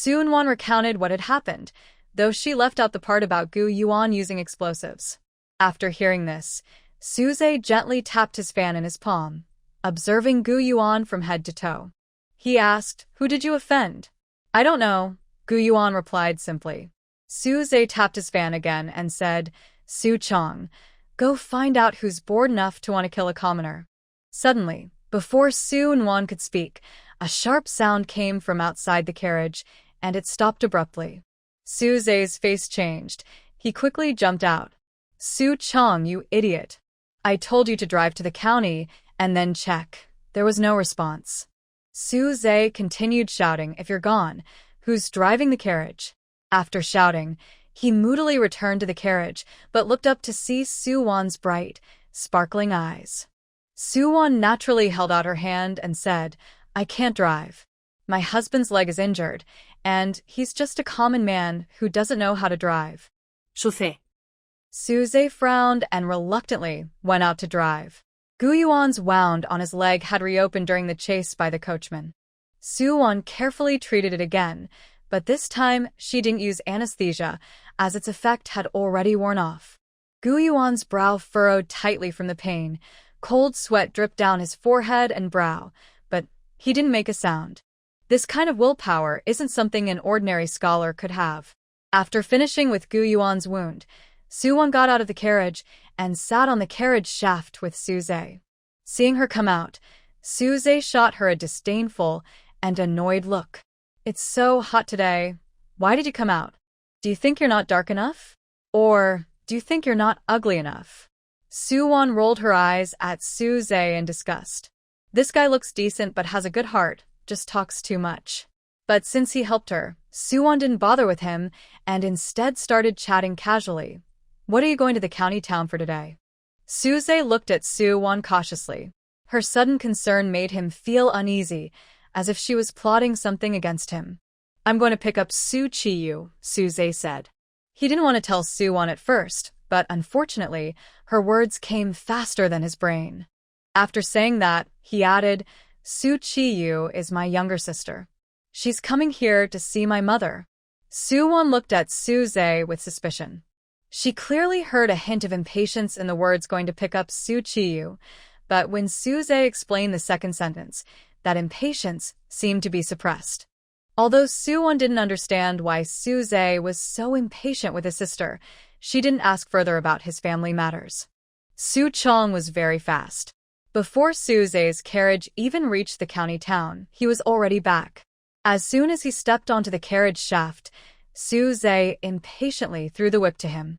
Yuan recounted what had happened, though she left out the part about Yuan using explosives. After hearing this, Suze gently tapped his fan in his palm, observing Yuan from head to toe. He asked, "Who did you offend?" "I don't know," Yuan replied simply. Suze tapped his fan again and said, "Su Chong, go find out who's bored enough to want to kill a commoner." Suddenly, before Yuan could speak, a sharp sound came from outside the carriage, and it stopped abruptly. Suze's face changed. He quickly jumped out. "Su Chong, you idiot. I told you to drive to the county and then check." There was no response. Suze continued shouting, "If you're gone, who's driving the carriage?" After shouting, he moodily returned to the carriage, but looked up to see Yuan's bright, sparkling eyes. Yuan naturally held out her hand and said, "I can't drive. My husband's leg is injured, and he's just a common man who doesn't know how to drive." Suze frowned and reluctantly went out to drive. Yuan's wound on his leg had reopened during the chase by the coachman. Yuan carefully treated it again, but this time she didn't use anesthesia, as its effect had already worn off. Yuan's brow furrowed tightly from the pain. Cold sweat dripped down his forehead and brow, but he didn't make a sound. This kind of willpower isn't something an ordinary scholar could have. After finishing with Yuan's wound, Yuan got out of the carriage and sat on the carriage shaft with Suze. Seeing her come out, Suze shot her a disdainful and annoyed look. "It's so hot today. Why did you come out? Do you think you're not dark enough? Or do you think you're not ugly enough?" Yuan rolled her eyes at Suze in disgust. This guy looks decent but has a good heart, just talks too much. But since he helped her, Yuan didn't bother with him and instead started chatting casually. "What are you going to the county town for today?" Suze looked at Yuan cautiously. Her sudden concern made him feel uneasy, as if she was plotting something against him. "I'm going to pick up Qiyue," Suze said. He didn't want to tell Yuan at first, but unfortunately, her words came faster than his brain. After saying that, he added, "Qiyue is my younger sister. She's coming here to see my mother." Yuan looked at Suze with suspicion. She clearly heard a hint of impatience in the words "going to pick up Qiyue," but when Suze explained the second sentence, that impatience seemed to be suppressed. Although Yuan didn't understand why Suze was so impatient with his sister, she didn't ask further about his family matters. Su Chong was very fast. Before Suze's carriage even reached the county town, he was already back. As soon as he stepped onto the carriage shaft, Suze impatiently threw the whip to him.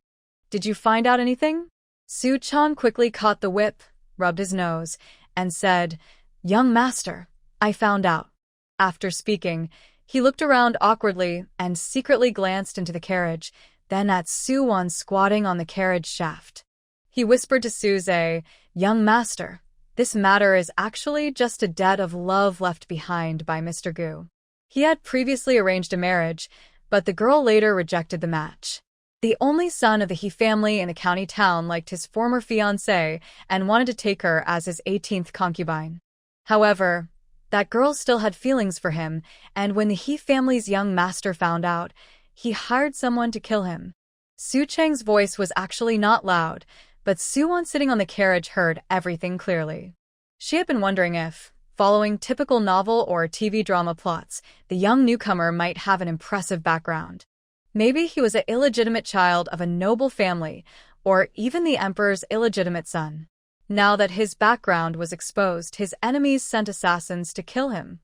"Did you find out anything?" Su Chong quickly caught the whip, rubbed his nose, and said, "Young master, I found out." After speaking, he looked around awkwardly and secretly glanced into the carriage, then at Yuan squatting on the carriage shaft. He whispered to Suze, "Young master, this matter is actually just a debt of love left behind by Mr. Gu." He had previously arranged a marriage, but the girl later rejected the match. The only son of the He family in the county town liked his former fiancée and wanted to take her as his 18th concubine. However, that girl still had feelings for him, and when the He family's young master found out, he hired someone to kill him. Su Cheng's voice was actually not loud, but Yuan sitting on the carriage heard everything clearly. She had been wondering if, following typical novel or TV drama plots, the young newcomer might have an impressive background. Maybe he was an illegitimate child of a noble family, or even the emperor's illegitimate son. Now that his background was exposed, his enemies sent assassins to kill him.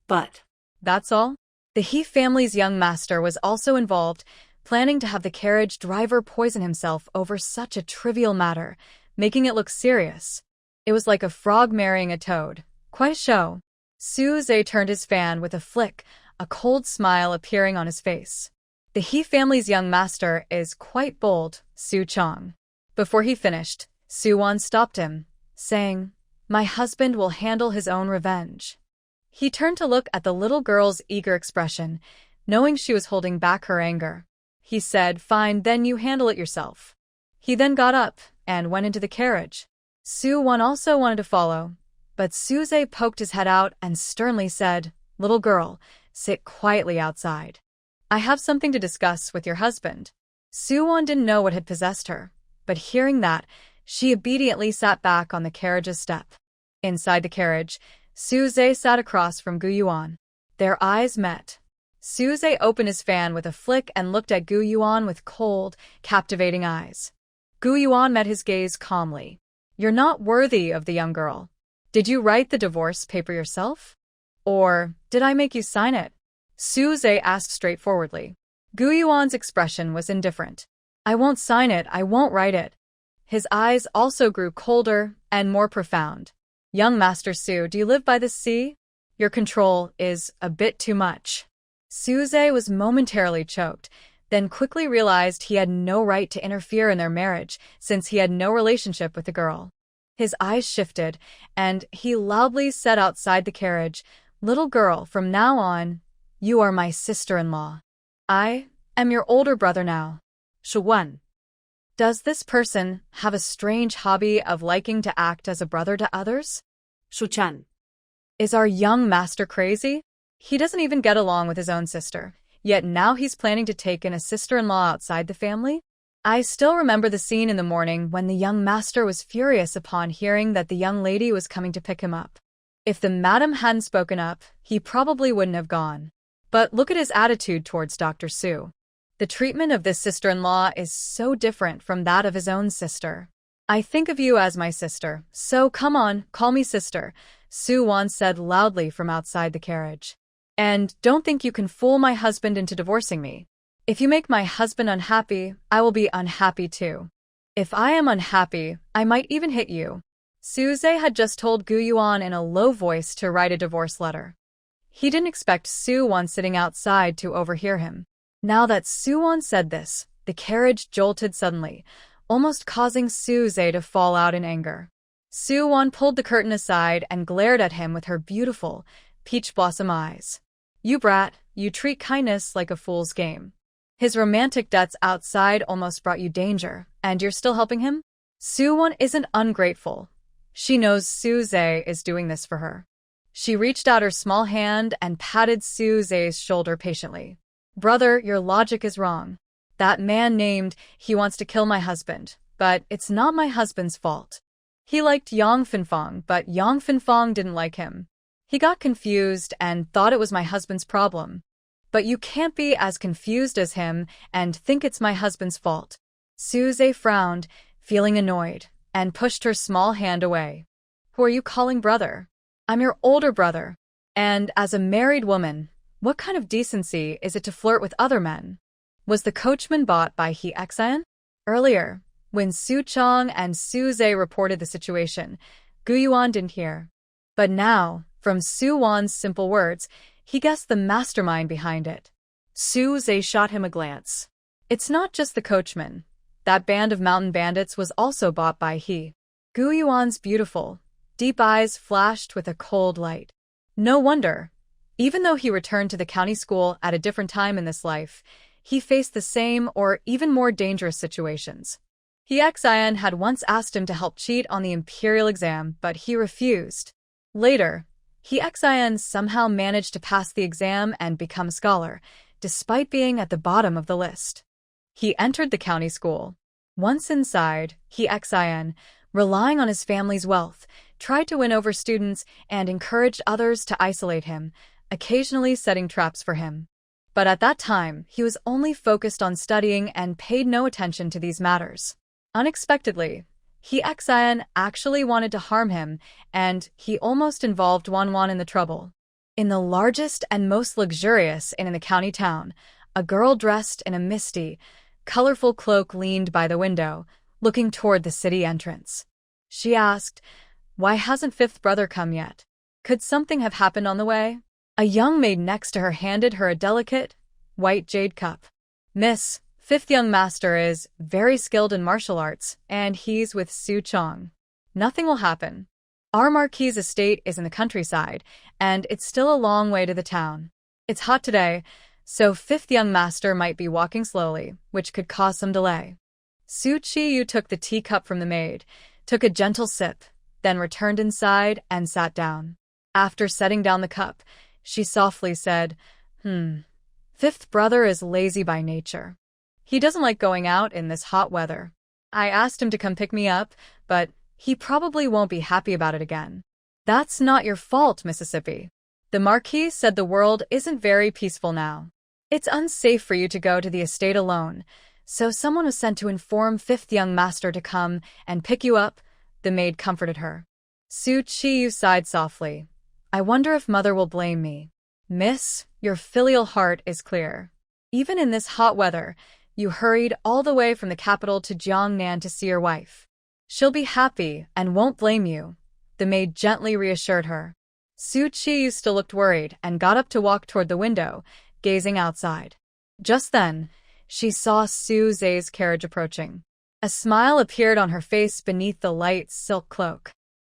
But that's all? The He family's young master was also involved, planning to have the carriage driver poison himself over such a trivial matter, making it look serious. It was like a frog marrying a toad. Quite a show. Suze turned his fan with a flick, a cold smile appearing on his face. "The He family's young master is quite bold, Su Chong." Before he finished, Yuan stopped him, saying, "My husband will handle his own revenge." He turned to look at the little girl's eager expression, knowing she was holding back her anger. He said, "Fine, then you handle it yourself." He then got up and went into the carriage. Yuan also wanted to follow, but Suze poked his head out and sternly said, "Little girl, sit quietly outside. I have something to discuss with your husband. Suwon didn't know what had possessed her, but hearing that, she obediently sat back on the carriage's step. Inside the carriage, Suze sat across from Yuan. Their eyes met. Suze opened his fan with a flick and looked at Yuan with cold, captivating eyes. Yuan met his gaze calmly. You're not worthy of the young girl. Did you write the divorce paper yourself? Or did I make you sign it? Suze asked straightforwardly. Yuan's expression was indifferent. I won't sign it, I won't write it. His eyes also grew colder and more profound. Young Master Su, do you live by the sea? Your control is a bit too much. Suze was momentarily choked, then quickly realized he had no right to interfere in their marriage since he had no relationship with the girl. His eyes shifted, and he loudly said outside the carriage, Little girl, from now on, you are my sister-in-law. I am your older brother now. Yuan. Does this person have a strange hobby of liking to act as a brother to others? Shuchan. Is our young master crazy? He doesn't even get along with his own sister, yet now he's planning to take in a sister-in-law outside the family? I still remember the scene in the morning when the young master was furious upon hearing that the young lady was coming to pick him up. If the madam hadn't spoken up, he probably wouldn't have gone. But look at his attitude towards Dr. Su. The treatment of this sister-in-law is so different from that of his own sister. I think of you as my sister, so come on, call me sister, Suwon said loudly from outside the carriage. And don't think you can fool my husband into divorcing me. If you make my husband unhappy, I will be unhappy too. If I am unhappy, I might even hit you. Suze had just told Yuan in a low voice to write a divorce letter. He didn't expect Suwon sitting outside to overhear him. Now that Suwon said this, the carriage jolted suddenly, almost causing Suze to fall out in anger. Suwon pulled the curtain aside and glared at him with her beautiful, peach blossom eyes. You brat, you treat kindness like a fool's game. His romantic debts outside almost brought you danger, and you're still helping him? Suwon isn't ungrateful. She knows Suze is doing this for her. She reached out her small hand and patted Suze's shoulder patiently. Brother, your logic is wrong. That man named He wants to kill my husband, but it's not my husband's fault. He liked Yang Fanfang, but Yang Fanfang didn't like him. He got confused and thought it was my husband's problem. But you can't be as confused as him and think it's my husband's fault. Suze frowned, feeling annoyed, and pushed her small hand away. Who are you calling brother? I'm your older brother. And as a married woman, what kind of decency is it to flirt with other men? Was the coachman bought by He Xin? Earlier, when Su Chong and Suze reported the situation, Yuan didn't hear. But now, from Suwon's simple words, he guessed the mastermind behind it. Suze shot him a glance. It's not just the coachman. That band of mountain bandits was also bought by He. Yuan's beautiful, deep eyes flashed with a cold light. No wonder. Even though he returned to the county school at a different time in this life, he faced the same or even more dangerous situations. He Xin had once asked him to help cheat on the imperial exam, but he refused. Later, He Xin somehow managed to pass the exam and become a scholar, despite being at the bottom of the list. He entered the county school. Once inside, He Xin, relying on his family's wealth, tried to win over students and encouraged others to isolate him, occasionally setting traps for him. But at that time, he was only focused on studying and paid no attention to these matters. Unexpectedly, He Xin actually wanted to harm him, and he almost involved Wan in the trouble. In the largest and most luxurious inn in the county town, a girl dressed in a misty, colorful cloak leaned by the window, looking toward the city entrance. She asked, "Why hasn't fifth brother come yet? Could something have happened on the way?" A young maid next to her handed her a delicate, white jade cup. "Miss, fifth young master is very skilled in martial arts, and he's with Su Chong. Nothing will happen. Our Marquis's estate is in the countryside, and it's still a long way to the town. It's hot today, so fifth young master might be walking slowly, which could cause some delay." Su Qiyue took the teacup from the maid, took a gentle sip, then returned inside and sat down. After setting down the cup, she softly said, Fifth brother is lazy by nature. He doesn't like going out in this hot weather. I asked him to come pick me up, but he probably won't be happy about it again. That's not your fault, Mississippi. The Marquis said the world isn't very peaceful now. It's unsafe for you to go to the estate alone, so someone was sent to inform fifth young master to come and pick you up, the maid comforted her. Qiyue sighed softly. I wonder if mother will blame me. Miss, your filial heart is clear. Even in this hot weather, you hurried all the way from the capital to Jiangnan to see your wife. She'll be happy and won't blame you, the maid gently reassured her. Qiyue still looked worried and got up to walk toward the window, gazing outside. Just then, she saw Su Zhe's carriage approaching. A smile appeared on her face beneath the light silk cloak.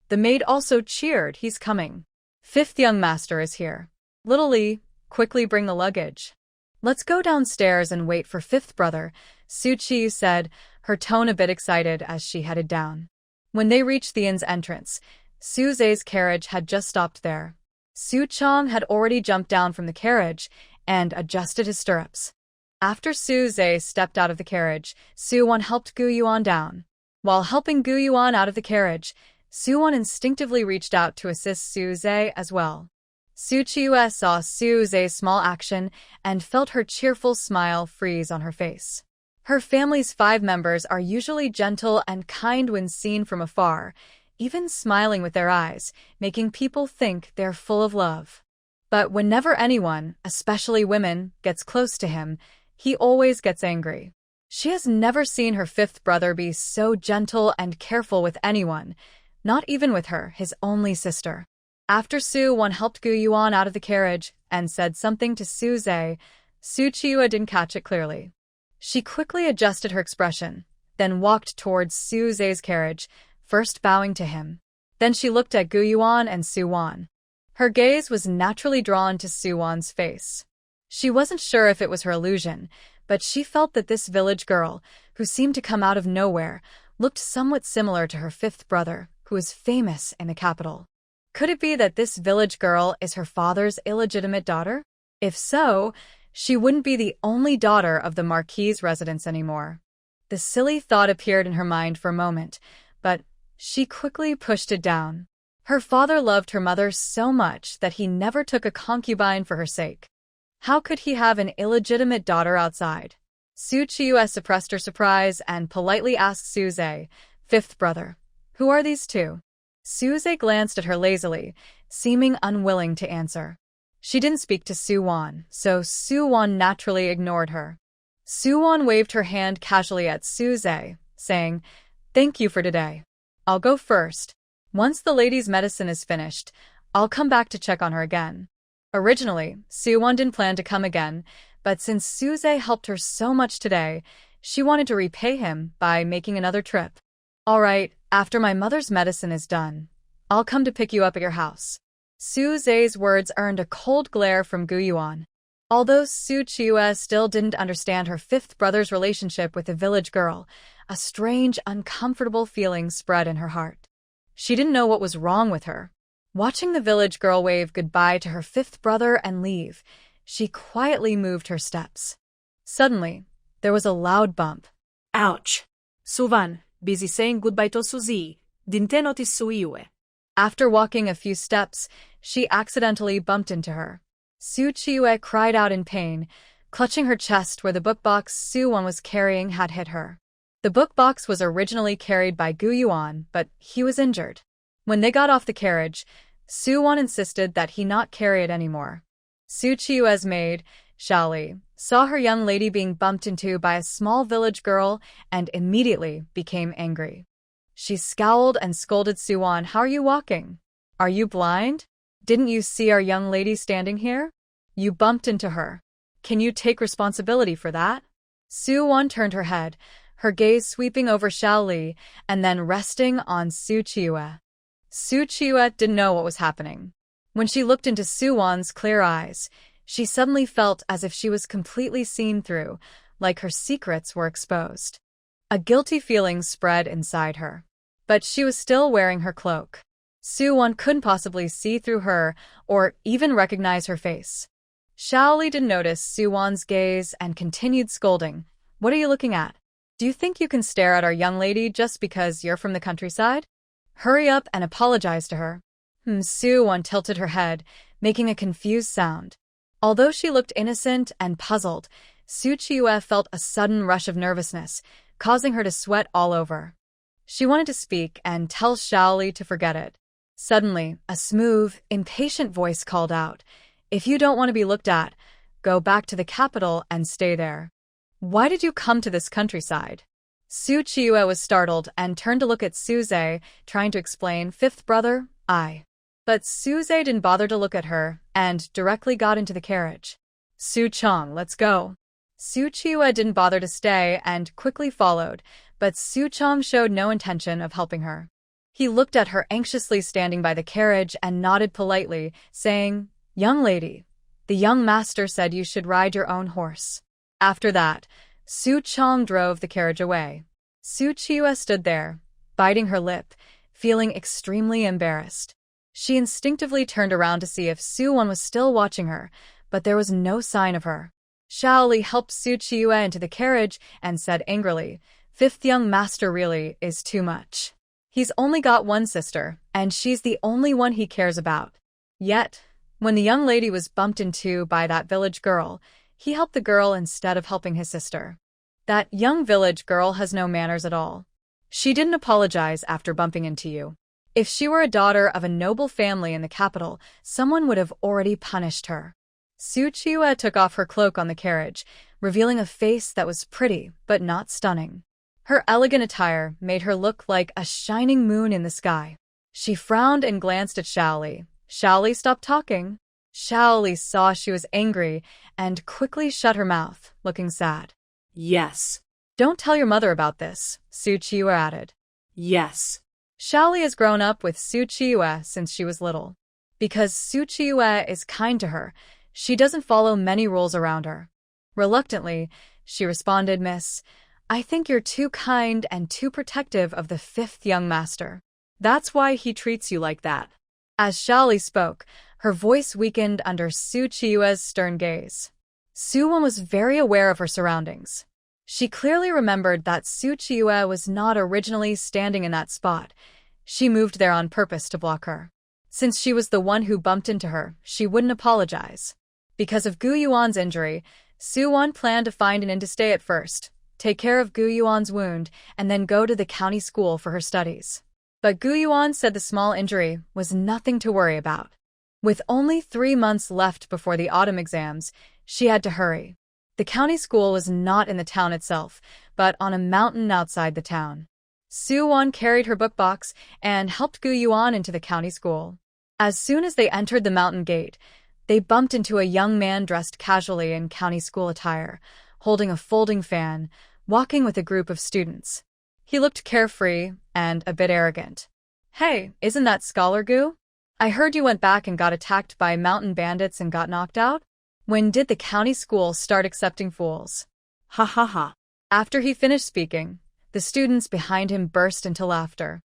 The maid also cheered, he's coming. Fifth young master is here. Little Li, quickly bring the luggage. Let's go downstairs and wait for fifth brother, Qiyue said, her tone a bit excited as she headed down. When they reached the inn's entrance, Su Zhe's carriage had just stopped there. Su Chong had already jumped down from the carriage and adjusted his stirrups. After Su Zhe stepped out of the carriage, Su Wan helped Gu Yuan down. While helping Gu Yuan out of the carriage, Su Wan instinctively reached out to assist Su Zhe as well. Qiyue saw Su Zhe's small action and felt her cheerful smile freeze on her face. Her family's 5 members are usually gentle and kind when seen from afar, even smiling with their eyes, making people think they're full of love. But whenever anyone, especially women, gets close to him, he always gets angry. She has never seen her fifth brother be so gentle and careful with anyone, not even with her, his only sister. After Su Wan helped Gu Yuan out of the carriage and said something to Su Zhe, Qiyue didn't catch it clearly. She quickly adjusted her expression, then walked towards Su Zhe's carriage, first bowing to him. Then she looked at Gu Yuan and Su Wan. Her gaze was naturally drawn to Su Wan's face. She wasn't sure if it was her illusion, but she felt that this village girl, who seemed to come out of nowhere, looked somewhat similar to her fifth brother, who was famous in the capital. Could it be that this village girl is her father's illegitimate daughter? If so, she wouldn't be the only daughter of the Marquis' residence anymore. The silly thought appeared in her mind for a moment, but she quickly pushed it down. Her father loved her mother so much that he never took a concubine for her sake. How could he have an illegitimate daughter outside? Qiyue suppressed her surprise and politely asked Su Zhe, fifth brother, who are these two? Su Zhe glanced at her lazily, seeming unwilling to answer. She didn't speak to Su Wan, so Su Wan naturally ignored her. Su Wan waved her hand casually at Su Zhe, saying, Thank you for today. I'll go first. Once the lady's medicine is finished, I'll come back to check on her again. Originally, Su Wan didn't plan to come again, but since Su Zhe helped her so much today, she wanted to repay him by making another trip. All right, after my mother's medicine is done, I'll come to pick you up at your house. Su Zhe's words earned a cold glare from Gu Yuan. Although Qiyue still didn't understand her fifth brother's relationship with the village girl, a strange, uncomfortable feeling spread in her heart. She didn't know what was wrong with her. Watching the village girl wave goodbye to her fifth brother and leave, she quietly moved her steps. Suddenly, there was a loud bump. Ouch! Suvan, busy saying goodbye to Suzy. Didn't notice Qiyue. After walking a few steps, she accidentally bumped into her. Qiyue cried out in pain, clutching her chest where the book box Su Wan was carrying had hit her. The book box was originally carried by Gu Yuan, but he was injured. When they got off the carriage, Su Wan insisted that he not carry it anymore. Qiyue's maid, Xiaoli, saw her young lady being bumped into by a small village girl and immediately became angry. She scowled and scolded Su Wan, How are you walking? Are you blind? Didn't you see our young lady standing here? You bumped into her. Can you take responsibility for that? Su Wan turned her head, her gaze sweeping over Xiaoli and then resting on Qiyue. Qiyue didn't know what was happening. When she looked into Su Wan's clear eyes, she suddenly felt as if she was completely seen through, like her secrets were exposed. A guilty feeling spread inside her. But she was still wearing her cloak. Su Wan couldn't possibly see through her or even recognize her face. Shaoli didn't notice Suwon's gaze and continued scolding. What are you looking at? Do you think you can stare at our young lady just because you're from the countryside? Hurry up and apologize to her. Suwon tilted her head, making a confused sound. Although she looked innocent and puzzled, Qiyue felt a sudden rush of nervousness, causing her to sweat all over. She wanted to speak and tell Shaoli to forget it. Suddenly, a smooth, impatient voice called out, "If you don't want to be looked at, go back to the capital and stay there." Why did you come to this countryside? Qiyue was startled and turned to look at Suze, trying to explain, "Fifth brother, I." But Suze didn't bother to look at her and directly got into the carriage. "Su-chong, let's go." Qiyue didn't bother to stay and quickly followed, but Su-chong showed no intention of helping her. He looked at her anxiously standing by the carriage and nodded politely, saying, "Young lady, the young master said you should ride your own horse." After that, Su-chong drove the carriage away. Qiyue stood there, biting her lip, feeling extremely embarrassed. She instinctively turned around to see if Suwon was still watching her, but there was no sign of her. Shaoli helped Qiyue into the carriage and said angrily, "Fifth young master really is too much. He's only got one sister, and she's the only one he cares about." Yet, when the young lady was bumped into by that village girl, he helped the girl instead of helping his sister. That young village girl has no manners at all. She didn't apologize after bumping into you. If she were a daughter of a noble family in the capital, someone would have already punished her. Qiyue took off her cloak on the carriage, revealing a face that was pretty but not stunning. Her elegant attire made her look like a shining moon in the sky. She frowned and glanced at Shaoli. Shaoli stopped talking. Shaoli saw she was angry and quickly shut her mouth, looking sad. Yes. "Don't tell your mother about this," Qiyue added. Yes. Shaoli has grown up with Qiyue since she was little. Because Qiyue is kind to her, she doesn't follow many rules around her. Reluctantly, she responded, "Miss, I think you're too kind and too protective of the fifth young master. That's why he treats you like that." As Shaoli spoke, her voice weakened under Qiyue's stern gaze. Suwon was very aware of her surroundings. She clearly remembered that Qiyue was not originally standing in that spot. She moved there on purpose to block her. Since she was the one who bumped into her, she wouldn't apologize. Because of Gu Yuan's injury, Suwon planned to find an inn to stay at first, take care of Gu Yuan's wound, and then go to the county school for her studies. But Gu Yuan said the small injury was nothing to worry about. With only 3 months left before the autumn exams, she had to hurry. The county school was not in the town itself, but on a mountain outside the town. Suwon carried her book box and helped Gu Yuan into the county school. As soon as they entered the mountain gate, they bumped into a young man dressed casually in county school attire, holding a folding fan, walking with a group of students. He looked carefree and a bit arrogant. "Hey, isn't that Scholar Gu? I heard you went back and got attacked by mountain bandits and got knocked out? When did the county school start accepting fools?" Ha ha ha. After he finished speaking, the students behind him burst into laughter.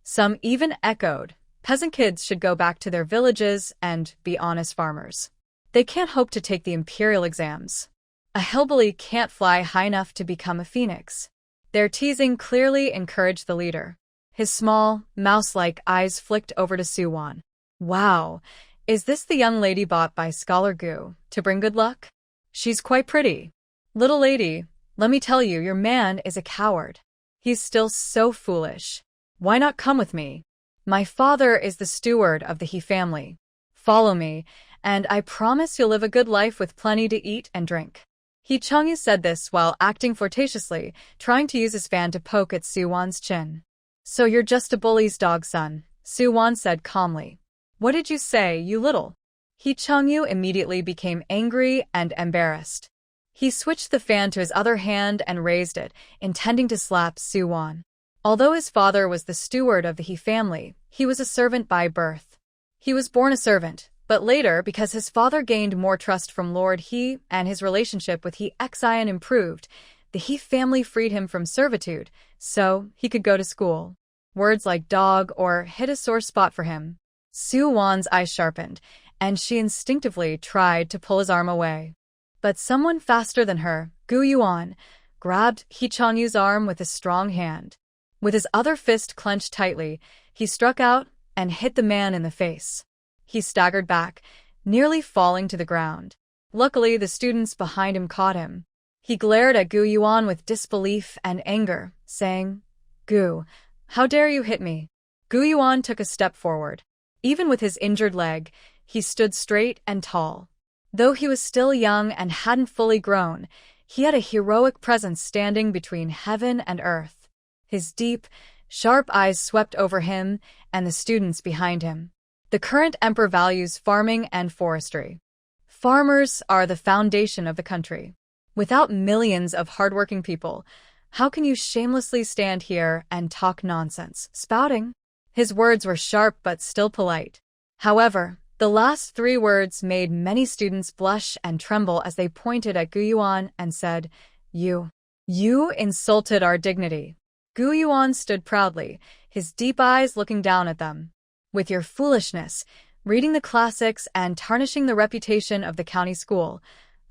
Some even echoed, "Peasant kids should go back to their villages and be honest farmers. They can't hope to take the imperial exams. A hillbilly can't fly high enough to become a phoenix." Their teasing clearly encouraged the leader. His small, mouse-like eyes flicked over to Suwon. "Wow, is this the young lady bought by Scholar Gu to bring good luck? She's quite pretty. Little lady, let me tell you, your man is a coward. He's still so foolish. Why not come with me? My father is the steward of the He family. Follow me, and I promise you'll live a good life with plenty to eat and drink." He Changyu said this while acting flirtatiously, trying to use his fan to poke at Suwon's chin. "So you're just a bully's dog, son," Suwon said calmly. "What did you say, you little?" He Changyu immediately became angry and embarrassed. He switched the fan to his other hand and raised it, intending to slap Suwon. Although his father was the steward of the He family, he was a servant by birth. He was born a servant, but later, because his father gained more trust from Lord He and his relationship with He Xian improved, the He family freed him from servitude, so he could go to school. Words like dog or hit a sore spot for him. Suwon's eyes sharpened, and she instinctively tried to pull his arm away. But someone faster than her, Yuan, grabbed He Yu's arm with a strong hand. With his other fist clenched tightly, he struck out and hit the man in the face. He staggered back, nearly falling to the ground. Luckily, the students behind him caught him. He glared at Yuan with disbelief and anger, saying, "Gu, how dare you hit me?" Yuan took a step forward. Even with his injured leg, he stood straight and tall. Though he was still young and hadn't fully grown, he had a heroic presence standing between heaven and earth. His deep, sharp eyes swept over him and the students behind him. The current emperor values farming and forestry. Farmers are the foundation of the country. Without millions of hardworking people, how can you shamelessly stand here and talk nonsense, spouting? His words were sharp but still polite. However, the last three words made many students blush and tremble as they pointed at Yuan and said, You insulted our dignity." Yuan stood proudly, his deep eyes looking down at them. "With your foolishness, reading the classics and tarnishing the reputation of the county school,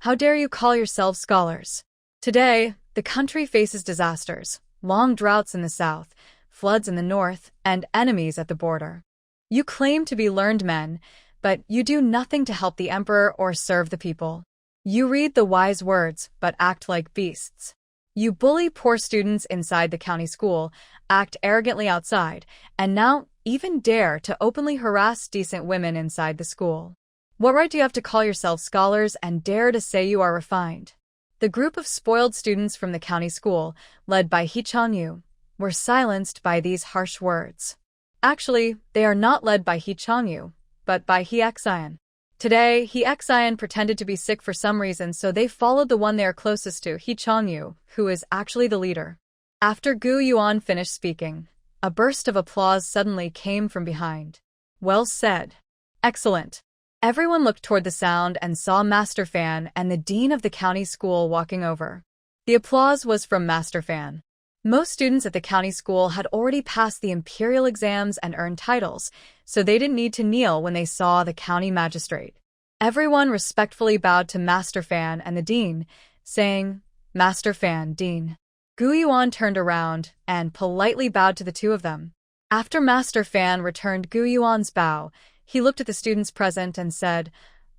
how dare you call yourselves scholars? Today, the country faces disasters, long droughts in the south, floods in the north, and enemies at the border. You claim to be learned men, but you do nothing to help the emperor or serve the people. You read the wise words, but act like beasts. You bully poor students inside the county school, act arrogantly outside, and now even dare to openly harass decent women inside the school. What right do you have to call yourselves scholars and dare to say you are refined?" The group of spoiled students from the county school, led by He Xin, were silenced by these harsh words. Actually, they are not led by He Xin, but by He Xin. Today, He Xin pretended to be sick for some reason, so they followed the one they are closest to, He Xin, who is actually the leader. After Yuan finished speaking, a burst of applause suddenly came from behind. "Well said. Excellent." Everyone looked toward the sound and saw Master Fan and the dean of the county school walking over. The applause was from Master Fan. Most students at the county school had already passed the imperial exams and earned titles, so they didn't need to kneel when they saw the county magistrate. Everyone respectfully bowed to Master Fan and the dean, saying, "Master Fan, Dean." Yuan turned around and politely bowed to the two of them. After Master Fan returned Yuan's bow, he looked at the students present and said,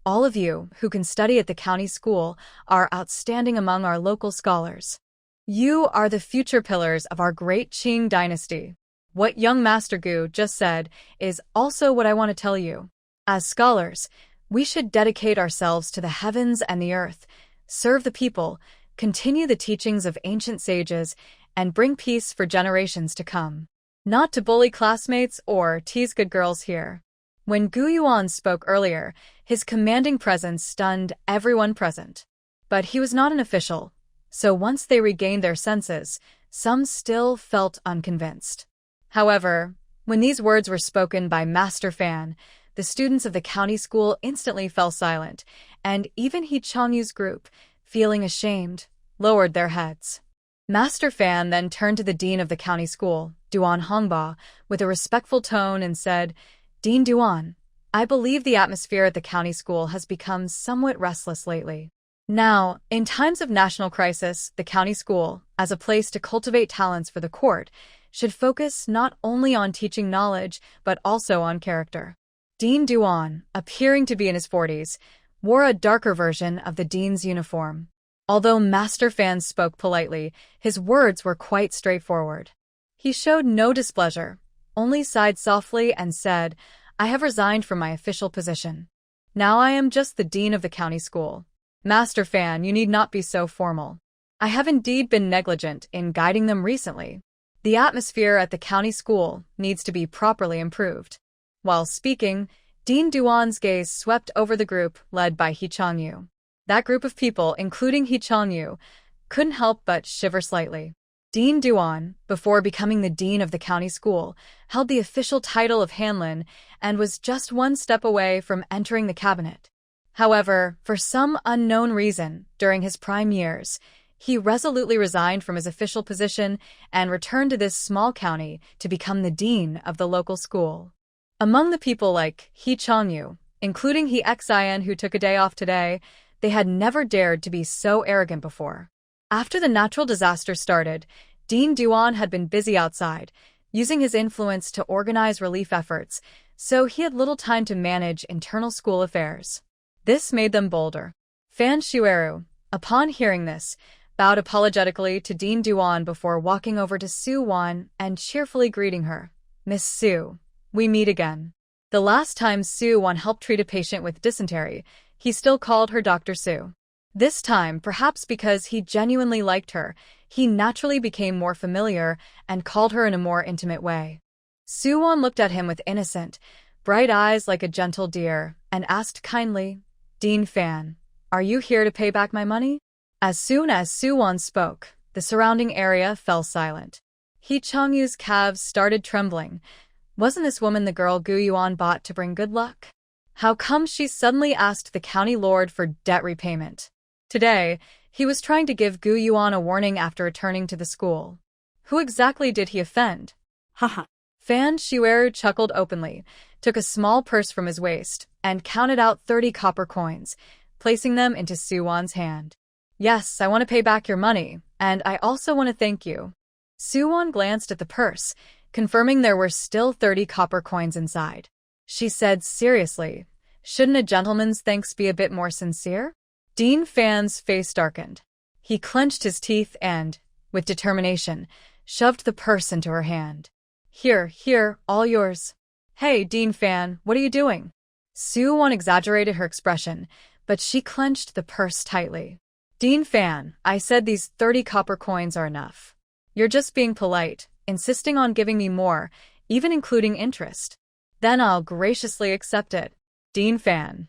"All of you who can study at the county school are outstanding among our local scholars. You are the future pillars of our great Qing dynasty. What young Master Gu just said is also what I want to tell you. As scholars, we should dedicate ourselves to the heavens and the earth, serve the people, continue the teachings of ancient sages, and bring peace for generations to come. Not to bully classmates or tease good girls here." When Yuan spoke earlier, his commanding presence stunned everyone present. But he was not an official, so once they regained their senses, some still felt unconvinced. However, when these words were spoken by Master Fan, the students of the county school instantly fell silent, and even He Qiu's group, feeling ashamed, lowered their heads. Master Fan then turned to the dean of the county school, Duan Hongba, with a respectful tone and said, "Dean Duan, I believe the atmosphere at the county school has become somewhat restless lately. Now, in times of national crisis, the county school, as a place to cultivate talents for the court, should focus not only on teaching knowledge, but also on character." Dean Duan, appearing to be in his 40s, wore a darker version of the dean's uniform. Although Master Fan spoke politely, his words were quite straightforward. He showed no displeasure, only sighed softly and said, "I have resigned from my official position. Now I am just the dean of the county school. Master Fan, you need not be so formal. I have indeed been negligent in guiding them recently. The atmosphere at the county school needs to be properly improved." While speaking, Dean Duan's gaze swept over the group led by He Qiu. That group of people, including He Qiu, couldn't help but shiver slightly. Dean Duan, before becoming the dean of the county school, held the official title of Hanlin and was just one step away from entering the cabinet. However, for some unknown reason, during his prime years, he resolutely resigned from his official position and returned to this small county to become the dean of the local school. Among the people like He Qiu, including He Xin who took a day off today. They had never dared to be so arrogant before. After the natural disaster started, Dean Duan had been busy outside, using his influence to organize relief efforts, so he had little time to manage internal school affairs. This made them bolder. Fan Shueru, upon hearing this, bowed apologetically to Dean Duan before walking over to Su Wan and cheerfully greeting her. "Miss Su, we meet again." The last time Su Wan helped treat a patient with dysentery, he still called her Dr. Su. This time, perhaps because he genuinely liked her, he naturally became more familiar and called her in a more intimate way. Su Wan looked at him with innocent, bright eyes like a gentle deer, and asked kindly, "Dean Fan, are you here to pay back my money?" As soon as Su Wan spoke, the surrounding area fell silent. He Changyu's calves started trembling. Wasn't this woman the girl Gu Yuan bought to bring good luck? How come she suddenly asked the county lord for debt repayment? Today, he was trying to give Gu Yuan a warning after returning to the school. Who exactly did he offend? Haha. Fan Shueru chuckled openly, took a small purse from his waist, and counted out 30 copper coins, placing them into Su Wan's hand. "Yes, I want to pay back your money, and I also want to thank you." Su Wan glanced at the purse, confirming there were still 30 copper coins inside. She said seriously, "Shouldn't a gentleman's thanks be a bit more sincere?" Dean Fan's face darkened. He clenched his teeth and, with determination, shoved the purse into her hand. Here, all yours." "Hey, Dean Fan, what are you doing?" Su Wan exaggerated her expression, but she clenched the purse tightly. "Dean Fan, I said these 30 copper coins are enough. You're just being polite, insisting on giving me more, even including interest. Then I'll graciously accept it. Dean Fan."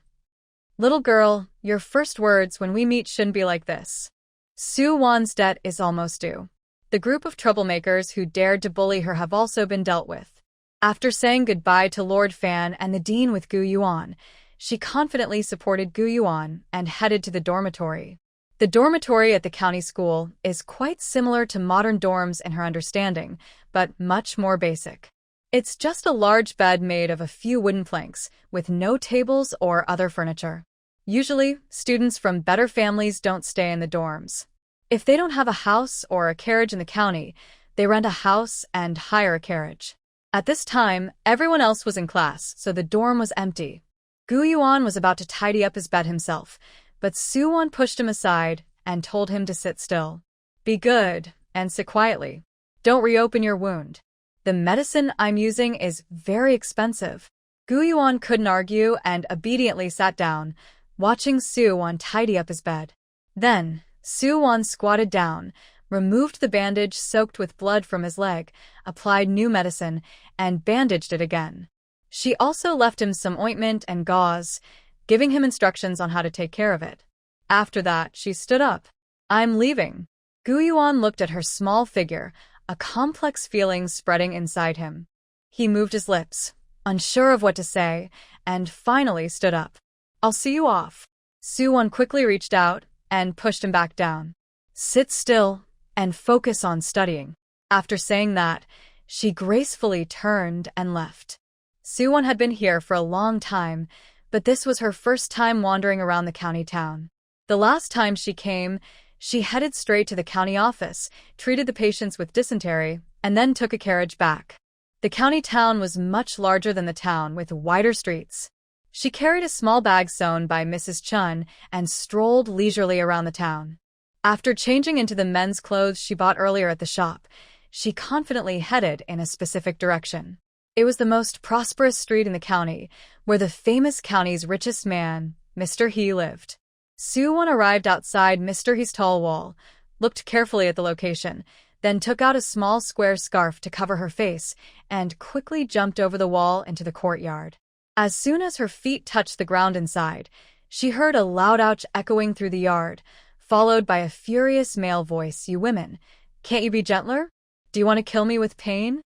"Little girl, your first words when we meet shouldn't be like this. Su Wan's debt is almost due." The group of troublemakers who dared to bully her have also been dealt with. After saying goodbye to Lord Fan and the dean with Gu Yuan, she confidently supported Gu Yuan and headed to the dormitory. The dormitory at the county school is quite similar to modern dorms in her understanding, but much more basic. It's just a large bed made of a few wooden planks, with no tables or other furniture. Usually, students from better families don't stay in the dorms. If they don't have a house or a carriage in the county, they rent a house and hire a carriage. At this time, everyone else was in class, so the dorm was empty. Gu Yuan was about to tidy up his bed himself, but Su Wan pushed him aside and told him to sit still. "Be good, and sit quietly. Don't reopen your wound. The medicine I'm using is very expensive." Gu Yuan couldn't argue and obediently sat down, watching Su Wan tidy up his bed. Then, Su Wan squatted down, removed the bandage soaked with blood from his leg, applied new medicine, and bandaged it again. She also left him some ointment and gauze, giving him instructions on how to take care of it. After that, she stood up. "I'm leaving." Gu Yuan looked at her small figure, a complex feeling spreading inside him. He moved his lips, unsure of what to say, and finally stood up. "I'll see you off." Su Wan quickly reached out and pushed him back down. "Sit still and focus on studying." After saying that, she gracefully turned and left. Su Wan had been here for a long time, but this was her first time wandering around the county town. The last time she came, she headed straight to the county office, treated the patients with dysentery, and then took a carriage back. The county town was much larger than the town, with wider streets. She carried a small bag sewn by Mrs. Chun and strolled leisurely around the town. After changing into the men's clothes she bought earlier at the shop, she confidently headed in a specific direction. It was the most prosperous street in the county, where the famous county's richest man, Mr. He, lived. Su Wan arrived outside Mr. He's tall wall, looked carefully at the location, then took out a small square scarf to cover her face, and quickly jumped over the wall into the courtyard. As soon as her feet touched the ground inside, she heard a loud ouch echoing through the yard, followed by a furious male voice. "You women, can't you be gentler? Do you want to kill me with pain?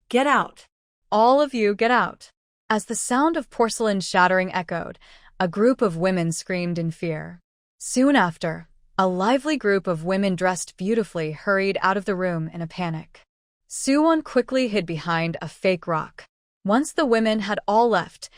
Get out. All of you, get out." As the sound of porcelain shattering echoed, a group of women screamed in fear. Soon after, a lively group of women dressed beautifully hurried out of the room in a panic. Su Wan quickly hid behind a fake rock. Once the women had all left,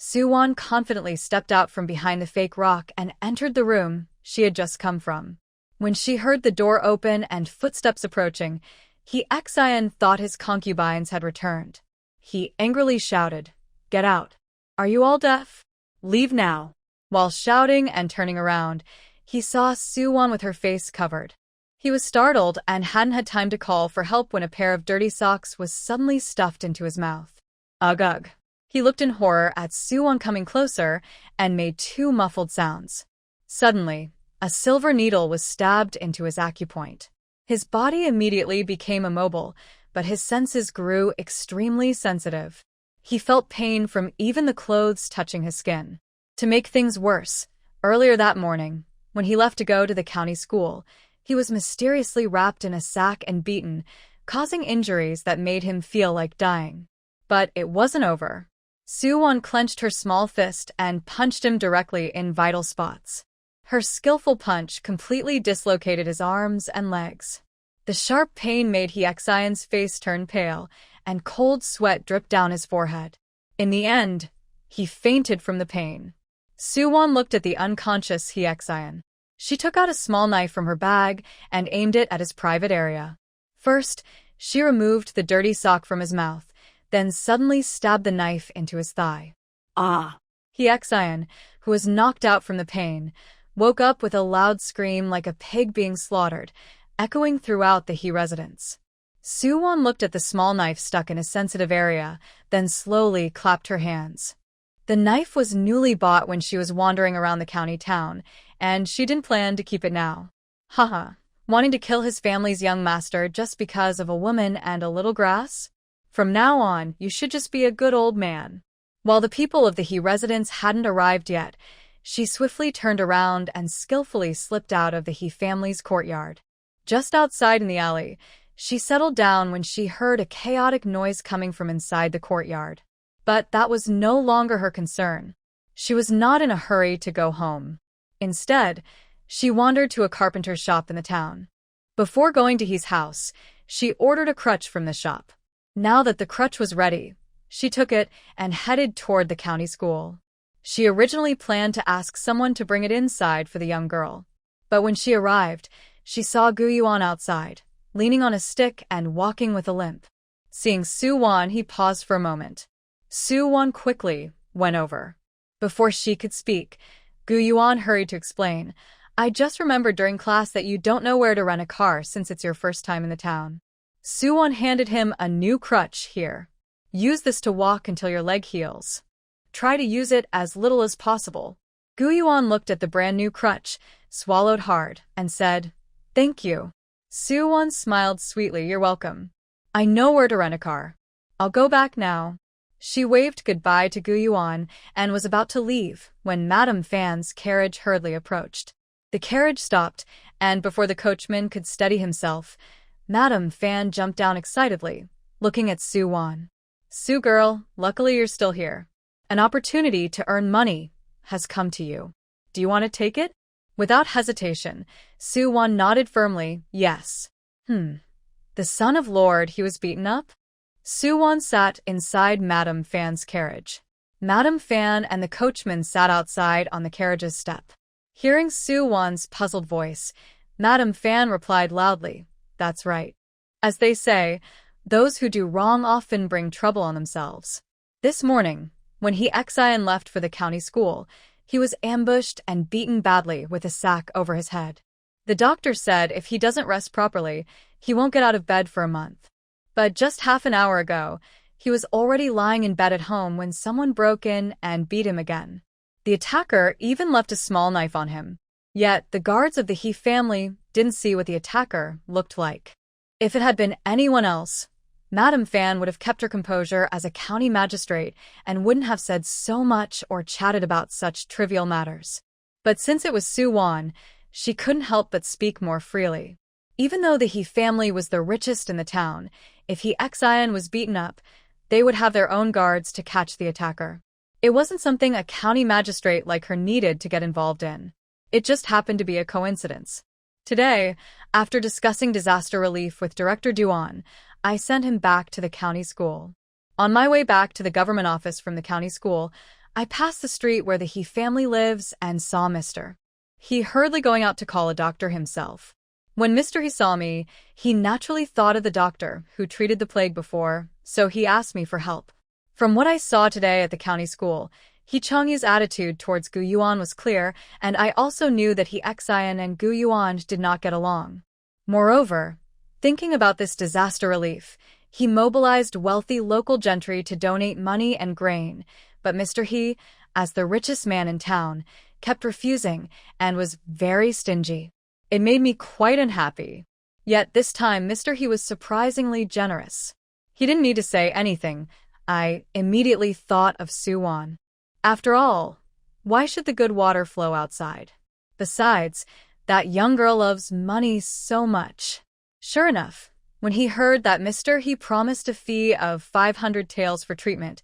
Suwon confidently stepped out from behind the fake rock and entered the room she had just come from. When she heard the door open and footsteps approaching, He Xin thought his concubines had returned. He angrily shouted, "Get out! Are you all deaf? Leave now!" While shouting and turning around, he saw Suwon with her face covered. He was startled and hadn't had time to call for help when a pair of dirty socks was suddenly stuffed into his mouth. Ugh ugh. He looked in horror at Suwon coming closer and made two muffled sounds. Suddenly, a silver needle was stabbed into his acupoint. His body immediately became immobile, but his senses grew extremely sensitive. He felt pain from even the clothes touching his skin. To make things worse, earlier that morning, when he left to go to the county school, he was mysteriously wrapped in a sack and beaten, causing injuries that made him feel like dying. But it wasn't over. Suwon clenched her small fist and punched him directly in vital spots. Her skillful punch completely dislocated his arms and legs. The sharp pain made He Xion's face turn pale, and cold sweat dripped down his forehead. In the end, he fainted from the pain. Suwon looked at the unconscious He Xion. She took out a small knife from her bag and aimed it at his private area. First, she removed the dirty sock from his mouth, then suddenly stabbed the knife into his thigh. Ah! He Xion, who was knocked out from the pain, woke up with a loud scream like a pig being slaughtered, echoing throughout the He residence. Suwon looked at the small knife stuck in a sensitive area, then slowly clapped her hands. The knife was newly bought when she was wandering around the county town, and she didn't plan to keep it now. Haha, wanting to kill his family's young master just because of a woman and a little grass? From now on, you should just be a good old man. While the people of the He residence hadn't arrived yet, she swiftly turned around and skillfully slipped out of the He family's courtyard. Just outside in the alley, she settled down when she heard a chaotic noise coming from inside the courtyard. But that was no longer her concern. She was not in a hurry to go home. Instead, she wandered to a carpenter's shop in the town. Before going to his house, she ordered a crutch from the shop. Now that the crutch was ready, she took it and headed toward the county school. She originally planned to ask someone to bring it inside for the young girl. But when she arrived, she saw Yuan outside, leaning on a stick and walking with a limp. Seeing Suwon, he paused for a moment. Suwon quickly went over. Before she could speak, Yuan hurried to explain, "I just remembered during class that you don't know where to rent a car since it's your first time in the town." Suwon handed him a new crutch. "Here. Use this to walk until your leg heals. Try to use it as little as possible." Yuan looked at the brand new crutch, swallowed hard, and said, "Thank you." Suwon smiled sweetly. "You're welcome. I know where to rent a car. I'll go back now." She waved goodbye to Yuan and was about to leave when Madame Fan's carriage hurriedly approached. The carriage stopped, and before the coachman could steady himself, Madame Fan jumped down excitedly, looking at Suwon. "Su girl, luckily you're still here. An opportunity to earn money has come to you. Do you want to take it?" Without hesitation, Suwon nodded firmly, yes. The son of Lord he was beaten up? Suwon sat inside Madame Fan's carriage. Madame Fan and the coachman sat outside on the carriage's step. Hearing Suwon's puzzled voice, Madame Fan replied loudly, "That's right. As they say, those who do wrong often bring trouble on themselves." This morning, when He Xion left for the county school, he was ambushed and beaten badly with a sack over his head. The doctor said if he doesn't rest properly, he won't get out of bed for a month. But just half an hour ago, he was already lying in bed at home when someone broke in and beat him again. The attacker even left a small knife on him. Yet the guards of the He family didn't see what the attacker looked like. If it had been anyone else, Madame Fan would have kept her composure as a county magistrate and wouldn't have said so much or chatted about such trivial matters. But since it was Suwon, she couldn't help but speak more freely. Even though the He family was the richest in the town, if He Xion was beaten up, they would have their own guards to catch the attacker. It wasn't something a county magistrate like her needed to get involved in. It just happened to be a coincidence. Today, after discussing disaster relief with Director Yuan, I sent him back to the county school. On my way back to the government office from the county school, I passed the street where the He family lives and saw Mr. He hurriedly going out to call a doctor himself. When Mr. He saw me, he naturally thought of the doctor who treated the plague before, so he asked me for help. From what I saw today at the county school, He Chongyi's attitude towards Gu Yuan was clear, and I also knew that He Xin and Gu Yuan did not get along. Moreover, thinking about this disaster relief, he mobilized wealthy local gentry to donate money and grain, but Mr. He, as the richest man in town, kept refusing and was very stingy. It made me quite unhappy. Yet this time Mr. He was surprisingly generous. He didn't need to say anything. I immediately thought of Suwon. After all, why should the good water flow outside? Besides, that young girl loves money so much. Sure enough, when he heard that Mr. He promised a fee of 500 taels for treatment,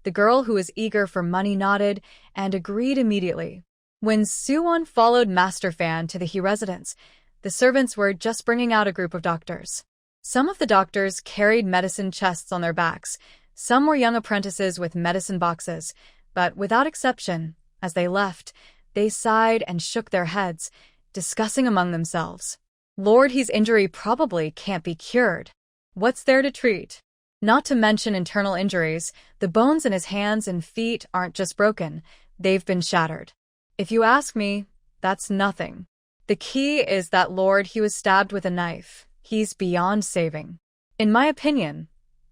the girl who was eager for money nodded and agreed immediately. When Suwon followed Master Fan to the He residence, the servants were just bringing out a group of doctors. Some of the doctors carried medicine chests on their backs, some were young apprentices with medicine boxes, but without exception, as they left, they sighed and shook their heads, discussing among themselves. Lord He's injury probably can't be cured. What's there to treat? Not to mention internal injuries, the bones in his hands and feet aren't just broken, they've been shattered. If you ask me, that's nothing. The key is that Lord He was stabbed with a knife. He's beyond saving. In my opinion,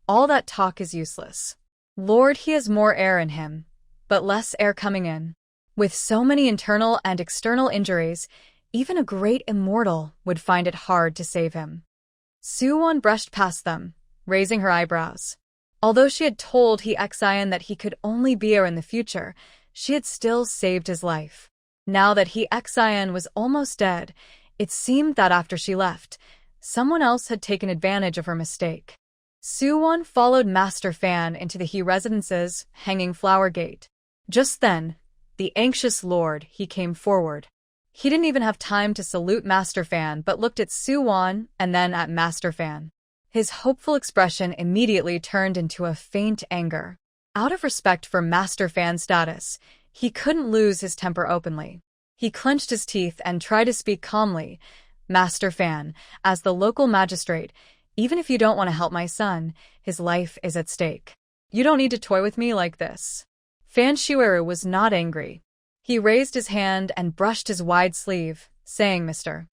all that talk is useless. Lord He has more air in him, but less air coming in. With so many internal and external injuries, even a great immortal would find it hard to save him. Suwon brushed past them, raising her eyebrows. Although she had told He Xin that he could only be her in the future, she had still saved his life. Now that He Xin was almost dead, it seemed that after she left, someone else had taken advantage of her mistake. Suwon followed Master Fan into the He residence's hanging flower gate. Just then, the anxious Lord He came forward. He didn't even have time to salute Master Fan but looked at Suwon and then at Master Fan. His hopeful expression immediately turned into a faint anger. Out of respect for Master Fan's status, he couldn't lose his temper openly. He clenched his teeth and tried to speak calmly. Master Fan, as the local magistrate, even if you don't want to help my son, his life is at stake. You don't need to toy with me like this. Fan Qiyue was not angry. He raised his hand and brushed his wide sleeve, saying, Mr.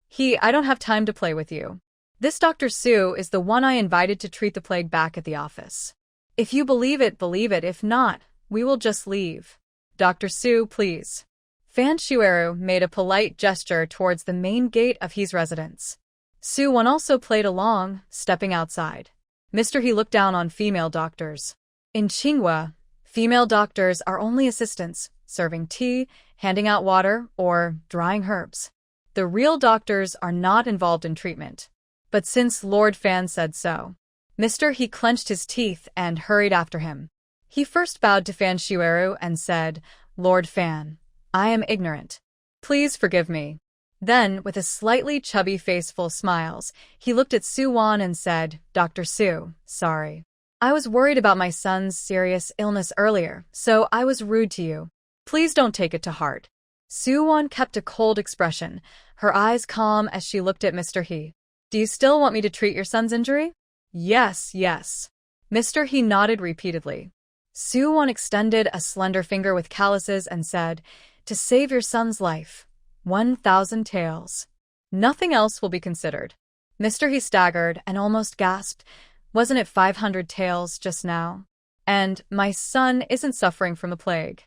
He, I don't have time to play with you. This Dr. Su is the one I invited to treat the plague back at the office. If you believe it, believe it. If not, we will just leave. Dr. Su, please. Fan Qiyue made a polite gesture towards the main gate of He's residence. Suwon also played along, stepping outside. Mr. He looked down on female doctors. In Qiyue, female doctors are only assistants, serving tea, handing out water, or drying herbs. The real doctors are not involved in treatment. But since Lord Fan said so, Mr. He clenched his teeth and hurried after him. He first bowed to Fan Qiyue and said, Lord Fan, I am ignorant. Please forgive me. Then, with a slightly chubby face full of smiles, he looked at Suwon and said, Dr. Su, sorry. I was worried about my son's serious illness earlier, so I was rude to you. Please don't take it to heart. Suwon kept a cold expression, her eyes calm as she looked at Mr. He. Do you still want me to treat your son's injury? Yes, yes. Mr. He nodded repeatedly. Suwon extended a slender finger with calluses and said, To save your son's life, 1,000 taels. Nothing else will be considered. Mr. He staggered and almost gasped. Wasn't it 500 taels just now? And my son isn't suffering from the plague.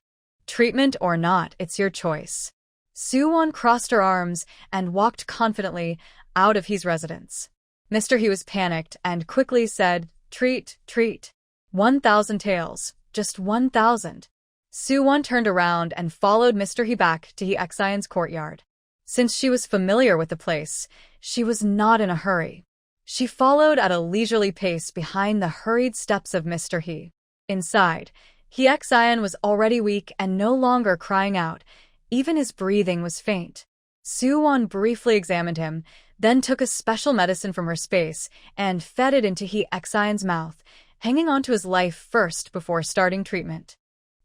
Treatment or not, it's your choice. Suwon crossed her arms and walked confidently out of He's residence. Mr. He was panicked and quickly said, Treat, treat. 1,000 taels, just 1,000. Suwon turned around and followed Mr. He back to He Xion's courtyard. Since she was familiar with the place, she was not in a hurry. She followed at a leisurely pace behind the hurried steps of Mr. He. Inside, He Xion was already weak and no longer crying out. Even his breathing was faint. Suwon briefly examined him, then took a special medicine from her space and fed it into He Xion's mouth, hanging on to his life first before starting treatment.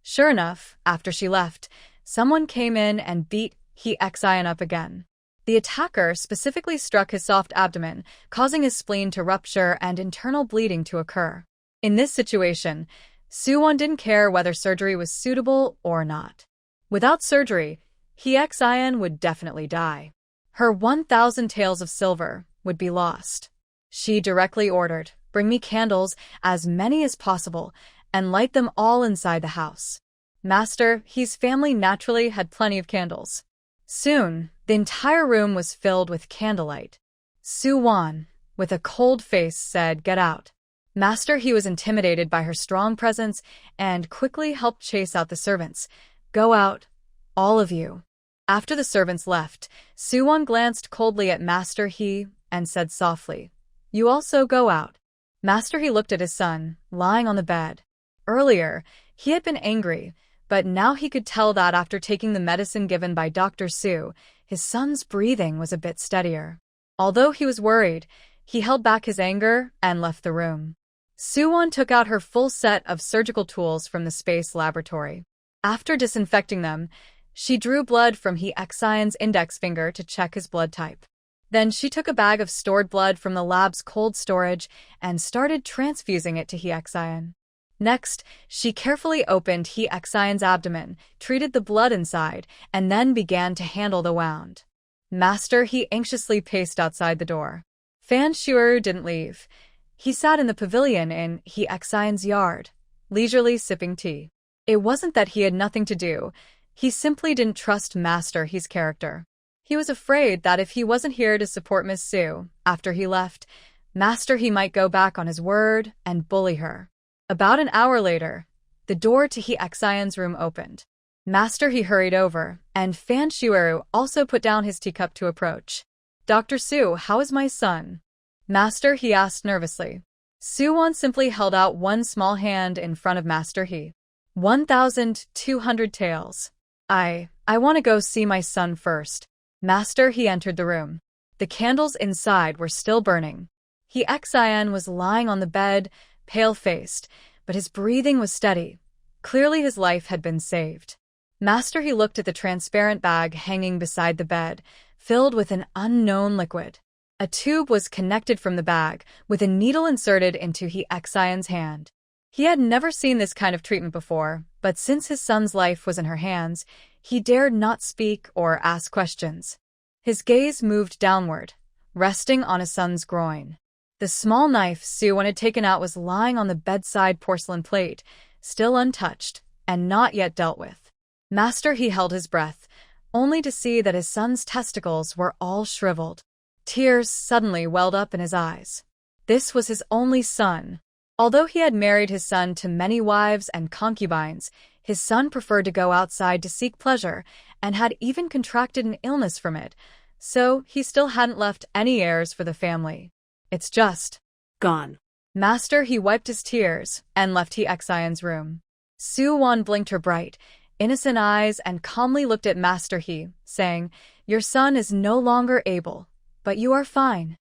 Sure enough, after she left, someone came in and beat He Xin up again. The attacker specifically struck his soft abdomen, causing his spleen to rupture and internal bleeding to occur. In this situation, Suwon didn't care whether surgery was suitable or not. Without surgery, He Xin would definitely die. Her 1,000 taels of silver would be lost. She directly ordered, "Bring me candles, as many as possible, and light them all inside the house." Master He's family naturally had plenty of candles. Soon, the entire room was filled with candlelight. Suwon, with a cold face, said, "Get out." Master He was intimidated by her strong presence and quickly helped chase out the servants. "Go out, all of you." After the servants left, Suwon glanced coldly at Master He and said softly, "You also go out." Master He looked at his son, lying on the bed. Earlier, he had been angry, but now he could tell that after taking the medicine given by Dr. Su, his son's breathing was a bit steadier. Although he was worried, he held back his anger and left the room. Suwon took out her full set of surgical tools from the space laboratory. After disinfecting them, she drew blood from He Xion's index finger to check his blood type. Then she took a bag of stored blood from the lab's cold storage and started transfusing it to He Xion. Next, she carefully opened He Xion's abdomen, treated the blood inside, and then began to handle the wound. Master He anxiously paced outside the door. Fan Shuuru didn't leave. He sat in the pavilion in He Xion's yard, leisurely sipping tea. It wasn't that he had nothing to do. He simply didn't trust Master He's character. He was afraid that if he wasn't here to support Miss Su after he left, Master He might go back on his word and bully her. About an hour later, the door to He Xion's room opened. Master He hurried over, and Fan Shuuru also put down his teacup to approach. "Dr. Su, how is my son?" Master He asked nervously. Suwon simply held out one small hand in front of Master He. 1,200 taels. I want to go see my son first." Master He entered the room. The candles inside were still burning. He Xion was lying on the bed, pale-faced, but his breathing was steady. Clearly his life had been saved. Master He looked at the transparent bag hanging beside the bed, filled with an unknown liquid. A tube was connected from the bag, with a needle inserted into He Xion's hand. He had never seen this kind of treatment before, but since his son's life was in her hands, he dared not speak or ask questions. His gaze moved downward, resting on his son's groin. The small knife Suwon had taken out was lying on the bedside porcelain plate, still untouched and not yet dealt with. Master He held his breath, only to see that his son's testicles were all shriveled. Tears suddenly welled up in his eyes. This was his only son. Although he had married his son to many wives and concubines, his son preferred to go outside to seek pleasure and had even contracted an illness from it, so he still hadn't left any heirs for the family. It's just gone. Master He wiped his tears and left He Xion's room. Suwon blinked her bright, innocent eyes and calmly looked at Master He, saying, "Your son is no longer able, but you are fine."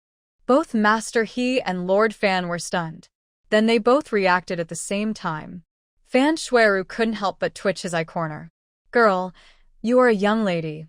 Both Master He and Lord Fan were stunned. Then they both reacted at the same time. Fan Shuuru couldn't help but twitch his eye corner. "Girl, you are a young lady.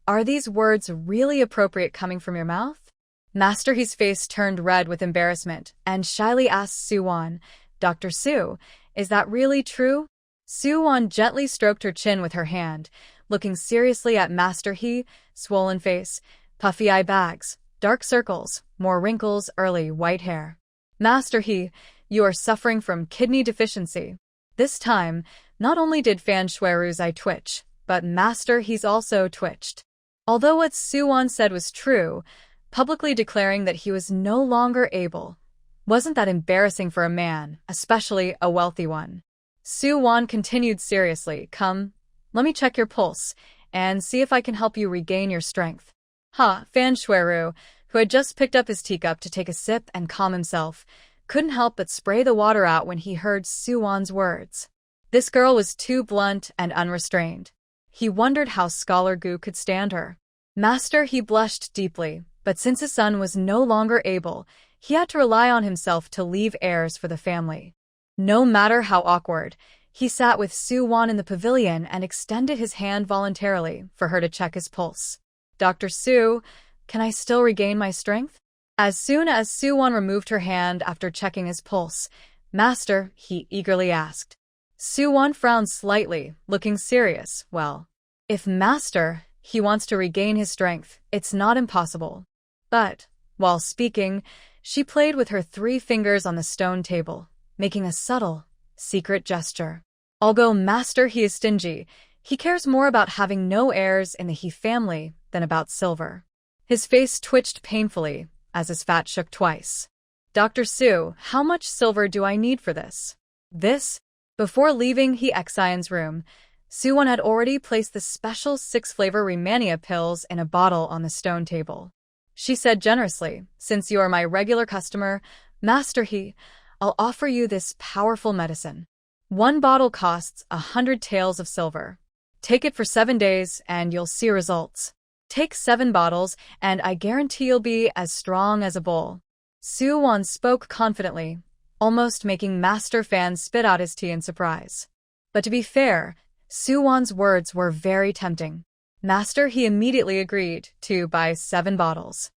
Are these words really appropriate coming from your mouth?" Master He's face turned red with embarrassment and shyly asked Suwon, "Dr. Su, is that really true?" Suwon gently stroked her chin with her hand, looking seriously at Master He, swollen face, puffy eye bags, dark circles, more wrinkles, early white hair. "Master He, you are suffering from kidney deficiency." This time, not only did Fan Shuuru's eye twitch, but Master He's also twitched. Although what Suwon said was true, publicly declaring that he was no longer able, wasn't that embarrassing for a man, especially a wealthy one. Suwon continued seriously, "Come, let me check your pulse, and see if I can help you regain your strength." Fan Shuuru, who had just picked up his teacup to take a sip and calm himself, couldn't help but spray the water out when he heard Suwon's words. This girl was too blunt and unrestrained. He wondered how Scholar Gu could stand her. Master He blushed deeply, but since his son was no longer able, he had to rely on himself to leave heirs for the family. No matter how awkward, He sat with Su-won in the pavilion and extended his hand voluntarily for her to check his pulse. "Dr. Su, can I still regain my strength?" As soon as Su-won removed her hand after checking his pulse, "Master," he eagerly asked. Su-won frowned slightly, looking serious. "Well, if Master, he wants to regain his strength, it's not impossible." But, while speaking, she played with her 3 fingers on the stone table, making a subtle, secret gesture. Although Master He is stingy, he cares more about having no heirs in the He family than about silver. His face twitched painfully as his fat shook twice. "Dr. Su, how much silver do I need for this?" Before leaving He Xion's room, Su-won had already placed the special 6-flavor Remania pills in a bottle on the stone table. She said generously, "Since you are my regular customer, Master He, I'll offer you this powerful medicine. 1 bottle costs 100 taels of silver. Take it for 7 days and you'll see results. Take 7 bottles and I guarantee you'll be as strong as a bull." Su-won spoke confidently, almost making Master Fan spit out his tea in surprise. But to be fair, Su-won's words were very tempting. Master He immediately agreed to buy 7 bottles.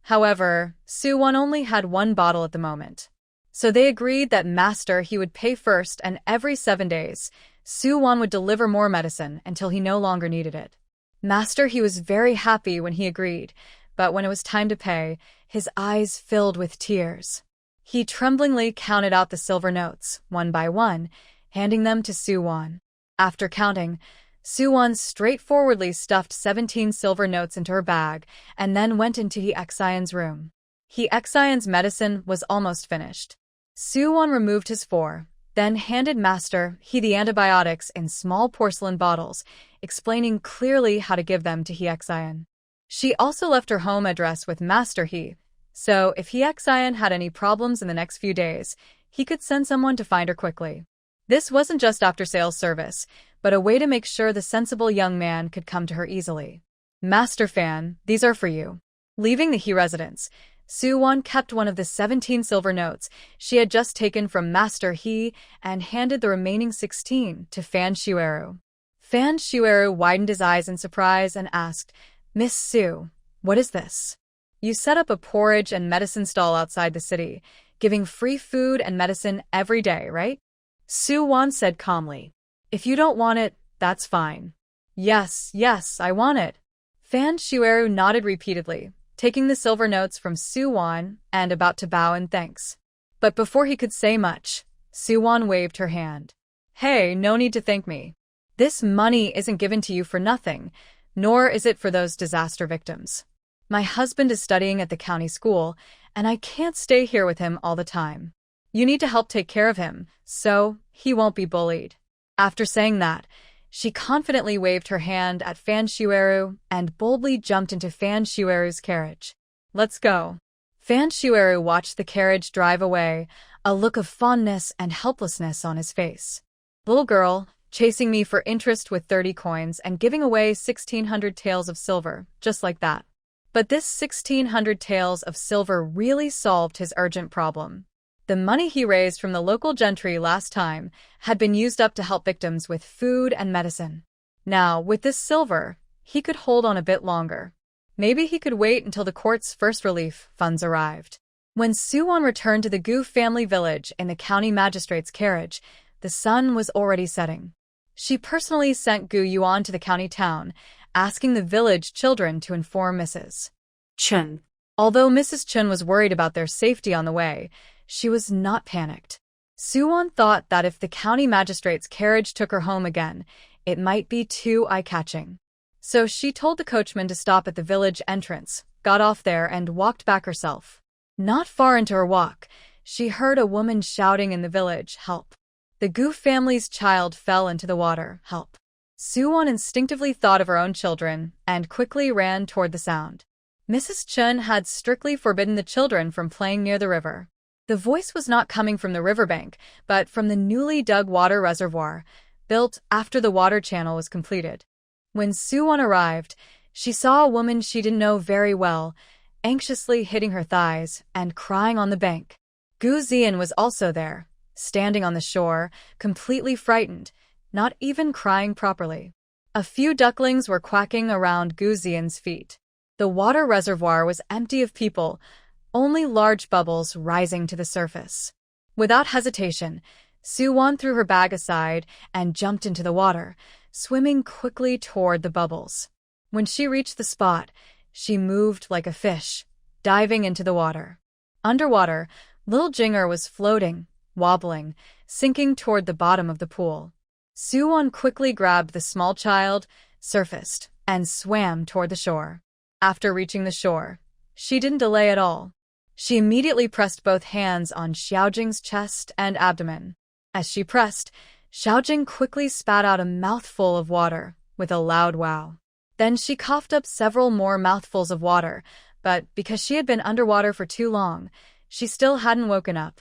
However, Su-won only had 1 bottle at the moment. So they agreed that Master He would pay first, and every 7 days, Su-won would deliver more medicine until he no longer needed it. Master He was very happy when he agreed, but when it was time to pay, his eyes filled with tears. He tremblingly counted out the silver notes, one by one, handing them to Su-won. After counting, Su-won straightforwardly stuffed 17 silver notes into her bag and then went into He Xion's room. He Xion's medicine was almost finished. Su-won removed his 4, then handed Master He the antibiotics in small porcelain bottles, explaining clearly how to give them to He Xion. She also left her home address with Master He, so if He Xion had any problems in the next few days, he could send someone to find her quickly. This wasn't just after-sales service, but a way to make sure the sensible young man could come to her easily. "Master Fan, these are for you." Leaving the He residence, Su-won kept one of the 17 silver notes she had just taken from Master He and handed the remaining 16 to Fan Qiyue. Fan Qiyue widened his eyes in surprise and asked, "Miss Su, what is this? You set up a porridge and medicine stall outside the city, giving free food and medicine every day, right?" Su-won said calmly, "If you don't want it, that's fine." Yes, I want it." Fan Qiyue nodded repeatedly, taking the silver notes from Su-won and about to bow in thanks. But before he could say much, Su-won waved her hand. "Hey, no need to thank me. This money isn't given to you for nothing, nor is it for those disaster victims. My husband is studying at the county school, and I can't stay here with him all the time. You need to help take care of him, so he won't be bullied." After saying that, she confidently waved her hand at Fan Qiyue and boldly jumped into Fan Qiyue's carriage. "Let's go." Fan Qiyue watched the carriage drive away, a look of fondness and helplessness on his face. "Little girl, chasing me for interest with 30 coins and giving away 1,600 taels of silver, just like that." But this 1,600 taels of silver really solved his urgent problem. The money he raised from the local gentry last time had been used up to help victims with food and medicine. Now, with this silver, he could hold on a bit longer. Maybe he could wait until the court's first relief funds arrived. When Su-won returned to the Gu family village in the county magistrate's carriage, the sun was already setting. She personally sent Yuan to the county town, asking the village children to inform Mrs. Chen. Although Mrs. Chen was worried about their safety on the way, she was not panicked. Su-won thought that if the county magistrate's carriage took her home again, it might be too eye-catching. So she told the coachman to stop at the village entrance, got off there, and walked back herself. Not far into her walk, she heard a woman shouting in the village, "Help! The Gu family's child fell into the water, help!" Su-won instinctively thought of her own children and quickly ran toward the sound. Mrs. Chen had strictly forbidden the children from playing near the river. The voice was not coming from the riverbank, but from the newly dug water reservoir, built after the water channel was completed. When Su-won arrived, she saw a woman she didn't know very well, anxiously hitting her thighs and crying on the bank. Gu Zian was also there, standing on the shore, completely frightened, not even crying properly. A few ducklings were quacking around Gu Xian's feet. The water reservoir was empty of people, only large bubbles rising to the surface. Without hesitation, Yuan threw her bag aside and jumped into the water, swimming quickly toward the bubbles. When she reached the spot, she moved like a fish, diving into the water. Underwater, little Jinger was floating, wobbling, sinking toward the bottom of the pool. Yuan quickly grabbed the small child, surfaced, and swam toward the shore. After reaching the shore, she didn't delay at all. She immediately pressed both hands on Xiaojing's chest and abdomen. As she pressed, Xiaojing quickly spat out a mouthful of water, with a loud wow. Then she coughed up several more mouthfuls of water, but because she had been underwater for too long, she still hadn't woken up.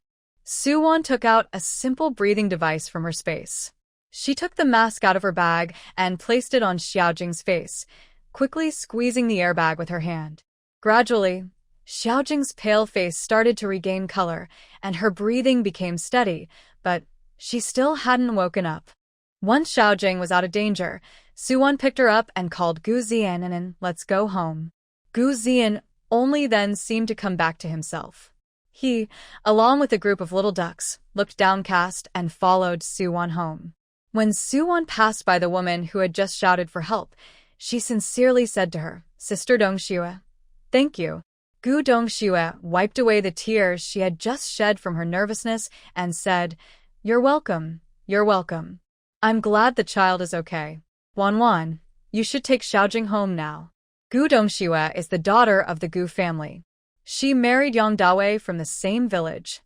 Yuan took out a simple breathing device from her space. She took the mask out of her bag and placed it on Xiaojing's face, quickly squeezing the airbag with her hand. Gradually, Xiaojing's pale face started to regain color, and her breathing became steady, but she still hadn't woken up. Once Xiaojing was out of danger, Yuan picked her up and called Gu Zian and "Let's go home." Gu Zian only then seemed to come back to himself. He, along with a group of little ducks, looked downcast and followed Yuan home. When Yuan passed by the woman who had just shouted for help, she sincerely said to her, "Sister Dongxue, thank you." Gu Dongxue wiped away the tears she had just shed from her nervousness and said, "You're welcome, you're welcome. I'm glad the child is okay. Wan, you should take Xiaojing home now." Gu Dongxue is the daughter of the Gu family. She married Yang Dawei from the same village.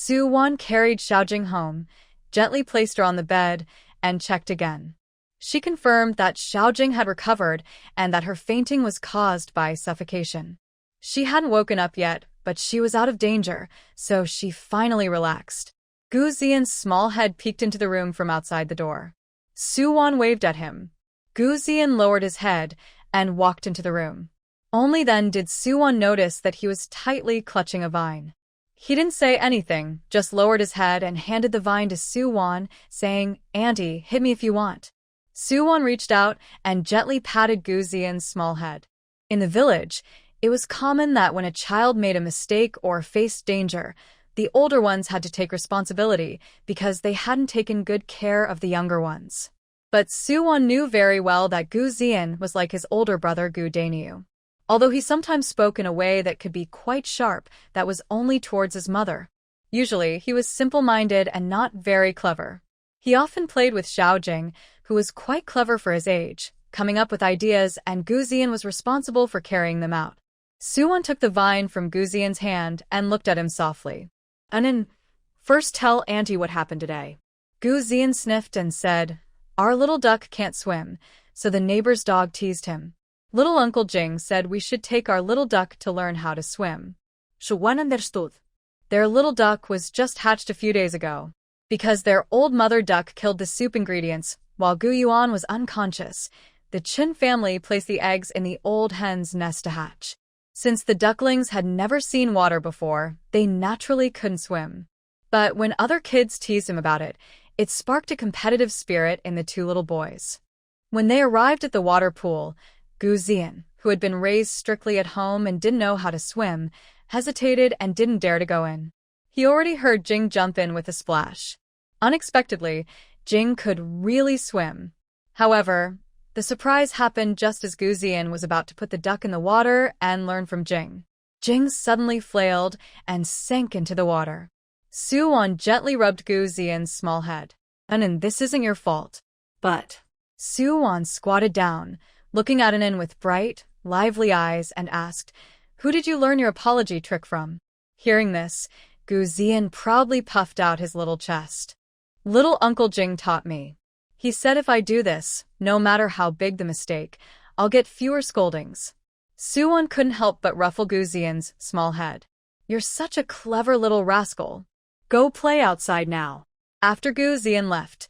Yuan carried Xiaojing home, gently placed her on the bed, and checked again. She confirmed that Xiaojing had recovered and that her fainting was caused by suffocation. She hadn't woken up yet, but she was out of danger, so she finally relaxed. Gu Zian's small head peeked into the room from outside the door. Yuan waved at him. Gu Zian lowered his head and walked into the room. Only then did Yuan notice that he was tightly clutching a vine. He didn't say anything, just lowered his head and handed the vine to Yuan, saying, "Auntie, hit me if you want." Yuan reached out and gently patted Gu Zian's small head. In the village, it was common that when a child made a mistake or faced danger, the older ones had to take responsibility because they hadn't taken good care of the younger ones. But Yuan knew very well that Gu Zian was like his older brother Gu Daniu. Although he sometimes spoke in a way that could be quite sharp, that was only towards his mother. Usually, he was simple-minded and not very clever. He often played with Xiaojing, who was quite clever for his age, coming up with ideas, and Gu Zian was responsible for carrying them out. Yuan took the vine from Gu Zian's hand and looked at him softly. "Anin, first tell Auntie what happened today." Gu Zian sniffed and said, "Our little duck can't swim, so the neighbor's dog teased him. Little Uncle Jing said we should take our little duck to learn how to swim." Yuan understood. Their little duck was just hatched a few days ago. Because their old mother duck killed the soup ingredients while Gu Yuan was unconscious, the Qin family placed the eggs in the old hen's nest to hatch. Since the ducklings had never seen water before, they naturally couldn't swim. But when other kids teased him about it, it sparked a competitive spirit in the two little boys. When they arrived at the water pool, Gu Zian, who had been raised strictly at home and didn't know how to swim, hesitated and didn't dare to go in. He already heard Jing jump in with a splash. Unexpectedly, Jing could really swim. However, the surprise happened just as Gu Zian was about to put the duck in the water and learn from Jing. Jing suddenly flailed and sank into the water. Yuan gently rubbed Gu Zian's small head. "Anin, this isn't your fault." But Yuan squatted down, looking at Anin with bright, lively eyes, and asked, "Who did you learn your apology trick from?" Hearing this, Gu Zian proudly puffed out his little chest. "Little Uncle Jing taught me. He said if I do this, no matter how big the mistake, I'll get fewer scoldings." Yuan couldn't help but ruffle Gu Zian's small head. "You're such a clever little rascal. Go play outside now." After Gu Zian left,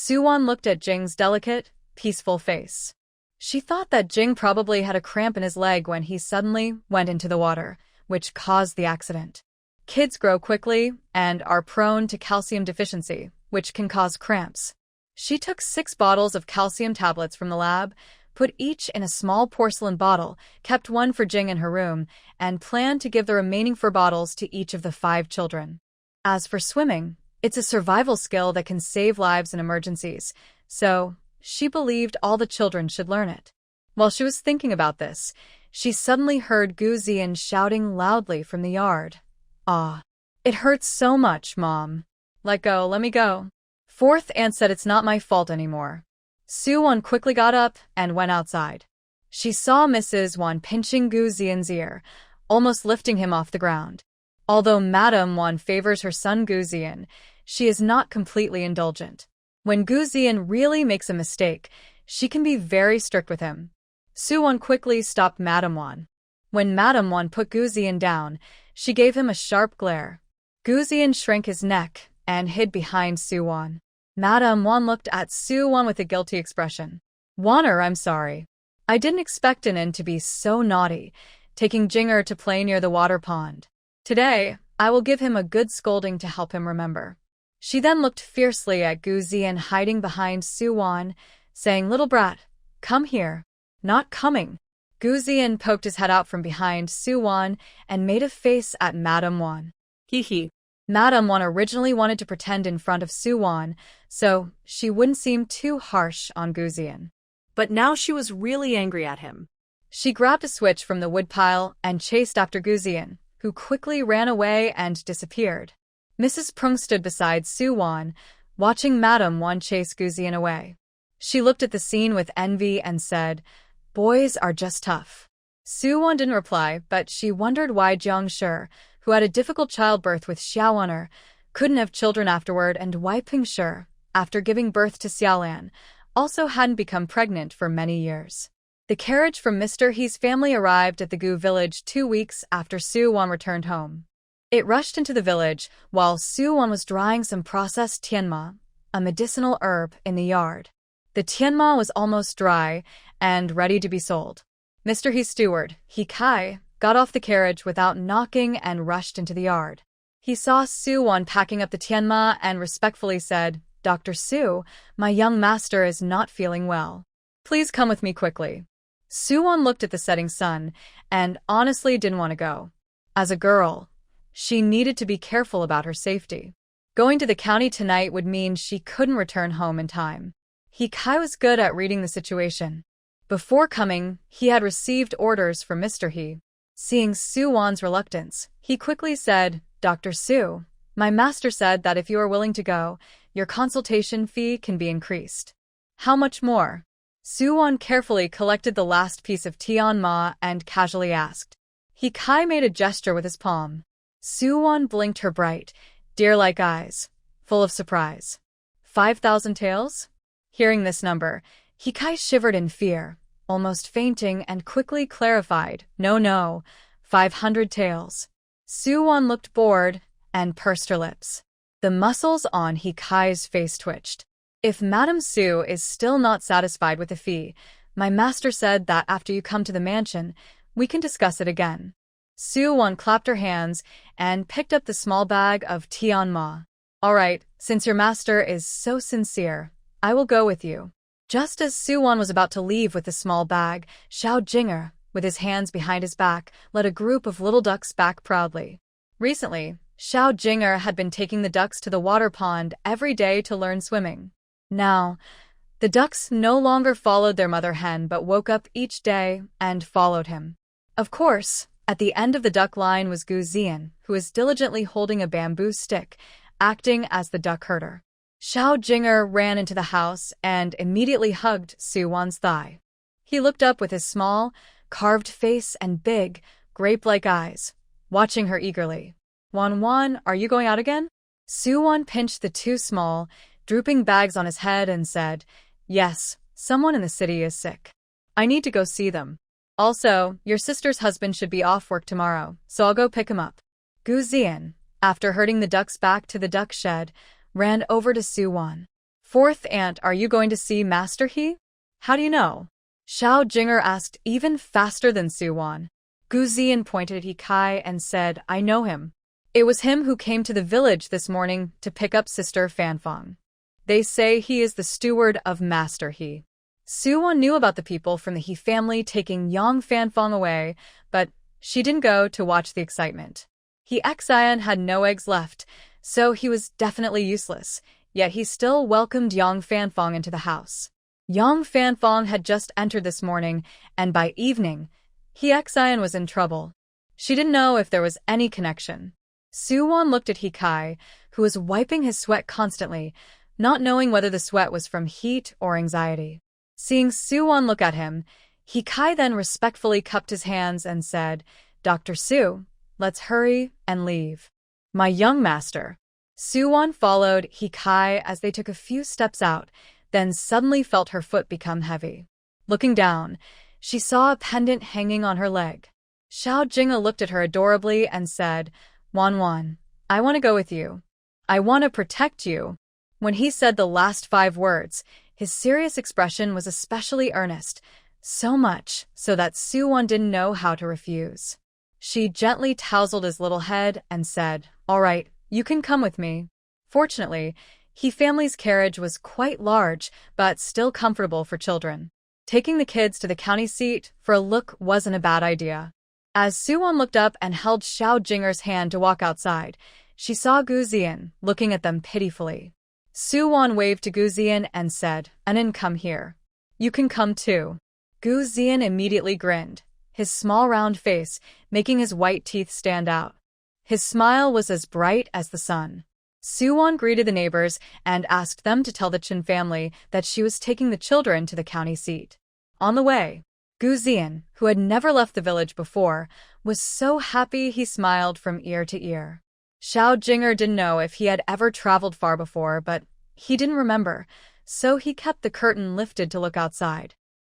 Yuan looked at Jing's delicate, peaceful face. She thought that Jing probably had a cramp in his leg when he suddenly went into the water, which caused the accident. Kids grow quickly and are prone to calcium deficiency, which can cause cramps. She took 6 bottles of calcium tablets from the lab, put each in a small porcelain bottle, kept one for Jing in her room, and planned to give the remaining 4 bottles to each of the 5 children. As for swimming, it's a survival skill that can save lives in emergencies, so she believed all the children should learn it. While she was thinking about this, she suddenly heard He Xin shouting loudly from the yard. "Ah, it hurts so much, Mom. Let go, let me go." Fourth aunt said it's not my fault anymore. Yuan quickly got up and went outside. She saw Mrs. Yuan pinching He Xin's ear, almost lifting him off the ground. Although Madame Yuan favors her son He Xin, she is not completely indulgent. When He Xin really makes a mistake, she can be very strict with him. Yuan quickly stopped Madame Yuan. When Madame Yuan put He Xin down, she gave him a sharp glare. He Xin shrank his neck and hid behind Yuan. Madame Yuan looked at Yuan with a guilty expression. "Waner, I'm sorry. I didn't expect Inen to be so naughty, taking Jinger to play near the water pond. Today, I will give him a good scolding to help him remember." She then looked fiercely at He Xin hiding behind Yuan, saying, "Little brat, come here." "Not coming." He Xin poked his head out from behind Yuan and made a face at Madame Yuan. Hee. Madame Yuan originally wanted to pretend in front of Yuan, so she wouldn't seem too harsh on He Xin. But now she was really angry at him. She grabbed a switch from the woodpile and chased after He Xin, who quickly ran away and disappeared. Mrs. Prung stood beside Yuan, watching Madame Yuan chase He Xin away. She looked at the scene with envy and said, "Boys are just tough." Yuan didn't reply, but she wondered why Jiang Shi, who had a difficult childbirth with Xiaowaner, couldn't have children afterward, and why Ping Shi, after giving birth to Xiaolan, also hadn't become pregnant for many years. The carriage from Mr. He's family arrived at the Gu village 2 weeks after Yuan returned home. It rushed into the village while Yuan was drying some processed tianma, a medicinal herb, in the yard. The tianma was almost dry and ready to be sold. Mr. He's steward, He Kai, got off the carriage without knocking and rushed into the yard. He saw Yuan packing up the tianma and respectfully said, "Dr. Su, my young master is not feeling well. Please come with me quickly." Yuan looked at the setting sun and honestly didn't want to go. As a girl, she needed to be careful about her safety. Going to the county tonight would mean she couldn't return home in time. He Kai was good at reading the situation. Before coming, he had received orders from Mr. He. Seeing Yuan's reluctance, he quickly said, "Dr. Su, my master said that if you are willing to go, your consultation fee can be increased." "How much more?" Yuan carefully collected the last piece of tianma and casually asked. He Kai made a gesture with his palm. Yuan blinked her bright, deer-like eyes, full of surprise. 5,000 taels? Hearing this number, He Kai shivered in fear, almost fainting, and quickly clarified, No, 500 taels. Yuan looked bored and pursed her lips. The muscles on He Kai's face twitched. "If Madame Su is still not satisfied with the fee, my master said that after you come to the mansion, we can discuss it again." Yuan clapped her hands and picked up the small bag of tianma. "All right, since your master is so sincere, I will go with you." Just as Yuan was about to leave with the small bag, Xiao Jinger, with his hands behind his back, led a group of little ducks back proudly. Recently, Xiao Jinger had been taking the ducks to the water pond every day to learn swimming. Now, the ducks no longer followed their mother hen but woke up each day and followed him. Of course, at the end of the duck line was He Xin, who was diligently holding a bamboo stick, acting as the duck herder. Xiao Jinger ran into the house and immediately hugged Yuan's thigh. He looked up with his small, carved face and big, grape-like eyes, watching her eagerly. "Wan, are you going out again?" Yuan pinched the 2 small, drooping bags on his head and said, "Yes, someone in the city is sick. I need to go see them. Also, your sister's husband should be off work tomorrow, so I'll go pick him up." He Xin, after herding the ducks back to the duck shed, ran over to Yuan. "Fourth aunt, are you going to see Master He?" "How do you know?" Xiao Jinger asked even faster than Yuan. He Xin pointed at He Kai and said, "I know him. It was him who came to the village this morning to pick up Sister Fanfang. They say he is the steward of Master He. Suwon knew about the people from the He family taking Yang Fanfang away, but she didn't go to watch the excitement. He Xian had no eggs left, so he was definitely useless, yet he still welcomed Yang Fanfang into the house. Yang Fanfang had just entered this morning, and by evening, He Xian was in trouble. She didn't know if there was any connection. Suwon looked at He Kai, who was wiping his sweat constantly, not knowing whether the sweat was from heat or anxiety. Seeing Suwon look at him, He Kai then respectfully cupped his hands and said, "Dr. Su, let's hurry and leave." "My young master." Suwon followed He Kai as they took a few steps out, then suddenly felt her foot become heavy. Looking down, she saw a pendant hanging on her leg. Xiao Jing'e looked at her adorably and said, "Wan, I want to go with you. I want to protect you." When he said the last 5 words, his serious expression was especially earnest, so much so that Suwon didn't know how to refuse. She gently tousled his little head and said, "All right, you can come with me." Fortunately, He family's carriage was quite large, but still comfortable for children. Taking the kids to the county seat for a look wasn't a bad idea. As Suwon looked up and held Xiao Jing'er's hand to walk outside, she saw Gu Zian looking at them pitifully. Suwon waved to Gu Zian and said, "Anan, come here. You can come too." Gu Zian immediately grinned, his small round face making his white teeth stand out. His smile was as bright as the sun. Suwon greeted the neighbors and asked them to tell the Chen family that she was taking the children to the county seat. On the way, Gu Zian, who had never left the village before, was so happy he smiled from ear to ear. Xiao Jing'er didn't know if he had ever traveled far before, but he didn't remember, so he kept the curtain lifted to look outside.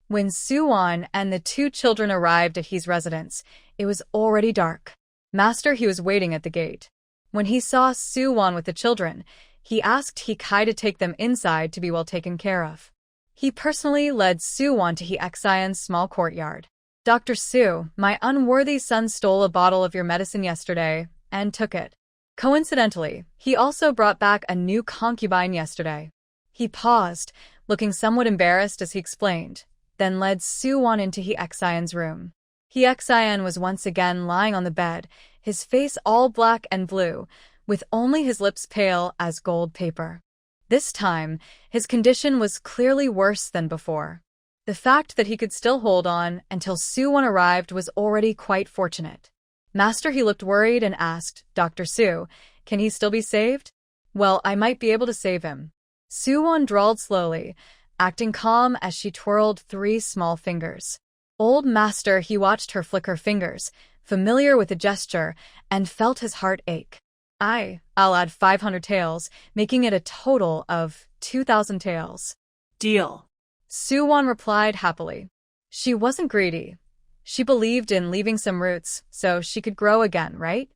When Suwon and the 2 children arrived at He's residence, it was already dark. Master He was waiting at the gate. When he saw Suwon with the children, he asked He Kai to take them inside to be well taken care of. He personally led Suwon to He Xian's small courtyard. "Dr. Su, my unworthy son stole a bottle of your medicine yesterday and took it. Coincidentally, he also brought back a new concubine yesterday." He paused, looking somewhat embarrassed as he explained, then led Suwon into He Xian's room. He Xian was once again lying on the bed, his face all black and blue, with only his lips pale as gold paper. This time, his condition was clearly worse than before. The fact that he could still hold on until Suwon arrived was already quite fortunate. Master He looked worried and asked, "Dr. Su, can he still be saved?" "Well, I might be able to save him." Suwon drawled slowly, acting calm as she twirled 3 small fingers. Old Master He watched her flick her fingers, familiar with the gesture, and felt his heart ache. I'll add 500 taels, making it a total of 2,000 taels. Deal. Suwon replied happily. She wasn't greedy. She believed in leaving some roots so she could grow again, right?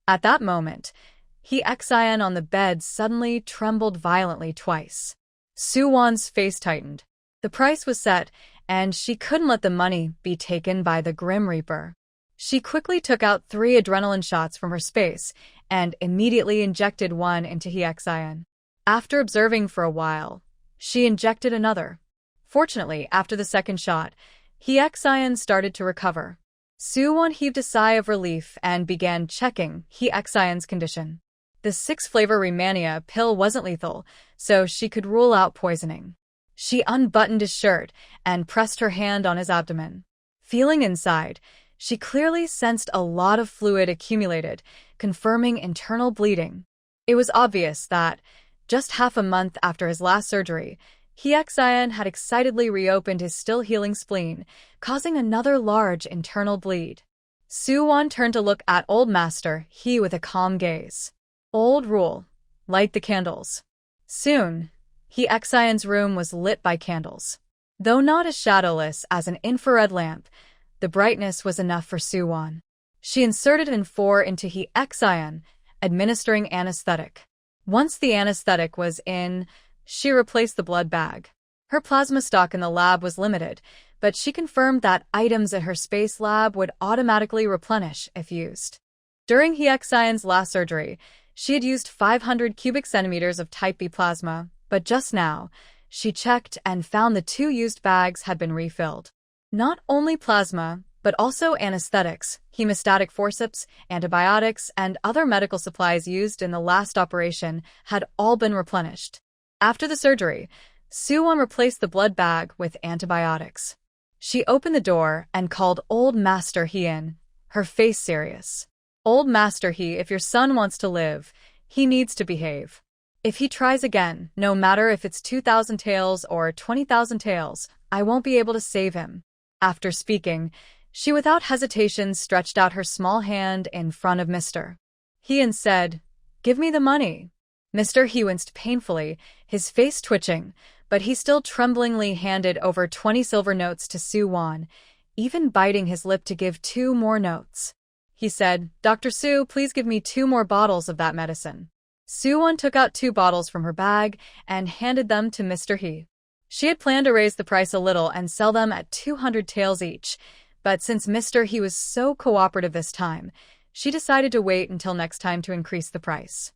At that moment, He Xian on the bed suddenly trembled violently twice. Suwon's face tightened. The price was set, and she couldn't let the money be taken by the Grim Reaper. She quickly took out 3 adrenaline shots from her space and immediately injected one into He Xian. After observing for a while, she injected another. Fortunately, after the second shot, He Xian started to recover. Suwon heaved a sigh of relief and began checking He Xian's condition. The 6-flavor Rehmannia pill wasn't lethal, so she could rule out poisoning. She unbuttoned his shirt and pressed her hand on his abdomen. Feeling inside, she clearly sensed a lot of fluid accumulated, confirming internal bleeding. It was obvious that, just half a month after his last surgery, He Xian had excitedly reopened his still-healing spleen, causing another large internal bleed. Suwon turned to look at Old Master He with a calm gaze. "Old rule. Light the candles." Soon, He Xian's room was lit by candles. Though not as shadowless as an infrared lamp, the brightness was enough for Suwon. She inserted an 4 into He Xian, administering anesthetic. Once the anesthetic was in, she replaced the blood bag. Her plasma stock in the lab was limited, but she confirmed that items at her space lab would automatically replenish if used. During He Xion's last surgery, she had used 500 cubic centimeters of type B plasma, but just now, she checked and found the 2 used bags had been refilled. Not only plasma, but also anesthetics, hemostatic forceps, antibiotics, and other medical supplies used in the last operation had all been replenished. After the surgery, Yuan replaced the blood bag with antibiotics. She opened the door and called Old Master He in, her face serious. Old Master He, if your son wants to live, he needs to behave. If he tries again, no matter if it's 2,000 taels or 20,000 taels, I won't be able to save him. After speaking, she without hesitation stretched out her small hand in front of Mr. He and said, "Give me the money." Mr. He winced painfully, his face twitching, but he still tremblingly handed over 20 silver notes to Yuan, even biting his lip to give 2 more notes. He said, "Dr. Su, please give me 2 more bottles of that medicine." Yuan took out 2 bottles from her bag and handed them to Mr. He. She had planned to raise the price a little and sell them at 200 taels each, but since Mr. He was so cooperative this time, she decided to wait until next time to increase the price.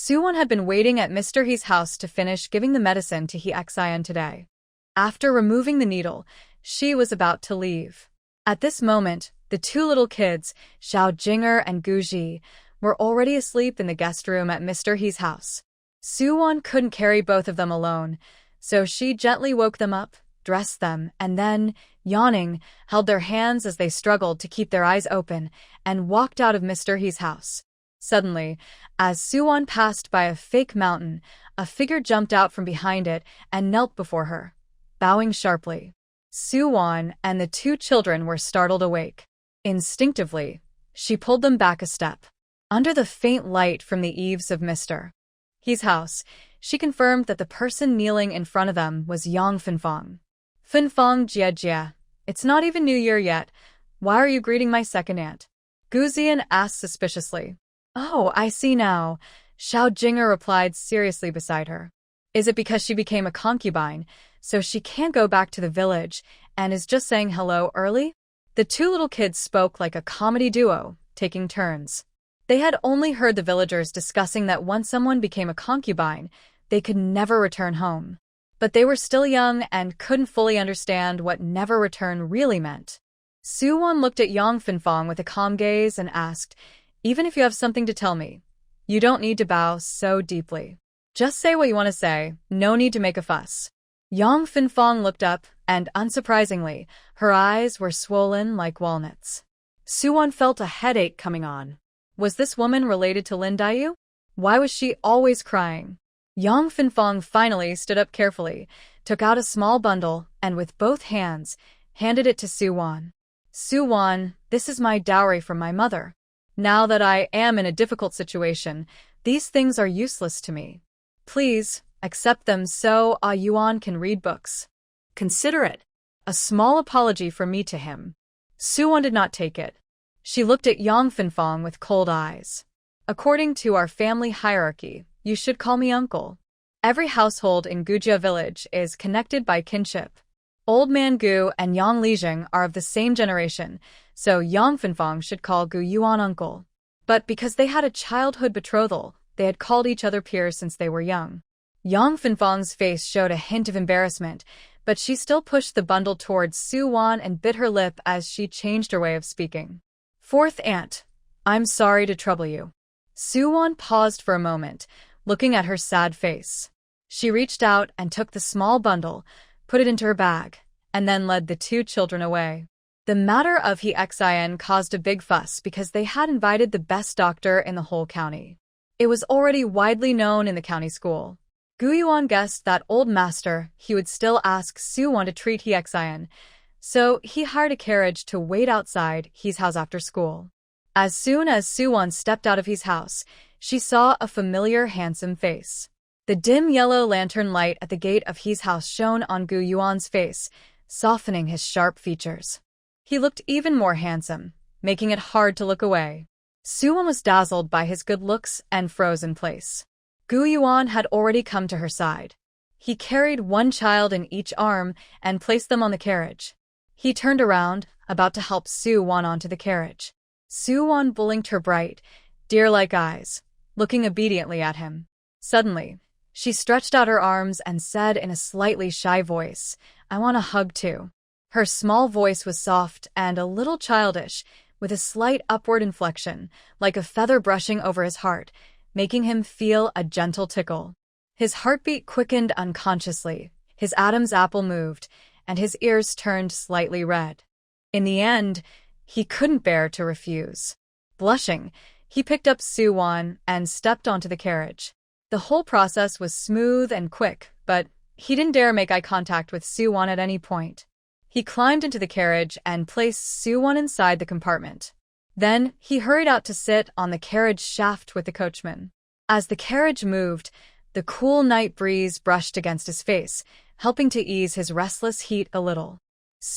Yuan had been waiting at Mr. He's house to finish giving the medicine to He Xion today. After removing the needle, she was about to leave. At this moment, the 2 little kids, Xiao Jinger and Gu Ji, were already asleep in the guest room at Mr. He's house. Yuan couldn't carry both of them alone, so she gently woke them up, dressed them, and then, yawning, held their hands as they struggled to keep their eyes open, and walked out of Mr. He's house. Suddenly, as Yuan passed by a fake mountain, a figure jumped out from behind it and knelt before her, bowing sharply. Yuan and the 2 children were startled awake. Instinctively, she pulled them back a step. Under the faint light from the eaves of Mr. He's house, she confirmed that the person kneeling in front of them was Yang Fanfang. "Fanfang jia jia, it's not even New Year yet. Why are you greeting my second aunt?" Gu Zian asked suspiciously. "Oh, I see now," Xiao Jinger replied seriously beside her. "Is it because she became a concubine, so she can't go back to the village, and is just saying hello early?" The 2 little kids spoke like a comedy duo, taking turns. They had only heard the villagers discussing that once someone became a concubine, they could never return home. But they were still young and couldn't fully understand what never return really meant. Yuan looked at Yang Fanfang with a calm gaze and asked, "Even if you have something to tell me, you don't need to bow so deeply. Just say what you want to say, no need to make a fuss." Yang Fanfang looked up, and unsurprisingly, her eyes were swollen like walnuts. Yuan felt a headache coming on. Was this woman related to Lin Daiyu? Why was she always crying? Yang Fanfang finally stood up carefully, took out a small bundle, and with both hands, handed it to Yuan. "Yuan, this is my dowry from my mother. Now that I am in a difficult situation, these things are useless to me. Please, accept them so Yuan can read books. Consider it a small apology from me to him." Yuan did not take it. She looked at Yang Fanfang with cold eyes. "According to our family hierarchy, you should call me uncle. Every household in Gujia village is connected by kinship. Old man Gu and Yang Lijing are of the same generation, so Yang Fanfang should call Gu Yuan uncle. But because they had a childhood betrothal, they had called each other peers since they were young." Yang Fanfang's face showed a hint of embarrassment, but she still pushed the bundle towards Yuan and bit her lip as she changed her way of speaking. "Fourth aunt, I'm sorry to trouble you." Yuan paused for a moment, looking at her sad face. She reached out and took the small bundle, put it into her bag, and then led the 2 children away. The matter of He Xin caused a big fuss because they had invited the best doctor in the whole county. It was already widely known in the county school. Gu Yuan guessed that old master he would still ask Yuan to treat He Xin, so he hired a carriage to wait outside He's house after school. As soon as Yuan stepped out of He's house, she saw a familiar handsome face. The dim yellow lantern light at the gate of He's house shone on Gu Yuan's face, softening his sharp features. He looked even more handsome, making it hard to look away. Yuan was dazzled by his good looks and froze in place. Gu Yuan had already come to her side. He carried 1 child in each arm and placed them on the carriage. He turned around, about to help Yuan onto the carriage. Yuan blinked her bright, deer-like eyes, looking obediently at him. Suddenly, she stretched out her arms and said in a slightly shy voice, "I want a hug too." Her small voice was soft and a little childish, with a slight upward inflection, like a feather brushing over his heart, making him feel a gentle tickle. His heartbeat quickened unconsciously, his Adam's apple moved, and his ears turned slightly red. In the end, he couldn't bear to refuse. Blushing, he picked up Yuan and stepped onto the carriage. The whole process was smooth and quick, but he didn't dare make eye contact with Yuan at any point. He climbed into the carriage and placed Yuan inside the compartment. Then he hurried out to sit on the carriage shaft with the coachman. As the carriage moved, the cool night breeze brushed against his face, helping to ease his restless heat a little.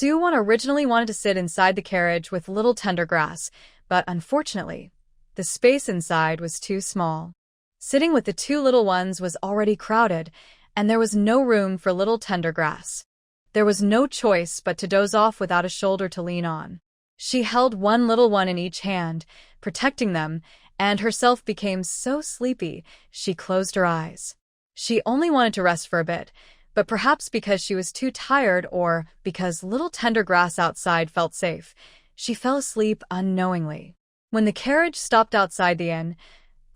Yuan originally wanted to sit inside the carriage with little tender grass, but unfortunately, the space inside was too small. Sitting with the two little ones was already crowded, and there was no room for little tender grass. There was no choice but to doze off without a shoulder to lean on. She held one little one in each hand, protecting them, and herself became so sleepy she closed her eyes. She only wanted to rest for a bit, but perhaps because she was too tired or because little tender grass outside felt safe, she fell asleep unknowingly. When the carriage stopped outside the inn,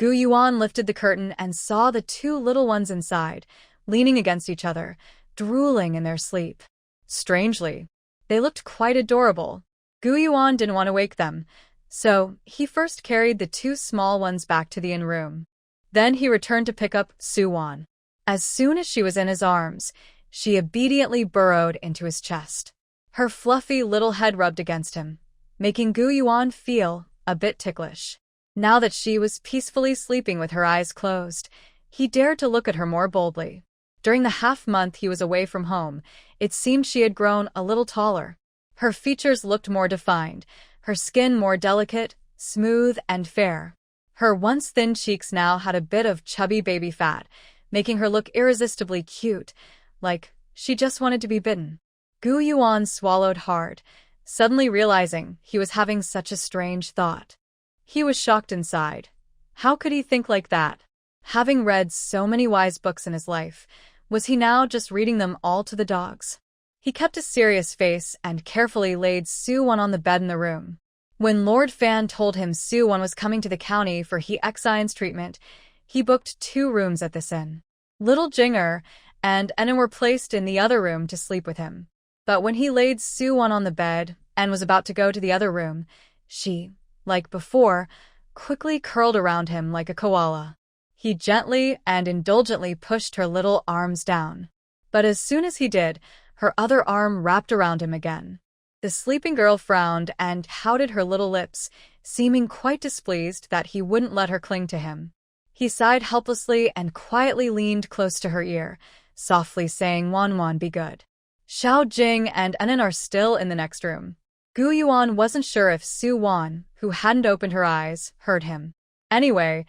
Yuan lifted the curtain and saw the two little ones inside, leaning against each other, drooling in their sleep. Strangely, they looked quite adorable. Yuan didn't want to wake them, so he first carried the two small ones back to the inn room. Then he returned to pick up Yuan. As soon as she was in his arms, she obediently burrowed into his chest. Her fluffy little head rubbed against him, making Yuan feel a bit ticklish. Now that she was peacefully sleeping with her eyes closed, he dared to look at her more boldly. During the half-month he was away from home, it seemed she had grown a little taller. Her features looked more defined, her skin more delicate, smooth, and fair. Her once thin cheeks now had a bit of chubby baby fat, making her look irresistibly cute, like she just wanted to be bitten. Yuan swallowed hard, suddenly realizing he was having such a strange thought. He was shocked inside. How could he think like that? Having read so many wise books in his life, was he now just reading them all to the dogs? He kept a serious face and carefully laid Yuan on the bed in the room. When Lord Fan told him Yuan was coming to the county for He Xin's treatment, he booked 2 rooms at this inn. Little Jinger and Enin were placed in the other room to sleep with him. But when he laid Yuan on the bed and was about to go to the other room, she, like before, quickly curled around him like a koala. He gently and indulgently pushed her little arms down. But as soon as he did, her other arm wrapped around him again. The sleeping girl frowned and pouted her little lips, seeming quite displeased that he wouldn't let her cling to him. He sighed helplessly and quietly leaned close to her ear, softly saying, "Wan, be good." Xiao Jing and Enin are still in the next room. Yuan wasn't sure if Yuan, who hadn't opened her eyes, heard him. Anyway,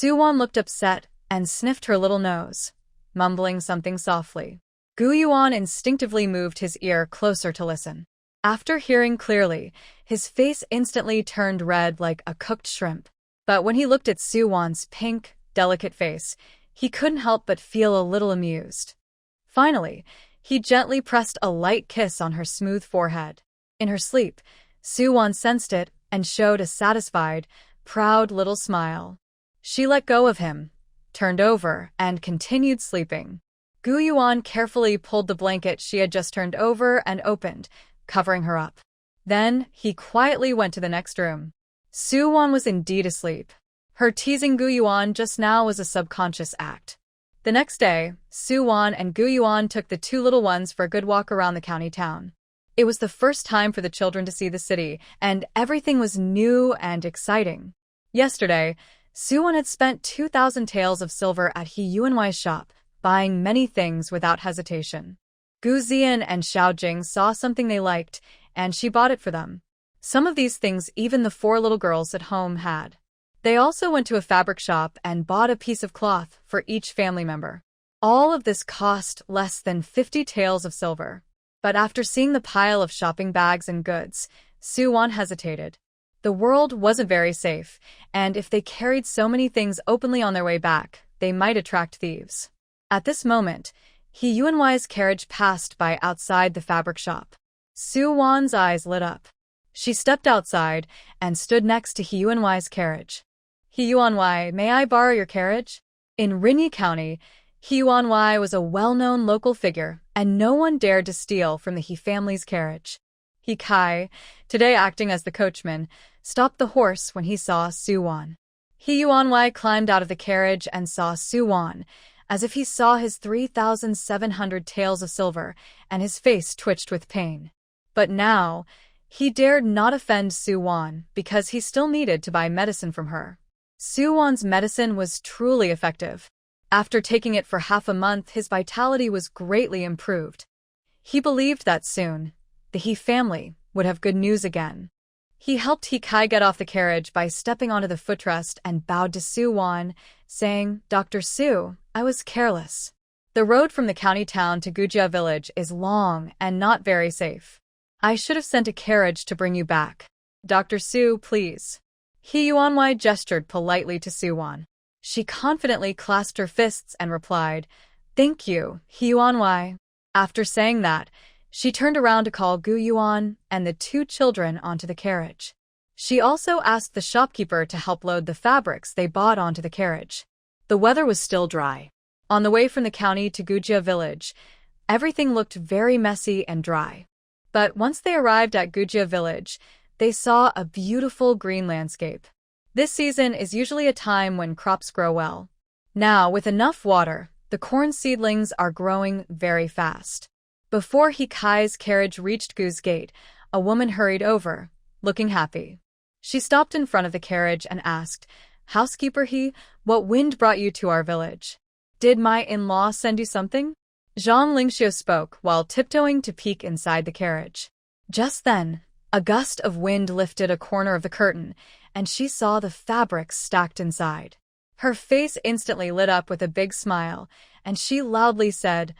Yuan looked upset and sniffed her little nose, mumbling something softly. Yuan instinctively moved his ear closer to listen. After hearing clearly, his face instantly turned red like a cooked shrimp. But when he looked at Yuan's pink, delicate face, he couldn't help but feel a little amused. Finally, he gently pressed a light kiss on her smooth forehead. In her sleep, Yuan sensed it and showed a satisfied, proud little smile. She let go of him, turned over, and continued sleeping. Yuan carefully pulled the blanket she had just turned over and opened, covering her up. Then he quietly went to the next room. Yuan was indeed asleep. Her teasing Yuan just now was a subconscious act. The next day, Yuan and Yuan took the 2 little ones for a good walk around the county town. It was the first time for the children to see the city, and everything was new and exciting. Yesterday, Yuan had spent 2,000 taels of silver at He Yuan's shop, buying many things without hesitation. Zian and Xiaojing saw something they liked, and she bought it for them. Some of these things even the 4 little girls at home had. They also went to a fabric shop and bought a piece of cloth for each family member. All of this cost less than 50 taels of silver. But after seeing the pile of shopping bags and goods, Yuan hesitated. The world wasn't very safe, and if they carried so many things openly on their way back, they might attract thieves. At this moment, He Yuan's carriage passed by outside the fabric shop. Su Wan's eyes lit up. She stepped outside and stood next to He Yuan's carriage. He Yuan, may I borrow your carriage? In Rinyi County, He Yuan was a well-known local figure, and no one dared to steal from the He family's carriage. He Kai, today acting as the coachman, stopped the horse when he saw Su Wan. He Yuan climbed out of the carriage and saw Su Wan, as if he saw his 3,700 taels of silver, and his face twitched with pain. But now, he dared not offend Su Wan because he still needed to buy medicine from her. Su Wan's medicine was truly effective. After taking it for half a month, his vitality was greatly improved. He believed that soon, the He family would have good news again. He helped He Kai get off the carriage by stepping onto the footrest and bowed to Su Wan, saying, "Dr. Su, I was careless. The road from the county town to Qiyue village is long and not very safe. I should have sent a carriage to bring you back. Dr. Su, please." He Yuan gestured politely to Su Wan. She confidently clasped her fists and replied, "Thank you, He Yuan." After saying that, she turned around to call Gu Yuan and the two children onto the carriage. She also asked the shopkeeper to help load the fabrics they bought onto the carriage. The weather was still dry. On the way from the county to Qiyue village, everything looked very messy and dry. But once they arrived at Qiyue village, they saw a beautiful green landscape. This season is usually a time when crops grow well. Now, with enough water, the corn seedlings are growing very fast. Before He Kai's carriage reached Gu's gate, a woman hurried over, looking happy. She stopped in front of the carriage and asked, "Housekeeper He, what wind brought you to our village? Did my in-law send you something?" Zhang Lingxiu spoke while tiptoeing to peek inside the carriage. Just then, a gust of wind lifted a corner of the curtain, and she saw the fabrics stacked inside. Her face instantly lit up with a big smile, and she loudly said,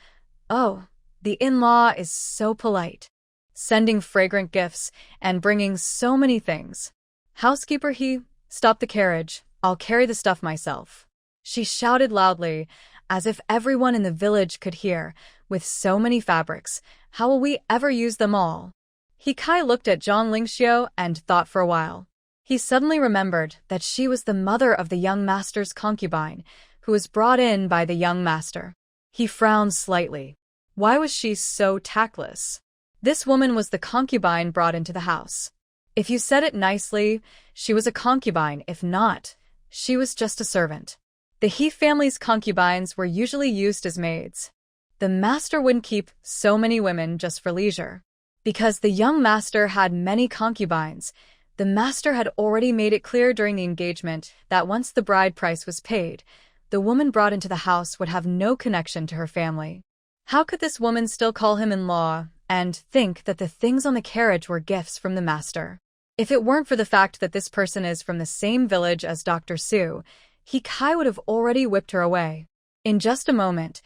"Oh, the in-law is so polite, sending fragrant gifts and bringing so many things. Housekeeper He, stop the carriage, I'll carry the stuff myself." She shouted loudly, as if everyone in the village could hear, "With so many fabrics, how will we ever use them all?" He Kai looked at Zhang Lingxiu and thought for a while. He suddenly remembered that she was the mother of the young master's concubine, who was brought in by the young master. He frowned slightly. Why was she so tactless? This woman was the concubine brought into the house. If you said it nicely, she was a concubine. If not, she was just a servant. The He family's concubines were usually used as maids. The master wouldn't keep so many women just for leisure. Because the young master had many concubines, the master had already made it clear during the engagement that once the bride price was paid, the woman brought into the house would have no connection to her family. How could this woman still call him in-law and think that the things on the carriage were gifts from the master? If it weren't for the fact that this person is from the same village as Dr. Su, He Kai would have already whipped her away. In just a moment,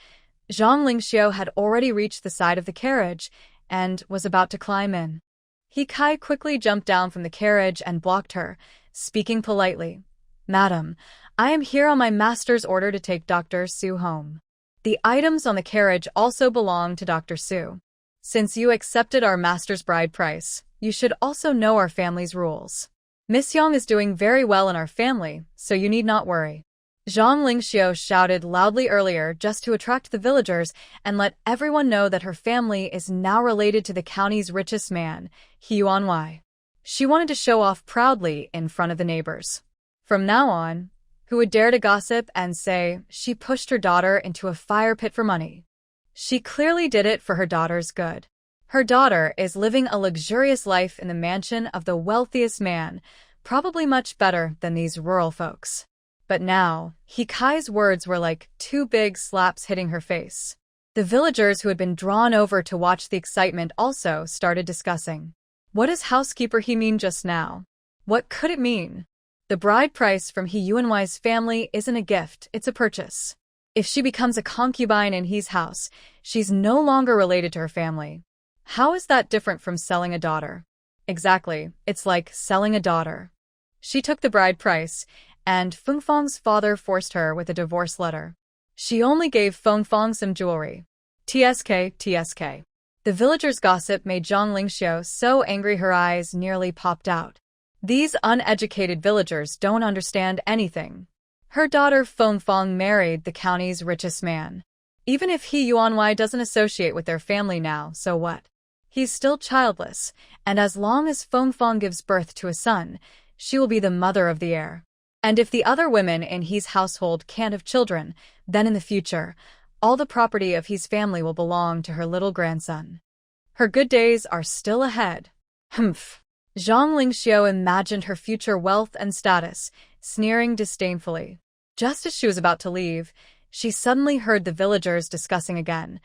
Zhang Lingxiu had already reached the side of the carriage and was about to climb in. He Kai quickly jumped down from the carriage and blocked her, speaking politely, "Madam, I am here on my master's order to take Dr. Su home. The items on the carriage also belong to Dr. Su. Since you accepted our master's bride price, you should also know our family's rules. Miss Yang is doing very well in our family, so you need not worry." Zhang Lingxiu shouted loudly earlier just to attract the villagers and let everyone know that her family is now related to the county's richest man, He Yuan. She wanted to show off proudly in front of the neighbors. From now on, who would dare to gossip and say she pushed her daughter into a fire pit for money? She clearly did it for her daughter's good. Her daughter is living a luxurious life in the mansion of the wealthiest man, probably much better than these rural folks. But now, He Kai's words were like two big slaps hitting her face. The villagers who had been drawn over to watch the excitement also started discussing. What does housekeeper He mean just now? What could it mean? The bride price from He Yuan's family isn't a gift, it's a purchase. If she becomes a concubine in He's house, she's no longer related to her family. How is that different from selling a daughter? Exactly, it's like selling a daughter. She took the bride price, and Fanfang's father forced her with a divorce letter. She only gave Fanfang some jewelry. TSK. The villagers' gossip made Zhang Lingxiu so angry her eyes nearly popped out. These uneducated villagers don't understand anything. Her daughter Fanfang married the county's richest man. Even if He Yuan doesn't associate with their family now, so what? He's still childless, and as long as Fanfang gives birth to a son, she will be the mother of the heir. And if the other women in He's household can't have children, then in the future, all the property of He's family will belong to her little grandson. Her good days are still ahead. Humph. Zhang Lingxiu imagined her future wealth and status, sneering disdainfully. Just as she was about to leave, she suddenly heard the villagers discussing again.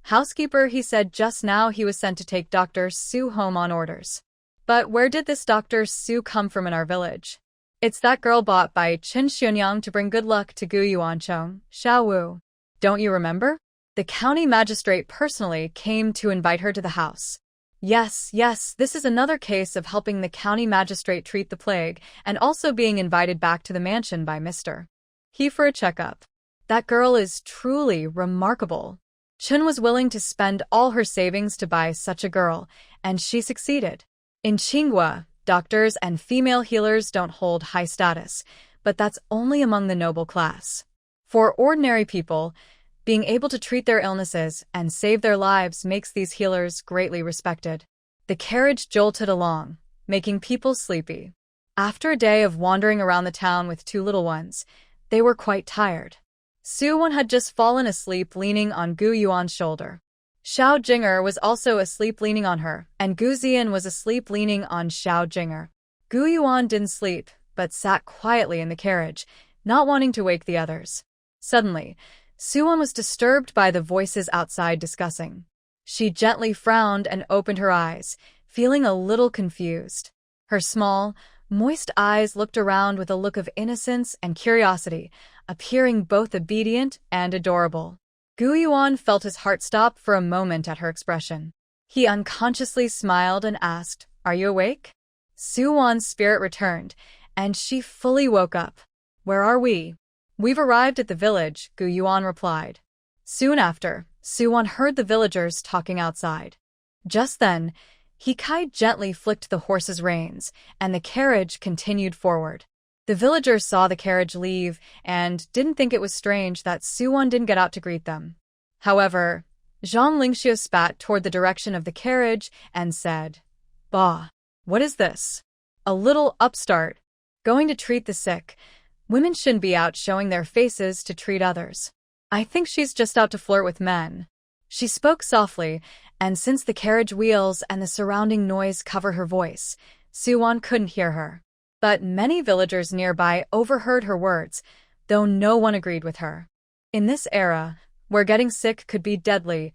Housekeeper, he said just now he was sent to take Dr. Su home on orders. But where did this Dr. Su come from in our village? It's that girl bought by Qin Xuanyang to bring good luck to Gu Yuancheng, Xiao Wu. Don't you remember? The county magistrate personally came to invite her to the house. Yes, this is another case of helping the county magistrate treat the plague and also being invited back to the mansion by Mr. He for a checkup. That girl is truly remarkable. Chen was willing to spend all her savings to buy such a girl, and she succeeded. In Qingwa, doctors and female healers don't hold high status, but that's only among the noble class. For ordinary people, being able to treat their illnesses and save their lives makes these healers greatly respected. The carriage jolted along, making people sleepy. After a day of wandering around the town with two little ones, they were quite tired. Su Wan had just fallen asleep leaning on Gu Yuan's shoulder. Xiao Jinger was also asleep leaning on her, and Gu Zian was asleep leaning on Xiao Jinger. Gu Yuan didn't sleep, but sat quietly in the carriage, not wanting to wake the others. Suddenly, Su Wan was disturbed by the voices outside discussing. She gently frowned and opened her eyes, feeling a little confused. Her small, moist eyes looked around with a look of innocence and curiosity, appearing both obedient and adorable. Gu Yuan felt his heart stop for a moment at her expression. He unconsciously smiled and asked, "Are you awake?" Su Wan's spirit returned, and she fully woke up. "Where are we?" "We've arrived at the village," Gu Yuan replied. Soon after, Su Wan heard the villagers talking outside. Just then, He Kai gently flicked the horse's reins, and the carriage continued forward. The villagers saw the carriage leave and didn't think it was strange that Su Wan didn't get out to greet them. However, Zhang Lingxiu spat toward the direction of the carriage and said, "Bah, what is this? A little upstart. Going to treat the sick. Women shouldn't be out showing their faces to treat others. I think she's just out to flirt with men." She spoke softly, and since the carriage wheels and the surrounding noise covered her voice, Su Wan couldn't hear her. But many villagers nearby overheard her words, though no one agreed with her. In this era, where getting sick could be deadly,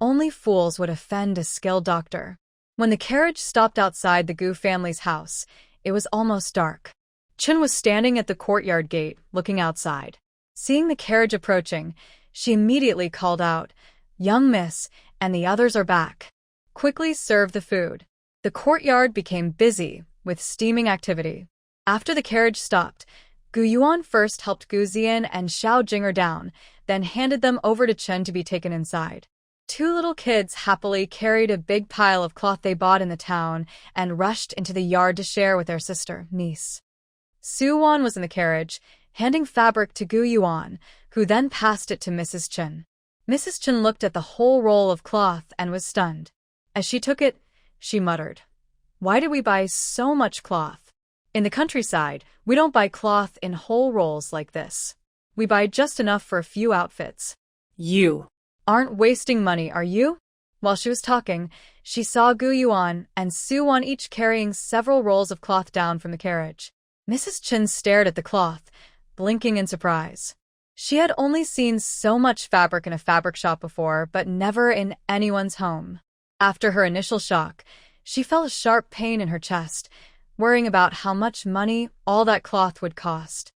only fools would offend a skilled doctor. When the carriage stopped outside the Gu family's house, it was almost dark. Chen was standing at the courtyard gate, looking outside. Seeing the carriage approaching, she immediately called out, "Young miss, and the others are back. Quickly serve the food." The courtyard became busy with steaming activity. After the carriage stopped, Gu Yuan first helped Gu Zian and Xiao Jinger down, then handed them over to Chen to be taken inside. Two little kids happily carried a big pile of cloth they bought in the town and rushed into the yard to share with their sister, niece. Su Wan was in the carriage, handing fabric to Gu Yuan, who then passed it to Mrs. Chen. Mrs. Chen looked at the whole roll of cloth and was stunned. As she took it, she muttered, "Why did we buy so much cloth? In the countryside, we don't buy cloth in whole rolls like this. We buy just enough for a few outfits." "You aren't wasting money, are you?" While she was talking, she saw Gu Yuan and Su Wan each carrying several rolls of cloth down from the carriage. Mrs. Chen stared at the cloth, blinking in surprise. She had only seen so much fabric in a fabric shop before, but never in anyone's home. After her initial shock, she felt a sharp pain in her chest, worrying about how much money all that cloth would cost.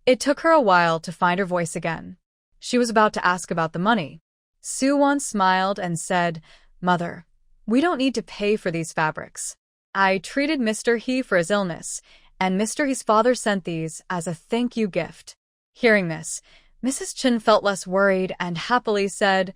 It took her a while to find her voice again. She was about to ask about the money. Su Wan smiled and said, "Mother, we don't need to pay for these fabrics. I treated Mr. He for his illness, and Mr. He's father sent these as a thank you gift." Hearing this, Mrs. Chen felt less worried and happily said,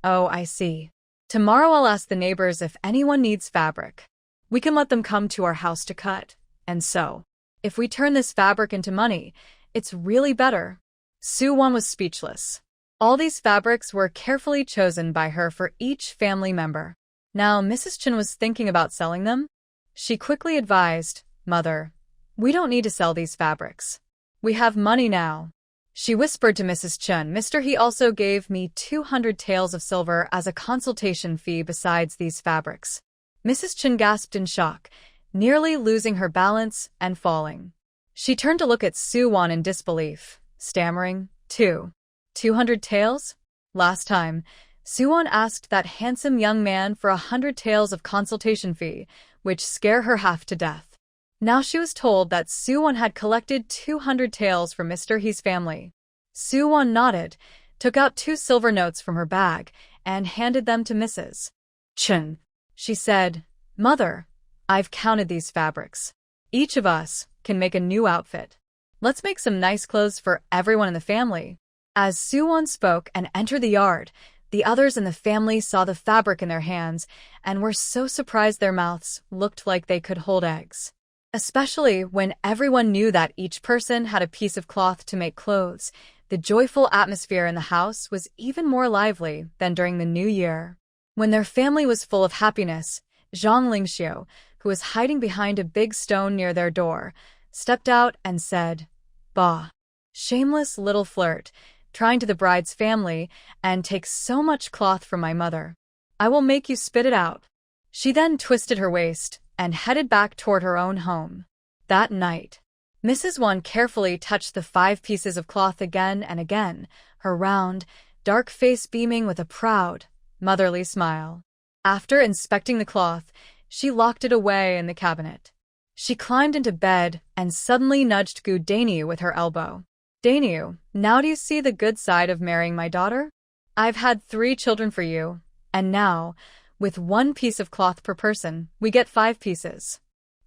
"Oh, I see. Tomorrow I'll ask the neighbors if anyone needs fabric. We can let them come to our house to cut. And so, if we turn this fabric into money, it's really better." Su-won was speechless. All these fabrics were carefully chosen by her for each family member. Now Mrs. Chen was thinking about selling them. She quickly advised, "Mother, we don't need to sell these fabrics. We have money now." She whispered to Mrs. Chen, "Mr. He also gave me 200 taels of silver as a consultation fee besides these fabrics." Mrs. Chen gasped in shock, nearly losing her balance and falling. She turned to look at Su-won in disbelief, stammering, 200 taels? Last time, Su-won asked that handsome young man for 100 taels of consultation fee, which scared her half to death. Now she was told that Su-won had collected 200 taels from Mr. He's family. Su-won nodded, took out 2 silver notes from her bag, and handed them to Mrs. Chen. She said, "Mother, I've counted these fabrics. Each of us can make a new outfit. Let's make some nice clothes for everyone in the family." As Su-won spoke and entered the yard, the others in the family saw the fabric in their hands and were so surprised their mouths looked like they could hold eggs. Especially when everyone knew that each person had a piece of cloth to make clothes, the joyful atmosphere in the house was even more lively than during the New Year. When their family was full of happiness, Zhang Lingxiu, who was hiding behind a big stone near their door, stepped out and said, "Bah, shameless little flirt, trying to the bride's family and take so much cloth from my mother. I will make you spit it out." She then twisted her waist and headed back toward her own home. That night, Mrs. Yuan carefully touched the 5 pieces of cloth again and again, her round, dark face beaming with a proud, motherly smile. After inspecting the cloth, she locked it away in the cabinet. She climbed into bed and suddenly nudged Gu Daniu with her elbow. "Daniu, now do you see the good side of marrying my daughter? I've had 3 children for you, and now, with 1 piece of cloth per person, we get 5 pieces.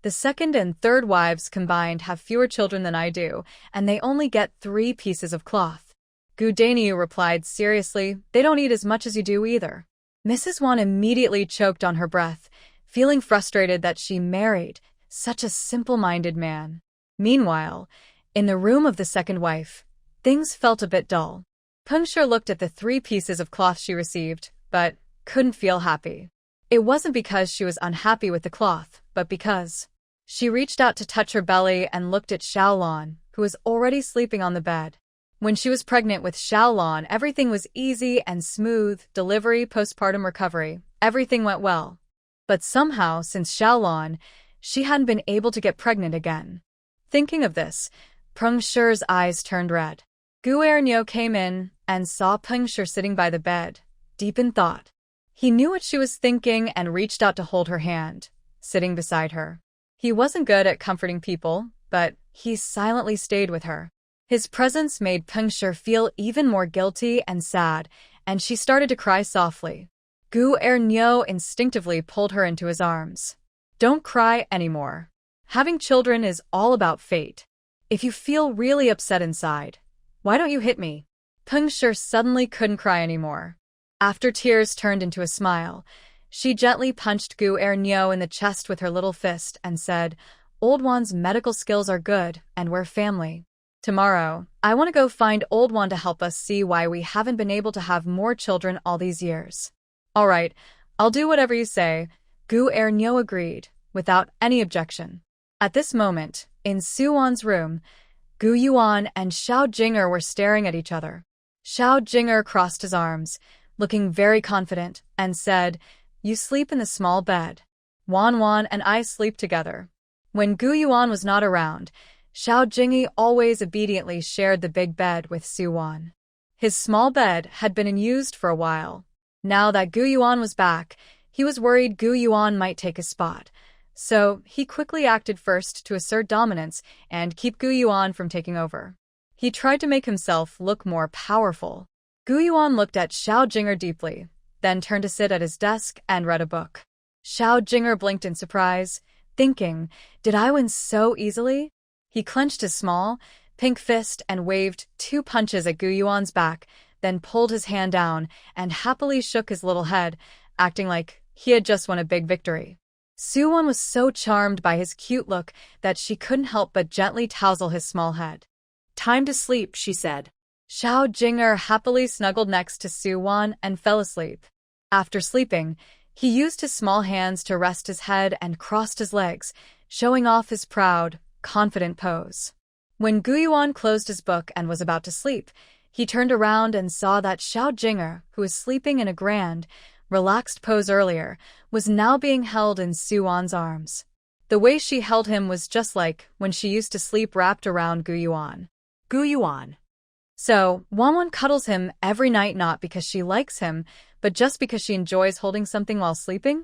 The second and third wives combined have fewer children than I do, and they only get 3 pieces of cloth." Gu Daniu replied seriously, "They don't eat as much as you do either." Mrs. Yuan immediately choked on her breath, feeling frustrated that she married such a simple-minded man. Meanwhile, in the room of the second wife, things felt a bit dull. Peng Shi looked at the 3 pieces of cloth she received, but couldn't feel happy. It wasn't because she was unhappy with the cloth, but because she reached out to touch her belly and looked at Xiaolan, who was already sleeping on the bed. When she was pregnant with Xiaolan, everything was easy and smooth, delivery, postpartum recovery, everything went well. But somehow, since Xiaolan, she hadn't been able to get pregnant again. Thinking of this, Peng Shi's eyes turned red. Gu Erniu came in and saw Peng Shi sitting by the bed, deep in thought. He knew what she was thinking and reached out to hold her hand, sitting beside her. He wasn't good at comforting people, but he silently stayed with her. His presence made Peng Shi feel even more guilty and sad, and she started to cry softly. Gu Erniu instinctively pulled her into his arms. "Don't cry anymore. Having children is all about fate. If you feel really upset inside, why don't you hit me?" Peng Shi suddenly couldn't cry anymore. After tears turned into a smile, she gently punched Gu Erniu in the chest with her little fist and said, "Old Wan's medical skills are good, and we're family. Tomorrow, I want to go find Old Wan to help us see why we haven't been able to have more children all these years." "All right, I'll do whatever you say," Gu Erniu agreed, without any objection. At this moment, in Su-won's room, Gu Yuan and Xiao Jing'er were staring at each other. Xiao Jing'er crossed his arms, looking very confident, and said, "You sleep in the small bed. Wan and I sleep together." When Gu Yuan was not around, Xiao Jing'e always obediently shared the big bed with Su-won. His small bed had been unused for a while. Now that Gu Yuan was back, he was worried Gu Yuan might take his spot. So he quickly acted first to assert dominance and keep Gu Yuan from taking over. He tried to make himself look more powerful. Gu Yuan looked at Xiao Jing'er deeply, then turned to sit at his desk and read a book. Xiao Jing'er blinked in surprise, thinking, did I win so easily? He clenched his small, pink fist and waved 2 punches at Gu Yuan's back, then pulled his hand down and happily shook his little head, acting like he had just won a big victory. Suwon was so charmed by his cute look that she couldn't help but gently touzle his small head. Time to sleep, she said. Xiao Jing'er happily snuggled next to Suwon and fell asleep. After sleeping, he used his small hands to rest his head and crossed his legs, showing off his proud, confident pose. When Gu Yuan closed his book and was about to sleep, he turned around and saw that Xiao Jing'er, who was sleeping in a grand, relaxed pose earlier, was now being held in Suwon's arms. The way she held him was just like when she used to sleep wrapped around Gu Yuan. Gu Yuan. So, Wanwan cuddles him every night not because she likes him, but just because she enjoys holding something while sleeping?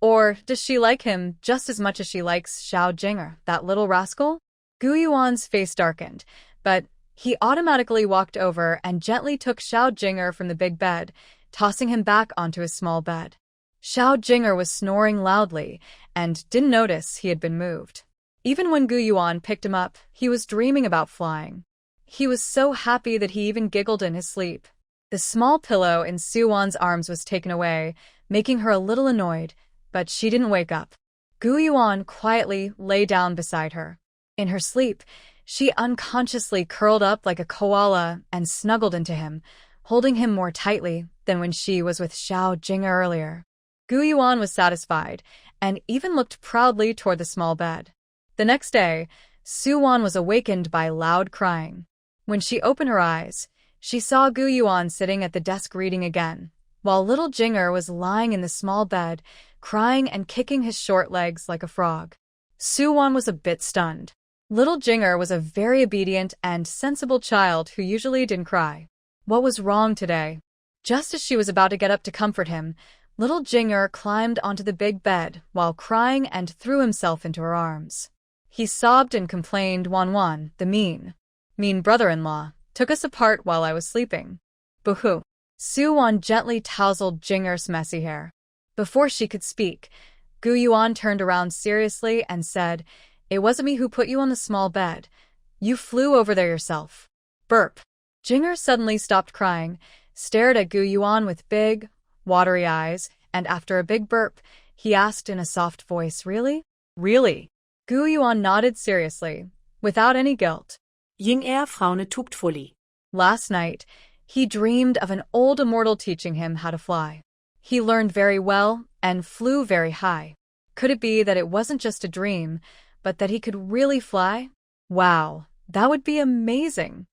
Or does she like him just as much as she likes Xiao Jing'er, that little rascal? Gu Yuan's face darkened, but he automatically walked over and gently took Xiao Jing'er from the big bed, tossing him back onto his small bed. Xiao Jing'er was snoring loudly and didn't notice he had been moved. Even when Gu Yuan picked him up, he was dreaming about flying. He was so happy that he even giggled in his sleep. The small pillow in Suwon's arms was taken away, making her a little annoyed, but she didn't wake up. Gu Yuan quietly lay down beside her. In her sleep, she unconsciously curled up like a koala and snuggled into him, holding him more tightly than when she was with Xiao Jing'er earlier. Gu Yuan was satisfied and even looked proudly toward the small bed. The next day, Suwon was awakened by loud crying. When she opened her eyes, she saw Gu Yuan sitting at the desk reading again, while little Jing'er was lying in the small bed, crying and kicking his short legs like a frog. Suwon was a bit stunned. Little Jing'er was a very obedient and sensible child who usually didn't cry. What was wrong today? Just as she was about to get up to comfort him, little Jing'er climbed onto the big bed while crying and threw himself into her arms. He sobbed and complained, Wanwan, the mean brother-in-law, took us apart while I was sleeping. Boo-hoo. Suwon gently tousled Jing'er's messy hair. Before she could speak, Gu Yuan turned around seriously and said, It wasn't me who put you on the small bed. You flew over there yourself. Burp. Jing'er suddenly stopped crying, stared at Gu Yuan with big, watery eyes, and after a big burp, he asked in a soft voice, Really? Really? Gu Yuan nodded seriously, without any guilt. Jing'er frowne tuktfully. Last night, he dreamed of an old immortal teaching him how to fly. He learned very well and flew very high. Could it be that it wasn't just a dream, but that he could really fly? Wow, that would be amazing.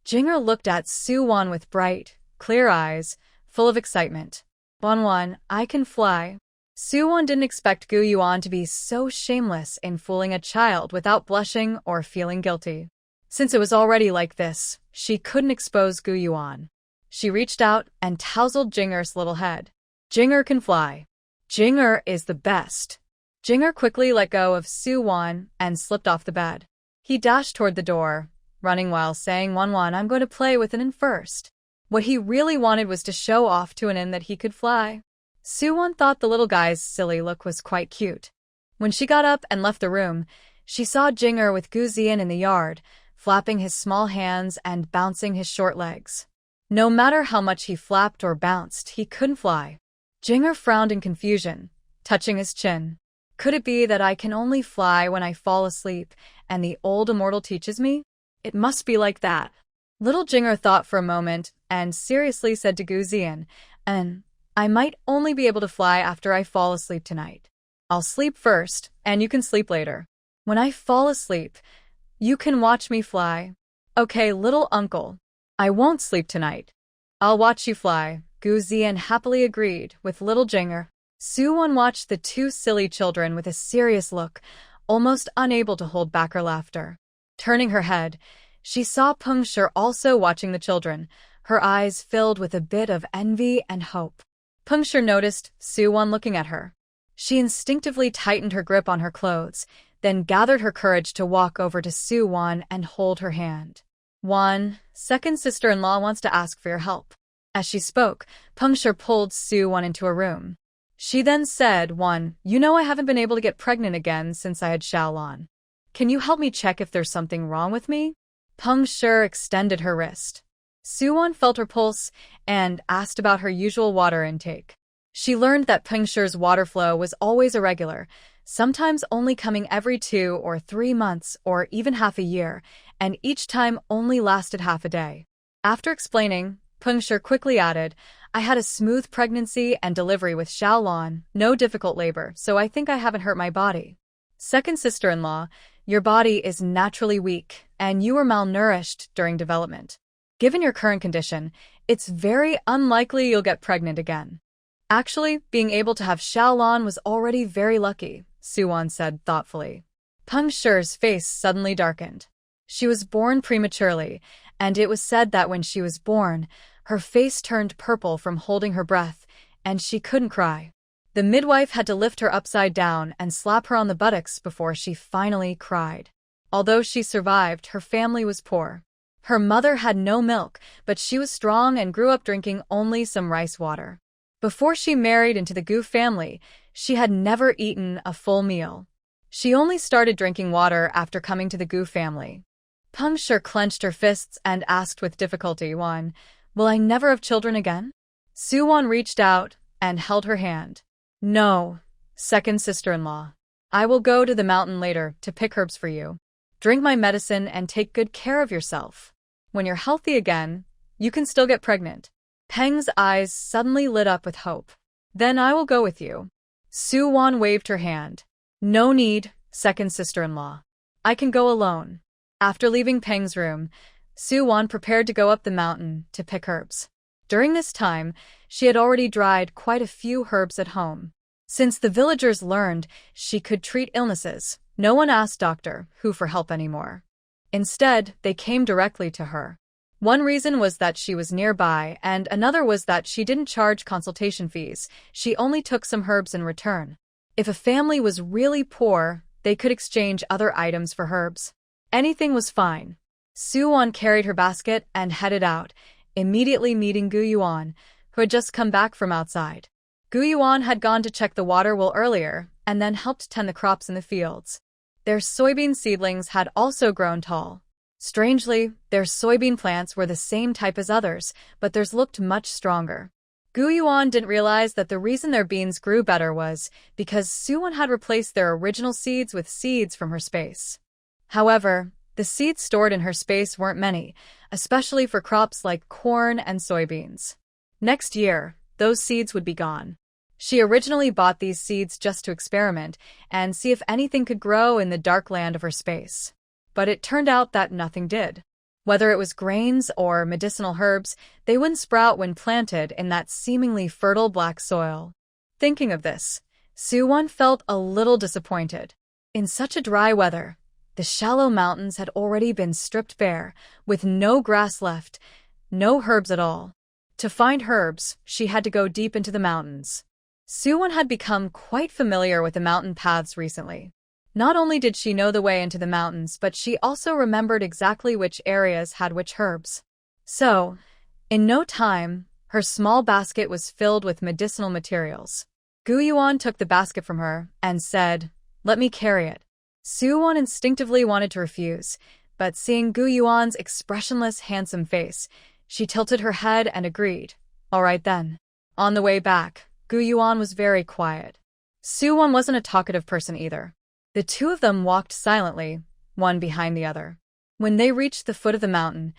Jing'er looked at Suwon with bright, clear eyes, full of excitement. Wanwan, I can fly. Suwon didn't expect Gu Yuan to be so shameless in fooling a child without blushing or feeling guilty. Since it was already like this, she couldn't expose Gu Yuan. She reached out and tousled Jing'er's little head. Jing'er can fly. Jing'er is the best. Jing'er quickly let go of Suwon and slipped off the bed. He dashed toward the door, running while saying, Wanwan, I'm going to play with an inn first. What he really wanted was to show off to an inn that he could fly. Suwon thought the little guy's silly look was quite cute. When she got up and left the room, she saw Jing'er with Gu Zian in the yard, flapping his small hands and bouncing his short legs. No matter how much he flapped or bounced, he couldn't fly. Jing'er frowned in confusion, touching his chin. Could it be that I can only fly when I fall asleep, and the old immortal teaches me? It must be like that. Little Jing'er thought for a moment and seriously said to Gu Zian, I might only be able to fly after I fall asleep tonight. I'll sleep first, and you can sleep later. When I fall asleep, you can watch me fly. Okay, little uncle. I won't sleep tonight. I'll watch you fly. Gu Zian happily agreed with little Jing'er. Suwon watched the two silly children with a serious look, almost unable to hold back her laughter. Turning her head, she saw Pengshi also watching the children, her eyes filled with a bit of envy and hope. Pengshi noticed Suwon looking at her. She instinctively tightened her grip on her clothes, then gathered her courage to walk over to Suwon and hold her hand. Wan, second sister-in-law wants to ask for your help. As she spoke, Pengshi pulled Suwon into a room. She then said, You know I haven't been able to get pregnant again since I had Xiaolan. Can you help me check if there's something wrong with me? Peng Shi extended her wrist. Suwon felt her pulse and asked about her usual water intake. She learned that Peng Shi's water flow was always irregular, sometimes only coming every 2 or 3 months or even half a year, and each time only lasted half a day. After explaining, Peng Shi quickly added, I had a smooth pregnancy and delivery with Xiaolan, no difficult labor, so I think I haven't hurt my body. Second sister-in-law, your body is naturally weak, and you were malnourished during development. Given your current condition, it's very unlikely you'll get pregnant again. Actually, being able to have Xiaolan was already very lucky, Suwon said thoughtfully. Peng Shi's face suddenly darkened. She was born prematurely, and it was said that when she was born, her face turned purple from holding her breath, and she couldn't cry. The midwife had to lift her upside down and slap her on the buttocks before she finally cried. Although she survived, her family was poor. Her mother had no milk, but she was strong and grew up drinking only some rice water. Before she married into the Gu family, she had never eaten a full meal. She only started drinking water after coming to the Gu family. Peng Shi clenched her fists and asked with difficulty, Will I never have children again? Suwon reached out and held her hand. No, second sister-in-law. I will go to the mountain later to pick herbs for you. Drink my medicine and take good care of yourself. When you're healthy again, you can still get pregnant. Peng's eyes suddenly lit up with hope. Then I will go with you. Suwon waved her hand. No need, second sister-in-law. I can go alone. After leaving Peng's room, Suwon prepared to go up the mountain to pick herbs. During this time, she had already dried quite a few herbs at home. Since the villagers learned she could treat illnesses, no one asked Dr. Hu for help anymore. Instead, they came directly to her. One reason was that she was nearby, and another was that she didn't charge consultation fees. She only took some herbs in return. If a family was really poor, they could exchange other items for herbs. Anything was fine. Suwon carried her basket and headed out, immediately meeting Gu Yuan, who had just come back from outside. Gu Yuan had gone to check the water well earlier, and then helped tend the crops in the fields. Their soybean seedlings had also grown tall. Strangely, their soybean plants were the same type as others, but theirs looked much stronger. Gu Yuan didn't realize that the reason their beans grew better was because Suwon had replaced their original seeds with seeds from her space. However, the seeds stored in her space weren't many, especially for crops like corn and soybeans. Next year, those seeds would be gone. She originally bought these seeds just to experiment and see if anything could grow in the dark land of her space. But it turned out that nothing did. Whether it was grains or medicinal herbs, they wouldn't sprout when planted in that seemingly fertile black soil. Thinking of this, Suwon felt a little disappointed. In such a dry weather, the shallow mountains had already been stripped bare, with no grass left, no herbs at all. To find herbs, she had to go deep into the mountains. Suwon had become quite familiar with the mountain paths recently. Not only did she know the way into the mountains, but she also remembered exactly which areas had which herbs. So, in no time, her small basket was filled with medicinal materials. Gu Yuan took the basket from her and said, Let me carry it. Suwon instinctively wanted to refuse, but seeing Gu Yuan's expressionless, handsome face, she tilted her head and agreed. All right then. On the way back, Gu Yuan was very quiet. Suwon wasn't a talkative person either. The two of them walked silently, one behind the other. When they reached the foot of the mountain,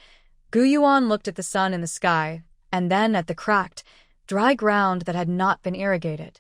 Gu Yuan looked at the sun in the sky, and then at the cracked, dry ground that had not been irrigated.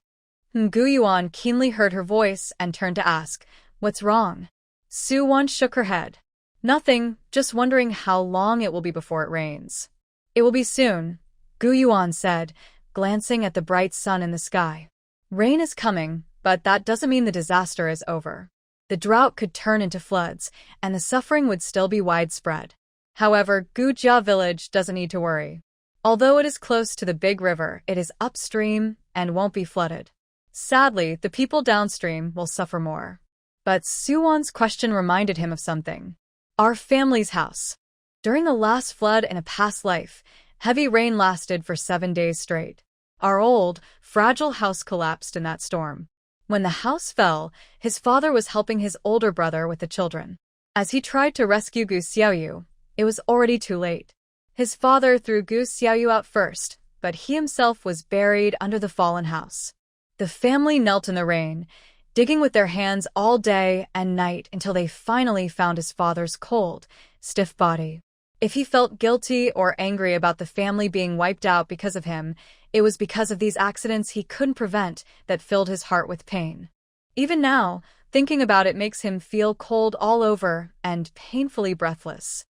Gu Yuan keenly heard her voice and turned to ask, What's wrong? Suwon shook her head. Nothing, just wondering how long it will be before it rains. It will be soon, Gu Yuan said, glancing at the bright sun in the sky. Rain is coming, but that doesn't mean the disaster is over. The drought could turn into floods, and the suffering would still be widespread. However, Gujia village doesn't need to worry. Although it is close to the big river, it is upstream and won't be flooded. Sadly, the people downstream will suffer more. But Suwon's question reminded him of something. Our family's house. During the last flood in a past life, heavy rain lasted for 7 days straight. Our old, fragile house collapsed in that storm. When the house fell, his father was helping his older brother with the children. As he tried to rescue Gu Xiaoyu, it was already too late. His father threw Gu Xiaoyu out first, but he himself was buried under the fallen house. The family knelt in the rain, digging with their hands all day and night until they finally found his father's cold, stiff body. If he felt guilty or angry about the family being wiped out because of him, it was because of these accidents he couldn't prevent that filled his heart with pain. Even now, thinking about it makes him feel cold all over and painfully breathless.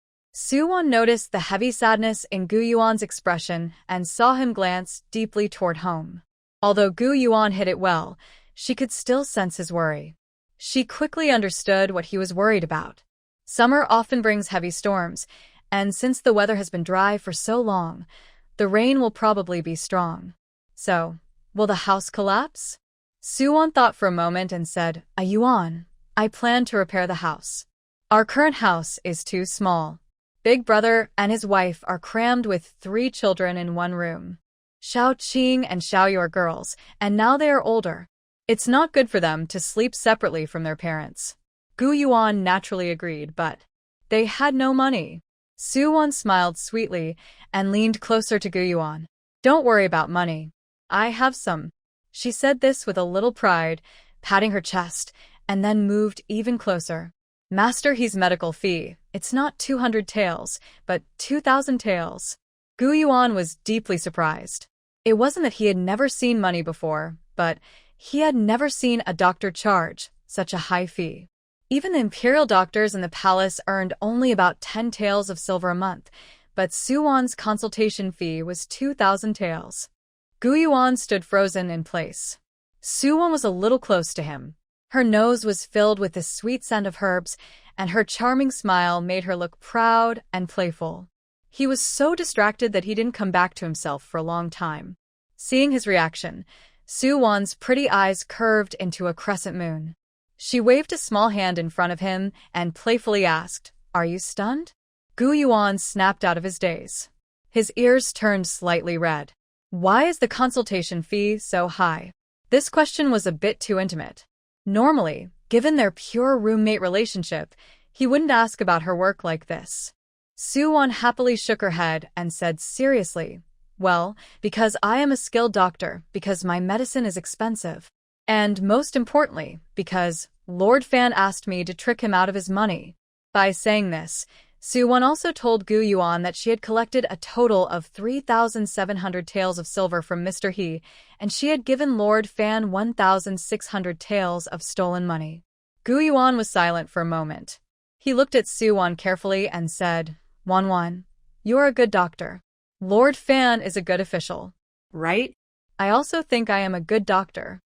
Yuan noticed the heavy sadness in Gu Yuan's expression and saw him glance deeply toward home. Although Gu Yuan hid it well, she could still sense his worry. She quickly understood what he was worried about. Summer often brings heavy storms, and since the weather has been dry for so long, the rain will probably be strong. So, will the house collapse? Yuan thought for a moment and said, Yuan, I plan to repair the house. Our current house is too small. Big brother and his wife are crammed with 3 children in one room. Xiao Qing and Xiaoyu are girls, and now they are older. It's not good for them to sleep separately from their parents. Gu Yuan naturally agreed, but they had no money. Yuan smiled sweetly and leaned closer to Gu Yuan. Don't worry about money. I have some. She said this with a little pride, patting her chest, and then moved even closer. Master He's medical fee. It's not 200 taels, but 2,000 taels. Gu Yuan was deeply surprised. It wasn't that he had never seen money before, but he had never seen a doctor charge such a high fee. Even the imperial doctors in the palace earned only about 10 taels of silver a month, but Yuan's consultation fee was 2,000 taels. Gu Yuan stood frozen in place. Yuan was a little close to him. Her nose was filled with the sweet scent of herbs, and her charming smile made her look proud and playful. He was so distracted that he didn't come back to himself for a long time. Seeing his reaction, Yuan's pretty eyes curved into a crescent moon. She waved a small hand in front of him and playfully asked, Are you stunned? Gu Yuan snapped out of his daze. His ears turned slightly red. Why is the consultation fee so high? This question was a bit too intimate. Normally, given their pure roommate relationship, he wouldn't ask about her work like this. Yuan happily shook her head and said seriously, Well, because I am a skilled doctor, because my medicine is expensive. And most importantly, because Lord Fan asked me to trick him out of his money. By saying this, Yuan also told Gu Yuan that she had collected a total of 3,700 taels of silver from Mr. He, and she had given Lord Fan 1,600 taels of stolen money. Gu Yuan was silent for a moment. He looked at Yuan carefully and said, Wan, you're a good doctor. Lord Fan is a good official. Right? I also think I am a good doctor.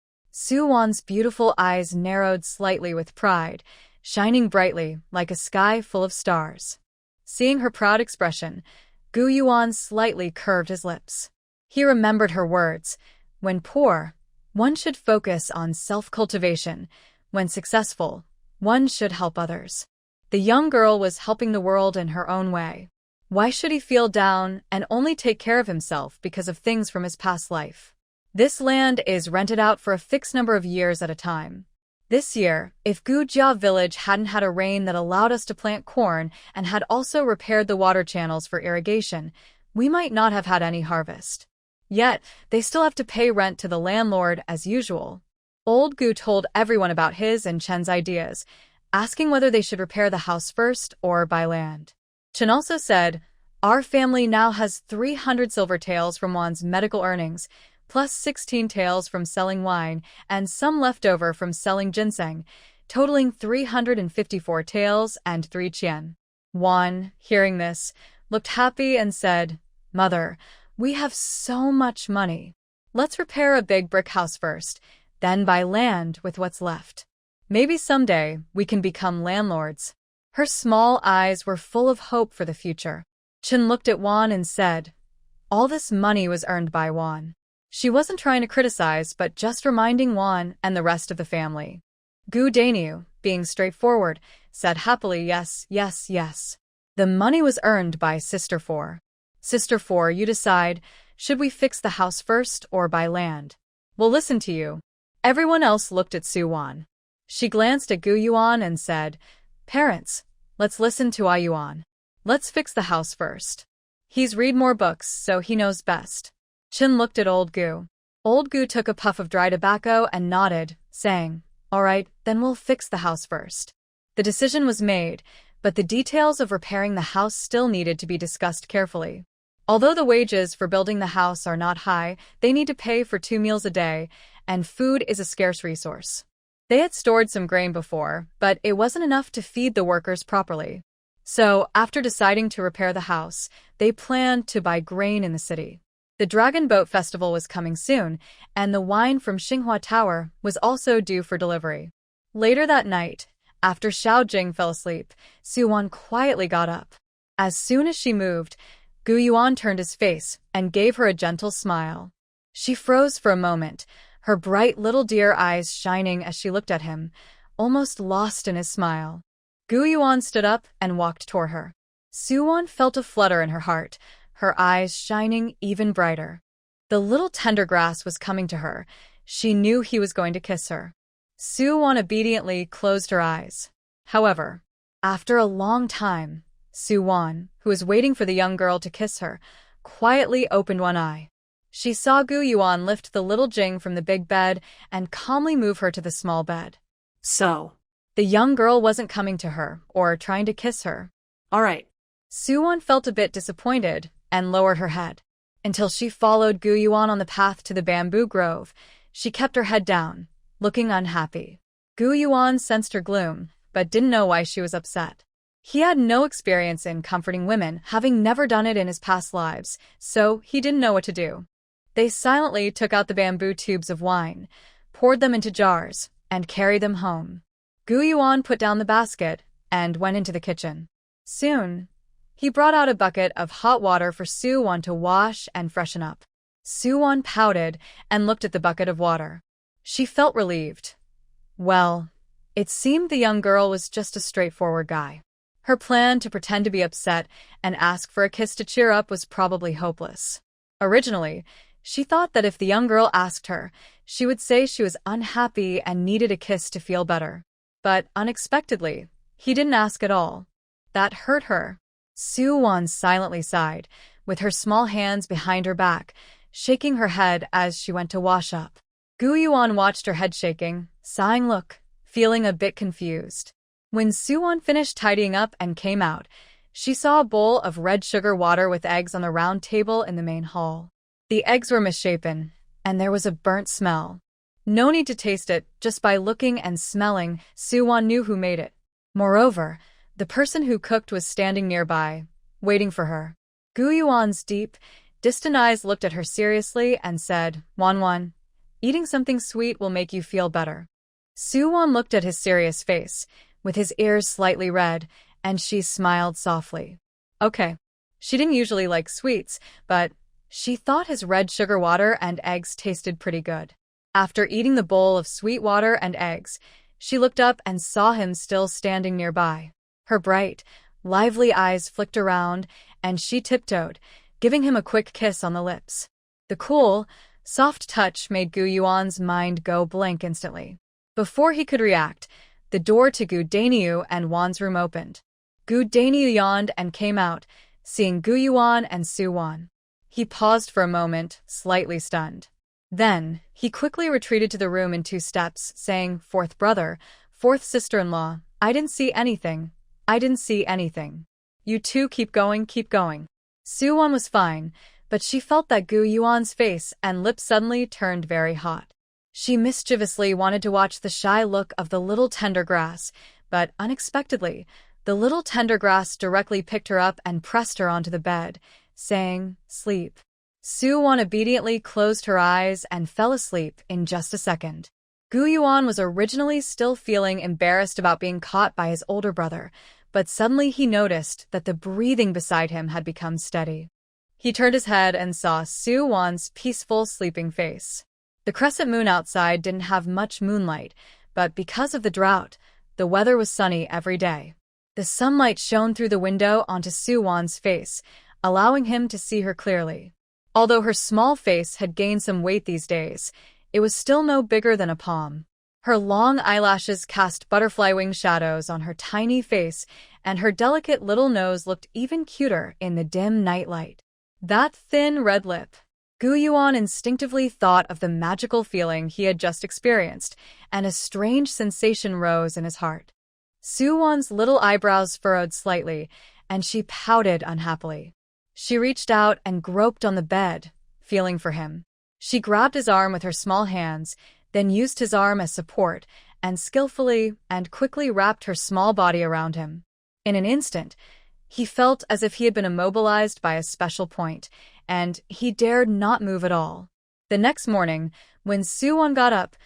Yuan's beautiful eyes narrowed slightly with pride, shining brightly like a sky full of stars. Seeing her proud expression, Gu Yuan slightly curved his lips. He remembered her words. When poor, one should focus on self-cultivation. When successful, one should help others. The young girl was helping the world in her own way. Why should he feel down and only take care of himself because of things from his past life? This land is rented out for a fixed number of years at a time. This year, if Gujia village hadn't had a rain that allowed us to plant corn and had also repaired the water channels for irrigation, we might not have had any harvest. Yet, they still have to pay rent to the landlord as usual. Old Gu told everyone about his and Chen's ideas, asking whether they should repair the house first or buy land. Chen also said, Our family now has 300 silver taels from Wan's medical earnings, plus 16 taels from selling wine, and some leftover from selling ginseng, totaling 354 taels and 3 qian. Wan, hearing this, looked happy and said, Mother, we have so much money. Let's repair a big brick house first, then buy land with what's left. Maybe someday we can become landlords. Her small eyes were full of hope for the future. Chen looked at Wan and said, All this money was earned by Wan. She wasn't trying to criticize, but just reminding Wan and the rest of the family. Gu Daniu, being straightforward, said happily, Yes. The money was earned by Sister 4. Sister 4, you decide, Should we fix the house first or buy land? We'll listen to you. Everyone else looked at Yuan. She glanced at Yuan and said, Parents, let's listen to Yuan. Let's fix the house first. He's read more books, so he knows best. Chin looked at Old Gu. Old Gu took a puff of dry tobacco and nodded, saying, All right, then we'll fix the house first. The decision was made, but the details of repairing the house still needed to be discussed carefully. Although the wages for building the house are not high, they need to pay for 2 meals a day, and food is a scarce resource. They had stored some grain before, but it wasn't enough to feed the workers properly. So, after deciding to repair the house, they planned to buy grain in the city. The Dragon Boat Festival was coming soon, and the wine from Xinghua Tower was also due for delivery. Later that night, after Xiao Jing fell asleep, Yuan quietly got up. As soon as she moved, Yuan turned his face and gave her a gentle smile. She froze for a moment, her bright little deer eyes shining as she looked at him, almost lost in his smile. Yuan stood up and walked toward her. Yuan felt a flutter in her heart, her eyes shining even brighter. The little tender grass was coming to her. She knew he was going to kiss her. Yuan obediently closed her eyes. However, after a long time, Yuan, who was waiting for the young girl to kiss her, quietly opened one eye. She saw Yuan lift the little Jing from the big bed and calmly move her to the small bed. So, the young girl wasn't coming to her or trying to kiss her. all right. Yuan felt a bit disappointed and lowered her head. Until she followed Yuan on the path to the bamboo grove, she kept her head down, looking unhappy. Yuan sensed her gloom, but didn't know why she was upset. He had no experience in comforting women, having never done it in his past lives, so he didn't know what to do. They silently took out the bamboo tubes of wine, poured them into jars, and carried them home. Yuan put down the basket and went into the kitchen. Soon, he brought out a bucket of hot water for Yuan to wash and freshen up. Yuan pouted and looked at the bucket of water. She felt relieved. Well, it seemed the young girl was just a straightforward guy. Her plan to pretend to be upset and ask for a kiss to cheer up was probably hopeless. Originally, she thought that if the young girl asked her, she would say she was unhappy and needed a kiss to feel better. But unexpectedly, he didn't ask at all. That hurt her. Yuan silently sighed, with her small hands behind her back, shaking her head as she went to wash up. Yuan watched her head shaking, sighing look, feeling a bit confused. When Yuan finished tidying up and came out, she saw a bowl of red sugar water with eggs on the round table in the main hall. The eggs were misshapen, and there was a burnt smell. No need to taste it, just by looking and smelling, Yuan knew who made it. Moreover, the person who cooked was standing nearby, waiting for her. Yuan's deep, distant eyes looked at her seriously and said, Wan, eating something sweet will make you feel better. Yuan looked at his serious face, with his ears slightly red, and she smiled softly. Okay. She didn't usually like sweets, but she thought his red sugar water and eggs tasted pretty good. After eating the bowl of sweet water and eggs, she looked up and saw him still standing nearby. Her bright, lively eyes flicked around, and she tiptoed, giving him a quick kiss on the lips. The cool, soft touch made Yuan's mind go blank instantly. Before he could react, the door to Gu Daniu and Wan's room opened. Gu Daniu yawned and came out, seeing Yuan and Yuan. He paused for a moment, slightly stunned. Then, he quickly retreated to the room in 2 steps, saying, Fourth brother, fourth sister-in-law, I didn't see anything. I didn't see anything. You two keep going, keep going. Yuan was fine, but she felt that Yuan's face and lips suddenly turned very hot. She mischievously wanted to watch the shy look of the little tender grass, but unexpectedly, the little tender grass directly picked her up and pressed her onto the bed, saying, Sleep. Yuan obediently closed her eyes and fell asleep in just a second. Yuan was originally still feeling embarrassed about being caught by his older brother, but suddenly he noticed that the breathing beside him had become steady. He turned his head and saw Yuan's peaceful, sleeping face. The crescent moon outside didn't have much moonlight, but because of the drought, the weather was sunny every day. The sunlight shone through the window onto Yuan's face, allowing him to see her clearly. Although her small face had gained some weight these days, it was still no bigger than a palm. Her long eyelashes cast butterfly-wing shadows on her tiny face, and her delicate little nose looked even cuter in the dim nightlight. That thin red lip. Yuan instinctively thought of the magical feeling he had just experienced, and a strange sensation rose in his heart. Suwon's little eyebrows furrowed slightly, and she pouted unhappily. She reached out and groped on the bed, feeling for him. She grabbed his arm with her small hands, then used his arm as support, and skillfully and quickly wrapped her small body around him. In an instant, he felt as if he had been immobilized by a special point, and he dared not move at all. The next morning, when Suwon got up,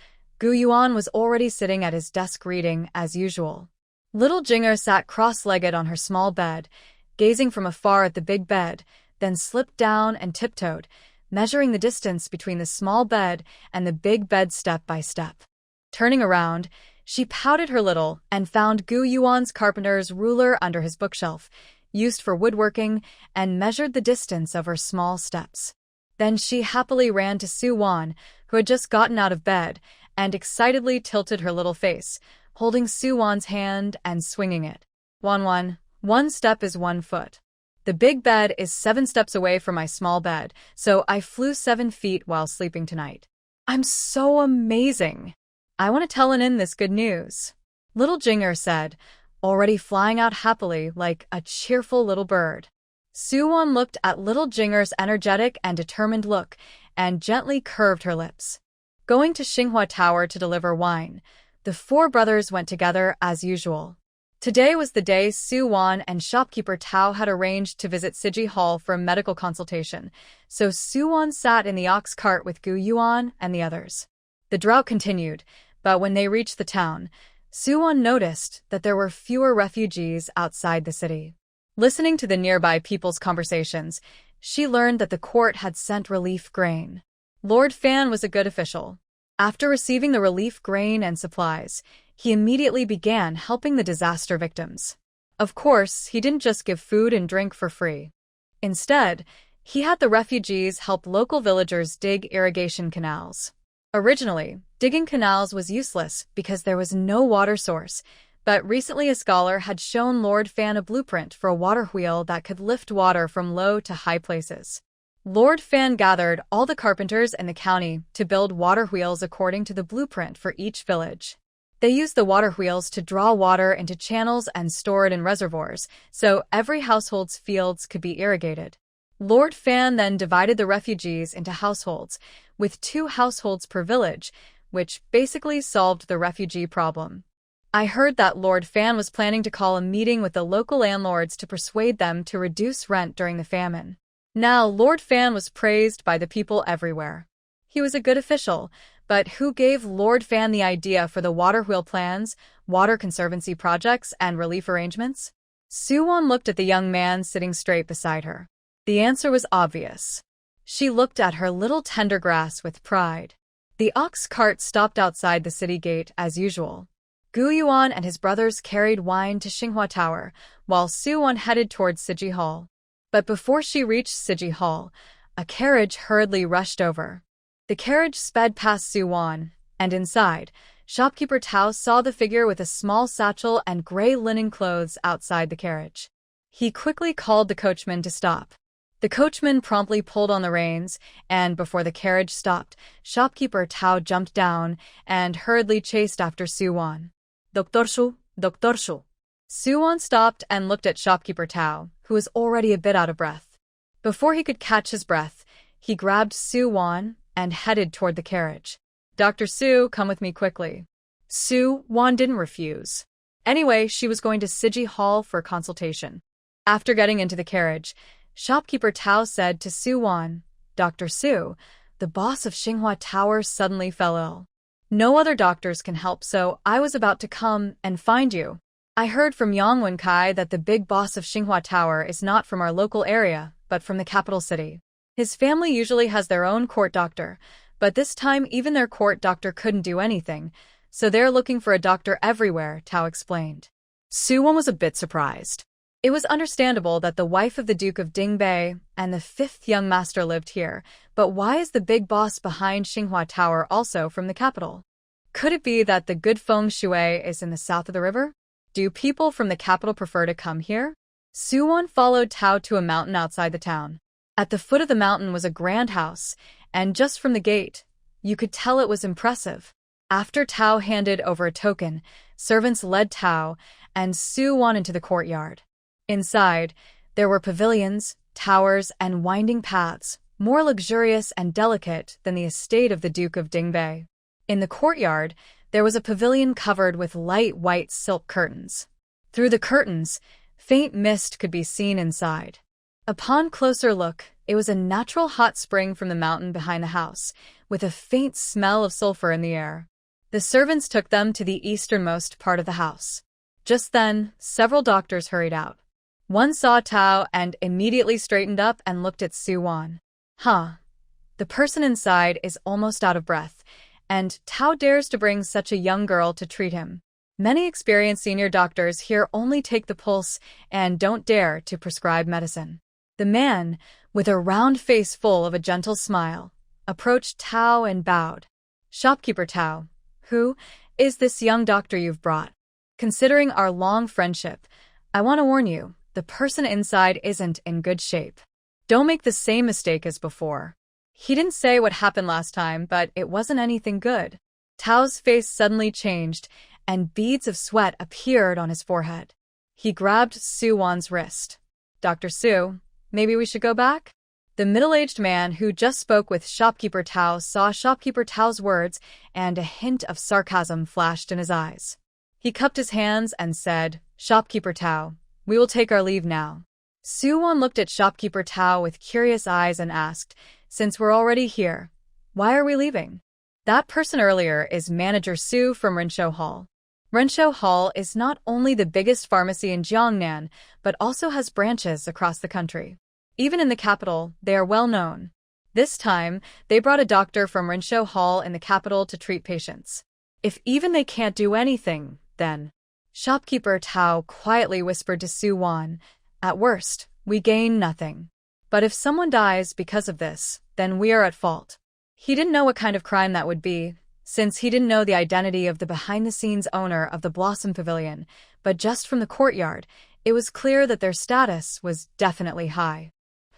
Yuan was already sitting at his desk reading as usual. Little Jinger sat cross-legged on her small bed, gazing from afar at the big bed, then slipped down and tiptoed, measuring the distance between the small bed and the big bed step by step. Turning around, she pouted her little and found Yuan's carpenter's ruler under his bookshelf, used for woodworking, and measured the distance of her small steps. Then she happily ran to Suwon, who had just gotten out of bed, and excitedly tilted her little face, holding Suwon's hand and swinging it. One step is 1 foot. The big bed is 7 steps away from my small bed, so I flew 7 feet while sleeping tonight. I'm so amazing. I want to tell Anin this good news. Little Jinger said, already flying out happily like a cheerful little bird. Suwon looked at little Jinger's energetic and determined look and gently curved her lips. Going to Xinghua Tower to deliver wine, the 4 brothers went together as usual. Today was the day Suwon and shopkeeper Tao had arranged to visit Siji Hall for a medical consultation, so Suwon sat in the ox cart with Yuan and the others. The drought continued, but when they reached the town, Suwon noticed that there were fewer refugees outside the city. Listening to the nearby people's conversations, she learned that the court had sent relief grain. Lord Fan was a good official. After receiving the relief grain and supplies, he immediately began helping the disaster victims. Of course, he didn't just give food and drink for free. Instead, he had the refugees help local villagers dig irrigation canals. Originally, digging canals was useless because there was no water source, but recently a scholar had shown Lord Fan a blueprint for a water wheel that could lift water from low to high places. Lord Fan gathered all the carpenters in the county to build water wheels according to the blueprint for each village. They used the water wheels to draw water into channels and store it in reservoirs, so every household's fields could be irrigated. Lord Fan then divided the refugees into households, with 2 households per village, which basically solved the refugee problem. I heard that Lord Fan was planning to call a meeting with the local landlords to persuade them to reduce rent during the famine. Now, Lord Fan was praised by the people everywhere. He was a good official, but who gave Lord Fan the idea for the water wheel plans, water conservancy projects, and relief arrangements? Suwon looked at the young man sitting straight beside her. The answer was obvious. She looked at her little tender grass with pride. The ox cart stopped outside the city gate as usual. Yuan and his brothers carried wine to Xinghua Tower, while Suwon headed towards Siji Hall. But before she reached Siji Hall, a carriage hurriedly rushed over. The carriage sped past Suwon, and inside, shopkeeper Tao saw the figure with a small satchel and gray linen clothes outside the carriage. He quickly called the coachman to stop. The coachman promptly pulled on the reins, and before the carriage stopped, shopkeeper Tao jumped down and hurriedly chased after Suwon. Doctor Shu, Doctor Shu. Suwon stopped and looked at shopkeeper Tao, who was already a bit out of breath. Before he could catch his breath, he grabbed Suwon and headed toward the carriage. Dr. Su, come with me quickly. Suwon didn't refuse. Anyway, she was going to Siji Hall for a consultation. After getting into the carriage, shopkeeper Tao said to Suwon, Dr. Su, the boss of Xinghua Tower suddenly fell ill. No other doctors can help, so I was about to come and find you. I heard from Yang Wenkai that the big boss of Xinghua Tower is not from our local area, but from the capital city. His family usually has their own court doctor, but this time even their court doctor couldn't do anything, so they're looking for a doctor everywhere, Tao explained. Suwon was a bit surprised. It was understandable that the wife of the Duke of Dingbei and the fifth young master lived here, but why is the big boss behind Xinghua Tower also from the capital? Could it be that the good feng shui is in the south of the river? Do people from the capital prefer to come here? Suwon followed Tao to a mountain outside the town. At the foot of the mountain was a grand house, and just from the gate, you could tell it was impressive. After Tao handed over a token, servants led Tao and Suwon into the courtyard. Inside, there were pavilions, towers, and winding paths, more luxurious and delicate than the estate of the Duke of Dingbei. In the courtyard, there was a pavilion covered with light white silk curtains. Through the curtains, faint mist could be seen inside. Upon closer look, it was a natural hot spring from the mountain behind the house, with a faint smell of sulfur in the air. The servants took them to the easternmost part of the house. Just then, several doctors hurried out. One saw Tao and immediately straightened up and looked at Suwon. The person inside is almost out of breath, and Tao dares to bring such a young girl to treat him. Many experienced senior doctors here only take the pulse and don't dare to prescribe medicine. The man, with a round face full of a gentle smile, approached Tao and bowed. "Shopkeeper Tao, who is this young doctor you've brought? Considering our long friendship, I want to warn you, the person inside isn't in good shape. Don't make the same mistake as before." He didn't say what happened last time, but it wasn't anything good. Tao's face suddenly changed, and beads of sweat appeared on his forehead. He grabbed Suwon's wrist. "Dr. Su, maybe we should go back?" The middle-aged man who just spoke with Shopkeeper Tao saw Shopkeeper Tao's words, and a hint of sarcasm flashed in his eyes. He cupped his hands and said, "Shopkeeper Tao, we will take our leave now." Suwon looked at Shopkeeper Tao with curious eyes and asked, "Since we're already here, why are we leaving?" "That person earlier is Manager Su from Rensho Hall. Rensho Hall is not only the biggest pharmacy in Jiangnan, but also has branches across the country. Even in the capital, they are well known. This time, they brought a doctor from Rensho Hall in the capital to treat patients. If even they can't do anything, then..." Shopkeeper Tao quietly whispered to Suwon, "At worst, we gain nothing. But if someone dies because of this, then we are at fault." He didn't know what kind of crime that would be, since he didn't know the identity of the behind-the-scenes owner of the Blossom Pavilion, but just from the courtyard, it was clear that their status was definitely high.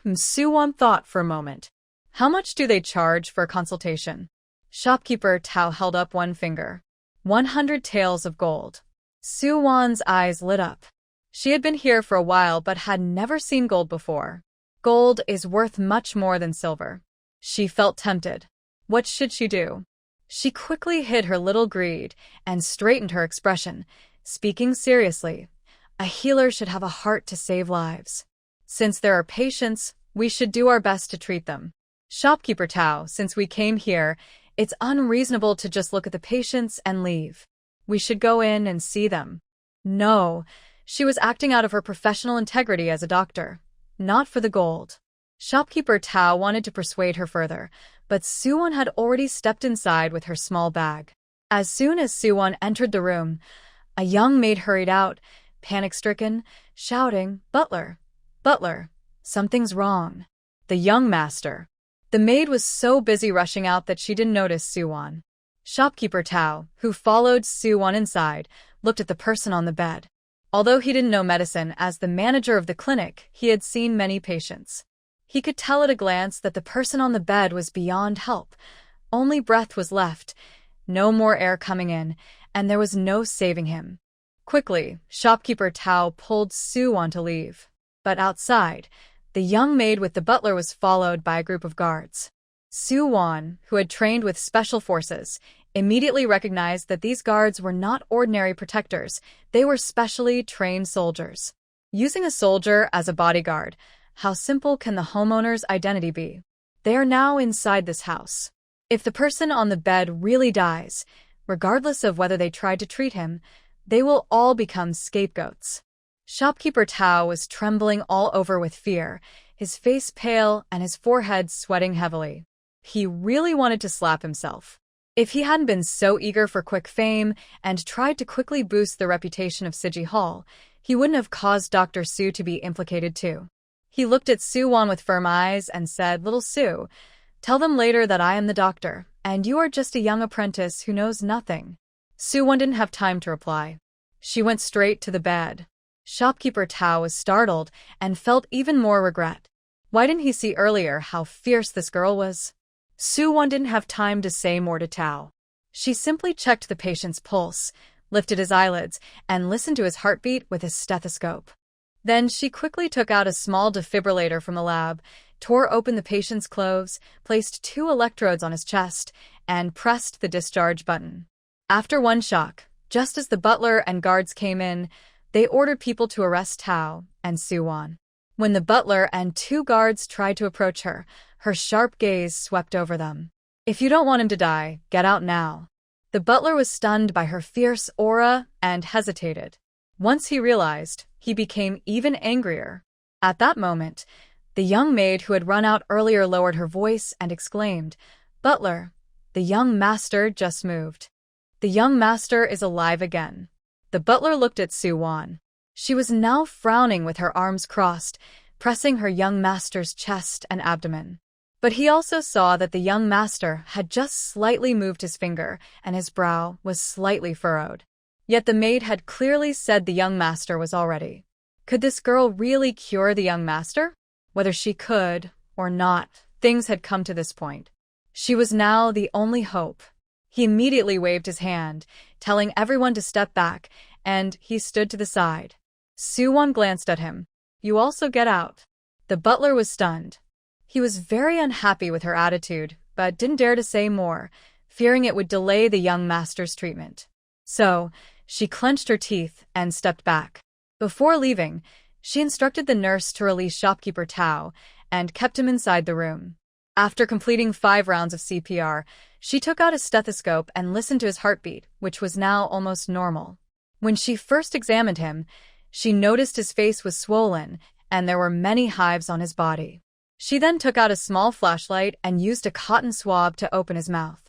Suwon thought for a moment. "How much do they charge for a consultation?" Shopkeeper Tao held up one finger. 100 taels of gold. Suwon's eyes lit up. She had been here for a while but had never seen gold before. Gold is worth much more than silver. She felt tempted. What should she do? She quickly hid her little greed and straightened her expression, speaking seriously. "A healer should have a heart to save lives. Since there are patients, we should do our best to treat them. Shopkeeper Tao, since we came here, it's unreasonable to just look at the patients and leave. We should go in and see them." No, she was acting out of her professional integrity as a doctor, not for the gold. Shopkeeper Tao wanted to persuade her further, but Suwon had already stepped inside with her small bag. As soon as Suwon entered the room, a young maid hurried out, panic-stricken, shouting, "Butler! Butler! Something's wrong." "The young master." The maid was so busy rushing out that she didn't notice Suwon. Shopkeeper Tao, who followed Suwon inside, looked at the person on the bed. Although he didn't know medicine, as the manager of the clinic, he had seen many patients. He could tell at a glance that the person on the bed was beyond help. Only breath was left, no more air coming in, and there was no saving him. Quickly, Shopkeeper Tao pulled Suwon to leave. But outside, the young maid with the butler was followed by a group of guards. Suwon, who had trained with special forces, immediately recognized that these guards were not ordinary protectors, they were specially trained soldiers. Using a soldier as a bodyguard, how simple can the homeowner's identity be? They are now inside this house. If the person on the bed really dies, regardless of whether they tried to treat him, they will all become scapegoats. Shopkeeper Tao was trembling all over with fear, his face pale and his forehead sweating heavily. He really wanted to slap himself. If he hadn't been so eager for quick fame and tried to quickly boost the reputation of Siji Hall, he wouldn't have caused Dr. Su to be implicated too. He looked at Su-won with firm eyes and said, "Little Su, tell them later that I am the doctor, and you are just a young apprentice who knows nothing." Su-won didn't have time to reply. She went straight to the bed. Shopkeeper Tao was startled and felt even more regret. Why didn't he see earlier how fierce this girl was? Su-won didn't have time to say more to Tao. She simply checked the patient's pulse, lifted his eyelids, and listened to his heartbeat with his stethoscope. Then she quickly took out a small defibrillator from the lab, tore open the patient's clothes, placed 2 electrodes on his chest, and pressed the discharge button. After one shock, just as the butler and guards came in, they ordered people to arrest Tao and Su-won. When the butler and 2 guards tried to approach her, her sharp gaze swept over them. "If you don't want him to die, get out now." The butler was stunned by her fierce aura and hesitated. Once he realized, he became even angrier. At that moment, the young maid who had run out earlier lowered her voice and exclaimed, "Butler, the young master just moved. The young master is alive again." The butler looked at Su-won. She was now frowning with her arms crossed, pressing her young master's chest and abdomen. But he also saw that the young master had just slightly moved his finger, and his brow was slightly furrowed. Yet the maid had clearly said the young master was all ready. Could this girl really cure the young master? Whether she could or not, things had come to this point. She was now the only hope. He immediately waved his hand, telling everyone to step back, and he stood to the side. Su-won glanced at him. "You also get out." The butler was stunned. He was very unhappy with her attitude, but didn't dare to say more, fearing it would delay the young master's treatment. So, she clenched her teeth and stepped back. Before leaving, she instructed the nurse to release shopkeeper Tao and kept him inside the room. After completing 5 rounds of CPR, she took out a stethoscope and listened to his heartbeat, which was now almost normal. When she first examined him, she noticed his face was swollen and there were many hives on his body. She then took out a small flashlight and used a cotton swab to open his mouth.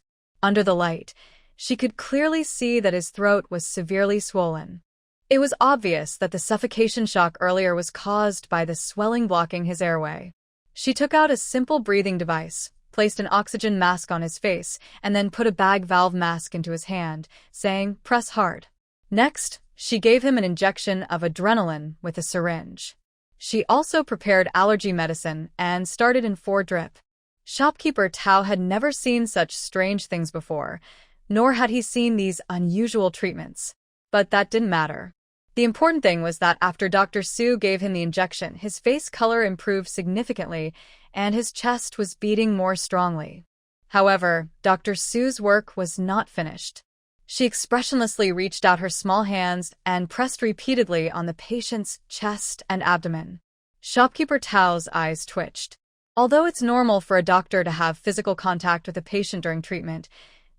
Under the light, she could clearly see that his throat was severely swollen. It was obvious that the suffocation shock earlier was caused by the swelling blocking his airway. She took out a simple breathing device, placed an oxygen mask on his face, and then put a bag valve mask into his hand, saying, "Press hard." Next, she gave him an injection of adrenaline with a syringe. She also prepared allergy medicine and started in 4 drip. Shopkeeper Tao had never seen such strange things before, nor had he seen these unusual treatments. But that didn't matter. The important thing was that after Dr. Su gave him the injection, his face color improved significantly and his chest was beating more strongly. However, Dr. Su's work was not finished. She expressionlessly reached out her small hands and pressed repeatedly on the patient's chest and abdomen. Shopkeeper Tao's eyes twitched. Although it's normal for a doctor to have physical contact with a patient during treatment,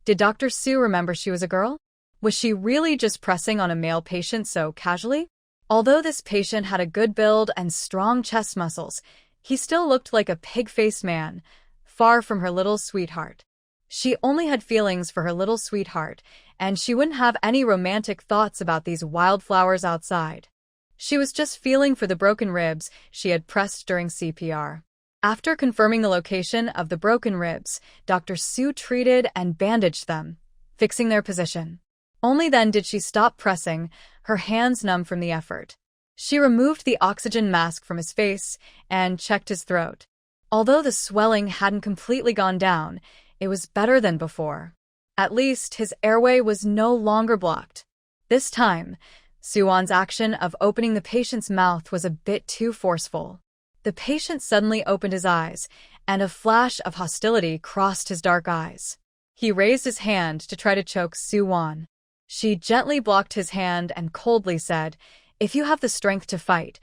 did Dr. Su remember she was a girl? Was she really just pressing on a male patient so casually? Although this patient had a good build and strong chest muscles, he still looked like a pig-faced man, far from her little sweetheart. She only had feelings for her little sweetheart, and she wouldn't have any romantic thoughts about these wildflowers outside. She was just feeling for the broken ribs she had pressed during CPR. After confirming the location of the broken ribs, Dr. Su treated and bandaged them, fixing their position. Only then did she stop pressing, her hands numb from the effort. She removed the oxygen mask from his face and checked his throat. Although the swelling hadn't completely gone down, it was better than before. At least his airway was no longer blocked. This time, Su-won's action of opening the patient's mouth was a bit too forceful. The patient suddenly opened his eyes, and a flash of hostility crossed his dark eyes. He raised his hand to try to choke Su-won. She gently blocked his hand and coldly said, "If you have the strength to fight,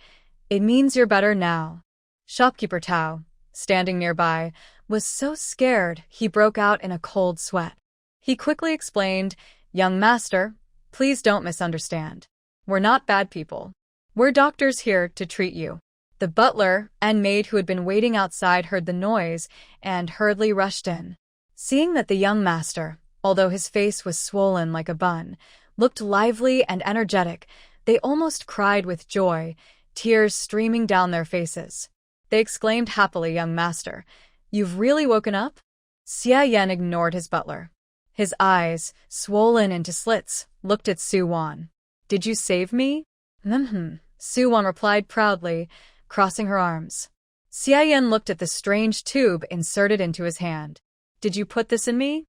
it means you're better now." Shopkeeper Tao, standing nearby, was so scared he broke out in a cold sweat. He quickly explained, "Young master, please don't misunderstand. We're not bad people. We're doctors here to treat you." The butler and maid who had been waiting outside heard the noise and hurriedly rushed in. Seeing that the young master, Although his face was swollen like a bun, looked lively and energetic, they almost cried with joy, tears streaming down their faces. They exclaimed happily, "Young master, you've really woken up?" Xia Yan ignored his butler. His eyes, swollen into slits, looked at Su-won. "Did you save me?" Su-won replied proudly, crossing her arms. Xia Yan looked at the strange tube inserted into his hand. "Did you put this in me?"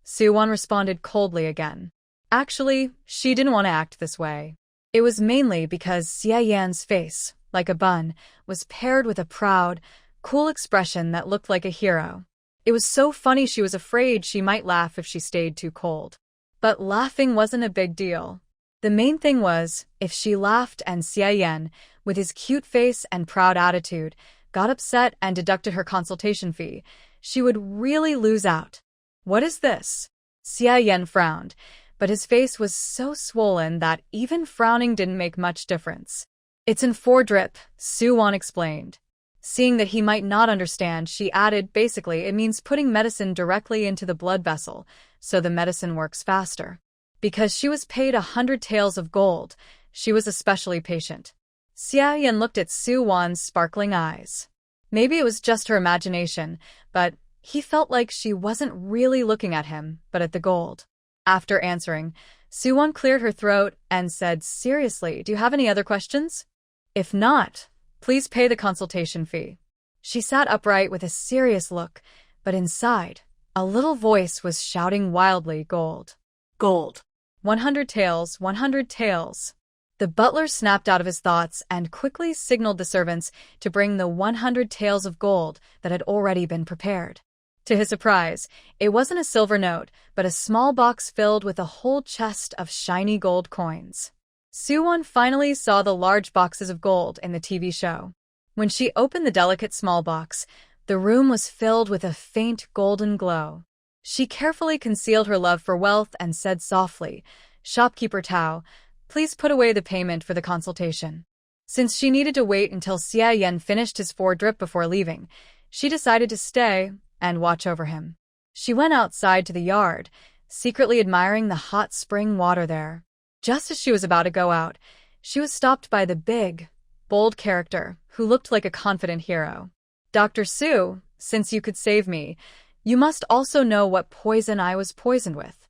Su-won responded coldly again. Actually, she didn't want to act this way. It was mainly because Xia Yan's face, like a bun, was paired with a proud, cool expression that looked like a hero. It was so funny she was afraid she might laugh if she stayed too cold. But laughing wasn't a big deal. The main thing was, if she laughed and Xia Yan, with his cute face and proud attitude, got upset and deducted her consultation fee, she would really lose out. "What is this?" Xia Yan frowned, but his face was so swollen that even frowning didn't make much difference. "It's in 4 drip, Su-won explained. Seeing that he might not understand, she added, "Basically, it means putting medicine directly into the blood vessel, so the medicine works faster." Because she was paid 100 taels of gold, she was especially patient. Xia Yan looked at Su-won's sparkling eyes. Maybe it was just her imagination, but he felt like she wasn't really looking at him, but at the gold. After answering, Su-won cleared her throat and said, "Seriously, do you have any other questions? If not, please pay the consultation fee." She sat upright with a serious look, but inside, a little voice was shouting wildly, "Gold! Gold! 100 taels, 100 taels." The butler snapped out of his thoughts and quickly signaled the servants to bring the 100 taels of gold that had already been prepared. To his surprise, it wasn't a silver note, but a small box filled with a whole chest of shiny gold coins. Su-won finally saw the large boxes of gold in the TV show. When she opened the delicate small box, the room was filled with a faint golden glow. She carefully concealed her love for wealth and said softly, "Shopkeeper Tao, please put away the payment for the consultation." Since she needed to wait until Xia Yan finished his 4 drip before leaving, she decided to stay and watch over him. She went outside to the yard, secretly admiring the hot spring water there. Just as she was about to go out, she was stopped by the big, bold character who looked like a confident hero. "Dr. Su, since you could save me, you must also know what poison I was poisoned with.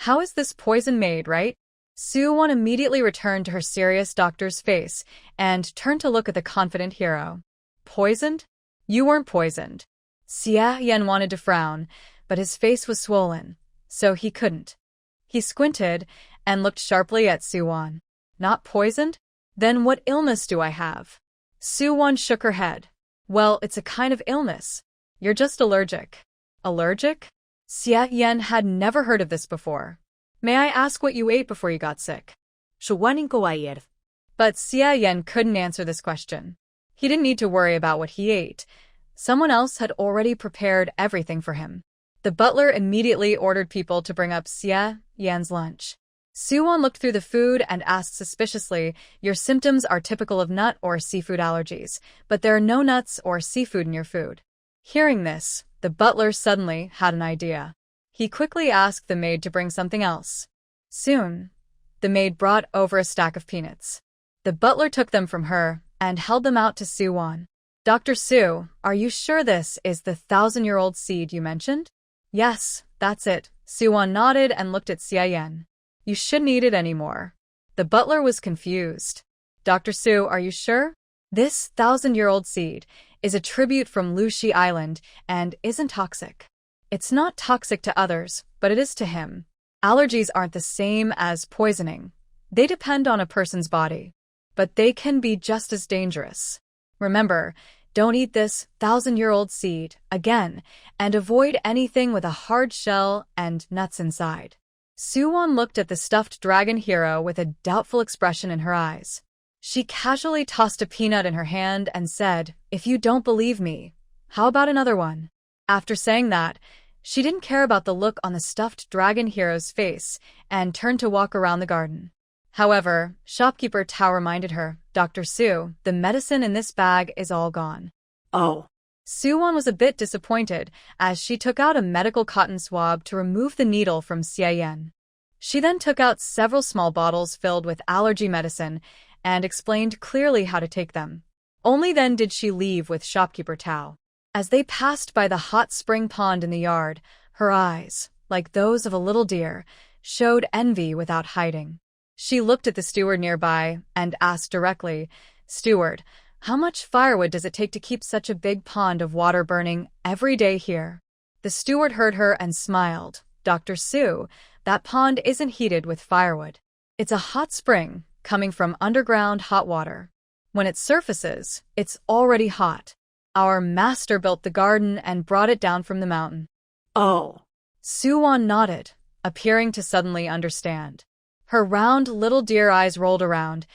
How is this poison made, right?" Su-won immediately returned to her serious doctor's face and turned to look at the confident hero. "Poisoned? You weren't poisoned." Xia Yan wanted to frown, but his face was swollen, so he couldn't. He squinted and looked sharply at Su-won. "Not poisoned? Then what illness do I have?" Su-won shook her head. "Well, it's a kind of illness. You're just allergic." "Allergic?" Xia Yan had never heard of this before. "May I ask what you ate before you got sick?" Juan Koayer. But Xia Yan couldn't answer this question. He didn't need to worry about what he ate. Someone else had already prepared everything for him. The butler immediately ordered people to bring up Xia Yan's lunch. Su-won looked through the food and asked suspiciously, "Your symptoms are typical of nut or seafood allergies, but there are no nuts or seafood in your food." Hearing this, the butler suddenly had an idea. He quickly asked the maid to bring something else. Soon, the maid brought over a stack of peanuts. The butler took them from her and held them out to Su-won. "Dr. Su, are you sure this is the 1,000-year-old seed you mentioned?" "Yes, that's it." Su-won nodded and looked at Xia Yan. "You shouldn't eat it anymore." The butler was confused. "Dr. Su, are you sure? This 1,000-year-old seed is a tribute from Lushi Island and isn't toxic. It's not toxic to others, but it is to him. Allergies aren't the same as poisoning. They depend on a person's body, but they can be just as dangerous. Remember, don't eat this 1,000-year-old seed again, and avoid anything with a hard shell and nuts inside." Su-won looked at the stuffed dragon hero with a doubtful expression in her eyes. She casually tossed a peanut in her hand and said, "If you don't believe me, how about another one?" After saying that, she didn't care about the look on the stuffed dragon hero's face and turned to walk around the garden. However, shopkeeper Tao reminded her, "Dr. Su, the medicine in this bag is all gone." "Oh." Suwon was a bit disappointed as she took out a medical cotton swab to remove the needle from Xiaoyan. She then took out several small bottles filled with allergy medicine and explained clearly how to take them. Only then did she leave with shopkeeper Tao. As they passed by the hot spring pond in the yard, her eyes, like those of a little deer, showed envy without hiding. She looked at the steward nearby and asked directly, "Steward, how much firewood does it take to keep such a big pond of water burning every day here?" The steward heard her and smiled. "Dr. Su, that pond isn't heated with firewood. It's a hot spring coming from underground hot water. When it surfaces, it's already hot. Our master built the garden and brought it down from the mountain." Oh. Suwon nodded, appearing to suddenly understand. Her round little deer eyes rolled around,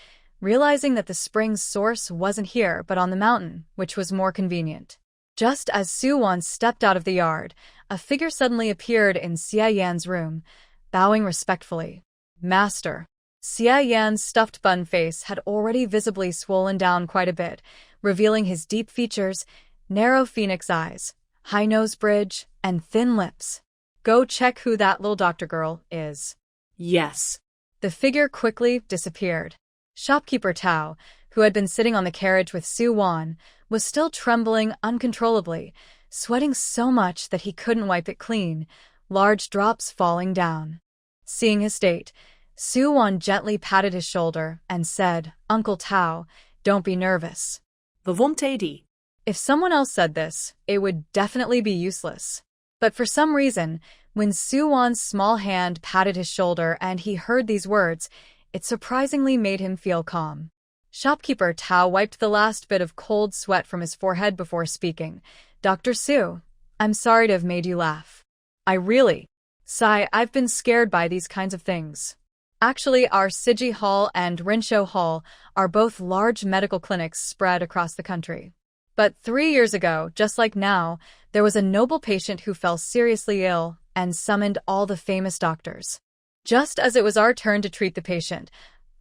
realizing that the spring's source wasn't here but on the mountain, which was more convenient. Just as Suwon stepped out of the yard, a figure suddenly appeared in Xiaoyan's room, bowing respectfully. "Master." Xiaoyan's stuffed bun face had already visibly swollen down quite a bit, revealing his deep features, narrow phoenix eyes, high nose bridge, and thin lips. "Go check who that little doctor girl is." Yes. The figure quickly disappeared. Shopkeeper Tao, who had been sitting on the carriage with Suwon, was still trembling uncontrollably, sweating so much that he couldn't wipe it clean, large drops falling down. Seeing his state, Suwon gently patted his shoulder and said, "Uncle Tao, don't be nervous." Vavomtadi. If someone else said this, it would definitely be useless. But for some reason, when Suwon's small hand patted his shoulder and he heard these words, it surprisingly made him feel calm. Shopkeeper Tao wiped the last bit of cold sweat from his forehead before speaking. "Dr. Su, I'm sorry to have made you laugh. I've been scared by these kinds of things. Actually, our Siji Hall and Rinshou Hall are both large medical clinics spread across the country. But 3 years ago, just like now, there was a noble patient who fell seriously ill and summoned all the famous doctors. Just as it was our turn to treat the patient,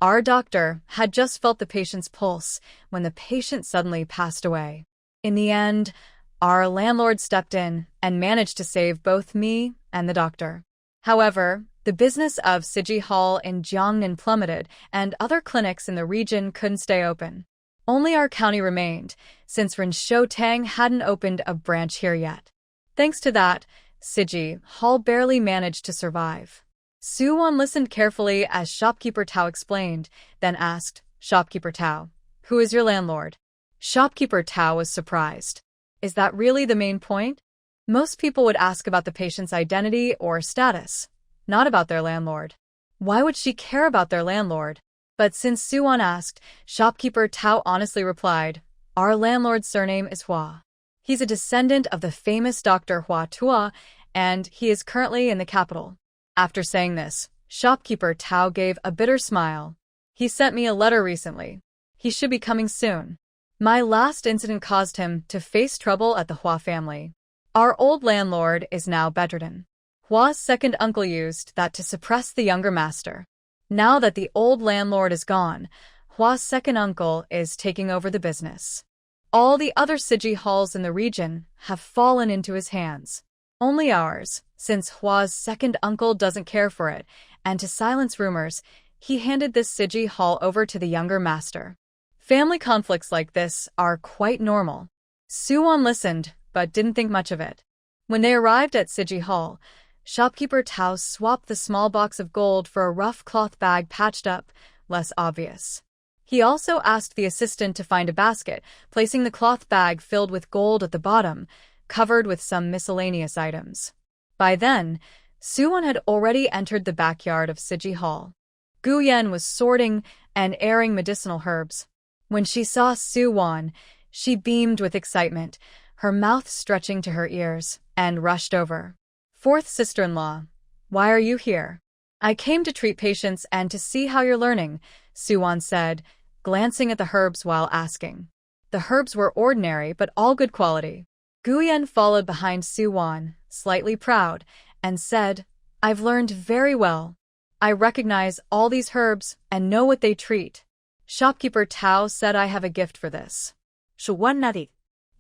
our doctor had just felt the patient's pulse when the patient suddenly passed away. In the end, our landlord stepped in and managed to save both me and the doctor. However, the business of Siji Hall in Jiangnan plummeted and other clinics in the region couldn't stay open. Only our county remained, since Rinshou hadn't opened a branch here yet. Thanks to that, Siji Hall barely managed to survive." Suwon listened carefully as Shopkeeper Tao explained, then asked, "Shopkeeper Tao, who is your landlord?" Shopkeeper Tao was surprised. Is that really the main point? Most people would ask about the patient's identity or status, not about their landlord. Why would she care about their landlord? But since Suwon asked, Shopkeeper Tao honestly replied, "Our landlord's surname is Hua. He's a descendant of the famous Dr. Hua Tua, and he is currently in the capital." After saying this, Shopkeeper Tao gave a bitter smile. "He sent me a letter recently. He should be coming soon. My last incident caused him to face trouble at the Hua family. Our old landlord is now bedridden. Hua's second uncle used that to suppress the younger master. Now that the old landlord is gone, Hua's second uncle is taking over the business. All the other Siji halls in the region have fallen into his hands. Only ours, since Hua's second uncle doesn't care for it, and to silence rumors, he handed this Siji hall over to the younger master. Family conflicts like this are quite normal." Suwon listened, but didn't think much of it. When they arrived at Siji Hall, Shopkeeper Tao swapped the small box of gold for a rough cloth bag patched up, less obvious. He also asked the assistant to find a basket, placing the cloth bag filled with gold at the bottom, covered with some miscellaneous items. By then, Suwon had already entered the backyard of Siji Hall. Yuan was sorting and airing medicinal herbs. When she saw Suwon, she beamed with excitement, her mouth stretching to her ears, and rushed over. "Fourth sister-in-law, why are you here?" "I came to treat patients and to see how you're learning," Suwon said, glancing at the herbs while asking. The herbs were ordinary but all good quality. Yuan followed behind Suwon, slightly proud, and said, "I've learned very well. I recognize all these herbs and know what they treat. Shopkeeper Tao said I have a gift for this." Shuwan nadi.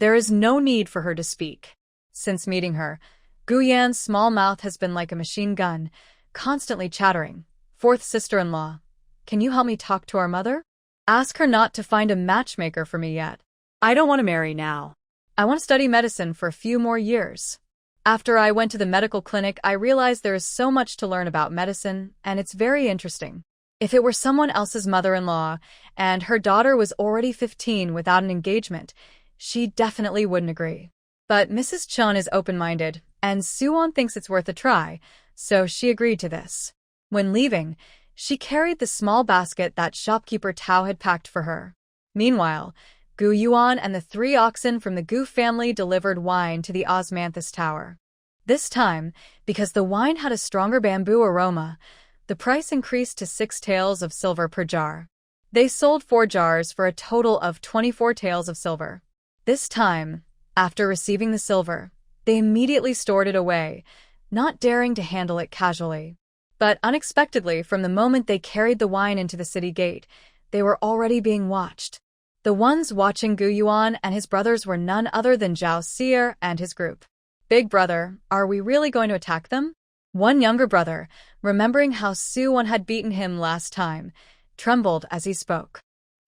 There is no need for her to speak. Since meeting her, Guyan's small mouth has been like a machine gun, constantly chattering. Fourth sister-in-law, can you help me talk to our mother? Ask her not to find a matchmaker for me yet. I don't want to marry now. I want to study medicine for a few more years. After I went to the medical clinic, I realized there is so much to learn about medicine, and it's very interesting. If it were someone else's mother-in-law, and her daughter was already 15 without an engagement, she definitely wouldn't agree. But Mrs. Chun is open-minded, and Suwon thinks it's worth a try, so she agreed to this. When leaving, she carried the small basket that shopkeeper Tao had packed for her. Meanwhile, Yuan and the 3 oxen from the Gu family delivered wine to the Osmanthus Tower. This time, because the wine had a stronger bamboo aroma, the price increased to 6 taels of silver per jar. They sold 4 jars for a total of 24 taels of silver. This time, after receiving the silver, they immediately stored it away, not daring to handle it casually. But unexpectedly, from the moment they carried the wine into the city gate, they were already being watched. The ones watching Yuan and his brothers were none other than Zhao Seer and his group. Big brother, are we really going to attack them? One younger brother, remembering how Suwon had beaten him last time, trembled as he spoke.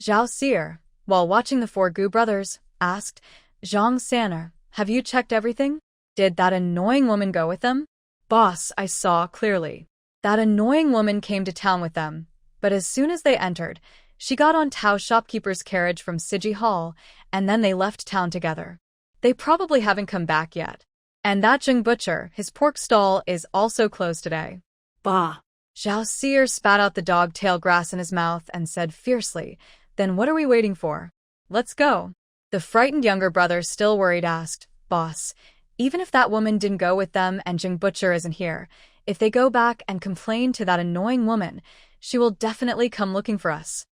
Zhao Seer, while watching the 4 Gu brothers, asked, Zhang Sanner, have you checked everything? Did that annoying woman go with them? Boss, I saw clearly. That annoying woman came to town with them, but as soon as they entered, she got on Tao's shopkeeper's carriage from Siji Hall, and then they left town together. They probably haven't come back yet. And that Jung Butcher, his pork stall, is also closed today. Bah! Zhao Seer spat out the dog-tail grass in his mouth and said fiercely, then what are we waiting for? Let's go. The frightened younger brother, still worried, asked, Boss, even if that woman didn't go with them and Jung Butcher isn't here, if they go back and complain to that annoying woman, she will definitely come looking for us.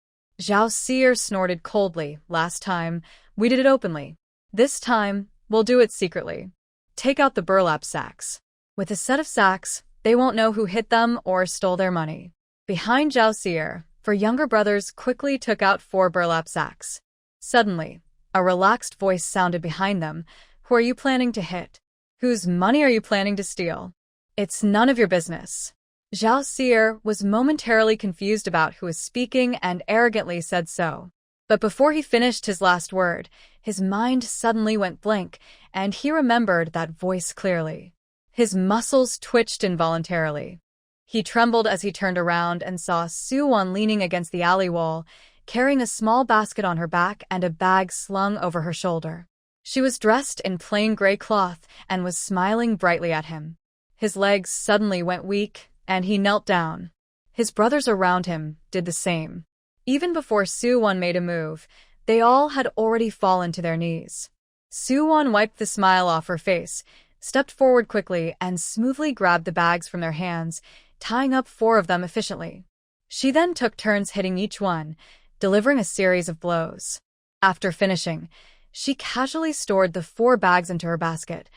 Zhao Seer snorted coldly. Last time, we did it openly. This time, we'll do it secretly. Take out the burlap sacks. With a set of sacks, they won't know who hit them or stole their money. Behind Zhao Seer, 4 younger brothers quickly took out 4 burlap sacks. Suddenly, a relaxed voice sounded behind them. Who are you planning to hit? Whose money are you planning to steal? It's none of your business. Zhao Seer was momentarily confused about who was speaking and arrogantly said so. But before he finished his last word, his mind suddenly went blank, and he remembered that voice clearly. His muscles twitched involuntarily. He trembled as he turned around and saw Suwon leaning against the alley wall, carrying a small basket on her back and a bag slung over her shoulder. She was dressed in plain gray cloth and was smiling brightly at him. His legs suddenly went weak, and he knelt down. His brothers around him did the same. Even before Suwon made a move, they all had already fallen to their knees. Suwon wiped the smile off her face, stepped forward quickly, and smoothly grabbed the bags from their hands, tying up 4 of them efficiently. She then took turns hitting each one, delivering a series of blows. After finishing, she casually stored the 4 bags into her basket.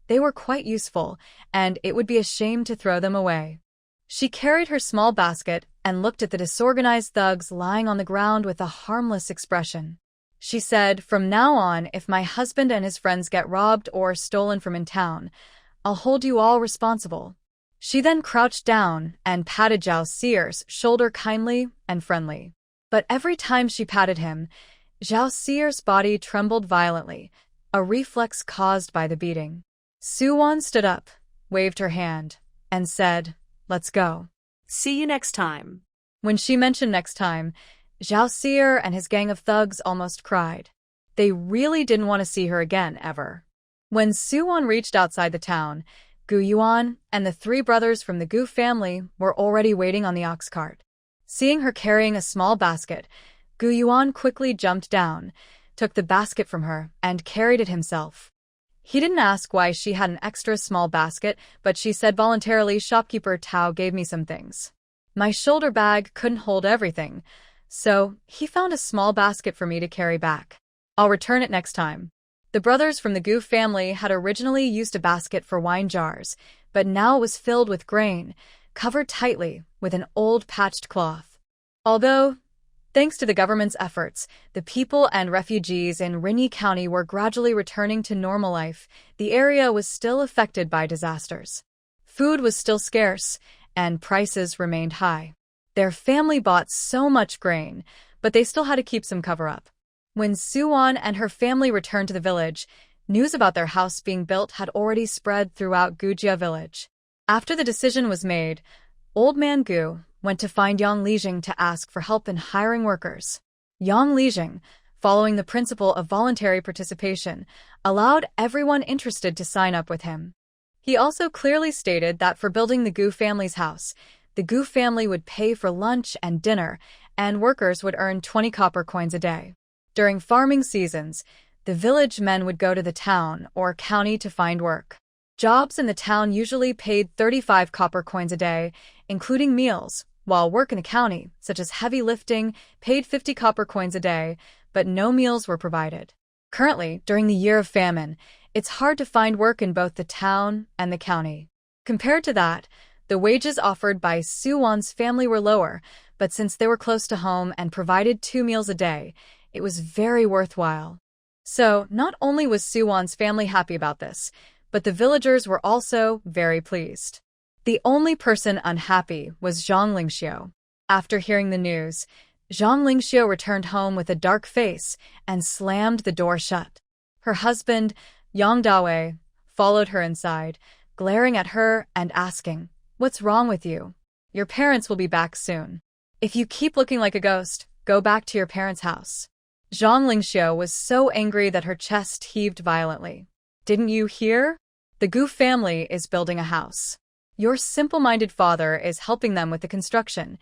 They were quite useful, and it would be a shame to throw them away. She carried her small basket and looked at the disorganized thugs lying on the ground with a harmless expression. She said, from now on, if my husband and his friends get robbed or stolen from in town, I'll hold you all responsible. She then crouched down and patted Zhao Seer's shoulder kindly and friendly. But every time she patted him, Zhao Seer's body trembled violently, a reflex caused by the beating. Suwon stood up, waved her hand, and said, let's go. See you next time. When she mentioned next time, Zhao Seer and his gang of thugs almost cried. They really didn't want to see her again, ever. When Suwon reached outside the town, Yuan and the 3 brothers from the Gu family were already waiting on the ox cart. Seeing her carrying a small basket, Yuan quickly jumped down, took the basket from her, and carried it himself. He didn't ask why she had an extra small basket, but she said voluntarily, shopkeeper Tao gave me some things. My shoulder bag couldn't hold everything, so he found a small basket for me to carry back. I'll return it next time. The brothers from the Gu family had originally used a basket for wine jars, but now it was filled with grain, covered tightly with an old patched cloth. Although Thanks to the government's efforts, the people and refugees in Rinyi County were gradually returning to normal life. The area was still affected by disasters. Food was still scarce, and prices remained high. Their family bought so much grain, but they still had to keep some cover-up. When Yuan and her family returned to the village, news about their house being built had already spread throughout Qiyue village. After the decision was made, Old Man Gu went to find Yang Lixing to ask for help in hiring workers. Yang Lixing, following the principle of voluntary participation, allowed everyone interested to sign up with him. He also clearly stated that for building the Gu family's house, the Gu family would pay for lunch and dinner, and workers would earn 20 copper coins a day. During farming seasons, the village men would go to the town or county to find work. Jobs in the town usually paid 35 copper coins a day, including meals, while work in the county, such as heavy lifting, paid 50 copper coins a day, but no meals were provided. Currently, during the year of famine, it's hard to find work in both the town and the county. Compared to that, the wages offered by Yuan's family were lower, but since they were close to home and provided 2 meals a day, it was very worthwhile. So, not only was Yuan's family happy about this, but the villagers were also very pleased. The only person unhappy was Zhang Lingxiu. After hearing the news, Zhang Lingxiu returned home with a dark face and slammed the door shut. Her husband, Yang Dawei, followed her inside, glaring at her and asking, "What's wrong with you? Your parents will be back soon. If you keep looking like a ghost, go back to your parents' house." Zhang Lingxiu was so angry that her chest heaved violently. "Didn't you hear? The Gu family is building a house. Your simple-minded father is helping them with the construction,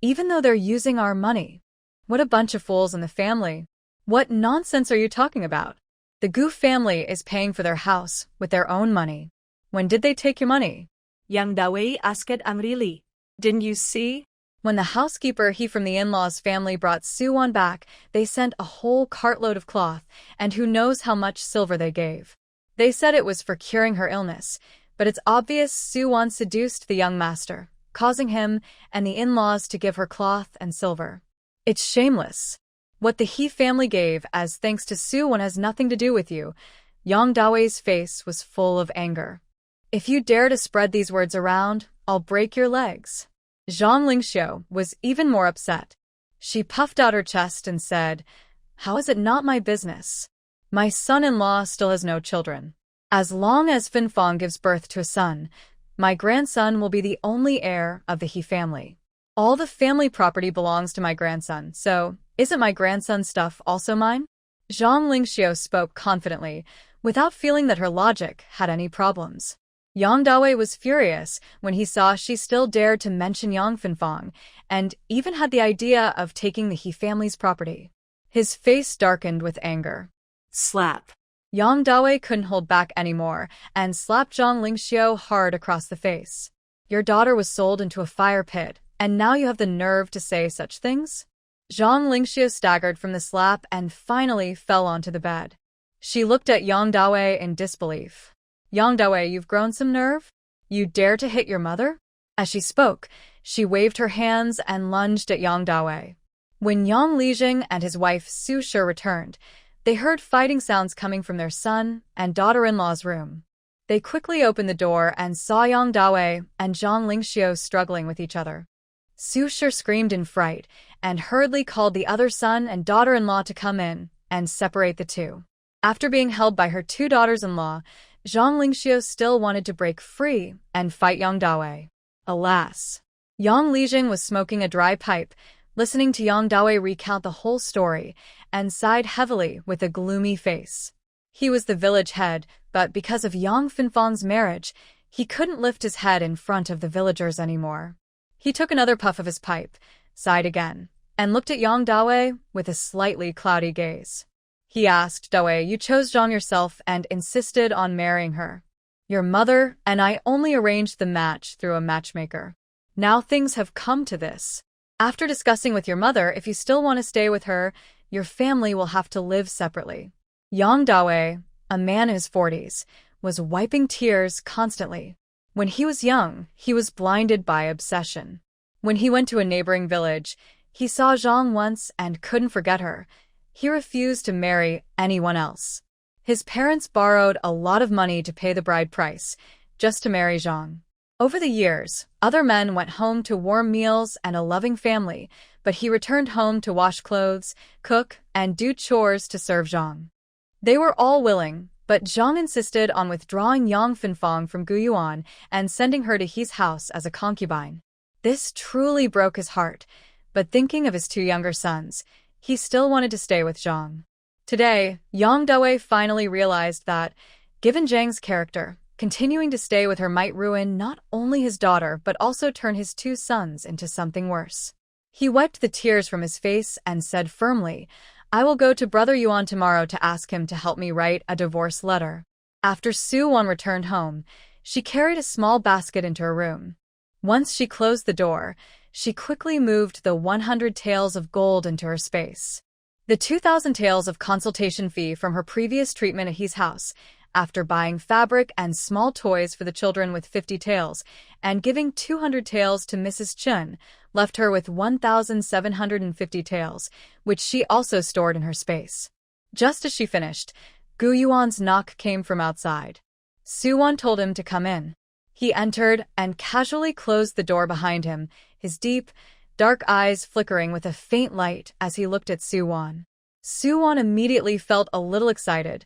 even though they're using our money. What a bunch of fools in the family. What nonsense are you talking about? The Gu family is paying for their house with their own money. When did they take your money?" Yang Dawei asked angrily. "Didn't you see?" When the housekeeper he from the in-laws family brought Yuan back, they sent a whole cartload of cloth, and who knows how much silver they gave. They said it was for curing her illness, but it's obvious Yuan seduced the young master, causing him and the in-laws to give her cloth and silver. It's shameless. What the He family gave as thanks to Yuan has nothing to do with you. Yang Dawei's face was full of anger. "If you dare to spread these words around, I'll break your legs." Zhang Lingxiu was even more upset. She puffed out her chest and said, "How is it not my business? My son-in-law still has no children. As long as Fanfang gives birth to a son, my grandson will be the only heir of the He family. All the family property belongs to my grandson, so isn't my grandson's stuff also mine?" Zhang Lingxiu spoke confidently, without feeling that her logic had any problems. Yang Dawei was furious when he saw she still dared to mention Yang Fanfang, and even had the idea of taking the He family's property. His face darkened with anger. Slap. Yang Dawei couldn't hold back anymore, and slapped Zhang Lingxiu hard across the face. "Your daughter was sold into a fire pit, and now you have the nerve to say such things?" Zhang Lingxiu staggered from the slap and finally fell onto the bed. She looked at Yang Dawei in disbelief. "Yang Dawei, you've grown some nerve? You dare to hit your mother?" As she spoke, she waved her hands and lunged at Yang Dawei. When Yang Lixing and his wife Su Shi returned, they heard fighting sounds coming from their son and daughter-in-law's room. They quickly opened the door and saw Yang Dawei and Zhang Lingxiu struggling with each other. Su Shi screamed in fright and hurriedly called the other son and daughter-in-law to come in and separate the two. After being held by her 2 daughters-in-law, Zhang Lingxiu still wanted to break free and fight Yang Dawei. Alas! Yang Lixing was smoking a dry pipe, listening to Yang Dawei recount the whole story, and sighed heavily with a gloomy face. He was the village head, but because of Yang Fanfang's marriage, he couldn't lift his head in front of the villagers anymore. He took another puff of his pipe, sighed again, and looked at Yang Dawei with a slightly cloudy gaze. He asked, "Dawei, you chose Zhang yourself and insisted on marrying her. Your mother and I only arranged the match through a matchmaker. Now things have come to this. After discussing with your mother if you still want to stay with her, your family will have to live separately." Yang Dawei, a man in his 40s, was wiping tears constantly. When he was young, he was blinded by obsession. When he went to a neighboring village, He saw Zhang once and couldn't forget her. He refused to marry anyone else. His parents borrowed a lot of money to pay the bride price, just to marry Zhang. Over the years, other men went home to warm meals and a loving family, but he returned home to wash clothes, cook, and do chores to serve Zhang. They were all willing, but Zhang insisted on withdrawing Yang Fanfang from Yuan and sending her to He's house as a concubine. This truly broke his heart, but thinking of his two younger sons, he still wanted to stay with Zhang. Today, Yang Dui finally realized that, given Zhang's character, continuing to stay with her might ruin not only his daughter but also turn his two sons into something worse. He wiped the tears from his face and said firmly, "I will go to Brother Yuan tomorrow to ask him to help me write a divorce letter." After Yuan returned home, she carried a small basket into her room. Once she closed the door, she quickly moved the 100 taels of gold into her space. The 2,000 taels of consultation fee from her previous treatment at He's house, after buying fabric and small toys for the children with 50 taels, and giving 200 taels to Mrs. Chun, left her with 1,750 taels, which she also stored in her space. Just as she finished, Yuan's knock came from outside. Yuan told him to come in. He entered and casually closed the door behind him, his deep, dark eyes flickering with a faint light as he looked at Yuan. Yuan immediately felt a little excited.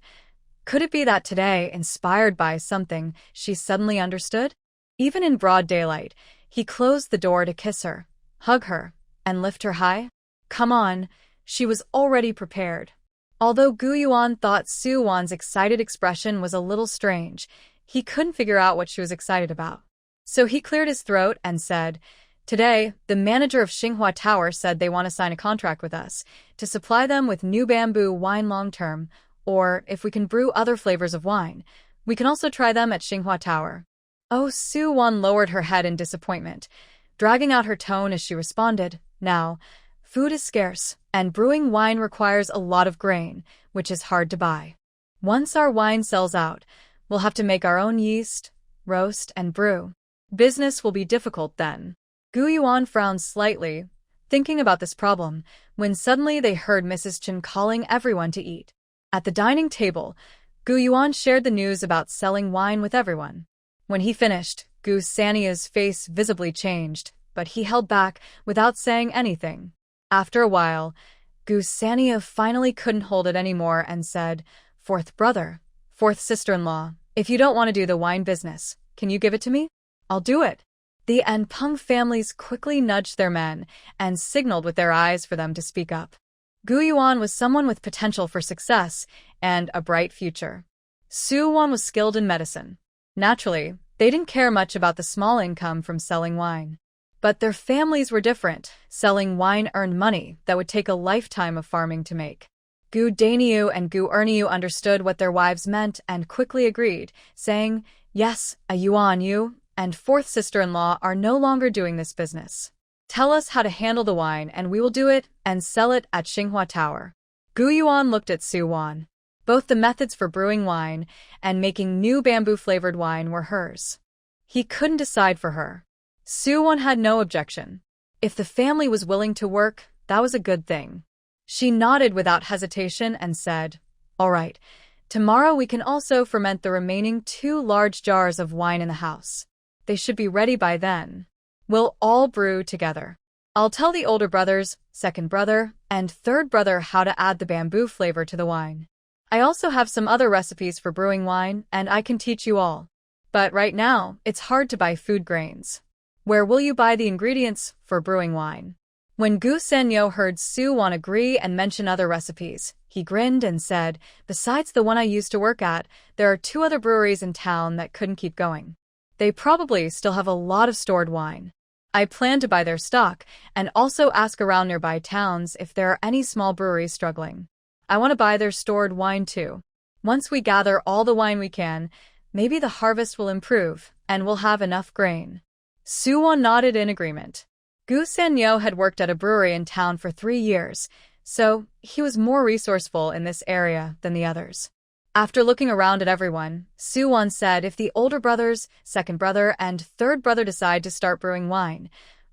Could it be that today, inspired by something, she suddenly understood? Even in broad daylight, he closed the door to kiss her, hug her, and lift her high. Come on, she was already prepared. Although Yuan thought Yuan's excited expression was a little strange, he couldn't figure out what she was excited about. So he cleared his throat and said, "Today, the manager of Xinghua Tower said they want to sign a contract with us to supply them with new bamboo wine long-term, or if we can brew other flavors of wine, we can also try them at Xinghua Tower." Oh, Yuan lowered her head in disappointment, dragging out her tone as she responded, "Now, food is scarce, and brewing wine requires a lot of grain, which is hard to buy. Once our wine sells out, we'll have to make our own yeast, roast, and brew. Business will be difficult then." Yuan frowned slightly, thinking about this problem, when suddenly they heard Mrs. Chen calling everyone to eat. At the dining table, Yuan shared the news about selling wine with everyone. When he finished, Sania's face visibly changed, but he held back without saying anything. After a while, Sania finally couldn't hold it anymore and said, "Fourth brother, fourth sister-in-law, if you don't want to do the wine business, can you give it to me? I'll do it." The Anpeng families quickly nudged their men and signaled with their eyes for them to speak up. Yuan was someone with potential for success and a bright future. Yuan was skilled in medicine. Naturally, they didn't care much about the small income from selling wine. But their families were different. Selling wine earned money that would take a lifetime of farming to make. Daniu and Erniu understood what their wives meant and quickly agreed, saying, "Yes, a Yuan you and fourth sister-in-law are no longer doing this business. Tell us how to handle the wine and we will do it and sell it at Xinghua Tower." Yuan looked at Yuan. Both the methods for brewing wine and making new bamboo-flavored wine were hers. He couldn't decide for her. Yuan had no objection. If the family was willing to work, that was a good thing. She nodded without hesitation and said, "All right, tomorrow we can also ferment the remaining 2 large jars of wine in the house. They should be ready by then. We'll all brew together. I'll tell the older brothers, second brother, and third brother how to add the bamboo flavor to the wine. I also have some other recipes for brewing wine, and I can teach you all. But right now, it's hard to buy food grains. Where will you buy the ingredients for brewing wine?" When Gu Sanyo heard Yuan agree and mention other recipes, he grinned and said, "Besides the one I used to work at, there are 2 other breweries in town that couldn't keep going. They probably still have a lot of stored wine. I plan to buy their stock and also ask around nearby towns if there are any small breweries struggling. I want to buy their stored wine too. Once we gather all the wine we can, maybe the harvest will improve and we'll have enough grain." Yuan nodded in agreement. Gu Sanyo had worked at a brewery in town for 3 years, so he was more resourceful in this area than the others. After looking around at everyone, Yuan said if the older brothers, second brother, and third brother decide to start brewing wine,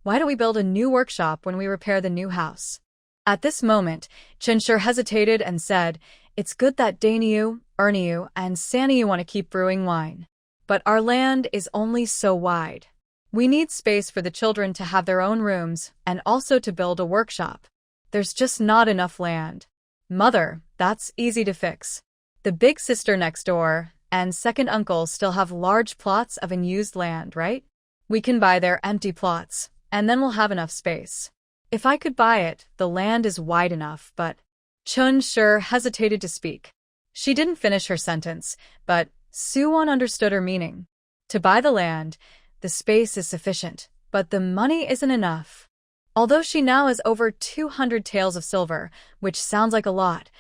Why don't we build a new workshop when we repair the new house? At this moment, Qinshi hesitated and said, "It's good that Daniu, Erniu, and Saniu want to keep brewing wine. But our land is only so wide. We need space for the children to have their own rooms and also to build a workshop. There's just not enough land." "Mother, that's easy to fix. The big sister next door and second uncle still have large plots of unused land, right? We can buy their empty plots, and then we'll have enough space. If I could buy it, the land is wide enough, but..." Qinshi hesitated to speak. She didn't finish her sentence, but Suwon understood her meaning. To buy the land, the space is sufficient, but the money isn't enough. Although she now has over 200 taels of silver, which sounds like a lot,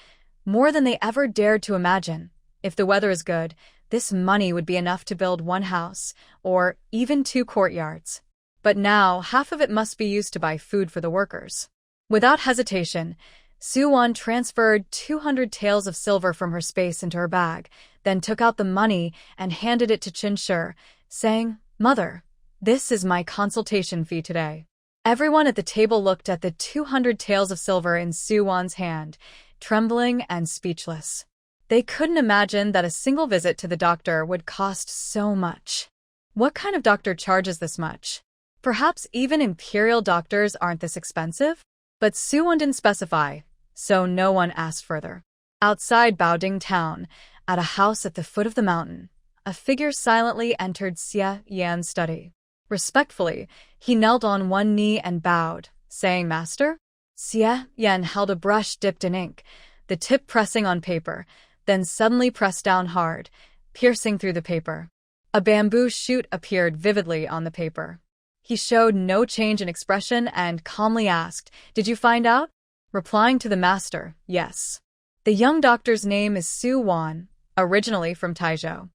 more than they ever dared to imagine, if the weather is good, this money would be enough to build one house, or even 2 courtyards. But now, half of it must be used to buy food for the workers. Without hesitation, Suwon transferred 200 taels of silver from her space into her bag, then took out the money and handed it to Qinshi, saying, "Mother, this is my consultation fee today." Everyone at the table looked at the 200 taels of silver in Suwon's hand, trembling and speechless. They couldn't imagine that a single visit to the doctor would cost so much. What kind of doctor charges this much? Perhaps even imperial doctors aren't this expensive? But Suwon didn't specify, so no one asked further. Outside Baoding town, at a house at the foot of the mountain, a figure silently entered Xie Yan's study. Respectfully, he knelt on one knee and bowed, saying, "Master?" Xie Yan held a brush dipped in ink, the tip pressing on paper, then suddenly pressed down hard, piercing through the paper. A bamboo shoot appeared vividly on the paper. He showed no change in expression and calmly asked, "Did you find out?" Replying to the master, "Yes." The young doctor's name is Suwon, originally from Taizhou.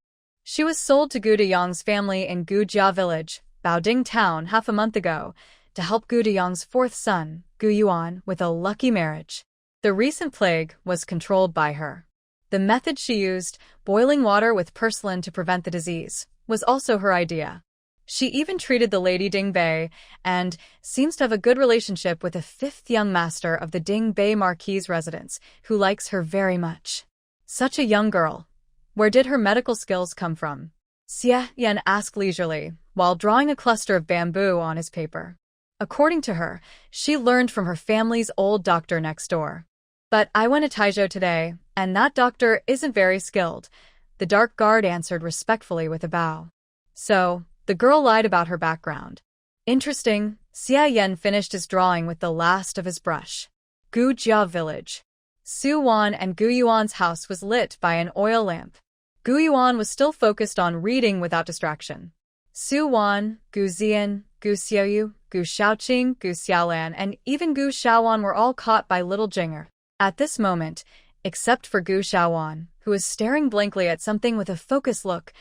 She was sold to Gu Deyang's family in Gujia village, Baoding town, half a month ago, to help Gu Deyang's 4th son, Gu Yuan, with a lucky marriage. The recent plague was controlled by her. The method she used, boiling water with purslane to prevent the disease, was also her idea. She even treated the Lady Dingbei and seems to have a good relationship with a 5th young master of the Dingbei Marquis residence, who likes her very much. Such a young girl. Where did her medical skills come from? Xie Yan asked leisurely, while drawing a cluster of bamboo on his paper. According to her, she learned from her family's old doctor next door. "But I went to Taizhou today, and that doctor isn't very skilled," the dark guard answered respectfully with a bow. So, the girl lied about her background. Interesting. Xie Yan finished his drawing with the last of his brush. Gujia village. Suwon and Gu Yuan's house was lit by an oil lamp. Gu Yuan was still focused on reading without distraction. Suwon, Gu Zian, Gu Xiaoyu, Gu Shaoqing, Gu Xiaolan, and even Gu Shaowan were all caught by little Jinger. At this moment, except for Gu Shaowan, who was staring blankly at something with a focused look,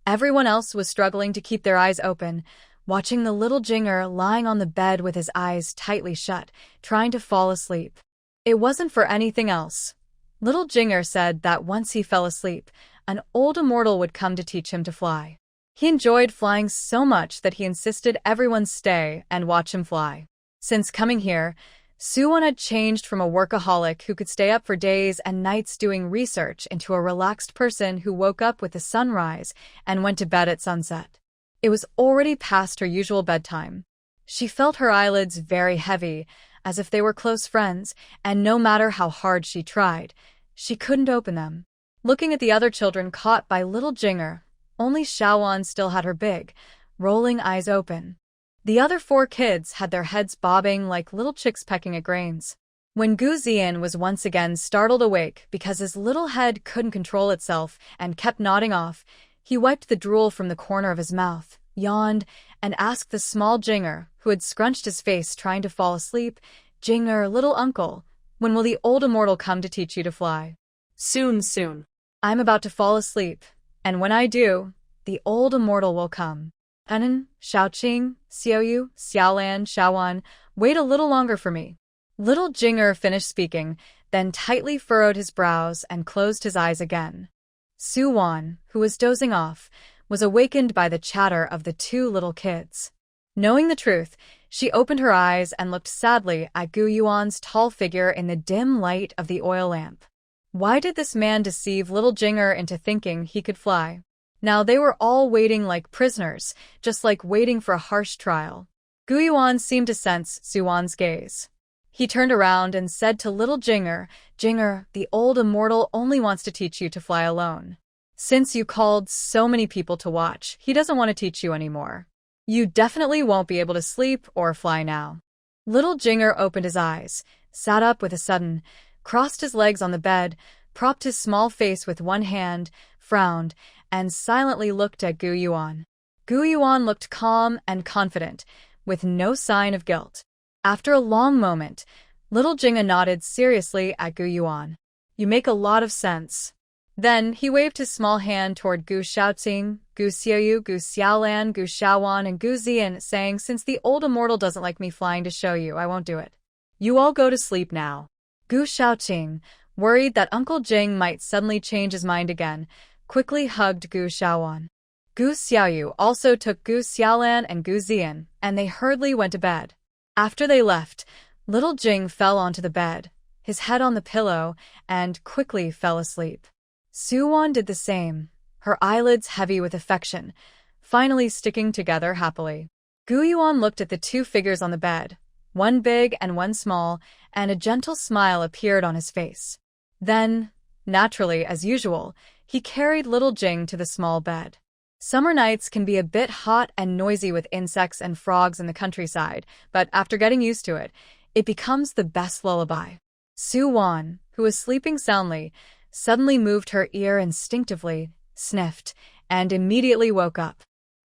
everyone else was struggling to keep their eyes open, watching the little Jinger lying on the bed with his eyes tightly shut, trying to fall asleep. It wasn't for anything else. Little Jinger said that once he fell asleep, an old immortal would come to teach him to fly. He enjoyed flying so much that he insisted everyone stay and watch him fly. Since coming here, Suwon had changed from a workaholic who could stay up for days and nights doing research into a relaxed person who woke up with the sunrise and went to bed at sunset. It was already past her usual bedtime. She felt her eyelids very heavy, as if they were close friends, and no matter how hard she tried, she couldn't open them. Looking at the other children caught by little Jinger, only Shaowan still had her big, rolling eyes open. The other 4 kids had their heads bobbing like little chicks pecking at grains. When Gu Zian was once again startled awake because his little head couldn't control itself and kept nodding off, he wiped the drool from the corner of his mouth, yawned, and asked the small Jinger, who had scrunched his face trying to fall asleep, "Jinger, little uncle, when will the old immortal come to teach you to fly?" Soon, soon. "I'm about to fall asleep, and when I do, the old immortal will come. Anan, Shaoqing, Xiaoyu, Xiaolan, Shaowan, wait a little longer for me." Little Jinger finished speaking, then tightly furrowed his brows and closed his eyes again. Suwon, who was dozing off, was awakened by the chatter of the 2 little kids. Knowing the truth, she opened her eyes and looked sadly at Gu Yuan's tall figure in the dim light of the oil lamp. Why did this man deceive little Jinger into thinking he could fly? Now they were all waiting like prisoners, just like waiting for a harsh trial. Gu Yuan seemed to sense Suwan's gaze. He turned around and said to little Jinger, "Jinger, the old immortal only wants to teach you to fly alone. Since you called so many people to watch, he doesn't want to teach you anymore. You definitely won't be able to sleep or fly now." Little Jinger opened his eyes, sat up with a sudden, crossed his legs on the bed, propped his small face with one hand, frowned, and silently looked at Gu Yuan. Gu Yuan looked calm and confident, with no sign of guilt. After a long moment, little Jinger nodded seriously at Gu Yuan. "You make a lot of sense." Then he waved his small hand toward Gu Shaoqing, Gu Xiaoyu, Gu Xiaolan, Gu Xiaowan, and Gu Zian, saying, "Since the old immortal doesn't like me flying to show you, I won't do it. You all go to sleep now." Gu Shaoqing, worried that Uncle Jing might suddenly change his mind again, quickly hugged Gu Xiaowan. Gu Xiaoyu also took Gu Xiaolan and Gu Zian, and they hurriedly went to bed. After they left, little Jing fell onto the bed, his head on the pillow, and quickly fell asleep. Suwan did the same, her eyelids heavy with affection, finally sticking together happily. Gu Yuan looked at the two figures on the bed, one big and one small, and a gentle smile appeared on his face. Then, naturally as usual, he carried little Jing to the small bed. Summer nights can be a bit hot and noisy with insects and frogs in the countryside, but after getting used to it, it becomes the best lullaby. Suwan, who was sleeping soundly, suddenly moved her ear instinctively, sniffed, and immediately woke up.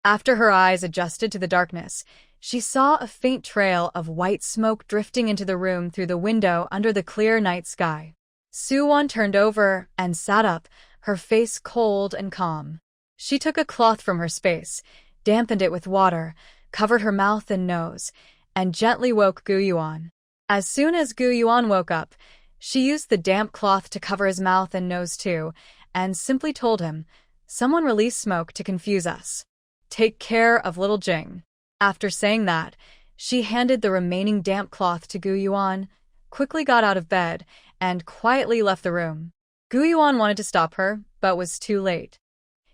After her eyes adjusted to the darkness, she saw a faint trail of white smoke drifting into the room through the window under the clear night sky. Suwan turned over and sat up, her face cold and calm. She took a cloth from her space, dampened it with water, covered her mouth and nose, and gently woke Gu Yuan. As soon as Gu Yuan woke up, she used the damp cloth to cover his mouth and nose too, and simply told him, "Someone released smoke to confuse us. Take care of little Jing." After saying that, she handed the remaining damp cloth to Gu Yuan, quickly got out of bed, and quietly left the room. Gu Yuan wanted to stop her, but was too late.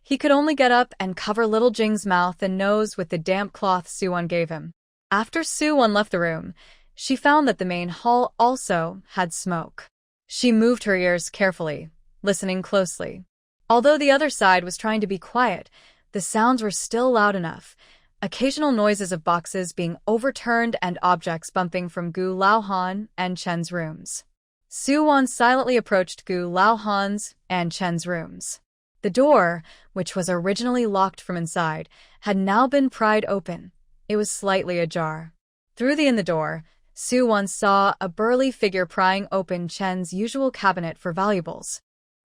He could only get up and cover little Jing's mouth and nose with the damp cloth Suwan gave him. After Suwan left the room, she found that the main hall also had smoke. She moved her ears carefully, listening closely. Although the other side was trying to be quiet, the sounds were still loud enough, occasional noises of boxes being overturned and objects bumping from Gu Laohan and Chen's rooms. Suwan silently approached Gu Laohan's and Chen's rooms. The door, which was originally locked from inside, had now been pried open. It was slightly ajar. Through the door, Suwan saw a burly figure prying open Chen's usual cabinet for valuables.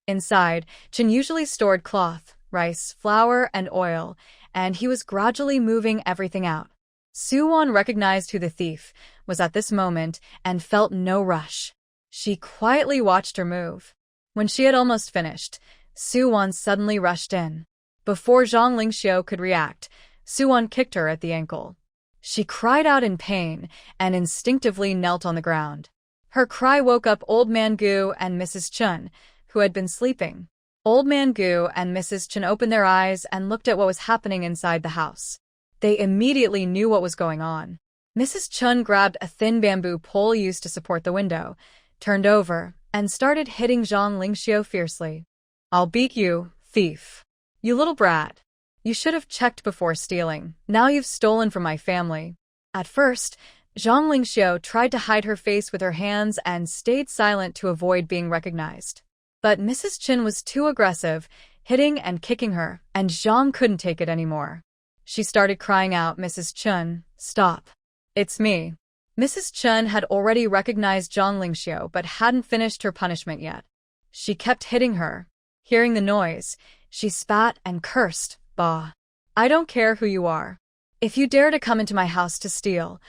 Inside, Chen usually stored cloth, rice, flour, and oil, and he was gradually moving everything out. Suwan recognized who the thief was at this moment and felt no rush. She quietly watched her move. When she had almost finished, Suwan suddenly rushed in. Before Zhang Lingxiu could react, Suwan kicked her at the ankle. She cried out in pain and instinctively knelt on the ground. Her cry woke up Old Man Gu and Mrs. Chun, who had been sleeping. Old Man Gu and Mrs. Chun opened their eyes and looked at what was happening inside the house. They immediately knew what was going on. Mrs. Chun grabbed a thin bamboo pole used to support the window, turned over, and started hitting Zhang Lingxiu fiercely. "I'll beat you, thief. You little brat. You should have checked before stealing. Now you've stolen from my family." At first, Zhang Lingxiu tried to hide her face with her hands and stayed silent to avoid being recognized. But Mrs. Chin was too aggressive, hitting and kicking her, and Zhang couldn't take it anymore. She started crying out, "Mrs. Chun, stop. It's me." Mrs. Chun had already recognized Zhang Lingxiu but hadn't finished her punishment yet. She kept hitting her. Hearing the noise, she spat and cursed, "Bah! I don't care who you are. If you dare to come into my house to steal,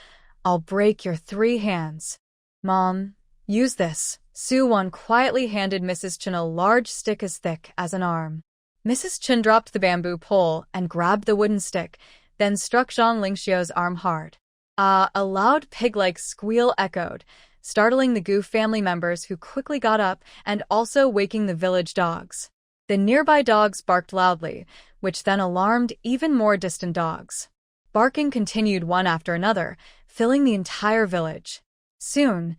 I'll break your 3 hands. Mom, use this." Suwan quietly handed Mrs. Chun a large stick as thick as an arm. Mrs. Chun dropped the bamboo pole and grabbed the wooden stick, then struck Zhang Lingxiu's arm hard. Ah, a loud pig-like squeal echoed, startling the Gu family members who quickly got up and also waking the village dogs. The nearby dogs barked loudly, which then alarmed even more distant dogs. Barking continued one after another, filling the entire village. Soon,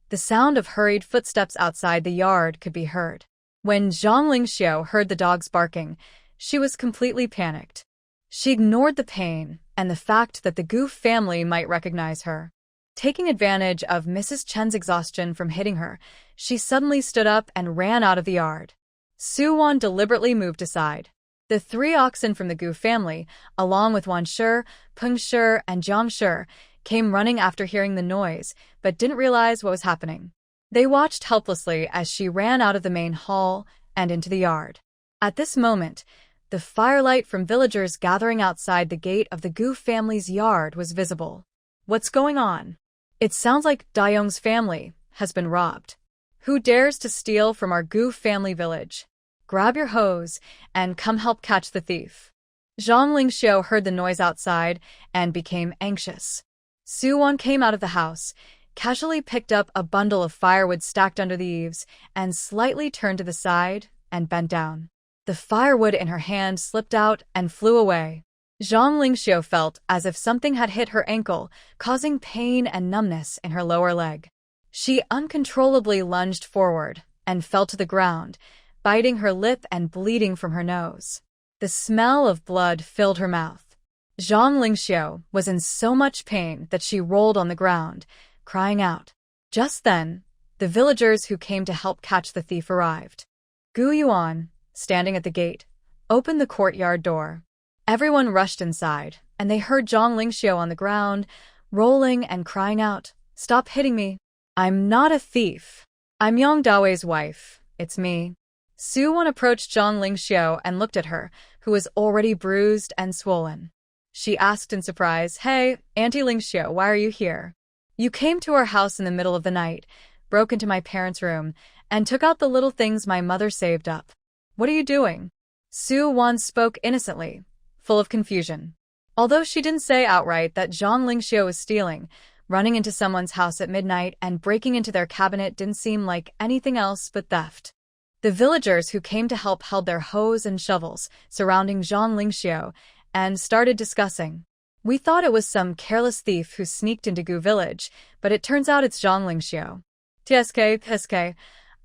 the sound of hurried footsteps outside the yard could be heard. When Zhang Lingxiu heard the dogs barking, she was completely panicked. She ignored the pain and the fact that the Gu family might recognize her. Taking advantage of Mrs. Chen's exhaustion from hitting her, she suddenly stood up and ran out of the yard. Yuan deliberately moved aside. The 3 oxen from the Gu family, along with Wan Shi, Peng Shi, and Jiang Shi, came running after hearing the noise, but didn't realize what was happening. They watched helplessly as she ran out of the main hall and into the yard. At this moment, the firelight from villagers gathering outside the gate of the Gu family's yard was visible. What's going on? It sounds like Dayong's family has been robbed. Who dares to steal from our Gu family village? Grab your hose and come help catch the thief. Zhang Lingxiu heard the noise outside and became anxious. Yuan came out of the house, casually picked up a bundle of firewood stacked under the eaves, and slightly turned to the side and bent down. The firewood in her hand slipped out and flew away. Zhang Lingxiu felt as if something had hit her ankle, causing pain and numbness in her lower leg. She uncontrollably lunged forward and fell to the ground, biting her lip and bleeding from her nose. The smell of blood filled her mouth. Zhang Lingxiu was in so much pain that she rolled on the ground, crying out. Just then, the villagers who came to help catch the thief arrived. Yuan, standing at the gate, opened the courtyard door. Everyone rushed inside, and they heard Zhang Lingxiu on the ground, rolling and crying out, "Stop hitting me. I'm not a thief. I'm Yang Daoi's wife. It's me." Yuan approached Zhang Lingxiu and looked at her, who was already bruised and swollen. She asked in surprise, "Hey, Auntie Lingxiu, why are you here? You came to our house in the middle of the night, broke into my parents' room, and took out the little things my mother saved up. What are you doing?" Yuan spoke innocently, full of confusion. Although she didn't say outright that Zhang Lingxiu was stealing, running into someone's house at midnight and breaking into their cabinet didn't seem like anything else but theft. The villagers who came to help held their hoes and shovels surrounding Zhang Lingxiu and started discussing. "We thought it was some careless thief who sneaked into Gu village, but it turns out it's Zhang Lingxiu. TSK,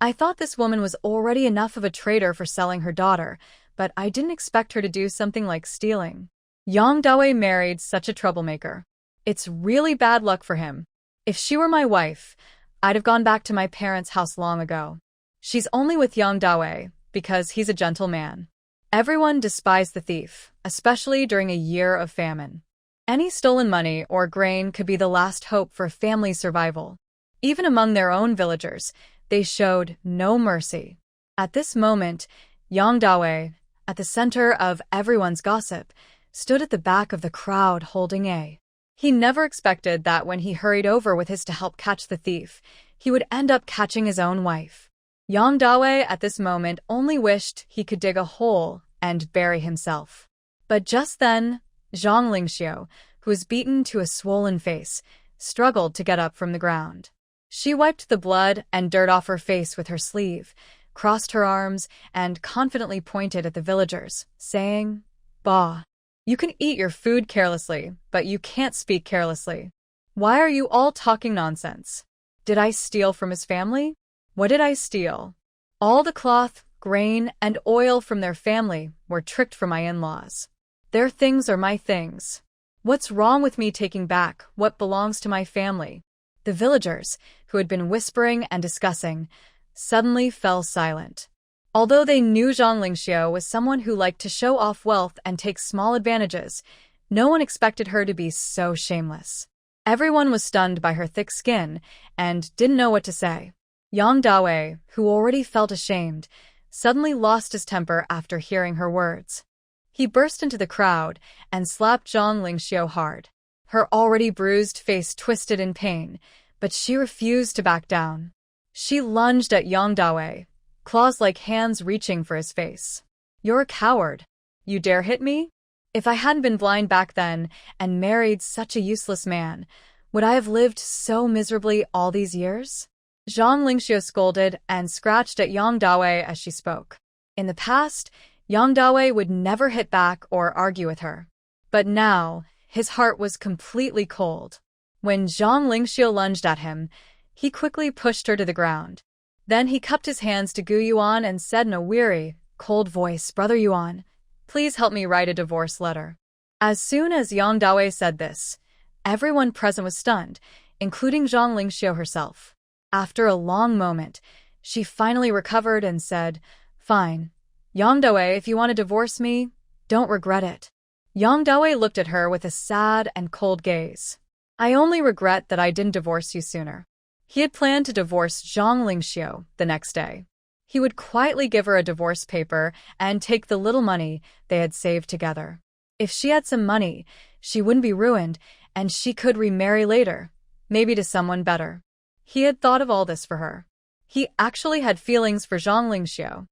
I thought this woman was already enough of a traitor for selling her daughter, but I didn't expect her to do something like stealing. Yang Daoi married such a troublemaker. It's really bad luck for him. If she were my wife, I'd have gone back to my parents' house long ago. She's only with Yang Daoi because he's a gentle man." Everyone despised the thief, especially during a year of famine. Any stolen money or grain could be the last hope for a family's survival. Even among their own villagers, they showed no mercy. At this moment, Yang Daoi, at the center of everyone's gossip, stood at the back of the crowd holding a. He never expected that when he hurried over with his to help catch the thief, he would end up catching his own wife. Yang Daoi at this moment only wished he could dig a hole and bury himself. But just then, Zhang Lingxiu, who was beaten to a swollen face, struggled to get up from the ground. She wiped the blood and dirt off her face with her sleeve, crossed her arms, and confidently pointed at the villagers, saying, "Bah, you can eat your food carelessly, but you can't speak carelessly. Why are you all talking nonsense? Did I steal from his family? What did I steal? All the cloth, grain, and oil from their family were tricked from my in-laws. Their things are my things. What's wrong with me taking back what belongs to my family?" The villagers, who had been whispering and discussing, suddenly fell silent. Although they knew Zhang Lingxiu was someone who liked to show off wealth and take small advantages, no one expected her to be so shameless. Everyone was stunned by her thick skin and didn't know what to say. Yang Daoi, who already felt ashamed, suddenly lost his temper after hearing her words. He burst into the crowd and slapped Zhang Lingxiu hard. Her already bruised face twisted in pain, but she refused to back down. She lunged at Yang Daoi, claws like hands reaching for his face. "You're a coward. You dare hit me? If I hadn't been blind back then and married such a useless man, would I have lived so miserably all these years? Zhang Lingxiu scolded and scratched at Yang Dawei as she spoke. In the past, Yang Dawei would never hit back or argue with her. But now, his heart was completely cold. When Zhang Lingxiu lunged at him, he quickly pushed her to the ground. Then he cupped his hands to Gu Yuan and said in a weary, cold voice, "Brother Yuan, please help me write a divorce letter." As soon as Yang Dawei said this, everyone present was stunned, including Zhang Lingxiu herself. After a long moment, she finally recovered and said, "Fine. Yang Dawei, if you want to divorce me, don't regret it." Yang Dawei looked at her with a sad and cold gaze. "I only regret that I didn't divorce you sooner." He had planned to divorce Zhang Lingxiu the next day. He would quietly give her a divorce paper and take the little money they had saved together. If she had some money, she wouldn't be ruined, and she could remarry later, maybe to someone better. He had thought of all this for her. He actually had feelings for Zhang Lingxiu.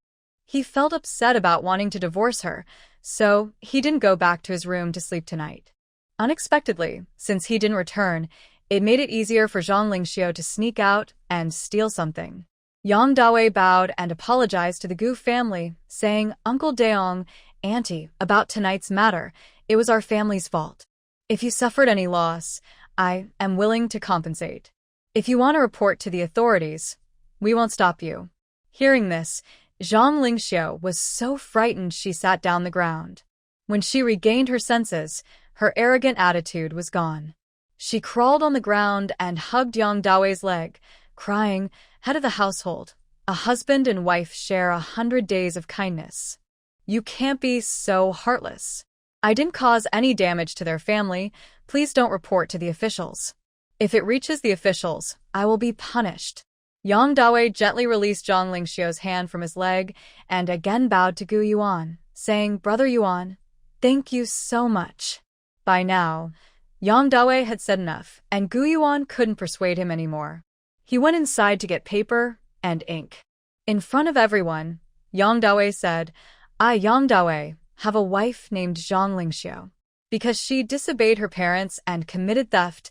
He felt upset about wanting to divorce her, so he didn't go back to his room to sleep tonight. Unexpectedly, since he didn't return, it made it easier for Zhang Lingxiu to sneak out and steal something. Yang Dawei bowed and apologized to the Gu family, saying, "Uncle Daong, Auntie, about tonight's matter, it was our family's fault. If you suffered any loss, I am willing to compensate. If you want to report to the authorities, we won't stop you." Hearing this, Zhang Lingxiu was so frightened she sat down the ground. When she regained her senses, her arrogant attitude was gone. She crawled on the ground and hugged Yang Dawei's leg, crying, "Head of the household, a husband and wife share 100 days of kindness. You can't be so heartless. I didn't cause any damage to their family. Please don't report to the officials. If it reaches the officials, I will be punished." Yang Dawei gently released Zhang Lingxiu's hand from his leg and again bowed to Gu Yuan, saying, "Brother Yuan, thank you so much." By now, Yang Dawei had said enough, and Gu Yuan couldn't persuade him anymore. He went inside to get paper and ink. In front of everyone, Yang Dawei said, "I, Yang Dawei, have a wife named Zhang Lingxiu. Because she disobeyed her parents and committed theft,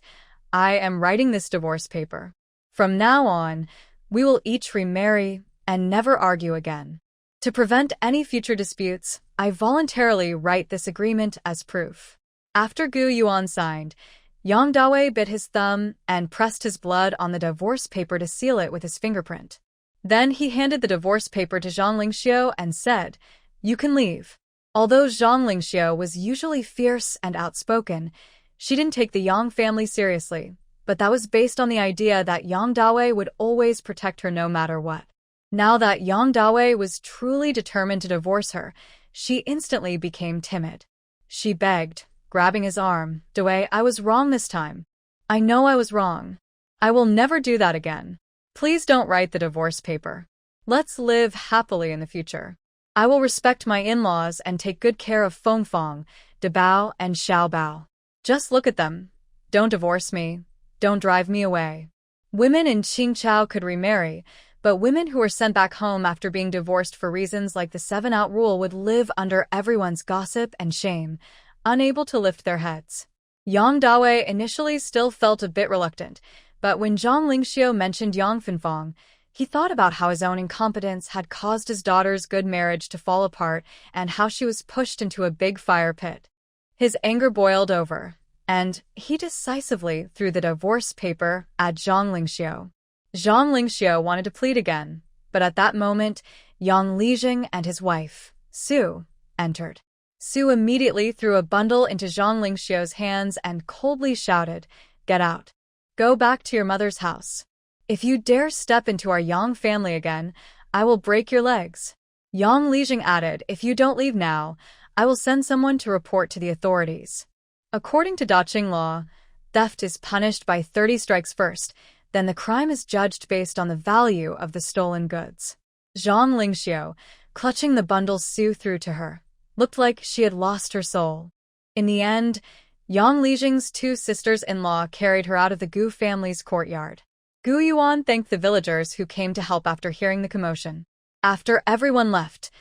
I am writing this divorce paper. From now on, we will each remarry and never argue again. To prevent any future disputes, I voluntarily write this agreement as proof." After Gu Yuan signed, Yang Dawei bit his thumb and pressed his blood on the divorce paper to seal it with his fingerprint. Then he handed the divorce paper to Zhang Lingxiu and said, "You can leave." Although Zhang Lingxiu was usually fierce and outspoken, she didn't take the Yang family seriously, but that was based on the idea that Yang Dawei would always protect her no matter what. Now that Yang Dawei was truly determined to divorce her, she instantly became timid. She begged, grabbing his arm, "Dawei, I was wrong this time. I know I was wrong. I will never do that again. Please don't write the divorce paper. Let's live happily in the future. I will respect my in-laws and take good care of Fengfang, Dabao, and Xiaobao. Just look at them. Don't divorce me. Don't drive me away." Women in Qingchao could remarry, but women who were sent back home after being divorced for reasons like the 7-out rule would live under everyone's gossip and shame, unable to lift their heads. Yang Dawei initially still felt a bit reluctant, but when Zhang Lingxiu mentioned Yang Fanfang, he thought about how his own incompetence had caused his daughter's good marriage to fall apart and how she was pushed into a big fire pit. His anger boiled over, and he decisively threw the divorce paper at Zhang Lingxiu. Zhang Lingxiu wanted to plead again, but at that moment, Yang Lijing and his wife, Su, entered. Su immediately threw a bundle into Zhang Lingxiu's hands and coldly shouted, "Get out. Go back to your mother's house. If you dare step into our Yang family again, I will break your legs." Yang Lijing added, "If you don't leave now, I will send someone to report to the authorities." According to Daqing law, theft is punished by 30 strikes first, then the crime is judged based on the value of the stolen goods. Zhang Lingxiu, clutching the bundle Su threw to her, looked like she had lost her soul. In the end, Yang Lijing's 2 sisters-in-law carried her out of the Gu family's courtyard. Gu Yuan thanked the villagers who came to help after hearing the commotion. After everyone left,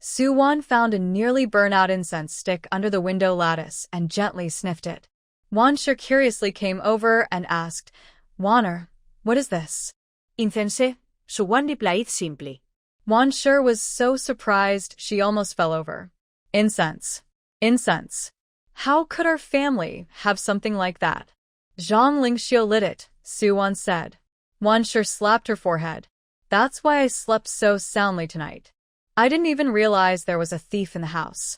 Su-won found a nearly burnt-out incense stick under the window lattice and gently sniffed it. Won-shur curiously came over and asked, "Won-er, what is this?" Incense, Su-won replied simply. Won-shur was so surprised she almost fell over. Incense. Incense. How could our family have something like that? Zhang Lingxiu lit it, Su-won said. Won-shur slapped her forehead. That's why I slept so soundly tonight. I didn't even realize there was a thief in the house.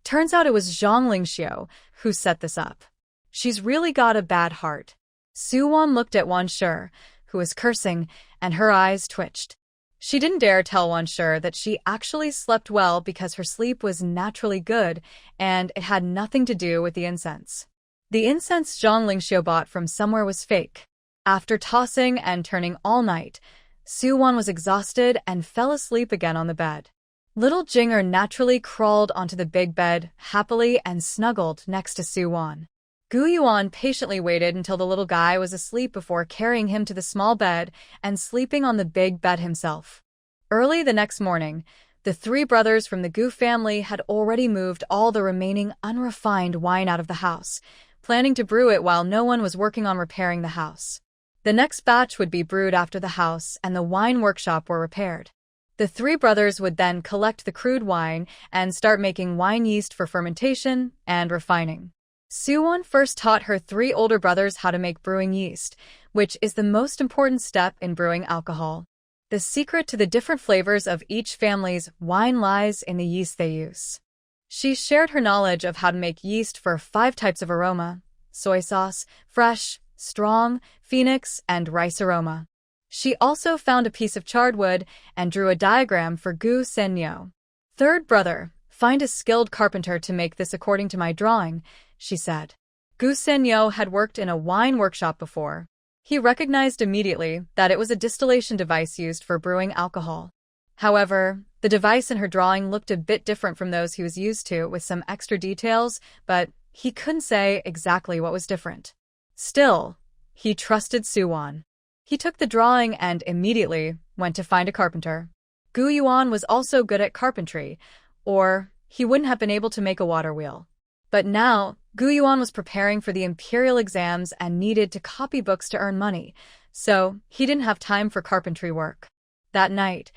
Turns out it was Zhang Lingxiu who set this up. She's really got a bad heart. Su-won looked at Won-shur, who was cursing, and her eyes twitched. She didn't dare tell Won-shur that she actually slept well because her sleep was naturally good and it had nothing to do with the incense. The incense Zhang Lingxiu bought from somewhere was fake. After tossing and turning all night, Su-won was exhausted and fell asleep again on the bed. Little Jinger naturally crawled onto the big bed happily and snuggled next to Su-won. Yuan patiently waited until the little guy was asleep before carrying him to the small bed and sleeping on the big bed himself. Early the next morning, the three brothers from the Gu family had already moved all the remaining unrefined wine out of the house, planning to brew it while no one was working on repairing the house. The next batch would be brewed after the house and the wine workshop were repaired. The three brothers would then collect the crude wine and start making wine yeast for fermentation and refining. Su-won first taught her three older brothers how to make brewing yeast, which is the most important step in brewing alcohol. The secret to the different flavors of each family's wine lies in the yeast they use. She shared her knowledge of how to make yeast for 5 types of aroma: soy sauce, fresh, strong, phoenix, and rice aroma. She also found a piece of charred wood and drew a diagram for Gu Senyo. "Third brother, find a skilled carpenter to make this according to my drawing," she said. Gu Senyo had worked in a wine workshop before. He recognized immediately that it was a distillation device used for brewing alcohol. However, the device in her drawing looked a bit different from those he was used to, with some extra details, but he couldn't say exactly what was different. Still, he trusted Su-won. He took the drawing and immediately went to find a carpenter. Yuan was also good at carpentry, or he wouldn't have been able to make a water wheel. But now, Yuan was preparing for the imperial exams and needed to copy books to earn money, so he didn't have time for carpentry work. That night,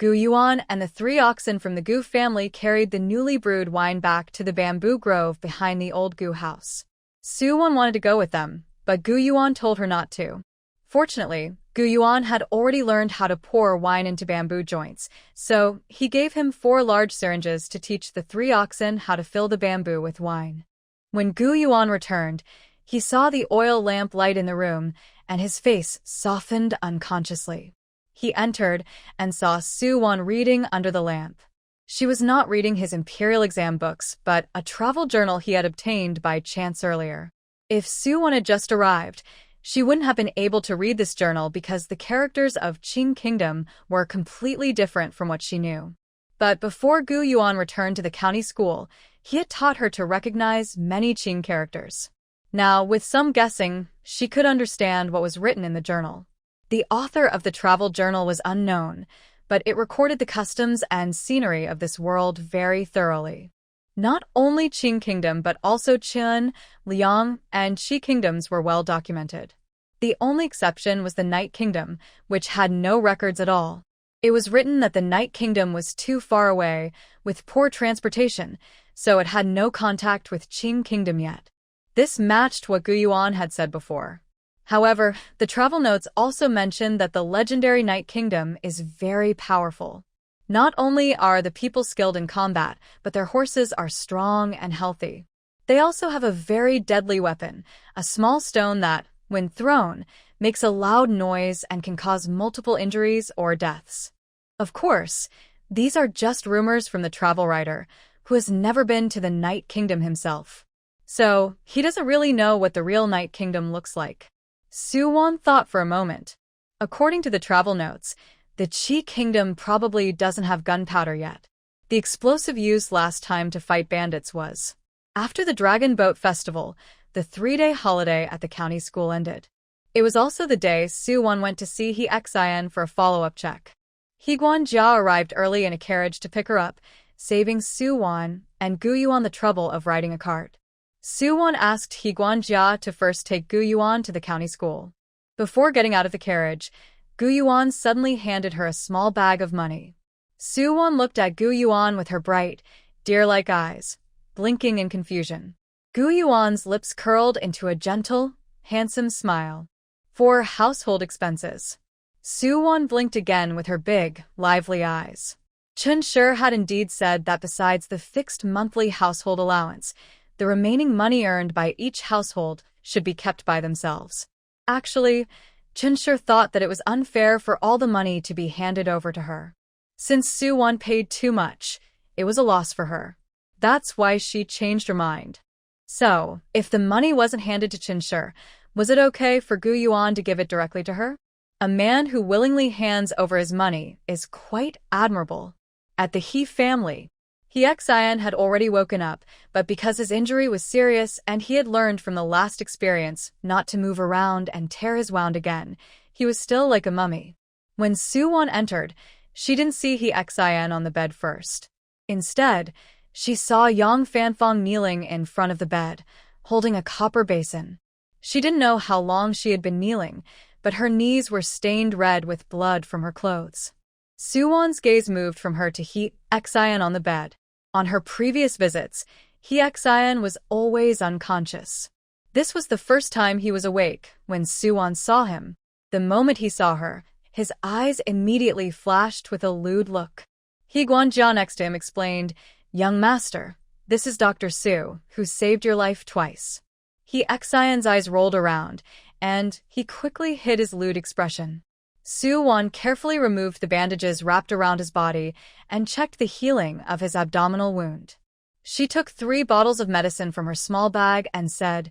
Yuan and the 3 oxen from the Gu family carried the newly brewed wine back to the bamboo grove behind the old Gu house. Su-won wanted to go with them, but Yuan told her not to. Fortunately, Yuan had already learned how to pour wine into bamboo joints, so he gave him 4 large syringes to teach the 3 oxen how to fill the bamboo with wine. When Yuan returned, he saw the oil lamp light in the room, and his face softened unconsciously. He entered and saw Su-won reading under the lamp. She was not reading his imperial exam books, but a travel journal he had obtained by chance earlier. If Su-won had just arrived, she wouldn't have been able to read this journal because the characters of Qing Kingdom were completely different from what she knew. But before Yuan returned to the county school, he had taught her to recognize many Qing characters. Now, with some guessing, she could understand what was written in the journal. The author of the travel journal was unknown, but it recorded the customs and scenery of this world very thoroughly. Not only Qing Kingdom but also Qin, Liang, and Qi kingdoms were well documented. The only exception was the Night Kingdom, which had no records at all. It was written that the Night Kingdom was too far away, with poor transportation, so it had no contact with Qing Kingdom yet. This matched what Yuan had said before. However, the travel notes also mentioned that the legendary Night Kingdom is very powerful. Not only are the people skilled in combat, but their horses are strong and healthy. They also have a very deadly weapon, a small stone that, when thrown, makes a loud noise and can cause multiple injuries or deaths. Of course, these are just rumors from the travel writer, who has never been to the Night Kingdom himself. So, he doesn't really know what the real Night Kingdom looks like. Su-won thought for a moment. According to the travel notes, the Qi Kingdom probably doesn't have gunpowder yet. The explosive used last time to fight bandits was. After the Dragon Boat Festival, the 3-day holiday at the county school ended. It was also the day Su-won went to see He Xin for a follow-up check. He Guanjia arrived early in a carriage to pick her up, saving Su-won and Gu-yuan the trouble of riding a cart. Su-won asked He Guanjia to first take Gu-yuan to the county school. Before getting out of the carriage, Gu-yuan suddenly handed her a small bag of money. Su-won looked at Gu-yuan with her bright, deer-like eyes, blinking in confusion. Gu-yuan's lips curled into a gentle, handsome smile. For household expenses. Su-won blinked again with her big, lively eyes. Chun-shur had indeed said that besides the fixed monthly household allowance, the remaining money earned by each household should be kept by themselves. Actually, Chun-shur thought that it was unfair for all the money to be handed over to her. Since Su-won paid too much, it was a loss for her. That's why she changed her mind. So, if the money wasn't handed to Chun-shur, was it okay for Gu-yuan to give it directly to her? A man who willingly hands over his money is quite admirable. At the He family, He Xin had already woken up, but because his injury was serious and he had learned from the last experience not to move around and tear his wound again, he was still like a mummy. When Su-won entered, she didn't see He Xin on the bed first. Instead, she saw Yang Fanfang kneeling in front of the bed, holding a copper basin. She didn't know how long she had been kneeling, but her knees were stained red with blood from her clothes. Su-won's gaze moved from her to He Xin on the bed. On her previous visits, He Xin was always unconscious. This was the first time he was awake when Su-won saw him. The moment he saw her, his eyes immediately flashed with a lewd look. He Guanjia next to him explained, "Young master, this is Dr. Su, who saved your life twice." He Xion's eyes rolled around, and he quickly hid his lewd expression. Su-won carefully removed the bandages wrapped around his body and checked the healing of his abdominal wound. She took 3 bottles of medicine from her small bag and said,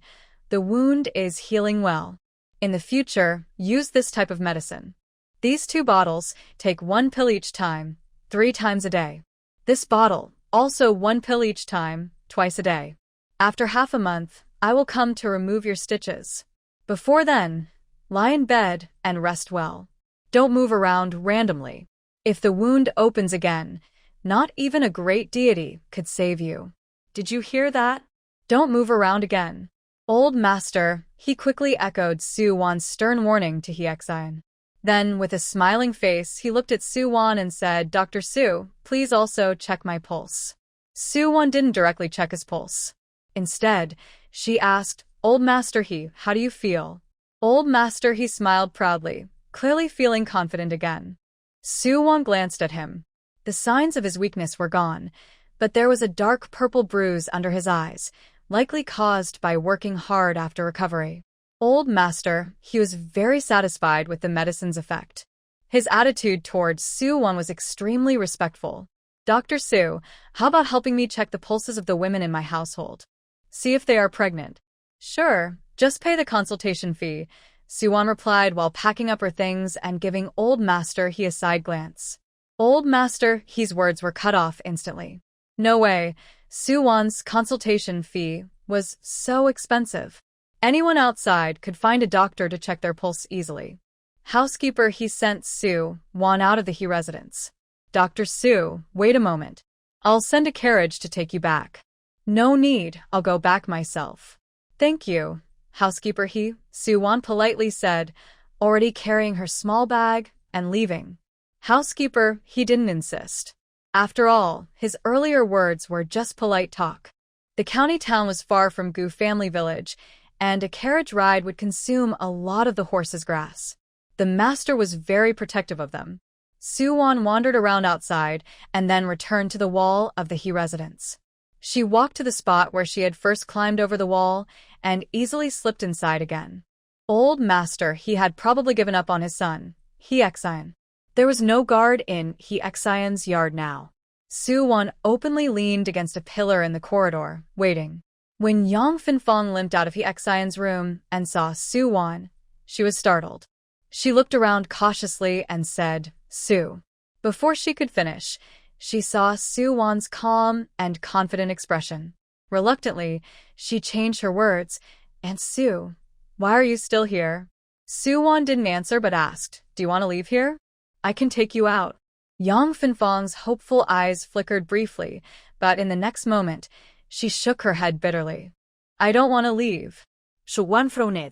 "The wound is healing well. In the future, use this type of medicine. These 2 bottles, take 1 pill each time, 3 times a day. This bottle, also 1 pill each time, twice a day. After half a month, I will come to remove your stitches. Before then, lie in bed and rest well. Don't move around randomly. If the wound opens again, not even a great deity could save you. Did you hear that? Don't move around again." "Old master," he quickly echoed Su-won's stern warning to He Xin. Then, with a smiling face, he looked at Su-won and said, "Dr. Su, please also check my pulse." Su-won didn't directly check his pulse. Instead, she asked, "Old master He, how do you feel?" Old master He smiled proudly, clearly feeling confident again. Su-won glanced at him. The signs of his weakness were gone, but there was a dark purple bruise under his eyes, likely caused by working hard after recovery. Old master, he was very satisfied with the medicine's effect. His attitude towards Su-won was extremely respectful. "Dr. Su, how about helping me check the pulses of the women in my household? See if they are pregnant." "Sure, just pay the consultation fee," Su-won replied while packing up her things and giving Old Master He a side glance. Old Master He's words were cut off instantly. No way, Su-won's consultation fee was so expensive. Anyone outside could find a doctor to check their pulse easily. Housekeeper He sent Su-won out of the He residence. "Dr. Su, wait a moment. I'll send a carriage to take you back." "No need, I'll go back myself." "Thank you, Housekeeper He," Su-won politely said, already carrying her small bag and leaving. Housekeeper He didn't insist. After all, his earlier words were just polite talk. The county town was far from Gu family village, and a carriage ride would consume a lot of the horses' grass. The master was very protective of them. Su-won wandered around outside and then returned to the wall of the He residence. She walked to the spot where she had first climbed over the wall and easily slipped inside again. Old Master He had probably given up on his son, He Xin. There was no guard in He Xion's yard now. Su-won openly leaned against a pillar in the corridor, waiting. When Yang Fanfang limped out of He Xion's room and saw Su-won, she was startled. She looked around cautiously and said, "Su." Before she could finish, she saw Su-won's calm and confident expression. Reluctantly, she changed her words, "Aunt Su, why are you still here?" Su-won didn't answer but asked, "Do you want to leave here? I can take you out." Yang Fanfang's hopeful eyes flickered briefly, but in the next moment, she shook her head bitterly. I don't want to leave. Yuan frowned.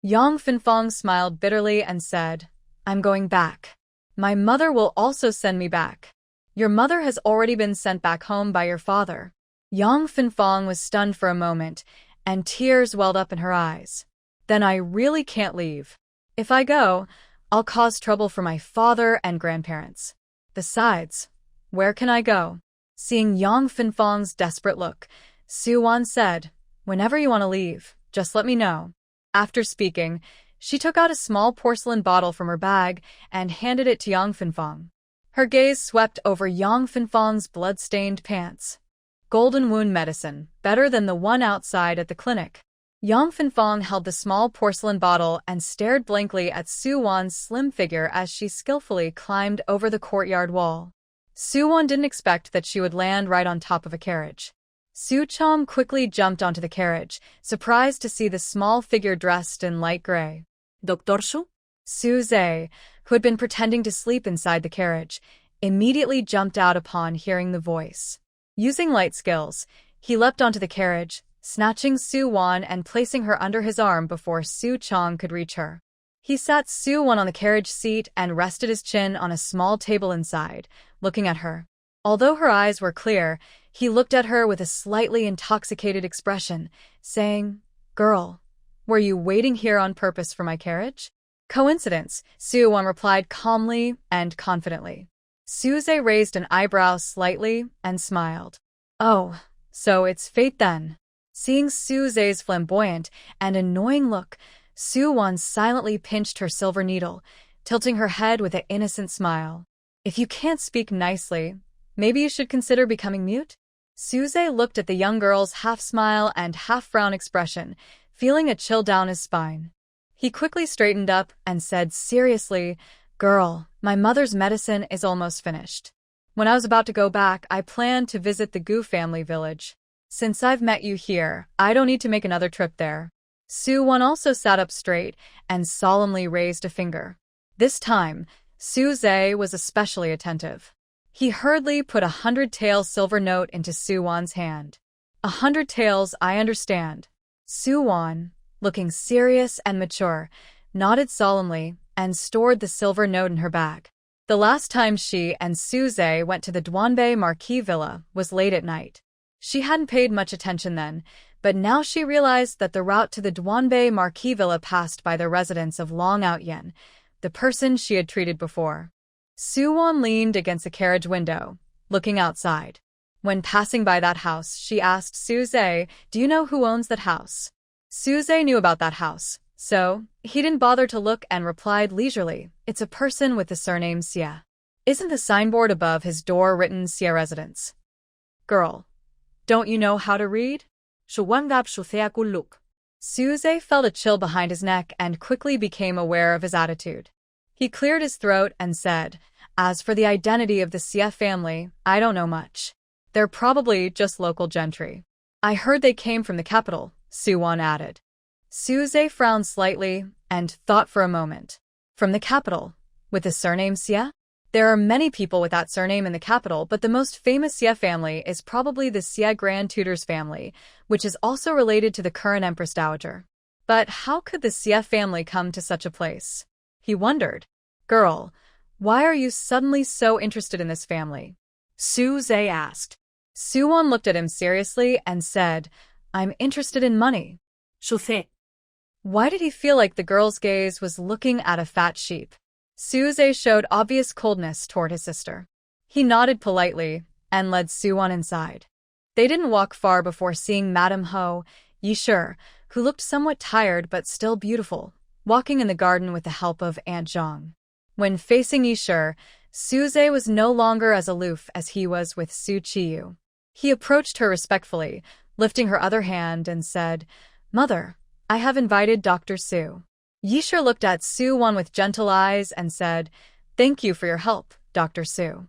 Yang Fanfang smiled bitterly and said, I'm going back. My mother will also send me back. Your mother has already been sent back home by your father. Yang Fanfang was stunned for a moment, and tears welled up in her eyes. Then I really can't leave. If I go, I'll cause trouble for my father and grandparents. Besides, where can I go? Seeing Yang Fanfang's desperate look, Yuan said, Whenever you want to leave, just let me know. After speaking, she took out a small porcelain bottle from her bag and handed it to Yang Fanfang. Her gaze swept over Yang Fanfang's blood-stained pants. Golden wound medicine, better than the one outside at the clinic. Yang Fanfang held the small porcelain bottle and stared blankly at Yuan's slim figure as she skillfully climbed over the courtyard wall. Yuan didn't expect that she would land right on top of a carriage. Su Chom quickly jumped onto the carriage, surprised to see the small figure dressed in light gray. Dr. Shu? Su Zhe, who had been pretending to sleep inside the carriage, immediately jumped out upon hearing the voice. Using light skills, he leapt onto the carriage, snatching Yuan and placing her under his arm before Su Chong could reach her. He sat Yuan on the carriage seat and rested his chin on a small table inside, looking at her. Although her eyes were clear, he looked at her with a slightly intoxicated expression, saying, Girl, were you waiting here on purpose for my carriage? Coincidence, Yuan replied calmly and confidently. Su Zhe raised an eyebrow slightly and smiled. Oh, so it's fate then. Seeing Su Zhe's flamboyant and annoying look, Yuan silently pinched her silver needle, tilting her head with an innocent smile. If you can't speak nicely, maybe you should consider becoming mute? Su Zhe looked at the young girl's half-smile and half-frown expression, feeling a chill down his spine. He quickly straightened up and said seriously, Girl, my mother's medicine is almost finished. When I was about to go back, I planned to visit the Gu family village. Since I've met you here, I don't need to make another trip there. Yuan also sat up straight and solemnly raised a finger. This time, Su Zhe was especially attentive. He hurriedly put 100 taels silver note into Yuan's hand. 100 taels, I understand. Yuan, looking serious and mature, nodded solemnly and stored the silver note in her bag. The last time she and Su Zhe went to the Duanbei Marquis Villa was late at night. She hadn't paid much attention then, but now she realized that the route to the Duanbei Marquis Villa passed by the residence of Long Out Yen, the person she had treated before. Yuan leaned against the carriage window, looking outside. When passing by that house, she asked Su Zhe, Do you know who owns that house? Su Zhe knew about that house, so he didn't bother to look and replied leisurely, It's a person with the surname Xie. Isn't the signboard above his door written Xie Residence? Girl, don't you know how to read? Yuan gab Shuthea could look. Su Zhe felt a chill behind his neck and quickly became aware of his attitude. He cleared his throat and said, As for the identity of the Xie family, I don't know much. They're probably just local gentry. I heard they came from the capital, Yuan added. Su Zhe frowned slightly and thought for a moment. From the capital, with the surname Xie? There are many people with that surname in the capital, but the most famous Xie family is probably the Xie Grand Tutor's family, which is also related to the current Empress Dowager. But how could the Xie family come to such a place? He wondered. Girl, why are you suddenly so interested in this family? Su Zhe asked. Yuan looked at him seriously and said, I'm interested in money. Shuthe. Why did he feel like the girl's gaze was looking at a fat sheep? Su Zhe showed obvious coldness toward his sister. He nodded politely and led Yuan inside. They didn't walk far before seeing Madame Ho, Yishur, who looked somewhat tired but still beautiful, walking in the garden with the help of Aunt Zhang. When facing Yishur, Su Zhe was no longer as aloof as he was with Su Qiyue. He approached her respectfully, lifting her other hand and said, Mother, I have invited Dr. Su. Yishur looked at Yuan with gentle eyes and said, Thank you for your help, Dr. Su.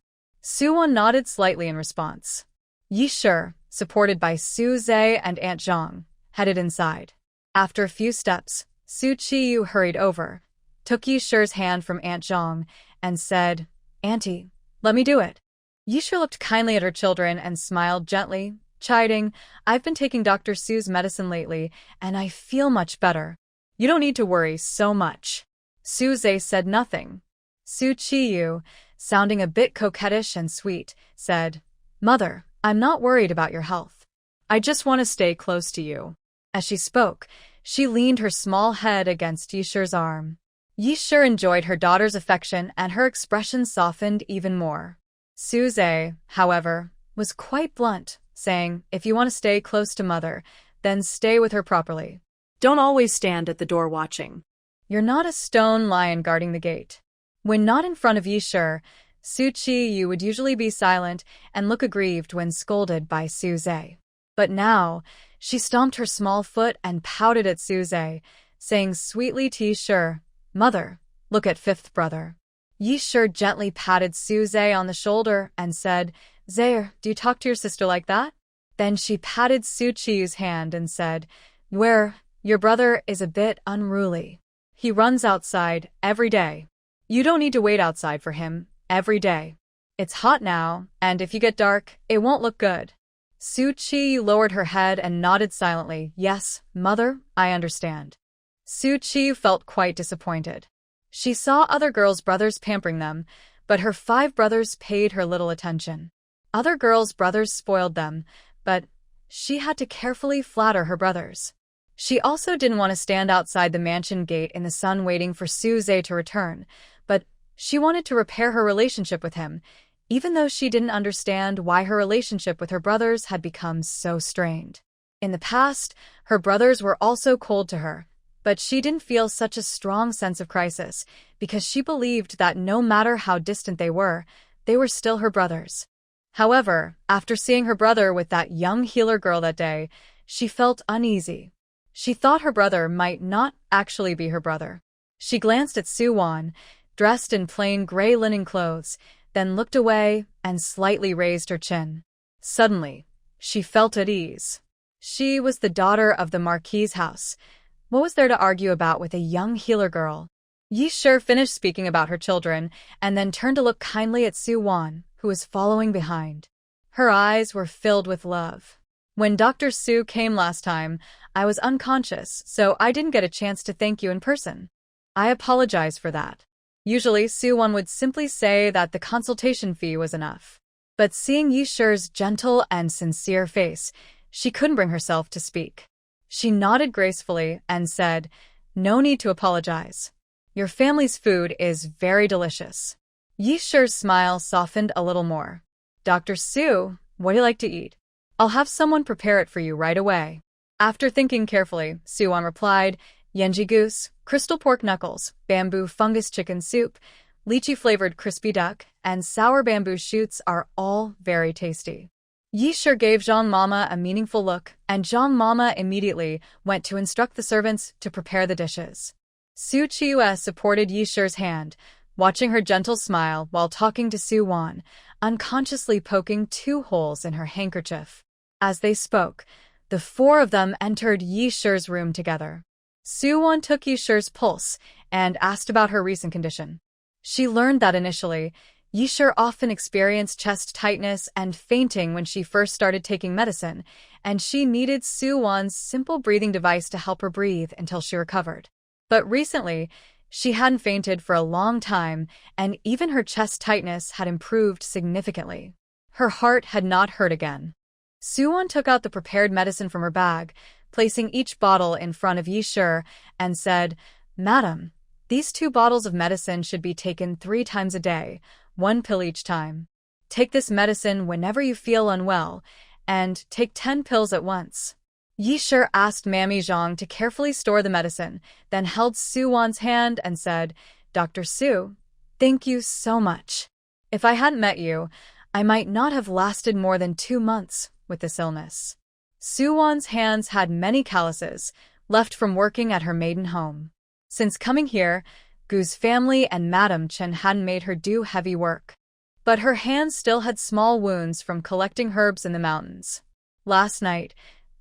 Yuan nodded slightly in response. Yishur, supported by Su Zhe and Aunt Zhang, headed inside. After a few steps, Su Qiyue hurried over, took Yishur's hand from Aunt Zhang, and said, Auntie, Let me do it. Yisha looked kindly at her children and smiled gently, chiding, I've been taking Dr. Su's medicine lately, and I feel much better. You don't need to worry so much. Su Zhe said nothing. Su Qiyue, sounding a bit coquettish and sweet, said, Mother, I'm not worried about your health. I just want to stay close to you. As she spoke, she leaned her small head against Yisher's arm. Yisher enjoyed her daughter's affection and her expression softened even more. Su Zhe, however, was quite blunt, saying, if you want to stay close to Mother, then stay with her properly. Don't always stand at the door watching. You're not a stone lion guarding the gate. When not in front of Yisher, Su Qiyue would usually be silent and look aggrieved when scolded by Su Zhe. But now, she stomped her small foot and pouted at Su Zhe, saying sweetly to Yisher, Mother, look at fifth brother. Yisher gently patted Su Zhe on the shoulder and said, Zhe, do you talk to your sister like that? Then she patted Su Qiyue's hand and said, your brother is a bit unruly. He runs outside every day. You don't need to wait outside for him every day. It's hot now, and if you get dark, it won't look good. Su Qiyue lowered her head and nodded silently. Yes, Mother, I understand. Su Qiyue felt quite disappointed. She saw other girls' brothers pampering them, but her 5 brothers paid her little attention. Other girls' brothers spoiled them, but she had to carefully flatter her brothers. She also didn't want to stand outside the mansion gate in the sun waiting for Su Zhe to return, but she wanted to repair her relationship with him, even though she didn't understand why her relationship with her brothers had become so strained. In the past, her brothers were also cold to her, but she didn't feel such a strong sense of crisis because she believed that no matter how distant they were still her brothers. However, after seeing her brother with that young healer girl that day, she felt uneasy. She thought her brother might not actually be her brother. She glanced at Yuan, dressed in plain gray linen clothes, then looked away and slightly raised her chin. Suddenly, she felt at ease. She was the daughter of the Marquis's house. What was there to argue about with a young healer girl? Yisher finished speaking about her children and then turned to look kindly at Yuan, who was following behind. Her eyes were filled with love. When Dr. Su came last time, I was unconscious, so I didn't get a chance to thank you in person. I apologize for that. Usually, Yuan would simply say that the consultation fee was enough. But seeing Yisher's gentle and sincere face, she couldn't bring herself to speak. She nodded gracefully and said, No need to apologize. Your family's food is very delicious. Yisher's smile softened a little more. Dr. Su, what do you like to eat? I'll have someone prepare it for you right away. After thinking carefully, Yuan replied, Yenji goose, crystal pork knuckles, bamboo fungus chicken soup, lychee-flavored crispy duck, and sour bamboo shoots are all very tasty. Yisher gave Zhang Mama a meaningful look, and Zhang Mama immediately went to instruct the servants to prepare the dishes. Su Qiyue supported Yisher's hand, watching her gentle smile while talking to Yuan, unconsciously poking 2 holes in her handkerchief. As they spoke, the 4 of them entered Yisher's room together. Yuan took Yisher's pulse and asked about her recent condition. She learned that initially, Yisher often experienced chest tightness and fainting when she first started taking medicine, and she needed Yuan's simple breathing device to help her breathe until she recovered. But recently, she hadn't fainted for a long time, and even her chest tightness had improved significantly. Her heart had not hurt again. Yuan took out the prepared medicine from her bag, placing each bottle in front of Yisher, and said, Madam, these 2 bottles of medicine should be taken 3 times a day, 1 pill each time. Take this medicine whenever you feel unwell, and take 10 pills at once. Yisher asked Mammy Zhang to carefully store the medicine, then held Yuan's hand and said, Dr. Su, thank you so much. If I hadn't met you, I might not have lasted more than 2 months with this illness. Yuan's hands had many calluses, left from working at her maiden home. Since coming here, Gu's family and Madame Chen hadn't made her do heavy work. But her hands still had small wounds from collecting herbs in the mountains. Last night,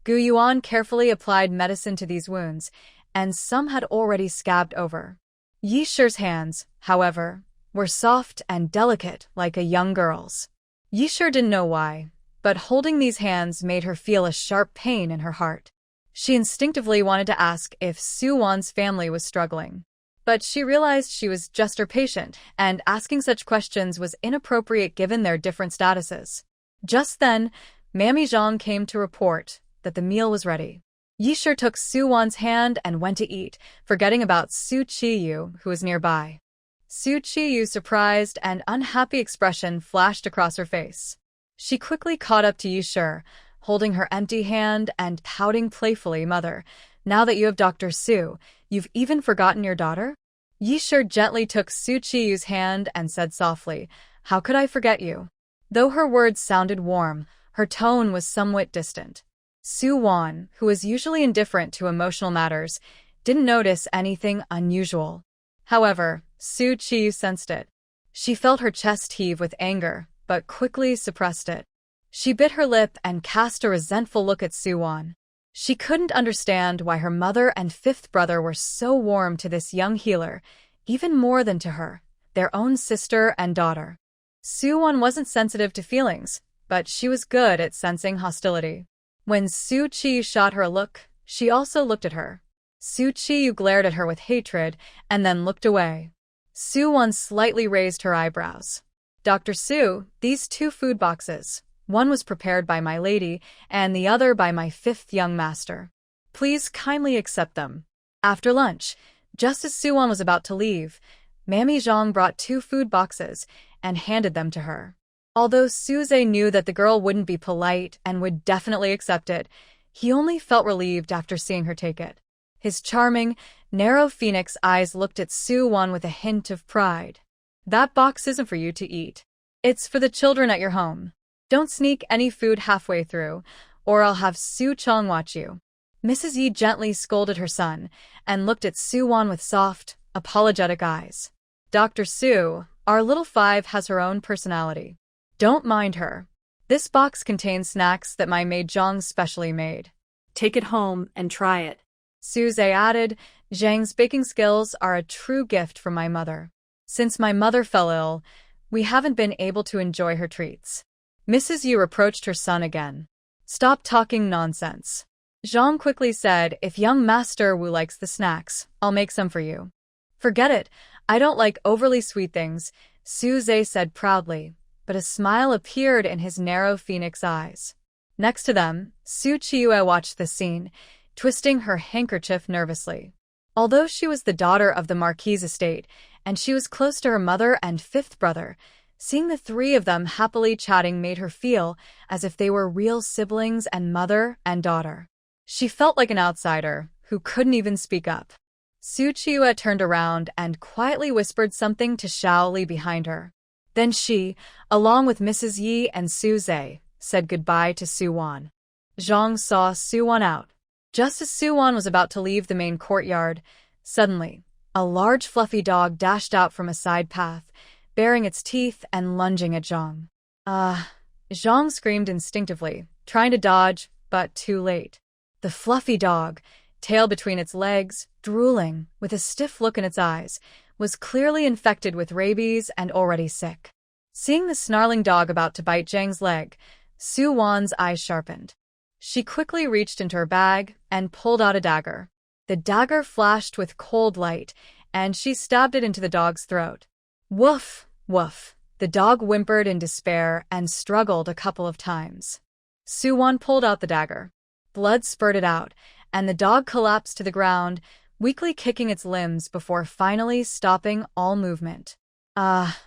Yuan carefully applied medicine to these wounds, and some had already scabbed over. Yisher's hands, however, were soft and delicate like a young girl's. Yi sure didn't know why, but holding these hands made her feel a sharp pain in her heart. She instinctively wanted to ask if Su-won's family was struggling. But she realized she was just her patient, and asking such questions was inappropriate given their different statuses. Just then, Mammy Zhang came to report that the meal was ready. Yi sure took Su-won's hand and went to eat, forgetting about Su Qiyue, who was nearby. Su Qiyue's surprised and unhappy expression flashed across her face. She quickly caught up to Yi Sure, holding her empty hand and pouting playfully, "Mother, now that you have Dr. Su, you've even forgotten your daughter?" Yi Sure gently took Su Qiyue's hand and said softly, "How could I forget you?" Though her words sounded warm, her tone was somewhat distant. Su-won, who was usually indifferent to emotional matters, didn't notice anything unusual. However, Su Qiyue sensed it. She felt her chest heave with anger, but quickly suppressed it. She bit her lip and cast a resentful look at Su-won. She couldn't understand why her mother and fifth brother were so warm to this young healer, even more than to her, their own sister and daughter. Su-won wasn't sensitive to feelings, but she was good at sensing hostility. When Su Qiyue shot her a look, she also looked at her. Su Qiyue glared at her with hatred and then looked away. Su-won slightly raised her eyebrows. "Dr. Su, these 2 food boxes. One was prepared by my lady, and the other by my 5th young master. Please kindly accept them." After lunch, just as Su-won was about to leave, Mammy Zhang brought 2 food boxes and handed them to her. Although Su-ze knew that the girl wouldn't be polite and would definitely accept it, he only felt relieved after seeing her take it. His charming, narrow phoenix eyes looked at Su-won with a hint of pride. "That box isn't for you to eat. It's for the children at your home. Don't sneak any food halfway through, or I'll have Su-chong watch you." Mrs. Yi gently scolded her son and looked at Su-won with soft, apologetic eyes. "Dr. Su, our little 5 has her own personality. Don't mind her. This box contains snacks that my maid Zhang specially made. Take it home and try it." Su-ze added, "Zhang's baking skills are a true gift from my mother. Since my mother fell ill, we haven't been able to enjoy her treats." Mrs. Yu reproached her son again. "Stop talking nonsense." Zhang quickly said, "If young Master Wu likes the snacks, I'll make some for you." "Forget it. I don't like overly sweet things," Su-ze said proudly, but a smile appeared in his narrow phoenix eyes. Next to them, Su Qiyue watched the scene, twisting her handkerchief nervously. Although she was the daughter of the Marquis' estate, and she was close to her mother and 5th brother, seeing the 3 of them happily chatting made her feel as if they were real siblings and mother and daughter. She felt like an outsider who couldn't even speak up. Su Qiyue turned around and quietly whispered something to Shaoli behind her. Then she, along with Mrs. Yi and Su-ze, said goodbye to Su-won. Zhang saw Su-won out. Just as Su-won was about to leave the main courtyard, suddenly, a large fluffy dog dashed out from a side path, baring its teeth and lunging at Zhang. Zhang screamed instinctively, trying to dodge, but too late. The fluffy dog, tail between its legs, drooling, with a stiff look in its eyes, was clearly infected with rabies and already sick. Seeing the snarling dog about to bite Zhang's leg, Su-won's eyes sharpened. She quickly reached into her bag and pulled out a dagger. The dagger flashed with cold light, and she stabbed it into the dog's throat. Woof, woof. The dog whimpered in despair and struggled a couple of times. Su-won pulled out the dagger. Blood spurted out, and the dog collapsed to the ground, weakly kicking its limbs before finally stopping all movement.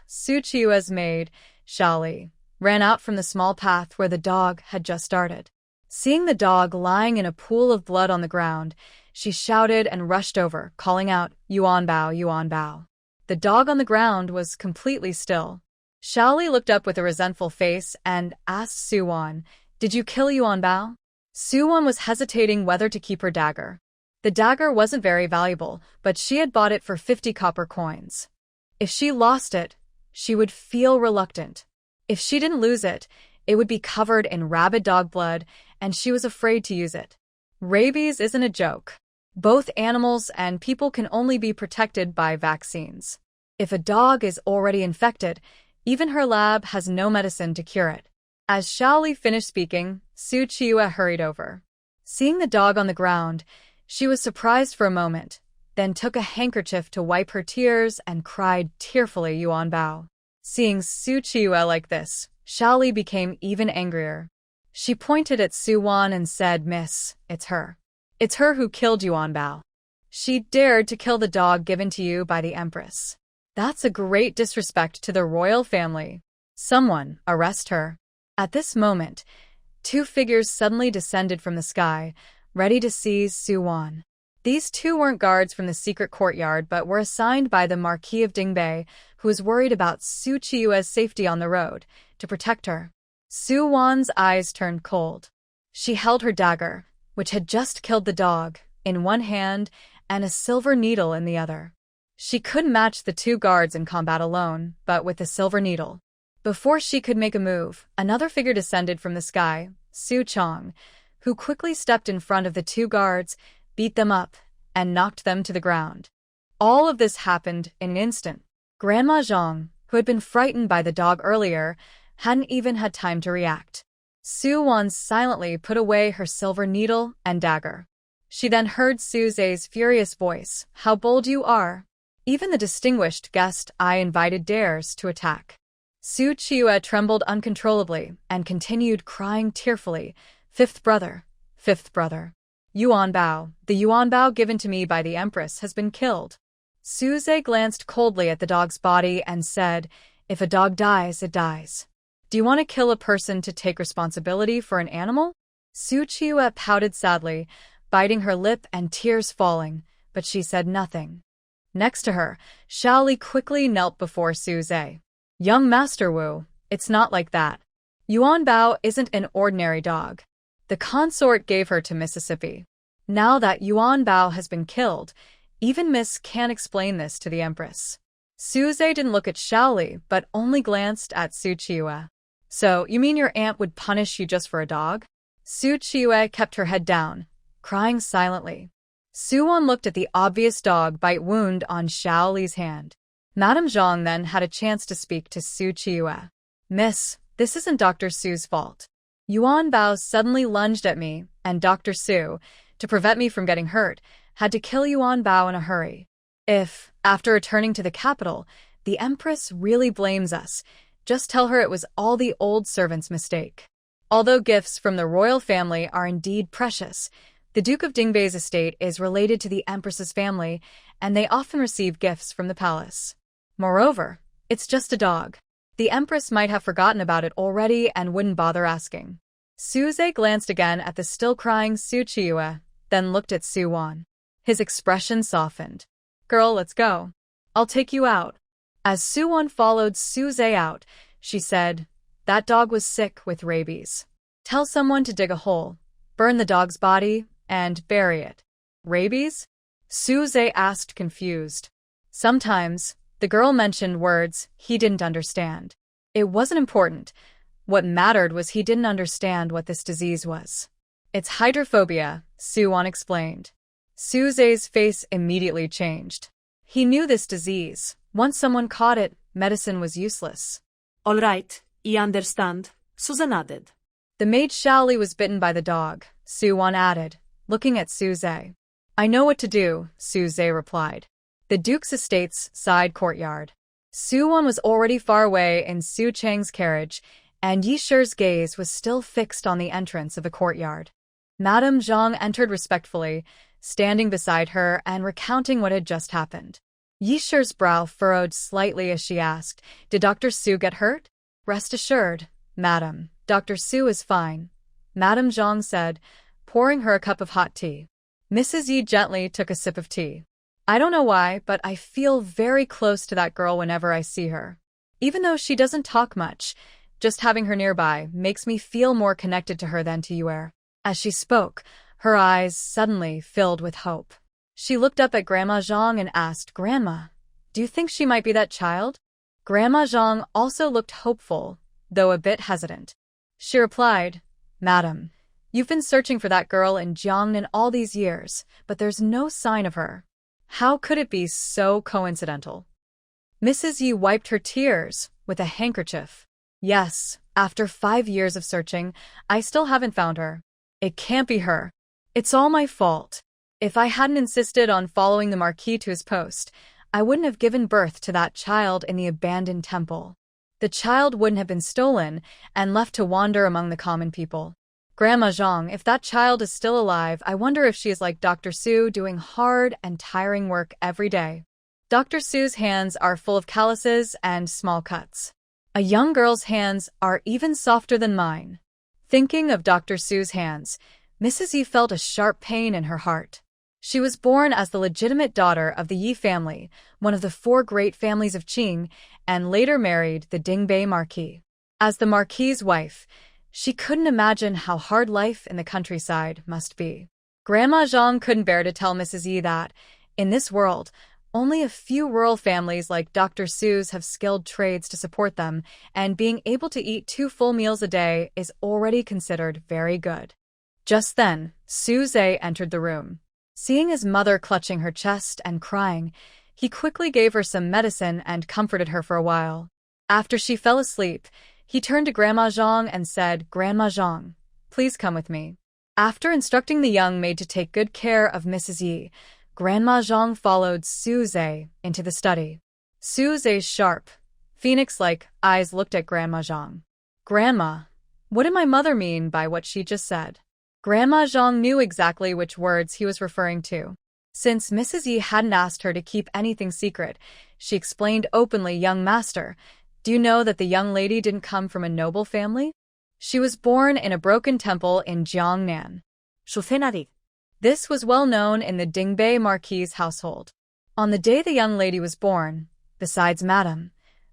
Su Qiyue's maid, Shaoli, ran out from the small path where the dog had just started. Seeing the dog lying in a pool of blood on the ground, she shouted and rushed over, calling out, "Yuan bao, Yuan bao." The dog on the ground was completely still. Shaoli looked up with a resentful face and asked Su-won, "Did you kill Yuan bao?" Su-won was hesitating whether to keep her dagger. The dagger wasn't very valuable, but she had bought it for 50 copper coins. If she lost it, she would feel reluctant. If she didn't lose it, it would be covered in rabid dog blood, and she was afraid to use it. Rabies isn't a joke. Both animals and people can only be protected by vaccines. If a dog is already infected, even her lab has no medicine to cure it. As Xiaoli finished speaking, Qiyue hurried over. Seeing the dog on the ground, she was surprised for a moment, then took a handkerchief to wipe her tears and cried tearfully Yuan Bao. Seeing Qiyue like this, Xiaoli became even angrier. She pointed at Yuan and said, "Miss, it's her. It's her who killed Yuan Bao. She dared to kill the dog given to you by the Empress. That's a great disrespect to the royal family. Someone, arrest her." At this moment, two figures suddenly descended from the sky, ready to seize Yuan. These two weren't guards from the secret courtyard but were assigned by the Marquis of Dingbei, who was worried about Qiyue's safety on the road, to protect her. Yuan's eyes turned cold. She held her dagger, which had just killed the dog, in one hand and a silver needle in the other. She couldn't match the two guards in combat alone, but with the silver needle. Before she could make a move, another figure descended from the sky, Su Chong, who quickly stepped in front of the two guards, beat them up, and knocked them to the ground. All of this happened in an instant. Grandma Zhang, who had been frightened by the dog earlier, hadn't even had time to react. Yuan silently put away her silver needle and dagger. She then heard Su Zhe's furious voice, "How bold you are! Even the distinguished guest I invited dares to attack." Qiyue trembled uncontrollably and continued crying tearfully, "Fifth brother, fifth brother. Yuan Bao, the Yuan Bao given to me by the Empress, has been killed." Su Zhe glanced coldly at the dog's body and said, "If a dog dies, it dies. Do you want to kill a person to take responsibility for an animal?" Qiyue pouted sadly, biting her lip and tears falling, but she said nothing. Next to her, Xiaoli quickly knelt before Su Zhe. "Young Master Wu, it's not like that. Yuan Bao isn't an ordinary dog. The consort gave her to Mississippi. Now that Yuan Bao has been killed, even Miss can't explain this to the Empress." Su Zhe didn't look at Xiaoli, but only glanced at Qiyue. "So, you mean your aunt would punish you just for a dog?" Qiyue kept her head down, crying silently. Yuan looked at the obvious dog bite wound on Xiaoli's hand. Madame Zhang then had a chance to speak to Qiyue. "Miss, this isn't Dr. Su's fault. Yuan Bao suddenly lunged at me, and Dr. Su, to prevent me from getting hurt, had to kill Yuan Bao in a hurry. If, after returning to the capital, the Empress really blames us, just tell her it was all the old servant's mistake." Although gifts from the royal family are indeed precious, the Duke of Dingbei's estate is related to the Empress's family, and they often receive gifts from the palace. Moreover, it's just a dog. The Empress might have forgotten about it already and wouldn't bother asking. Su Zhe glanced again at the still-crying Qiyue, then looked at Yuan. His expression softened. "Girl, let's go. I'll take you out." As Yuan followed Su Zhe out, she said, "That dog was sick with rabies. Tell someone to dig a hole, burn the dog's body, and bury it." "Rabies?" Su Zhe asked, confused. Sometimes, the girl mentioned words he didn't understand. It wasn't important. What mattered was he didn't understand what this disease was. "It's hydrophobia," Yuan explained. Su Zhe's face immediately changed. He knew this disease. Once someone caught it, medicine was useless. "All right, I understand," Susan added. "The maid Xiaoli was bitten by the dog," Yuan added, looking at Su Zhe. "I know what to do," Su Zhe replied. The Duke's estate's side courtyard. Yuan was already far away in Su Cheng's carriage, and Yi Shi's gaze was still fixed on the entrance of the courtyard. Madame Zhang entered respectfully, standing beside her and recounting what had just happened. Yi Shi's brow furrowed slightly as she asked, "Did Dr. Su get hurt?" "Rest assured, Madam, Dr. Su is fine," Madame Zhang said, pouring her a cup of hot tea. Mrs. Yi gently took a sip of tea. "I don't know why, but I feel very close to that girl whenever I see her. Even though she doesn't talk much, just having her nearby makes me feel more connected to her than to Yuan." As she spoke, her eyes suddenly filled with hope. She looked up at Grandma Zhang and asked, "Grandma, do you think she might be that child?" Grandma Zhang also looked hopeful, though a bit hesitant. She replied, "Madam, you've been searching for that girl in Jiangnan all these years, but there's no sign of her. How could it be so coincidental?" Mrs. Yi wiped her tears with a handkerchief. Yes, after 5 years of searching, I still haven't found her. It can't be her. It's all my fault. If I hadn't insisted on following the Marquis to his post, I wouldn't have given birth to that child in the abandoned temple. The child wouldn't have been stolen and left to wander among the common people. Grandma Zhang, if that child is still alive, I wonder if she is like Dr. Su, doing hard and tiring work every day. Dr. Su's hands are full of calluses and small cuts. A young girl's hands are even softer than mine. Thinking of Dr. Su's hands, Mrs. Yi felt a sharp pain in her heart. She was born as the legitimate daughter of the Yi family, one of the 4 great families of Qing, and later married the Dingbei Marquis. As the Marquis's wife, she couldn't imagine how hard life in the countryside must be. Grandma Zhang couldn't bear to tell Mrs. Yi that, in this world, only a few rural families like Dr. Su's have skilled trades to support them, and being able to eat 2 full meals a day is already considered very good. Just then, Su Zhe entered the room. Seeing his mother clutching her chest and crying, he quickly gave her some medicine and comforted her for a while. After she fell asleep, he turned to Grandma Zhang and said, "Grandma Zhang, please come with me." After instructing the young maid to take good care of Mrs. Yi, Grandma Zhang followed Su Zhe into the study. Su Zhe's sharp, phoenix-like eyes looked at Grandma Zhang. "Grandma, what did my mother mean by what she just said?" Grandma Zhang knew exactly which words he was referring to. Since Mrs. Yi hadn't asked her to keep anything secret, she explained openly, "Young master, do you know that the young lady didn't come from a noble family? She was born in a broken temple in Jiangnan." This was well known in the Dingbei Marquis' household. On the day the young lady was born, besides Madame,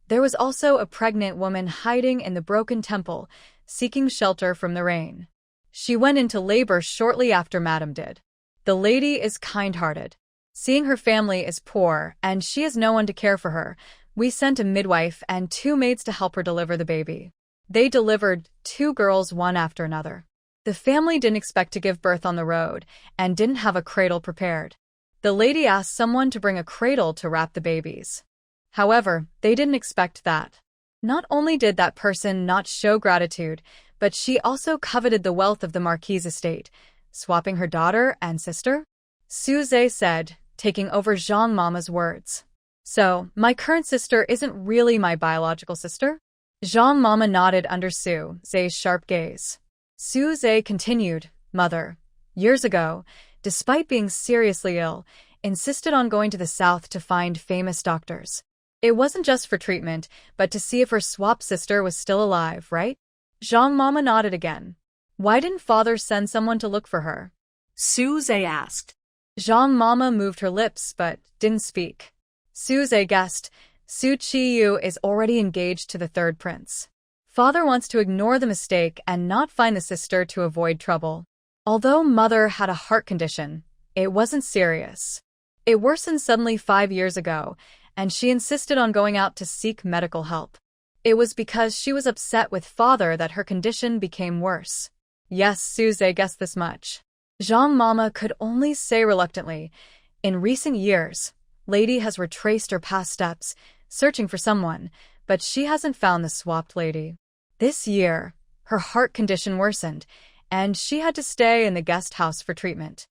there was also a pregnant woman hiding in the broken temple, seeking shelter from the rain. She went into labor shortly after Madame did. The lady is kind-hearted. Seeing her family is poor and she has no one to care for her, we sent a midwife and 2 maids to help her deliver the baby. They delivered 2 girls one after another. The family didn't expect to give birth on the road and didn't have a cradle prepared. The lady asked someone to bring a cradle to wrap the babies. However, they didn't expect that. Not only did that person not show gratitude, but she also coveted the wealth of the Marquis' estate, swapping her daughter and sister. Su Zhe said, taking over Zhang Mama's words. "So, my current sister isn't really my biological sister?" Zhang Mama nodded under Su Zhe's sharp gaze. Su Zhe continued, "Mother, years ago, despite being seriously ill, insisted on going to the south to find famous doctors. It wasn't just for treatment, but to see if her swap sister was still alive, right?" Zhang Mama nodded again. "Why didn't father send someone to look for her?" Su Zhe asked. Zhang Mama moved her lips but didn't speak. Su Zhe guessed, Su Qiyue is already engaged to the 3rd prince. Father wants to ignore the mistake and not find the sister to avoid trouble. Although mother had a heart condition, it wasn't serious. It worsened suddenly 5 years ago, and she insisted on going out to seek medical help. It was because she was upset with father that her condition became worse. Yes, Su Zhe guessed this much. Zhang Mama could only say reluctantly, "In recent years, lady has retraced her past steps, searching for someone, but she hasn't found the swapped lady. This year, her heart condition worsened, and she had to stay in the guest house for treatment."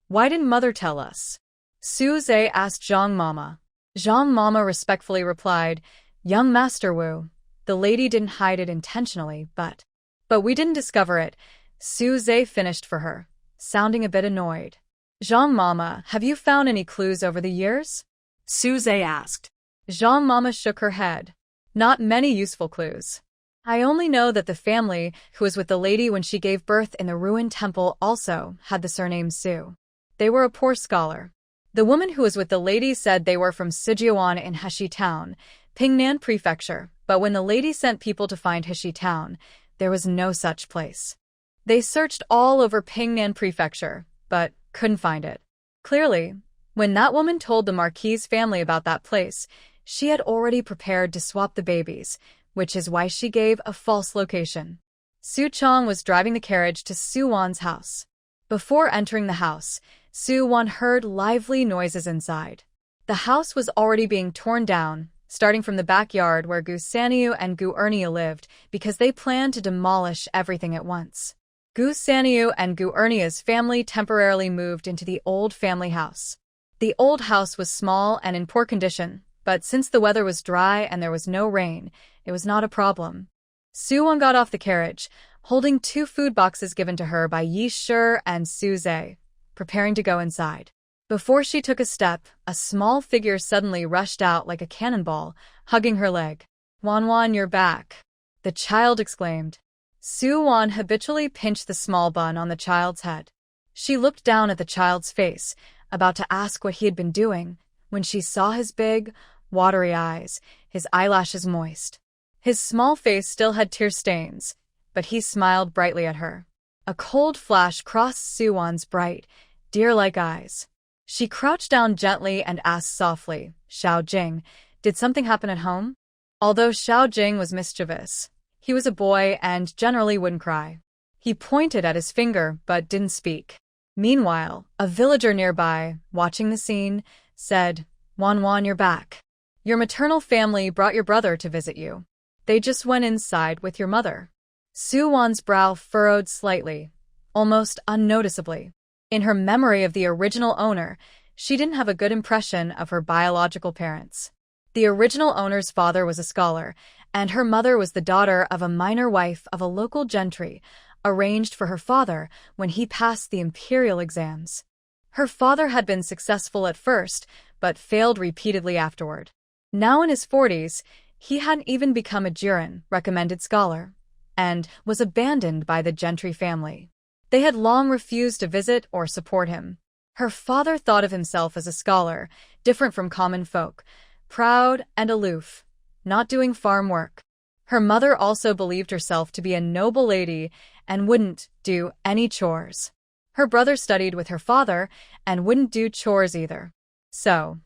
"Why didn't mother tell us?" Su Zhe asked Zhang Mama. Zhang Mama respectfully replied, "Young Master Wu, the lady didn't hide it intentionally, but we didn't discover it." Su Zhe finished for her, sounding a bit annoyed. "Zhang Mama, have you found any clues over the years?" Su Zhe asked. Zhang Mama shook her head. "Not many useful clues. I only know that the family who was with the lady when she gave birth in the ruined temple also had the surname Su. They were a poor scholar. The woman who was with the lady said they were from Sijiuan in Heshi Town, Pingnan Prefecture, but when the lady sent people to find Heshi Town, there was no such place. They searched all over Pingnan Prefecture, but couldn't find it. Clearly, when that woman told the Marquis' family about that place, she had already prepared to swap the babies, which is why she gave a false location. Su Chong was driving the carriage to Su Wan's house. Before entering the house, Su Wan heard lively noises inside. The house was already being torn down, starting from the backyard where Gu Sanyu and Gu Ernia lived because they planned to demolish everything at once. Gu Sanyu and Gu Ernia's family temporarily moved into the old family house. The old house was small and in poor condition, but since the weather was dry and there was no rain, it was not a problem. Suwon got off the carriage, holding 2 food boxes given to her by Yi Shi and Su Zhe, preparing to go inside. Before she took a step, a small figure suddenly rushed out like a cannonball, hugging her leg. "Wan, you're back," the child exclaimed. Suwon habitually pinched the small bun on the child's head. She looked down at the child's face, about to ask what he had been doing, when she saw his big, watery eyes, his eyelashes moist. His small face still had tear stains, but he smiled brightly at her. A cold flash crossed Suwon's bright, deer-like eyes. She crouched down gently and asked softly, "Xiao Jing, did something happen at home?" Although Xiao Jing was mischievous, he was a boy and generally wouldn't cry. He pointed at his finger but didn't speak. Meanwhile, a villager nearby, watching the scene, said, "Wan, you're back. Your maternal family brought your brother to visit you. They just went inside with your mother." Suwon's brow furrowed slightly, almost unnoticeably. In her memory of the original owner, she didn't have a good impression of her biological parents. The original owner's father was a scholar, and her mother was the daughter of a minor wife of a local gentry, arranged for her father when he passed the imperial exams. Her father had been successful at first, but failed repeatedly afterward. Now in his 40s, he hadn't even become a Jiren, recommended scholar, and was abandoned by the gentry family. They had long refused to visit or support him. Her father thought of himself as a scholar, different from common folk, proud and aloof, not doing farm work. Her mother also believed herself to be a noble lady and wouldn't do any chores. Her brother studied with her father and wouldn't do chores either. So,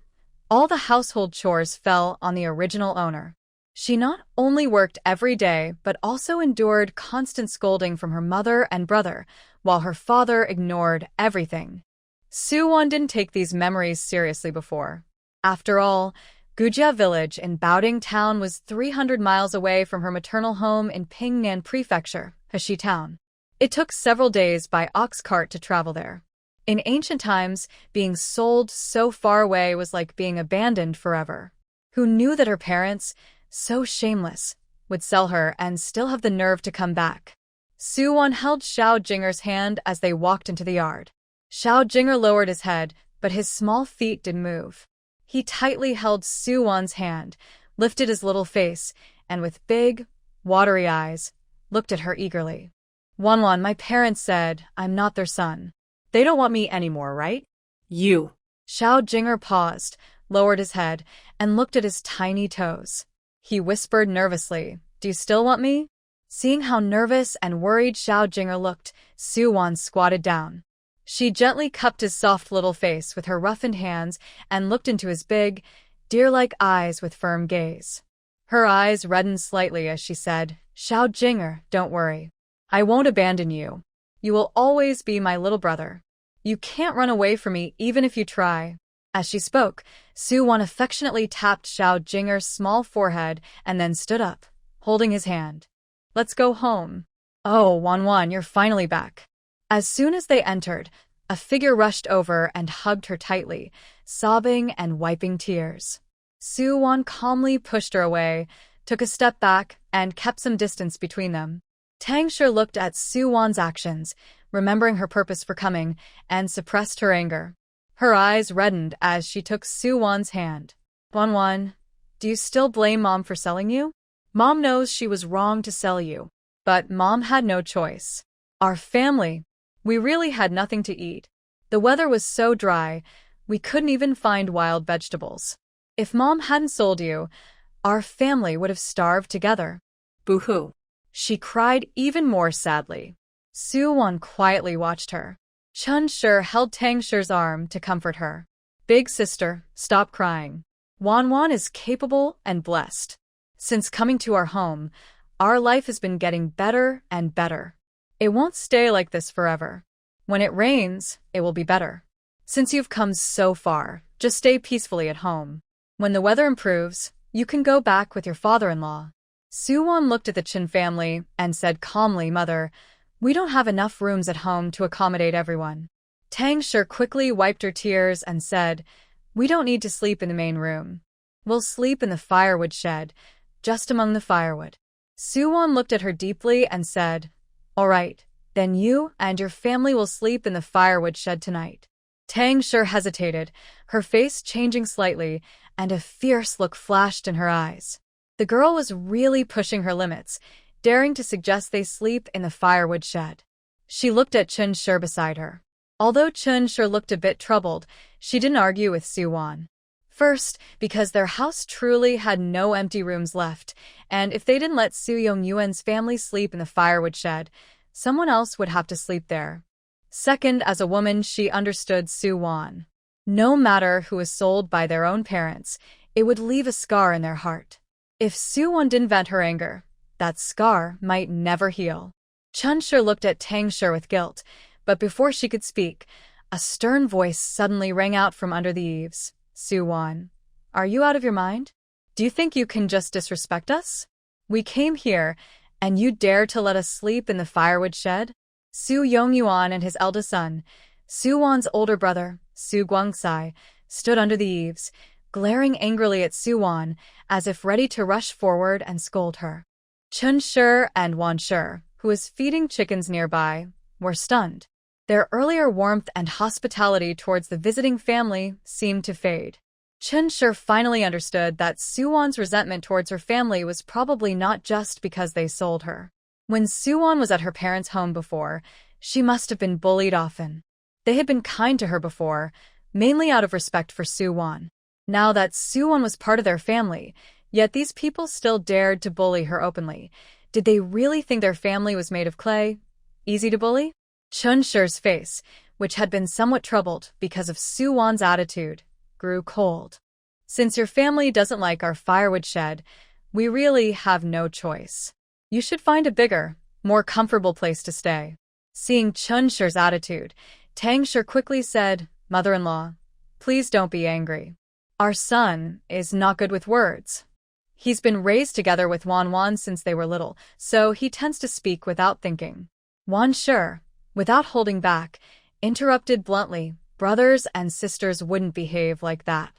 all the household chores fell on the original owner. She not only worked every day, but also endured constant scolding from her mother and brother, while her father ignored everything. Suwon didn't take these memories seriously before. After all, Gujia village in Baoding town was 300 miles away from her maternal home in Pingnan Prefecture, Heshi town. It took several days by ox cart to travel there. In ancient times, being sold so far away was like being abandoned forever. Who knew that her parents, so shameless, would sell her and still have the nerve to come back? Suwon held Xiao Jinger's hand as they walked into the yard. Xiao Jinger lowered his head, but his small feet didn't move. He tightly held Suwon's hand, lifted his little face, and with big, watery eyes, looked at her eagerly. "Wan, my parents said I'm not their son. They don't want me anymore, right?" You. Xiao Jinger paused, lowered his head, and looked at his tiny toes. He whispered nervously, "Do you still want me?" Seeing how nervous and worried Xiao Jinger looked, Suwon squatted down. She gently cupped his soft little face with her roughened hands and looked into his big, deer-like eyes with firm gaze. Her eyes reddened slightly as she said, "Xiao Jinger, don't worry. I won't abandon you. You will always be my little brother. You can't run away from me even if you try." As she spoke, Suwon affectionately tapped Xiao Jinger's small forehead and then stood up, holding his hand. "Let's go home." "Oh, Wan, you're finally back." As soon as they entered, a figure rushed over and hugged her tightly, sobbing and wiping tears. Suwon calmly pushed her away, took a step back, and kept some distance between them. Tangshi looked at Suwon's actions, remembering her purpose for coming, and suppressed her anger. Her eyes reddened as she took Suwon's hand. "Wan, do you still blame Mom for selling you?" "Mom knows she was wrong to sell you, but Mom had no choice. Our family, we really had nothing to eat. The weather was so dry, we couldn't even find wild vegetables. If Mom hadn't sold you, our family would have starved together." Boo-hoo. She cried even more sadly. Suwon quietly watched her. Chun-Shi held Tangshi's arm to comfort her. "Big sister, stop crying. Wan is capable and blessed. Since coming to our home, our life has been getting better and better. It won't stay like this forever. When it rains, it will be better. Since you've come so far, just stay peacefully at home. When the weather improves, You can go back with your father-in-law. Suwon looked at the Chen family and said calmly, Mother, we don't have enough rooms at home to accommodate everyone. Tang Shi quickly wiped her tears and said, We don't need to sleep in the main room. We'll sleep in the firewood shed, just among the firewood. Suwon looked at her deeply and said, All right, then you and your family will sleep in the firewood shed tonight. Tang Shi hesitated, her face changing slightly, and a fierce look flashed in her eyes. The girl was really pushing her limits, daring to suggest they sleep in the firewood shed. She looked at Chen Shi beside her. Although Chen Shi looked a bit troubled, she didn't argue with Suwon. First, because their house truly had no empty rooms left, and if they didn't let Yuan's family sleep in the firewood shed, someone else would have to sleep there. Second, as a woman, she understood Suwon. No matter who was sold by their own parents, it would leave a scar in their heart. If Suwon didn't vent her anger, that scar might never heal. Chen Shi looked at Tang Shi with guilt, but before she could speak, a stern voice suddenly rang out from under the eaves. Suwon, are you out of your mind? Do you think you can just disrespect us? We came here, and you dare to let us sleep in the firewood shed? Yuan and his eldest son, Suwon's older brother, Su Guangsai, stood under the eaves, glaring angrily at Suwon as if ready to rush forward and scold her. Chen Shi and Wan Shi, who was feeding chickens nearby, were stunned. Their earlier warmth and hospitality towards the visiting family seemed to fade. Chen Shi finally understood that Suwon's resentment towards her family was probably not just because they sold her. When Suwon was at her parents' home before, she must have been bullied often. They had been kind to her before, mainly out of respect for Suwon. Now that Suwon was part of their family, yet these people still dared to bully her openly. Did they really think their family was made of clay? Easy to bully? Chen Shi's face, which had been somewhat troubled because of Suwon's attitude, grew cold. Since your family doesn't like our firewood shed, we really have no choice. You should find a bigger, more comfortable place to stay. Seeing Chen Shi's attitude, Tang Shi quickly said, Mother-in-law, please don't be angry. Our son is not good with words. He's been raised together with Wan since they were little, so he tends to speak without thinking. Wan Shi, without holding back, interrupted bluntly, brothers and sisters wouldn't behave like that.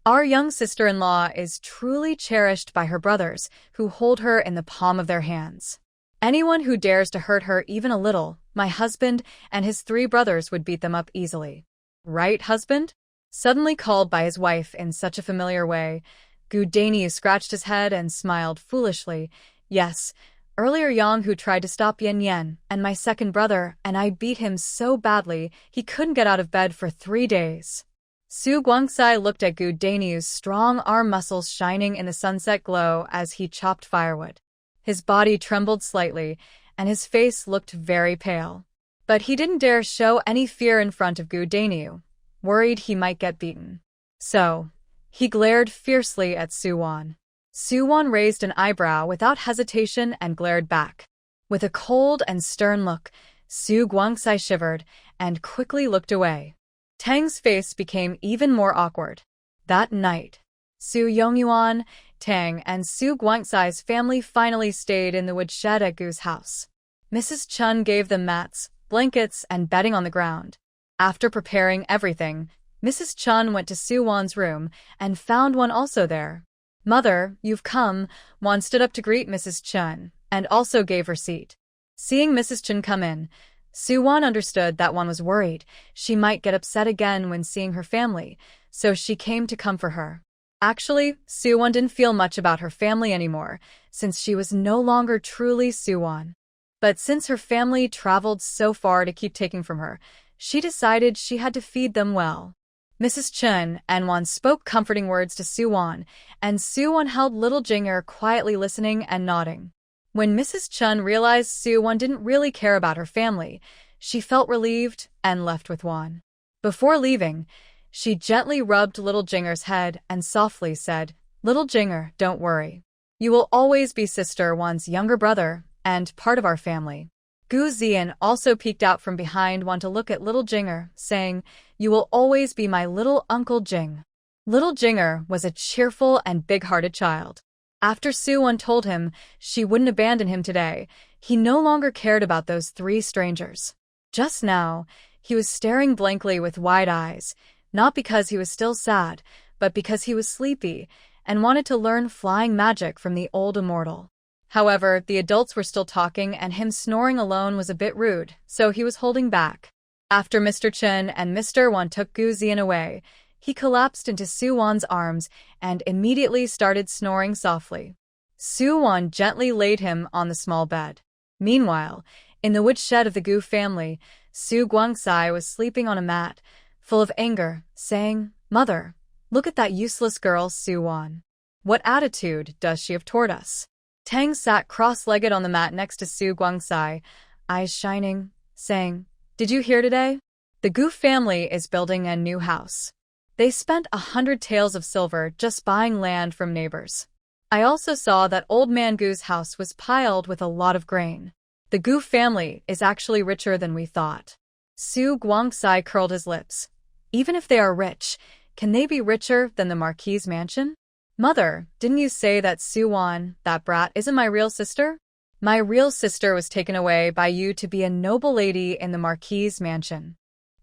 Our young sister-in-law is truly cherished by her brothers, who hold her in the palm of their hands. Anyone who dares to hurt her even a little, my husband and his 3 brothers would beat them up easily. Right, husband? Suddenly called by his wife in such a familiar way, Gu Daniu scratched his head and smiled foolishly. Yes, earlier Yang who tried to stop Yan and my second brother, and I beat him so badly he couldn't get out of bed for 3 days. Su Guangsai looked at Gu Daniu's strong arm muscles shining in the sunset glow as he chopped firewood. His body trembled slightly, and his face looked very pale. But he didn't dare show any fear in front of Gu Daniu, worried he might get beaten. So, he glared fiercely at Suwon. Suwon raised an eyebrow without hesitation and glared back. With a cold and stern look, Su Guangsai shivered and quickly looked away. Tang's face became even more awkward. That night, Su Yuan, Tang, and Su Guangsai's family finally stayed in the woodshed at Gu's house. Mrs. Chen gave them mats, blankets, and bedding on the ground. After preparing everything, Mrs. Chen went to Suwon's room and found Wan also there. Mother, you've come. Wan stood up to greet Mrs. Chen, and also gave her seat. Seeing Mrs. Chen come in, Suwon understood that Wan was worried she might get upset again when seeing her family, so she came to comfort her. Actually, Suwon didn't feel much about her family anymore, since she was no longer truly Suwon. But since her family traveled so far to keep taking from her, she decided she had to feed them well. Mrs. Chen and Wan spoke comforting words to Suwon, and Suwon held little Jinger quietly listening and nodding. When Mrs. Chen realized Suwon didn't really care about her family, she felt relieved and left with Wan. Before leaving, she gently rubbed little Jinger's head and softly said, Little Jinger, don't worry. You will always be Sister Wan's younger brother and part of our family. Gu Zian also peeked out from behind Wan to look at little Jinger, saying, You will always be my little Uncle Jing. Little Jinger was a cheerful and big-hearted child. After Suwon told him she wouldn't abandon him today, he no longer cared about those three strangers. Just now, he was staring blankly with wide eyes, not because he was still sad, but because he was sleepy and wanted to learn flying magic from the old immortal. However, the adults were still talking and him snoring alone was a bit rude, so he was holding back. After Mr. Chen and Mr. Wan took Gu Zian away, he collapsed into Suwon's arms and immediately started snoring softly. Suwon gently laid him on the small bed. Meanwhile, in the woodshed of the Gu family, Su Guangsai was sleeping on a mat, full of anger, saying, "Mother, look at that useless girl Suwon. What attitude does she have toward us?" Tang sat cross-legged on the mat next to Su Guangsai, eyes shining, saying, "Did you hear today? The Gu family is building a new house. They spent 100 taels of silver just buying land from neighbors. I also saw that old man Gu's house was piled with a lot of grain. The Gu family is actually richer than we thought." Su Guangsai curled his lips. "Even if they are rich, can they be richer than the Marquis' mansion? Mother, didn't you say that Suwon, that brat, isn't my real sister? My real sister was taken away by you to be a noble lady in the Marquis' mansion.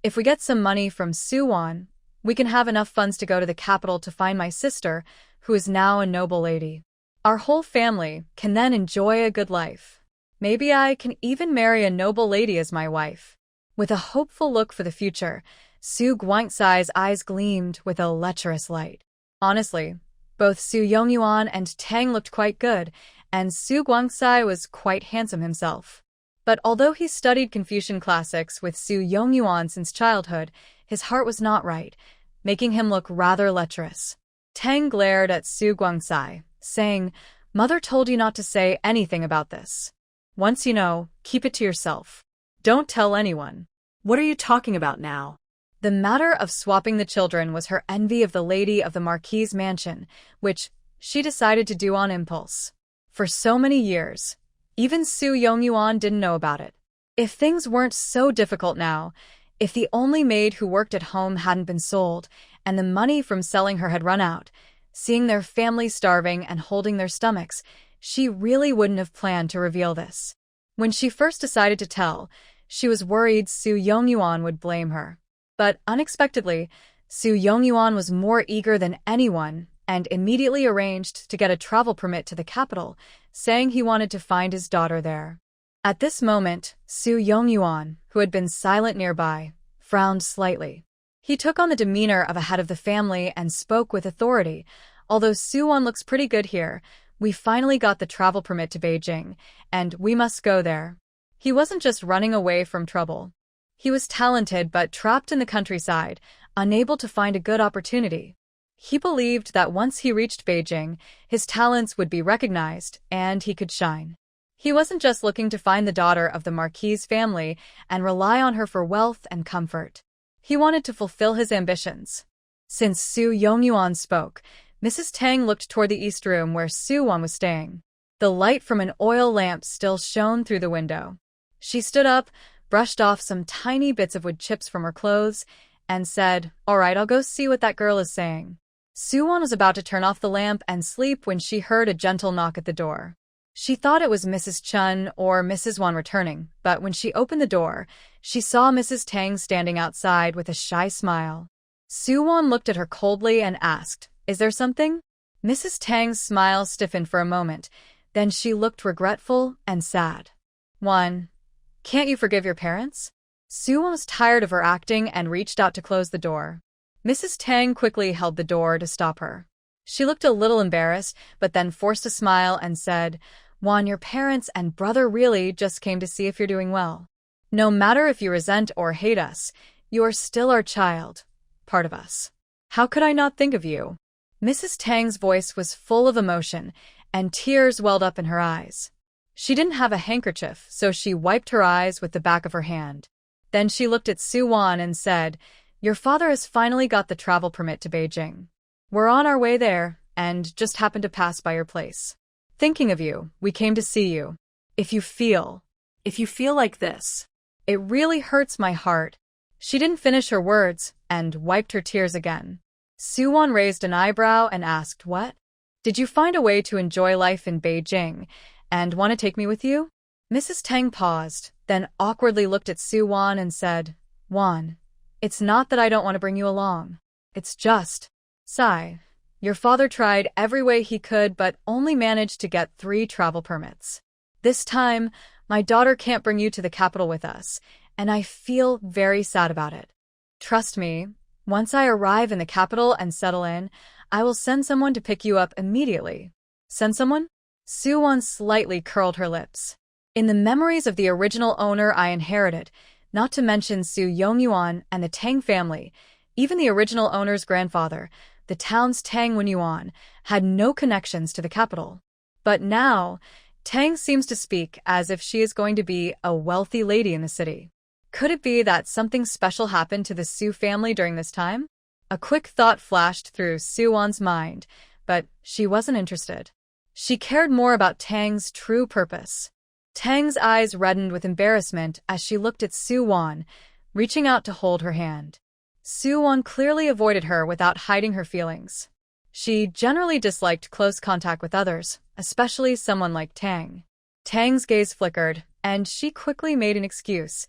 If we get some money from Suwon, we can have enough funds to go to the capital to find my sister, who is now a noble lady. Our whole family can then enjoy a good life. Maybe I can even marry a noble lady as my wife." With a hopeful look for the future, Su Guangsai's eyes gleamed with a lecherous light. Honestly, both Su Yongyuan and Tang looked quite good, and Su Guangsai was quite handsome himself. But although he studied Confucian classics with Su Yongyuan since childhood, his heart was not right, making him look rather lecherous. Tang glared at Su Guangsai, saying, "Mother told you not to say anything about this. Once you know, keep it to yourself. Don't tell anyone." What are you talking about now? The matter of swapping the children was her envy of the lady of the Marquis' mansion, which she decided to do on impulse. For so many years, even Su Yongyuan didn't know about it. If things weren't so difficult now, if the only maid who worked at home hadn't been sold, and the money from selling her had run out, seeing their family starving and holding their stomachs, she really wouldn't have planned to reveal this. When she first decided to tell, she was worried Su Yongyuan would blame her. But unexpectedly, Su Yongyuan was more eager than anyone and immediately arranged to get a travel permit to the capital, saying he wanted to find his daughter there. At this moment, Su Yongyuan, who had been silent nearby, frowned slightly. He took on the demeanor of a head of the family and spoke with authority. "Although Suwon looks pretty good here, we finally got the travel permit to Beijing, and we must go there." He wasn't just running away from trouble. He was talented but trapped in the countryside, unable to find a good opportunity. He believed that once he reached Beijing, his talents would be recognized and he could shine. He wasn't just looking to find the daughter of the Marquis' family and rely on her for wealth and comfort. He wanted to fulfill his ambitions. Since Su Yongyuan spoke, Mrs. Tang looked toward the east room where Suwon was staying. The light from an oil lamp still shone through the window. She stood up, brushed off some tiny bits of wood chips from her clothes, and said, "All right, I'll go see what that girl is saying." Suwon was about to turn off the lamp and sleep when she heard a gentle knock at the door. She thought it was Mrs. Chun or Mrs. Wan returning, but when she opened the door, she saw Mrs. Tang standing outside with a shy smile. Suwon looked at her coldly and asked, "Is there something?" Mrs. Tang's smile stiffened for a moment, then she looked regretful and sad. "Wan, can't you forgive your parents?" Suwon was tired of her acting and reached out to close the door. Mrs. Tang quickly held the door to stop her. She looked a little embarrassed, but then forced a smile and said, "Wan, your parents and brother really just came to see if you're doing well. No matter if you resent or hate us, you are still our child, part of us. How could I not think of you?" Mrs. Tang's voice was full of emotion, and tears welled up in her eyes. She didn't have a handkerchief, so she wiped her eyes with the back of her hand. Then she looked at Suwon and said, "Your father has finally got the travel permit to Beijing. We're on our way there, and just happened to pass by your place. Thinking of you, we came to see you. If you feel like this, it really hurts my heart." She didn't finish her words and wiped her tears again. Suwon raised an eyebrow and asked, "What? Did you find a way to enjoy life in Beijing and want to take me with you?" Mrs. Tang paused, then awkwardly looked at Suwon and said, "Won, it's not that I don't want to bring you along. It's just, sigh. Your father tried every way he could but only managed to get 3 travel permits. This time, my daughter can't bring you to the capital with us, and I feel very sad about it. Trust me, once I arrive in the capital and settle in, I will send someone to pick you up immediately." "Send someone?" Suwon slightly curled her lips. "In the memories of the original owner I inherited, not to mention Su Yongyuan and the Tang family, even the original owner's grandfather, the town's Tang Wenyuan, had no connections to the capital. But now, Tang seems to speak as if she is going to be a wealthy lady in the city. Could it be that something special happened to the Su family during this time?" A quick thought flashed through Suwon's mind, but she wasn't interested. She cared more about Tang's true purpose. Tang's eyes reddened with embarrassment as she looked at Suwon, reaching out to hold her hand. Suwon clearly avoided her without hiding her feelings. She generally disliked close contact with others, especially someone like Tang. Tang's gaze flickered, and she quickly made an excuse.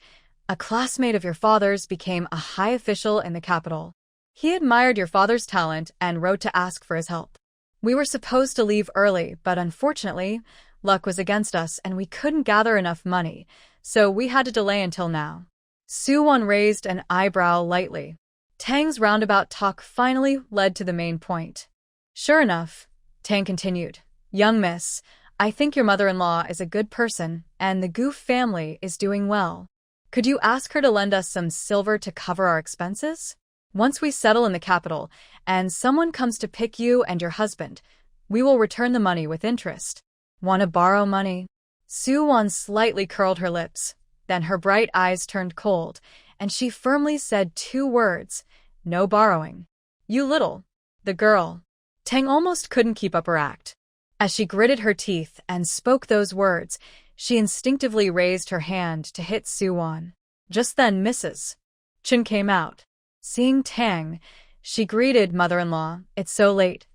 "A classmate of your father's became a high official in the capital. He admired your father's talent and wrote to ask for his help. We were supposed to leave early, but unfortunately, luck was against us and we couldn't gather enough money, so we had to delay until now." Suwon raised an eyebrow lightly. Tang's roundabout talk finally led to the main point. "Sure enough," Tang continued, "young miss, I think your mother-in-law is a good person and the Goof family is doing well. Could you ask her to lend us some silver to cover our expenses? Once we settle in the capital and someone comes to pick you and your husband, we will return the money with interest." "Want to borrow money?" Suwon slightly curled her lips, then her bright eyes turned cold, and she firmly said 2 words, "No borrowing." "You little." The girl. Tang almost couldn't keep up her act. As she gritted her teeth and spoke those words, she instinctively raised her hand to hit Suwon. Just then Mrs. Chen came out. Seeing Tang, she greeted mother-in-law, "It's so late.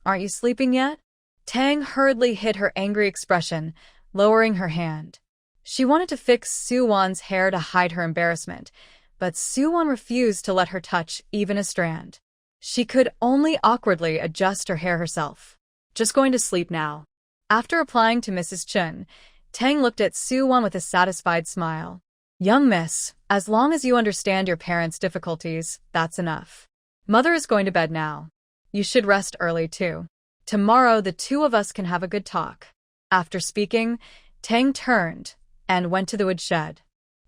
Aren't you sleeping yet?" Tang hurriedly hid her angry expression, lowering her hand. She wanted to fix Suwon's hair to hide her embarrassment, but Suwon refused to let her touch even a strand. She could only awkwardly adjust her hair herself. "Just going to sleep now." After replying to Mrs. Chen, Tang looked at Suwon with a satisfied smile. "Young miss, as long as you understand your parents' difficulties, that's enough. Mother is going to bed now. You should rest early too. Tomorrow the 2 of us can have a good talk." After speaking, Tang turned and went to the woodshed.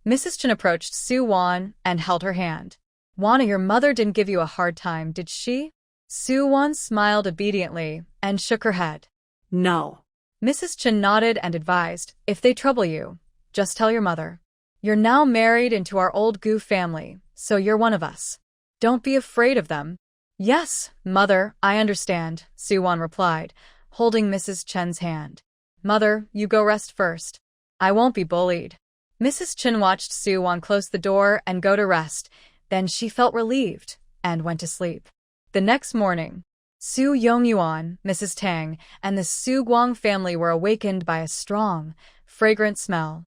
Mrs. Chen approached Suwon and held her hand. "Wana, your mother didn't give you a hard time, did she?" Suwon smiled obediently and shook her head. "No." Mrs. Chen nodded and advised, "If they trouble you, just tell your mother. You're now married into our old Gu family, so you're one of us. Don't be afraid of them." "Yes, mother, I understand," Suwon replied, holding Mrs. Chen's hand. "Mother, you go rest first. I won't be bullied." Mrs. Chen watched Suwon close the door and go to rest, then she felt relieved and went to sleep. The next morning, Su Yongyuan, Mrs. Tang, and the Su Guang family were awakened by a strong, fragrant smell.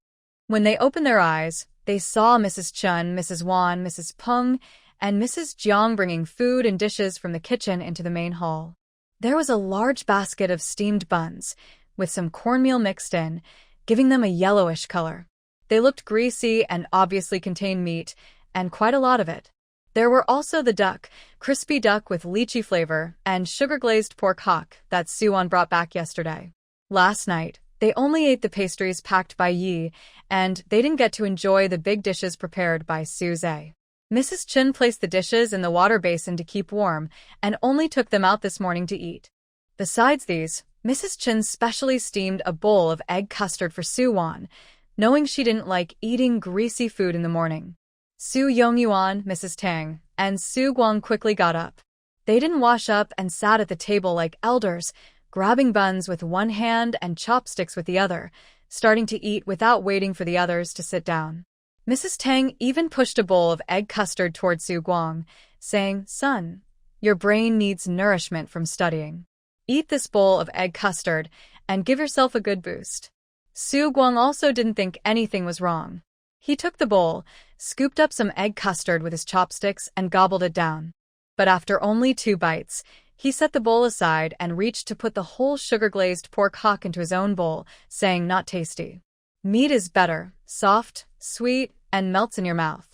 When they opened their eyes, they saw Mrs. Chen, Mrs. Wan, Mrs. Peng, and Mrs. Jiang bringing food and dishes from the kitchen into the main hall. There was a large basket of steamed buns, with some cornmeal mixed in, giving them a yellowish color. They looked greasy and obviously contained meat, and quite a lot of it. There were also the duck, crispy duck with lychee flavor, and sugar-glazed pork hock that Suwon brought back yesterday. Last night, they only ate the pastries packed by Yi, and they didn't get to enjoy the big dishes prepared by Su Zhe. Mrs. Chen placed the dishes in the water basin to keep warm, and only took them out this morning to eat. Besides these, Mrs. Chen specially steamed a bowl of egg custard for Suwon, knowing she didn't like eating greasy food in the morning. Su Yongyuan, Mrs. Tang, and Su Guang quickly got up. They didn't wash up and sat at the table like elders, grabbing buns with one hand and chopsticks with the other, starting to eat without waiting for the others to sit down. Mrs. Tang even pushed a bowl of egg custard toward Su Guang, saying, "Son, Your brain needs nourishment from studying. Eat this bowl of egg custard and give yourself a good boost. Su Guang also didn't think anything was wrong. He took the bowl, scooped up some egg custard with his chopsticks, and gobbled it down. But after only 2 bites, he set the bowl aside and reached to put the whole sugar-glazed pork hock into his own bowl, saying not tasty. Meat is better, soft, sweet, and melts in your mouth.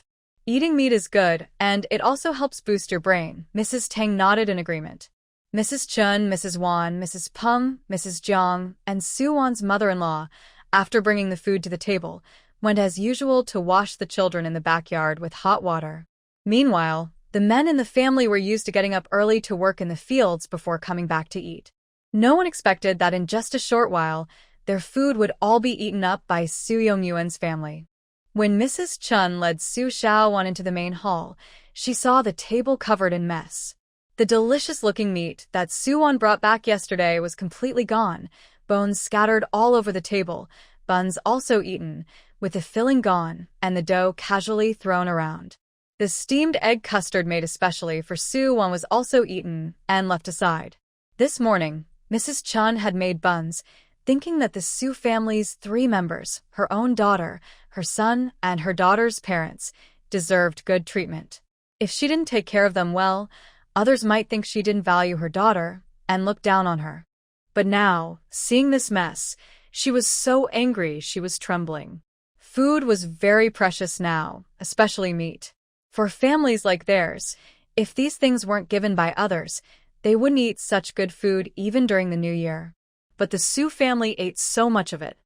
Eating meat is good, and it also helps boost your brain. Mrs. Tang nodded in agreement. Mrs. Chun, Mrs. Wan, Mrs. Peng, Mrs. Jiang, and Su Wan's mother-in-law, after bringing the food to the table, went as usual to wash the children in the backyard with hot water. Meanwhile, the men in the family were used to getting up early to work in the fields before coming back to eat. No one expected that in just a short while, their food would all be eaten up by Su Yongyuan's family. When Mrs. Chun led Su Shaowan into the main hall, she saw the table covered in mess. The delicious-looking meat that Su Wan brought back yesterday was completely gone, bones scattered all over the table, buns also eaten, with the filling gone, and the dough casually thrown around. The steamed egg custard made especially for Su Wan was also eaten and left aside. This morning, Mrs. Chun had made buns, thinking that the Su family's 3 members, her own daughter, her son, and her daughter's parents, deserved good treatment. If she didn't take care of them well, others might think she didn't value her daughter and look down on her. But now, seeing this mess, she was so angry she was trembling. Food was very precious now, especially meat. For families like theirs, if these things weren't given by others, they wouldn't eat such good food even during the New Year. But the Su family ate so much of it.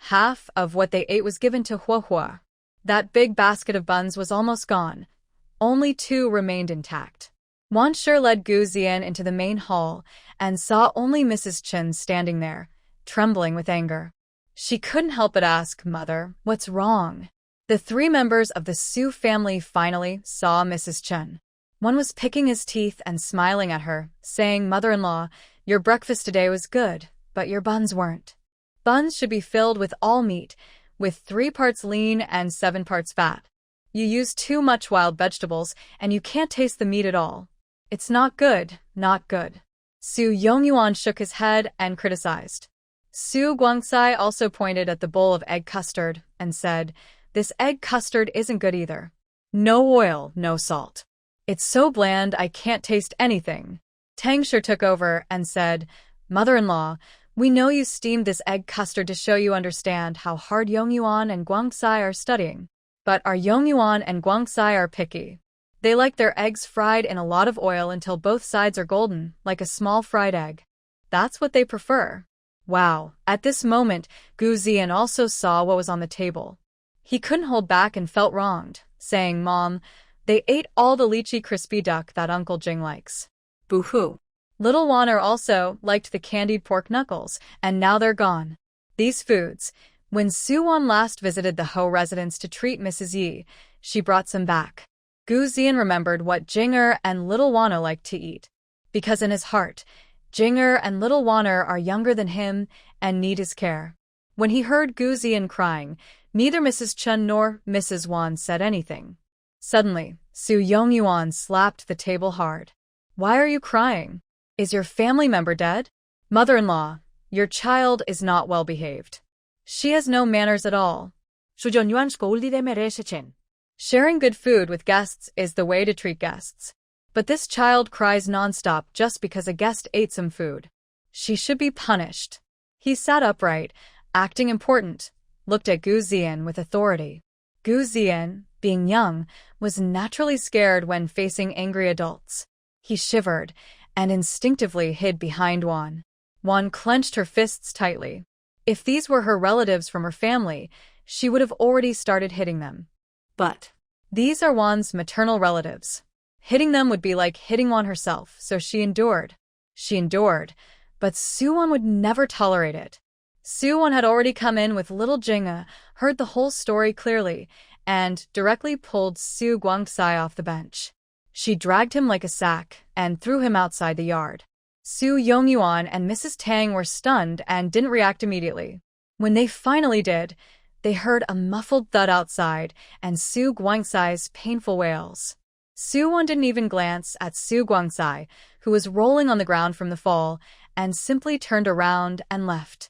Half of what they ate was given to Huohua. That big basket of buns was almost gone. Only 2 remained intact. Wan Shi led Gu Zian into the main hall and saw only Mrs. Chen standing there, trembling with anger. She couldn't help but ask, "Mother, what's wrong?" The 3 members of the Su family finally saw Mrs. Chen. One was picking his teeth and smiling at her, saying, "Mother-in-law, your breakfast today was good, but your buns weren't. Buns should be filled with all meat, with 3 parts lean and 7 parts fat. You use too much wild vegetables, and you can't taste the meat at all. It's not good, not good." Su Yongyuan shook his head and criticized. Su Guangcai also pointed at the bowl of egg custard and said, "This egg custard isn't good either. No oil, no salt. It's so bland I can't taste anything." Tang Shi took over and said, "Mother-in-law, we know you steamed this egg custard to show you understand how hard Yongyuan and Guangcai are studying. But our Yongyuan and Guangcai are picky. They like their eggs fried in a lot of oil until both sides are golden, like a small fried egg. That's what they prefer." Wow, at this moment, Gu Zian also saw what was on the table. He couldn't hold back and felt wronged, saying, "Mom, they ate all the lychee crispy duck that Uncle Jing likes." Boo-hoo. Little Wanner also liked the candied pork knuckles, and now they're gone. These foods, when Su Wan last visited the Ho residence to treat Mrs. Yi, she brought some back. Gu Zian remembered what Jinger and Little Wanner liked to eat. Because in his heart, Jinger and Little Wanner are younger than him and need his care. When he heard Gu Zian crying, neither Mrs. Chun nor Mrs. Wan said anything. Suddenly, Su Yongyuan slapped the table hard. "Why are you crying? Is your family member dead? Mother-in-law, your child is not well behaved. She has no manners at all." Sharing good food with guests is the way to treat guests. But this child cries nonstop just because a guest ate some food. She should be punished. He sat upright, acting important, looked at Gu Zian with authority. Gu Zian, being young, was naturally scared when facing angry adults. He shivered and instinctively hid behind Wan. Wan clenched her fists tightly. If these were her relatives from her family, she would have already started hitting them. But these are Wan's maternal relatives. Hitting them would be like hitting Wan herself, so she endured. She endured, but Su Wan would never tolerate it. Su Wan had already come in with little Jinga, heard the whole story clearly, and directly pulled Su Guangcai off the bench. She dragged him like a sack and threw him outside the yard. Su Yongyuan and Mrs. Tang were stunned and didn't react immediately. When they finally did, they heard a muffled thud outside and Su Guangcai's painful wails. Suwon didn't even glance at Su Guangcai, who was rolling on the ground from the fall, and simply turned around and left.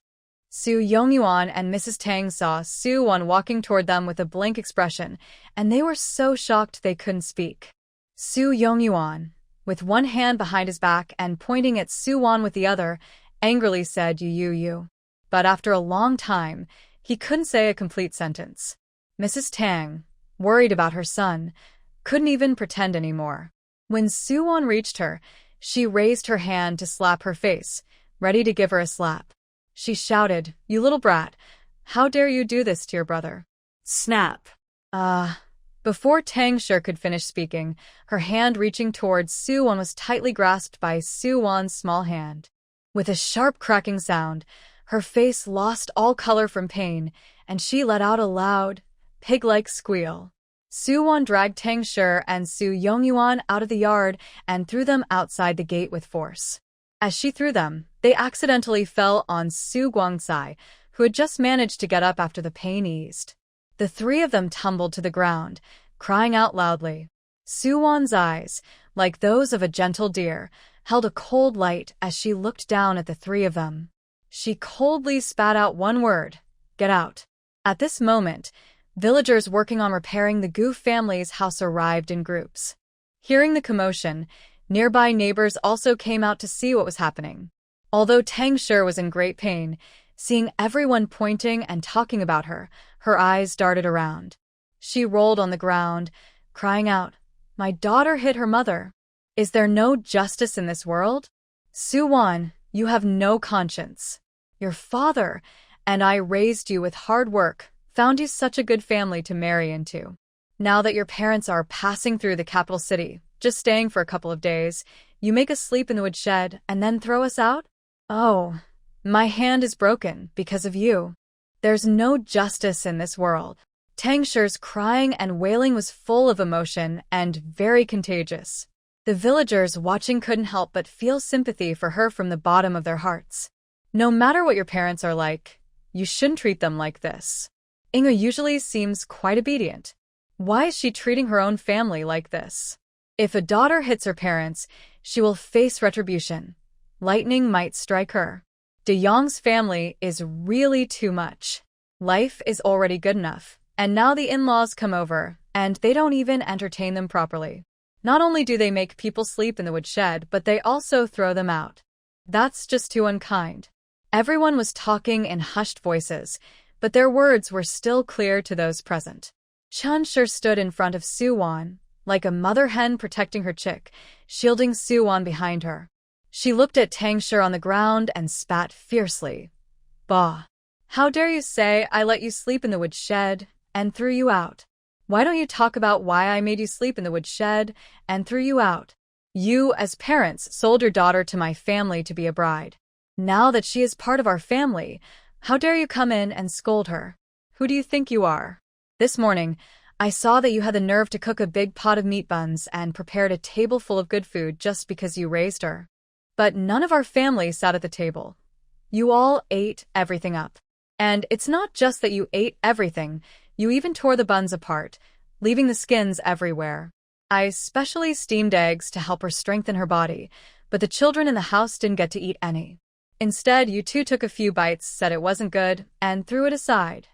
Su Yongyuan and Mrs. Tang saw Suwon walking toward them with a blank expression, and they were so shocked they couldn't speak. Su Yongyuan, with one hand behind his back and pointing at Suwon with the other, angrily said you. But after a long time, he couldn't say a complete sentence. Mrs. Tang, worried about her son, couldn't even pretend anymore. When Suwon reached her, she raised her hand to slap her face, ready to give her a slap. She shouted, "You little brat, how dare you do this to your brother?" Snap. Before Tang Shi could finish speaking, her hand reaching towards Suwon was tightly grasped by Suwon's small hand. With a sharp cracking sound, her face lost all color from pain, and she let out a loud, pig-like squeal. Suwon dragged Tang Shi and Su Yongyuan out of the yard and threw them outside the gate with force. As she threw them, they accidentally fell on Su Guangcai, who had just managed to get up after the pain eased. The three of them tumbled to the ground, crying out loudly. Suwon's eyes, like those of a gentle deer, held a cold light as she looked down at the three of them. She coldly spat out one word, "Get out." At this moment, villagers working on repairing the Gu family's house arrived in groups. Hearing the commotion, nearby neighbors also came out to see what was happening. Although Tang Shi was in great pain, seeing everyone pointing and talking about her, her eyes darted around. She rolled on the ground, crying out, "My daughter hit her mother. Is there no justice in this world? Suwon, you have no conscience. Your father and I raised you with hard work, found you such a good family to marry into. Now that your parents are passing through the capital city, just staying for a couple of days, you make us sleep in the woodshed and then throw us out? Oh, my hand is broken because of you. There's no justice in this world." Tang Shi's crying and wailing was full of emotion and very contagious. The villagers watching couldn't help but feel sympathy for her from the bottom of their hearts. No matter what your parents are like, you shouldn't treat them like this. Inga usually seems quite obedient. Why is she treating her own family like this? If a daughter hits her parents, she will face retribution. Lightning might strike her. De Yong's family is really too much. Life is already good enough, and now the in-laws come over, and they don't even entertain them properly. Not only do they make people sleep in the woodshed, but they also throw them out. That's just too unkind. Everyone was talking in hushed voices, but their words were still clear to those present. Chun Shi stood in front of Suwon, like a mother hen protecting her chick, shielding Suwon behind her. She looked at Tang Shi on the ground and spat fiercely. "Bah! How dare you say I let you sleep in the woodshed and threw you out? Why don't you talk about why I made you sleep in the woodshed and threw you out? You, as parents, sold your daughter to my family to be a bride. Now that she is part of our family, how dare you come in and scold her? Who do you think you are? This morning, I saw that you had the nerve to cook a big pot of meat buns and prepared a table full of good food just because you raised her. But none of our family sat at the table. You all ate everything up. And it's not just that you ate everything, you even tore the buns apart, leaving the skins everywhere. I specially steamed eggs to help her strengthen her body, but the children in the house didn't get to eat any. Instead, you two took a few bites, said it wasn't good, and threw it aside.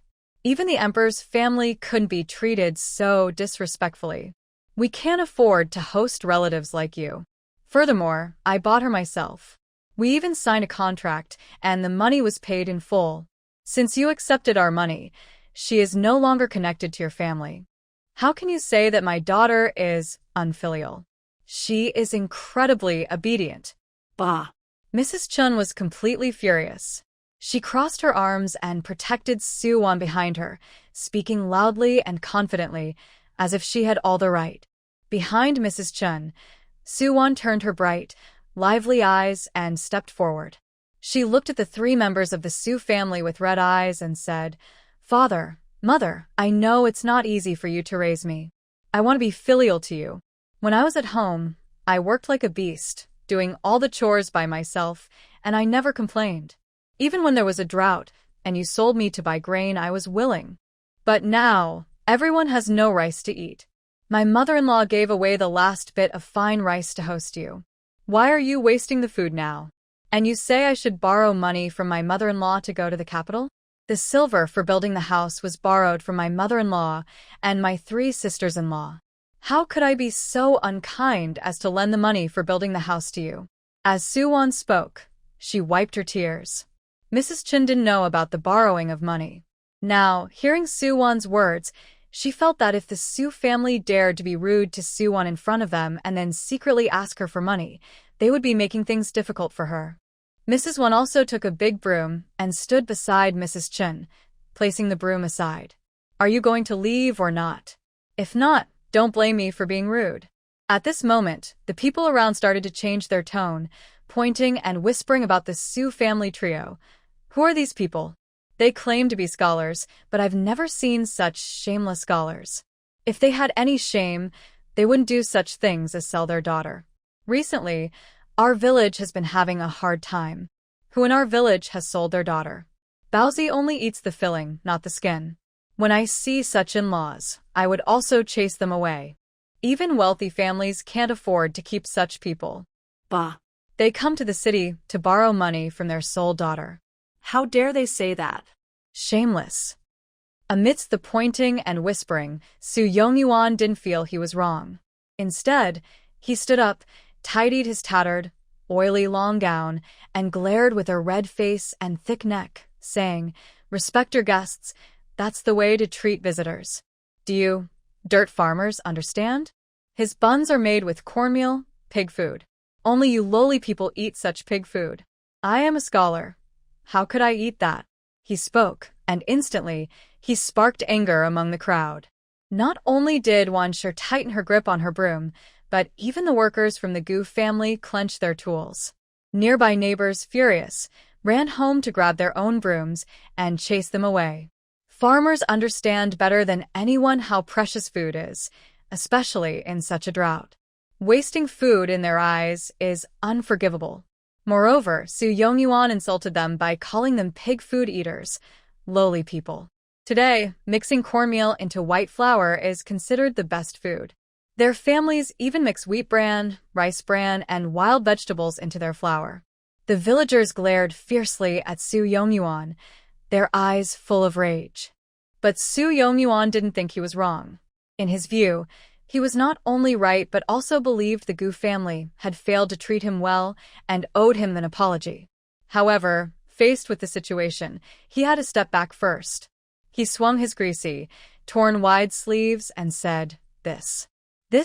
Even the emperor's family couldn't be treated so disrespectfully. We can't afford to host relatives like you. Furthermore, I bought her myself. We even signed a contract, and the money was paid in full. Since you accepted our money, she is no longer connected to your family. How can you say that my daughter is unfilial? She is incredibly obedient." Bah! Mrs. Chun was completely furious. She crossed her arms and protected Suwon behind her, speaking loudly and confidently, as if she had all the right. Behind Mrs. Chun, Suwon turned her bright, lively eyes and stepped forward. She looked at the three members of the Su family with red eyes and said, "Father, Mother, I know it's not easy for you to raise me. I want to be filial to you. When I was at home, I worked like a beast, doing all the chores by myself, and I never complained. Even when there was a drought, and you sold me to buy grain, I was willing. But now, everyone has no rice to eat. My mother-in-law gave away the last bit of fine rice to host you. Why are you wasting the food now? And you say I should borrow money from my mother-in-law to go to the capital? The silver for building the house was borrowed from my mother-in-law and my 3 sisters-in-law. How could I be so unkind as to lend the money for building the house to you? As Yuan spoke, she wiped her tears. Mrs. Chen didn't know about the borrowing of money. Now, hearing Yuan's words, she felt that if the Su family dared to be rude to Yuan in front of them and then secretly ask her for money, they would be making things difficult for her. Mrs. Wan also took a big broom and stood beside Mrs. Chen, placing the broom aside. Are you going to leave or not? If not, don't blame me for being rude. At this moment, the people around started to change their tone, pointing and whispering about the Su family trio. Who are these people? They claim to be scholars, but I've never seen such shameless scholars. If they had any shame, they wouldn't do such things as sell their daughter. Recently, our village has been having a hard time. Who in our village has sold their daughter? Baozi only eats the filling, not the skin. When I see such in-laws, I would also chase them away. Even wealthy families can't afford to keep such people. Bah! They come to the city to borrow money from their sole daughter. How dare they say that? Shameless. Amidst the pointing and whispering, Yuan didn't feel he was wrong. Instead, he stood up, tidied his tattered, oily long gown, and glared with a red face and thick neck, saying, "Respect your guests. That's the way to treat visitors. Do you, dirt farmers, understand? His buns are made with cornmeal, pig food. Only you lowly people eat such pig food. I am a scholar. How could I eat that?" He spoke, and instantly, he sparked anger among the crowd. Not only did Wan Shi tighten her grip on her broom, but even the workers from the Gu family clenched their tools. Nearby neighbors, furious, ran home to grab their own brooms and chase them away. Farmers understand better than anyone how precious food is, especially in such a drought. Wasting food in their eyes is unforgivable. Moreover, Yuan insulted them by calling them pig food eaters, lowly people. Today, mixing cornmeal into white flour is considered the best food. Their families even mix wheat bran, rice bran, and wild vegetables into their flour. The villagers glared fiercely at Yuan, their eyes full of rage. But Yuan didn't think he was wrong. In his view, he was not only right but also believed the Gu family had failed to treat him well and owed him an apology. However, faced with the situation, he had to step back first. He swung his greasy, torn wide sleeves and said, This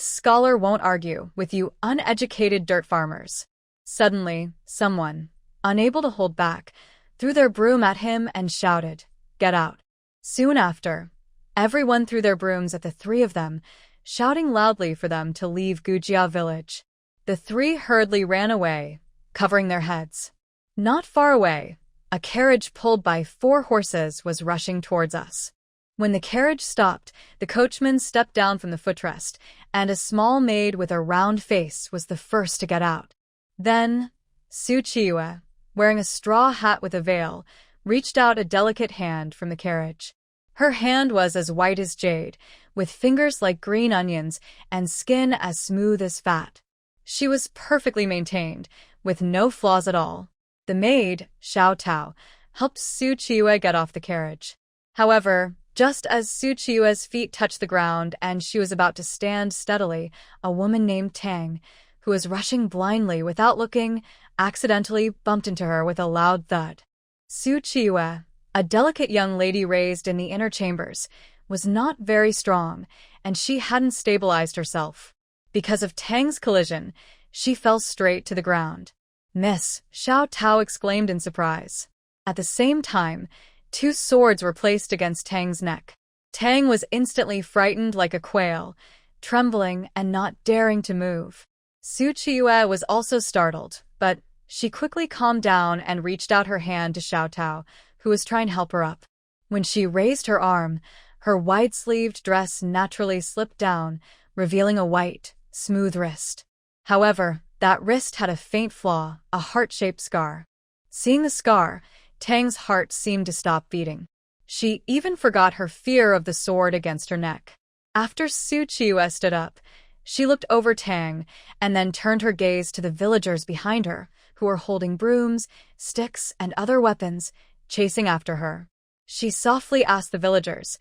scholar won't argue with you uneducated dirt farmers." Suddenly, someone, unable to hold back, threw their broom at him and shouted, "Get out." Soon after, everyone threw their brooms at the 3 of them, shouting loudly for them to leave Gujia village. The 3 hurriedly ran away, covering their heads. Not far away, a carriage pulled by 4 horses was rushing towards us. When the carriage stopped, the coachman stepped down from the footrest, and a small maid with a round face was the first to get out. Then, Qiyue, wearing a straw hat with a veil, reached out a delicate hand from the carriage. Her hand was as white as jade, with fingers like green onions and skin as smooth as fat. She was perfectly maintained, with no flaws at all. The maid, Xiao Tao, helped Qiyue get off the carriage. However, just as Qiyue's feet touched the ground and she was about to stand steadily, a woman named Tang, who was rushing blindly without looking, accidentally bumped into her with a loud thud. Qiyue, a delicate young lady raised in the inner chambers, was not very strong, and she hadn't stabilized herself. Because of Tang's collision, she fell straight to the ground. "Miss," Xiao Tao exclaimed in surprise. At the same time, 2 swords were placed against Tang's neck. Tang was instantly frightened like a quail, trembling and not daring to move. Qiyue was also startled, but she quickly calmed down and reached out her hand to Xiao Tao, who was trying to help her up. When she raised her arm, her wide-sleeved dress naturally slipped down, revealing a white, smooth wrist. However, that wrist had a faint flaw, a heart-shaped scar. Seeing the scar, Tang's heart seemed to stop beating. She even forgot her fear of the sword against her neck. After Su Qiyue stood up, she looked over Tang and then turned her gaze to the villagers behind her, who were holding brooms, sticks, and other weapons, chasing after her. She softly asked the villagers,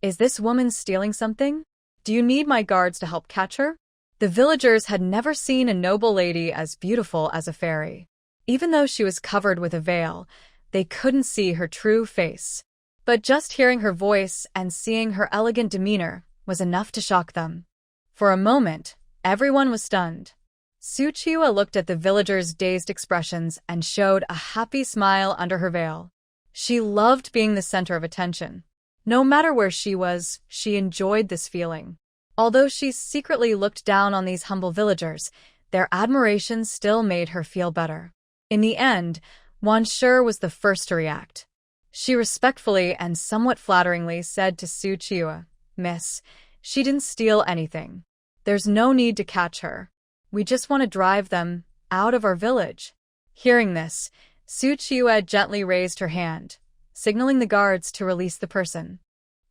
"Is this woman stealing something? Do you need my guards to help catch her?" The villagers had never seen a noble lady as beautiful as a fairy. Even though she was covered with a veil, they couldn't see her true face. But just hearing her voice and seeing her elegant demeanor was enough to shock them. For a moment, everyone was stunned. Su Qiyue looked at the villagers' dazed expressions and showed a happy smile under her veil. She loved being the center of attention. No matter where she was, she enjoyed this feeling. Although she secretly looked down on these humble villagers, their admiration still made her feel better. In the end, Wan Shi was the first to react. She respectfully and somewhat flatteringly said to Su Qiyue, "Miss, she didn't steal anything. There's no need to catch her. We just want to drive them out of our village." Hearing this, Su Qiyue gently raised her hand, signaling the guards to release the person.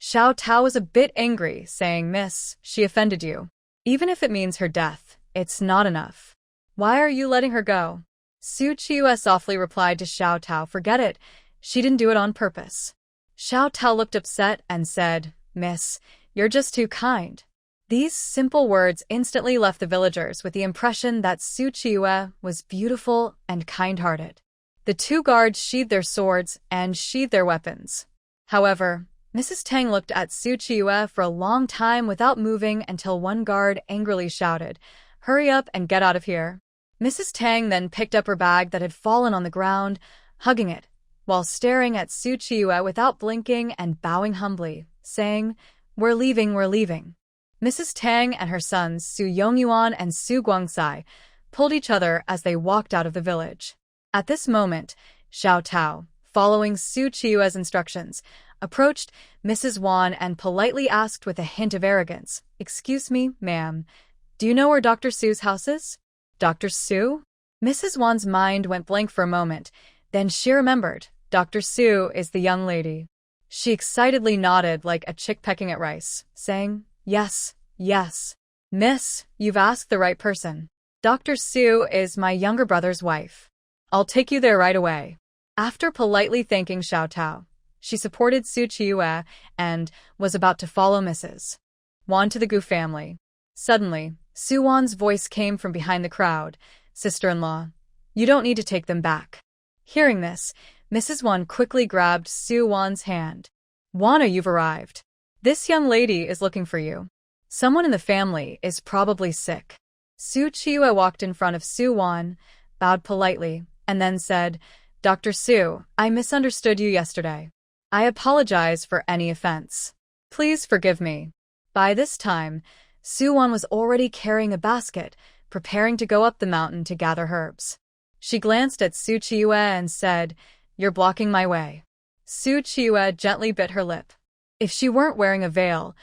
Xiao Tao was a bit angry, saying, "Miss, she offended you. Even if it means her death, it's not enough. Why are you letting her go?" Su Qiyue softly replied to Xiao Tao, "Forget it. She didn't do it on purpose." Xiao Tao looked upset and said, "Miss, you're just too kind." These simple words instantly left the villagers with the impression that Su Qiyue was beautiful and kind-hearted. The two guards sheathed their swords and sheathed their weapons. However, Mrs. Tang looked at Su Qiyue for a long time without moving until one guard angrily shouted, "Hurry up and get out of here." Mrs. Tang then picked up her bag that had fallen on the ground, hugging it, while staring at Su Qiyue without blinking and bowing humbly, saying, "We're leaving, we're leaving." Mrs. Tang and her sons Su Yongyuan and Su Guangsai pulled each other as they walked out of the village. At this moment, Xiao Tao, following Su Qiyue's instructions, approached Mrs. Wan and politely asked with a hint of arrogance, "Excuse me, ma'am, do you know where Dr. Su's house is?" "Dr. Su?" Mrs. Wan's mind went blank for a moment, then she remembered. Dr. Su is the young lady. She excitedly nodded like a chick pecking at rice, saying, "Yes, yes. Miss, you've asked the right person. Dr. Su is my younger brother's wife. I'll take you there right away." After politely thanking Xiao Tao, she supported Su Qiyue and was about to follow Mrs. Wan to the Gu family. Suddenly, Su Wan's voice came from behind the crowd, "Sister-in-law, you don't need to take them back." Hearing this, Mrs. Wan quickly grabbed Su Wan's hand. "Wana, you've arrived. This young lady is looking for you. Someone in the family is probably sick." Su Qiyue walked in front of Su Wan, bowed politely, and then said, "Dr. Su, I misunderstood you yesterday. I apologize for any offense. Please forgive me." By this time, Su Wan was already carrying a basket, preparing to go up the mountain to gather herbs. She glanced at Su Qiyue and said, "You're blocking my way." Su Qiyue gently bit her lip. If she weren't wearing a veil,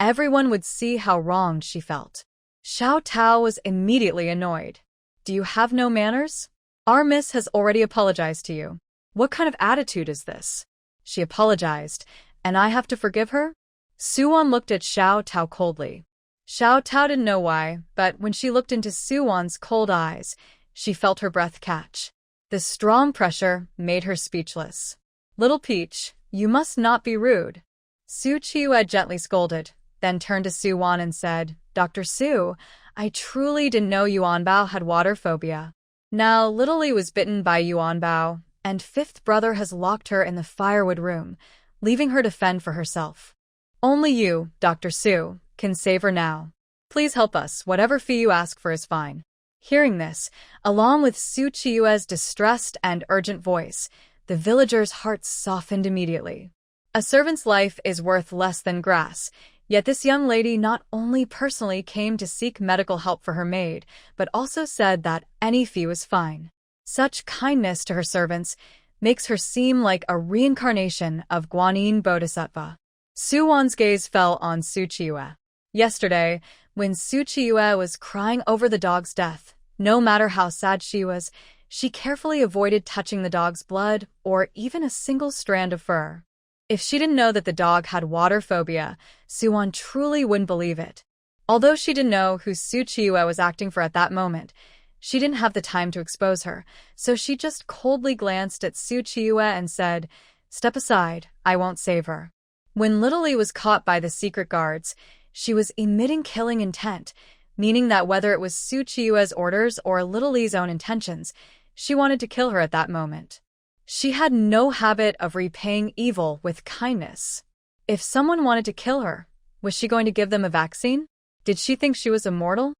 everyone would see how wronged she felt. Xiao Tao was immediately annoyed. "Do you have no manners? Our miss has already apologized to you. What kind of attitude is this? She apologized, and I have to forgive her?" Su Wan looked at Xiao Tao coldly. Xiao Tao didn't know why, but when she looked into Su Wan's cold eyes, she felt her breath catch. The strong pressure made her speechless. "Little Peach, you must not be rude." Su Qiyue gently scolded, then turned to Su Wan and said, "Dr. Su, I truly didn't know Yuanbao had water phobia. Now, little Li was bitten by Yuanbao, and fifth brother has locked her in the firewood room, leaving her to fend for herself. Only you, Dr. Su, can save her now. Please help us, whatever fee you ask for is fine." Hearing this, along with Su Qiyue's distressed and urgent voice, the villagers' hearts softened immediately. A servant's life is worth less than grass, yet this young lady not only personally came to seek medical help for her maid, but also said that any fee was fine. Such kindness to her servants makes her seem like a reincarnation of Guanyin Bodhisattva. Su Wan's gaze fell on Su Qiyue. Yesterday, when Su Qiyue was crying over the dog's death, no matter how sad she was, she carefully avoided touching the dog's blood or even a single strand of fur. If she didn't know that the dog had water phobia, Suwon truly wouldn't believe it. Although she didn't know who Qiyue was acting for at that moment, she didn't have the time to expose her, so she just coldly glanced at Qiyue and said, "Step aside, I won't save her." When Little Lee was caught by the secret guards, she was emitting killing intent, meaning that whether it was Qiyue's orders or Little Lee's own intentions, she wanted to kill her at that moment. She had no habit of repaying evil with kindness. If someone wanted to kill her, was she going to give them a vaccine? Did she think she was immortal?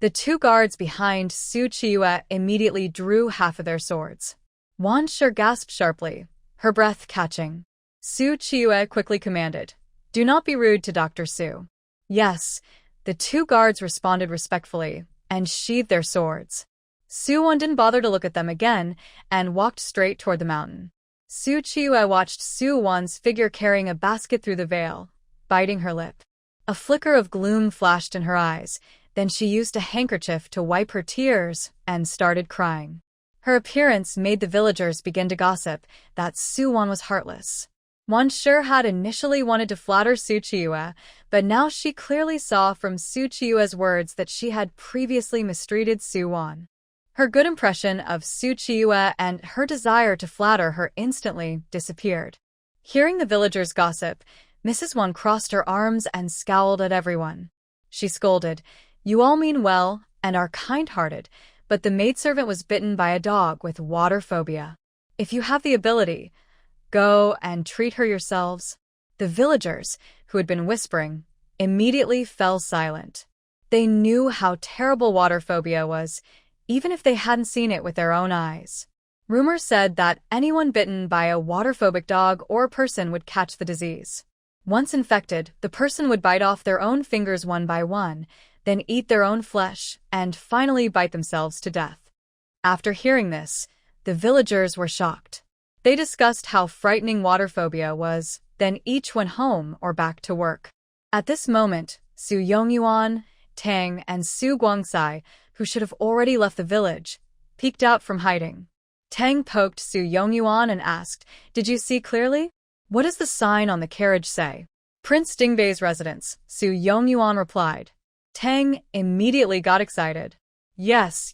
The two guards behind Qiyue immediately drew half of their swords. Wan Shi gasped sharply, her breath catching. Qiyue quickly commanded, "Do not be rude to Dr. Su." Yes, the two guards responded respectfully and sheathed their swords. Suwon didn't bother to look at them again and walked straight toward the mountain. Qiyue watched Suwon's figure carrying a basket through the veil, biting her lip. A flicker of gloom flashed in her eyes, then she used a handkerchief to wipe her tears and started crying. Her appearance made the villagers begin to gossip that Suwon was heartless. Wan Shi had initially wanted to flatter Qiyue, but now she clearly saw from Qiyue's words that she had previously mistreated Suwon. Her good impression of Qiyue and her desire to flatter her instantly disappeared. Hearing the villagers gossip, Mrs. Wan crossed her arms and scowled at everyone. She scolded, "You all mean well and are kind-hearted, but the maidservant was bitten by a dog with water phobia. If you have the ability, go and treat her yourselves." The villagers, who had been whispering, immediately fell silent. They knew how terrible water phobia was, even if they hadn't seen it with their own eyes. Rumors said that anyone bitten by a water-phobic dog or person would catch the disease. Once infected, the person would bite off their own fingers one by one, then eat their own flesh, and finally bite themselves to death. After hearing this, the villagers were shocked. They discussed how frightening water phobia was, then each went home or back to work. At this moment, Su Yongyuan, Tang, and Su Guangsai, who should have already left the village, peeked out from hiding. Tang poked Su Yongyuan and asked, "Did you see clearly? What does the sign on the carriage say?" "Prince Dingbei's residence," Su Yongyuan replied. Tang immediately got excited. Yes.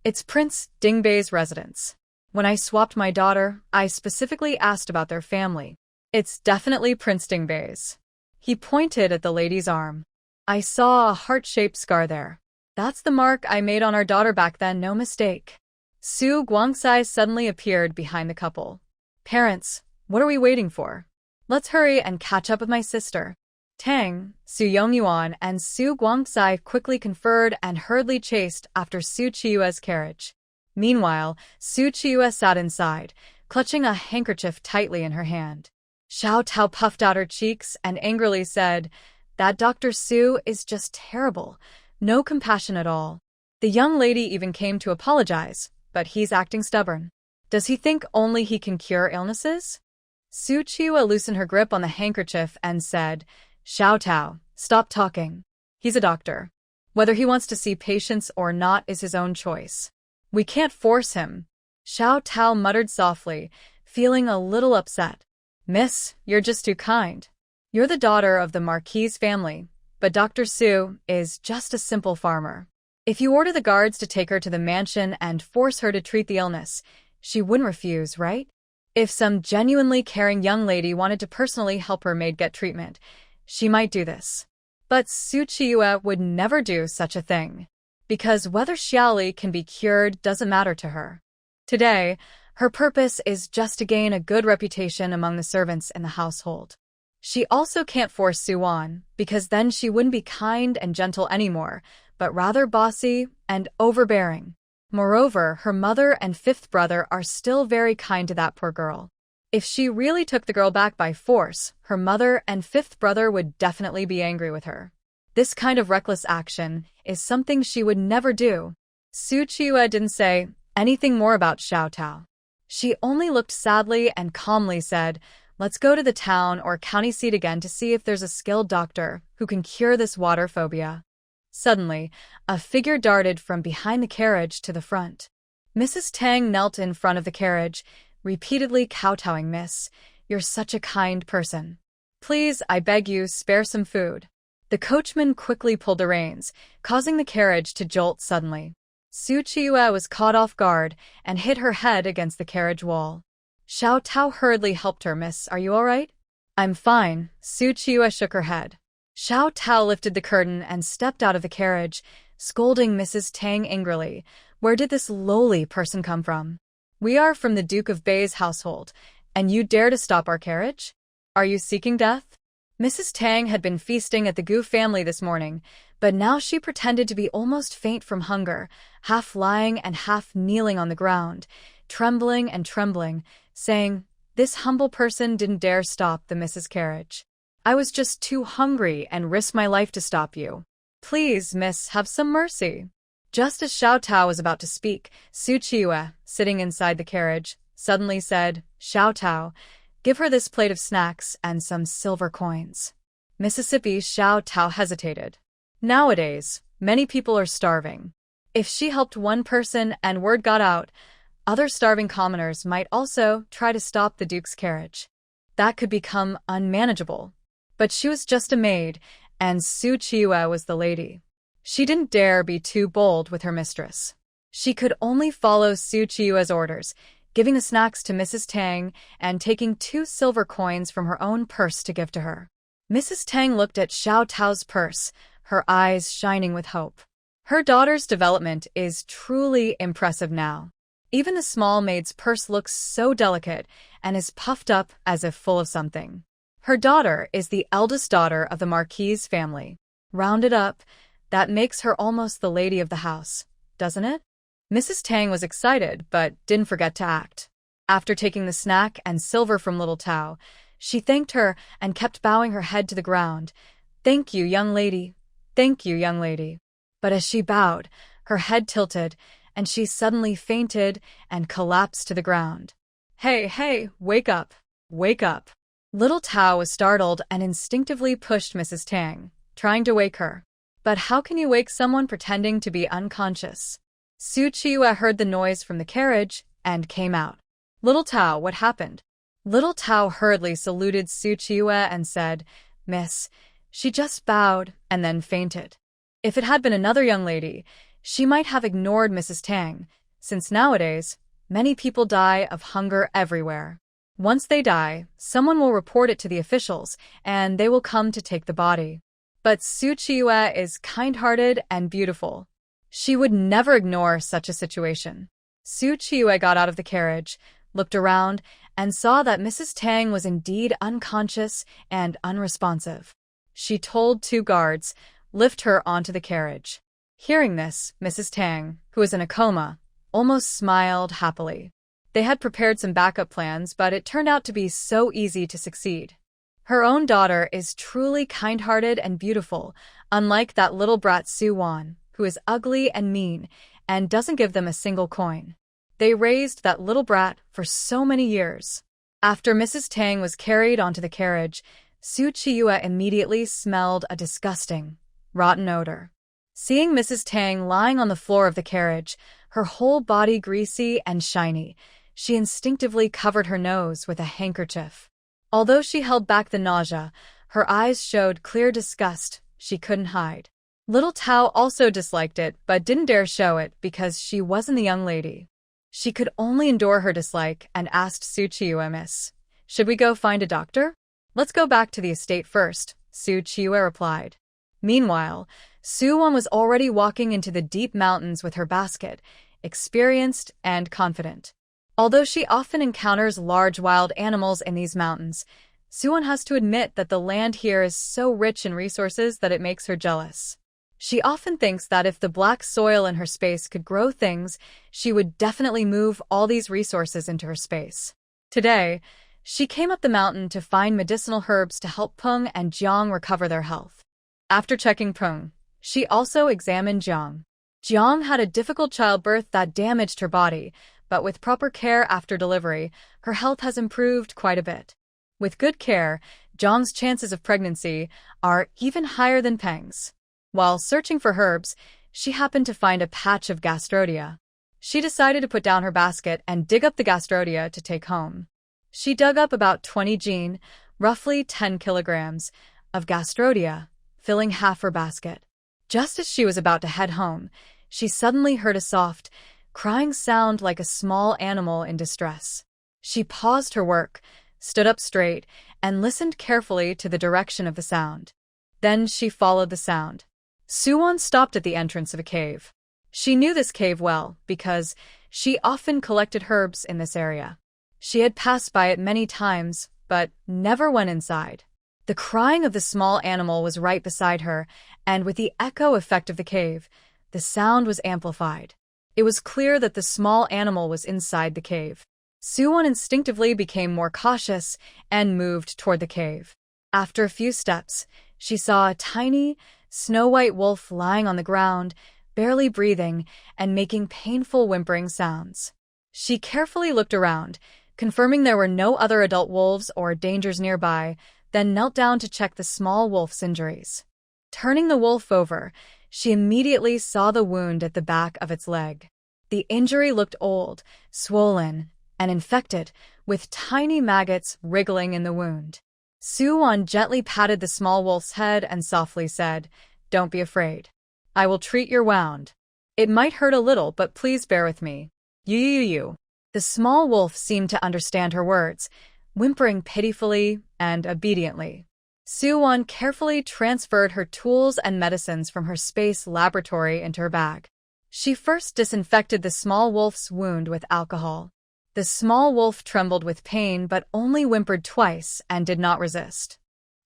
It's Prince Dingbei's residence. When I swapped my daughter, I specifically asked about their family. It's definitely Prince Dingbei's." He pointed at the lady's arm. "I saw a heart-shaped scar there. That's the mark I made on our daughter back then, no mistake." Su Guangsai suddenly appeared behind the couple. "Parents, what are we waiting for? Let's hurry and catch up with my sister." Tang, Su Yongyuan, and Su Guangsai quickly conferred and hurriedly chased after Su Qiyue's carriage. Meanwhile, Su Qiyue sat inside, clutching a handkerchief tightly in her hand. Xiao Tao puffed out her cheeks and angrily said, "That Dr. Su is just terrible. No compassion at all. The young lady even came to apologize, but he's acting stubborn. Does he think only he can cure illnesses?" Su Qiyue loosened her grip on the handkerchief and said, "Xiao Tao, stop talking. He's a doctor. Whether he wants to see patients or not is his own choice. We can't force him." Xiao Tao muttered softly, feeling a little upset. "Miss, you're just too kind. You're the daughter of the Marquis family, but Dr. Su is just a simple farmer. If you order the guards to take her to the mansion and force her to treat the illness, she wouldn't refuse, right? If some genuinely caring young lady wanted to personally help her maid get treatment, she might do this. But Su Qiyue would never do such a thing, because whether Xiaoli can be cured doesn't matter to her. Today, her purpose is just to gain a good reputation among the servants in the household. She also can't force Suwon, because then she wouldn't be kind and gentle anymore, but rather bossy and overbearing. Moreover, her mother and fifth brother are still very kind to that poor girl. If she really took the girl back by force, her mother and fifth brother would definitely be angry with her. This kind of reckless action is something she would never do. Su Qiyue didn't say anything more about Xiao Tao. She only looked sadly and calmly said, "Let's go to the town or county seat again to see if there's a skilled doctor who can cure this water phobia." Suddenly, a figure darted from behind the carriage to the front. Mrs. Tang knelt in front of the carriage, repeatedly kowtowing, "Miss, You're such a kind person. Please, I beg you, spare some food. The coachman quickly pulled the reins, causing the carriage to jolt suddenly. Qiyue was caught off guard and hit her head against the carriage wall. Xiao Tao hurriedly helped her. Miss, are you all right? I'm fine. Qiyue shook her head. Xiao Tao lifted the curtain and stepped out of the carriage, scolding Mrs. Tang angrily. Where did this lowly person come from? We are from the Duke of Bei's household, and you dare to stop our carriage? Are you seeking death? Mrs. Tang had been feasting at the Gu family this morning, but now she pretended to be almost faint from hunger, half lying and half kneeling on the ground, trembling and trembling, saying, "This humble person didn't dare stop the Mrs. Carriage. I was just too hungry and risked my life to stop you. Please, miss, have some mercy." Just as Xiao Tao was about to speak, Qiyue, sitting inside the carriage, suddenly said, "Xiao Tao, give her this plate of snacks and some silver coins." Mississippi Xiao Tao hesitated. Nowadays, many people are starving. If she helped one person and word got out, other starving commoners might also try to stop the Duke's carriage. That could become unmanageable. But she was just a maid, and Qiyue was the lady. She didn't dare be too bold with her mistress. She could only follow Qiyue's orders, giving the snacks to Mrs. Tang and taking 2 silver coins from her own purse to give to her. Mrs. Tang looked at Xiao Tao's purse, her eyes shining with hope. Her daughter's development is truly impressive now. Even the small maid's purse looks so delicate and is puffed up as if full of something. Her daughter is the eldest daughter of the Marquis family. Rounded up, that makes her almost the lady of the house, doesn't it? Mrs. Tang was excited, but didn't forget to act. After taking the snack and silver from little Tao, she thanked her and kept bowing her head to the ground. "Thank you, young lady. Thank you, young lady." But as she bowed, her head tilted, and she suddenly fainted and collapsed to the ground. Hey, wake up, wake up." Little Tao was startled and instinctively pushed Mrs. Tang, trying to wake her. But how can you wake someone pretending to be unconscious? Qiyue heard the noise from the carriage and came out. "Little Tao, what happened?" Little Tao hurriedly saluted Qiyue and said, "Miss, she just bowed and then fainted." If it had been another young lady, she might have ignored Mrs. Tang, since nowadays, many people die of hunger everywhere. Once they die, someone will report it to the officials, and they will come to take the body. But Qiyue is kind-hearted and beautiful. She would never ignore such a situation. Qiyue got out of the carriage, looked around, and saw that Mrs. Tang was indeed unconscious and unresponsive. She told 2 guards, "Lift her onto the carriage." Hearing this, Mrs. Tang, who was in a coma, almost smiled happily. They had prepared some backup plans, but it turned out to be so easy to succeed. Her own daughter is truly kind-hearted and beautiful, unlike that little brat Yuan, who is ugly and mean and doesn't give them a single coin. They raised that little brat for so many years. After Mrs. Tang was carried onto the carriage, Qiyue immediately smelled a disgusting, rotten odor. Seeing Mrs. Tang lying on the floor of the carriage, her whole body greasy and shiny, she instinctively covered her nose with a handkerchief. Although she held back the nausea, her eyes showed clear disgust she couldn't hide. Little Tao also disliked it, but didn't dare show it because she wasn't the young lady. She could only endure her dislike and asked Qiyue, "Miss, should we go find a doctor?" "Let's go back to the estate first," Qiyue replied. Meanwhile, Yuan was already walking into the deep mountains with her basket, experienced and confident. Although she often encounters large wild animals in these mountains, Yuan has to admit that the land here is so rich in resources that it makes her jealous. She often thinks that if the black soil in her space could grow things, she would definitely move all these resources into her space. Today, she came up the mountain to find medicinal herbs to help Peng and Jiang recover their health. After checking Peng, she also examined Jiang. Jiang had a difficult childbirth that damaged her body, but with proper care after delivery, her health has improved quite a bit. With good care, Jiang's chances of pregnancy are even higher than Peng's. While searching for herbs, she happened to find a patch of gastrodia. She decided to put down her basket and dig up the gastrodia to take home. She dug up about 20 jin, roughly 10 kilograms, of gastrodia, filling half her basket. Just as she was about to head home, she suddenly heard a soft, crying sound like a small animal in distress. She paused her work, stood up straight, and listened carefully to the direction of the sound. Then she followed the sound. Yuan stopped at the entrance of a cave. She knew this cave well because she often collected herbs in this area. She had passed by it many times, but never went inside. The crying of the small animal was right beside her, and with the echo effect of the cave, the sound was amplified. It was clear that the small animal was inside the cave. Yuan instinctively became more cautious and moved toward the cave. After a few steps, she saw a tiny, snow-white wolf lying on the ground, barely breathing and making painful whimpering sounds. She carefully looked around, confirming there were no other adult wolves or dangers nearby, then knelt down to check the small wolf's injuries. Turning the wolf over, she immediately saw the wound at the back of its leg. The injury looked old, swollen, and infected, with tiny maggots wriggling in the wound. Yuan gently patted the small wolf's head and softly said, "Don't be afraid. I will treat your wound. It might hurt a little, but please bear with me. You. The small wolf seemed to understand her words, whimpering pitifully and obediently. Yuan carefully transferred her tools and medicines from her space laboratory into her bag. She first disinfected the small wolf's wound with alcohol. The small wolf trembled with pain but only whimpered twice and did not resist.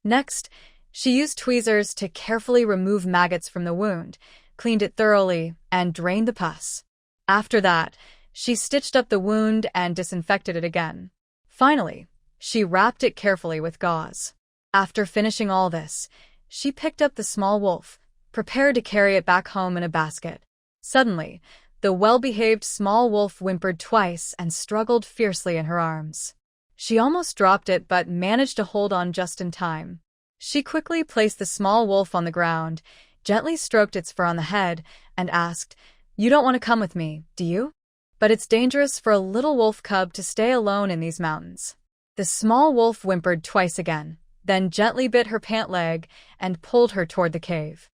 Next, she used tweezers to carefully remove maggots from the wound, cleaned it thoroughly, and drained the pus. After that, she stitched up the wound and disinfected it again. Finally, she wrapped it carefully with gauze. After finishing all this, she picked up the small wolf, prepared to carry it back home in a basket. Suddenly, the well-behaved small wolf whimpered twice and struggled fiercely in her arms. She almost dropped it but managed to hold on just in time. She quickly placed the small wolf on the ground, gently stroked its fur on the head, and asked, "You don't want to come with me, do you? But it's dangerous for a little wolf cub to stay alone in these mountains." The small wolf whimpered twice again, then gently bit her pant leg and pulled her toward the cave.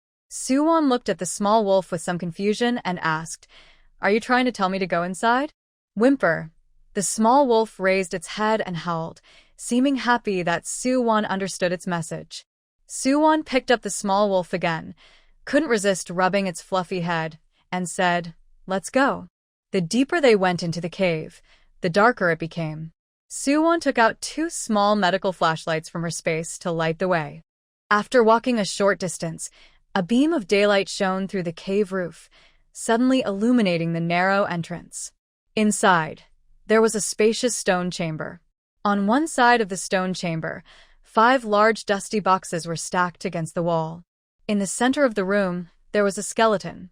Yuan looked at the small wolf with some confusion and asked, "Are you trying to tell me to go inside?" "Whimper." The small wolf raised its head and howled, seeming happy that Yuan understood its message. Yuan picked up the small wolf again, couldn't resist rubbing its fluffy head, and said, "Let's go." The deeper they went into the cave, the darker it became. Yuan took out 2 small medical flashlights from her space to light the way. After walking a short distance, a beam of daylight shone through the cave roof, suddenly illuminating the narrow entrance. Inside, there was a spacious stone chamber. On one side of the stone chamber, 5 large dusty boxes were stacked against the wall. In the center of the room, there was a skeleton.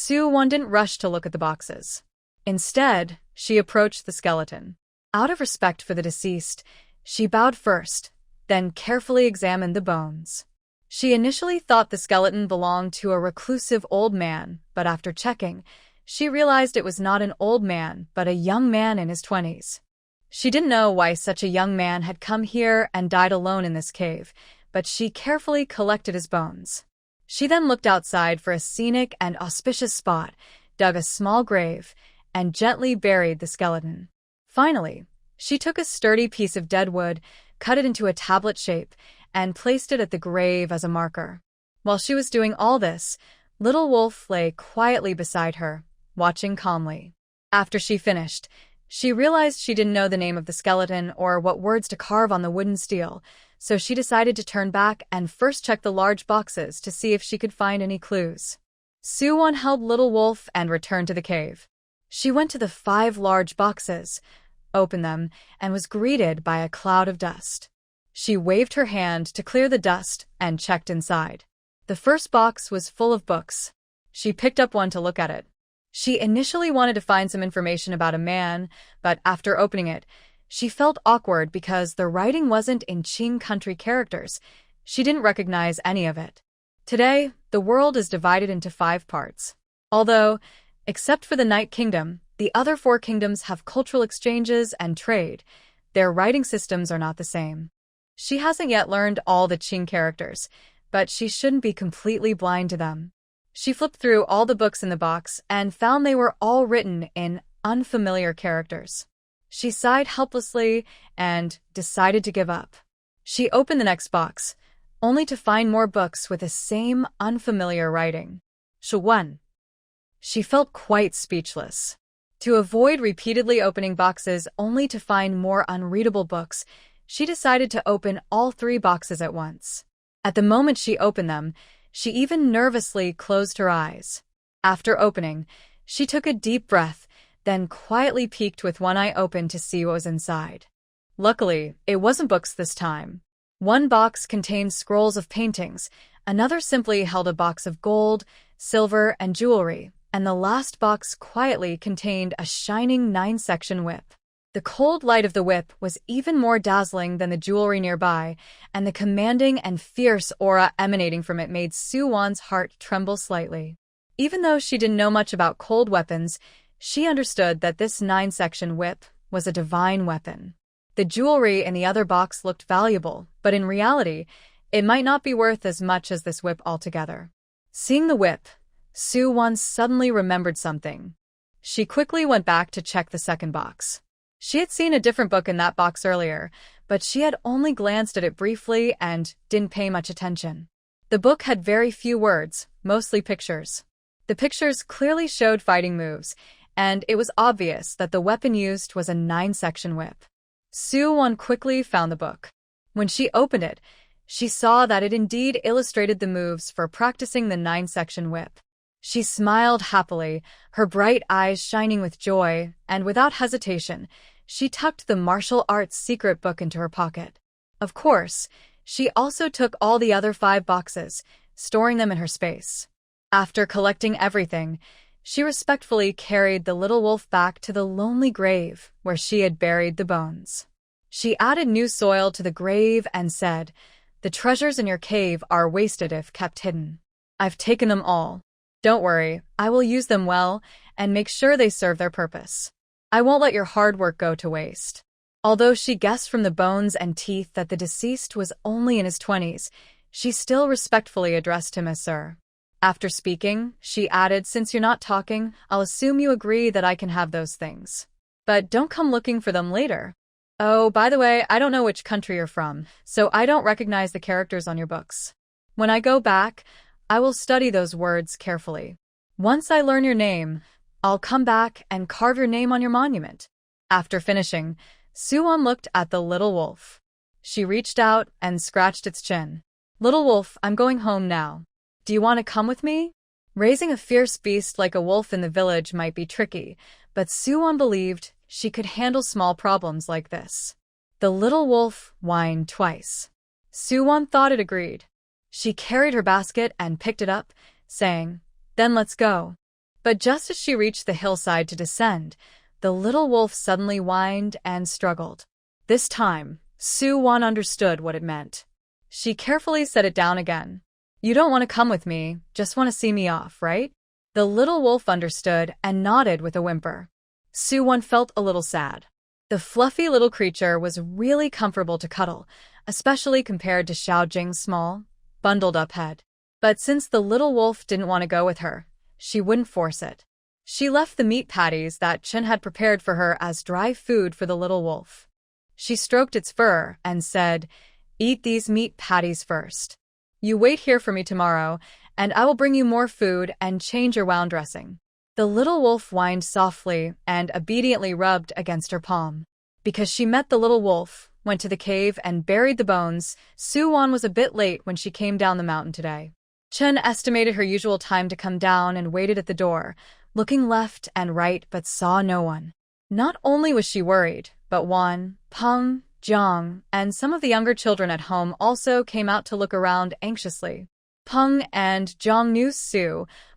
Yuan didn't rush to look at the boxes. Instead, she approached the skeleton. Out of respect for the deceased, she bowed first, then carefully examined the bones. She initially thought the skeleton belonged to a reclusive old man, but after checking, she realized it was not an old man, but a young man in his 20s. She didn't know why such a young man had come here and died alone in this cave, but she carefully collected his bones. She then looked outside for a scenic and auspicious spot, dug a small grave, and gently buried the skeleton. Finally, she took a sturdy piece of dead wood, cut it into a tablet shape, and placed it at the grave as a marker. While she was doing all this, Little Wolf lay quietly beside her, watching calmly. After she finished, she realized she didn't know the name of the skeleton or what words to carve on the wooden stele, so she decided to turn back and first check the large boxes to see if she could find any clues. Yuan held Little Wolf and returned to the cave. She went to the 5 large boxes, opened them, and was greeted by a cloud of dust. She waved her hand to clear the dust and checked inside. The first box was full of books. She picked up one to look at it. She initially wanted to find some information about a man, but after opening it, she felt awkward because the writing wasn't in Qing country characters. She didn't recognize any of it. Today, the world is divided into 5 parts. Although, except for the Night Kingdom, the other 4 kingdoms have cultural exchanges and trade. Their writing systems are not the same. She hasn't yet learned all the Qing characters, but she shouldn't be completely blind to them. She flipped through all the books in the box and found they were all written in unfamiliar characters. She sighed helplessly and decided to give up. She opened the next box, only to find more books with the same unfamiliar writing. Yuan. She felt quite speechless. To avoid repeatedly opening boxes only to find more unreadable books, she decided to open all 3 boxes at once. At the moment she opened them, she even nervously closed her eyes. After opening, she took a deep breath, then quietly peeked with one eye open to see what was inside. Luckily, it wasn't books this time. One box contained scrolls of paintings, another simply held a box of gold, silver, and jewelry, and the last box quietly contained a shining 9-section whip. The cold light of the whip was even more dazzling than the jewelry nearby, and the commanding and fierce aura emanating from it made Su-won's heart tremble slightly. Even though she didn't know much about cold weapons, she understood that this 9-section whip was a divine weapon. The jewelry in the other box looked valuable, but in reality, it might not be worth as much as this whip altogether. Seeing the whip, Su-won suddenly remembered something. She quickly went back to check the second box. She had seen a different book in that box earlier, but she had only glanced at it briefly and didn't pay much attention. The book had very few words, mostly pictures. The pictures clearly showed fighting moves, and it was obvious that the weapon used was a 9-section whip. Su-won quickly found the book. When she opened it, she saw that it indeed illustrated the moves for practicing the 9-section whip. She smiled happily, her bright eyes shining with joy, and without hesitation, she tucked the martial arts secret book into her pocket. Of course, she also took all the other 5 boxes, storing them in her space. After collecting everything, she respectfully carried the little wolf back to the lonely grave where she had buried the bones. She added new soil to the grave and said, "The treasures in your cave are wasted if kept hidden. I've taken them all. Don't worry, I will use them well and make sure they serve their purpose. I won't let your hard work go to waste." Although she guessed from the bones and teeth that the deceased was only in his 20s, she still respectfully addressed him as Sir. After speaking, she added, "Since you're not talking, I'll assume you agree that I can have those things. But don't come looking for them later. Oh, by the way, I don't know which country you're from, so I don't recognize the characters on your books. When I go back, I will study those words carefully. Once I learn your name, I'll come back and carve your name on your monument." After finishing, Su-won looked at the little wolf. She reached out and scratched its chin. "Little wolf, I'm going home now. Do you want to come with me?" Raising a fierce beast like a wolf in the village might be tricky, but Su-won believed she could handle small problems like this. The little wolf whined twice. Su-won thought it agreed. She carried her basket and picked it up, saying, "Then let's go." But just as she reached the hillside to descend, the little wolf suddenly whined and struggled. This time, Su-won understood what it meant. She carefully set it down again. "You don't want to come with me, just want to see me off, right?" The little wolf understood and nodded with a whimper. Su-won felt a little sad. The fluffy little creature was really comfortable to cuddle, especially compared to Xiaojing's small, bundled-up head. But since the little wolf didn't want to go with her, she wouldn't force it. She left the meat patties that Chen had prepared for her as dry food for the little wolf. She stroked its fur and said, "Eat these meat patties first. You wait here for me tomorrow, and I will bring you more food and change your wound dressing." The little wolf whined softly and obediently rubbed against her palm. Because she met the little wolf, went to the cave and buried the bones, Su-won was a bit late when she came down the mountain today. Chen estimated her usual time to come down and waited at the door, looking left and right but saw no one. Not only was she worried, but Yuan, Peng, Jiang, and some of the younger children at home also came out to look around anxiously. Peng and Jiang knew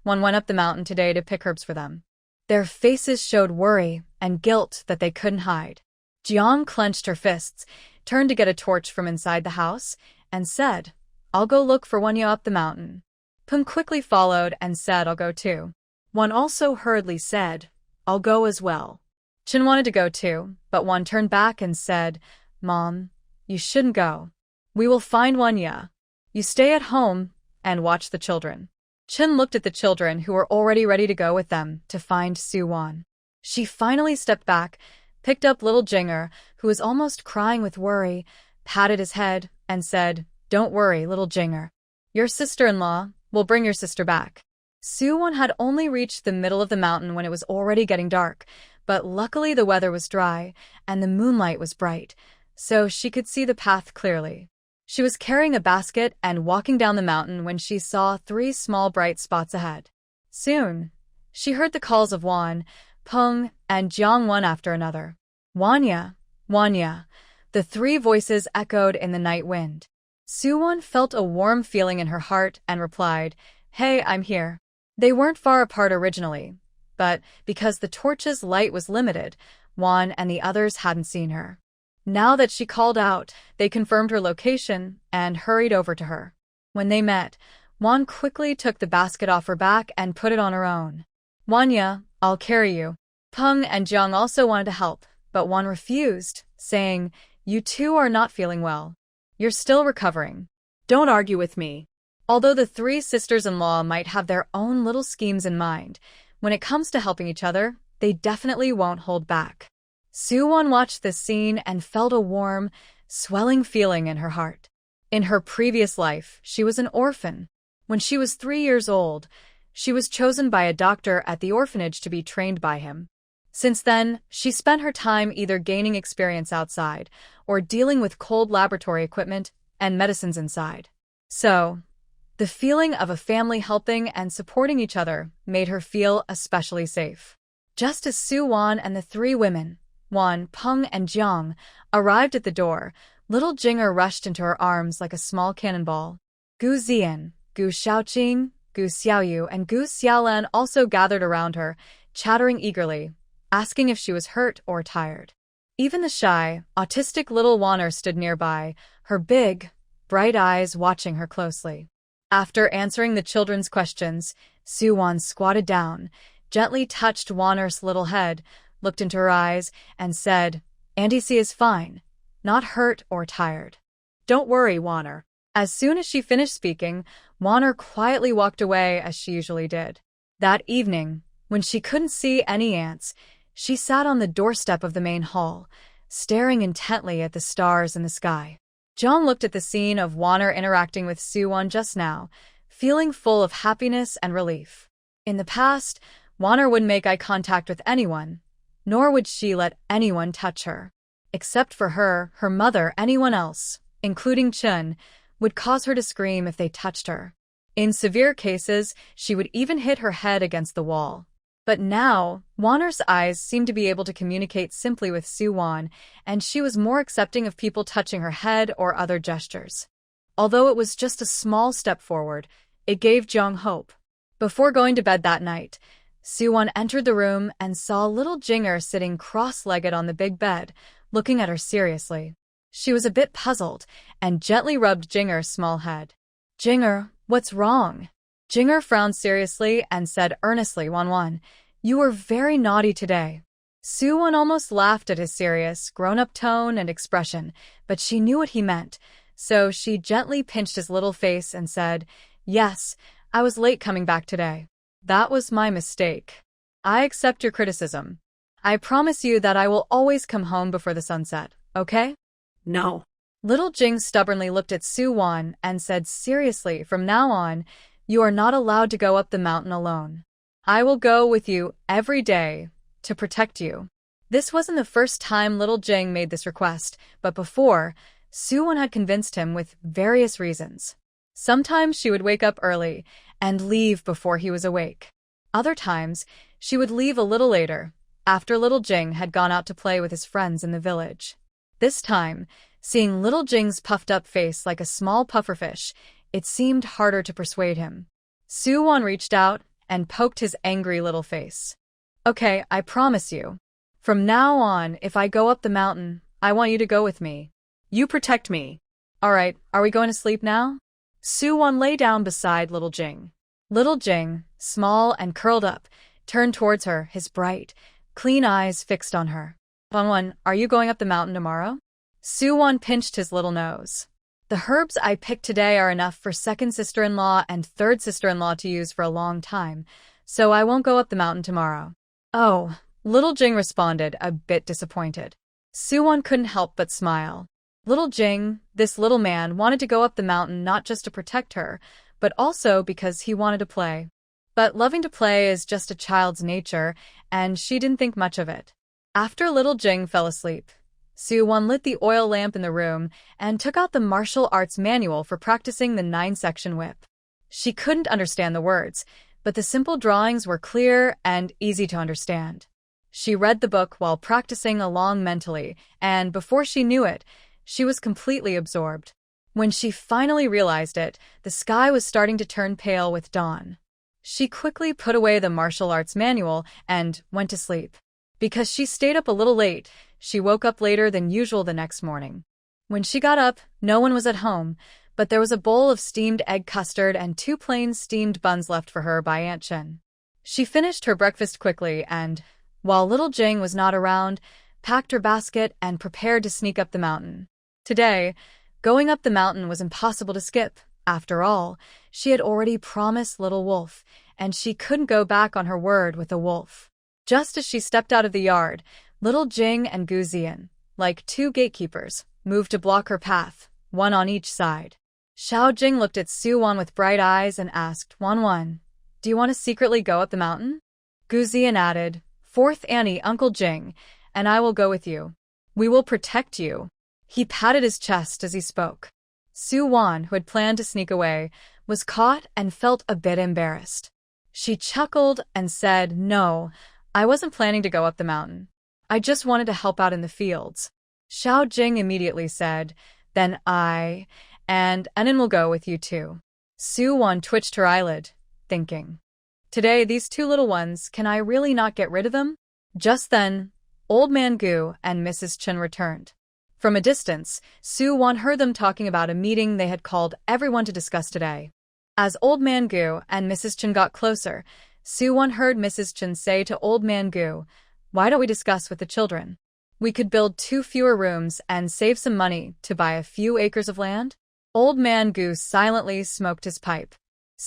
Yuan went up the mountain today to pick herbs for them. Their faces showed worry and guilt that they couldn't hide. Jiang clenched her fists, turned to get a torch from inside the house, and said, "I'll go look for Yuan up the mountain." Peng quickly followed and said, "I'll go too." Yuan also hurriedly said, "I'll go as well." Qin wanted to go too, but Yuan turned back and said, Mom, you shouldn't go. We will find Wanya. You stay at home and watch the children. Qin looked at the children who were already ready to go with them to find Su-won. She finally stepped back, picked up little Jinger, who was almost crying with worry, patted his head, and said, Don't worry, little Jinger. Your sister-in-law will bring your sister back. Su-won had only reached the middle of the mountain when it was already getting dark, but luckily the weather was dry and the moonlight was bright, so she could see the path clearly. She was carrying a basket and walking down the mountain when she saw 3 small bright spots ahead. Soon, she heard the calls of Yuan, Peng, and Jiang one after another. Wanya, Wanya. The 3 voices echoed in the night wind. Su-won felt a warm feeling in her heart and replied, Hey, I'm here. They weren't far apart originally, but because the torch's light was limited, Yuan and the others hadn't seen her. Now that she called out, they confirmed her location and hurried over to her. When they met, Yuan quickly took the basket off her back and put it on her own. Wanya, I'll carry you. Peng and Jiang also wanted to help, but Yuan refused, saying, You two are not feeling well. You're still recovering. Don't argue with me. Although the 3 sisters-in-law might have their own little schemes in mind, when it comes to helping each other, they definitely won't hold back. Su-won watched this scene and felt a warm, swelling feeling in her heart. In her previous life, she was an orphan. When she was 3 years old, she was chosen by a doctor at the orphanage to be trained by him. Since then, she spent her time either gaining experience outside or dealing with cold laboratory equipment and medicines inside. So, the feeling of a family helping and supporting each other made her feel especially safe. Just as Su-won and the 3 women, Yuan, Peng, and Jiang, arrived at the door, little Jinger rushed into her arms like a small cannonball. Gu Zian, Gu Xiaoqing, Gu Xiaoyu, and Gu Xiaolan also gathered around her, chattering eagerly, asking if she was hurt or tired. Even the shy, autistic little Waner stood nearby, her big, bright eyes watching her closely. After answering the children's questions, Su-won squatted down, gently touched Waner's little head, looked into her eyes, and said, Auntie C is fine, not hurt or tired. Don't worry, Waner. As soon as she finished speaking, Waner quietly walked away as she usually did. That evening, when she couldn't see any ants, she sat on the doorstep of the main hall, staring intently at the stars in the sky. Jiang looked at the scene of Waner interacting with Su-won just now, feeling full of happiness and relief. In the past, Waner wouldn't make eye contact with anyone, nor would she let anyone touch her. Except for her mother, anyone else, including Qin, would cause her to scream if they touched her. In severe cases, she would even hit her head against the wall. But now, Waner's eyes seemed to be able to communicate simply with Su-won, and she was more accepting of people touching her head or other gestures. Although it was just a small step forward, it gave Jiang hope. Before going to bed that night, Su-won entered the room and saw little Jinger sitting cross-legged on the big bed, looking at her seriously. She was a bit puzzled and gently rubbed Jinger's small head. Jinger, what's wrong? Jinger frowned seriously and said earnestly, Wan, you were very naughty today. Su-won almost laughed at his serious, grown-up tone and expression, but she knew what he meant, so she gently pinched his little face and said, Yes, I was late coming back today. That was my mistake. I accept your criticism. I promise you that I will always come home before the sunset, okay? No. Little Jing stubbornly looked at Su-won and said seriously, From now on, you are not allowed to go up the mountain alone. I will go with you every day to protect you. This wasn't the first time little Jing made this request, but before, Su-won had convinced him with various reasons. Sometimes she would wake up early and leave before he was awake. Other times, she would leave a little later, after little Jing had gone out to play with his friends in the village. This time, seeing little Jing's puffed-up face like a small pufferfish, it seemed harder to persuade him. Su-won reached out and poked his angry little face. Okay, I promise you. From now on, if I go up the mountain, I want you to go with me. You protect me. Alright, are we going to sleep now? Su-won lay down beside little Jing. Little Jing, small and curled up, turned towards her, his bright, clean eyes fixed on her. Won, are you going up the mountain tomorrow? Won pinched his little nose. The herbs I picked today are enough for second sister-in-law and third sister-in-law to use for a long time, so I won't go up the mountain tomorrow. Oh, little Jing responded, a bit disappointed. Won couldn't help but smile. Little Jing, this little man, wanted to go up the mountain not just to protect her, but also because he wanted to play. But loving to play is just a child's nature, and she didn't think much of it. After little Jing fell asleep, Won lit the oil lamp in the room and took out the martial arts manual for practicing the 9-section whip. She couldn't understand the words, but the simple drawings were clear and easy to understand. She read the book while practicing along mentally, and before she knew it, she was completely absorbed. When she finally realized it, the sky was starting to turn pale with dawn. She quickly put away the martial arts manual and went to sleep. Because she stayed up a little late, she woke up later than usual the next morning. When she got up, no one was at home, but there was a bowl of steamed egg custard and 2 plain steamed buns left for her by Aunt Chen. She finished her breakfast quickly and, while little Jing was not around, packed her basket and prepared to sneak up the mountain. Today, going up the mountain was impossible to skip. After all, she had already promised little Wolf, and she couldn't go back on her word with the wolf. Just as she stepped out of the yard, little Jing and He Xin, like 2 gatekeepers, moved to block her path, one on each side. Xiao Jing looked at Won with bright eyes and asked, Wan, do you want to secretly go up the mountain? He Xin added, 4th Annie, Uncle Jing, and I will go with you. We will protect you. He patted his chest as he spoke. Won, who had planned to sneak away, was caught and felt a bit embarrassed. She chuckled and said, No, I wasn't planning to go up the mountain. I just wanted to help out in the fields. Xiao Jing immediately said, Then I, and Enin will go with you too. Won twitched her eyelid, thinking, Today these 2 little ones, can I really not get rid of them? Just then, Old Man Gu and Mrs. Chen returned. From a distance, Won heard them talking about a meeting they had called everyone to discuss today. As Old Man Gu and Mrs. Chen got closer, Won heard Mrs. Chen say to Old Man Gu, Why don't we discuss with the children? We could build 2 fewer rooms and save some money to buy a few acres of land? Old Man Gu silently smoked his pipe.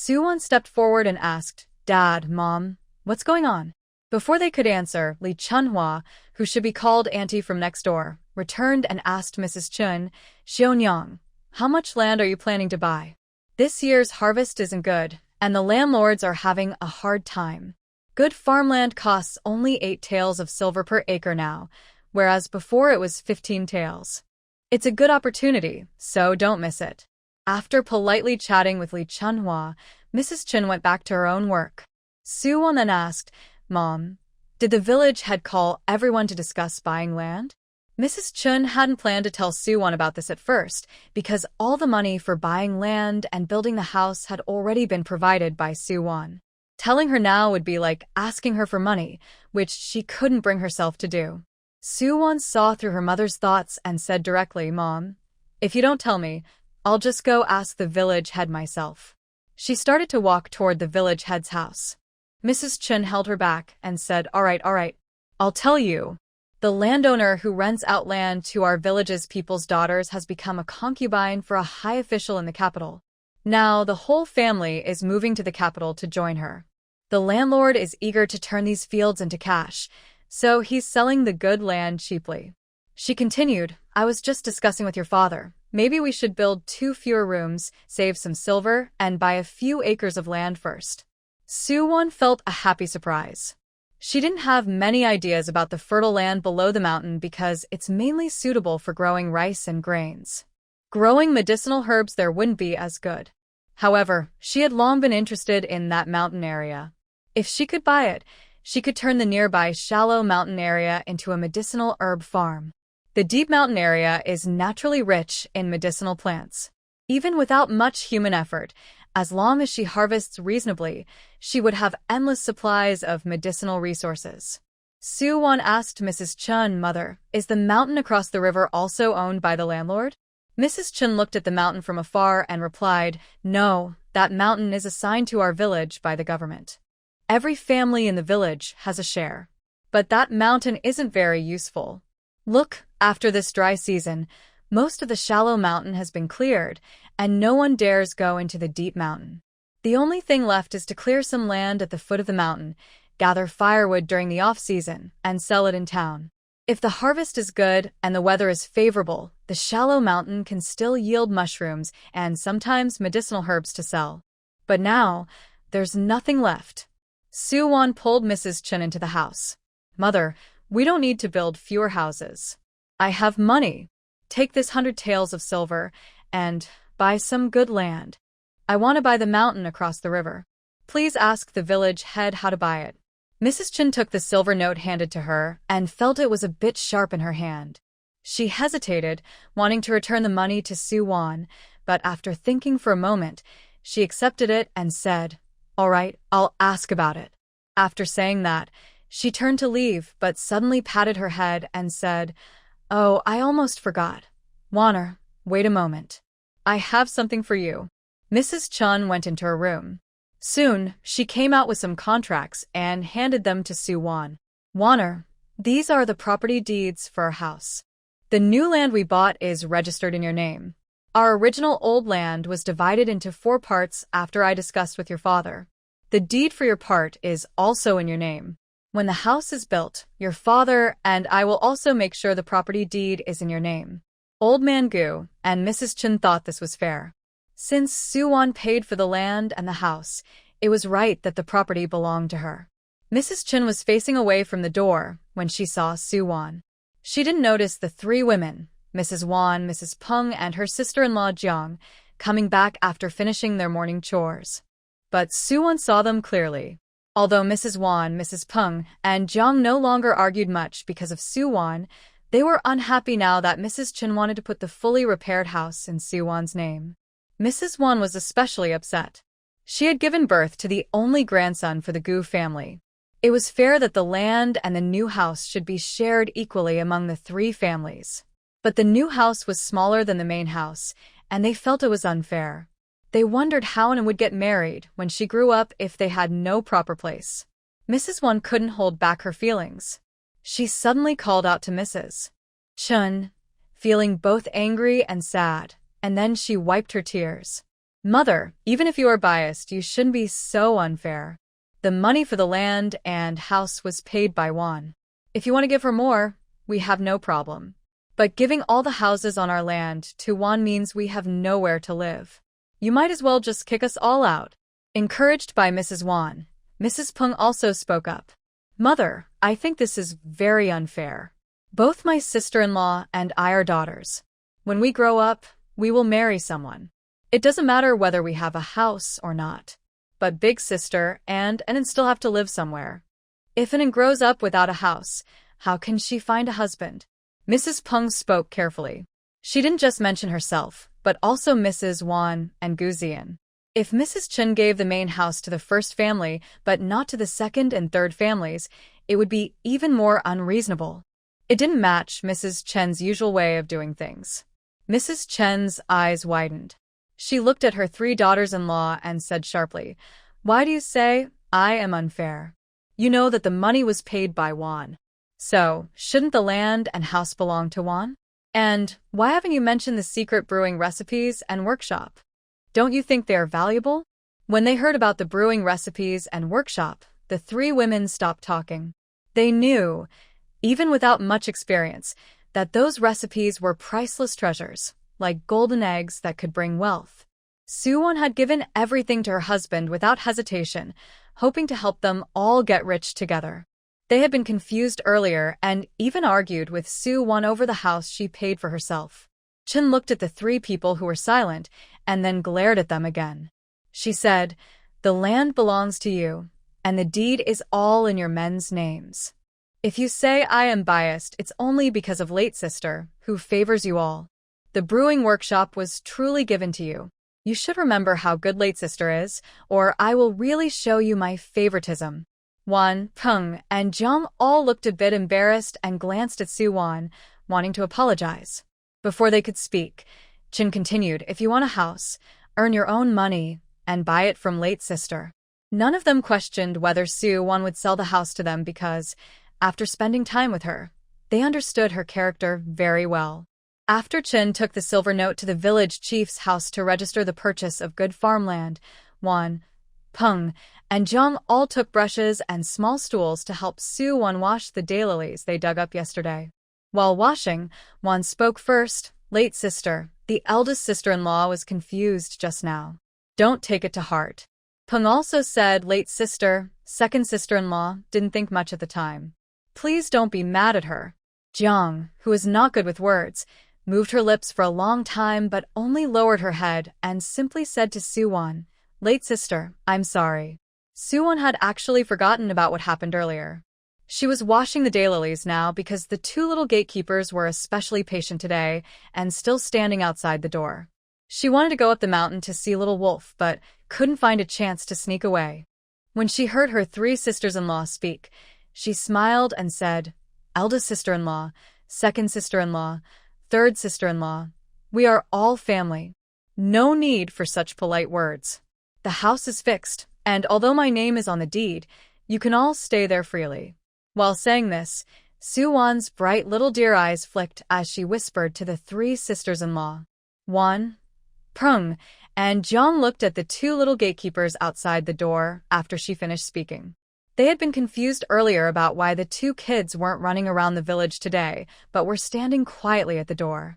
Won stepped forward and asked, Dad, Mom, what's going on? Before they could answer, Li Chunhua, who should be called Auntie from next door, returned and asked Mrs. Chen, Xionyang, how much land are you planning to buy? This year's harvest isn't good, and the landlords are having a hard time. Good farmland costs only 8 taels of silver per acre now, whereas before it was 15 taels. It's a good opportunity, so don't miss it. After politely chatting with Li Chunhua, Mrs. Chen went back to her own work. Won then asked, Mom, did the village head call everyone to discuss buying land? Mrs. Chen hadn't planned to tell Won about this at first, because all the money for buying land and building the house had already been provided by Won. Telling her now would be like asking her for money, which she couldn't bring herself to do. Won saw through her mother's thoughts and said directly, Mom, if you don't tell me, I'll just go ask the village head myself. She started to walk toward the village head's house. Mrs. Chen held her back and said, All right, I'll tell you. The landowner who rents out land to our village's people's daughters has become a concubine for a high official in the capital. Now the whole family is moving to the capital to join her. The landlord is eager to turn these fields into cash, so he's selling the good land cheaply. She continued, I was just discussing with your father. Maybe we should build 2 fewer rooms, save some silver, and buy a few acres of land first. Won felt a happy surprise. She didn't have many ideas about the fertile land below the mountain because it's mainly suitable for growing rice and grains. Growing medicinal herbs there wouldn't be as good. However, she had long been interested in that mountain area. If she could buy it, she could turn the nearby shallow mountain area into a medicinal herb farm. The deep mountain area is naturally rich in medicinal plants. Even without much human effort, as long as she harvests reasonably, she would have endless supplies of medicinal resources. Won asked Mrs. Chen, Mother, is the mountain across the river also owned by the landlord? Mrs. Chen looked at the mountain from afar and replied, No, that mountain is assigned to our village by the government. Every family in the village has a share. But that mountain isn't very useful. Look, after this dry season, most of the shallow mountain has been cleared, and no one dares go into the deep mountain. The only thing left is to clear some land at the foot of the mountain, gather firewood during the off-season, and sell it in town. If the harvest is good and the weather is favorable, the shallow mountain can still yield mushrooms and sometimes medicinal herbs to sell. But now, there's nothing left. Yuan pulled Mrs. Chen into the house. Mother, we don't need to build fewer houses. I have money. Take this 100 taels of silver and buy some good land. I want to buy the mountain across the river. Please ask the village head how to buy it. Mrs. Chen took the silver note handed to her and felt it was a bit sharp in her hand. She hesitated, wanting to return the money to Yuan, but after thinking for a moment, she accepted it and said, "All right, I'll ask about it." After saying that, she turned to leave but suddenly patted her head and said, "Oh, I almost forgot. Wanner, wait a moment. I have something for you." Mrs. Chen went into her room. Soon, she came out with some contracts and handed them to Yuan. "Wanner, these are the property deeds for our house. The new land we bought is registered in your name. Our original old land was divided into 4 parts after I discussed with your father. The deed for your part is also in your name. When the house is built, your father and I will also make sure the property deed is in your name." Old Man Gu and Mrs. Chen thought this was fair. Since Yuan paid for the land and the house, it was right that the property belonged to her. Mrs. Chen was facing away from the door when she saw Yuan. She didn't notice the 3 women, Mrs. Wan, Mrs. Peng, and her sister-in-law Jiang, coming back after finishing their morning chores. But Yuan saw them clearly. Although Mrs. Wan, Mrs. Peng, and Jiang no longer argued much because of Yuan, they were unhappy now that Mrs. Chen wanted to put the fully repaired house in Yuan's name. Mrs. Wan was especially upset. She had given birth to the only grandson for the Gu family. It was fair that the land and the new house should be shared equally among the 3 families. But the new house was smaller than the main house, and they felt it was unfair. They wondered how Anna would get married when she grew up if they had no proper place. Mrs. Wan couldn't hold back her feelings. She suddenly called out to Mrs. Chen, feeling both angry and sad, and then she wiped her tears. "Mother, even if you are biased, you shouldn't be so unfair. The money for the land and house was paid by Wan. If you want to give her more, we have no problem. But giving all the houses on our land to Wan means we have nowhere to live. You might as well just kick us all out." Encouraged by Mrs. Wan, Mrs. Peng also spoke up. "Mother, I think this is very unfair. Both my sister-in-law and I are daughters. When we grow up, we will marry someone. It doesn't matter whether we have a house or not. But big sister and Anan still have to live somewhere. If Anan grows up without a house, how can she find a husband?" Mrs. Peng spoke carefully. She didn't just mention herself, but also Mrs. Wan and Gu Zian. If Mrs. Chen gave the main house to the first family, but not to the second and third families, it would be even more unreasonable. It didn't match Mrs. Chen's usual way of doing things. Mrs. Chen's eyes widened. She looked at her 3 daughters-in-law and said sharply, "Why do you say I am unfair? You know that the money was paid by Wan. So, shouldn't the land and house belong to Wan? And why haven't you mentioned the secret brewing recipes and workshop? Don't you think they are valuable?" When they heard about the brewing recipes and workshop, the 3 women stopped talking. They knew, even without much experience, that those recipes were priceless treasures, like golden eggs that could bring wealth. Yuan had given everything to her husband without hesitation, hoping to help them all get rich together. They had been confused earlier and even argued with Yuan over the house she paid for herself. Chen looked at the 3 people who were silent and then glared at them again. She said, "The land belongs to you, and the deed is all in your men's names. If you say I am biased, it's only because of late sister, who favors you all. The brewing workshop was truly given to you. You should remember how good late sister is, or I will really show you my favoritism." Wan, Peng, and Jiang all looked a bit embarrassed and glanced at Yuan, wanting to apologize. Before they could speak, Chen continued, "If you want a house, earn your own money and buy it from late sister." None of them questioned whether Yuan would sell the house to them because, After spending time with her, they understood her character very well. After Qin took the silver note to the village chief's house to register the purchase of good farmland, Yuan, Peng, and Jiang all took brushes and small stools to help Su-won wash the daylilies they dug up yesterday. While washing, Yuan spoke first. Late sister, the eldest sister-in-law, was confused just now. Don't take it to heart. Peng also said late sister, second sister-in-law, didn't think much at the time. Please don't be mad at her. Jiang, who is not good with words, moved her lips for a long time but only lowered her head and simply said to Su-won, late sister, I'm sorry. Su-won had actually forgotten about what happened earlier. She was washing the daylilies now because the two little gatekeepers were especially patient today and still standing outside the door. She wanted to go up the mountain to see Little Wolf, but couldn't find a chance to sneak away. When she heard her three sisters-in-law speak, she smiled and said, eldest sister-in-law, second sister-in-law, third sister-in-law, we are all family. No need for such polite words. The house is fixed, and although my name is on the deed, you can all stay there freely. While saying this, Su-won's bright little deer eyes flicked as she whispered to the three sisters-in-law. Yuan, Peng, and Jiang looked at the two little gatekeepers outside the door after she finished speaking. They had been confused earlier about why the two kids weren't running around the village today, but were standing quietly at the door.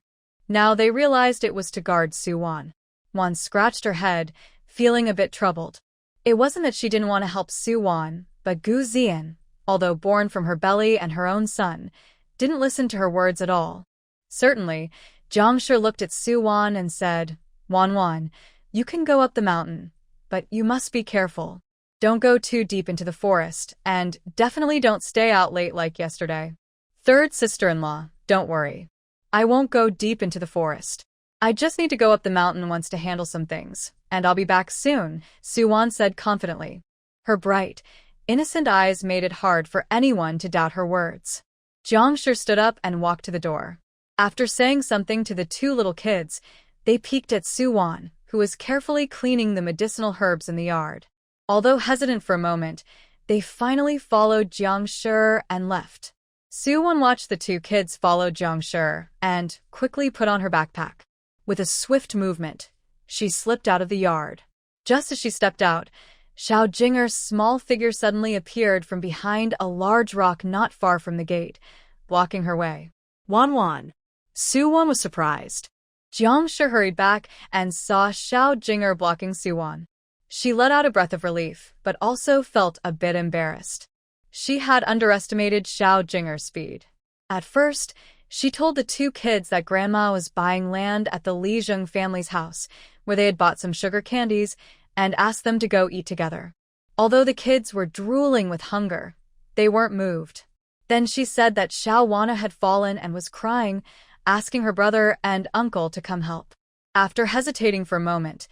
Now they realized it was to guard Su-won. Yuan scratched her head, feeling a bit troubled. It wasn't that she didn't want to help Su-won, but He Xin, although born from her belly and her own son, didn't listen to her words at all. Certainly, Jiang sure looked at Su-won and said, Yuan, you can go up the mountain, but you must be careful. Don't go too deep into the forest, and definitely don't stay out late like yesterday. Third sister-in-law, don't worry. I won't go deep into the forest. I just need to go up the mountain once to handle some things, and I'll be back soon, Su-won said confidently. Her bright, innocent eyes made it hard for anyone to doubt her words. Jiang sure stood up and walked to the door. After saying something to the two little kids, they peeked at Su-won, who was carefully cleaning the medicinal herbs in the yard. Although hesitant for a moment, they finally followed Jiang Shi and left. Su-won watched the two kids follow Jiang Shi and quickly put on her backpack. With a swift movement, she slipped out of the yard. Just as she stepped out, Xiao Jinger's small figure suddenly appeared from behind a large rock not far from the gate, blocking her way. Yuan. Su-won was surprised. Jiang Shi hurried back and saw Xiao Jinger blocking Su-won. She let out a breath of relief, but also felt a bit embarrassed. She had underestimated Xiao Jinger's speed. At first, she told the two kids that Grandma was buying land at the Li Zheng family's house, where they had bought some sugar candies, and asked them to go eat together. Although the kids were drooling with hunger, they weren't moved. Then she said that Xiao Wana had fallen and was crying, asking her brother and uncle to come help. After hesitating for a moment,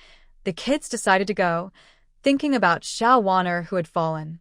the kids decided to go, thinking about Xiao Wana who had fallen.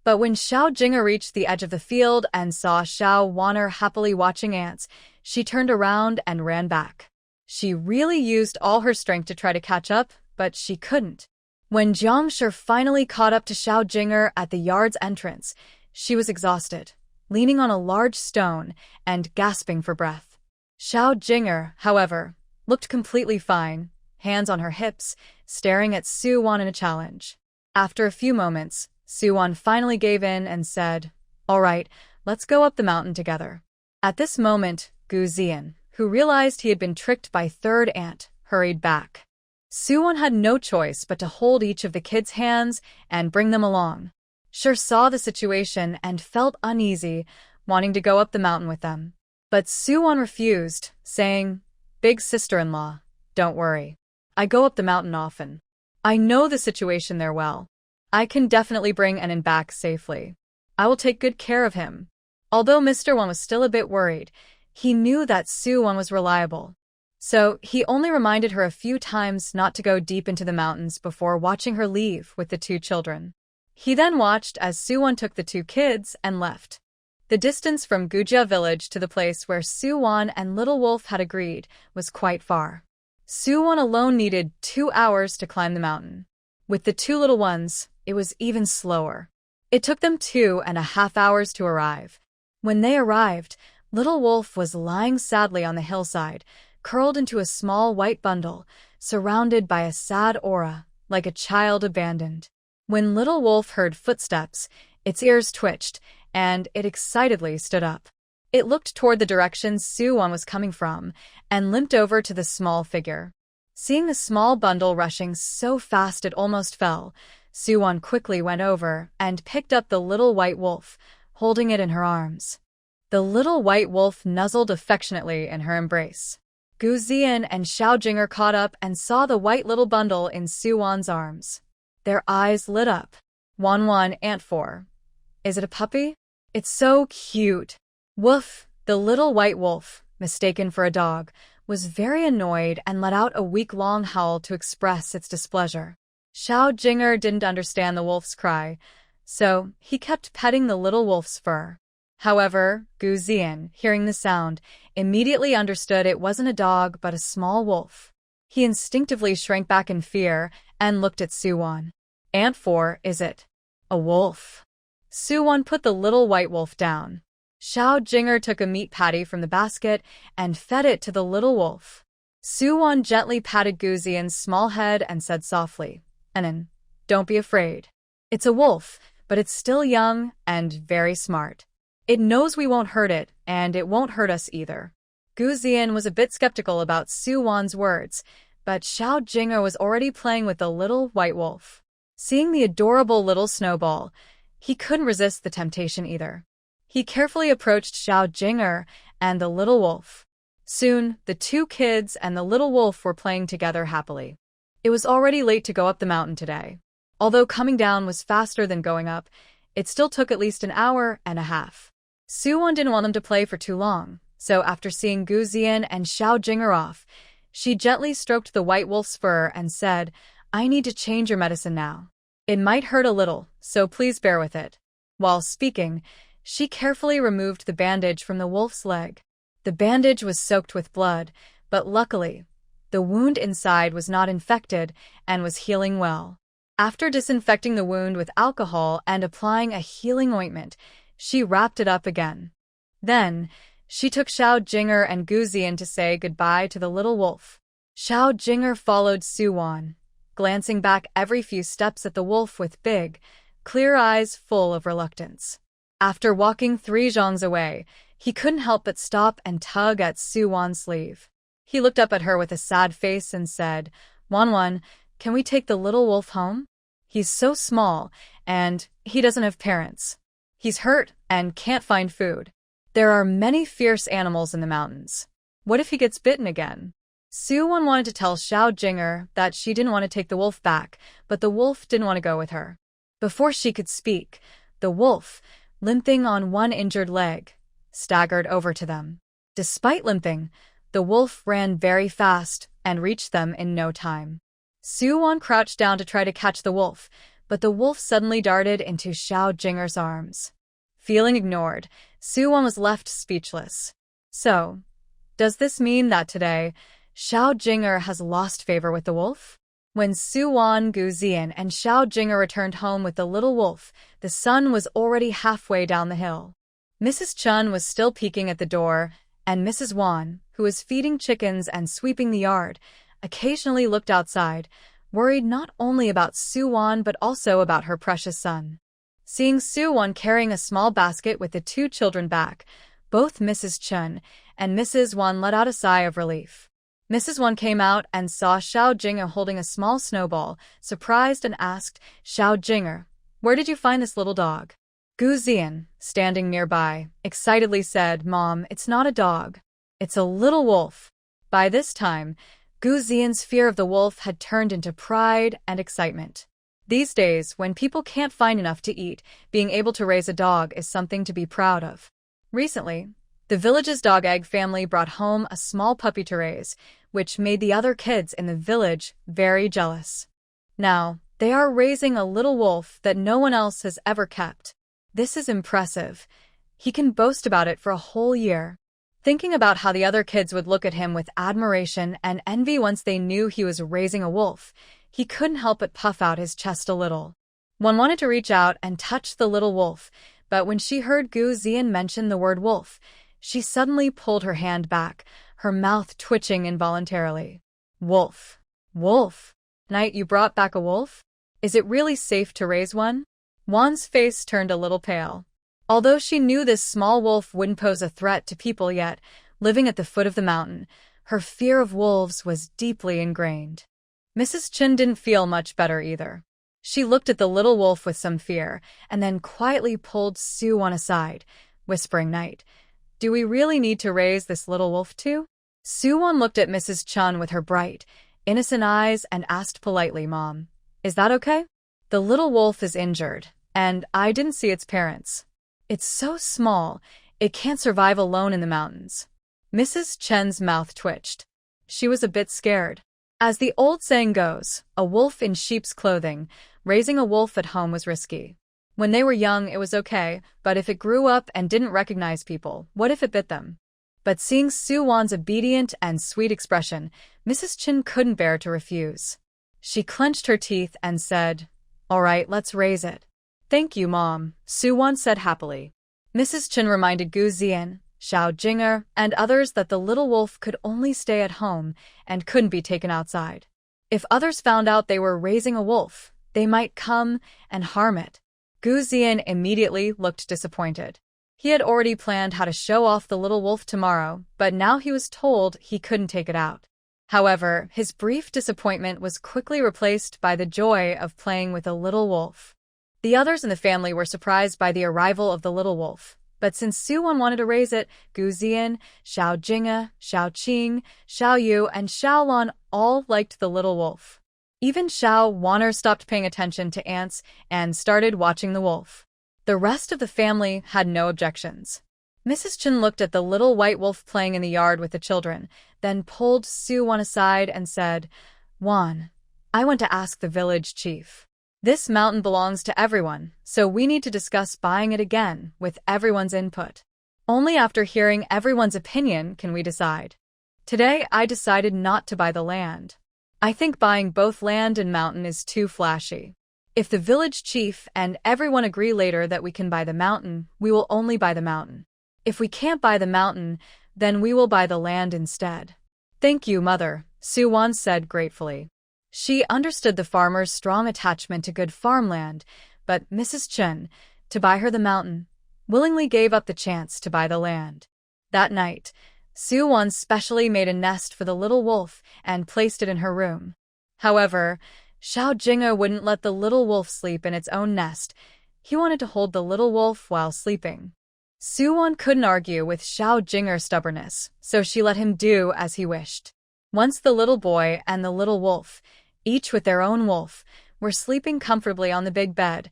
But when Xiao Jinger reached the edge of the field and saw Xiao Wana happily watching ants, she turned around and ran back. She really used all her strength to try to catch up, but she couldn't. When Jiang Shi finally caught up to Xiao Jinger at the yard's entrance, she was exhausted, leaning on a large stone and gasping for breath. Xiao Jinger, however, looked completely fine, hands on her hips, staring at Su-won in a challenge. After a few moments, Su-won finally gave in and said, "All right, let's go up the mountain together." At this moment, He Xin, who realized he had been tricked by third aunt, hurried back. Su-won had no choice but to hold each of the kids' hands and bring them along. Shi saw the situation and felt uneasy, wanting to go up the mountain with them. But Su-won refused, saying, "Big sister-in-law, don't worry. I go up the mountain often. I know the situation there well. I can definitely bring Enon back safely. I will take good care of him." Although Mr. Won was still a bit worried, he knew that Su-won was reliable. So he only reminded her a few times not to go deep into the mountains before watching her leave with the two children. He then watched as Su-won took the two kids and left. The distance from Gujia village to the place where Su-won and Little Wolf had agreed was quite far. Su-won alone needed 2 hours to climb the mountain. With the two little ones, it was even slower. It took them 2.5 hours to arrive, When they arrived, little wolf was lying sadly on the hillside, curled into a small white bundle, surrounded by a sad aura, like a child abandoned. When little wolf heard footsteps, its ears twitched, and it excitedly stood up. It looked toward the direction Yuan was coming from, and limped over to the small figure. Seeing the small bundle rushing so fast it almost fell, Yuan quickly went over and picked up the little white wolf, holding it in her arms. The little white wolf nuzzled affectionately in her embrace. Gu Zian and Xiao Jinger caught up and saw the white little bundle in Yuan's arms. Their eyes lit up. Wan Ant 4. Is it a puppy? It's so cute. Woof! The little white wolf, mistaken for a dog, was very annoyed and let out a week-long howl to express its displeasure. Xiao Jinger didn't understand the wolf's cry, so he kept petting the little wolf's fur. However, Gu Zian, hearing the sound, immediately understood it wasn't a dog but a small wolf. He instinctively shrank back in fear and looked at Yuan. Ant 4, is it? A wolf? Yuan put the little white wolf down. Xiao Jinger took a meat patty from the basket and fed it to the little wolf. Yuan gently patted Gu Zian's small head and said softly, "Anan, don't be afraid. It's a wolf, but it's still young and very smart. It knows we won't hurt it, and it won't hurt us either." Gu Zian was a bit skeptical about Yuan's words, but Xiao Jinger was already playing with the little white wolf. Seeing the adorable little snowball, he couldn't resist the temptation either. He carefully approached Xiao Jinger and the little wolf. Soon, the two kids and the little wolf were playing together happily. It was already late to go up the mountain today. Although coming down was faster than going up, it still took at least an hour and a half. Yuan didn't want them to play for too long, so after seeing Gu Zian and Xiao Jinger off, she gently stroked the white wolf's fur and said, "I need to change your medicine now. It might hurt a little, so please bear with it." While speaking, she carefully removed the bandage from the wolf's leg. The bandage was soaked with blood, but luckily, the wound inside was not infected and was healing well. After disinfecting the wound with alcohol and applying a healing ointment, she wrapped it up again. Then, she took Xiao Jinger and Gu Zian to say goodbye to the little wolf. Xiao Jinger followed Yuan, glancing back every few steps at the wolf with big, clear eyes full of reluctance. After walking 3 zhongs away, he couldn't help but stop and tug at Yuan's sleeve. He looked up at her with a sad face and said, "Wan, can we take the little wolf home? He's so small, and he doesn't have parents. He's hurt and can't find food. There are many fierce animals in the mountains. What if he gets bitten again?" Yuan wanted to tell Xiao Jinger that she didn't want to take the wolf back, but the wolf didn't want to go with her. Before she could speak, the wolf, limping on one injured leg, staggered over to them. Despite limping, the wolf ran very fast and reached them in no time. Yuan crouched down to try to catch the wolf, but the wolf suddenly darted into Xiao Jinger's arms. Feeling ignored, Yuan was left speechless. So, does this mean that today, Xiao Jinger has lost favor with the wolf? When Yuan, Gu Zian, and Xiao Jinger returned home with the little wolf, the sun was already halfway down the hill. Mrs. Chun was still peeking at the door, and Mrs. Wan, who was feeding chickens and sweeping the yard, occasionally looked outside, worried not only about Yuan but also about her precious son. Seeing Yuan carrying a small basket with the 2 children back, both Mrs. Chun and Mrs. Wan let out a sigh of relief. Mrs. Wan came out and saw Xiao Jinger holding a small snowball, surprised and asked, "Xiao Jinger, where did you find this little dog?" Gu Zian, standing nearby, excitedly said, "Mom, it's not a dog. It's a little wolf." By this time, Gu Zian's fear of the wolf had turned into pride and excitement. These days, when people can't find enough to eat, being able to raise a dog is something to be proud of. Recently, the village's dog egg family brought home a small puppy to raise, which made the other kids in the village very jealous. Now, they are raising a little wolf that no one else has ever kept. This is impressive. He can boast about it for a whole year. Thinking about how the other kids would look at him with admiration and envy once they knew he was raising a wolf, he couldn't help but puff out his chest a little. One wanted to reach out and touch the little wolf, But when she heard Gu Zian mention the word wolf, she suddenly pulled her hand back, her mouth twitching involuntarily. Wolf. Wolf. Knight, you brought back a wolf? Is it really safe to raise one? Yuan's face turned a little pale. Although she knew this small wolf wouldn't pose a threat to people yet, living at the foot of the mountain, her fear of wolves was deeply ingrained. Mrs. Qin didn't feel much better either. She looked at the little wolf with some fear, and then quietly pulled Yuan aside, whispering, Knight, do we really need to raise this little wolf too? Yuan looked at Mrs. Chun with her bright, innocent eyes and asked politely, Mom, is that okay? The little wolf is injured, and I didn't see its parents. It's so small, it can't survive alone in the mountains. Mrs. Chen's mouth twitched. She was a bit scared. As the old saying goes, a wolf in sheep's clothing, raising a wolf at home was risky. When they were young, it was okay, but if it grew up and didn't recognize people, what if it bit them? But seeing Yuan's obedient and sweet expression, Mrs. Qin couldn't bear to refuse. She clenched her teeth and said, All right, let's raise it. Thank you, Mom, Yuan said happily. Mrs. Qin reminded Gu Zian, Xiao Jinger, and others that the little wolf could only stay at home and couldn't be taken outside. If others found out they were raising a wolf, they might come and harm it. Gu Zian immediately looked disappointed. He had already planned how to show off the little wolf tomorrow, but now he was told he couldn't take it out. However, his brief disappointment was quickly replaced by the joy of playing with a little wolf. The others in the family were surprised by the arrival of the little wolf. But since Yuan wanted to raise it, Gu Zian, Xiao Jinge, Xiao Qing, Xiao Yu, and Xiao Lan all liked the little wolf. Even Xiao Wanner stopped paying attention to ants and started watching the wolf. The rest of the family had no objections. Mrs. Qin looked at the little white wolf playing in the yard with the children, then pulled Yuan aside and said, Wan, I want to ask the village chief. This mountain belongs to everyone, so we need to discuss buying it again with everyone's input. Only after hearing everyone's opinion can we decide. Today, I decided not to buy the land. I think buying both land and mountain is too flashy. If the village chief and everyone agree later that we can buy the mountain, we will only buy the mountain. If we can't buy the mountain, then we will buy the land instead. Thank you, Mother, Yuan said gratefully. She understood the farmer's strong attachment to good farmland, but Mrs. Chen, to buy her the mountain, willingly gave up the chance to buy the land. That night, Yuan specially made a nest for the little wolf and placed it in her room. However, Xiao Jinge wouldn't let the little wolf sleep in its own nest. He wanted to hold the little wolf while sleeping. Yuan couldn't argue with Xiao Jinger's stubbornness, so she let him do as he wished. Once the little boy and the little wolf, each with their own wolf, were sleeping comfortably on the big bed,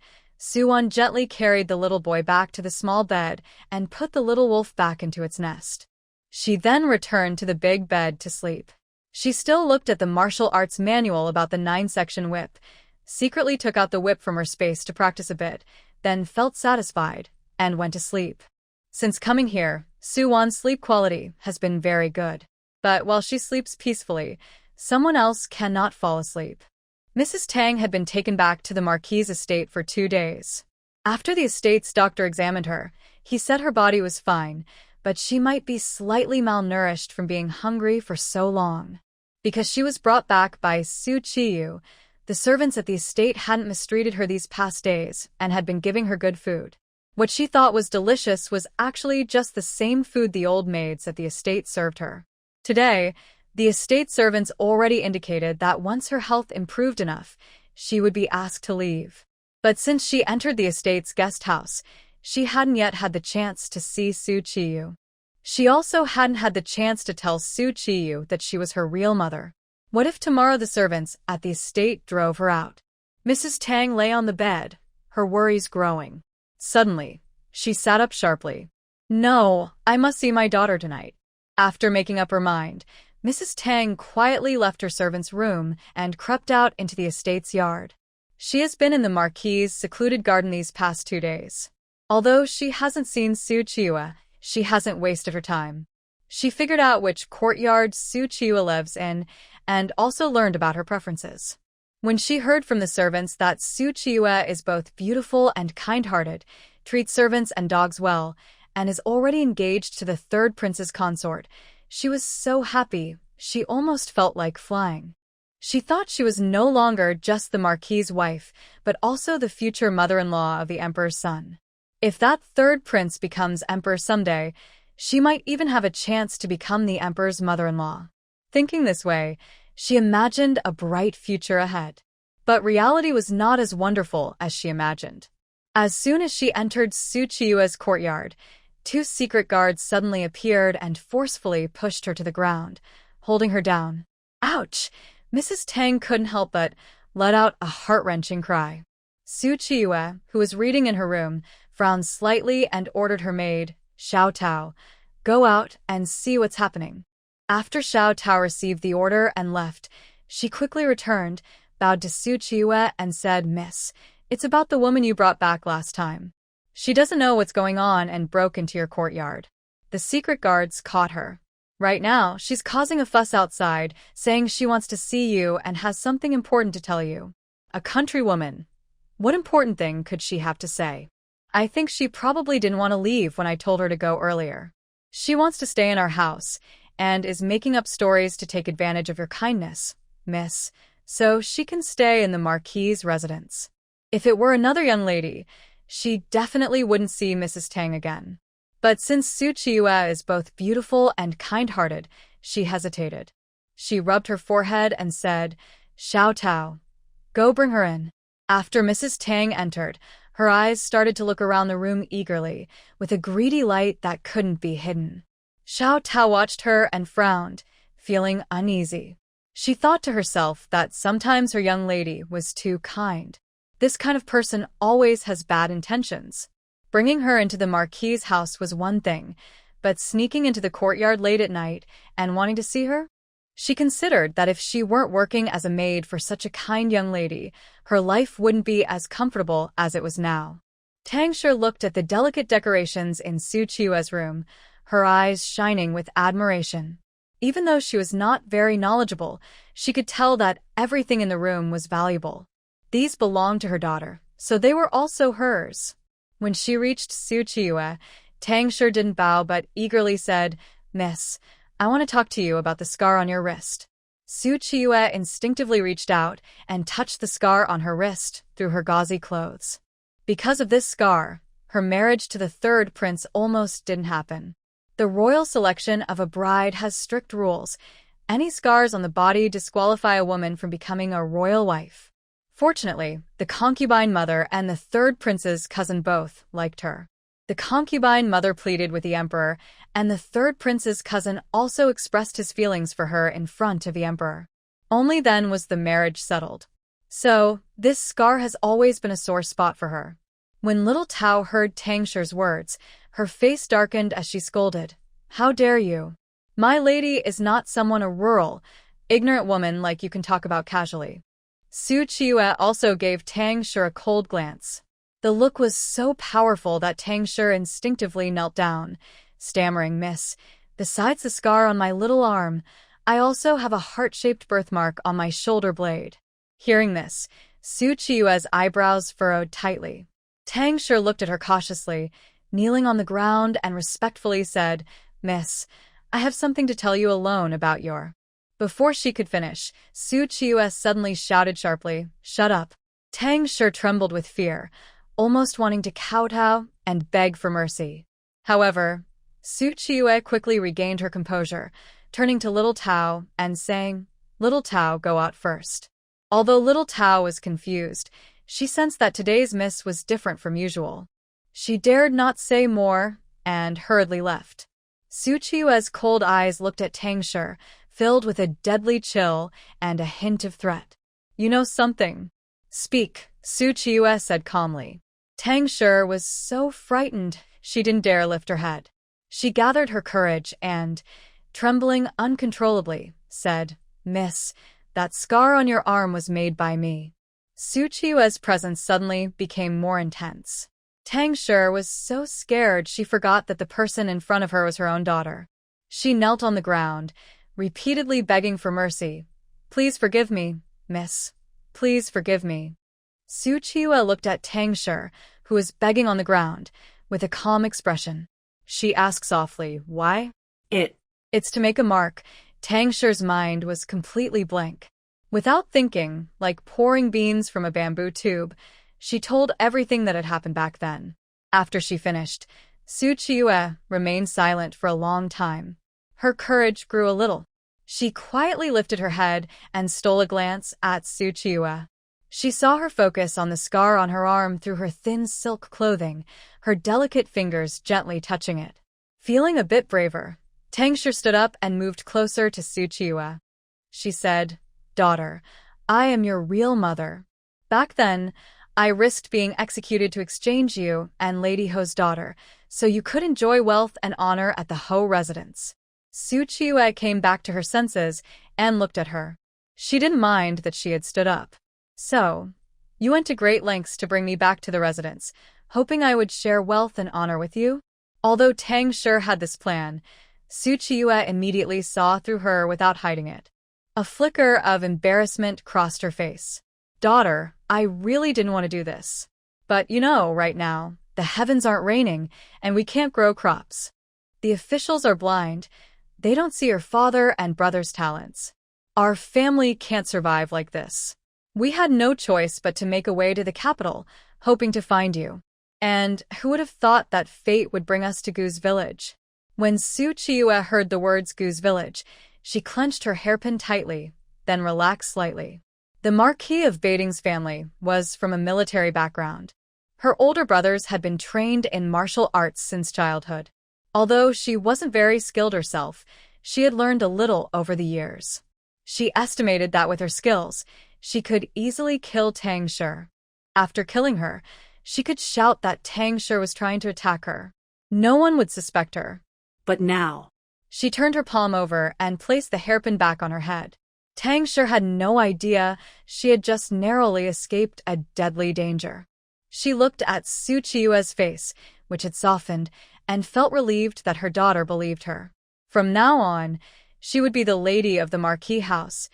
Yuan gently carried the little boy back to the small bed and put the little wolf back into its nest. She then returned to the big bed to sleep. She still looked at the martial arts manual about the 9-section whip, secretly took out the whip from her space to practice a bit, then felt satisfied, and went to sleep. Since coming here, Yuan's sleep quality has been very good. But while she sleeps peacefully, someone else cannot fall asleep. Mrs. Tang had been taken back to the Marquis's estate for 2 days. After the estate's doctor examined her, he said her body was fine, but she might be slightly malnourished from being hungry for so long. Because she was brought back by Qiyue, the servants at the estate hadn't mistreated her these past days and had been giving her good food. What she thought was delicious was actually just the same food the old maids at the estate served her. Today, the estate servants already indicated that once her health improved enough, she would be asked to leave. But since she entered the estate's guest house, she hadn't yet had the chance to see Qiyue. She also hadn't had the chance to tell Qiyue that she was her real mother. What if tomorrow the servants at the estate drove her out? Mrs. Tang lay on the bed, her worries growing. Suddenly, she sat up sharply. No, I must see my daughter tonight. After making up her mind, Mrs. Tang quietly left her servant's room and crept out into the estate's yard. She has been in the Marquis's secluded garden these past 2 days. Although she hasn't seen Qiyue, she hasn't wasted her time. She figured out which courtyard Qiyue lives in and also learned about her preferences. When she heard from the servants that Qiyue is both beautiful and kind-hearted, treats servants and dogs well, and is already engaged to the third prince's consort. She was so happy, she almost felt like flying. She thought she was no longer just the Marquis's wife, but also the future mother-in-law of the Emperor's son. If that third prince becomes Emperor someday, she might even have a chance to become the Emperor's mother-in-law. Thinking this way, she imagined a bright future ahead. But reality was not as wonderful as she imagined. As soon as she entered Qiyue's courtyard, two secret guards suddenly appeared and forcefully pushed her to the ground, holding her down. Ouch! Mrs. Tang couldn't help but let out a heart-wrenching cry. Qiyue, who was reading in her room, frowned slightly and ordered her maid, Xiao Tao, go out and see what's happening. After Xiao Tao received the order and left, she quickly returned, bowed to Qiyue and said, Miss, it's about the woman you brought back last time. She doesn't know what's going on and broke into your courtyard. The secret guards caught her. Right now, she's causing a fuss outside, saying she wants to see you and has something important to tell you. A countrywoman. What important thing could she have to say? I think she probably didn't want to leave when I told her to go earlier. She wants to stay in our house, and is making up stories to take advantage of your kindness, miss, so she can stay in the Marquis's residence. If it were another young lady, she definitely wouldn't see Mrs. Tang again. But since Qiyue is both beautiful and kind-hearted, she hesitated. She rubbed her forehead and said, Xiao Tao, go bring her in. After Mrs. Tang entered, her eyes started to look around the room eagerly, with a greedy light that couldn't be hidden. Xiao Tao watched her and frowned, feeling uneasy. She thought to herself that sometimes her young lady was too kind. This kind of person always has bad intentions. Bringing her into the Marquis's house was one thing, but sneaking into the courtyard late at night and wanting to see her? She considered that if she weren't working as a maid for such a kind young lady, her life wouldn't be as comfortable as it was now. Tang Shi looked at the delicate decorations in Qiyue's room, her eyes shining with admiration. Even though she was not very knowledgeable, she could tell that everything in the room was valuable. These belonged to her daughter, so they were also hers. When she reached Qiyue, Tang Shi didn't bow but eagerly said, Miss, I want to talk to you about the scar on your wrist. Qiyue instinctively reached out and touched the scar on her wrist through her gauzy clothes. Because of this scar, her marriage to the third prince almost didn't happen. The royal selection of a bride has strict rules. Any scars on the body disqualify a woman from becoming a royal wife. Fortunately, the concubine mother and the third prince's cousin both liked her. The concubine mother pleaded with the emperor, and the third prince's cousin also expressed his feelings for her in front of the emperor. Only then was the marriage settled. So, this scar has always been a sore spot for her. When little Tao heard Tang Shi's words, her face darkened as she scolded. How dare you? My lady is not someone a rural, ignorant woman like you can talk about casually. Qiyue also gave Tang Shi a cold glance. The look was so powerful that Tang Shi instinctively knelt down, stammering, Miss, besides the scar on my little arm, I also have a heart-shaped birthmark on my shoulder blade. Hearing this, Qiyue's eyebrows furrowed tightly. Tang Shi looked at her cautiously, kneeling on the ground and respectfully said, Miss, I have something to tell you alone about your... Before she could finish, Qiyue suddenly shouted sharply, Shut up. Tang Shi trembled with fear, almost wanting to kowtow and beg for mercy. However, Qiyue quickly regained her composure, turning to little Tao and saying, Little Tao, go out first. Although little Tao was confused, she sensed that today's miss was different from usual. She dared not say more and hurriedly left. Qiyue's cold eyes looked at Tang Shi, filled with a deadly chill and a hint of threat. You know something? Speak, Qiyue said calmly. Tang Shi was so frightened she didn't dare lift her head. She gathered her courage and, trembling uncontrollably, said, Miss, that scar on your arm was made by me. Qiyue's presence suddenly became more intense. Tang Shi was so scared she forgot that the person in front of her was her own daughter. She knelt on the ground, repeatedly begging for mercy. Please forgive me, miss. Please forgive me. Qiyue looked at Tang Shi, who was begging on the ground, with a calm expression. She asked softly, "Why?" It's to make a mark." Tang Shi's mind was completely blank. Without thinking, like pouring beans from a bamboo tube, she told everything that had happened back then. After she finished, Qiyue remained silent for a long time. Her courage grew a little. She quietly lifted her head and stole a glance at Qiyue. She saw her focus on the scar on her arm through her thin silk clothing, her delicate fingers gently touching it. Feeling a bit braver, Tang Shi stood up and moved closer to Qiyue. She said, "Daughter, I am your real mother. Back then, I risked being executed to exchange you and Lady Ho's daughter, so you could enjoy wealth and honor at the Ho residence." Qiyue came back to her senses and looked at her. She didn't mind that she had stood up. "So, you went to great lengths to bring me back to the residence, hoping I would share wealth and honor with you?" Although Tang Shi had this plan, Qiyue immediately saw through her without hiding it. A flicker of embarrassment crossed her face. "Daughter, I really didn't want to do this. But right now, the heavens aren't raining, and we can't grow crops. The officials are blind. They don't see your father and brother's talents. Our family can't survive like this. We had no choice but to make a way to the capital, hoping to find you. And who would have thought that fate would bring us to Gu's village?" When Qiyue heard the words Gu's village, she clenched her hairpin tightly, then relaxed slightly. The Marquis of Baiting's family was from a military background. Her older brothers had been trained in martial arts since childhood. Although she wasn't very skilled herself, she had learned a little over the years. She estimated that with her skills, she could easily kill Tang Shi. After killing her, she could shout that Tang Shi was trying to attack her. No one would suspect her. But now, she turned her palm over and placed the hairpin back on her head. Tang Shi had no idea she had just narrowly escaped a deadly danger. She looked at Qiyue's face, which had softened, and felt relieved that her daughter believed her. From now on, she would be the lady of the Marquis house,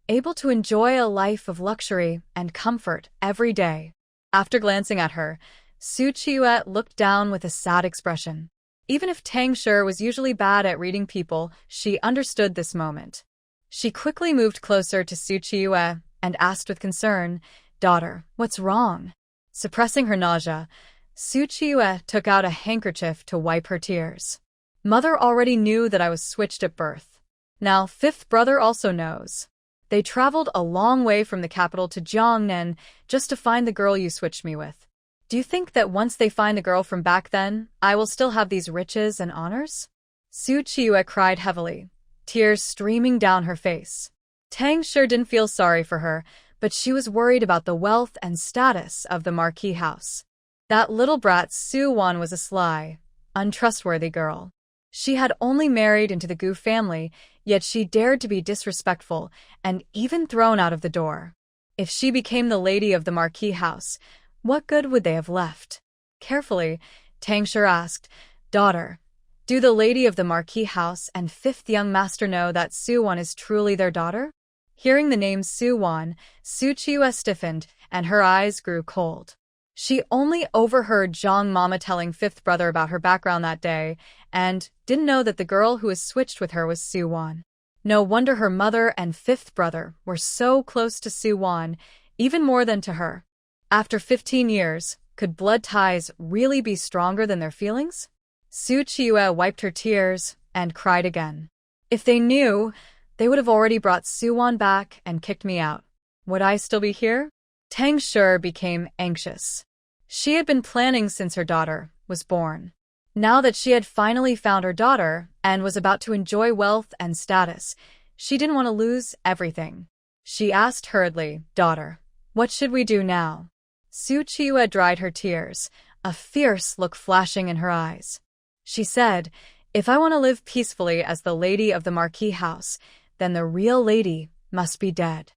able to enjoy a life of luxury and comfort every day. After glancing at her, Qiyue looked down with a sad expression. Even if Tang Shi was usually bad at reading people, she understood this moment. She quickly moved closer to Qiyue and asked with concern, "Daughter, what's wrong?" Suppressing her nausea, Qiyue took out a handkerchief to wipe her tears. "Mother already knew that I was switched at birth. Now fifth brother also knows. They traveled a long way from the capital to Jiangnan just to find the girl you switched me with. Do you think that once they find the girl from back then, I will still have these riches and honors?" Qiyue cried heavily, tears streaming down her face. Tang Shi didn't feel sorry for her, but she was worried about the wealth and status of the Marquis house. That little brat Yuan was a sly, untrustworthy girl. She had only married into the Gu family, yet she dared to be disrespectful and even thrown out of the door. If she became the lady of the Marquis house, what good would they have left? Carefully, Tang Shi asked, "Daughter, do the lady of the Marquis house and fifth young master know that Yuan is truly their daughter?" Hearing the name Yuan, Qiyue stiffened and her eyes grew cold. She only overheard Zhang Mama telling fifth brother about her background that day and didn't know that the girl who was switched with her was Yuan. No wonder her mother and fifth brother were so close to Yuan, even more than to her. After 15 years, could blood ties really be stronger than their feelings? Qiyue wiped her tears and cried again. "If they knew, they would have already brought Yuan back and kicked me out. Would I still be here?" Tang Shi became anxious. She had been planning since her daughter was born. Now that she had finally found her daughter and was about to enjoy wealth and status, she didn't want to lose everything. She asked hurriedly, "Daughter, what should we do now?" Qiyue dried her tears, a fierce look flashing in her eyes. She said, "If I want to live peacefully as the lady of the Marquis house, then the real lady must be dead.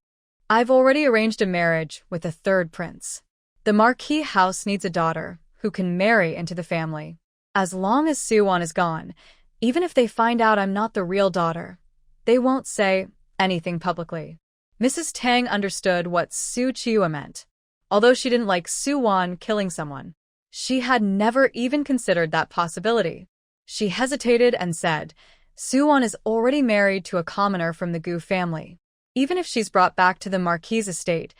I've already arranged a marriage with a third prince. The Marquis house needs a daughter who can marry into the family. As long as Yuan is gone, even if they find out I'm not the real daughter, they won't say anything publicly." Mrs. Tang understood what Qiyue meant. Although she didn't like Yuan killing someone, She had never even considered that possibility. She hesitated and said, Suwon is already married to a commoner from the Gu family. Even if she's brought back to the Marquis estate,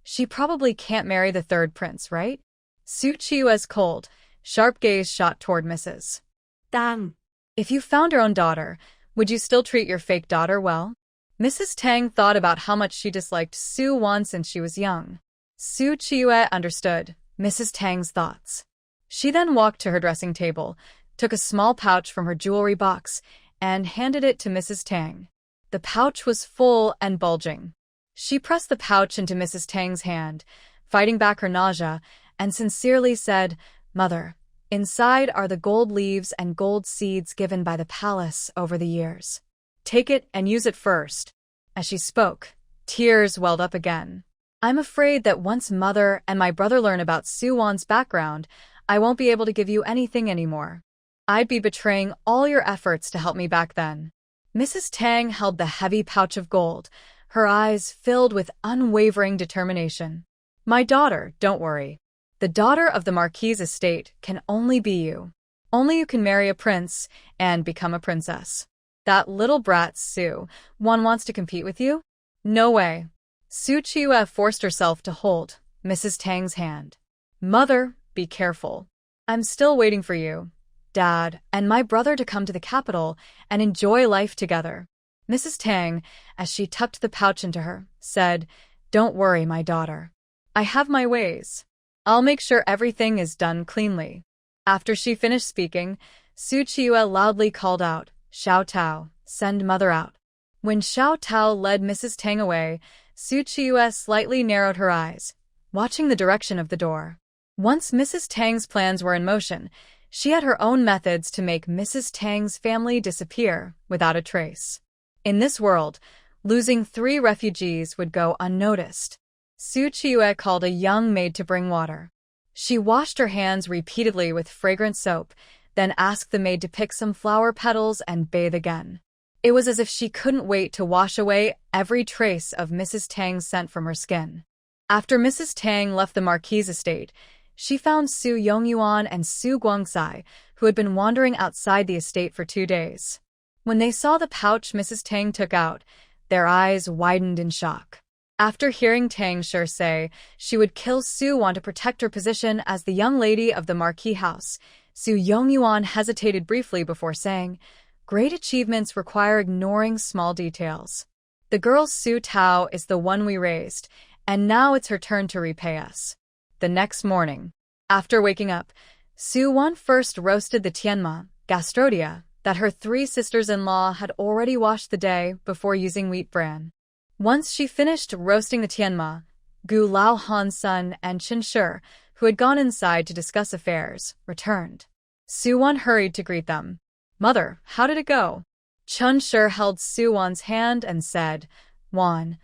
she probably can't marry the third prince, right? Qiyue's cold, sharp gaze shot toward Mrs. Tang. If you found your own daughter, would you still treat your fake daughter well? Mrs. Tang thought about how much she disliked Suwon since she was young. Qiyue understood Mrs. Tang's thoughts. She then walked to her dressing table, took a small pouch from her jewelry box, and handed it to Mrs. Tang. The pouch was full and bulging. She pressed the pouch into Mrs. Tang's hand, fighting back her nausea, and sincerely said, Mother, inside are the gold leaves and gold seeds given by the palace over the years. Take it and use it first. As she spoke, tears welled up again. I'm afraid that once Mother and my brother learn about Suwon's background, I won't be able to give you anything anymore. I'd be betraying all your efforts to help me back then. Mrs. Tang held the heavy pouch of gold, her eyes filled with unwavering determination. My daughter, don't worry. The daughter of the Marquis' estate can only be you. Only you can marry a prince and become a princess. That little brat Suwon wants to compete with you? No way. Qiyue forced herself to hold Mrs. Tang's hand. Mother, be careful. I'm still waiting for you, Dad, and my brother to come to the capital and enjoy life together. Mrs. Tang, as she tucked the pouch into her, said, Don't worry, my daughter. I have my ways. I'll make sure everything is done cleanly. After she finished speaking, Qiyue loudly called out, Xiao Tao, send Mother out. When Xiao Tao led Mrs. Tang away, Qiyue slightly narrowed her eyes, watching the direction of the door. Once Mrs. Tang's plans were in motion, she had her own methods to make Mrs. Tang's family disappear without a trace. In this world, losing 3 refugees would go unnoticed. Qiyue called a young maid to bring water. She washed her hands repeatedly with fragrant soap, then asked the maid to pick some flower petals and bathe again. It was as if she couldn't wait to wash away every trace of Mrs. Tang's scent from her skin. After Mrs. Tang left the Marquis' estate, she found Su Yongyuan and Su Guangxai, who had been wandering outside the estate for 2 days. When they saw the pouch Mrs. Tang took out, their eyes widened in shock. After hearing Tang Shi say she would kill Suwon to protect her position as the young lady of the Marquis house, Su Yongyuan hesitated briefly before saying, Great achievements require ignoring small details. The girl Su Tao is the one we raised, and now it's her turn to repay us. The next morning, after waking up, Suwon first roasted the tianma, gastrodia, that her 3 sisters-in-law had already washed the day before using wheat bran. Once she finished roasting the tianma, Gu Lao Han's son and Qin Shi, who had gone inside to discuss affairs, returned. Suwon hurried to greet them. Mother, how did it go? Qin Shi held Suwon's hand and said, Wan,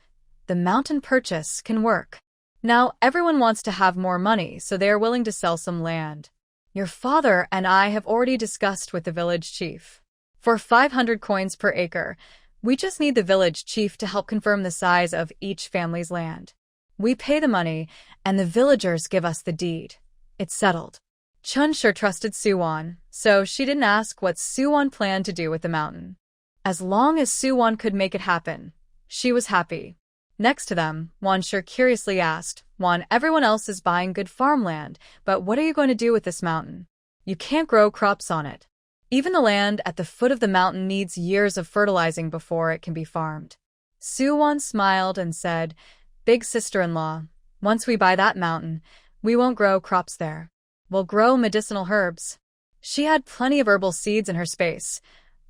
the mountain purchase can work. Now everyone wants to have more money, so they are willing to sell some land. Your father and I have already discussed with the village chief. For 500 coins per acre, we just need the village chief to help confirm the size of each family's land. We pay the money, and the villagers give us the deed. It's settled. Qin Shi trusted Suwon, so she didn't ask what Suwon planned to do with the mountain. As long as Suwon could make it happen, she was happy. Next to them, Wan Shi curiously asked, Wan, everyone else is buying good farmland, but what are you going to do with this mountain? You can't grow crops on it. Even the land at the foot of the mountain needs years of fertilizing before it can be farmed. Suwon smiled and said, Big sister-in-law, once we buy that mountain, we won't grow crops there. We'll grow medicinal herbs. She had plenty of herbal seeds in her space,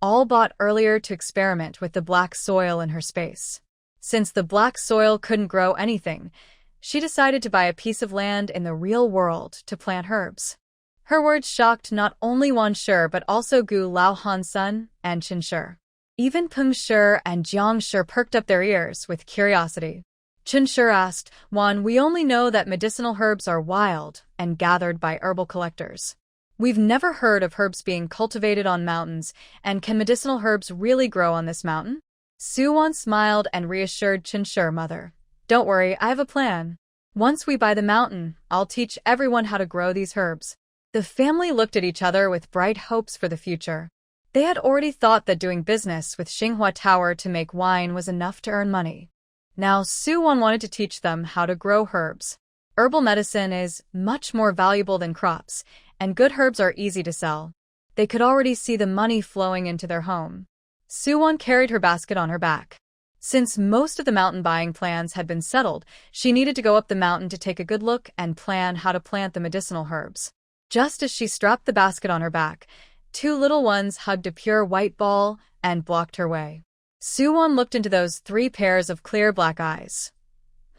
all bought earlier to experiment with the black soil in her space. Since the black soil couldn't grow anything, she decided to buy a piece of land in the real world to plant herbs. Her words shocked not only Wan Shi but also Gu Lao Han's son and Qin Shi. Even Peng Shi and Jiang Shi perked up their ears with curiosity. Qin Shi asked, Wan, we only know that medicinal herbs are wild and gathered by herbal collectors. We've never heard of herbs being cultivated on mountains, and can medicinal herbs really grow on this mountain? Suwon smiled and reassured Qin Shi, Mother. Don't worry, I have a plan. Once we buy the mountain, I'll teach everyone how to grow these herbs. The family looked at each other with bright hopes for the future. They had already thought that doing business with Xinghua Tower to make wine was enough to earn money. Now Su-won wanted to teach them how to grow herbs. Herbal medicine is much more valuable than crops, and good herbs are easy to sell. They could already see the money flowing into their home. Su-won carried her basket on her back. Since most of the mountain buying plans had been settled, she needed to go up the mountain to take a good look and plan how to plant the medicinal herbs. Just as she strapped the basket on her back, two little ones hugged a pure white ball and blocked her way. Su-won looked into those 3 pairs of clear black eyes.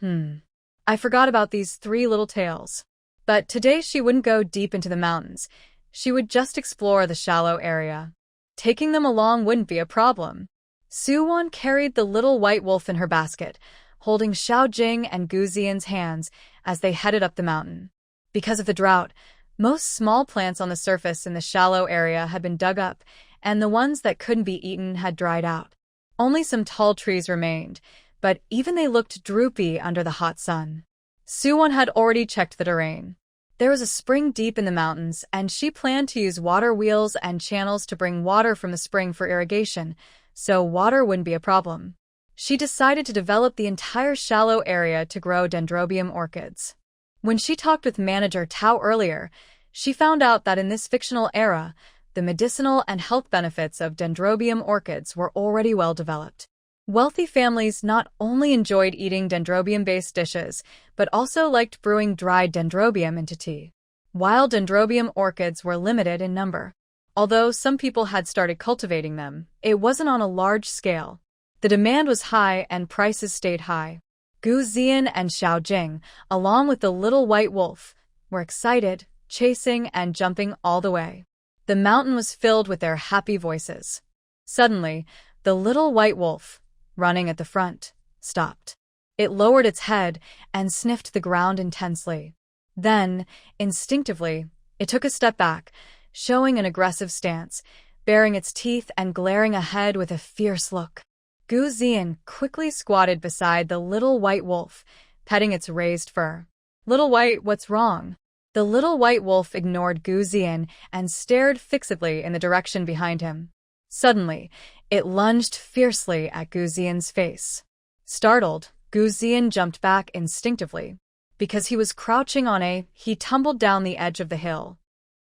I forgot about these 3 little tails. But today she wouldn't go deep into the mountains. She would just explore the shallow area. Taking them along wouldn't be a problem. Su-won carried the little white wolf in her basket, holding Xiaojing and Gu Xian's hands as they headed up the mountain. Because of the drought, most small plants on the surface in the shallow area had been dug up, and the ones that couldn't be eaten had dried out. Only some tall trees remained, but even they looked droopy under the hot sun. Su-won had already checked the terrain. There was a spring deep in the mountains, and she planned to use water wheels and channels to bring water from the spring for irrigation, so water wouldn't be a problem. She decided to develop the entire shallow area to grow dendrobium orchids. When she talked with manager Tao earlier, she found out that in this fictional era, the medicinal and health benefits of dendrobium orchids were already well developed. Wealthy families not only enjoyed eating dendrobium-based dishes, but also liked brewing dried dendrobium into tea. Wild dendrobium orchids were limited in number. Although some people had started cultivating them, it wasn't on a large scale. The demand was high and prices stayed high. Gu Xian and Xiaojing, along with the little white wolf, were excited, chasing and jumping all the way. The mountain was filled with their happy voices. Suddenly, the little white wolf, running at the front, stopped. It lowered its head and sniffed the ground intensely. Then, instinctively, it took a step back, showing an aggressive stance, baring its teeth and glaring ahead with a fierce look. Gu Xian quickly squatted beside the little white wolf, petting its raised fur. "Little white, what's wrong?" The little white wolf ignored Gu Xian and stared fixedly in the direction behind him. Suddenly, it lunged fiercely at Gu Xian's face. Startled, Gu Xian jumped back instinctively. Because he was crouching he tumbled down the edge of the hill.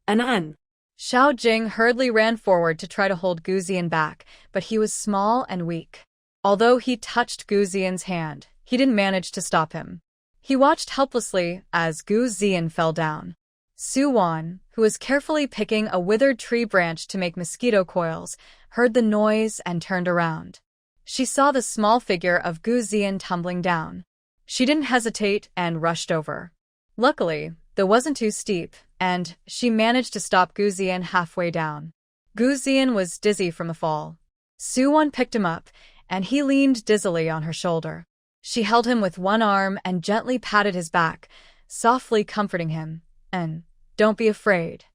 An. Xiaojing hurriedly ran forward to try to hold Gu Xian back, but he was small and weak. Although he touched Gu Xian's hand, he didn't manage to stop him. He watched helplessly as Gu Xian fell down. Su-won, who was carefully picking a withered tree branch to make mosquito coils, heard the noise and turned around. She saw the small figure of Gu Xian tumbling down. She didn't hesitate and rushed over. Luckily, it wasn't too steep, and she managed to stop Gu Xian halfway down. Gu Xian was dizzy from the fall. Su-won picked him up, and he leaned dizzily on her shoulder. She held him with one arm and gently patted his back, softly comforting him. "And don't be afraid."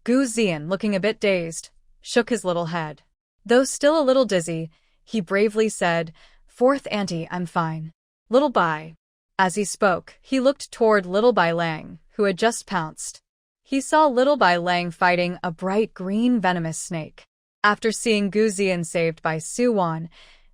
Gu Xian, looking a bit dazed, shook his little head. Though still a little dizzy, he bravely said, "Fourth auntie, I'm fine. Little Bai." As he spoke, he looked toward Little Bai Lang, who had just pounced. He saw Little Bai Lang fighting a bright green venomous snake. After seeing Gu Xian saved by Su-won,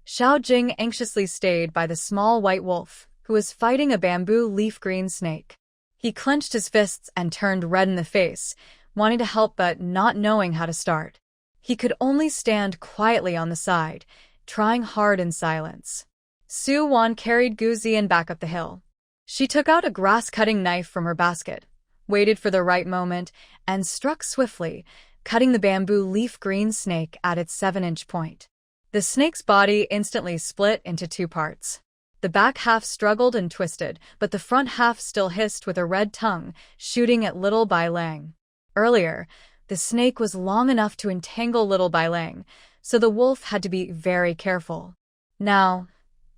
Xiaojing anxiously stayed by the small white wolf, who was fighting a bamboo leaf-green snake. He clenched his fists and turned red in the face, wanting to help but not knowing how to start. He could only stand quietly on the side, trying hard in silence. Su-won carried Gu Xian back up the hill. She took out a grass-cutting knife from her basket, waited for the right moment, and struck swiftly, cutting the bamboo leaf-green snake at its 7-inch point. The snake's body instantly split into 2 parts. The back half struggled and twisted, but the front half still hissed with a red tongue, shooting at Little Bai Lang. Earlier, the snake was long enough to entangle Little Bai Lang, so the wolf had to be very careful. Now,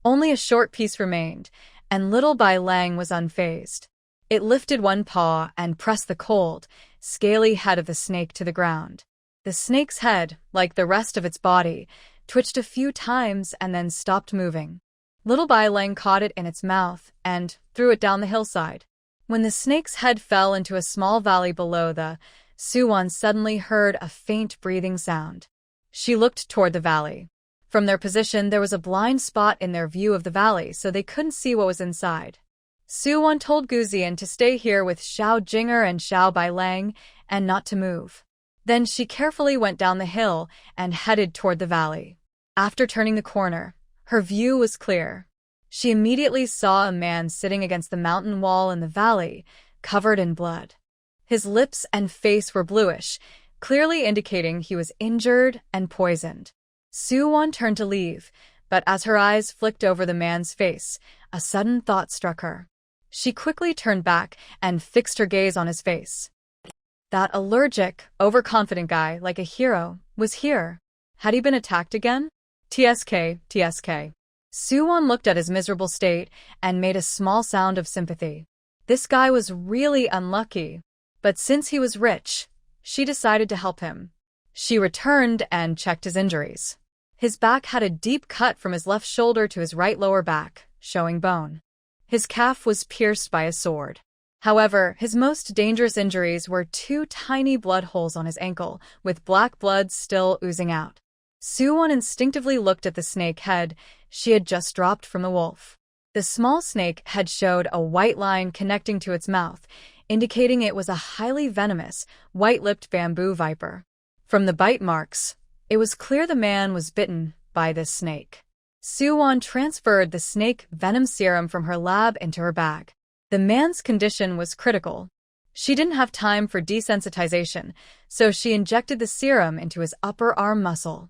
only a short piece remained, and Little Bai Lang was unfazed. It lifted one paw and pressed the cold, scaly head of the snake to the ground. The snake's head, like the rest of its body, twitched a few times and then stopped moving. Little Bai Lang caught it in its mouth and threw it down the hillside. When the snake's head fell into a small valley below, the Suwon suddenly heard a faint breathing sound. She looked toward the valley. From their position, there was a blind spot in their view of the valley, so they couldn't see what was inside. Suwon told Gu Zian to stay here with Xiao Jinger and Xiao Bailang and not to move. Then she carefully went down the hill and headed toward the valley. After turning the corner, her view was clear. She immediately saw a man sitting against the mountain wall in the valley, covered in blood. His lips and face were bluish, clearly indicating he was injured and poisoned. Suwon turned to leave, but as her eyes flicked over the man's face, a sudden thought struck her. She quickly turned back and fixed her gaze on his face. That allergic, overconfident guy, like a hero, was here. Had he been attacked again? TSK. Suwon looked at his miserable state and made a small sound of sympathy. This guy was really unlucky. But since he was rich, she decided to help him. She returned and checked his injuries. His back had a deep cut from his left shoulder to his right lower back, showing bone. His calf was pierced by a sword. However, his most dangerous injuries were 2 tiny blood holes on his ankle, with black blood still oozing out. Suwon instinctively looked at the snake head she had just dropped from the wolf. The small snake head showed a white line connecting to its mouth, indicating it was a highly venomous, white-lipped bamboo viper. From the bite marks, it was clear the man was bitten by this snake. Suwon transferred the snake venom serum from her lab into her bag. The man's condition was critical. She didn't have time for desensitization, so she injected the serum into his upper arm muscle.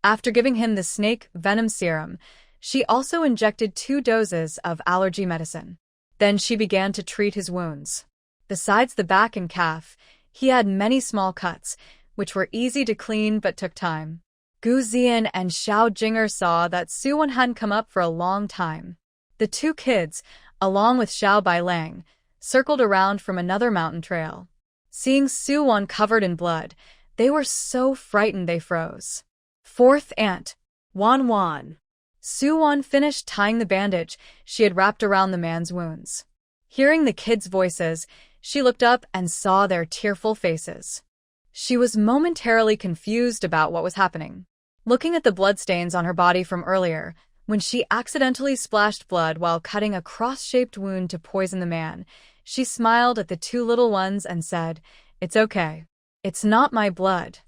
After giving him the snake venom serum, she also injected 2 doses of allergy medicine. Then she began to treat his wounds. Besides the back and calf, he had many small cuts, which were easy to clean but took time. Gu Zian and Xiao Jinger saw that Suwon hadn't come up for a long time. The 2 kids, along with Xiao Bailang, circled around from another mountain trail. Seeing Suwon covered in blood, they were so frightened they froze. 4th Aunt, Wan. Suwon finished tying the bandage she had wrapped around the man's wounds. Hearing the kids' voices, she looked up and saw their tearful faces. She was momentarily confused about what was happening. Looking at the bloodstains on her body from earlier, when she accidentally splashed blood while cutting a cross-shaped wound to poison the man, she smiled at the 2 little ones and said, "It's okay. It's not my blood.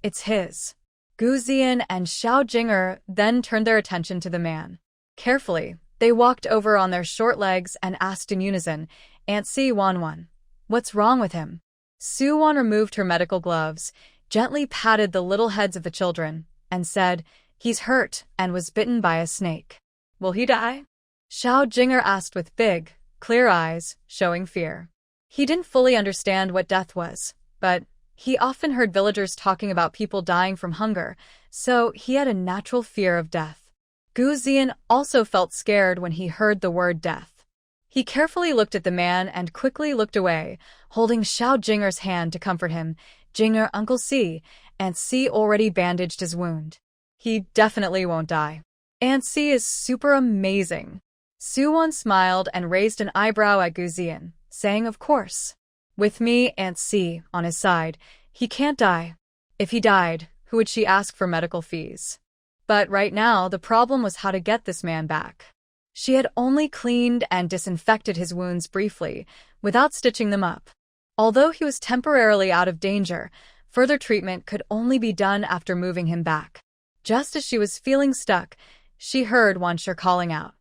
It's his." Gu Zian and Xiao Jinger then turned their attention to the man. Carefully, they walked over on their short legs and asked in unison, "Aunt Si Wan, what's wrong with him?" Suwon removed her medical gloves, gently patted the little heads of the children, and said, "He's hurt and was bitten by a snake." "Will he die?" Xiao Jinger asked with big, clear eyes, showing fear. He didn't fully understand what death was, but he often heard villagers talking about people dying from hunger, so he had a natural fear of death. Gu Zian also felt scared when he heard the word death. He carefully looked at the man and quickly looked away, holding Xiao Jinger's hand to comfort him. "Jinger, Uncle Si, Aunt Si already bandaged his wound. He definitely won't die. Aunt Si is super amazing." Suwon smiled and raised an eyebrow at Gu Zian, saying, "Of course. With me, Aunt Si, on his side, he can't die. If he died, who would she ask for medical fees?" But right now, the problem was how to get this man back. She had only cleaned and disinfected his wounds briefly, without stitching them up. Although he was temporarily out of danger, further treatment could only be done after moving him back. Just as she was feeling stuck, she heard Wanshi calling out,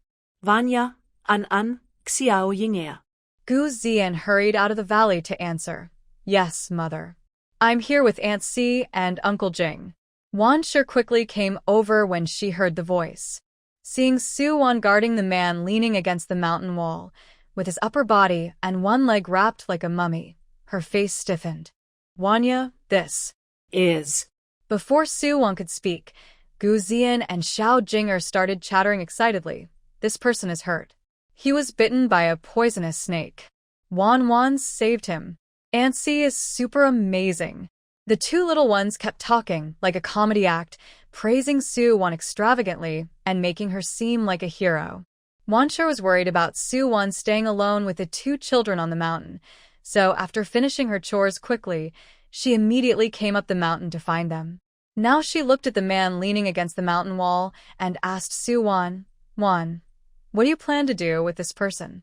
Vanya, Xiao Yinger. Gu Zian hurried out of the valley to answer, "Yes, mother. I'm here with Aunt Si and Uncle Jing." Wanshi quickly came over when she heard the voice. Seeing Suwon guarding the man leaning against the mountain wall, with his upper body and one leg wrapped like a mummy, her face stiffened. "Wanya, this is..." Before Suwon could speak, Gu Zian and Xiao Jinger started chattering excitedly. "This person is hurt. He was bitten by a poisonous snake. Wan saved him. Aunt Si is super amazing." The 2 little ones kept talking like a comedy act, praising Suwon extravagantly and making her seem like a hero. Wanshi was worried about Suwon staying alone with the 2 children on the mountain, so after finishing her chores quickly, she immediately came up the mountain to find them. Now she looked at the man leaning against the mountain wall and asked Yuan, what do you plan to do with this person?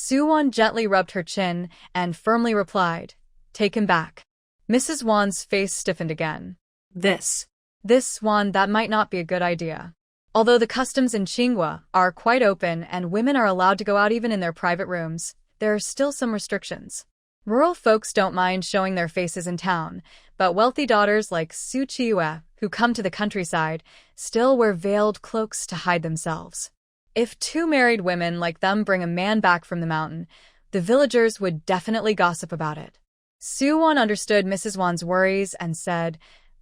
Yuan gently rubbed her chin and firmly replied, take him back. Mrs. Wan's face stiffened again. This, Yuan, that might not be a good idea. Although the customs in Qiyue are quite open and women are allowed to go out even in their private rooms, there are still some restrictions. Rural folks don't mind showing their faces in town, but wealthy daughters like Qiyue, who come to the countryside, still wear veiled cloaks to hide themselves. If two married women like them bring a man back from the mountain, the villagers would definitely gossip about it. Yuan understood Mrs. Wan's worries and said,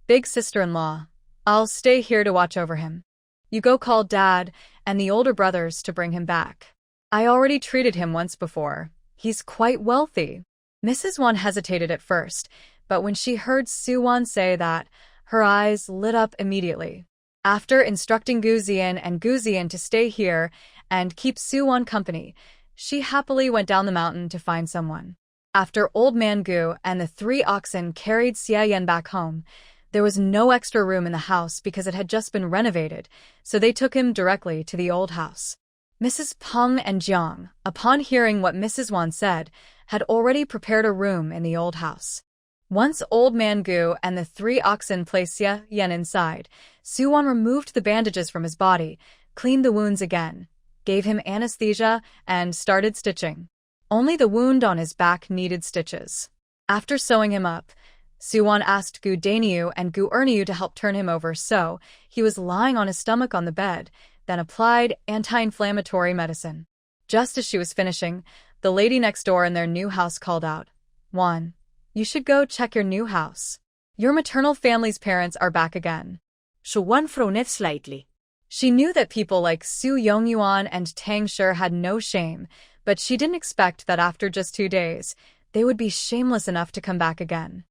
big sister-in-law, I'll stay here to watch over him. You go call Dad and the older brothers to bring him back. I already treated him once before. He's quite wealthy. Mrs. Wan hesitated at first, but when she heard Yuan say that, her eyes lit up immediately. After instructing Gu Zian and Gu Zian to stay here and keep Yuan company, she happily went down the mountain to find someone. After Old Man Gu and the 3 oxen carried Xie Yan back home, there was no extra room in the house because it had just been renovated, so they took him directly to the old house. Mrs. Peng and Jiang, upon hearing what Mrs. Wan said, had already prepared a room in the old house. Once Old Man Gu and the 3 oxen placed Xie Yan inside, Yuan removed the bandages from his body, cleaned the wounds again, gave him anesthesia, and started stitching. Only the wound on his back needed stitches. After sewing him up, Yuan asked Gu Daniu and Gu Erniu to help turn him over so he was lying on his stomach on the bed, then applied anti-inflammatory medicine. Just as she was finishing, the lady next door in their new house called out, Wan, you should go check your new house. Your maternal family's parents are back again. Yuan frowned slightly. She knew that people like Su Yongyuan and Tang Shi had no shame, but she didn't expect that after just 2 days, they would be shameless enough to come back again.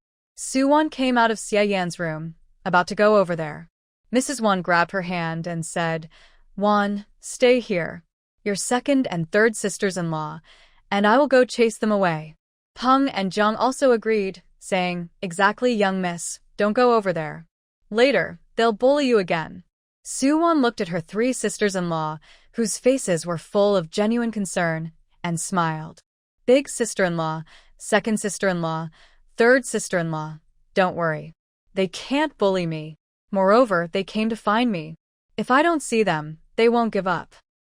Yuan came out of Xie Yan's room, about to go over there. Mrs. Wan grabbed her hand and said, Wan, stay here. Your second and third sisters-in-law, and I will go chase them away. Peng and Jiang also agreed, saying, exactly, young miss, don't go over there. Later, they'll bully you again. Yuan looked at her 3 sisters-in-law, whose faces were full of genuine concern, and smiled. Big sister-in-law, second sister-in-law, third sister-in-law, don't worry. They can't bully me. Moreover, they came to find me. If I don't see them, they won't give up.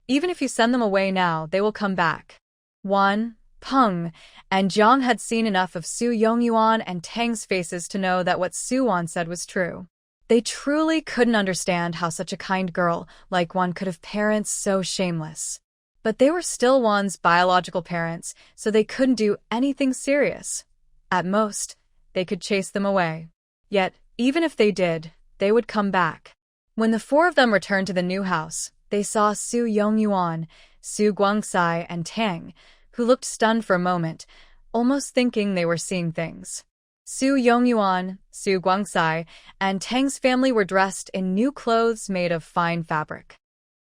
Even if you send them away now, they will come back. Wan, Peng, and Jiang had seen enough of Su Yongyuan and Tang's faces to know that what Yuan said was true. They truly couldn't understand how such a kind girl like Wan could have parents so shameless. But they were still Wan's biological parents, so they couldn't do anything serious. At most, they could chase them away. Yet, even if they did, they would come back. When the 4 of them returned to the new house, they saw Su Yongyuan, Su Guangxai, and Tang, who looked stunned for a moment, almost thinking they were seeing things. Su Yongyuan, Su Guangxai, and Tang's family were dressed in new clothes made of fine fabric.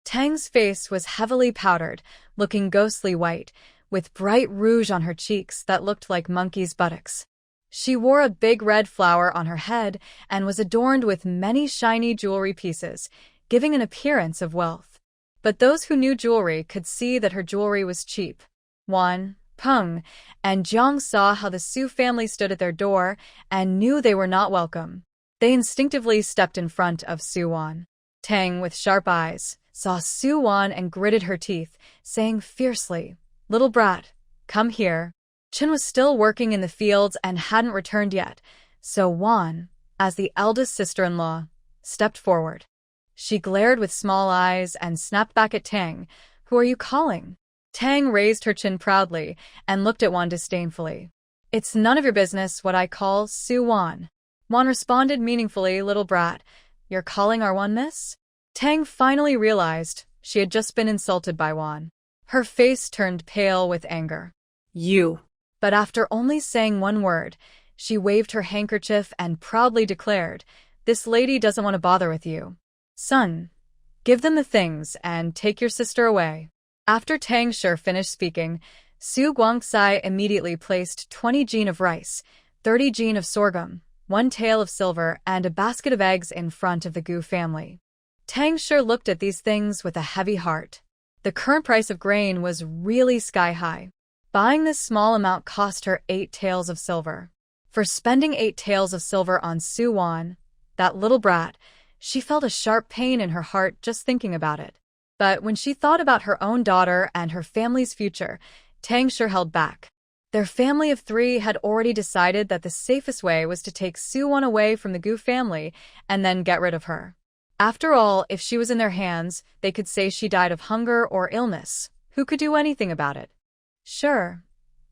Tang's face was heavily powdered, looking ghostly white, with bright rouge on her cheeks that looked like monkeys' buttocks. She wore a big red flower on her head and was adorned with many shiny jewelry pieces, giving an appearance of wealth. But those who knew jewelry could see that her jewelry was cheap. Wan, Peng, and Jiang saw how the Su family stood at their door and knew they were not welcome. They instinctively stepped in front of Yuan. Tang, with sharp eyes, saw Yuan and gritted her teeth, saying fiercely, Little brat, come here. Chen was still working in the fields and hadn't returned yet, so Wan, as the eldest sister-in-law, stepped forward. She glared with small eyes and snapped back at Tang. Who are you calling? Tang raised her chin proudly and looked at Wan disdainfully. It's none of your business what I call Wan. Wan responded meaningfully, Little brat, you're calling our Wan miss? Tang finally realized she had just been insulted by Wan. Her face turned pale with anger. You. But after only saying one word, she waved her handkerchief and proudly declared, This lady doesn't want to bother with you. Son, give them the things and take your sister away. After Tang Shi finished speaking, Su Guangxai immediately placed 20 jin of rice, 30 jean of sorghum, 1 tael of silver, and a basket of eggs in front of the Gu family. Tang Shi looked at these things with a heavy heart. The current price of grain was really sky-high. Buying this small amount cost her 8 taels of silver. For spending 8 taels of silver on Su Wan, that little brat, she felt a sharp pain in her heart just thinking about it. But when she thought about her own daughter and her family's future, Tang Shi held back. Their family of 3 had already decided that the safest way was to take Su Wan away from the Gu family and then get rid of her. After all, if she was in their hands, they could say she died of hunger or illness. Who could do anything about it? Sure.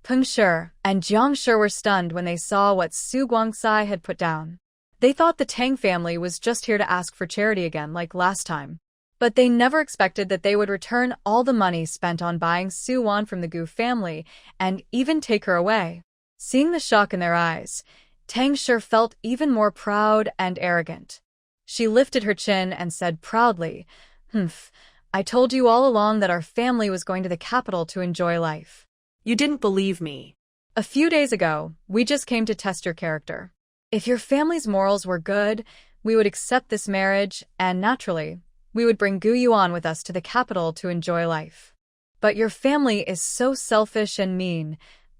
Peng Shi and Jiang Shi were stunned when they saw what Su Guangcai had put down. They thought the Tang family was just here to ask for charity again like last time. But they never expected that they would return all the money spent on buying Su Wan from the Gu family and even take her away. Seeing the shock in their eyes, Tang Shi felt even more proud and arrogant. She lifted her chin and said proudly, "Humph, I told you all along that our family was going to the capital to enjoy life. You didn't believe me. A few days ago, we just came to test your character. If your family's morals were good, we would accept this marriage, and naturally, we would bring Gu Yuan with us to the capital to enjoy life. But your family is so selfish and mean.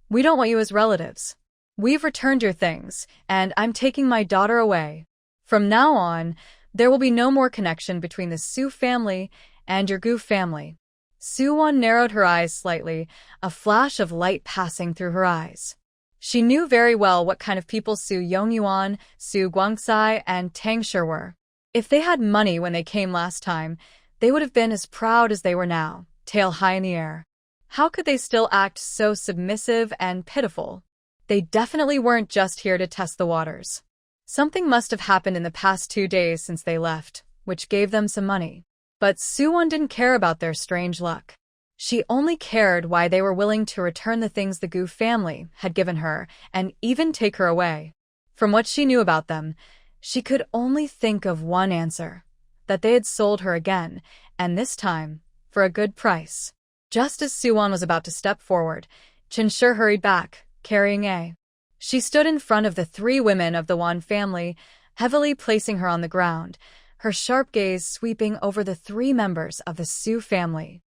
We don't want you as relatives. We've returned your things, and I'm taking my daughter away. From now on, there will be no more connection between the Su family and your Gu family." Su Wan narrowed her eyes slightly, a flash of light passing through her eyes. She knew very well what kind of people Su Yongyuan, Su Guangcai, and Tang Shi were. If they had money when they came last time, they would have been as proud as they were now, tail high in the air. How could they still act so submissive and pitiful? They definitely weren't just here to test the waters. Something must have happened in the past 2 days since they left, which gave them some money. But Su Wan didn't care about their strange luck. She only cared why they were willing to return the things the Gu family had given her and even take her away. From what she knew about them, she could only think of one answer, that they had sold her again, and this time, for a good price. Just as Su Wan was about to step forward, Chen Shi hurried back, carrying a. She stood in front of the 3 women of the Wan family, heavily placing her on the ground, her sharp gaze sweeping over the 3 members of the Su family.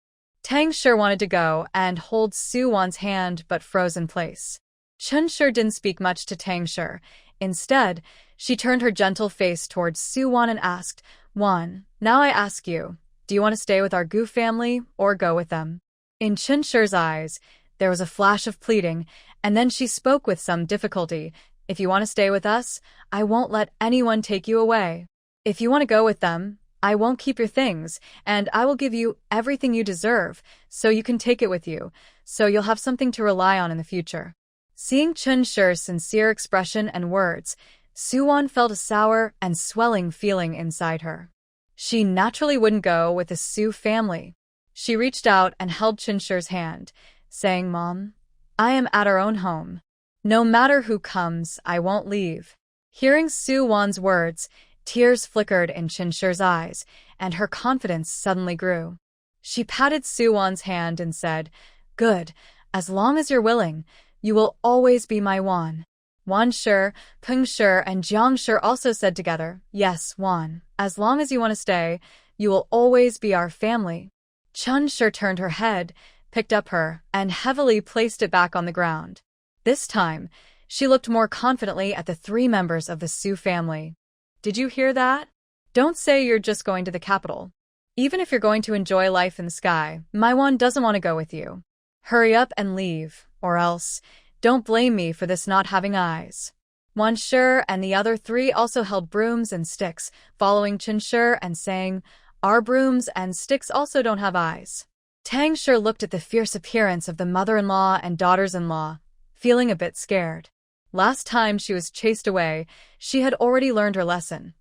Tang Shi wanted to go and hold Su Wan's hand but froze in place. Chen Shi didn't speak much to Tang Shi. Instead, she turned her gentle face towards Su Wan and asked, "Wan, now I ask you, do you want to stay with our Gu family or go with them?" In Chen Shi's eyes, there was a flash of pleading, and then she spoke with some difficulty. "If you want to stay with us, I won't let anyone take you away. If you want to go with them, I won't keep your things, and I will give you everything you deserve, so you can take it with you, so you'll have something to rely on in the future." Seeing Chen Shi's sincere expression and words, Su Wan felt a sour and swelling feeling inside her. She naturally wouldn't go with the Su family. She reached out and held Chen Shi's hand, saying, "Mom, I am at our own home. No matter who comes, I won't leave." Hearing Su Wan's words, tears flickered in Chen Shi's eyes, and her confidence suddenly grew. She patted Su Wan's hand and said, "Good, as long as you're willing, you will always be my Wan." Wan Shi, Peng Shi, and Jiang Shi also said together, "Yes, Wan, as long as you want to stay, you will always be our family." Chen Shi turned her head, picked up her, and heavily placed it back on the ground. This time, she looked more confidently at the 3 members of the Su family. "Did you hear that? Don't say you're just going to the capital. Even if you're going to enjoy life in the sky, my Wan doesn't want to go with you. Hurry up and leave, or else, don't blame me for this not having eyes." Wan Shi and the other 3 also held brooms and sticks, following Chen Shi and saying, "Our brooms and sticks also don't have eyes." Tang Shi looked at the fierce appearance of the mother-in-law and daughters-in-law, feeling a bit scared. Last time she was chased away, she had already learned her lesson.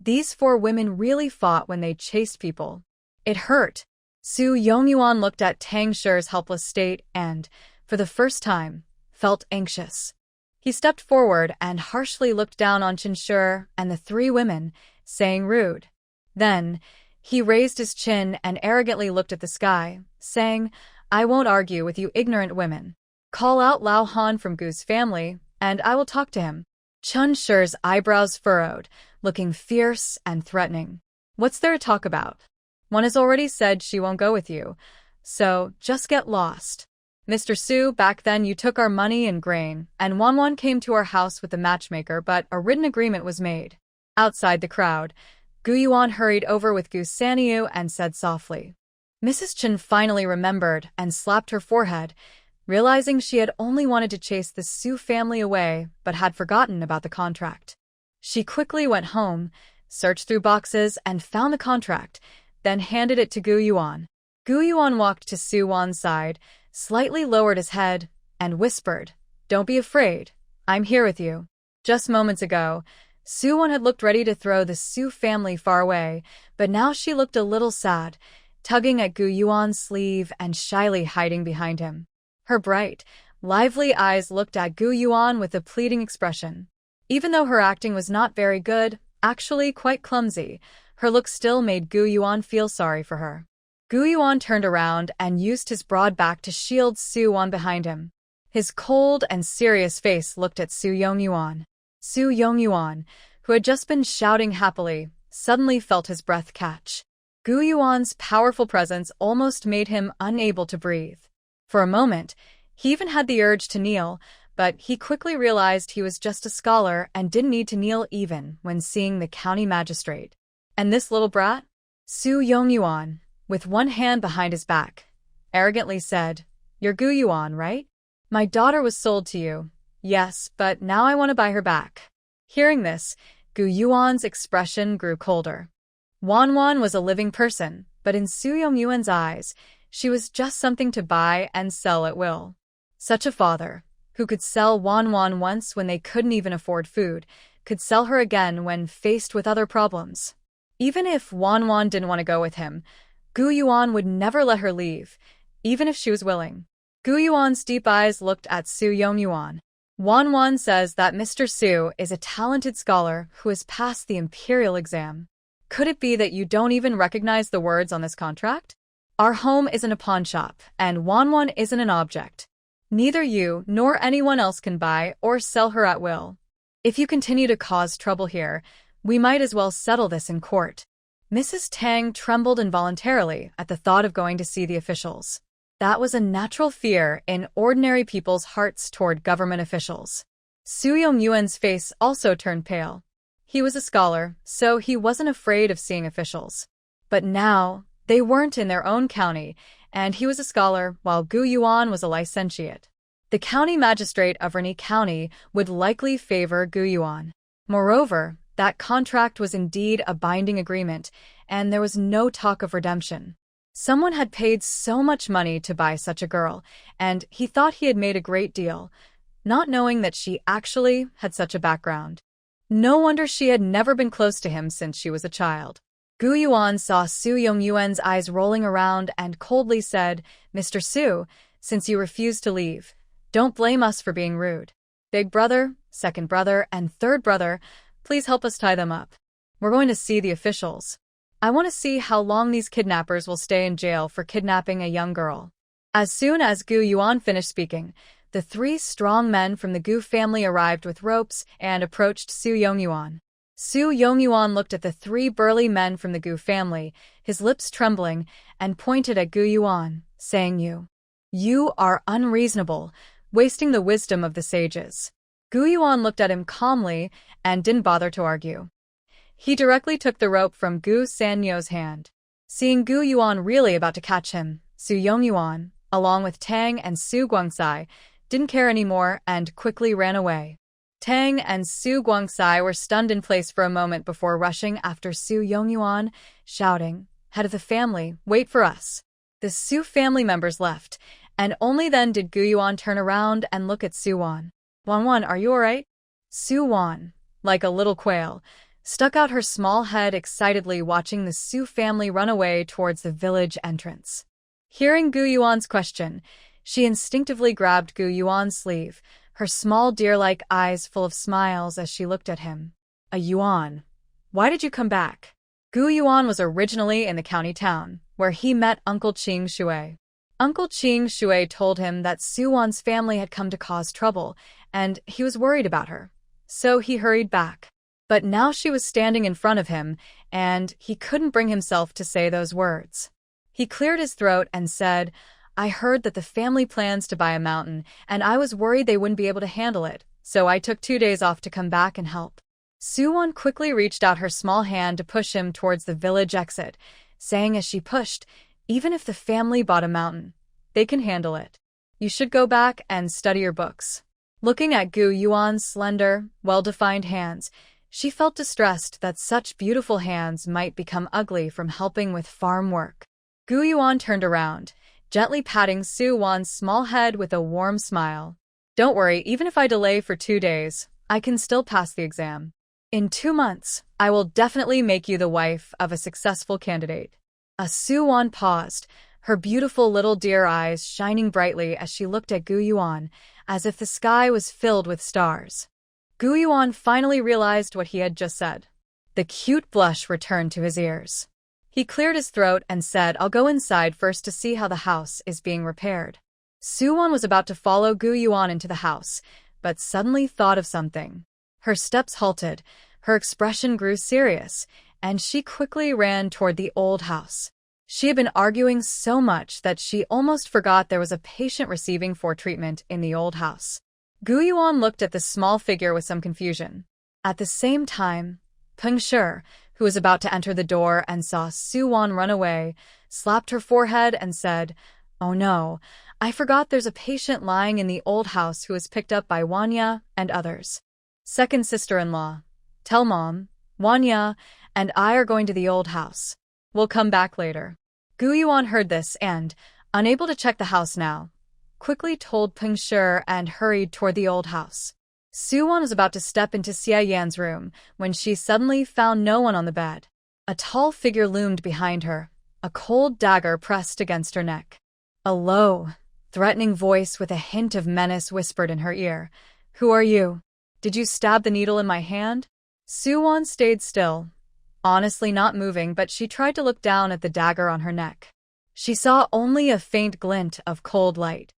These 4 women really fought when they chased people. It hurt. Su Yongyuan looked at Tang Shi's helpless state and, for the first time, felt anxious. He stepped forward and harshly looked down on Chen Shi and the 3 women, saying rude. Then, he raised his chin and arrogantly looked at the sky, saying, "I won't argue with you ignorant women. Call out Lao Han from Gu's family, and I will talk to him." Chun Shi's eyebrows furrowed, looking fierce and threatening. "What's there to talk about? One has already said she won't go with you, so just get lost. Mr. Su, back then you took our money and grain, and Wan came to our house with the matchmaker, but a written agreement was made." Outside the crowd, Yuan hurried over with Gu Sanyu and said softly. Mrs. Chen finally remembered and slapped her forehead, realizing she had only wanted to chase the Su family away but had forgotten about the contract. She quickly went home, searched through boxes, and found the contract, then handed it to Yuan. Yuan walked to Su Wan's side, slightly lowered his head, and whispered, "Don't be afraid. I'm here with you." Just moments ago, Su Wan had looked ready to throw the Su family far away, but now she looked a little sad, tugging at Yuan's sleeve and shyly hiding behind him. Her bright, lively eyes looked at Yuan with a pleading expression. Even though her acting was not very good, actually quite clumsy, her look still made Yuan feel sorry for her. Yuan turned around and used his broad back to shield Su Wan behind him. His cold and serious face looked at Su Yuan. Su Yuan, who had just been shouting happily, suddenly felt his breath catch. Yuan's powerful presence almost made him unable to breathe. For a moment, he even had the urge to kneel, but he quickly realized he was just a scholar and didn't need to kneel even when seeing the county magistrate. And this little brat? Su Yuan, with one hand behind his back, arrogantly said, "You're Yuan, right? My daughter was sold to you. Yes, but now I want to buy her back." Hearing this, Yuan's expression grew colder. Wan was a living person, but in Su Yuan's eyes, she was just something to buy and sell at will. Such a father, who could sell Wan once when they couldn't even afford food, could sell her again when faced with other problems. Even if Wan didn't want to go with him, Yuan would never let her leave, even if she was willing. Yuan's deep eyes looked at Su Yuan. Wan says that Mr. Su is a talented scholar who has passed the imperial exam. Could it be that you don't even recognize the words on this contract? Our home isn't a pawn shop, and Wan isn't an object. Neither you nor anyone else can buy or sell her at will. If you continue to cause trouble here, we might as well settle this in court. Mrs. Tang trembled involuntarily at the thought of going to see the officials. That was a natural fear in ordinary people's hearts toward government officials. Su Yuan's face also turned pale. He was a scholar, so he wasn't afraid of seeing officials. But now, they weren't in their own county, and he was a scholar while Yuan was a licentiate. The county magistrate of Rennie County would likely favor Yuan. Moreover, that contract was indeed a binding agreement, and there was no talk of redemption. Someone had paid so much money to buy such a girl, and he thought he had made a great deal, not knowing that she actually had such a background. No wonder she had never been close to him since she was a child. Yuan saw Su Yuan's eyes rolling around and coldly said, "Mr. Su, since you refuse to leave, don't blame us for being rude. Big brother, second brother, and third brother, please help us tie them up. We're going to see the officials. I want to see how long these kidnappers will stay in jail for kidnapping a young girl." As soon as Yuan finished speaking, the 3 strong men from the Gu family arrived with ropes and approached Su Yuan. Su Yuan looked at the 3 burly men from the Gu family, his lips trembling, and pointed at Yuan, saying, You are unreasonable, wasting the wisdom of the sages." Yuan looked at him calmly and didn't bother to argue. He directly took the rope from Gu Sanyu's hand. Seeing Yuan really about to catch him, Su Yuan, along with Tang and Su Guangsai, didn't care anymore and quickly ran away. Tang and Su Guangsai were stunned in place for a moment before rushing after Su Yuan, shouting, "Head of the family, wait for us." The Su family members left, and only then did Yuan turn around and look at Su Wan. "Wan, are you alright?" Su Wan, like a little quail, stuck out her small head excitedly watching the Su family run away towards the village entrance. Hearing Yuan's question, she instinctively grabbed Yuan's sleeve, her small deer-like eyes full of smiles as she looked at him. "A Yuan, why did you come back?" Yuan was originally in the county town, where he met Uncle Qing Shui. Uncle Qiyue told him that Suwon's family had come to cause trouble, and he was worried about her. So he hurried back. But now she was standing in front of him, and he couldn't bring himself to say those words. He cleared his throat and said, I heard that the family plans to buy a mountain, and I was worried they wouldn't be able to handle it, so I took 2 days off to come back and help. Suwon quickly reached out her small hand to push him towards the village exit, saying as she pushed, even if the family bought a mountain, they can handle it. You should go back and study your books. Looking at Yuan's slender, well-defined hands, she felt distressed that such beautiful hands might become ugly from helping with farm work. Yuan turned around, gently patting Suwon's small head with a warm smile. Don't worry, even if I delay for 2 days, I can still pass the exam. In 2 months, I will definitely make you the wife of a successful candidate. Suwon paused, her beautiful little deer eyes shining brightly as she looked at Yuan, as if the sky was filled with stars. Yuan finally realized what he had just said. The cute blush returned to his ears. He cleared his throat and said, I'll go inside first to see how the house is being repaired. Suwon was about to follow Yuan into the house, but suddenly thought of something. Her steps halted, her expression grew serious, and she quickly ran toward the old house. She had been arguing so much that she almost forgot there was a patient receiving for treatment in the old house. Yuan looked at the small figure with some confusion. At the same time, Peng Shi, who was about to enter the door and saw Suwon run away, slapped her forehead and said, Oh no, I forgot there's a patient lying in the old house who was picked up by Wanya and others. Second sister-in-law, tell Mom, Wanya and I are going to the old house. We'll come back later. Yuan heard this and, unable to check the house now, quickly told Peng Shi and hurried toward the old house. Suwon was about to step into Xia Yan's room when she suddenly found no one on the bed. A tall figure loomed behind her, a cold dagger pressed against her neck. A low, threatening voice with a hint of menace whispered in her ear, Who are you? Did you stab the needle in my hand? Suwon stayed still, honestly not moving, but she tried to look down at the dagger on her neck. She saw only a faint glint of cold light.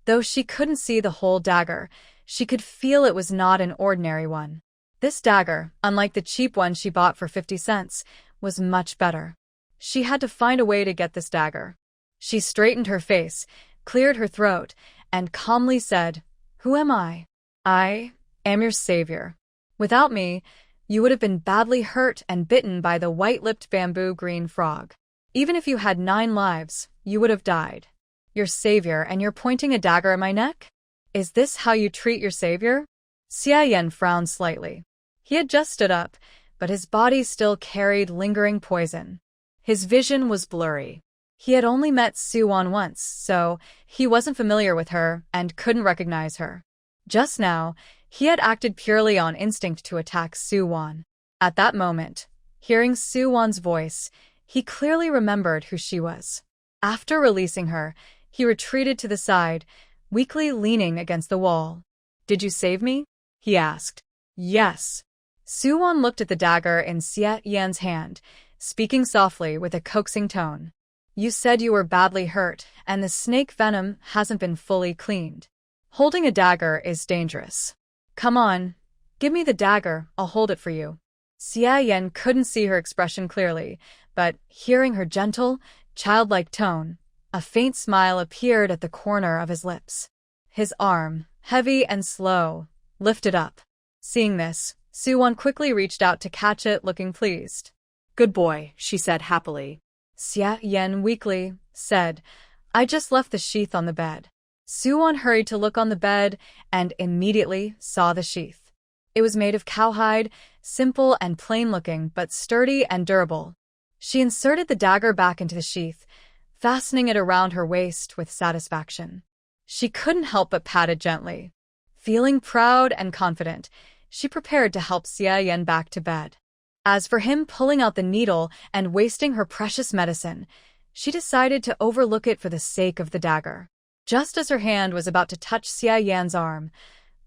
Though she couldn't see the whole dagger, she could feel it was not an ordinary one. This dagger, unlike the cheap one she bought for 50 cents, was much better. She had to find a way to get this dagger. She straightened her face, cleared her throat, and calmly said, Who am I? I am your savior. Without me, you would have been badly hurt and bitten by the white-lipped bamboo green frog. Even if you had 9 lives, you would have died. Your savior, and you're pointing a dagger at my neck? Is this how you treat your savior? Xia Yan frowned slightly. He had just stood up, but his body still carried lingering poison. His vision was blurry. He had only met Suwon once, so he wasn't familiar with her and couldn't recognize her. Just now, he had acted purely on instinct to attack Suwon. At that moment, hearing Suwon's voice, he clearly remembered who she was. After releasing her, he retreated to the side, weakly leaning against the wall. Did you save me? He asked. Yes. Suwon looked at the dagger in Xia Yan's hand, speaking softly with a coaxing tone. You said you were badly hurt, and the snake venom hasn't been fully cleaned. Holding a dagger is dangerous. Come on, give me the dagger, I'll hold it for you. Xia Yan couldn't see her expression clearly, but hearing her gentle, childlike tone, a faint smile appeared at the corner of his lips. His arm, heavy and slow, lifted up. Seeing this, Suwon quickly reached out to catch it, looking pleased. Good boy, she said happily. Xia Yan weakly said, I just left the sheath on the bed. Suwon hurried to look on the bed and immediately saw the sheath. It was made of cowhide, simple and plain-looking but sturdy and durable. She inserted the dagger back into the sheath, fastening it around her waist with satisfaction. She couldn't help but pat it gently. Feeling proud and confident, she prepared to help Xia Yan back to bed. As for him pulling out the needle and wasting her precious medicine, she decided to overlook it for the sake of the dagger. Just as her hand was about to touch Xia Yan's arm,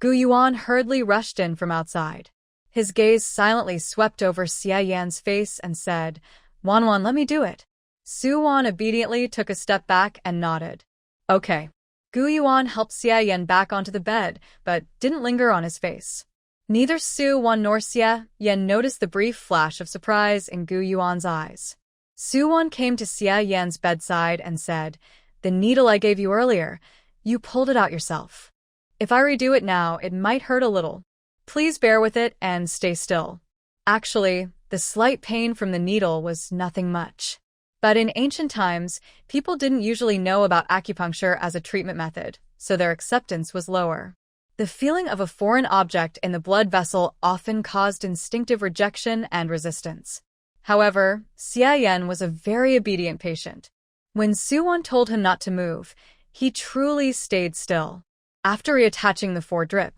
Yuan hurriedly rushed in from outside. His gaze silently swept over Xia Yan's face and said, Wan, let me do it. Suwon obediently took a step back and nodded. Okay. Gu Yuan helped Xie Yan back onto the bed, but didn't linger on his face. Neither Su Wan nor Xie Yan noticed the brief flash of surprise in Gu Yuan's eyes. Su Wan came to Xie Yan's bedside and said, "The needle I gave you earlier, you pulled it out yourself. If I redo it now, it might hurt a little. Please bear with it and stay still." Actually, the slight pain from the needle was nothing much. But in ancient times, people didn't usually know about acupuncture as a treatment method, so their acceptance was lower. The feeling of a foreign object in the blood vessel often caused instinctive rejection and resistance. However, Xie Yan was a very obedient patient. When Su Wan told him not to move, he truly stayed still. After reattaching the foredrip,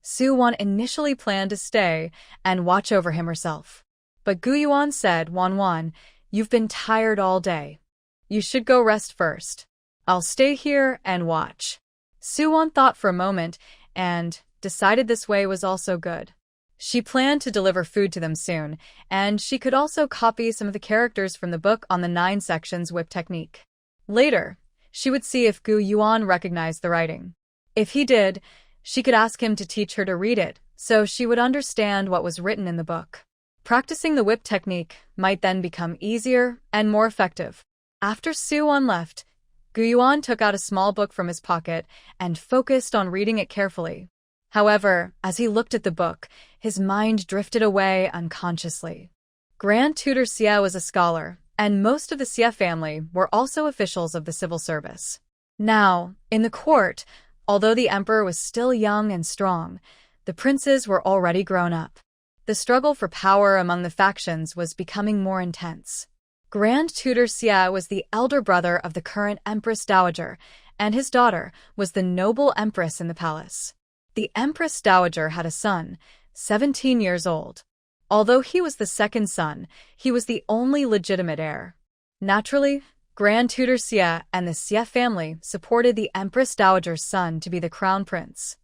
Su Wan initially planned to stay and watch over him herself. But Gu Yuan said, "Wan, you've been tired all day. You should go rest first. I'll stay here and watch." Su Wan thought for a moment and decided this way was also good. She planned to deliver food to them soon, and she could also copy some of the characters from the book on the 9 sections whip technique. Later, she would see if Gu Yuan recognized the writing. If he did, she could ask him to teach her to read it, so she would understand what was written in the book. Practicing the whip technique might then become easier and more effective. After Su Wan left, Gu Yuan took out a small book from his pocket and focused on reading it carefully. However, as he looked at the book, his mind drifted away unconsciously. Grand Tutor Xie was a scholar, and most of the Xie family were also officials of the civil service. Now, in the court, although the emperor was still young and strong, the princes were already grown up. The struggle for power among the factions was becoming more intense. Grand Tutor Xie was the elder brother of the current Empress Dowager, and his daughter was the noble empress in the palace. The Empress Dowager had a son, 17 years old. Although he was the second son, he was the only legitimate heir. Naturally, Grand Tutor Xie and the Xie family supported the Empress Dowager's son to be the crown prince.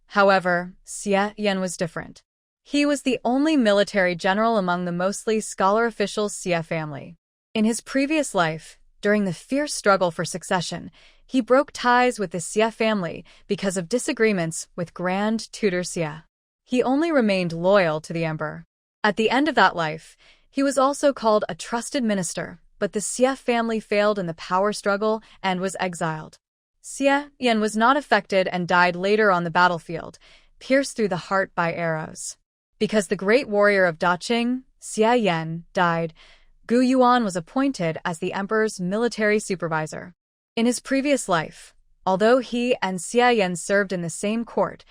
However, Xie Yan was different. He was the only military general among the mostly scholar official Xie family. In his previous life, during the fierce struggle for succession, he broke ties with the Xie family because of disagreements with Grand Tutor Xie. He only remained loyal to the emperor. At the end of that life, he was also called a trusted minister, but the Xie family failed in the power struggle and was exiled. Xie Yan was not affected and died later on the battlefield, pierced through the heart by arrows. Because the great warrior of Daqing, Xie Yan, died, Gu Yuan was appointed as the emperor's military supervisor. In his previous life, although he and Xie Yan served in the same court,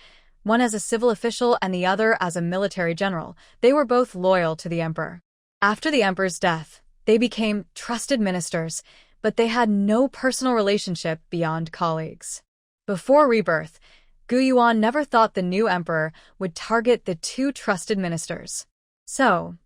one as a civil official and the other as a military general, they were both loyal to the emperor. After the emperor's death, they became trusted ministers, but they had no personal relationship beyond colleagues. Before rebirth, Gu Yuan never thought the new emperor would target the 2 trusted ministers. So,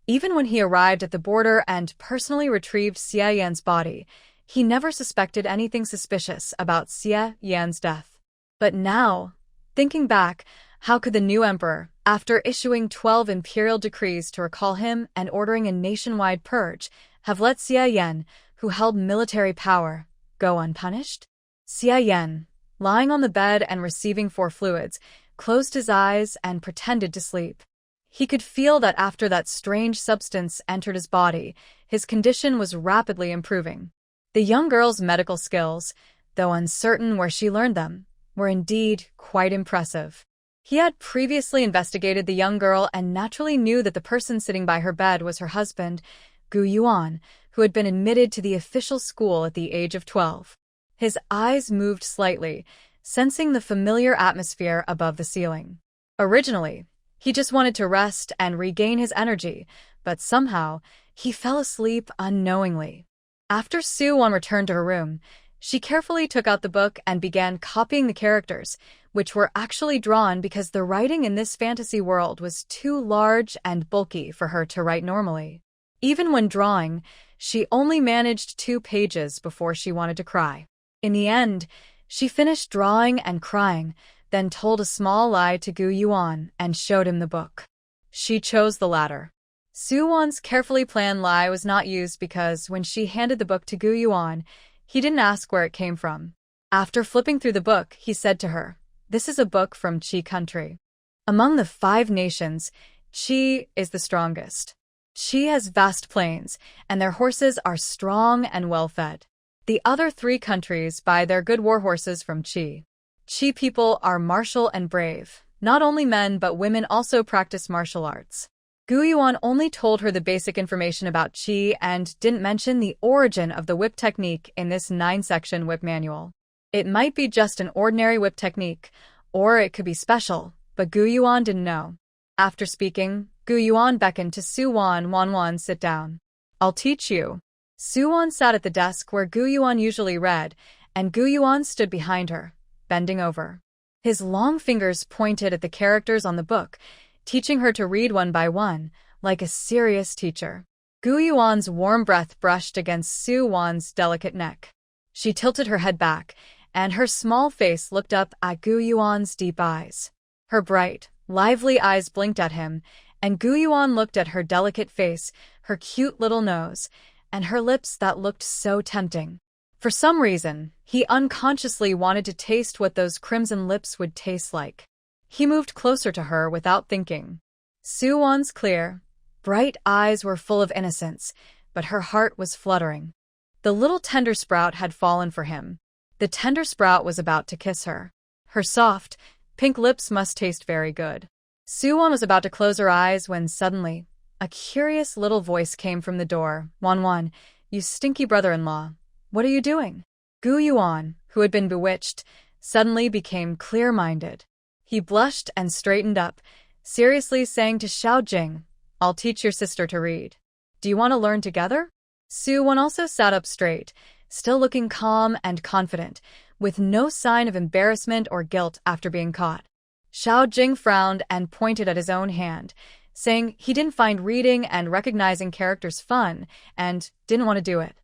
even when he arrived at the border and personally retrieved Xie Yan's body, he never suspected anything suspicious about Xie Yan's death. But now, thinking back, how could the new emperor, after issuing 12 imperial decrees to recall him and ordering a nationwide purge, have let Xie Yan, who held military power, go unpunished? Xie Yan, lying on the bed and receiving 4 fluids, closed his eyes and pretended to sleep. He could feel that after that strange substance entered his body, his condition was rapidly improving. The young girl's medical skills, though uncertain where she learned them, were indeed quite impressive. He had previously investigated the young girl and naturally knew that the person sitting by her bed was her husband, Gu Yuan, who had been admitted to the official school at the age of 12. His eyes moved slightly, sensing the familiar atmosphere above the ceiling. Originally, he just wanted to rest and regain his energy, but somehow, he fell asleep unknowingly. After Su Wan returned to her room, she carefully took out the book and began copying the characters, which were actually drawn because the writing in this fantasy world was too large and bulky for her to write normally. Even when drawing, she only managed 2 pages before she wanted to cry. In the end, she finished drawing and crying, then told a small lie to Gu Yuan and showed him the book. She chose the latter. Su Wan's carefully planned lie was not used because when she handed the book to Gu Yuan, he didn't ask where it came from. After flipping through the book, he said to her, "This is a book from Qi country. Among the 5 nations, Qi is the strongest. Qi has vast plains, and their horses are strong and well-fed. The other 3 countries buy their good war horses from Qi. Qi people are martial and brave. Not only men but women also practice martial arts." Yuan only told her the basic information about Qi and didn't mention the origin of the whip technique in this 9-section whip manual. It might be just an ordinary whip technique, or it could be special, but Yuan didn't know. After speaking, Yuan beckoned to Wan, sit down. "I'll teach you." Wan sat at the desk where Yuan usually read, and Yuan stood behind her, bending over. His long fingers pointed at the characters on the book, teaching her to read one by one, like a serious teacher. Yuan's warm breath brushed against Wan's delicate neck. She tilted her head back, and her small face looked up at Yuan's deep eyes. Her bright, lively eyes blinked at him, and Yuan looked at her delicate face, her cute little nose, and her lips that looked so tempting. For some reason, he unconsciously wanted to taste what those crimson lips would taste like. He moved closer to her without thinking. Wan's clear, bright eyes were full of innocence, but her heart was fluttering. The little tender sprout had fallen for him. The tender sprout was about to kiss her. Her soft, pink lips must taste very good. Wan was about to close her eyes when suddenly, a curious little voice came from the door. "Wan, you stinky brother-in-law. What are you doing?" Yuan, who had been bewitched, suddenly became clear-minded. He blushed and straightened up, seriously saying to Xiaojing, "I'll teach your sister to read. Do you want to learn together?" Wan also sat up straight, still looking calm and confident, with no sign of embarrassment or guilt after being caught. Xiaojing frowned and pointed at his own hand, saying he didn't find reading and recognizing characters fun and didn't want to do it.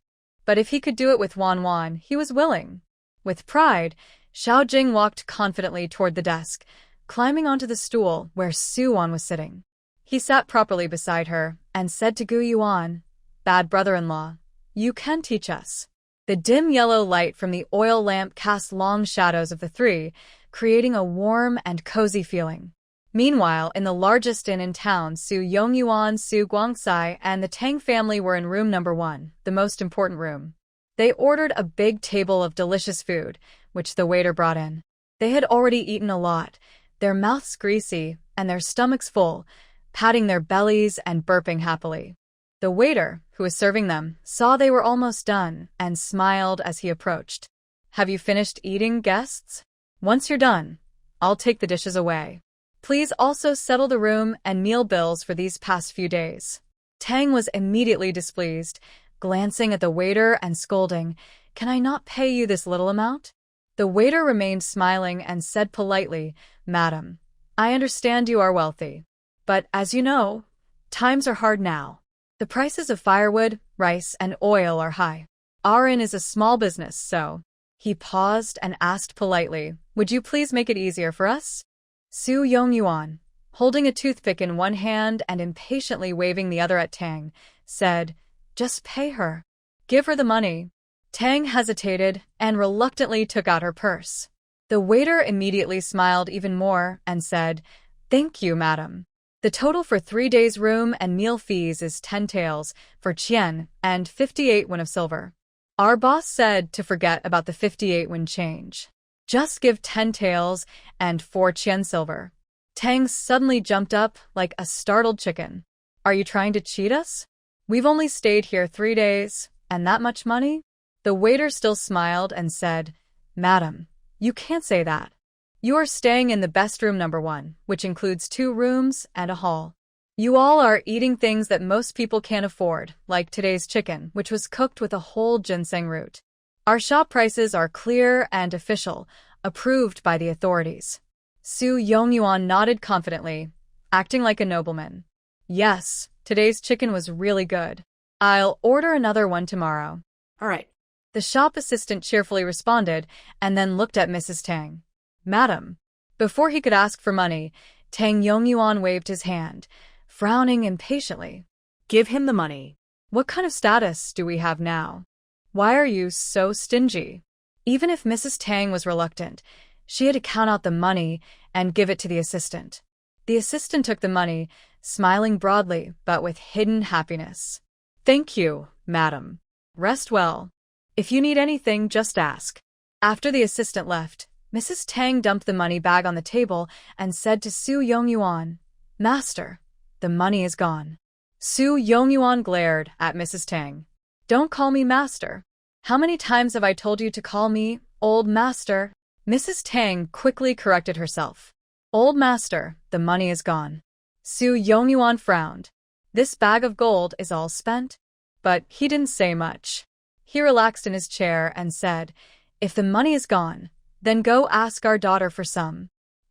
But if he could do it with Wan, he was willing. With pride, Xiaojing walked confidently toward the desk, climbing onto the stool where Wan was sitting. He sat properly beside her and said to Yuan, "Bad brother-in-law, you can teach us." The dim yellow light from the oil lamp cast long shadows of the 3, creating a warm and cozy feeling. Meanwhile, in the largest inn in town, Yuan, Guangcai, and the Tang family were in room number 1, the most important room. They ordered a big table of delicious food, which the waiter brought in. They had already eaten a lot, their mouths greasy and their stomachs full, patting their bellies and burping happily. The waiter, who was serving them, saw they were almost done and smiled as he approached. "Have you finished eating, guests? Once you're done, I'll take the dishes away. Please also settle the room and meal bills for these past few days." Tang was immediately displeased, glancing at the waiter and scolding, "Can I not pay you this little amount?" The waiter remained smiling and said politely, "Madam, I understand you are wealthy. But as you know, times are hard now. The prices of firewood, rice, and oil are high. Our inn is a small business, so..." He paused and asked politely, "Would you please make it easier for us?" Yuan, holding a toothpick in one hand and impatiently waving the other at Tang, said, "Just pay her. Give her the money." Tang hesitated and reluctantly took out her purse. The waiter immediately smiled even more and said, "Thank you, madam. The total for 3 days' room and meal fees is 10 taels for Qian and 58 won of silver. Our boss said to forget about the 58 won change. Just give 10 taels and 4 Qian silver." Tang suddenly jumped up like a startled chicken. "Are you trying to cheat us? We've only stayed here 3 days, and that much money?" The waiter still smiled and said, "Madam, you can't say that. You are staying in the best room number 1, which includes 2 rooms and a hall. You all are eating things that most people can't afford, like today's chicken, which was cooked with a whole ginseng root. Our shop prices are clear and official, approved by the authorities." Yuan nodded confidently, acting like a nobleman. "Yes, today's chicken was really good. I'll order another one tomorrow." All right. The shop assistant cheerfully responded and then looked at Mrs. Tang. "Madam." Before he could ask for money, Yuan waved his hand, frowning impatiently. "Give him the money." "What kind of status do we have now? Why are you so stingy?" Even if Mrs. Tang was reluctant, she had to count out the money and give it to the assistant. The assistant took the money, smiling broadly but with hidden happiness. "Thank you, madam. Rest well. If you need anything, just ask." After the assistant left, Mrs. Tang dumped the money bag on the table and said to Su Yongyuan, "Master, the money is gone." Su Yongyuan glared at Mrs. Tang. "Don't call me master. How many times have I told you to call me old master?" Mrs. Tang quickly corrected herself. "Old master, the money is gone." Su Yongyuan frowned. This bag of gold is all spent? But he didn't say much. He relaxed in his chair and said, "If the money is gone, then go ask our daughter for some.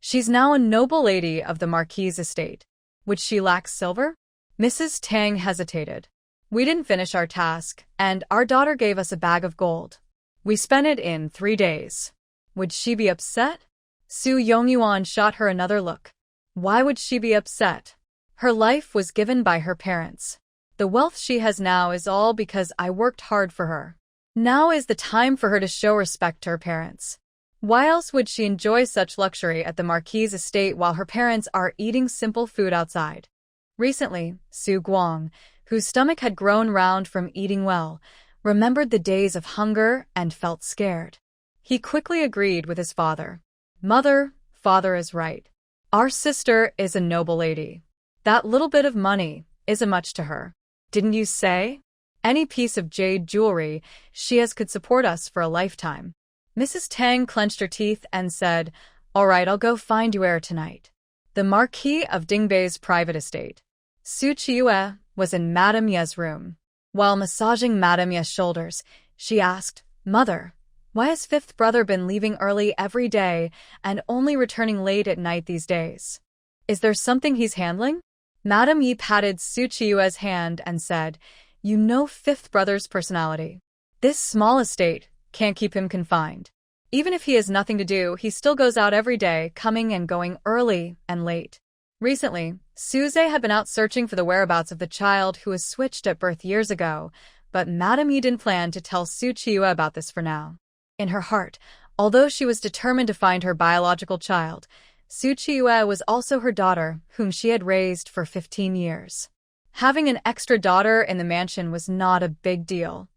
She's now a noble lady of the Marquis' estate. Would she lack silver?" Mrs. Tang hesitated. "We didn't finish our task, and our daughter gave us a bag of gold. We spent it in 3 days. Would she be upset?" Su Yongyuan shot her another look. Why would she be upset? Her life was given by her parents. The wealth she has now is all because I worked hard for her. Now is the time for her to show respect to her parents. Why else would she enjoy such luxury at the Marquis' estate while her parents are eating simple food outside? Recently, Su Guang, whose stomach had grown round from eating well, remembered the days of hunger and felt scared. He quickly agreed with his father. "Mother, father is right. Our sister is a noble lady. That little bit of money isn't much to her. Didn't you say? Any piece of jade jewelry she has could support us for a lifetime." Mrs. Tang clenched her teeth and said, "All right, I'll go find Yuan tonight." The Marquis of Dingbei's private estate. Su Qiyue was in Madame Ye's room. While massaging Madame Ye's shoulders, she asked, "Mother, why has fifth brother been leaving early every day and only returning late at night these days? Is there something he's handling?" Madame Ye patted Su Qiyue's hand and said, "You know fifth brother's personality. This small estate can't keep him confined. Even if he has nothing to do, he still goes out every day, coming and going early and late." Recently, Suze had been out searching for the whereabouts of the child who was switched at birth years ago, but Madame Yi didn't plan to tell Su Qiyue about this for now. In her heart, although she was determined to find her biological child, Su Qiyue was also her daughter, whom she had raised for 15 years. Having an extra daughter in the mansion was not a big deal.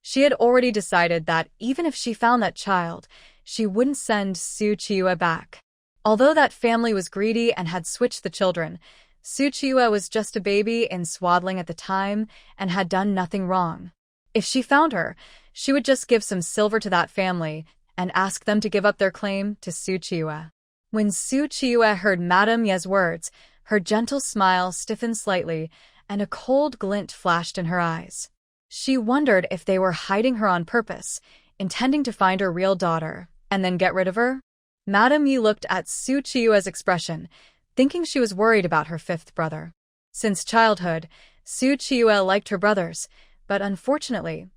She had already decided that even if she found that child, she wouldn't send Su Qiyue back. Although that family was greedy and had switched the children, Su Qiyue was just a baby in swaddling at the time and had done nothing wrong. If she found her, she would just give some silver to that family and ask them to give up their claim to Su Qiyue. When Su Qiyue heard Madame Ye's words, her gentle smile stiffened slightly and a cold glint flashed in her eyes. She wondered if they were hiding her on purpose, intending to find her real daughter, and then get rid of her. Madame Yi looked at Su Qiyue's expression, thinking she was worried about her fifth brother. Since childhood, Su Qiyue liked her brothers, but unfortunately,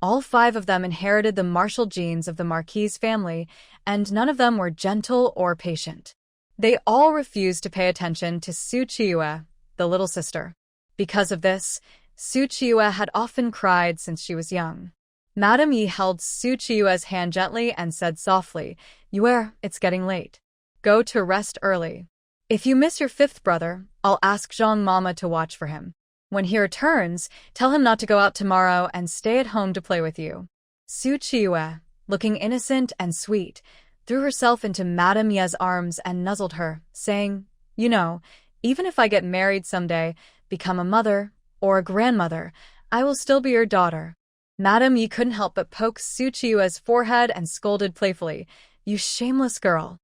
all 5 of them inherited the martial genes of the Marquis family, and none of them were gentle or patient. They all refused to pay attention to Su Qiyue, the little sister. Because of this, Su Qiyue had often cried since she was young. Madame Yi held Su Qiyue's hand gently and said softly, "Yuan, it's getting late. Go to rest early. If you miss your fifth brother, I'll ask Zhang Mama to watch for him. When he returns, tell him not to go out tomorrow and stay at home to play with you." Su Qiyue, looking innocent and sweet, threw herself into Madame Ye's arms and nuzzled her, saying, "You know, even if I get married someday, become a mother or a grandmother, I will still be your daughter." Madame Yi couldn't help but poke Su Qiyue's forehead and scolded playfully, "You shameless girl.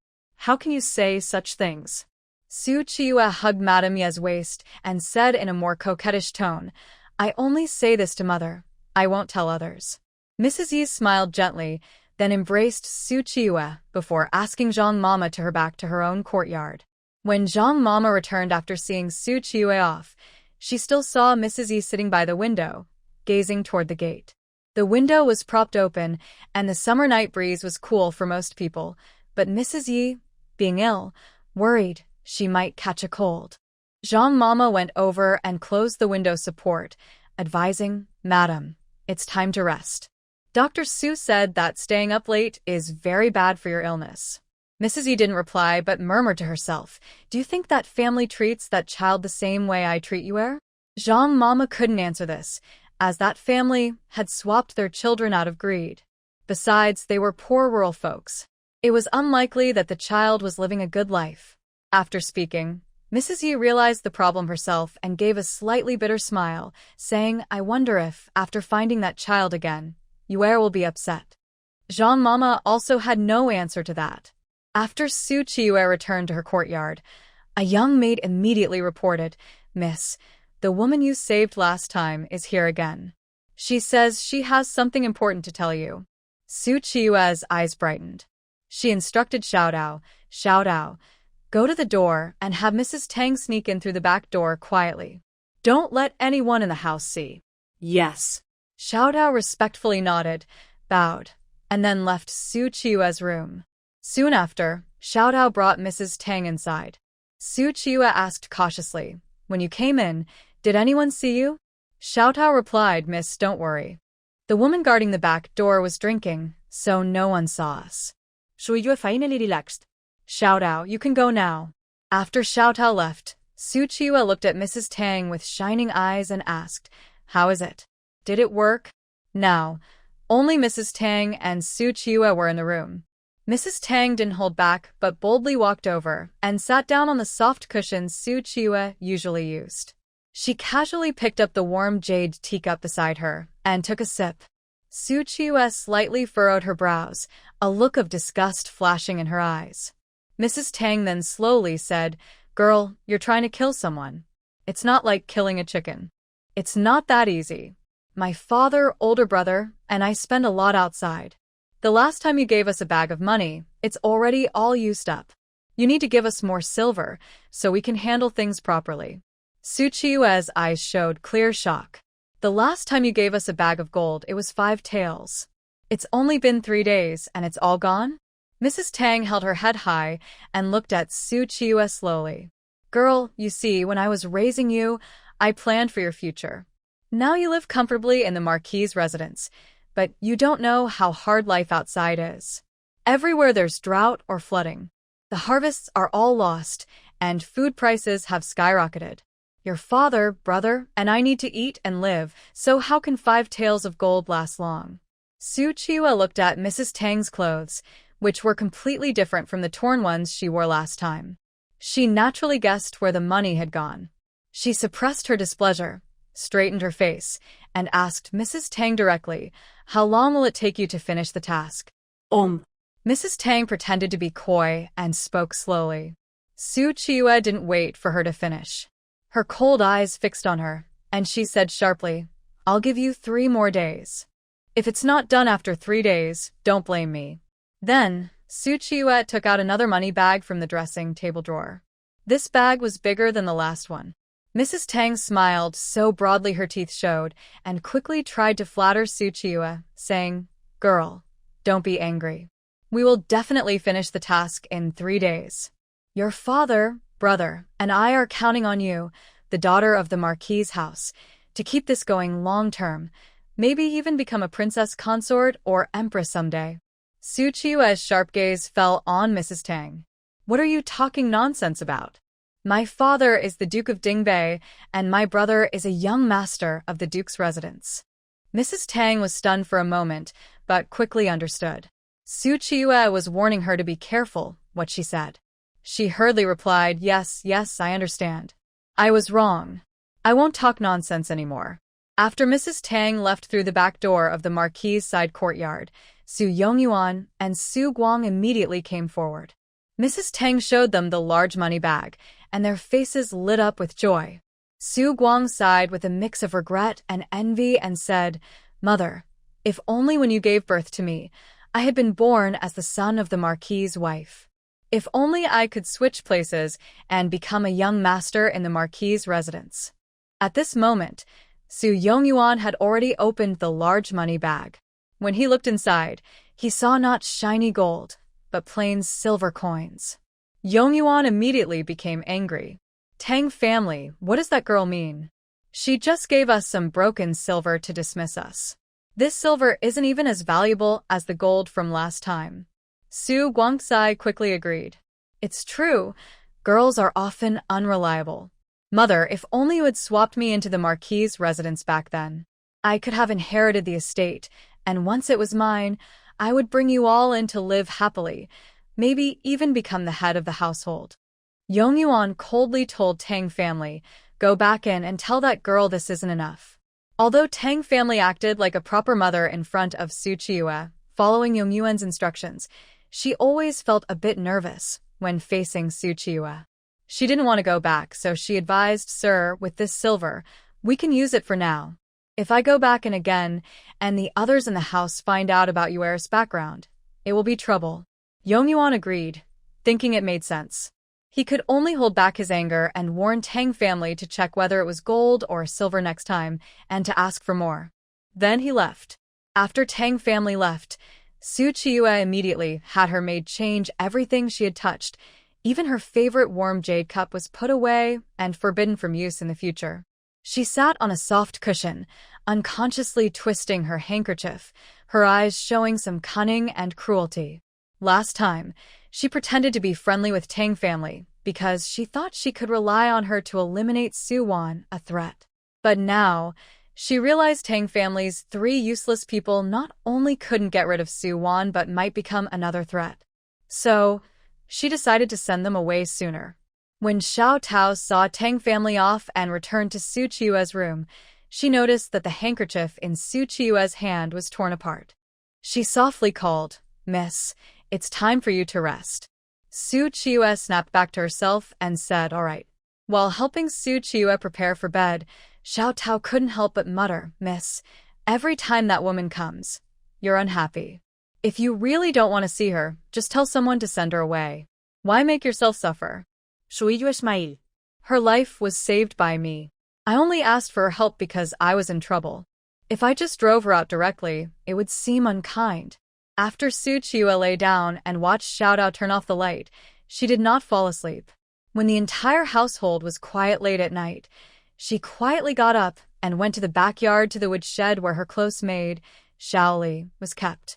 How can you say such things?" Su Qiyue hugged Madame Ye's waist and said in a more coquettish tone, "I only say this to mother. I won't tell others." Mrs. Yi smiled gently, then embraced Su Qiyue before asking Zhang Mama to her back to her own courtyard. When Zhang Mama returned after seeing Su Qiyue off, she still saw Mrs. Yi sitting by the window, gazing toward the gate. The window was propped open, and the summer night breeze was cool for most people, but Mrs. Yi, being ill, worried she might catch a cold. Zhang Mama went over and closed the window support, advising, "Madam, it's time to rest. Dr. Su said that staying up late is very bad for your illness. Mrs. Yi didn't reply but murmured to herself, do you think that family treats that child the same way I treat Yue? Zhang Mama couldn't answer this, as that family had swapped their children out of greed. Besides, they were poor rural folks. It was unlikely that the child was living a good life. After speaking, Mrs. Yi realized the problem herself and gave a slightly bitter smile, saying, I wonder if, after finding that child again, Yue will be upset. Zhang Mama also had no answer to that. After Su Qiyue returned to her courtyard, a young maid immediately reported, Miss, the woman you saved last time is here again. She says she has something important to tell you. Su Qiyue's eyes brightened. She instructed Xiao Dao, go to the door and have Mrs. Tang sneak in through the back door quietly. Don't let anyone in the house see. Yes. Xiao Dao respectfully nodded, bowed, and then left Su Qiyue's room. Soon after, Xiao Dao brought Mrs. Tang inside. Su Qiyue asked cautiously, when you came in, did anyone see you? Xiao Dao replied, Miss, don't worry. The woman guarding the back door was drinking, so no one saw us. Su Yue finally relaxed. Xiao Dao, you can go now. After Xiao Dao left, Su Qiyue looked at Mrs. Tang with shining eyes and asked, how is it? Did it work? Now, only Mrs. Tang and Su Qiyue were in the room. Mrs. Tang didn't hold back but boldly walked over and sat down on the soft cushions Su Qiyue usually used. She casually picked up the warm jade teacup beside her and took a sip. Su Qiyue slightly furrowed her brows, a look of disgust flashing in her eyes. Mrs. Tang then slowly said, Girl, you're trying to kill someone. It's not like killing a chicken. It's not that easy. My father, older brother, and I spend a lot outside. The last time you gave us a bag of money, it's already all used up. You need to give us more silver so we can handle things properly. Su Qiyue's eyes showed clear shock. The last time you gave us a bag of gold, it was 5 taels. It's only been 3 days and it's all gone? Mrs. Tang held her head high and looked at Su Qiyue slowly. Girl, you see, when I was raising you, I planned for your future. Now you live comfortably in the Marquis' residence, but you don't know how hard life outside is. Everywhere there's drought or flooding. The harvests are all lost, and food prices have skyrocketed. Your father, brother, and I need to eat and live, so how can 5 taels of gold last long? Su Qiyue looked at Mrs. Tang's clothes, which were completely different from the torn ones she wore last time. She naturally guessed where the money had gone. She suppressed her displeasure, straightened her face, and asked Mrs. Tang directly, how long will it take you to finish the task? Mrs. Tang pretended to be coy and spoke slowly. Su Qiyue didn't wait for her to finish. Her cold eyes fixed on her, and she said sharply, I'll give you 3 more days. If it's not done after 3 days, don't blame me. Then, Su Qiyue took out another money bag from the dressing table drawer. This bag was bigger than the last one. Mrs. Tang smiled so broadly her teeth showed and quickly tried to flatter Su Qiyue, saying, Girl, don't be angry. We will definitely finish the task in 3 days. Your father, brother, and I are counting on you, the daughter of the Marquis' house, to keep this going long-term, maybe even become a princess consort or empress someday. Su Qiyue's sharp gaze fell on Mrs. Tang. What are you talking nonsense about? My father is the Duke of Dingbei, and my brother is a young master of the Duke's residence. Mrs. Tang was stunned for a moment, but quickly understood. Su Qiyue was warning her to be careful what she said. She hurriedly replied, Yes, I understand. I was wrong. I won't talk nonsense anymore. After Mrs. Tang left through the back door of the Marquis' side courtyard, Su Yongyuan and Su Guang immediately came forward. Mrs. Tang showed them the large money bag, and their faces lit up with joy. Su Guang sighed with a mix of regret and envy and said, Mother, if only when you gave birth to me, I had been born as the son of the Marquis' wife. If only I could switch places and become a young master in the Marquis' residence. At this moment, Su Yongyuan had already opened the large money bag. When he looked inside, he saw not shiny gold, but plain silver coins. Yongyuan immediately became angry. Tang family, what does that girl mean? She just gave us some broken silver to dismiss us. This silver isn't even as valuable as the gold from last time. Su Guangxi quickly agreed. It's true. Girls are often unreliable. Mother, if only you had swapped me into the Marquis's residence back then. I could have inherited the estate, and once it was mine, I would bring you all in to live happily, maybe even become the head of the household. Yuan coldly told Tang family, go back in and tell that girl this isn't enough. Although Tang family acted like a proper mother in front of Qiyue, following Yuan's instructions, she always felt a bit nervous when facing Qiyue. She didn't want to go back, so she advised, Sir, with this silver, we can use it for now. If I go back in again, and the others in the house find out about Yuan's background, it will be trouble. Yuan agreed, thinking it made sense. He could only hold back his anger and warn Tang family to check whether it was gold or silver next time, and to ask for more. Then he left. After Tang family left, Qiyue immediately had her maid change everything she had touched. Even her favorite warm jade cup was put away and forbidden from use in the future. She sat on a soft cushion, unconsciously twisting her handkerchief, her eyes showing some cunning and cruelty. Last time, she pretended to be friendly with Tang family because she thought she could rely on her to eliminate Yuan, a threat. But now, she realized Tang family's 3 useless people not only couldn't get rid of Yuan but might become another threat. So, she decided to send them away sooner. When Xiao Tao saw Tang family off and returned to Qiyue's room, she noticed that the handkerchief in Qiyue's hand was torn apart. She softly called, Miss, it's time for you to rest. Qiyue snapped back to herself and said, all right. While helping Qiyue prepare for bed, Xiao Tao couldn't help but mutter, Miss, every time that woman comes, you're unhappy. If you really don't want to see her, just tell someone to send her away. Why make yourself suffer? Qiyue smiled. Her life was saved by me. I only asked for her help because I was in trouble. If I just drove her out directly, it would seem unkind. After Qiyue lay down and watched Xiao Tao turn off the light, she did not fall asleep. When the entire household was quiet late at night, she quietly got up and went to the backyard to the wood shed where her close maid, Xiaoli, was kept.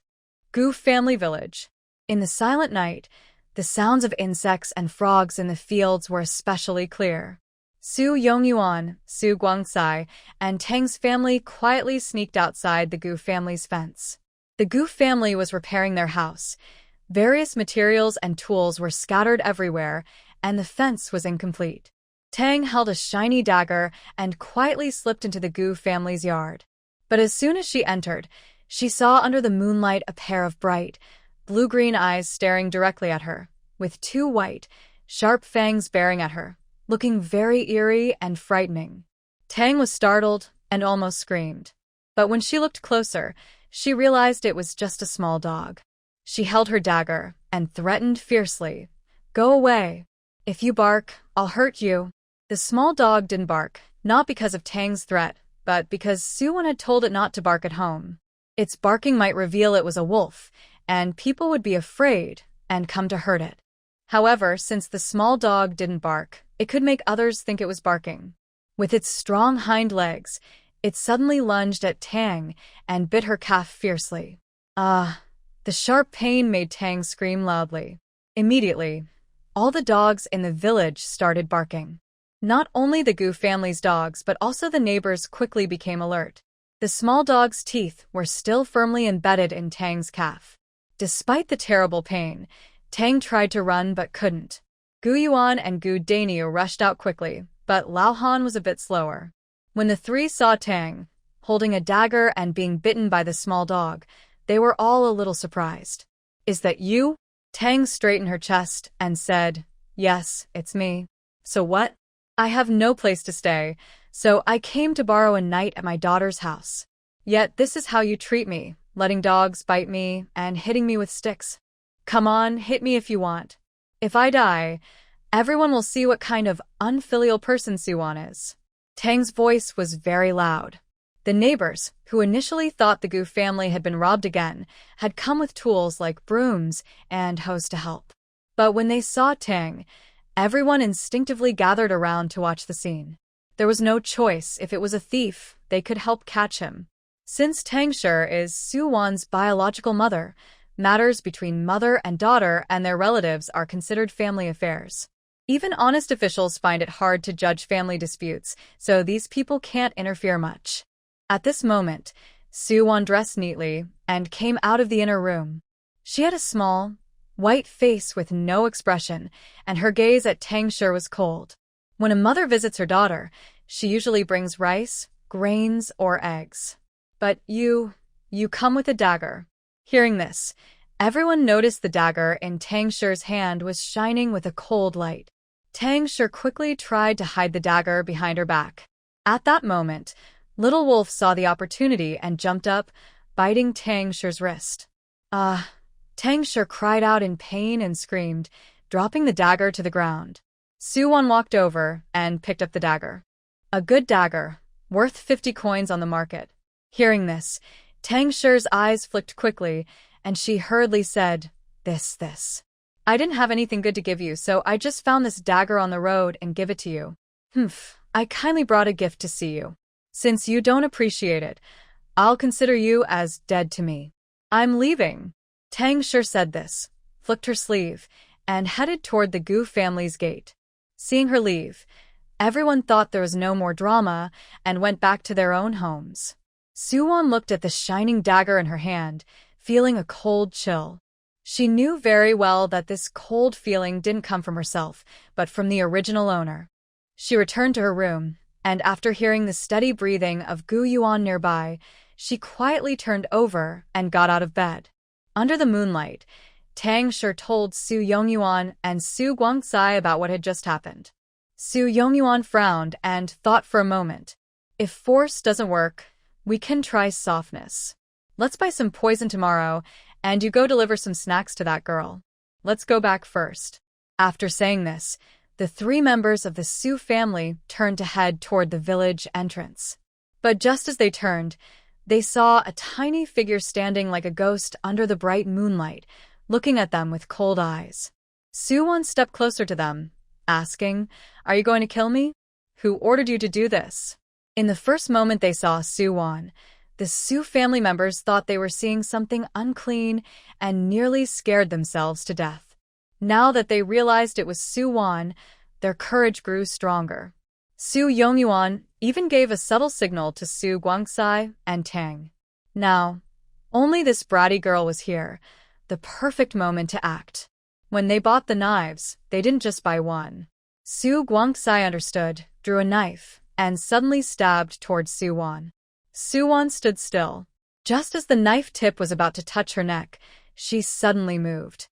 Gu family village. In the silent night, the sounds of insects and frogs in the fields were especially clear. Su Yuan, Su Guangxi, and Tang's family quietly sneaked outside the Gu family's fence. The Gu family was repairing their house. Various materials and tools were scattered everywhere, and the fence was incomplete. Tang held a shiny dagger and quietly slipped into the Gu family's yard. But as soon as she entered, she saw under the moonlight a pair of bright, blue-green eyes staring directly at her, with 2 white, sharp fangs baring at her, looking very eerie and frightening. Tang was startled and almost screamed. But when she looked closer, she realized it was just a small dog. She held her dagger and threatened fiercely, Go away. If you bark, I'll hurt you. The small dog didn't bark, not because of Tang's threat, but because Yuan had told it not to bark at home. Its barking might reveal it was a wolf, and people would be afraid and come to hurt it. However, since the small dog didn't bark, it could make others think it was barking. With its strong hind legs, it suddenly lunged at Tang and bit her calf fiercely. Ah! The sharp pain made Tang scream loudly. Immediately, all the dogs in the village started barking. Not only the Gu family's dogs but also the neighbors quickly became alert. The small dog's teeth were still firmly embedded in Tang's calf. Despite the terrible pain, Tang tried to run but couldn't. Gu Yuan and Gu Daniu rushed out quickly, but Lao Han was a bit slower. When the 3 saw Tang, holding a dagger and being bitten by the small dog, they were all a little surprised. Is that you? Tang straightened her chest and said, Yes, it's me. So what? I have no place to stay, so I came to borrow a night at my daughter's house. Yet this is how you treat me, letting dogs bite me and hitting me with sticks. Come on, hit me if you want. If I die, everyone will see what kind of unfilial person Yuan is. Tang's voice was very loud. The neighbors, who initially thought the Gu family had been robbed again, had come with tools like brooms and hoes to help. But when they saw Tang, everyone instinctively gathered around to watch the scene. There was no choice. If it was a thief, they could help catch him. Since Tang Shi is Su Wan's biological mother, matters between mother and daughter and their relatives are considered family affairs. Even honest officials find it hard to judge family disputes, so these people can't interfere much. At this moment, Su Wan dressed neatly and came out of the inner room. She had a small, white face with no expression, and her gaze at Tang Shi was cold. When a mother visits her daughter, she usually brings rice, grains, or eggs. But you come with a dagger. Hearing this, everyone noticed the dagger in Tang Shi's hand was shining with a cold light. Tang Shi quickly tried to hide the dagger behind her back. At that moment, Little Wolf saw the opportunity and jumped up, biting Tang Shi's wrist. Tang Shi cried out in pain and screamed, dropping the dagger to the ground. Su Wan walked over and picked up the dagger. A good dagger, worth 50 coins on the market. Hearing this, Tang Shi's eyes flicked quickly, and she hurriedly said, This. I didn't have anything good to give you, so I just found this dagger on the road and give it to you. I kindly brought a gift to see you. Since you don't appreciate it, I'll consider you as dead to me. I'm leaving. Tang Shi said this, flicked her sleeve, and headed toward the Gu family's gate. Seeing her leave, everyone thought there was no more drama and went back to their own homes. Su Wan looked at the shining dagger in her hand, feeling a cold chill. She knew very well that this cold feeling didn't come from herself, but from the original owner. She returned to her room, and after hearing the steady breathing of Yuan nearby, she quietly turned over and got out of bed. Under the moonlight, Tang Shi told Su Yongyuan and Su Guangcai about what had just happened. Su Yongyuan frowned and thought for a moment. If force doesn't work, we can try softness. Let's buy some poison tomorrow, and you go deliver some snacks to that girl. Let's go back first. After saying this, the 3 members of the Su family turned to head toward the village entrance. But just as they turned, they saw a tiny figure standing like a ghost under the bright moonlight, looking at them with cold eyes. Su Wan stepped closer to them, asking, Are you going to kill me? Who ordered you to do this? In the first moment they saw Su Wan, the Su family members thought they were seeing something unclean and nearly scared themselves to death. Now that they realized it was Su Wan, their courage grew stronger. Su Yongyuan even gave a subtle signal to Su Guangcai and Tang. Now, only this bratty girl was here, the perfect moment to act. When they bought the knives, they didn't just buy one. Su Guangcai understood, drew a knife, and suddenly stabbed towards Su Wan. Su Wan stood still. Just as the knife tip was about to touch her neck, she suddenly moved.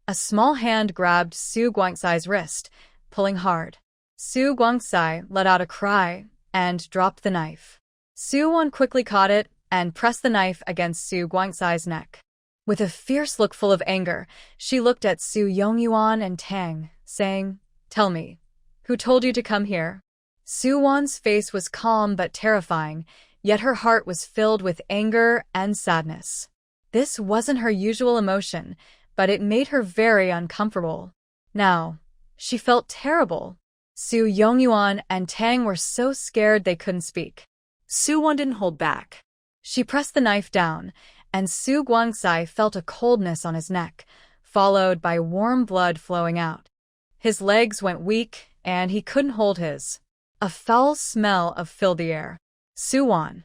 A small hand grabbed Su Guangcai's wrist, pulling hard. Su Guangcai let out a cry and dropped the knife. Su Wan quickly caught it and pressed the knife against Su Guangcai's neck. With a fierce look full of anger, she looked at Su Yongyuan and Tang, saying, Tell me, who told you to come here? Su Wan's face was calm but terrifying, yet her heart was filled with anger and sadness. This wasn't her usual emotion, but it made her very uncomfortable. Now, she felt terrible. Su Yongyuan and Tang were so scared they couldn't speak. Su Wan didn't hold back. She pressed the knife down, and Su Guangcai felt a coldness on his neck, followed by warm blood flowing out. His legs went weak, and he couldn't hold his. A foul smell filled the air. Su Wan.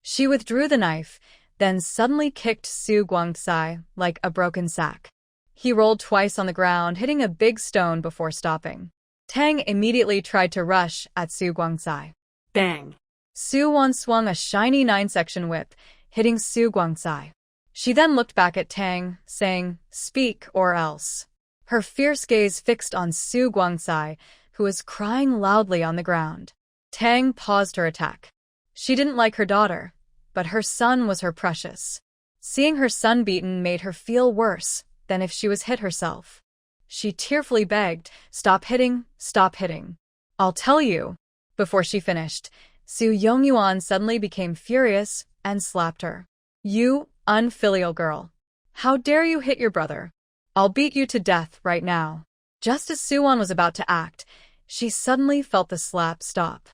She withdrew the knife, then suddenly kicked Su Guangcai like a broken sack. He rolled twice on the ground, hitting a big stone before stopping. Tang immediately tried to rush at Su Guangcai. Bang! Su Wan swung a shiny 9-section whip, hitting Su Guangcai. She then looked back at Tang, saying, Speak or else. Her fierce gaze fixed on Su Guangcai, who was crying loudly on the ground. Tang paused her attack. She didn't like her daughter, but her son was her precious. Seeing her son beaten made her feel worse than if she was hit herself. She tearfully begged, Stop hitting, stop hitting. I'll tell you. Before she finished, Su Yongyuan suddenly became furious and slapped her. You unfilial girl. How dare you hit your brother? I'll beat you to death right now. Just as Su Wan was about to act, she suddenly felt the slap stop.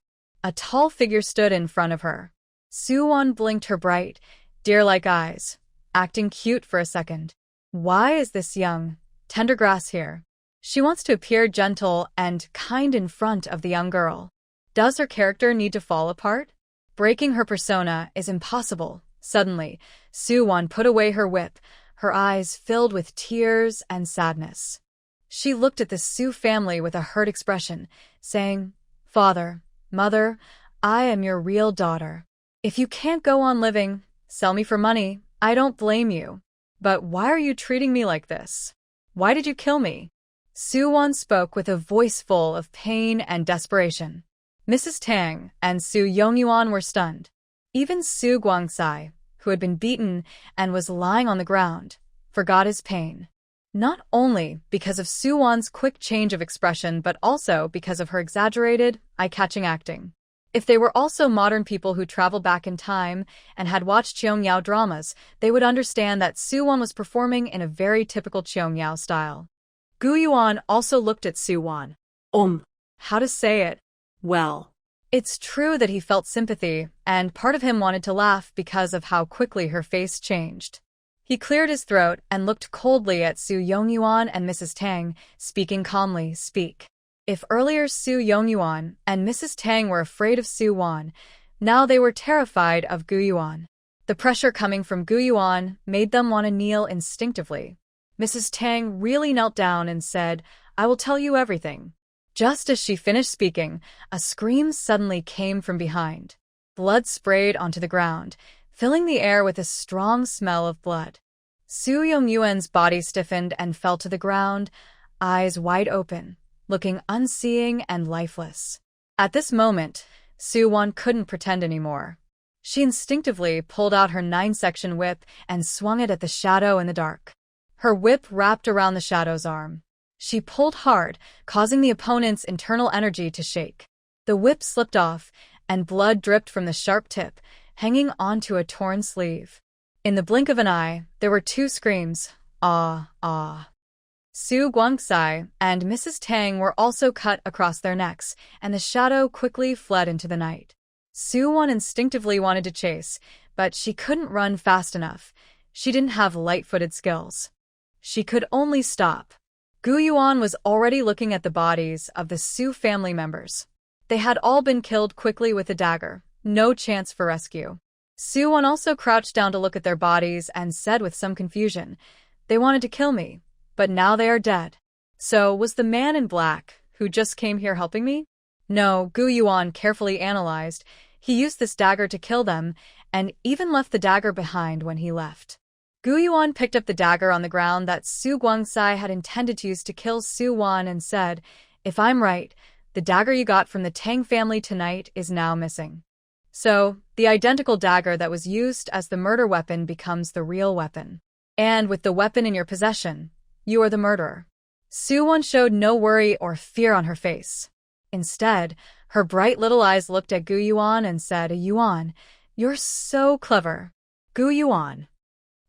A tall figure stood in front of her. Suwon blinked her bright, deer-like eyes, acting cute for a second. Why is this young, tender grass here? She wants to appear gentle and kind in front of the young girl. Does her character need to fall apart? Breaking her persona is impossible. Suddenly, Suwon put away her whip, her eyes filled with tears and sadness. She looked at the Su family with a hurt expression, saying, "Father, Mother, I am your real daughter. If you can't go on living, sell me for money, I don't blame you. But why are you treating me like this? Why did you kill me?" Suwon spoke with a voice full of pain and desperation. Mrs. Tang and Su Yongyuan were stunned. Even Su Guangsai, who had been beaten and was lying on the ground, forgot his pain. Not only because of Suwon's quick change of expression, but also because of her exaggerated, eye-catching acting. If they were also modern people who traveled back in time and had watched Cheongyao dramas, they would understand that Suwon was performing in a very typical Cheongyao style. Yuan also looked at Suwon. How to say it? Well. It's true that he felt sympathy, and part of him wanted to laugh because of how quickly her face changed. He cleared his throat and looked coldly at Su Yongyuan and Mrs. Tang, speaking calmly, "Speak." If earlier Su Yongyuan and Mrs. Tang were afraid of Suwon, now they were terrified of Yuan. The pressure coming from Yuan made them want to kneel instinctively. Mrs. Tang really knelt down and said, "I will tell you everything." Just as she finished speaking, a scream suddenly came from behind. Blood sprayed onto the ground, filling the air with a strong smell of blood. Su Yongyuan's body stiffened and fell to the ground, eyes wide open, looking unseeing and lifeless. At this moment, Suwon couldn't pretend anymore. She instinctively pulled out her 9-section whip and swung it at the shadow in the dark. Her whip wrapped around the shadow's arm. She pulled hard, causing the opponent's internal energy to shake. The whip slipped off, and blood dripped from the sharp tip, hanging onto a torn sleeve. In the blink of an eye, there were 2 screams, "Ah, ah." Su Guangsai and Mrs. Tang were also cut across their necks, and the shadow quickly fled into the night. Suwon instinctively wanted to chase, but she couldn't run fast enough. She didn't have light-footed skills. She could only stop. Yuan was already looking at the bodies of the Su family members. They had all been killed quickly with a dagger, no chance for rescue. Suwon also crouched down to look at their bodies and said with some confusion, "They wanted to kill me, but now they are dead. So was the man in black, who just came here, helping me?" No, Yuan carefully analyzed. He used this dagger to kill them, and even left the dagger behind when he left. Yuan picked up the dagger on the ground that Su Guangsai had intended to use to kill Suwon and said, "If I'm right, the dagger you got from the Tang family tonight is now missing. So, the identical dagger that was used as the murder weapon becomes the real weapon. And with the weapon in your possession, you are the murderer." Suwon showed no worry or fear on her face. Instead, her bright little eyes looked at Yuan and said, "Yuan, you're so clever." Yuan.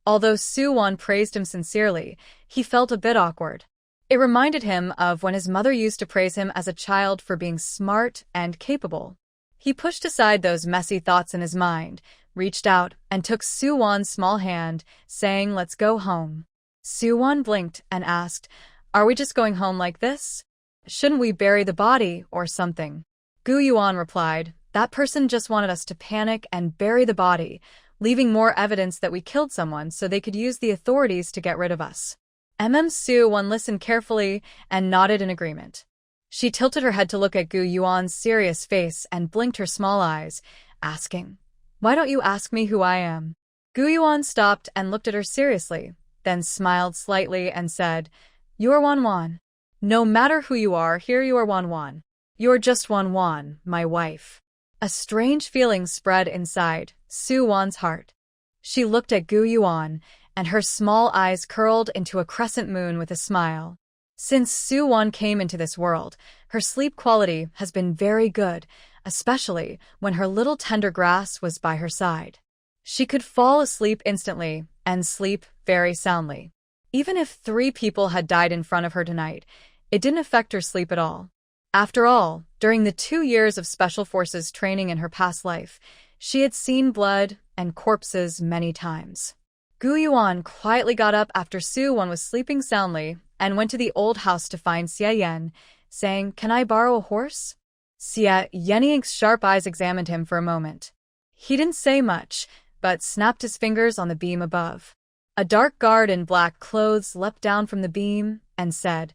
Although Suwon praised him sincerely, he felt a bit awkward. It reminded him of when his mother used to praise him as a child for being smart and capable. He pushed aside those messy thoughts in his mind, reached out, and took Suwon's small hand, saying, "Let's go home." Suwon blinked and asked, "Are we just going home like this? Shouldn't we bury the body or something?" Yuan replied, "That person just wanted us to panic and bury the body, leaving more evidence that we killed someone so they could use the authorities to get rid of us." Suwon listened carefully and nodded in agreement. She tilted her head to look at Yuan's serious face and blinked her small eyes, asking, "Why don't you ask me who I am?" Yuan stopped and looked at her seriously, then smiled slightly and said, "You're Wanwan. No matter who you are, here you are Wanwan. You're just Wanwan, my wife." A strange feeling spread inside Suwon's heart. She looked at Yuan, and her small eyes curled into a crescent moon with a smile. Since Suwon came into this world, her sleep quality has been very good, especially when her little tender grass was by her side. She could fall asleep instantly and sleep very soundly. Even if 3 people had died in front of her tonight, it didn't affect her sleep at all. After all, during the 2 years of Special Forces training in her past life, She had seen blood and corpses many times. Yuan quietly got up after Yuan was sleeping soundly and went to the old house to find Yan, saying, "Can I borrow a horse?" Yan's sharp eyes examined him for a moment. He didn't say much, but snapped his fingers on the beam above. A dark guard in black clothes leapt down from the beam and said,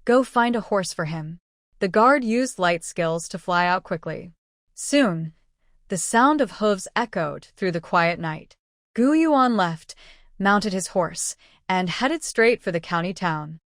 "Go find a horse for him." The guard used light skills to fly out quickly. Soon, the sound of hooves echoed through the quiet night. Yuan left, mounted his horse, and headed straight for the county town.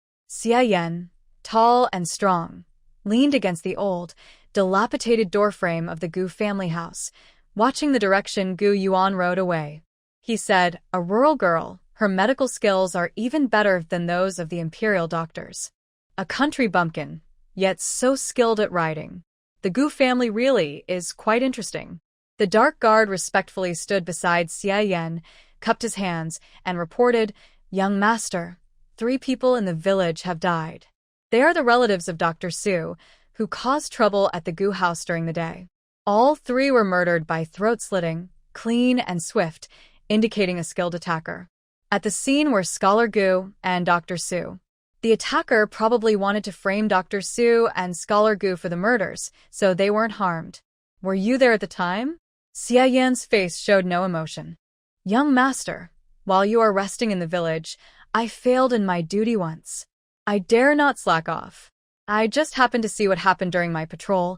Yan, tall and strong, leaned against the old, dilapidated doorframe of the Gu family house, watching the direction Yuan rode away. He said, "A rural girl, her medical skills are even better than those of the imperial doctors. A country bumpkin, yet so skilled at riding. The Gu family really is quite interesting." The dark guard respectfully stood beside Yan, cupped his hands, and reported, "Young master, 3 people in the village have died. They are the relatives of Dr. Su, who caused trouble at the Gu house during the day. All 3 were murdered by throat-slitting, clean and swift, indicating a skilled attacker. At the scene were Scholar Gu and Dr. Su. The attacker probably wanted to frame Dr. Su and Scholar Gu for the murders, so they weren't harmed. Were you there at the time?" Yan's face showed no emotion. "Young master, while you are resting in the village, I failed in my duty once. I dare not slack off. I just happened to see what happened during my patrol."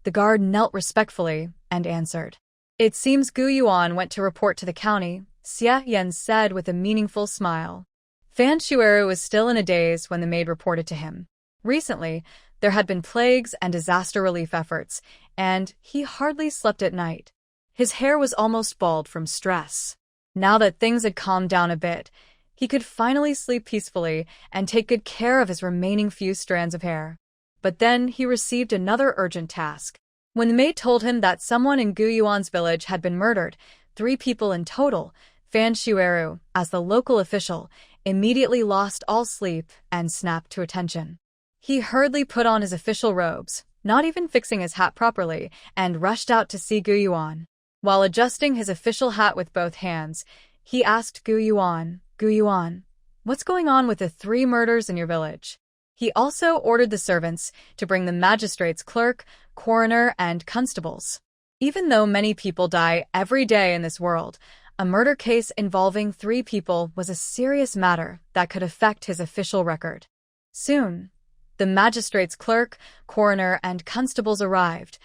The guard knelt respectfully and answered. "It seems Yuan went to report to the county," Yan said with a meaningful smile. Fan Shueru was still in a daze when the maid reported to him. Recently, there had been plagues and disaster relief efforts, and he hardly slept at night. His hair was almost bald from stress. Now that things had calmed down a bit, he could finally sleep peacefully and take good care of his remaining few strands of hair. But then he received another urgent task. When the maid told him that someone in Yuan's village had been murdered, 3 people in total, Fan Shueru, as the local official, immediately lost all sleep and snapped to attention. He hurriedly put on his official robes, not even fixing his hat properly, and rushed out to see Yuan. While adjusting his official hat with both hands, he asked Yuan, "What's going on with the 3 murders in your village?" He also ordered the servants to bring the magistrate's clerk, coroner, and constables. Even though many people die every day in this world, a murder case involving 3 people was a serious matter that could affect his official record. Soon, the magistrate's clerk, coroner, and constables arrived,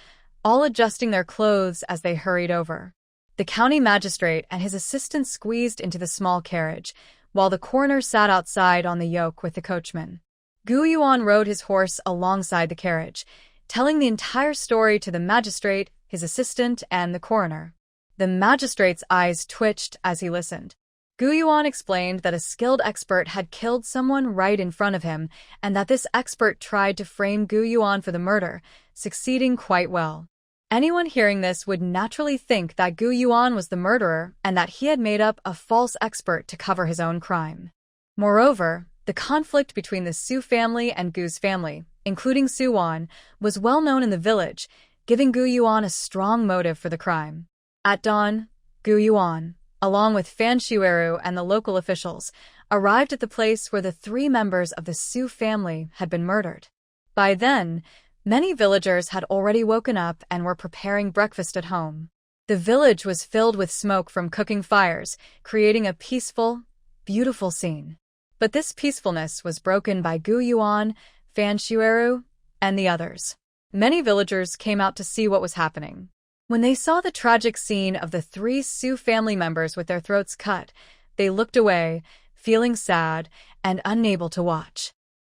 all adjusting their clothes as they hurried over. The county magistrate and his assistant squeezed into the small carriage, while the coroner sat outside on the yoke with the coachman. Yuan rode his horse alongside the carriage, telling the entire story to the magistrate, his assistant, and the coroner. The magistrate's eyes twitched as he listened. Yuan explained that a skilled expert had killed someone right in front of him, and that this expert tried to frame Yuan for the murder, succeeding quite well. Anyone hearing this would naturally think that Yuan was the murderer and that he had made up a false expert to cover his own crime. Moreover, the conflict between the Su family and Gu's family, including Yuan, was well known in the village, giving Yuan a strong motive for the crime. At dawn, Yuan, along with Fan Shueru and the local officials, arrived at the place where the 3 members of the Su family had been murdered. By then, many villagers had already woken up and were preparing breakfast at home. The village was filled with smoke from cooking fires, creating a peaceful, beautiful scene. But this peacefulness was broken by Yuan, Fan Shueru, and the others. Many villagers came out to see what was happening. When they saw the tragic scene of the 3 Su family members with their throats cut, they looked away, feeling sad and unable to watch.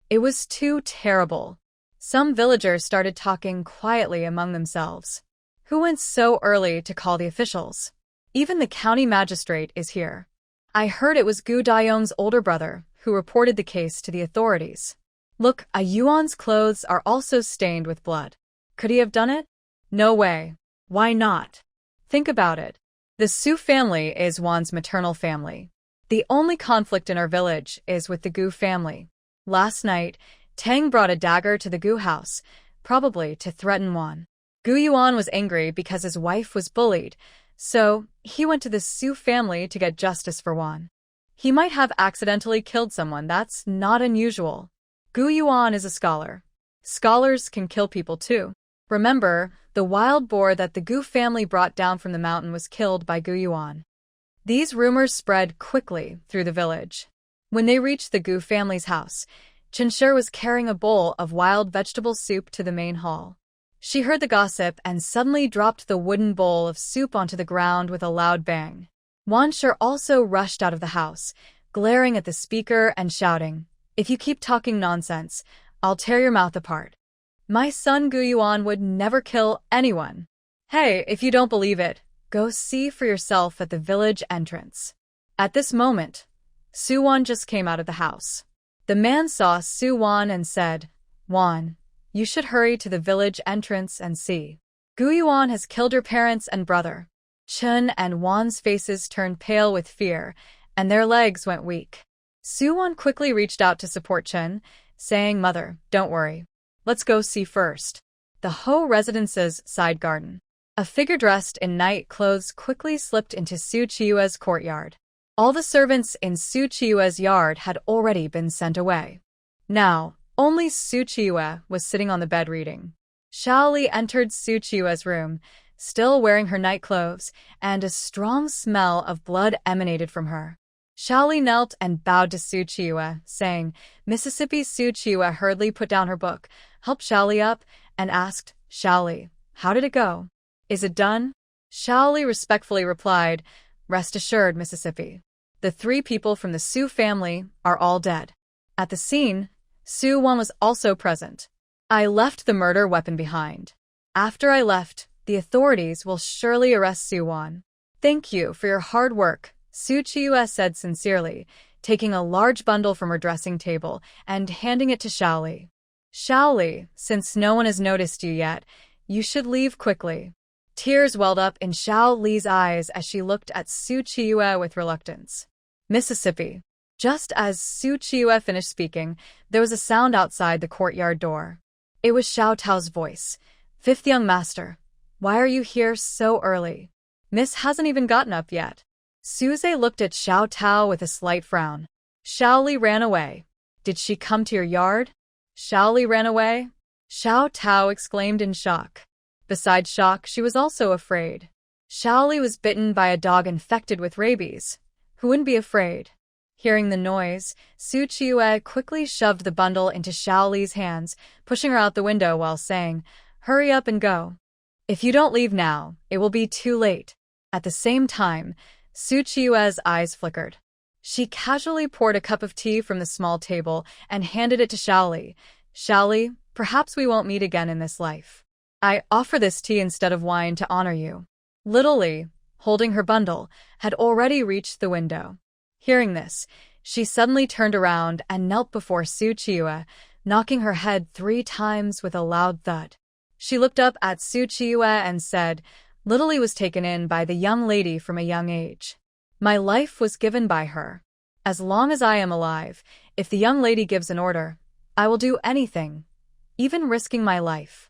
It was too terrible. Some villagers started talking quietly among themselves. "Who went so early to call the officials? Even the county magistrate is here. I heard it was Gu Daiyong's older brother who reported the case to the authorities. Look, Yuan's clothes are also stained with blood. Could he have done it? No way. Why not? Think about it. The Su family is Yuan's maternal family. The only conflict in our village is with the Gu family. Last night, Tang brought a dagger to the Gu house, probably to threaten Yuan. Yuan was angry because his wife was bullied, So, he went to the Su family to get justice for Yuan. He might have accidentally killed someone, that's not unusual. Yuan is a scholar. Scholars can kill people too. Remember, the wild boar that the Gu family brought down from the mountain was killed by Yuan. These rumors spread quickly through the village. When they reached the Gu family's house, Chenshir was carrying a bowl of wild vegetable soup to the main hall. She heard the gossip and suddenly dropped the wooden bowl of soup onto the ground with a loud bang. Wanshir also rushed out of the house, glaring at the speaker and shouting, "If you keep talking nonsense, I'll tear your mouth apart. My son Yuan would never kill anyone. Hey, if you don't believe it, go see for yourself at the village entrance." At this moment, Yuan just came out of the house. The man saw Yuan and said, "Yuan, you should hurry to the village entrance and see. Yuan has killed your parents and brother." Chen and Yuan's faces turned pale with fear, and their legs went weak. Yuan quickly reached out to support Chen, saying, "Mother, don't worry. Let's go see first." The Ho residence's side garden. A figure dressed in night clothes quickly slipped into Su Qiyue's courtyard. All the servants in Su Qiyue's yard had already been sent away. Now, only Su Qiyue was sitting on the bed reading. Shaoli entered Su Qiyue's room, still wearing her night clothes, and a strong smell of blood emanated from her. Shaoli knelt and bowed to Su Qiyue, saying, Mississippi. Su Qiyue hurriedly put down her book, helped Shaoli up, and asked, "Shaoli, how did it go? Is it done?" Shaoli respectfully replied, "Rest assured, Mississippi. The 3 people from the Su family are all dead." At the scene, Su Wan was also present. "I left the murder weapon behind. After I left, the authorities will surely arrest Su Wan. Thank you for your hard work," Su Qiyue said sincerely, taking a large bundle from her dressing table and handing it to Shaoli. "Shaoli, since no one has noticed you yet, you should leave quickly." Tears welled up in Shaoli's eyes as she looked at Su Qiyue with reluctance. Mississippi. Just as Su Qiyue finished speaking, there was a sound outside the courtyard door. It was Xiao Tao's voice. "Fifth young master, why are you here so early? Miss hasn't even gotten up yet." Suze looked at Xiao Tao with a slight frown. "Shaoli ran away. Did she come to your yard?" "Shaoli ran away?" Xiao Tao exclaimed in shock. Besides shock, she was also afraid. Shaoli was bitten by a dog infected with rabies. Who wouldn't be afraid? Hearing the noise, Su Qiyue quickly shoved the bundle into Shaoli's hands, pushing her out the window while saying, "Hurry up and go. If you don't leave now, it will be too late." At the same time, Su Qiyue's eyes flickered. She casually poured a cup of tea from the small table and handed it to Shaoli. "Shaoli, perhaps we won't meet again in this life. I offer this tea instead of wine to honor you." Little Li, holding her bundle, had already reached the window. Hearing this, she suddenly turned around and knelt before Su Qiyue, knocking her head 3 times with a loud thud. She looked up at Su Qiyue and said, "Little Li was taken in by the young lady from a young age. My life was given by her. As long as I am alive, if the young lady gives an order, I will do anything, even risking my life.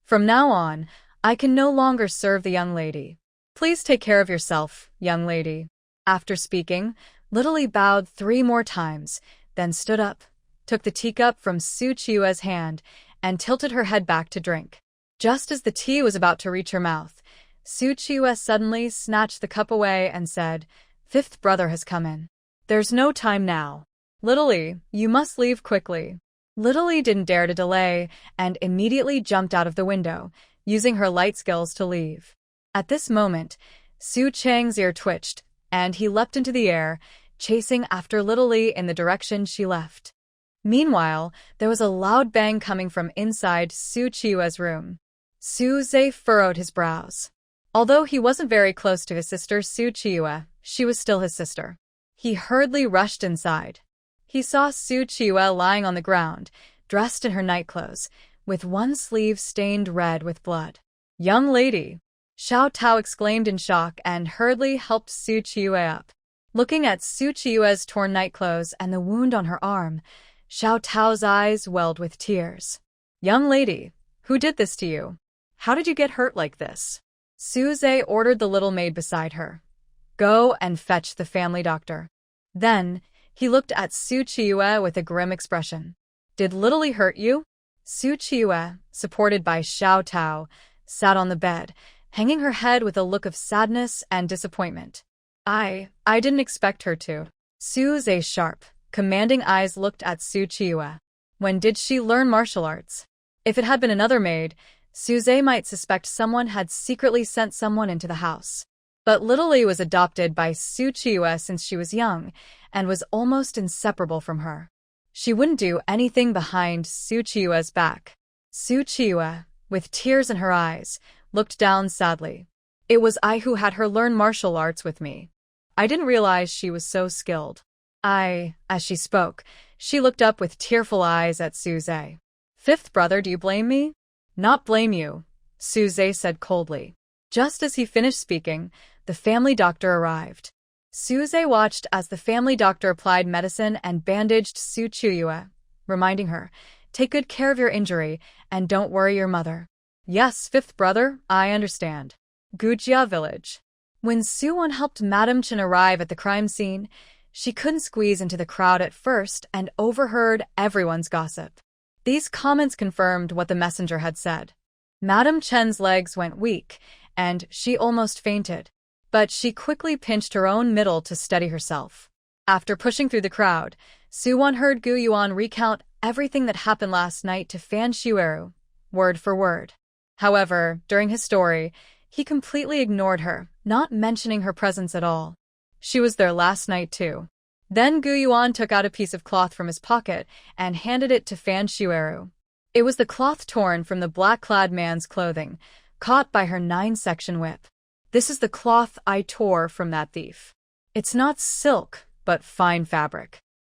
From now on, I can no longer serve the young lady. Please take care of yourself, young lady." After speaking, Little Li bowed 3 more times, then stood up, took the teacup from Su Qiyue's hand, and tilted her head back to drink. Just as the tea was about to reach her mouth, Su Qiyue suddenly snatched the cup away and said, "Fifth brother has come in. There's no time now. Little Li, you must leave quickly." Little Li didn't dare to delay and immediately jumped out of the window, using her light skills to leave. At this moment, Su Chang's ear twitched, and he leapt into the air, chasing after Little Li in the direction she left. Meanwhile, there was a loud bang coming from inside Su Qiyue's room. Su Zhe furrowed his brows. Although he wasn't very close to his sister Su Qiyue, she was still his sister. He hurriedly rushed inside. He saw Su Qiyue lying on the ground, dressed in her nightclothes, with one sleeve stained red with blood. "Young lady!" Xiao Tao exclaimed in shock and hurriedly helped Su Qiyue up. Looking at Su Qiyue's torn nightclothes and the wound on her arm, Xiao Tao's eyes welled with tears. "Young lady, who did this to you? How did you get hurt like this?" Su Zhe ordered the little maid beside her. Go and fetch the family doctor. Then, he looked at Su Qiyue with a grim expression. Did Littly hurt you? Su Qiyue, supported by Xiao Tao, sat on the bed, hanging her head with a look of sadness and disappointment. I didn't expect her to. Su Zhe's sharp, commanding eyes looked at Su Qiyue. When did she learn martial arts? If it had been another maid, Su Zhe might suspect someone had secretly sent someone into the house. But Littly was adopted by Su Qiyue since she was young, and was almost inseparable from her. She wouldn't do anything behind Su Qiyue's back. Su Qiyue, with tears in her eyes, looked down sadly. It was I who had her learn martial arts with me. I didn't realize she was so skilled. As she spoke, she looked up with tearful eyes at Su Zhe. Fifth brother, do you blame me? Not blame you, Su Zhe said coldly. Just as he finished speaking, the family doctor arrived. Su Zhe watched as the family doctor applied medicine and bandaged Su Qiyue, reminding her, take good care of your injury and don't worry your mother. Yes, fifth brother, I understand. Gujia village. When Su Wan helped Madame Chen arrive at the crime scene, she couldn't squeeze into the crowd at first and overheard everyone's gossip. These comments confirmed what the messenger had said. Madame Chen's legs went weak, and she almost fainted. But she quickly pinched her own middle to steady herself. After pushing through the crowd, Su Wan heard Gu Yuan recount everything that happened last night to Fan Shueru, word for word. However, during his story, he completely ignored her, not mentioning her presence at all. She was there last night too. Then Gu Yuan took out a piece of cloth from his pocket and handed it to Fan Shueru. It was the cloth torn from the black-clad man's clothing, caught by her 9-section whip. This is the cloth I tore from that thief. It's not silk, but fine fabric.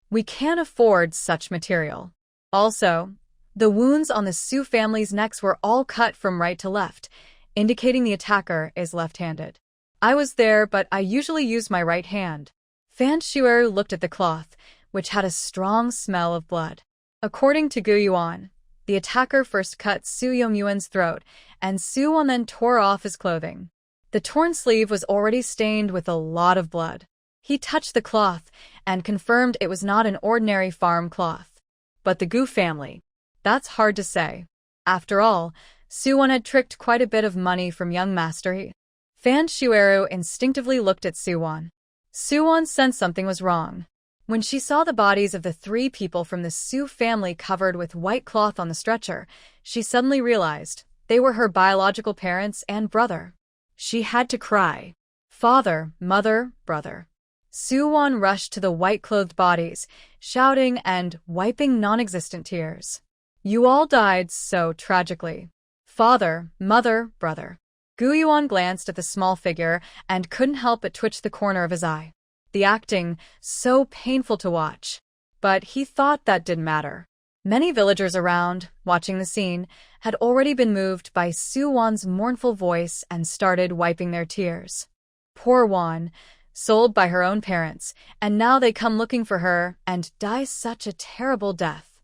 We can't afford such material. Also, the wounds on the Su family's necks were all cut from right to left, indicating the attacker is left-handed. I was there, but I usually use my right hand. Fan Shueru looked at the cloth, which had a strong smell of blood. According to Gu Yuan, the attacker first cut Su Yongyuan's throat, and Su Wan then tore off his clothing. The torn sleeve was already stained with a lot of blood. He touched the cloth and confirmed it was not an ordinary farm cloth. But the Gu family. That's hard to say. After all, Su Wan had tricked quite a bit of money from young Master He. Fan Shueru instinctively looked at Su Wan. Su Wan sensed something was wrong. When she saw the bodies of the 3 people from the Su family covered with white cloth on the stretcher, she suddenly realized they were her biological parents and brother. She had to cry. Father, mother, brother. Su Wan rushed to the white-clothed bodies, shouting and wiping non-existent tears. You all died so tragically. Father, mother, brother. Gu Yuan glanced at the small figure and couldn't help but twitch the corner of his eye. The acting, so painful to watch. But he thought that didn't matter. Many villagers around, watching the scene, had already been moved by Su Wan's mournful voice and started wiping their tears. Poor Wan, sold by her own parents, and now they come looking for her and die such a terrible death.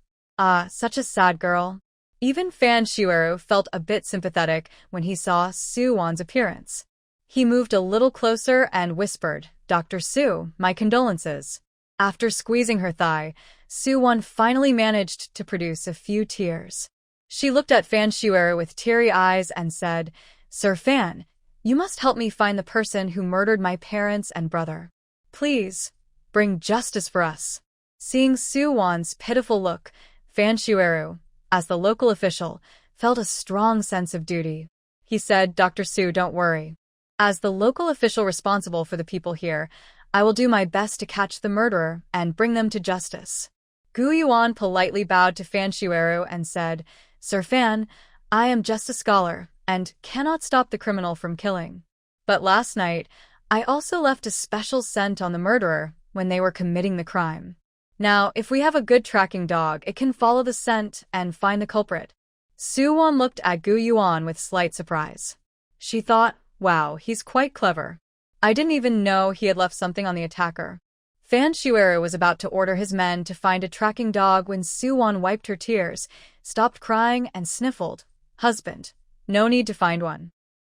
Such a sad girl. Even Fan Shueru felt a bit sympathetic when he saw Su Wan's appearance. He moved a little closer and whispered, Dr. Su, my condolences. After squeezing her thigh, Su Wan finally managed to produce a few tears. She looked at Fan Shueru with teary eyes and said, Sir Fan, you must help me find the person who murdered my parents and brother. Please, bring justice for us. Seeing Su Wan's pitiful look, Fan Shueru, as the local official, felt a strong sense of duty. He said, Dr. Su, don't worry. As the local official responsible for the people here, I will do my best to catch the murderer and bring them to justice. Gu Yuan politely bowed to Fan Shueru and said, Sir Fan, I am just a scholar and cannot stop the criminal from killing. But last night, I also left a special scent on the murderer when they were committing the crime. Now, if we have a good tracking dog, it can follow the scent and find the culprit. Su Wan looked at Gu Yuan with slight surprise. She thought, wow, he's quite clever. I didn't even know he had left something on the attacker. Fan Shueru was about to order his men to find a tracking dog when Su Wan wiped her tears, stopped crying and sniffled. Husband, no need to find one.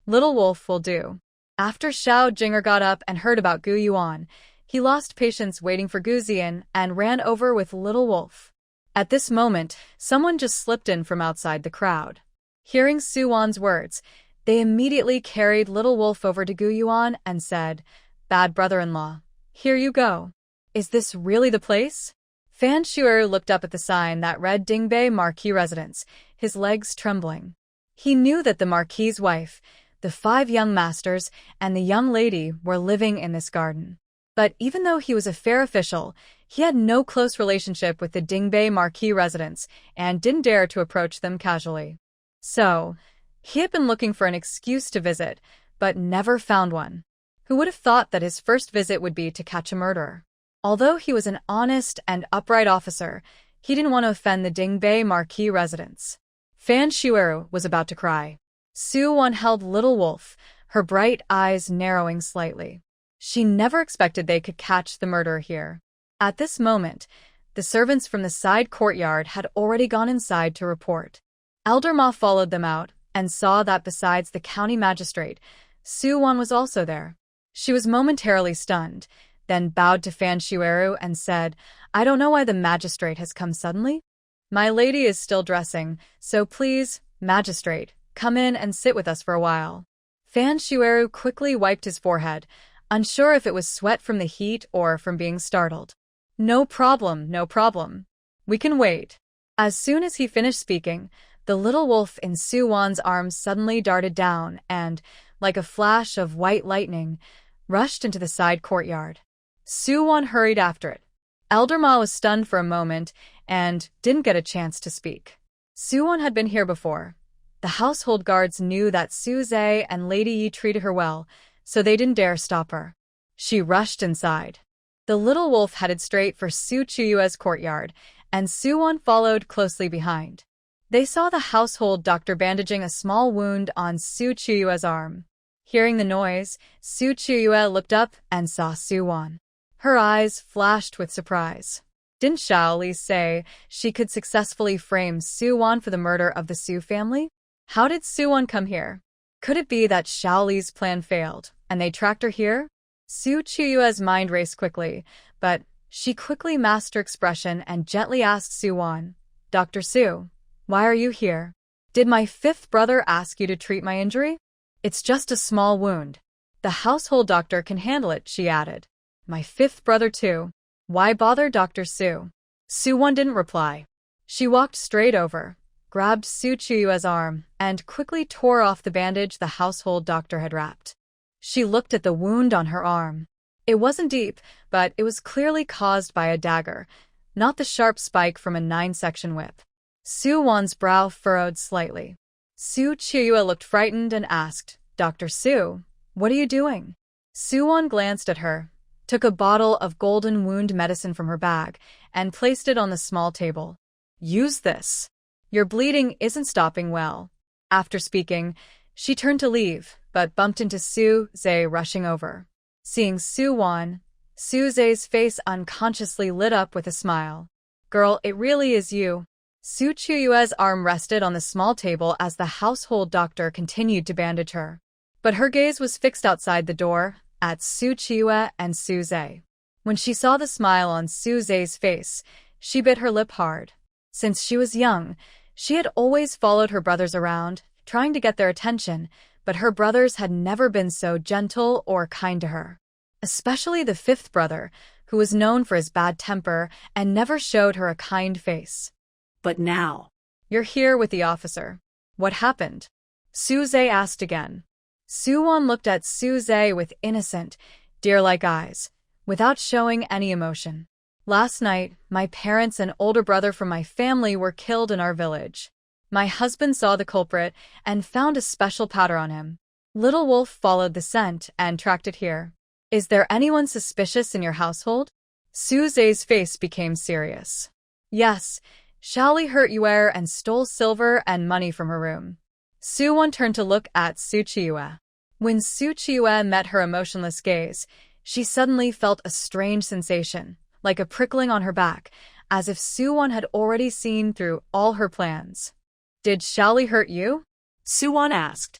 Little Wolf will do. After Xiao Jinger got up and heard about Gu Yuan, he lost patience waiting for Gu Zian and ran over with Little Wolf. At this moment, someone just slipped in from outside the crowd. Hearing Su Wan's words, they immediately carried Little Wolf over to Gu Yuan and said, "Bad brother-in-law, here you go. Is this really the place?" Fan Shuer looked up at the sign that read Dingbei Marquis Residence, his legs trembling. He knew that the Marquis's wife, the 5 young masters, and the young lady were living in this garden. But even though he was a fair official, he had no close relationship with the Dingbei Marquis residence and didn't dare to approach them casually. So, he had been looking for an excuse to visit, but never found one. Who would have thought that his first visit would be to catch a murderer? Although he was an honest and upright officer, he didn't want to offend the Dingbei Marquis residence. Fan Shueru was about to cry. Su Wan held Little Wolf, her bright eyes narrowing slightly. She never expected they could catch the murderer here. At this moment, the servants from the side courtyard had already gone inside to report. Elder Ma followed them out and saw that besides the county magistrate, Su Wan was also there. She was momentarily stunned, then bowed to Fan Shueru and said, "I don't know why the magistrate has come suddenly. My lady is still dressing, so please, magistrate, come in and sit with us for a while." Fan Shueru quickly wiped his forehead, unsure if it was sweat from the heat or from being startled. No problem, no problem. We can wait." As soon as he finished speaking, the Little Wolf in Su Wan's arms suddenly darted down and, like a flash of white lightning, rushed into the side courtyard. Su Wan hurried after it. Elder Ma was stunned for a moment and didn't get a chance to speak. Su Wan had been here before. The household guards knew that Su Zhe and Lady Yi treated her well, so they didn't dare stop her. She rushed inside. The Little Wolf headed straight for Su Qiyue's courtyard, and Su Wan followed closely behind. They saw the household doctor bandaging a small wound on Su Qiyue's arm. Hearing the noise, Su Qiyue looked up and saw Su Wan. Her eyes flashed with surprise. Didn't Xiaoli say she could successfully frame Su Wan for the murder of the Su family? How did Su Wan come here? Could it be that Xiaoli's plan failed, and they tracked her here? Su Qiyue's mind raced quickly, but she quickly masked her expression and gently asked Su Wan, "Dr. Su, why are you here? Did my 5th brother ask you to treat my injury?" "It's just a small wound. The household doctor can handle it," she added. "My 5th brother too. Why bother Dr. Su?" Su Wan didn't reply. She walked straight over, grabbed Su Qiyue's arm, and quickly tore off the bandage the household doctor had wrapped. She looked at the wound on her arm. It wasn't deep, but it was clearly caused by a dagger, not the sharp spike from a 9-section whip. Su Wan's brow furrowed slightly. Su Qiyue looked frightened and asked, "Dr. Su, what are you doing?" Su Wan glanced at her, took a bottle of golden wound medicine from her bag, and placed it on the small table. "Use this. Your bleeding isn't stopping well." After speaking, she turned to leave, but bumped into Su Zhe rushing over. Seeing Su Wan, Su Zhe's face unconsciously lit up with a smile. "Girl, it really is you." Su Qiyue's arm rested on the small table as the household doctor continued to bandage her. But her gaze was fixed outside the door, at Su Qiyue and Su Zhe. When she saw the smile on Su Zhe's face, she bit her lip hard. Since she was young, she had always followed her brothers around, trying to get their attention, but her brothers had never been so gentle or kind to her. Especially the 5th brother, who was known for his bad temper and never showed her a kind face. But now, "You're here with the officer. What happened?" Su Zhe asked again. Su Wan looked at Su Zhe with innocent, deer-like eyes, without showing any emotion. "Last night, my parents and older brother from my family were killed in our village. My husband saw the culprit and found a special powder on him. Little Wolf followed the scent and tracked it here. Is there anyone suspicious in your household?" Su Zhe's face became serious. "Yes, Xiaoli hurt Yue and stole silver and money from her room." Su Wan turned to look at Su Qiyue. When Su Qiyue met her emotionless gaze, she suddenly felt a strange sensation, like a prickling on her back, as if Su Wan had already seen through all her plans. "Did Xiaoli hurt you?" Su Wan asked.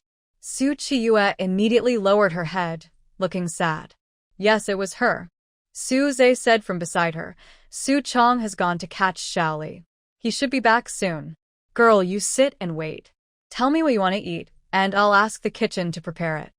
Qiyue immediately lowered her head, looking sad. Yes, it was her. Su Zhe said from beside her. Su Chong has gone to catch Xiaoli. He should be back soon. Girl, you sit and wait. Tell me what you want to eat, and I'll ask the kitchen to prepare it.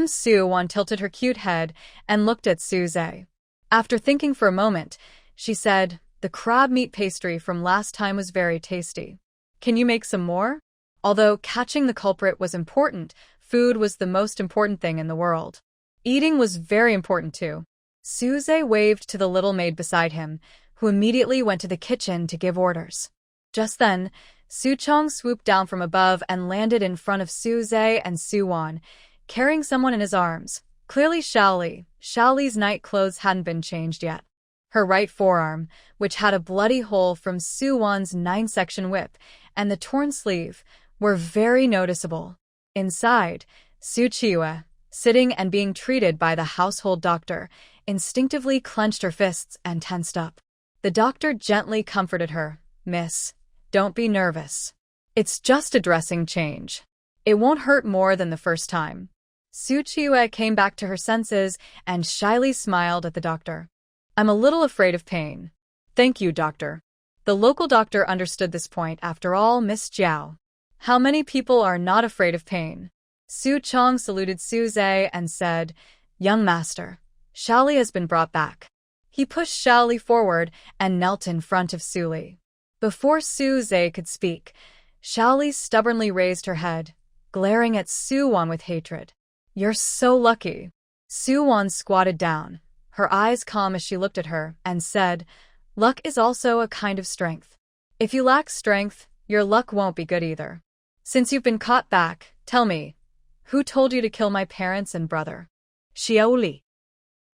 Su Wan tilted her cute head and looked at Su Zhe. After thinking for a moment, she said, the crab meat pastry from last time was very tasty. Can you make some more? Although catching the culprit was important, food was the most important thing in the world. Eating was very important too. Su Zhe waved to the little maid beside him, who immediately went to the kitchen to give orders. Just then, Su Chong swooped down from above and landed in front of Su Zhe and Su Wan, carrying someone in his arms. Clearly Xiaoli. Xiaoli's night clothes hadn't been changed yet. Her right forearm, which had a bloody hole from Su Wan's 9-section whip, and the torn sleeve, were very noticeable. Inside, Su Qiyue, sitting and being treated by the household doctor, instinctively clenched her fists and tensed up. The doctor gently comforted her. Miss, don't be nervous. It's just a dressing change. It won't hurt more than the first time. Su Qiyue came back to her senses and shyly smiled at the doctor. I'm a little afraid of pain. Thank you, doctor. The local doctor understood this point. After all, Miss Jiao. How many people are not afraid of pain? Su Chong saluted Su Zhe and said, Young master, Xiaoli has been brought back. He pushed Xiaoli forward and knelt in front of Su Li. Before Su Zhe could speak, Xiaoli stubbornly raised her head, glaring at Su Wan with hatred. You're so lucky. Su Wan squatted down, her eyes calm as she looked at her, and said, Luck is also a kind of strength. If you lack strength, your luck won't be good either. Since you've been caught back, tell me, who told you to kill my parents and brother? Xiaoli.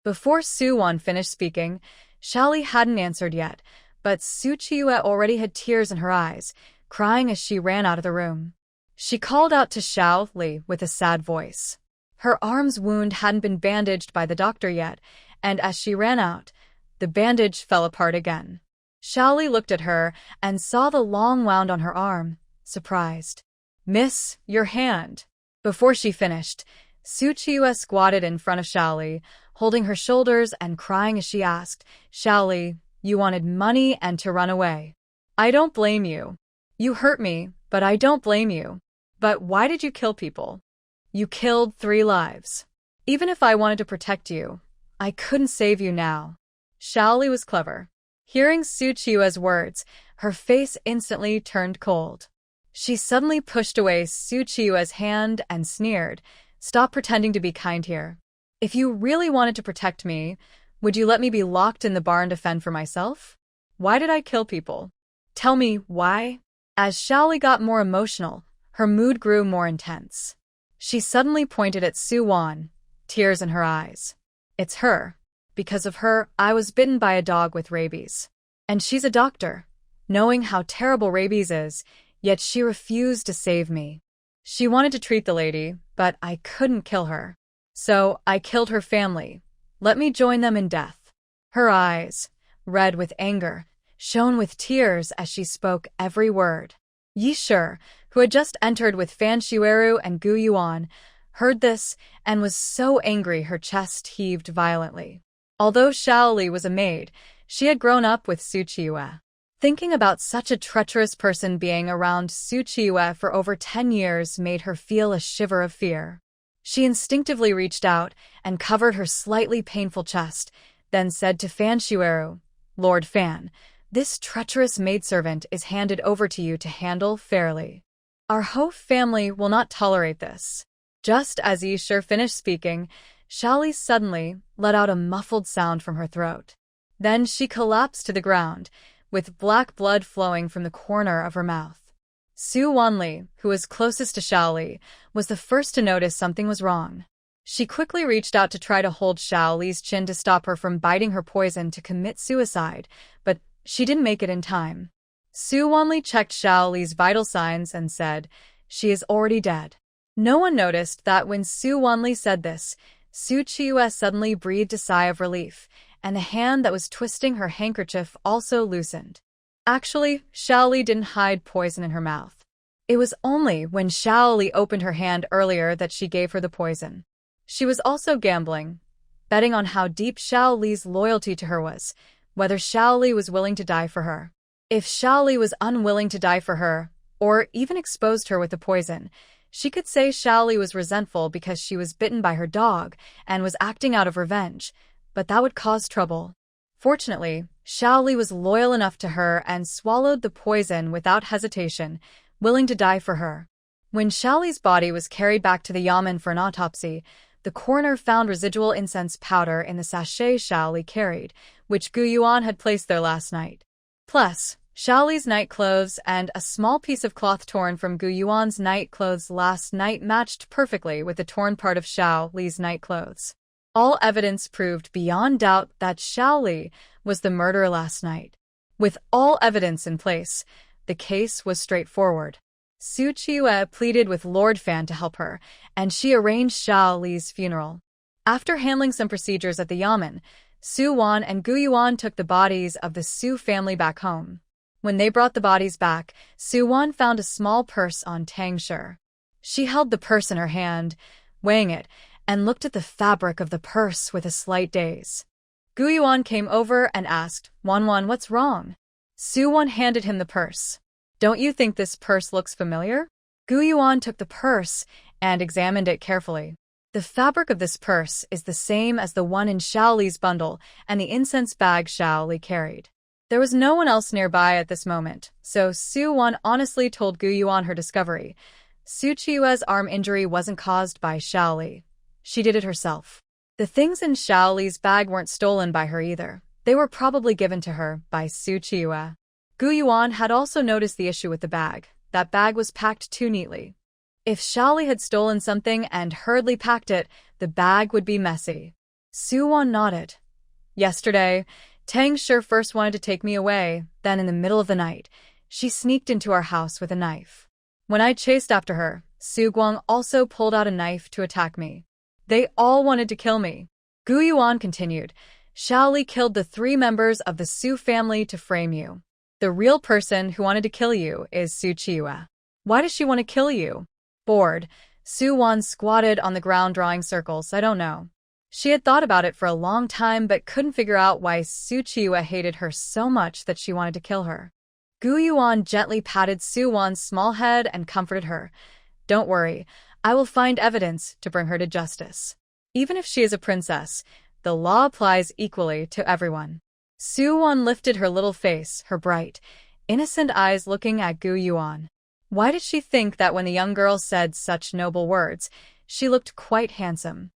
Before Su Wan finished speaking, Xiaoli hadn't answered yet, but Su Qiyue already had tears in her eyes, crying as she ran out of the room. She called out to Xiaoli with a sad voice. Her arm's wound hadn't been bandaged by the doctor yet, and as she ran out, the bandage fell apart again. Xiaoli looked at her and saw the long wound on her arm, surprised. Miss, your hand. Before she finished, Su Qiyue squatted in front of Xiaoli, holding her shoulders and crying as she asked, Xiaoli, you wanted money and to run away. I don't blame you. You hurt me, but I don't blame you. But why did you kill people? You killed 3 lives. Even if I wanted to protect you, I couldn't save you now. Xiaoli was clever. Hearing Su Qiyue's words, her face instantly turned cold. She suddenly pushed away Su Qiyue's hand and sneered, Stop pretending to be kind here. If you really wanted to protect me, would you let me be locked in the bar and defend for myself? Why did I kill people? Tell me why? As Xiaoli got more emotional, her mood grew more intense. She suddenly pointed at Su Wan, tears in her eyes. It's her. Because of her, I was bitten by a dog with rabies. And she's a doctor. Knowing how terrible rabies is, yet she refused to save me. She wanted to treat the lady, but I couldn't kill her. So I killed her family. Let me join them in death. Her eyes, red with anger, shone with tears as she spoke every word. Yi Shi, who had just entered with Fan Xueru and Gu Yuan, heard this and was so angry her chest heaved violently. Although Xiaoli was a maid, she had grown up with Su Qiyue. Thinking about such a treacherous person being around Su Qiyue for over 10 years made her feel a shiver of fear. She instinctively reached out and covered her slightly painful chest, then said to Fan Xueru, Lord Fan, this treacherous maidservant is handed over to you to handle fairly. Our whole family will not tolerate this. Just as Yi Shi finished speaking, Xiaoli suddenly let out a muffled sound from her throat. Then she collapsed to the ground, with black blood flowing from the corner of her mouth. Su Wanli, who was closest to Xiaoli, was the first to notice something was wrong. She quickly reached out to try to hold Xiaoli's chin to stop her from biting her poison to commit suicide, but she didn't make it in time. Su Wanli checked Xiaoli's vital signs and said, She is already dead. No one noticed that when Su Wanli said this, Su Qiyue suddenly breathed a sigh of relief, and the hand that was twisting her handkerchief also loosened. Actually, Xiaoli didn't hide poison in her mouth. It was only when Xiaoli opened her hand earlier that she gave her the poison. She was also gambling, betting on how deep Xiaoli's loyalty to her was, whether Xiaoli was willing to die for her. If Xiaoli was unwilling to die for her, or even exposed her with the poison, she could say Xiaoli was resentful because she was bitten by her dog and was acting out of revenge, but that would cause trouble. Fortunately, Xiaoli was loyal enough to her and swallowed the poison without hesitation, willing to die for her. When Xiaoli's body was carried back to the yamen for an autopsy, the coroner found residual incense powder in the sachet Xiaoli carried, which Yuan had placed there last night. Plus, Xiaoli's night clothes and a small piece of cloth torn from Yuan's night clothes last night matched perfectly with the torn part of Xiaoli's night clothes. All evidence proved beyond doubt that Xiaoli was the murderer last night. With all evidence in place, the case was straightforward. Qiyue pleaded with Lord Fan to help her, and she arranged Xiaoli's funeral. After handling some procedures at the yamen, Yuan and Yuan took the bodies of the Su family back home. When they brought the bodies back, Yuan found a small purse on Tang Shi. She held the purse in her hand, weighing it, and looked at the fabric of the purse with a slight daze. Yuan came over and asked, "Wan, what's wrong?" Yuan handed him the purse. "Don't you think this purse looks familiar?" Yuan took the purse and examined it carefully. The fabric of this purse is the same as the one in Xiaoli's bundle and the incense bag Xiaoli carried. There was no one else nearby at this moment, so Yuan honestly told Yuan her discovery. Qiyue's arm injury wasn't caused by Xiaoli. She did it herself. The things in Xiaoli's bag weren't stolen by her either. They were probably given to her by Qiyue. Yuan had also noticed the issue with the bag. That bag was packed too neatly. If Xiaoli had stolen something and hurriedly packed it, the bag would be messy. Yuan nodded. "Yesterday, Tang Shi first wanted to take me away, then in the middle of the night, she sneaked into our house with a knife. When I chased after her, Su Guang also pulled out a knife to attack me. They all wanted to kill me." Yuan continued, "Xiaoli killed the 3 members of the Su family to frame you. The real person who wanted to kill you is Qiyue. Why does she want to kill you?" Bored, Yuan squatted on the ground drawing circles. "I don't know." She had thought about it for a long time but couldn't figure out why Qiyue hated her so much that she wanted to kill her. Yuan gently patted Yuan's small head and comforted her. "Don't worry, I will find evidence to bring her to justice. Even if she is a princess, the law applies equally to everyone." Yuan lifted her little face, her bright, innocent eyes looking at Yuan. Why did she think that when the young girl said such noble words, she looked quite handsome?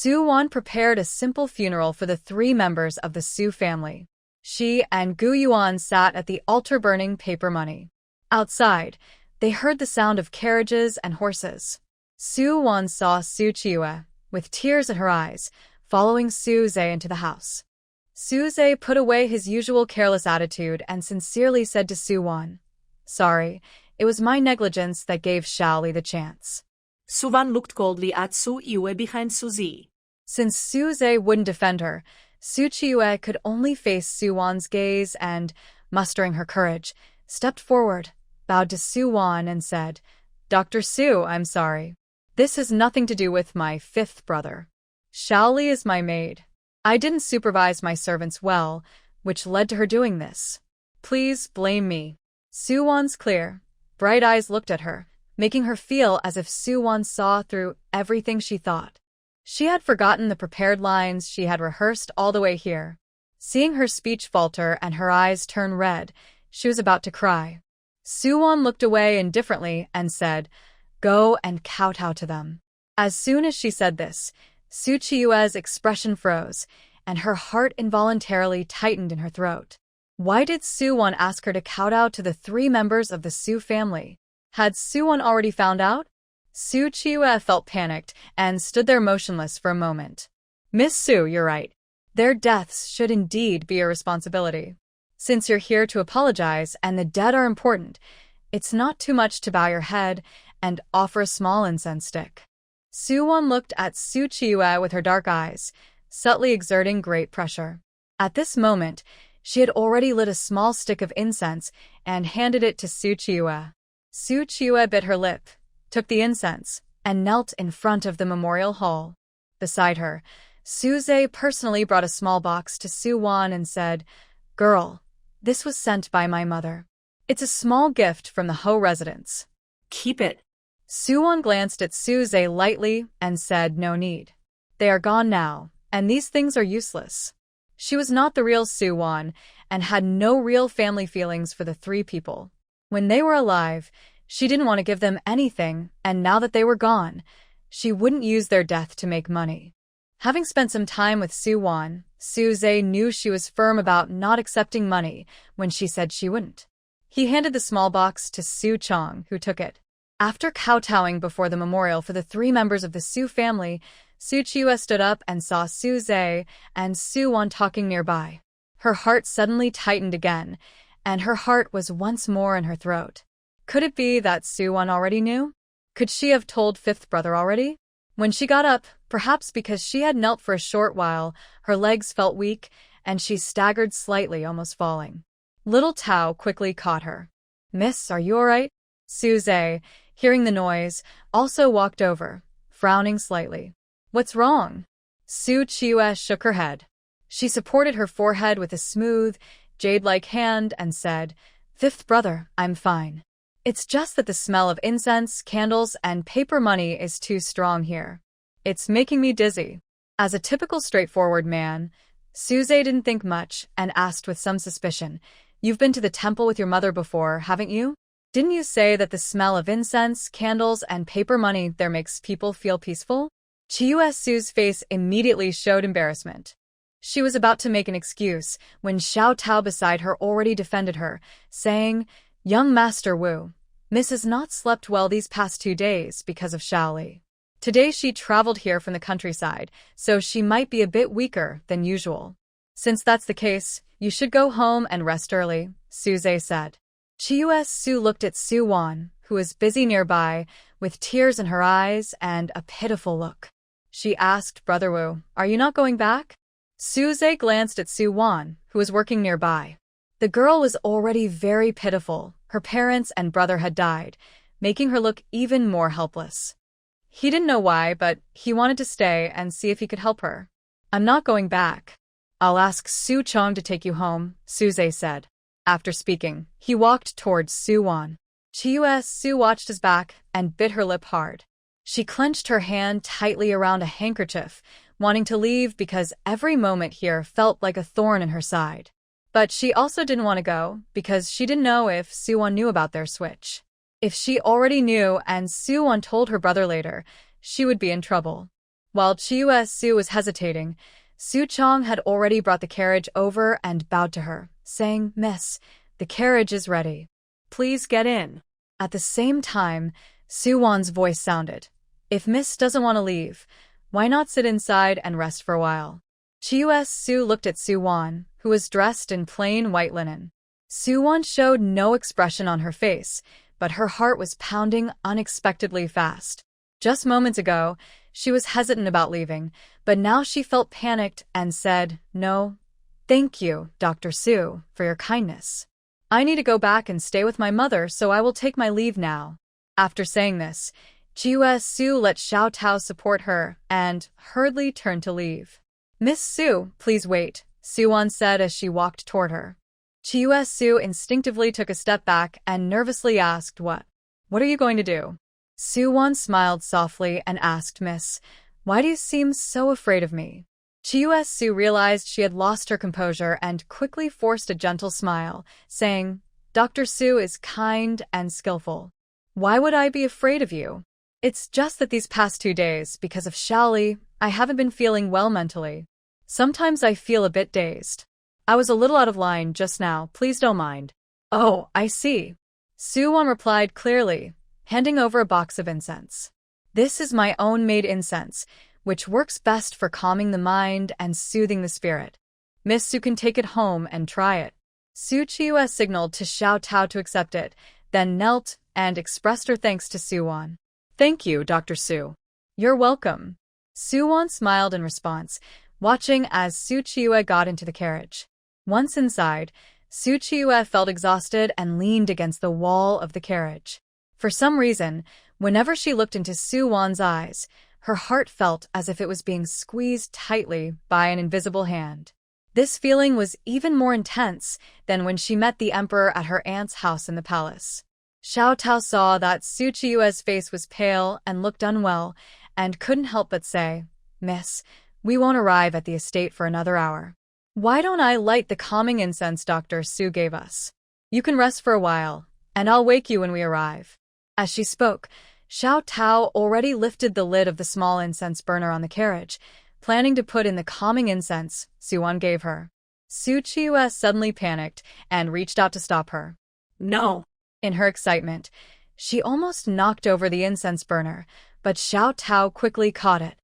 Yuan prepared a simple funeral for the 3 members of the Su family. She and Yuan sat at the altar burning paper money. Outside, they heard the sound of carriages and horses. Yuan saw Qiyue, with tears in her eyes, following Zhe into the house. Zhe put away his usual careless attitude and sincerely said to Yuan, "Sorry, it was my negligence that gave Xiaoli the chance." Yuan looked coldly at Qiyue behind Zhe. Since Zhe wouldn't defend her, Qiyue could only face Yuan's gaze and, mustering her courage, stepped forward, bowed to Yuan and said, "Dr. Su, I'm sorry. This has nothing to do with my 5th brother. Xiaoli is my maid. I didn't supervise my servants well, which led to her doing this. Please blame me." Yuan's clear, bright eyes looked at her, making her feel as if Yuan saw through everything she thought. She had forgotten the prepared lines she had rehearsed all the way here. Seeing her speech falter and her eyes turn red, she was about to cry. Yuan looked away indifferently and said, "Go and kowtow to them." As soon as she said this, Qiyue's expression froze, and her heart involuntarily tightened in her throat. Why did Yuan ask her to kowtow to the 3 members of the Su family? Had Yuan already found out? Qiyue felt panicked and stood there motionless for a moment. "Miss Su, you're right. Their deaths should indeed be your responsibility. Since you're here to apologize and the dead are important, it's not too much to bow your head and offer a small incense stick." Yuan looked at Qiyue with her dark eyes, subtly exerting great pressure. At this moment, she had already lit a small stick of incense and handed it to Qiyue. Su Qiyue bit her lip, took the incense, and knelt in front of the memorial hall. Beside her, Su Zhe personally brought a small box to Su Wan and said, "Girl, this was sent by my mother. It's a small gift from the Ho residence." Keep it. Su Wan glanced at Su Zhe lightly and said, "No need. They are gone now, and these things are useless." She was not the real Su Wan and had no real family feelings for the three people. When they were alive, she didn't want to give them anything, and now that they were gone, she wouldn't use their death to make money. Having spent some time with Su Wan, Su Zhe knew she was firm about not accepting money when she said she wouldn't. He handed the small box to Su Chong, who took it. After kowtowing before the memorial for the three members of the Su family, Su Qiyue stood up and saw Su Zhe and Su Wan talking nearby. Her heart suddenly tightened again, and her heart was once more in her throat. Could it be that Su Wan already knew? Could she have told fifth brother already? When she got up, perhaps because she had knelt for a short while, her legs felt weak, and she staggered slightly, almost falling. Little Tao quickly caught her. "Miss, are you all right?" Su Zhe, hearing the noise, also walked over, frowning slightly. "What's wrong?" Su Qiyue shook her head. She supported her forehead with a smooth, jade-like hand and said, "Fifth brother, I'm fine. It's just that the smell of incense, candles, and paper money is too strong here. It's making me dizzy." As a typical straightforward man, Su Zhe didn't think much and asked with some suspicion, "You've been to the temple with your mother before, haven't you? Didn't you say that the smell of incense, candles, and paper money there makes people feel peaceful?" Qiyue Su's face immediately showed embarrassment. She was about to make an excuse when Xiao Tao beside her already defended her, saying, "Young Master Wu, Miss has not slept well these past 2 days because of Shaoli. Today she traveled here from the countryside, so she might be a bit weaker than usual. Since that's the case, you should go home and rest early," Su Zhe said. Qiyue Su looked at Su Wan, who was busy nearby, with tears in her eyes and a pitiful look. She asked, "Brother Wu, are you not going back?" Su Zhe glanced at Su Wan, who was working nearby. The girl was already very pitiful. Her parents and brother had died, making her look even more helpless. He didn't know why, but he wanted to stay and see if he could help her. "I'm not going back. I'll ask Su Chong to take you home," Su Zhe said. After speaking, he walked towards Su Wan. Qiyue Su watched his back and bit her lip hard. She clenched her hand tightly around a handkerchief, wanting to leave because every moment here felt like a thorn in her side. But she also didn't want to go because she didn't know if Su Wan knew about their switch. If she already knew and Su Wan told her brother later, she would be in trouble. While Qiyue Su was hesitating, Su Chong had already brought the carriage over and bowed to her, saying, "Miss, the carriage is ready. Please get in." At the same time, Su Wan's voice sounded, "If Miss doesn't want to leave, why not sit inside and rest for a while?" Qiyue Su looked at Su Wan, who was dressed in plain white linen. Su Wan showed no expression on her face, but her heart was pounding unexpectedly fast. Just moments ago, she was hesitant about leaving, but now she felt panicked and said, "No, thank you, Dr. Su, for your kindness. I need to go back and stay with my mother, so I will take my leave now." After saying this, Qiyue Su let Xiao Tao support her and hurriedly turned to leave. "Miss Su, please wait," Su Wan said as she walked toward her. Qiyue Su instinctively took a step back and nervously asked, What are you going to do?" Su Wan smiled softly and asked, "Miss, why do you seem so afraid of me?" Qiyue Su realized she had lost her composure and quickly forced a gentle smile, saying, "Dr. Su is kind and skillful. Why would I be afraid of you? It's just that these past 2 days, because of Shaoli, I haven't been feeling well mentally. Sometimes I feel a bit dazed. I was a little out of line just now, please don't mind." "Oh, I see," Su Wan replied clearly, handing over a box of incense. "This is my own made incense, which works best for calming the mind and soothing the spirit. Miss Su can take it home and try it." Su Qiyue signaled to Xiao Tao to accept it, then knelt and expressed her thanks to Su Wan. "Thank you, Dr. Su." "You're welcome." Su Wan smiled in response, watching as Su Qiyue got into the carriage. Once inside, Su Qiyue felt exhausted and leaned against the wall of the carriage. For some reason, whenever she looked into Su Wan's eyes, her heart felt as if it was being squeezed tightly by an invisible hand. This feeling was even more intense than when she met the emperor at her aunt's house in the palace. Xiao Tao saw that Su Qiyue's face was pale and looked unwell, and couldn't help but say, "Miss, we won't arrive at the estate for another hour. Why don't I light the calming incense Dr. Su gave us? You can rest for a while, and I'll wake you when we arrive." As she spoke, Xiao Tao already lifted the lid of the small incense burner on the carriage, planning to put in the calming incense Su Wan gave her. Su Qiyue suddenly panicked and reached out to stop her. No. In her excitement, she almost knocked over the incense burner, but Xiao Tao quickly caught it.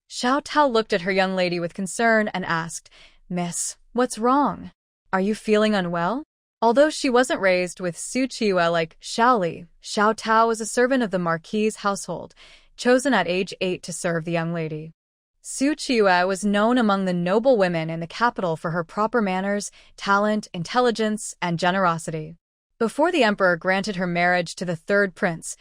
Xiao Tao looked at her young lady with concern and asked, "Miss, what's wrong? Are you feeling unwell?" Although she wasn't raised with Su Qiyue like Xiaoli, Xiao Tao was a servant of the Marquis's household, chosen at age 8 to serve the young lady. Su Qiyue was known among the noble women in the capital for her proper manners, talent, intelligence, and generosity. Before the emperor granted her marriage to the third prince,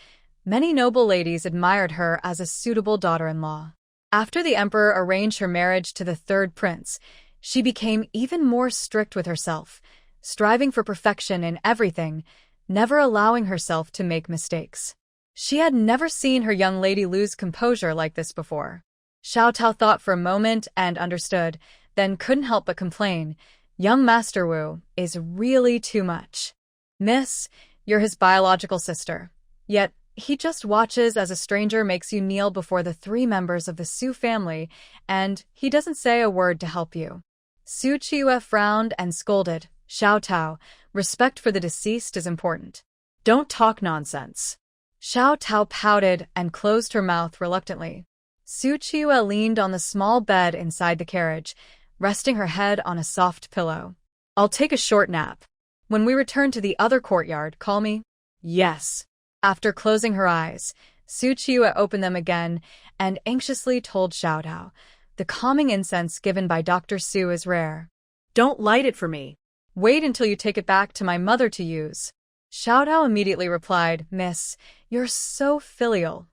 many noble ladies admired her as a suitable daughter-in-law. After the emperor arranged her marriage to the third prince, she became even more strict with herself, striving for perfection in everything, never allowing herself to make mistakes. She had never seen her young lady lose composure like this before. Xiao Tao thought for a moment and understood, then couldn't help but complain, "Young Master Wu is really too much. Miss, you're his biological sister. Yet, he just watches as a stranger makes you kneel before the 3 members of the Su family, and he doesn't say a word to help you." Su Qiyue frowned and scolded, "Xiao Tao, respect for the deceased is important. Don't talk nonsense." Xiao Tao pouted and closed her mouth reluctantly. Su Qiyue leaned on the small bed inside the carriage, resting her head on a soft pillow. "I'll take a short nap. When we return to the other courtyard, call me." "Yes." After closing her eyes, Su Qiyue opened them again and anxiously told Xiao Tao, "The calming incense given by Dr. Su is rare. Don't light it for me. Wait until you take it back to my mother to use." Xiao Tao immediately replied, "Miss, you're so filial.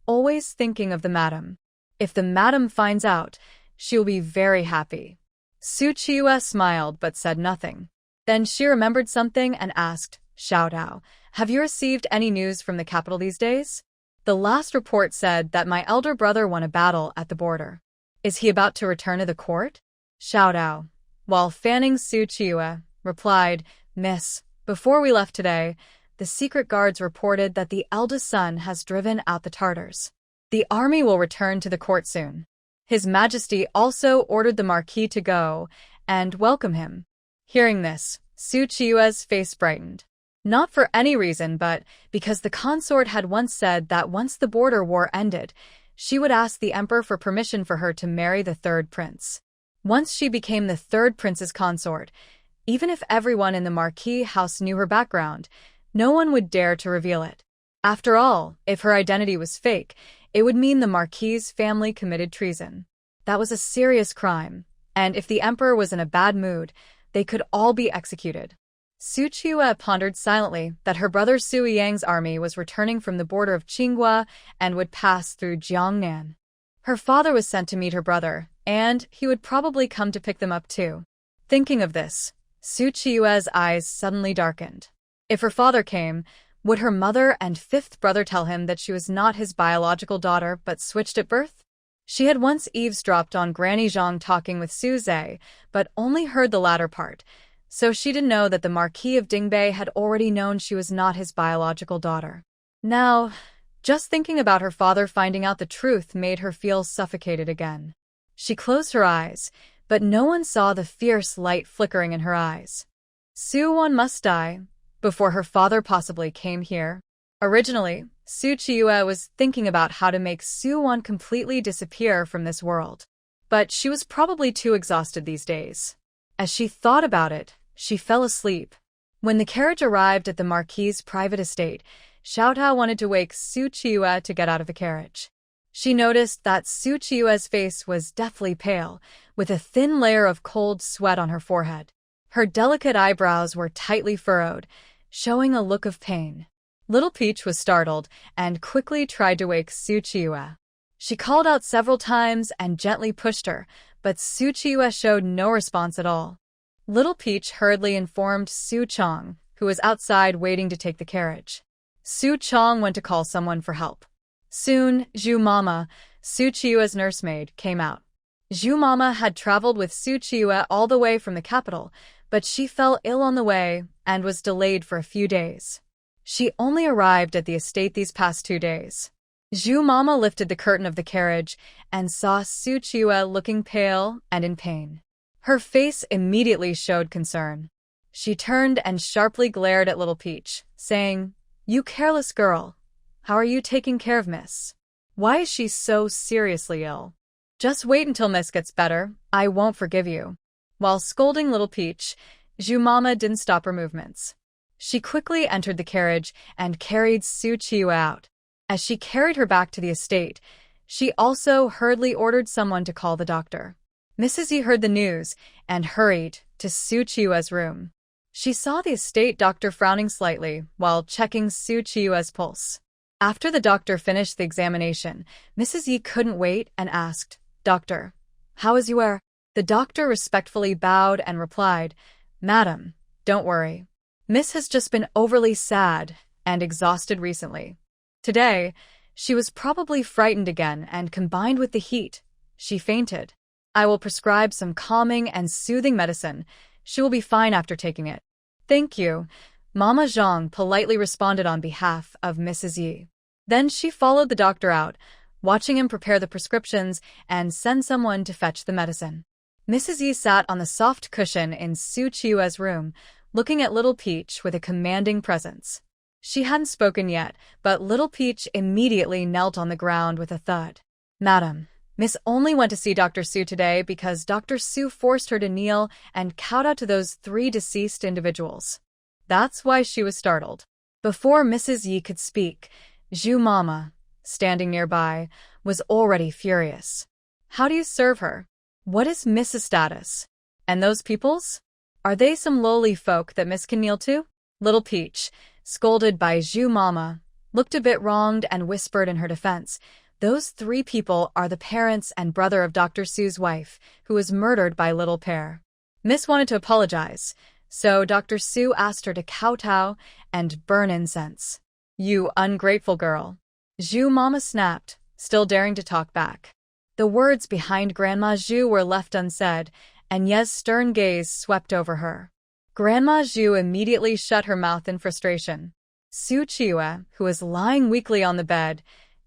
Always thinking of the madam. If the madam finds out, she will be very happy." Su Qiyue smiled but said nothing. Then she remembered something and asked, "Xiao Tao, have you received any news from the capital these days? The last report said that my elder brother won a battle at the border. Is he about to return to the court?" Xiao Tao, while fanning Su Qiyue, replied, "Miss, before we left today, the secret guards reported that the eldest son has driven out the Tartars. The army will return to the court soon. His Majesty also ordered the Marquis to go and welcome him." Hearing this, Su Qiyue's face brightened. Not for any reason, but because the consort had once said that once the border war ended, she would ask the emperor for permission for her to marry the third prince. Once she became the third prince's consort, even if everyone in the Marquis house knew her background, no one would dare to reveal it. After all, if her identity was fake, it would mean the Marquis's family committed treason. That was a serious crime, and if the emperor was in a bad mood, they could all be executed. Su Qiyue pondered silently that her brother Su Yang's army was returning from the border of Qinghua and would pass through Jiangnan. Her father was sent to meet her brother, and he would probably come to pick them up too. Thinking of this, Su Qiyue's eyes suddenly darkened. If her father came, would her mother and 5th brother tell him that she was not his biological daughter but switched at birth? She had once eavesdropped on Granny Zhang talking with Su Zhe, but only heard the latter part, so she didn't know that the Marquis of Dingbei had already known she was not his biological daughter. Now, just thinking about her father finding out the truth made her feel suffocated again. She closed her eyes, but no one saw the fierce light flickering in her eyes. Su Wan must die before her father possibly came here. Originally, Su Qiyue was thinking about how to make Su Wan completely disappear from this world. But she was probably too exhausted these days. As she thought about it, she fell asleep. When the carriage arrived at the Marquis's private estate, Xiao Tao wanted to wake Su Qiyue to get out of the carriage. She noticed that Su Qiyue's face was deathly pale, with a thin layer of cold sweat on her forehead. Her delicate eyebrows were tightly furrowed, showing a look of pain. Little Peach was startled and quickly tried to wake Su Qiyue. She called out several times and gently pushed her, but Su Qiyue showed no response at all. Little Peach hurriedly informed Su Chong, who was outside waiting to take the carriage. Su Chong went to call someone for help. Soon, Zhu Mama, Su Qiyue's nursemaid, came out. Zhu Mama had traveled with Su Qiyue all the way from the capital, but she fell ill on the way and was delayed for a few days. She only arrived at the estate these past 2 days. Zhu Mama lifted the curtain of the carriage and saw Su Qiyue looking pale and in pain. Her face immediately showed concern. She turned and sharply glared at Little Peach, saying, "You careless girl. How are you taking care of Miss? Why is she so seriously ill? Just wait until Miss gets better. I won't forgive you." While scolding Little Peach, Zhu Mama didn't stop her movements. She quickly entered the carriage and carried Su Qiyue out. As she carried her back to the estate, she also hurriedly ordered someone to call the doctor. Mrs. Yi heard the news and hurried to Su Qiyue's room. She saw the estate doctor frowning slightly while checking Su Qiyue's pulse. After the doctor finished the examination, Mrs. Yi couldn't wait and asked, "Doctor, how is Yuan?" The doctor respectfully bowed and replied, "Madam, don't worry. Miss has just been overly sad and exhausted recently. Today, she was probably frightened again, and combined with the heat, she fainted. I will prescribe some calming and soothing medicine. She will be fine after taking it." "Thank you," Mama Zhang politely responded on behalf of Mrs. Yi. Then she followed the doctor out, watching him prepare the prescriptions and send someone to fetch the medicine. Mrs. Yi sat on the soft cushion in Su Qiyue's room, looking at Little Peach with a commanding presence. She hadn't spoken yet, but Little Peach immediately knelt on the ground with a thud. "Madam, Miss only went to see Dr. Su today because Dr. Su forced her to kneel and kowtow to those 3 deceased individuals. That's why she was startled." Before Mrs. Yi could speak, Zhu Mama, standing nearby, was already furious. "How do you serve her? What is Miss's status? And those peoples? Are they some lowly folk that Miss can kneel to?" Little Peach, scolded by Zhu Mama, looked a bit wronged and whispered in her defense, "Those 3 people are the parents and brother of Dr. Su's wife, who was murdered by Little Pear. Miss wanted to apologize, so Dr. Su asked her to kowtow and burn incense." "You ungrateful girl," Zhu Mama snapped, still daring to talk back. The words behind Grandma Zhu were left unsaid, and Ye's stern gaze swept over her. Grandma Zhu immediately shut her mouth in frustration. Su Qiyue, who was lying weakly on the bed,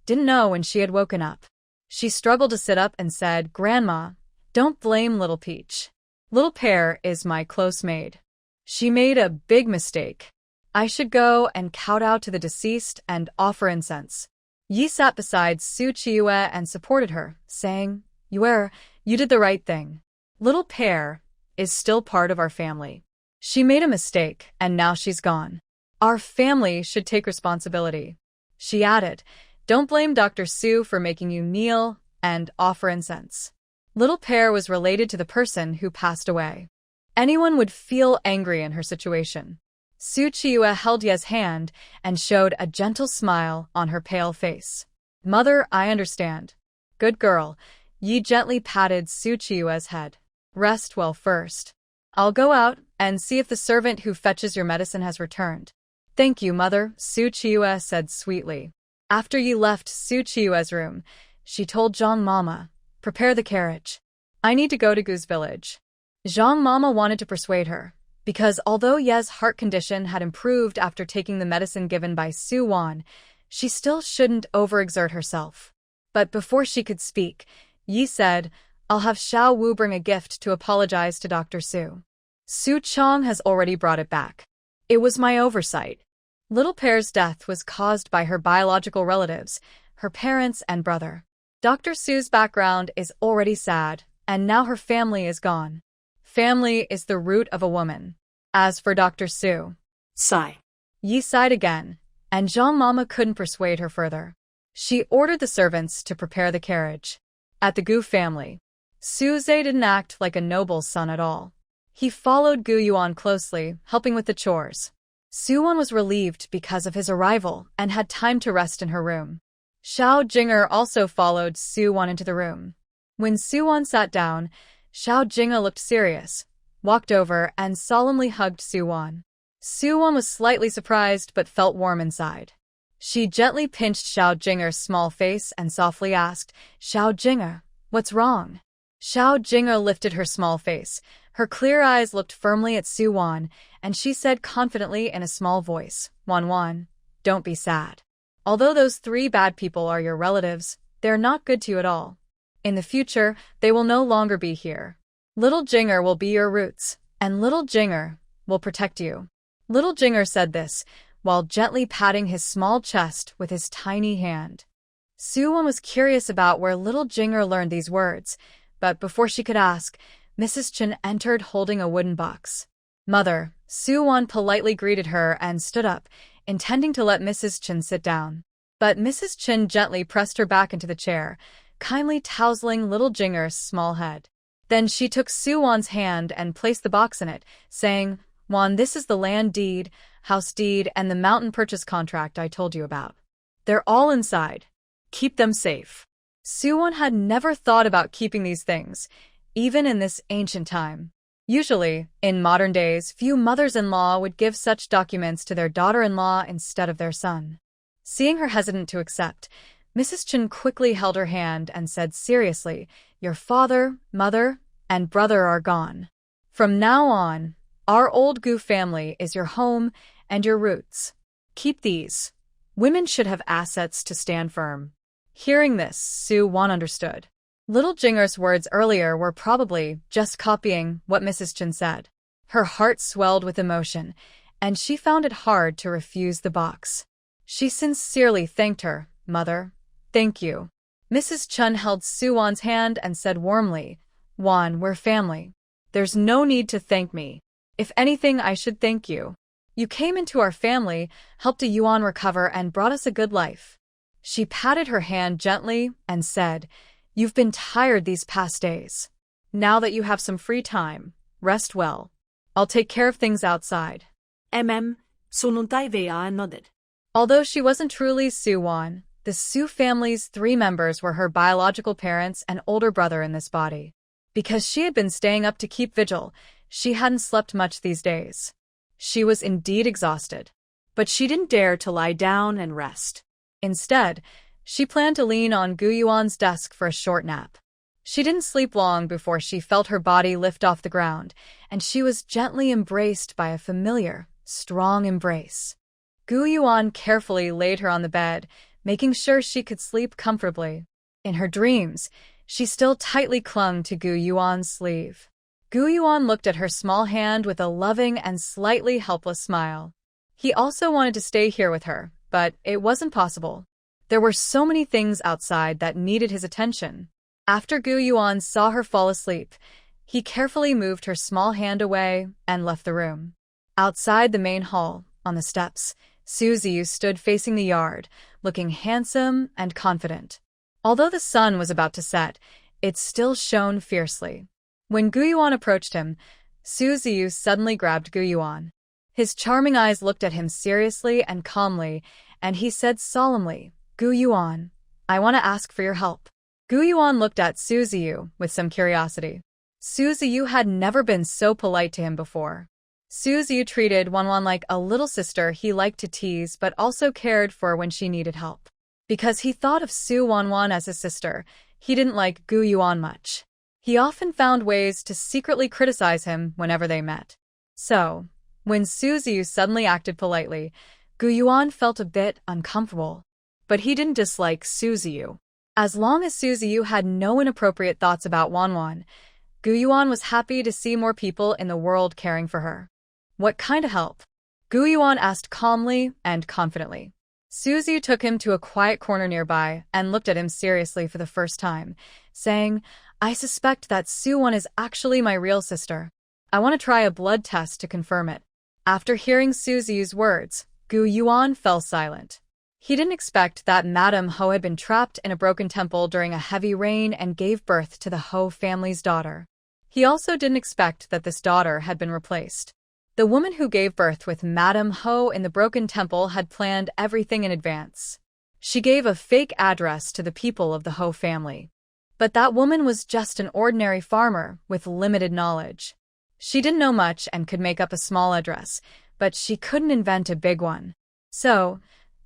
didn't know when she had woken up. She struggled to sit up and said, "Grandma, don't blame Little Peach. Little Pear is my close maid. She made a big mistake. I should go and kowtow to the deceased and offer incense." Yi sat beside Su Qiyue and supported her, saying, "Yuan, you did the right thing. Little Pear is still part of our family. She made a mistake, and now she's gone. Our family should take responsibility." She added, "Don't blame Dr. Su for making you kneel and offer incense. Little Pear was related to the person who passed away. Anyone would feel angry in her situation." Su Qiyue held Ye's hand and showed a gentle smile on her pale face. "Mother, I understand. Good girl." Yi gently patted Su Qiyue's head. "Rest well first. I'll go out and see if the servant who fetches your medicine has returned." "Thank you, Mother," Su Qiyue said sweetly. After Yi left Su Qiyue's room, she told Zhang Mama, "Prepare the carriage. I need to go to Gu's village." Zhang Mama wanted to persuade her, because although Ye's heart condition had improved after taking the medicine given by Su Wan, she still shouldn't overexert herself. But before she could speak, Yi said, "I'll have Xiao Wu bring a gift to apologize to Dr. Su. Su Chong has already brought it back. It was my oversight. Little Pear's death was caused by her biological relatives, her parents and brother. Dr. Su's background is already sad, and now her family is gone. Family is the root of a woman. As for Dr. Su..." Sigh. Yi sighed again, and Zhang Mama couldn't persuade her further. She ordered the servants to prepare the carriage. At the Gu family, Su Zhe didn't act like a noble son at all. He followed Gu Yuan closely, helping with the chores. Suwon was relieved because of his arrival and had time to rest in her room. Xiao Jing'er also followed Suwon into the room. When Suwon sat down, Xiao Jing'er looked serious, walked over, and solemnly hugged Suwon. Suwon was slightly surprised but felt warm inside. She gently pinched Xiao Jing'er's small face and softly asked, "Xiao Jing'er, what's wrong?" Xiao Jing'er lifted her small face. Her clear eyes looked firmly at Suwon, and she said confidently in a small voice, "Wan, don't be sad. Although those 3 bad people are your relatives, they're not good to you at all. In the future, they will no longer be here. Little Jing'er will be your roots, and Little Jing'er will protect you." Little Jing'er said this, while gently patting his small chest with his tiny hand. Suwon was curious about where Little Jing'er learned these words, but before she could ask, Mrs. Chen entered holding a wooden box. "Mother," Suwon politely greeted her and stood up, intending to let Mrs. Chen sit down. But Mrs. Chen gently pressed her back into the chair, kindly tousling Little Jing'er's small head. Then she took Suwon's hand and placed the box in it, saying, "Wan, this is the land deed, house deed, and the mountain purchase contract I told you about. They're all inside. Keep them safe." Suwon had never thought about keeping these things, even in this ancient time. Usually, in modern days, few mothers-in-law would give such documents to their daughter-in-law instead of their son. Seeing her hesitant to accept, Mrs. Chen quickly held her hand and said seriously, "Your father, mother, and brother are gone. From now on, our old Gu family is your home and your roots. Keep these. Women should have assets to stand firm." Hearing this, Suwon understood. Little Jing'er's words earlier were probably just copying what Mrs. Chen said. Her heart swelled with emotion, and she found it hard to refuse the box. She sincerely thanked her, "Mother, thank you." Mrs. Chen held Suwon's hand and said warmly, "Wan, we're family. There's no need to thank me. If anything, I should thank you. You came into our family, helped a Yuan recover, and brought us a good life." She patted her hand gently and said, "You've been tired these past days. Now that you have some free time, rest well. I'll take care of things outside." Sununtai Vea nodded. Although she wasn't truly Suwon, the Su family's 3 members were her biological parents and older brother in this body. Because she had been staying up to keep vigil, she hadn't slept much these days. She was indeed exhausted. But she didn't dare to lie down and rest. Instead, she planned to lean on Gu Yuan's desk for a short nap. She didn't sleep long before she felt her body lift off the ground, and she was gently embraced by a familiar, strong embrace. Gu Yuan carefully laid her on the bed, making sure she could sleep comfortably. In her dreams, she still tightly clung to Gu Yuan's sleeve. Gu Yuan looked at her small hand with a loving and slightly helpless smile. He also wanted to stay here with her, but it wasn't possible. There were so many things outside that needed his attention. After Gu Yuan saw her fall asleep, he carefully moved her small hand away and left the room. Outside the main hall, on the steps, Su Ziyu stood facing the yard, looking handsome and confident. Although the sun was about to set, it still shone fiercely. When Gu Yuan approached him, Su Ziyu suddenly grabbed Gu Yuan. His charming eyes looked at him seriously and calmly, and he said solemnly, "Gu Yuan, I want to ask for your help." Gu Yuan looked at Su Ziyu with some curiosity. Su Ziyu had never been so polite to him before. Su Ziyu treated Wan like a little sister he liked to tease but also cared for when she needed help. Because he thought of Su Wan as his sister, he didn't like Gu Yuan much. He often found ways to secretly criticize him whenever they met. So, when Su Ziyu suddenly acted politely, Gu Yuan felt a bit uncomfortable. But he didn't dislike Su Ziyu. As long as Su Ziyu had no inappropriate thoughts about Wan, Gu Yuan was happy to see more people in the world caring for her. "What kind of help?" Gu Yuan asked calmly and confidently. Su Ziyu took him to a quiet corner nearby and looked at him seriously for the first time, saying, "I suspect that Suwon is actually my real sister. I want to try a blood test to confirm it." After hearing Su Ziyu's words, Gu Yuan fell silent. He didn't expect that Madame Ho had been trapped in a broken temple during a heavy rain and gave birth to the Ho family's daughter. He also didn't expect that this daughter had been replaced. The woman who gave birth with Madame Ho in the Broken Temple had planned everything in advance. She gave a fake address to the people of the Ho family. But that woman was just an ordinary farmer with limited knowledge. She didn't know much and could make up a small address, but she couldn't invent a big one. So,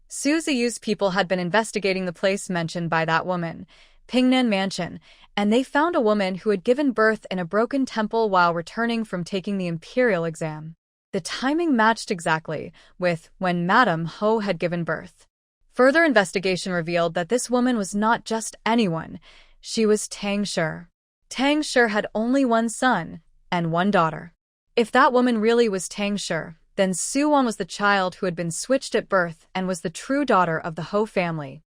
Su Ziyu's people had been investigating the place mentioned by that woman, Pingnan Mansion, and they found a woman who had given birth in a broken temple while returning from taking the imperial exam. The timing matched exactly with when Madame Ho had given birth. Further investigation revealed that this woman was not just anyone. She was Tang Shi. Tang Shi had only one son and one daughter. If that woman really was Tang Shi, then Su Wan was the child who had been switched at birth and was the true daughter of the Ho family.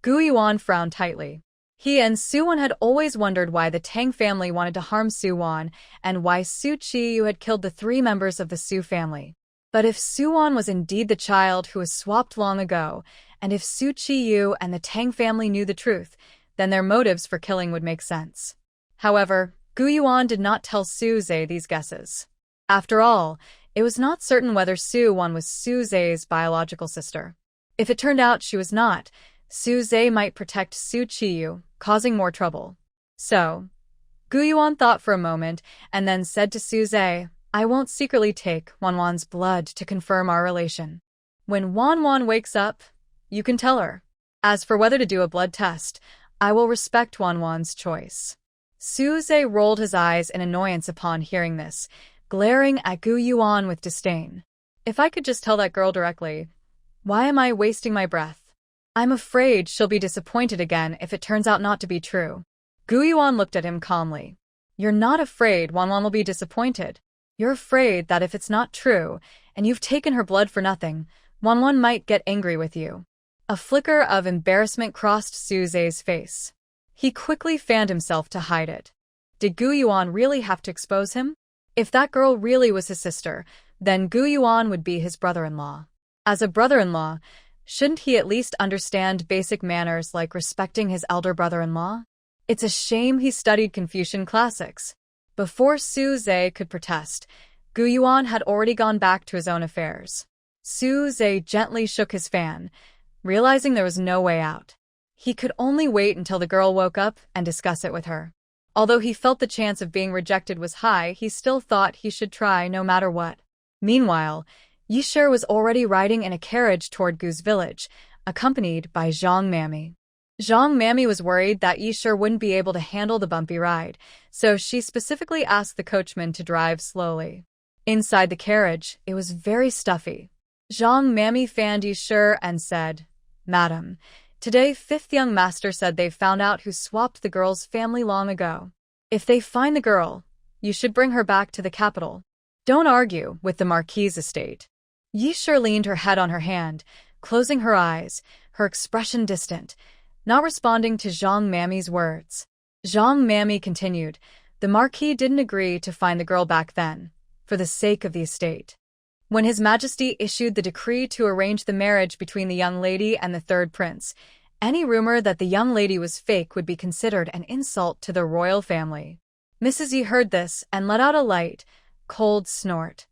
Yuan frowned tightly. He and Su Wan had always wondered why the Tang family wanted to harm Su Wan and why Qiyue had killed the 3 members of the Su family. But if Su Wan was indeed the child who was swapped long ago, and if Qiyue and the Tang family knew the truth, then their motives for killing would make sense. However, Yuan did not tell Su Zhe these guesses. After all, it was not certain whether Su Wan was Su Zhe's biological sister. If it turned out she was not, Su Zhe might protect Qiyue, causing more trouble. So, Yuan thought for a moment and then said to Su Zhe, "I won't secretly take Wanwan's blood to confirm our relation. When Wanwan wakes up, you can tell her. As for whether to do a blood test, I will respect Wanwan's choice." Su Zhe rolled his eyes in annoyance upon hearing this, glaring at Yuan with disdain. "If I could just tell that girl directly, why am I wasting my breath? I'm afraid she'll be disappointed again if it turns out not to be true." Yuan looked at him calmly. "You're not afraid Wanwan will be disappointed. You're afraid that if it's not true, and you've taken her blood for nothing, Wanwan might get angry with you." A flicker of embarrassment crossed Su Zhe's face. He quickly fanned himself to hide it. Did Yuan really have to expose him? If that girl really was his sister, then Yuan would be his brother-in-law. As a brother-in-law, shouldn't he at least understand basic manners like respecting his elder brother-in-law? It's a shame he studied Confucian classics. Before Su Zhe could protest, Yuan had already gone back to his own affairs. Su Zhe gently shook his fan, realizing there was no way out. He could only wait until the girl woke up and discuss it with her. Although he felt the chance of being rejected was high, he still thought he should try no matter what. Meanwhile, He Xin was already riding in a carriage toward Gu's village, accompanied by Zhang Mami. Zhang Mami was worried that He Xin wouldn't be able to handle the bumpy ride, so she specifically asked the coachman to drive slowly. Inside the carriage, it was very stuffy. Zhang Mami fanned He Xin and said, "Madam, today 5th young master said they found out who swapped the girl's family long ago. If they find the girl, you should bring her back to the capital. Don't argue with the Marquis' estate." He Xin leaned her head on her hand, closing her eyes, her expression distant, not responding to Zhang Mami's words. Zhang Mami continued, "The Marquis didn't agree to find the girl back then, for the sake of the estate. When His Majesty issued the decree to arrange the marriage between the young lady and the 3rd prince, any rumor that the young lady was fake would be considered an insult to the royal family." Mrs. Yi heard this and let out a light, cold snort.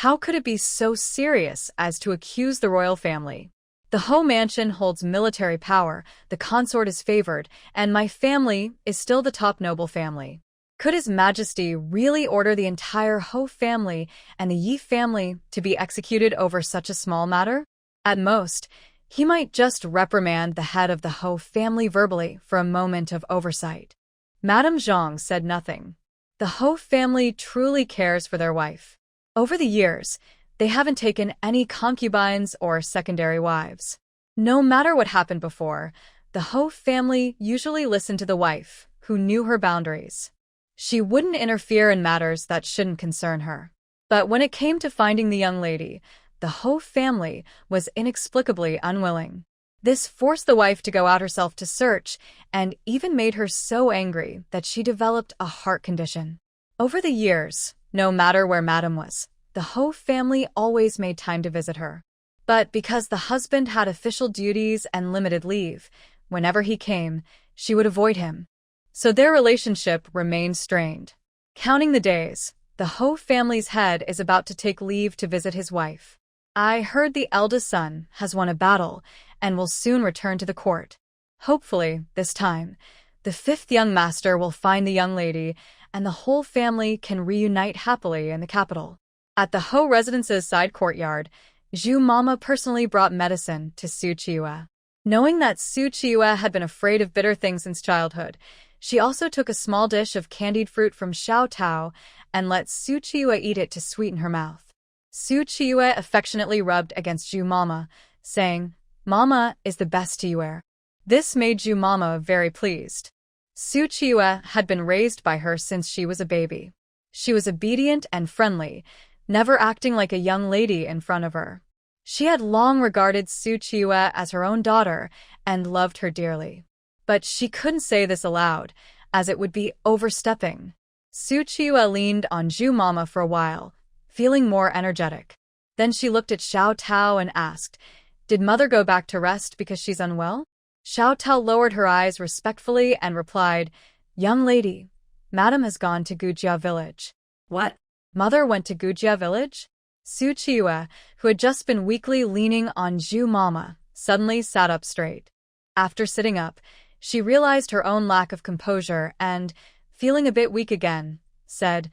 How could it be so serious as to accuse the royal family? The Ho mansion holds military power, the consort is favored, and my family is still the top noble family. Could His Majesty really order the entire Ho family and the Yi family to be executed over such a small matter? At most, he might just reprimand the head of the Ho family verbally for a moment of oversight. Madame Zhang said nothing. The Ho family truly cares for their wife. Over the years, they haven't taken any concubines or secondary wives. No matter what happened before, the Ho family usually listened to the wife, who knew her boundaries. She wouldn't interfere in matters that shouldn't concern her. But when it came to finding the young lady, the Ho family was inexplicably unwilling. This forced the wife to go out herself to search, and even made her so angry that she developed a heart condition. Over the years, no matter where Madame was, the Ho family always made time to visit her. But because the husband had official duties and limited leave, whenever he came, she would avoid him. So their relationship remained strained. Counting the days, The Ho family's head is about to take leave to visit his wife. I heard the eldest son has won a battle and will soon return to the court. Hopefully, this time, the fifth young master will find the young lady and the whole family can reunite happily in the capital. At the Ho residence's side courtyard, Zhu Mama personally brought medicine to Su Qiyue. Knowing that Su Qiyue had been afraid of bitter things since childhood, she also took a small dish of candied fruit from Xiao Tao and let Su Qiyue eat it to sweeten her mouth. Su Qiyue affectionately rubbed against Zhu Mama, saying, "Mama is the best to you wear." This made Zhu Mama very pleased. Su Qiyue had been raised by her since she was a baby. She was obedient and friendly, never acting like a young lady in front of her. She had long regarded Su Qiyue as her own daughter and loved her dearly. But she couldn't say this aloud, as it would be overstepping. Su Qiyue leaned on Zhu Mama for a while, feeling more energetic. Then she looked at Xiao Tao and asked, "Did mother go back to rest because she's unwell?" Xiao Tao lowered her eyes respectfully and replied, "Young lady, madam has gone to Qiyue village." What? Mother went to Qiyue village? Su Qiyue, who had just been weakly leaning on Zhu Mama, suddenly sat up straight. After sitting up, she realized her own lack of composure and, feeling a bit weak again, said,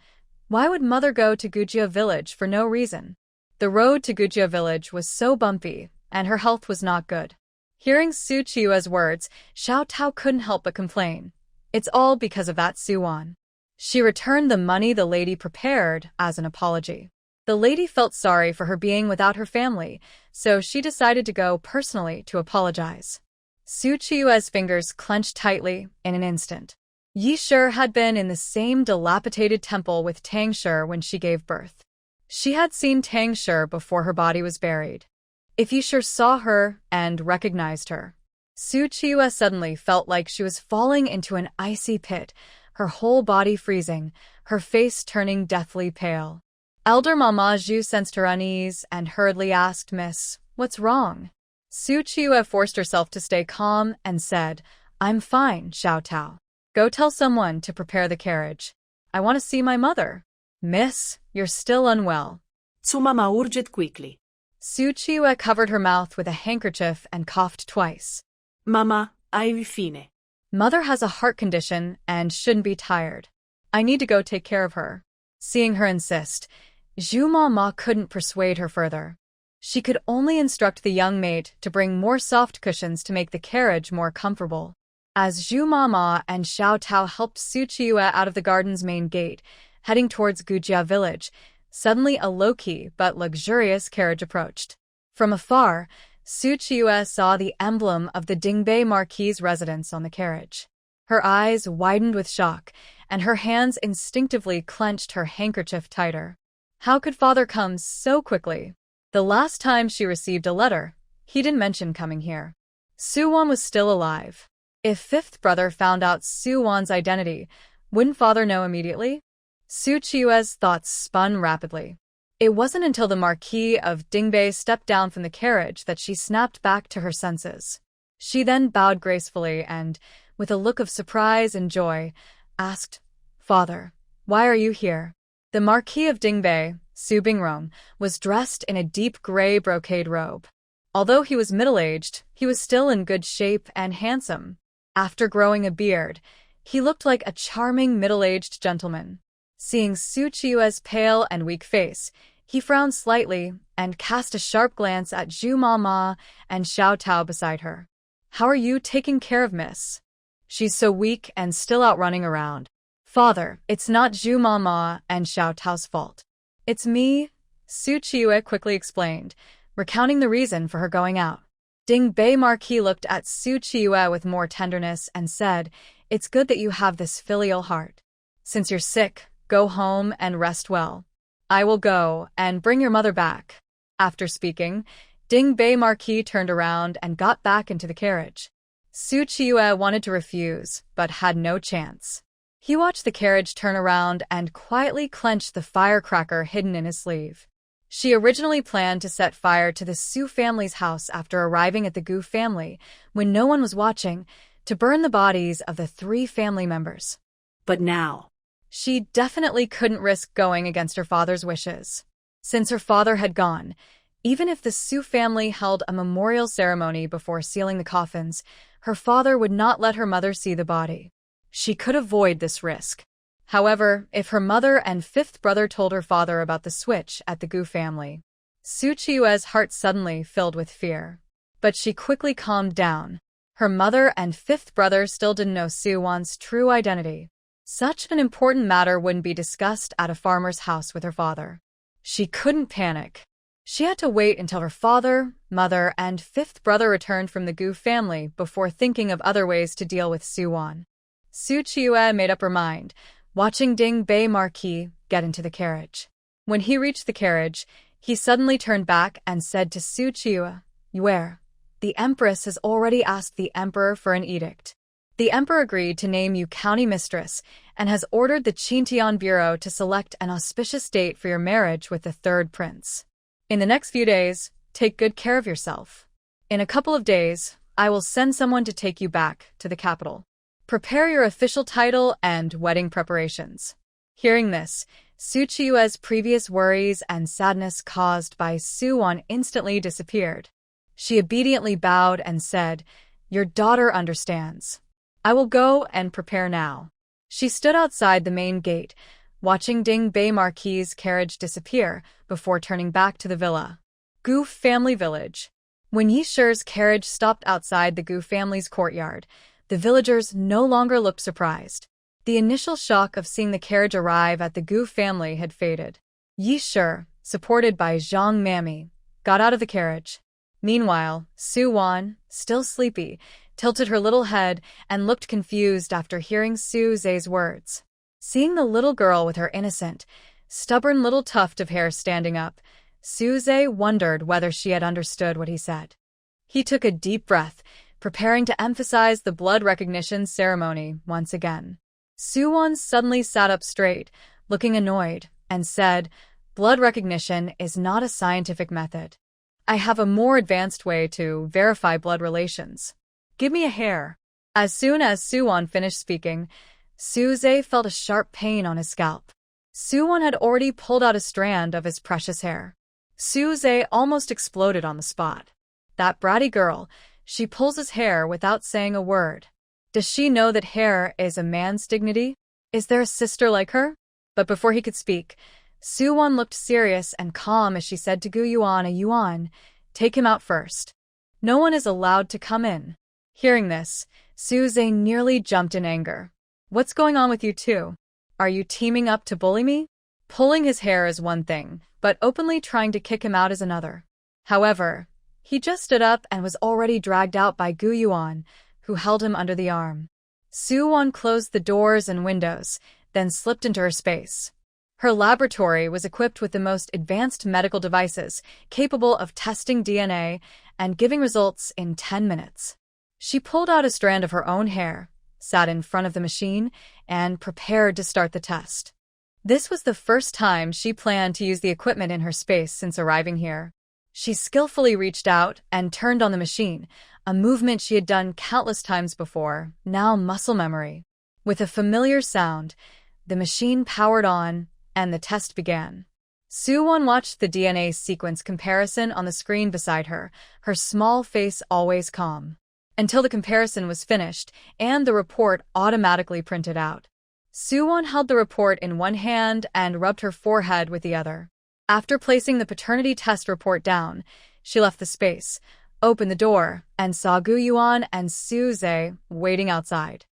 "Why would mother go to Qiyue village for no reason?" The road to Qiyue village was so bumpy, and her health was not good. Hearing Su Qiyue's words, Xiao Tao couldn't help but complain. "It's all because of that Yuan." She returned the money the lady prepared as an apology. The lady felt sorry for her being without her family, so she decided to go personally to apologize. Su Qiyue's fingers clenched tightly in an instant. Yi Shi had been in the same dilapidated temple with Tang Shi when she gave birth. She had seen Tang Shi before her body was buried. If Yi Shi saw her and recognized her, Su Qiyue suddenly felt like she was falling into an icy pit, her whole body freezing, her face turning deathly pale. Elder Mama Zhu sensed her unease and hurriedly asked, "Miss, what's wrong?" Su Qiyue forced herself to stay calm and said, "I'm fine, Xiao Tao. Go tell someone to prepare the carriage. I want to see my mother." "Miss, you're still unwell." To Mama urged quickly. Su Qiyue covered her mouth with a handkerchief and coughed twice. "Mama, hai fine." "Mother has a heart condition and shouldn't be tired. I need to go take care of her." Seeing her insist, Zhu Mama couldn't persuade her further. She could only instruct the young maid to bring more soft cushions to make the carriage more comfortable. As Zhu Mama and Xiao Tao helped Su Qiyue out of the garden's main gate, heading towards Qiyue village, suddenly a low-key but luxurious carriage approached. From afar, Su Qiyue saw the emblem of the Dingbei Marquis's residence on the carriage. Her eyes widened with shock, and her hands instinctively clenched her handkerchief tighter. How could father come so quickly? The last time she received a letter, he didn't mention coming here. Su-won was still alive. If fifth brother found out Su-won's identity, wouldn't father know immediately? Su Qiyue's thoughts spun rapidly. It wasn't until the Marquis of Dingbei stepped down from the carriage that she snapped back to her senses. She then bowed gracefully and, with a look of surprise and joy, asked, "Father, why are you here?" The Marquis of Dingbei, Su Bingrong, was dressed in a deep gray brocade robe. Although he was middle-aged, he was still in good shape and handsome. After growing a beard, he looked like a charming middle-aged gentleman. Seeing Su Qiyue's pale and weak face, he frowned slightly and cast a sharp glance at Zhu Mama and Xiao Tao beside her. "How are you taking care of Miss? She's so weak and still out running around." "Father, it's not Zhu Mama and Xiao Tao's fault. It's me," Su Qiyue quickly explained, recounting the reason for her going out. Dingbei Marquis looked at Su Qiyue with more tenderness and said, "It's good that you have this filial heart. Since you're sick, go home and rest well. I will go and bring your mother back." After speaking, Dingbei Marquis turned around and got back into the carriage. Su Qiyue wanted to refuse, but had no chance. He watched the carriage turn around and quietly clench the firecracker hidden in his sleeve. She originally planned to set fire to the Su family's house after arriving at the Gu family, when no one was watching, to burn the bodies of the 3 family members. But now, She definitely couldn't risk going against her father's wishes. Since her father had gone, even if the Su family held a memorial ceremony before sealing the coffins, her father would not let her mother see the body. She could avoid this risk. However, if her mother and fifth brother told her father about the switch at the Gu family, Su Qiyue's heart suddenly filled with fear. But she quickly calmed down. Her mother and fifth brother still didn't know Su Wan's true identity. Such an important matter wouldn't be discussed at a farmer's house with her father. She couldn't panic. She had to wait until her father, mother, and fifth brother returned from the Gu family before thinking of other ways to deal with Su Wan. Su Qiyue made up her mind, watching Ding Bei Marquis get into the carriage. When he reached the carriage, he suddenly turned back and said to Su Qiyue, "Yuan, the Empress has already asked the Emperor for an edict. The Emperor agreed to name you county mistress and has ordered the Qintian Bureau to select an auspicious date for your marriage with the third prince. In the next few days, take good care of yourself. In a couple of days, I will send someone to take you back to the capital. Prepare your official title and wedding preparations." Hearing this, Su Qiyue's previous worries and sadness caused by Su Wan instantly disappeared. She obediently bowed and said, "Your daughter understands. I will go and prepare now." She stood outside the main gate, watching Ding Bei Marquis' carriage disappear before turning back to the villa. Gu family village. When Yi Shi's carriage stopped outside the Gu family's courtyard, the villagers no longer looked surprised. The initial shock of seeing the carriage arrive at the Gu family had faded. Yi Shi, supported by Zhang Mami, got out of the carriage. Meanwhile, Su Wan, still sleepy, tilted her little head and looked confused after hearing Su Zhe's words. Seeing the little girl with her innocent, stubborn little tuft of hair standing up, Su Zhe wondered whether she had understood what he said. He took a deep breath, preparing to emphasize the blood recognition ceremony once again. Su Wan suddenly sat up straight, looking annoyed, and said, "Blood recognition is not a scientific method. I have a more advanced way to verify blood relations. Give me a hair." As soon as Su Wan finished speaking, Su Zhe felt a sharp pain on his scalp. Su Wan had already pulled out a strand of his precious hair. Su Zhe almost exploded on the spot. That bratty girl, she pulls his hair without saying a word. Does she know that hair is a man's dignity? Is there a sister like her? But before he could speak, Su Wan looked serious and calm as she said to Gu Yuan, "Take him out first. No one is allowed to come in." Hearing this, Su Zhe nearly jumped in anger. "What's going on with you two? Are you teaming up to bully me?" Pulling his hair is one thing, but openly trying to kick him out is another. However, he just stood up and was already dragged out by Gu Yuan, who held him under the arm. Su Wan closed the doors and windows, then slipped into her space. Her laboratory was equipped with the most advanced medical devices, capable of testing DNA and giving results in 10 minutes. She pulled out a strand of her own hair, sat in front of the machine, and prepared to start the test. This was the first time she planned to use the equipment in her space since arriving here. She skillfully reached out and turned on the machine, a movement she had done countless times before, now muscle memory. With a familiar sound, the machine powered on, and the test began. Su Wan watched the DNA sequence comparison on the screen beside her, her small face always calm, until the comparison was finished and the report automatically printed out. Su Wan held the report in one hand and rubbed her forehead with the other. After placing the paternity test report down, she left the space, opened the door, and saw Gu Yuan and Su Zhe waiting outside.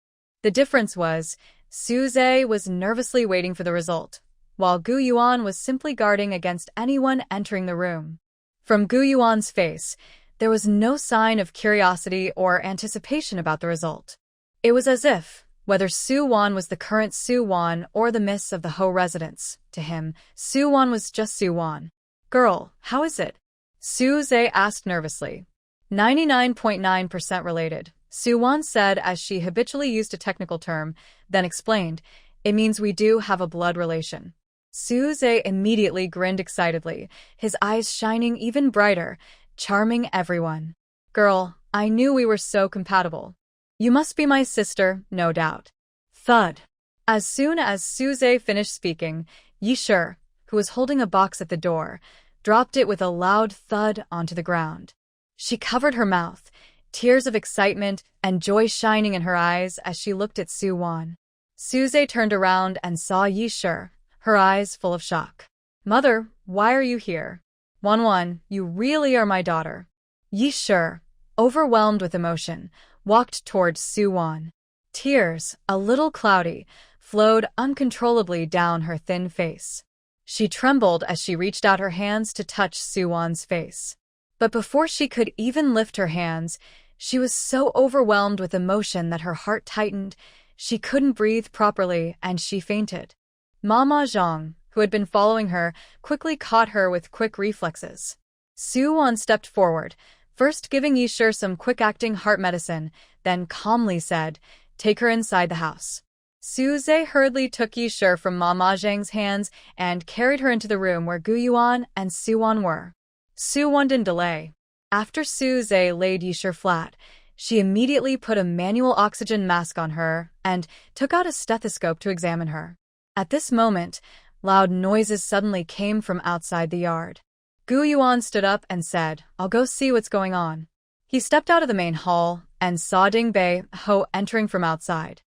The difference was, Su Zhe was nervously waiting for the result, while Gu Yuan was simply guarding against anyone entering the room. From Gu Yuan's face, there was no sign of curiosity or anticipation about the result. It was as if, whether Su Wan was the current Su Wan or the miss of the Ho residence, to him, Su Wan was just Su Wan. "Girl, how is it?" Su Zhe asked nervously. 99.9% related, Su Wan said as she habitually used a technical term, then explained, "It means we do have a blood relation." Su Zhe immediately grinned excitedly, his eyes shining even brighter, charming everyone. "Girl, I knew we were so compatible. You must be my sister, no doubt." Thud. As soon as Suze finished speaking, He Xin, who was holding a box at the door, dropped it with a loud thud onto the ground. She covered her mouth, tears of excitement and joy shining in her eyes as she looked at Suwon. Suze turned around and saw He Xin, her eyes full of shock. "Mother, why are you here?" "Wanwan, you really are my daughter." He Xin, overwhelmed with emotion, walked towards Suwon. Tears, a little cloudy, flowed uncontrollably down her thin face. She trembled as she reached out her hands to touch Suwon's face. But before she could even lift her hands, she was so overwhelmed with emotion that her heart tightened, she couldn't breathe properly, and she fainted. Mama Zhang, who had been following her, quickly caught her with quick reflexes. Suwon stepped forward, first giving He Xin some quick-acting heart medicine, then calmly said, "Take her inside the house." Suze hurriedly took He Xin from Mama Zhang's hands and carried her into the room where Yuan and Suwon were. Suwon didn't delay. After Suze laid He Xin flat, she immediately put a manual oxygen mask on her and took out a stethoscope to examine her. At this moment, loud noises suddenly came from outside the yard. Yuan stood up and said, "I'll go see what's going on." He stepped out of the main hall and saw Dingbei Ho entering from outside.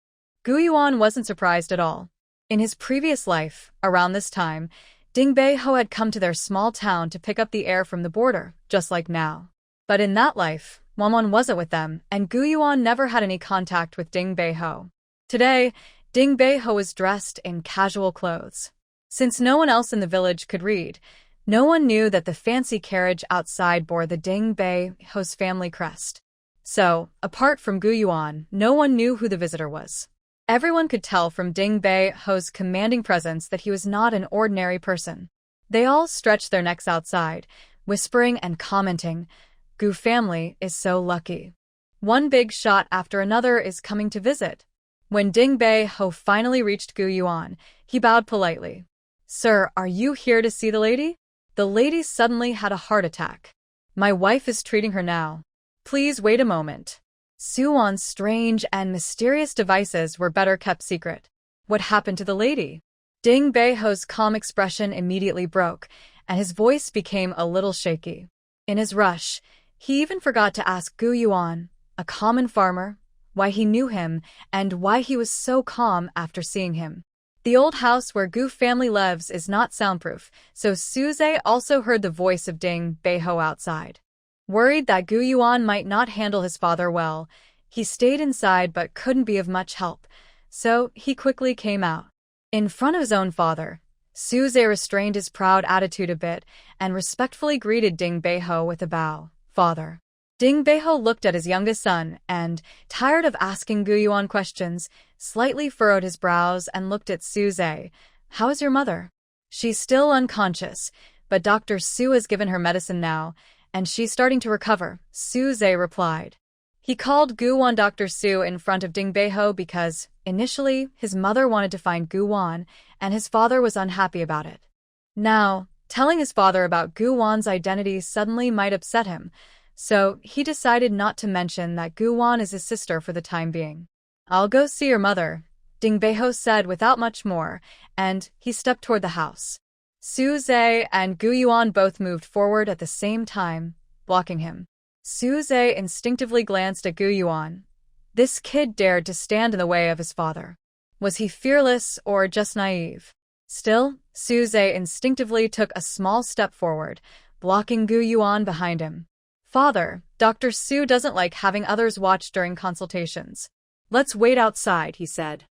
Yuan wasn't surprised at all. In his previous life, around this time, Dingbei Ho had come to their small town to pick up the heir from the border, just like now. But in that life, Wanwan wasn't with them, and Yuan never had any contact with Dingbei Ho. Today, Dingbei Ho was dressed in casual clothes. Since no one else in the village could read, no one knew that the fancy carriage outside bore the Dingbei Ho's family crest. So, apart from Yuan, no one knew who the visitor was. Everyone could tell from Dingbei Ho's commanding presence that he was not an ordinary person. They all stretched their necks outside, whispering and commenting, "Gu family is so lucky. One big shot after another is coming to visit." When Dingbei Ho finally reached Yuan, he bowed politely. "Sir, are you here to see the lady?" The lady suddenly had a heart attack. "My wife is treating her now. Please wait a moment." Suwon's strange and mysterious devices were better kept secret. What happened to the lady? Dingbei Ho's calm expression immediately broke, and his voice became a little shaky. In his rush, he even forgot to ask Yuan, a common farmer, why he knew him and why he was so calm after seeing him. The old house where Gu family lives is not soundproof, so Suze also heard the voice of Dingbei Ho outside. Worried that Yuan might not handle his father well, he stayed inside but couldn't be of much help, so he quickly came out. In front of his own father, Suze restrained his proud attitude a bit and respectfully greeted Dingbei Ho with a bow. "Father." Dingbei Ho looked at his youngest son and, tired of asking Yuan questions, slightly furrowed his brows and looked at Suze. "How is your mother?" "She's still unconscious, but Dr. Su has given her medicine now, and she's starting to recover," Suze replied. He called Yuan Dr. Su in front of Dingbei Ho because, initially, his mother wanted to find Yuan, and his father was unhappy about it. Now, telling his father about Yuan's identity suddenly might upset him, so he decided not to mention that Yuan is his sister for the time being. "I'll go see your mother," Dingbei Ho said without much more, and he stepped toward the house. Suze and Yuan both moved forward at the same time, blocking him. Suze instinctively glanced at Yuan. This kid dared to stand in the way of his father. Was he fearless or just naive? Still, Suze instinctively took a small step forward, blocking Yuan behind him. "Father, Dr. Su doesn't like having others watch during consultations." "Let's wait outside," he said.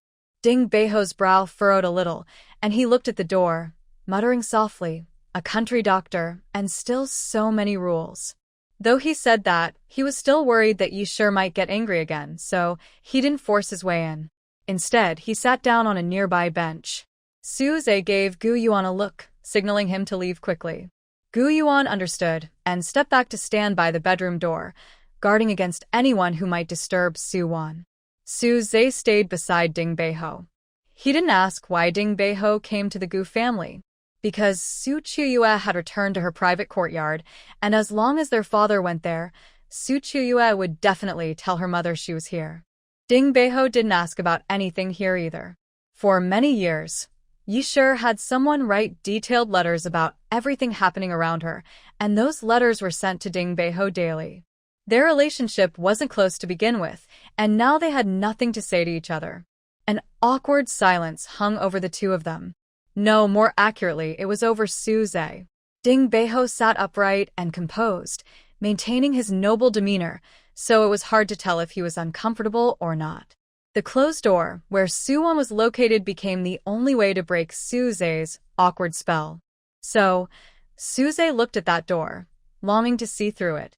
Dingbei Ho's brow furrowed a little, and he looked at the door, muttering softly, "A country doctor, and still so many rules." Though he said that, he was still worried that He Xin might get angry again, so he didn't force his way in. Instead, he sat down on a nearby bench. Suze gave Yuan a look, signaling him to leave quickly. Yuan understood, and stepped back to stand by the bedroom door, guarding against anyone who might disturb Suwon. Suze stayed beside Dingbei Ho. He didn't ask why Dingbei Ho came to the Gu family, because Qiyue had returned to her private courtyard, and as long as their father went there, Qiyue would definitely tell her mother she was here. Dingbei Ho didn't ask about anything here either. For many years, He Xin had someone write detailed letters about everything happening around her, and those letters were sent to Ding Beiho daily. Their relationship wasn't close to begin with, and now they had nothing to say to each other. An awkward silence hung over the two of them. No, more accurately, it was over Su Zhe. Ding Beiho sat upright and composed, maintaining his noble demeanor, so it was hard to tell if he was uncomfortable or not. The closed door, where Su-won was located, became the only way to break Su Zhe's awkward spell. So, Su Zhe looked at that door, longing to see through it.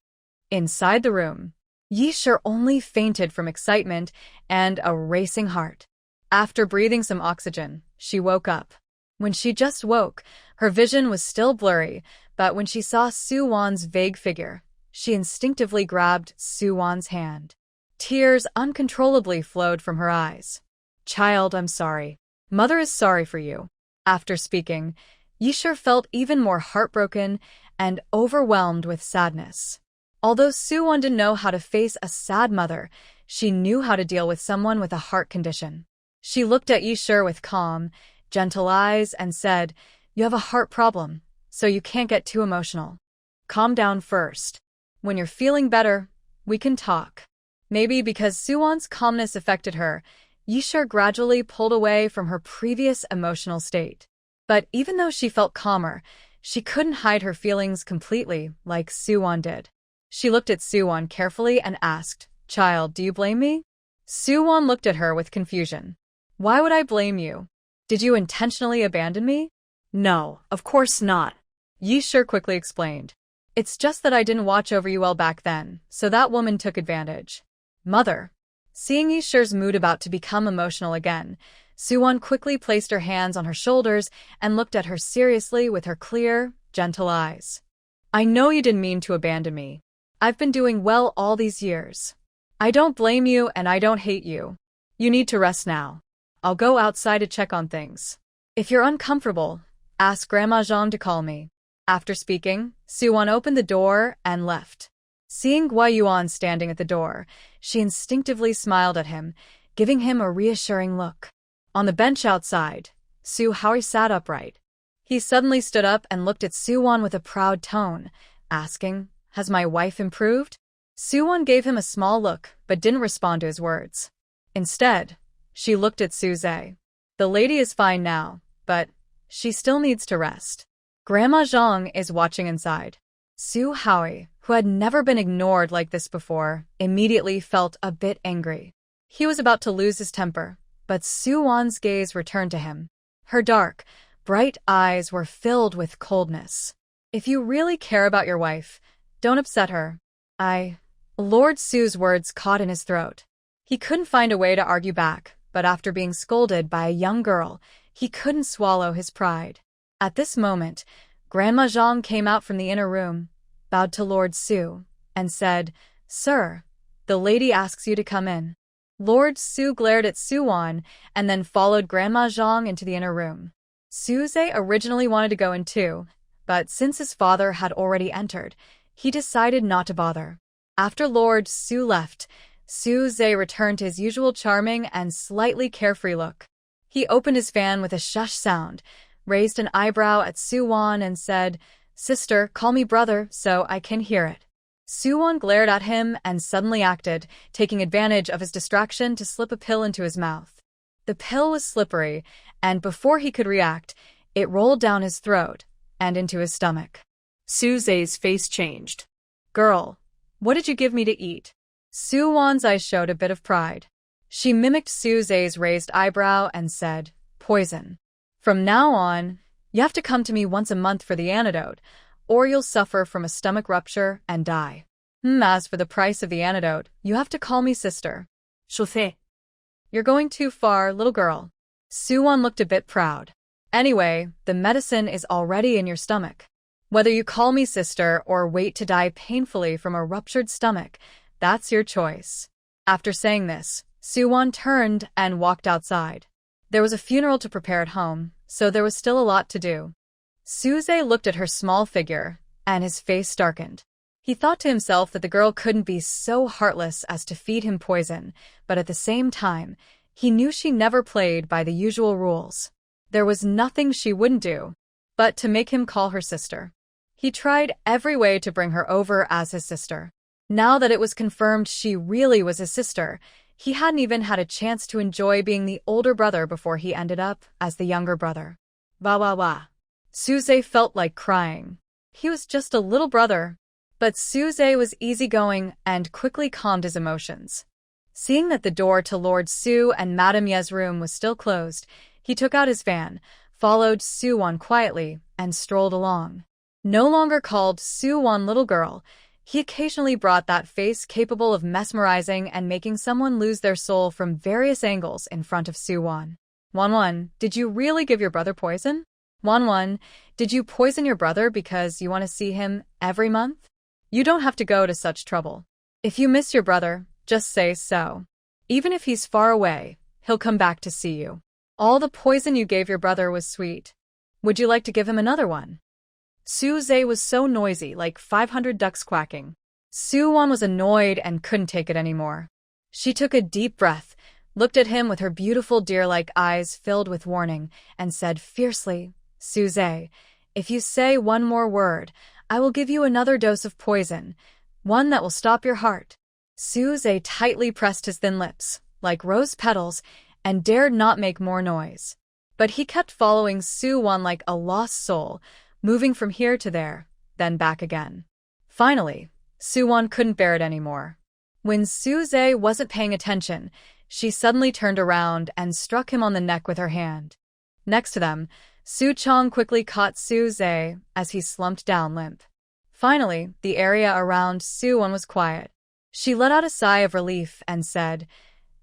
Inside the room, He Xin only fainted from excitement and a racing heart. After breathing some oxygen, she woke up. When she just woke, her vision was still blurry, but when she saw Su-won's vague figure, she instinctively grabbed Su-won's hand. Tears uncontrollably flowed from her eyes. "Child, I'm sorry. Mother is sorry for you." After speaking, He Xin felt even more heartbroken and overwhelmed with sadness. Although Su-won didn't know how to face a sad mother, she knew how to deal with someone with a heart condition. She looked at He Xin with calm, gentle eyes and said, "You have a heart problem, so you can't get too emotional. Calm down first. When you're feeling better, we can talk." Maybe because Su-won's calmness affected her, He Xin gradually pulled away from her previous emotional state. But even though she felt calmer, she couldn't hide her feelings completely like Su-won did. She looked at Su-won carefully and asked, "Child, do you blame me?" Su-won looked at her with confusion. "Why would I blame you? Did you intentionally abandon me?" "No, of course not," He Xin quickly explained. "It's just that I didn't watch over you well back then, so that woman took advantage." "Mother." Seeing He Xin's mood about to become emotional again, Su-won quickly placed her hands on her shoulders and looked at her seriously with her clear, gentle eyes. "I know you didn't mean to abandon me. I've been doing well all these years. I don't blame you and I don't hate you. You need to rest now. I'll go outside to check on things. If you're uncomfortable, ask Grandma Zhang to call me." After speaking, Su-won opened the door and left. Seeing Yuan standing at the door, she instinctively smiled at him, giving him a reassuring look. On the bench outside, Su-hao sat upright. He suddenly stood up and looked at Su-won with a proud tone, asking, "Has my wife improved?" Su-won gave him a small look but didn't respond to his words. Instead, she looked at Su Zhe. "The lady is fine now, but she still needs to rest. Grandma Zhang is watching inside." Su-hao, who had never been ignored like this before, immediately felt a bit angry. He was about to lose his temper, but Su-won's gaze returned to him. Her dark, bright eyes were filled with coldness. "If you really care about your wife, don't upset her." Lord Su's words caught in his throat. He couldn't find a way to argue back, but after being scolded by a young girl, he couldn't swallow his pride. At this moment, Grandma Zhang came out from the inner room, bowed to Lord Su, and said, "Sir, the lady asks you to come in." Lord Su glared at Su-won and then followed Grandma Zhang into the inner room. Su Zhe originally wanted to go in too, but since his father had already entered, he decided not to bother. After Lord Su left, Su Zhe returned to his usual charming and slightly carefree look. He opened his fan with a shush sound, raised an eyebrow at Su-won and said, "Sister, call me brother so I can hear it." Su-won glared at him and suddenly acted, taking advantage of his distraction to slip a pill into his mouth. The pill was slippery, and before he could react, it rolled down his throat and into his stomach. Su Zhe's face changed. "Girl, what did you give me to eat?" Su-won's eyes showed a bit of pride. She mimicked Su Zhe's raised eyebrow and said, "Poison. From now on, you have to come to me once a month for the antidote, or you'll suffer from a stomach rupture and die. As for the price of the antidote, you have to call me sister." "Shothe." "You're going too far, little girl." Su-won looked a bit proud. "Anyway, the medicine is already in your stomach. Whether you call me sister or wait to die painfully from a ruptured stomach, that's your choice." After saying this, Su-won turned and walked outside. There was a funeral to prepare at home, so there was still a lot to do. Su Zhe looked at her small figure, and his face darkened. He thought to himself that the girl couldn't be so heartless as to feed him poison, but at the same time, He knew she never played by the usual rules. There was nothing she wouldn't do but to make him call her sister. He tried every way to bring her over as his sister. Now that it was confirmed she really was his sister, he hadn't even had a chance to enjoy being the older brother before he ended up as the younger brother. Wah wah wah. Suze felt like crying. He was just a little brother. But Suze was easygoing and quickly calmed his emotions. Seeing that the door to Lord Su and Madame Ye's room was still closed, he took out his fan, followed Su-won quietly, and strolled along. No longer called Su-won little girl, he occasionally brought that face capable of mesmerizing and making someone lose their soul from various angles in front of Su-won. Wan, did you really give your brother poison? Wan, did you poison your brother because you want to see him every month? You don't have to go to such trouble. If you miss your brother, just say so. Even if he's far away, he'll come back to see you. All the poison you gave your brother was sweet. Would you like to give him another one? Suze was so noisy, like 500 ducks quacking. Su-won was annoyed and couldn't take it anymore. She took a deep breath, looked at him with her beautiful deer-like eyes filled with warning, and said fiercely, Suze, if you say one more word, I will give you another dose of poison, one that will stop your heart. Suze tightly pressed his thin lips, like rose petals, and dared not make more noise. But he kept following Su-won like a lost soul, moving from here to there, then back again. Finally, Su-won couldn't bear it anymore. When Suze wasn't paying attention, she suddenly turned around and struck him on the neck with her hand. Next to them, Su-chong quickly caught Suze as he slumped down limp. Finally, the area around Su-won was quiet. She let out a sigh of relief and said,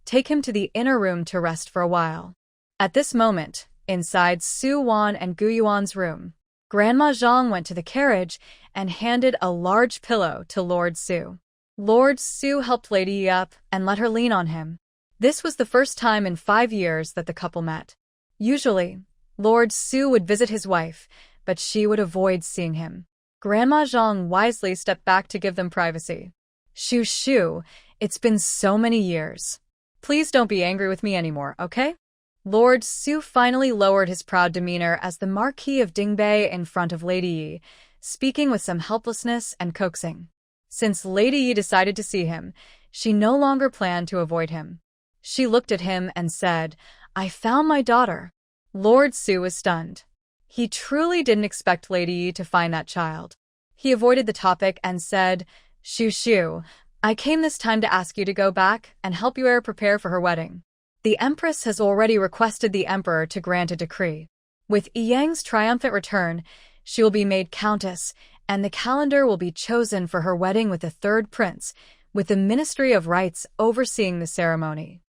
take him to the inner room to rest for a while. At this moment, inside Su-won and Gu-yuan's room, Grandma Zhang went to the carriage and handed a large pillow to Lord Su. Lord Su helped Lady Yi up and let her lean on him. This was the first time in 5 years that the couple met. Usually, Lord Su would visit his wife, but she would avoid seeing him. Grandma Zhang wisely stepped back to give them privacy. Shoo, it's been so many years. Please don't be angry with me anymore, okay? Lord Su finally lowered his proud demeanor as the Marquis of Dingbei in front of Lady Yi, speaking with some helplessness and coaxing. Since Lady Yi decided to see him, she no longer planned to avoid him. She looked at him and said, I found my daughter. Lord Su was stunned. He truly didn't expect Lady Yi to find that child. He avoided the topic and said, Shoo, I came this time to ask you to go back and help Yue prepare for her wedding. The Empress has already requested the Emperor to grant a decree. With Yang's triumphant return, she will be made Countess, and the calendar will be chosen for her wedding with the third prince, with the Ministry of Rights overseeing the ceremony.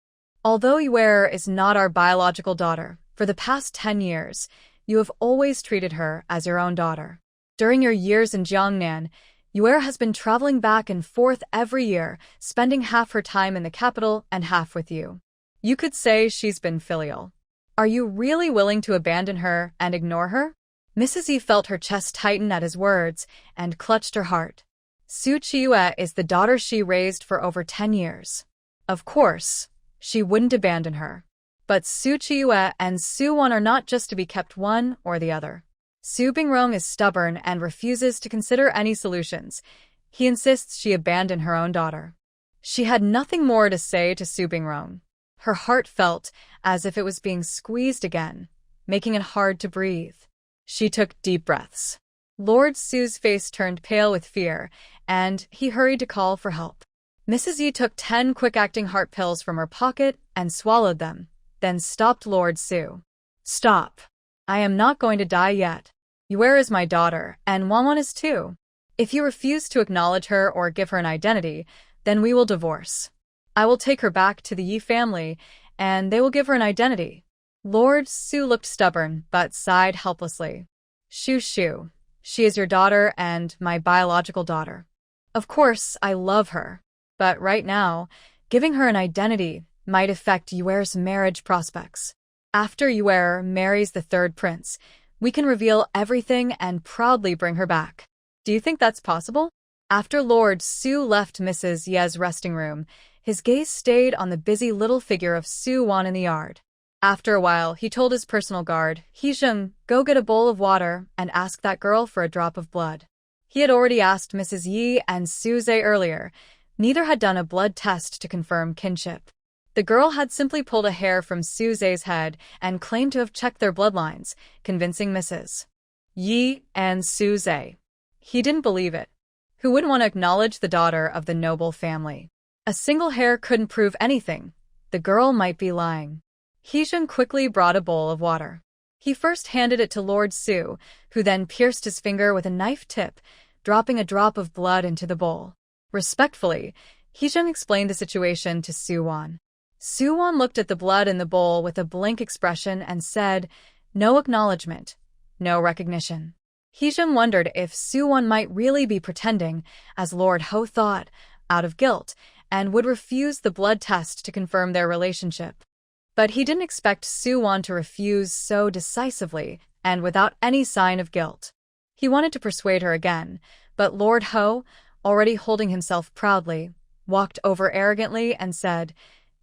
Although Yue is not our biological daughter, for the past 10 years, you have always treated her as your own daughter. During your years in Jiangnan, Yue has been traveling back and forth every year, spending half her time in the capital and half with you. You could say she's been filial. Are you really willing to abandon her and ignore her? Mrs. Yi felt her chest tighten at his words and clutched her heart. Su Qiyue is the daughter she raised for over 10 years. Of course, she wouldn't abandon her. But Su Qiyue and Su-won are not just to be kept one or the other. Su Bingrong is stubborn and refuses to consider any solutions. He insists she abandon her own daughter. She had nothing more to say to Su Bingrong. Her heart felt as if it was being squeezed again, making it hard to breathe. She took deep breaths. Lord Su's face turned pale with fear, and he hurried to call for help. Mrs. Yi took 10 quick-acting heart pills from her pocket and swallowed them, then stopped Lord Su. Stop. I am not going to die yet. Yue is my daughter, and Wan is too. If you refuse to acknowledge her or give her an identity, then we will divorce. I will take her back to the Yi family, and they will give her an identity. Lord Su looked stubborn, but sighed helplessly. Shoo, she is your daughter and my biological daughter. Of course, I love her. But right now, giving her an identity might affect Yue's marriage prospects. After Yue marries the third prince, we can reveal everything and proudly bring her back. Do you think that's possible? After Lord Su left Mrs. Ye's resting room, his gaze stayed on the busy little figure of Su-won in the yard. After a while, he told his personal guard, He Xin, go get a bowl of water and ask that girl for a drop of blood. He had already asked Mrs. Yi and Suze earlier. Neither had done a blood test to confirm kinship. The girl had simply pulled a hair from Suze's head and claimed to have checked their bloodlines, convincing Mrs. Yi and Suze. He didn't believe it. Who wouldn't want to acknowledge the daughter of the noble family? A single hair couldn't prove anything. The girl might be lying. He Xin quickly brought a bowl of water. He first handed it to Lord Su, who then pierced his finger with a knife tip, dropping a drop of blood into the bowl. Respectfully, He Xin explained the situation to Su-won. Su-won looked at the blood in the bowl with a blank expression and said, no acknowledgement, no recognition. He Xin wondered if Su-won might really be pretending, as Lord Ho thought, out of guilt, and would refuse the blood test to confirm their relationship. But he didn't expect Su-won to refuse so decisively and without any sign of guilt. He wanted to persuade her again, but Lord Ho, already holding himself proudly, walked over arrogantly and said,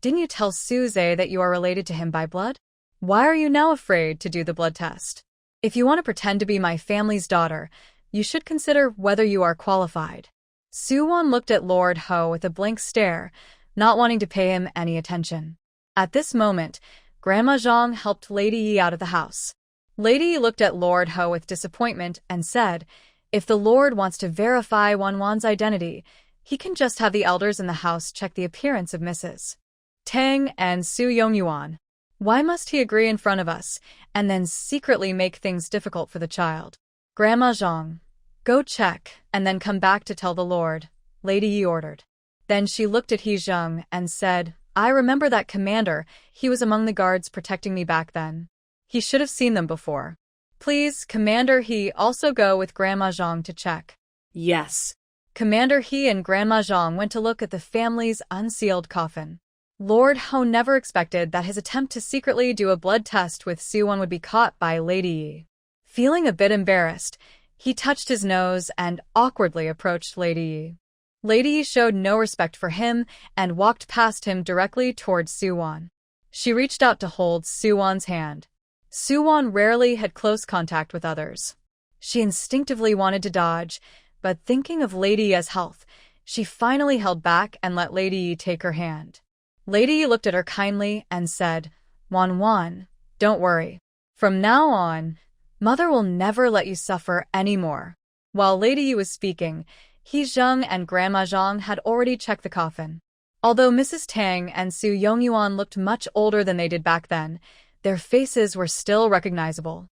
didn't you tell Suze that you are related to him by blood? Why are you now afraid to do the blood test? If you want to pretend to be my family's daughter, you should consider whether you are qualified. Su-won looked at Lord Ho with a blank stare, not wanting to pay him any attention. At this moment, Grandma Zhang helped Lady Yi out of the house. Lady Yi looked at Lord Ho with disappointment and said, if the Lord wants to verify Wanwan's identity, he can just have the elders in the house check the appearance of Mrs. Tang and Su Yongyuan. Why must he agree in front of us, and then secretly make things difficult for the child? Grandma Zhang, go check, and then come back to tell the Lord, Lady Yi ordered. Then she looked at He Zheng and said, I remember that commander, he was among the guards protecting me back then. He should have seen them before. Please, Commander He, also go with Grandma Zhang to check. Yes. Commander He and Grandma Zhang went to look at the family's unsealed coffin. Lord Ho never expected that his attempt to secretly do a blood test with Su-won would be caught by Lady Yi. Feeling a bit embarrassed, he touched his nose and awkwardly approached Lady Yi. Lady Yi showed no respect for him and walked past him directly towards Su-won. She reached out to hold Su-won's hand. Su-won rarely had close contact with others. She instinctively wanted to dodge, but thinking of Lady Yi's health, she finally held back and let Lady Yi take her hand. Lady Yi looked at her kindly and said, Wan, don't worry. From now on, Mother will never let you suffer anymore. While Lady Yi was speaking, He Zheng and Grandma Zhang had already checked the coffin. Although Mrs. Tang and Su Yongyuan looked much older than they did back then, their faces were still recognizable.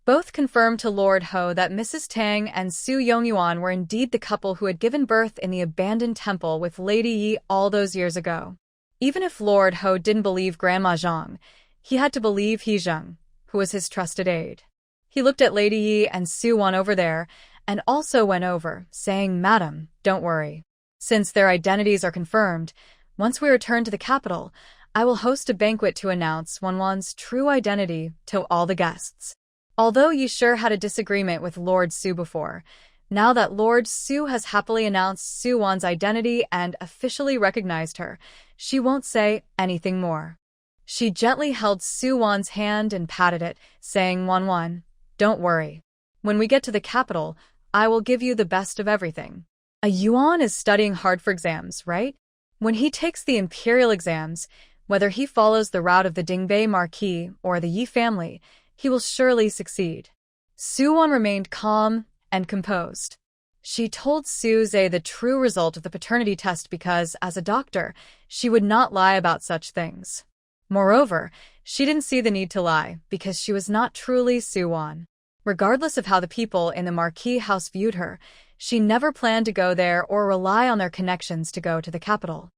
Both confirmed to Lord Ho that Mrs. Tang and Su Yongyuan were indeed the couple who had given birth in the abandoned temple with Lady Yi all those years ago. Even if Lord Ho didn't believe Grandma Zhang, he had to believe He Zheng, who was his trusted aide. He looked at Lady Yi and Su-won over there, and also went over, saying, Madam, don't worry. Since their identities are confirmed, once we return to the capital, I will host a banquet to announce Wanwan's true identity to all the guests. Although Yi Shi had a disagreement with Lord Su before, now that Lord Su has happily announced Su-won's identity and officially recognized her, she won't say anything more. She gently held Su-won's hand and patted it, saying, Wanwan, don't worry. When we get to the capital, I will give you the best of everything. A Yuan is studying hard for exams, right? When he takes the imperial exams, whether he follows the route of the Dingbei Marquis or the Yi family, he will surely succeed. Su-won remained calm and composed. She told Suze the true result of the paternity test because, as a doctor, she would not lie about such things. Moreover, she didn't see the need to lie because she was not truly Su-won. Regardless of how the people in the Marquis house viewed her, she never planned to go there or rely on their connections to go to the capital.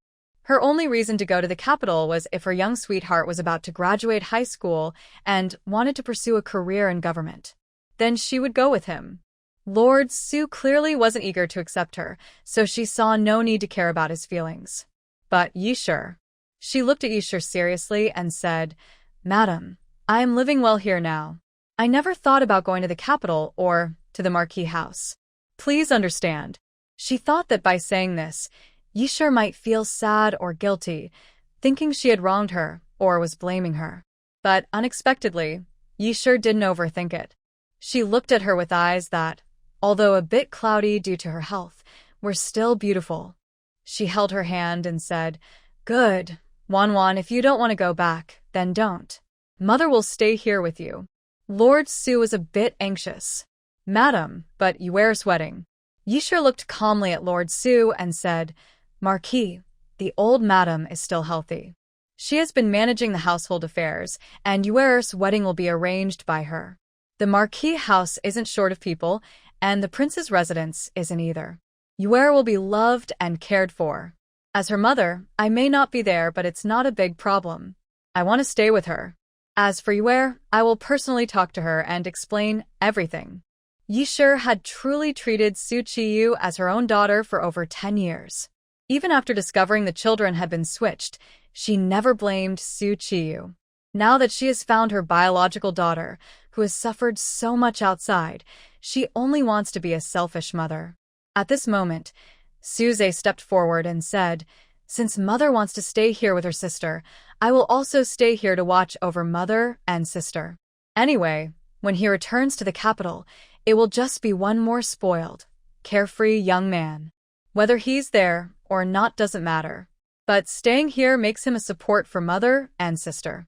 Her only reason to go to the capital was if her young sweetheart was about to graduate high school and wanted to pursue a career in government. Then she would go with him. Lord Su clearly wasn't eager to accept her, so she saw no need to care about his feelings. But Yi Shi. She looked at Yi Shi seriously and said, Madam, I am living well here now. I never thought about going to the capital or to the Marquis house. Please understand. She thought that by saying this, Yishur might feel sad or guilty, thinking she had wronged her or was blaming her. But unexpectedly, Yishur didn't overthink it. She looked at her with eyes that, although a bit cloudy due to her health, were still beautiful. She held her hand and said, "Good, Wanwan, if you don't want to go back, then don't. Mother will stay here with you." Lord Su was a bit anxious. "Madam, but Yuer's wedding." Yishur looked calmly at Lord Su and said, "Marquis, the old madam is still healthy. She has been managing the household affairs, and Yuer's wedding will be arranged by her. The Marquis house isn't short of people, and the prince's residence isn't either. Yuer will be loved and cared for. As her mother, I may not be there, but it's not a big problem. I want to stay with her. As for Yuer, I will personally talk to her and explain everything." Yishur had truly treated Su Qiyue as her own daughter for over 10 years. Even after discovering the children had been switched, she never blamed Su Qiyue. Now that she has found her biological daughter, who has suffered so much outside, she only wants to be a selfish mother. At this moment, Suze stepped forward and said, "Since Mother wants to stay here with her sister, I will also stay here to watch over Mother and sister. Anyway, when he returns to the capital, it will just be one more spoiled, carefree young man. Whether he's there or not doesn't matter. But staying here makes him a support for Mother and sister."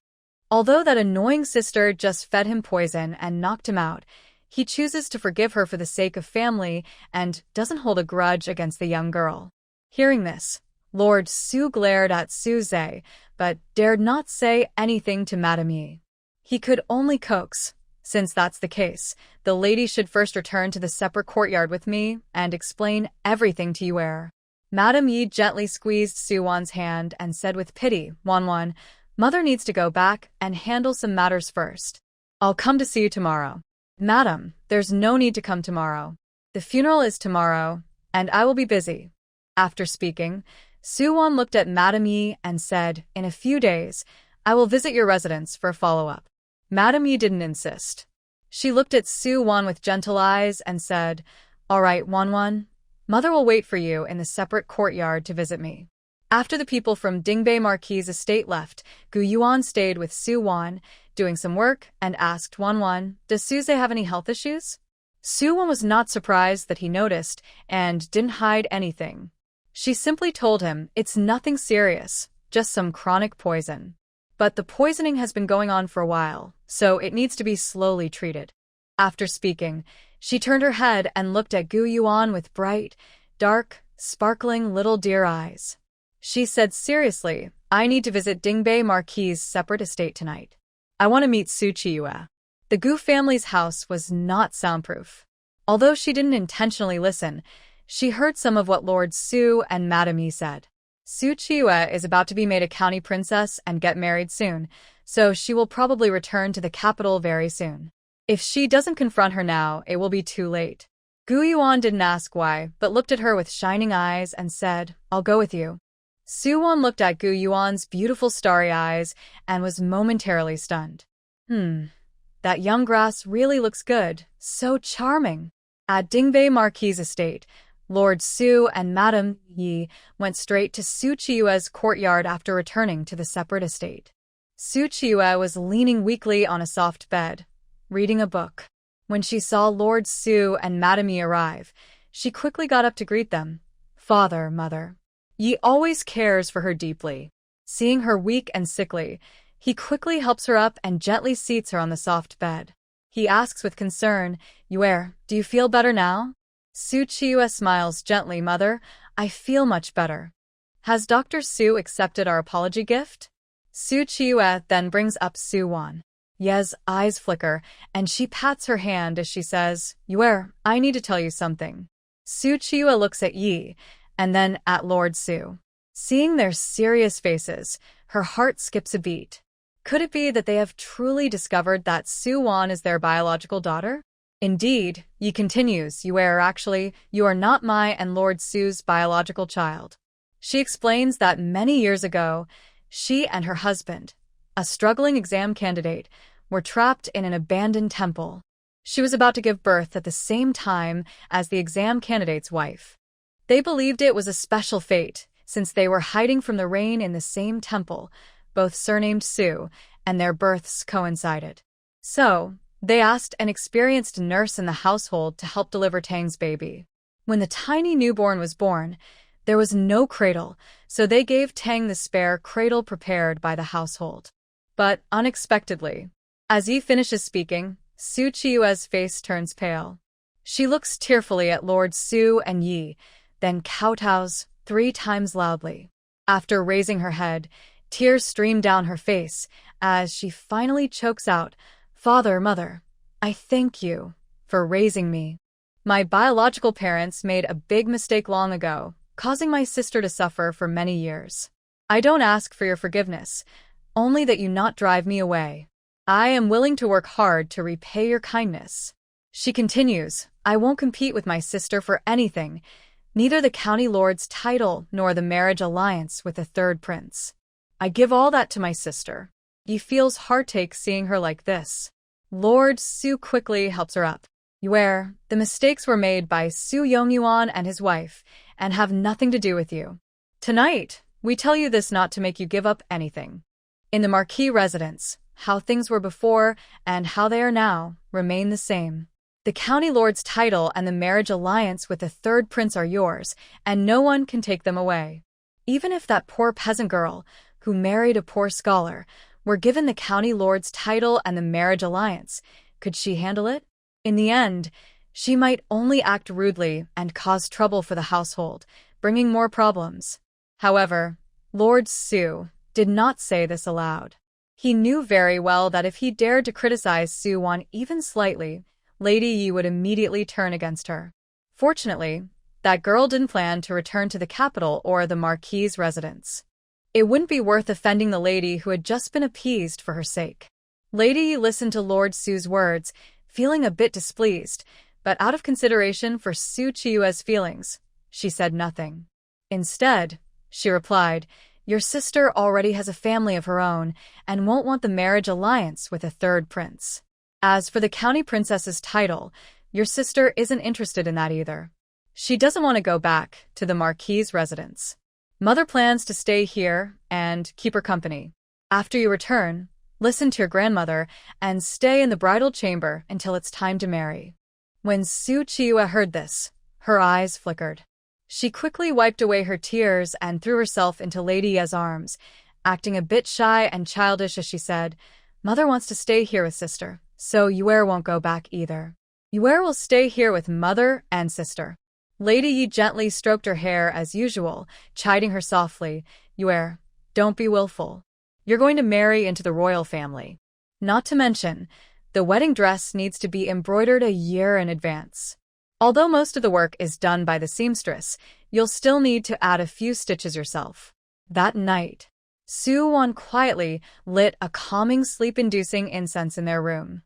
Although that annoying sister just fed him poison and knocked him out, he chooses to forgive her for the sake of family and doesn't hold a grudge against the young girl. Hearing this, Lord Su glared at Suze, but dared not say anything to Madame Yi. He could only coax. "Since that's the case, the lady should first return to the separate courtyard with me and explain everything to Yuer." Madame Yi gently squeezed Suwan's hand and said with pity, "Wanwan, Mother needs to go back and handle some matters first. I'll come to see you tomorrow." "Madam, there's no need to come tomorrow. The funeral is tomorrow, and I will be busy." After speaking, Suwan looked at Madame Yi and said, "In a few days, I will visit your residence for a follow-up." Madame Yi didn't insist. She looked at Suwan with gentle eyes and said, "All right, Wanwan, Mother will wait for you in the separate courtyard to visit me." After the people from Dingbei Marquis' estate left, Yuan stayed with Suwan, doing some work, and asked Wanwan, "Does Suze have any health issues?" Suwan was not surprised that he noticed and didn't hide anything. She simply told him it's nothing serious, just some chronic poison. But the poisoning has been going on for a while, so it needs to be slowly treated. After speaking, she turned her head and looked at Yuan with bright, dark, sparkling little deer eyes. She said seriously, "I need to visit Dingbei Marquis' separate estate tonight. I want to meet Su Qiyue." The Gu family's house was not soundproof. Although she didn't intentionally listen, she heard some of what Lord Su and Madame Yi said. Su Qiyue is about to be made a county princess and get married soon, so she will probably return to the capital very soon. If she doesn't confront her now, it will be too late. Yuan didn't ask why, but looked at her with shining eyes and said, "I'll go with you." Suwon looked at Yuan's beautiful starry eyes and was momentarily stunned. That young grass really looks good, so charming. At Dingbei Marquis' estate, Lord Su and Madame Yi went straight to Su Qiyue's courtyard after returning to the separate estate. Su Qiyue was leaning weakly on a soft bed, reading a book. When she saw Lord Su and Madame Yi arrive, she quickly got up to greet them. "Father, Mother." Yi always cares for her deeply. Seeing her weak and sickly, he quickly helps her up and gently seats her on the soft bed. He asks with concern, "Yuer, do you feel better now?" Su Qiyue smiles gently, "Mother, I feel much better." "Has Dr. Su accepted our apology gift?" Su Qiyue then brings up Suwan. Ye's eyes flicker, and she pats her hand as she says, "Yuer, I need to tell you something." Su Qiyue looks at Yi, and then at Lord Su. Seeing their serious faces, her heart skips a beat. Could it be that they have truly discovered that Suwan is their biological daughter? Indeed, Yi continues, actually, you are not my and Lord Su's biological child." She explains that many years ago, she and her husband, a struggling exam candidate, were trapped in an abandoned temple. She was about to give birth at the same time as the exam candidate's wife. They believed it was a special fate, since they were hiding from the rain in the same temple, both surnamed Su, and their births coincided. So, they asked an experienced nurse in the household to help deliver Tang's baby. When the tiny newborn was born, there was no cradle, so they gave Tang the spare cradle prepared by the household. But, unexpectedly, as He finishes speaking, Su Qiyue's face turns pale. She looks tearfully at Lord Su and Yi, then kowtows 3 times loudly. After raising her head, tears stream down her face as she finally chokes out, "Father, Mother, I thank you for raising me. My biological parents made a big mistake long ago, causing my sister to suffer for many years. I don't ask for your forgiveness, only that you not drive me away. I am willing to work hard to repay your kindness." She continues, "I won't compete with my sister for anything, neither the county lord's title nor the marriage alliance with the third prince. I give all that to my sister." He feels heartache seeing her like this. Lord Su quickly helps her up. "Yuan, the mistakes were made by Su Yongyuan and his wife, and have nothing to do with you. Tonight, we tell you this not to make you give up anything. In the Marquis residence, how things were before and how they are now remain the same. The county lord's title and the marriage alliance with the third prince are yours, and no one can take them away. Even if that poor peasant girl, who married a poor scholar, were given the county lord's title and the marriage alliance, could she handle it? In the end, she might only act rudely and cause trouble for the household, bringing more problems." However, Lord Su did not say this aloud. He knew very well that if he dared to criticize Su Wan even slightly, Lady Yi would immediately turn against her. Fortunately, that girl didn't plan to return to the capital or the Marquis's residence. It wouldn't be worth offending the lady who had just been appeased for her sake. Lady Yi listened to Lord Su's words, feeling a bit displeased, but out of consideration for Su Qiyue's feelings, she said nothing. Instead, she replied, "Your sister already has a family of her own and won't want the marriage alliance with a third prince. As for the county princess's title, your sister isn't interested in that either. She doesn't want to go back to the Marquis's residence. Mother plans to stay here and keep her company. After you return, listen to your grandmother and stay in the bridal chamber until it's time to marry." When Su Qiyue heard this, her eyes flickered. She quickly wiped away her tears and threw herself into Lady Ye's arms, acting a bit shy and childish as she said, "Mother wants to stay here with sister, so Yuan won't go back either. Yuan will stay here with mother and sister." Lady Yi gently stroked her hair as usual, chiding her softly, "Yuan, don't be willful. You're going to marry into the royal family. Not to mention, the wedding dress needs to be embroidered a year in advance. Although most of the work is done by the seamstress, you'll still need to add a few stitches yourself." That night, Su Wan quietly lit a calming sleep-inducing incense in their room.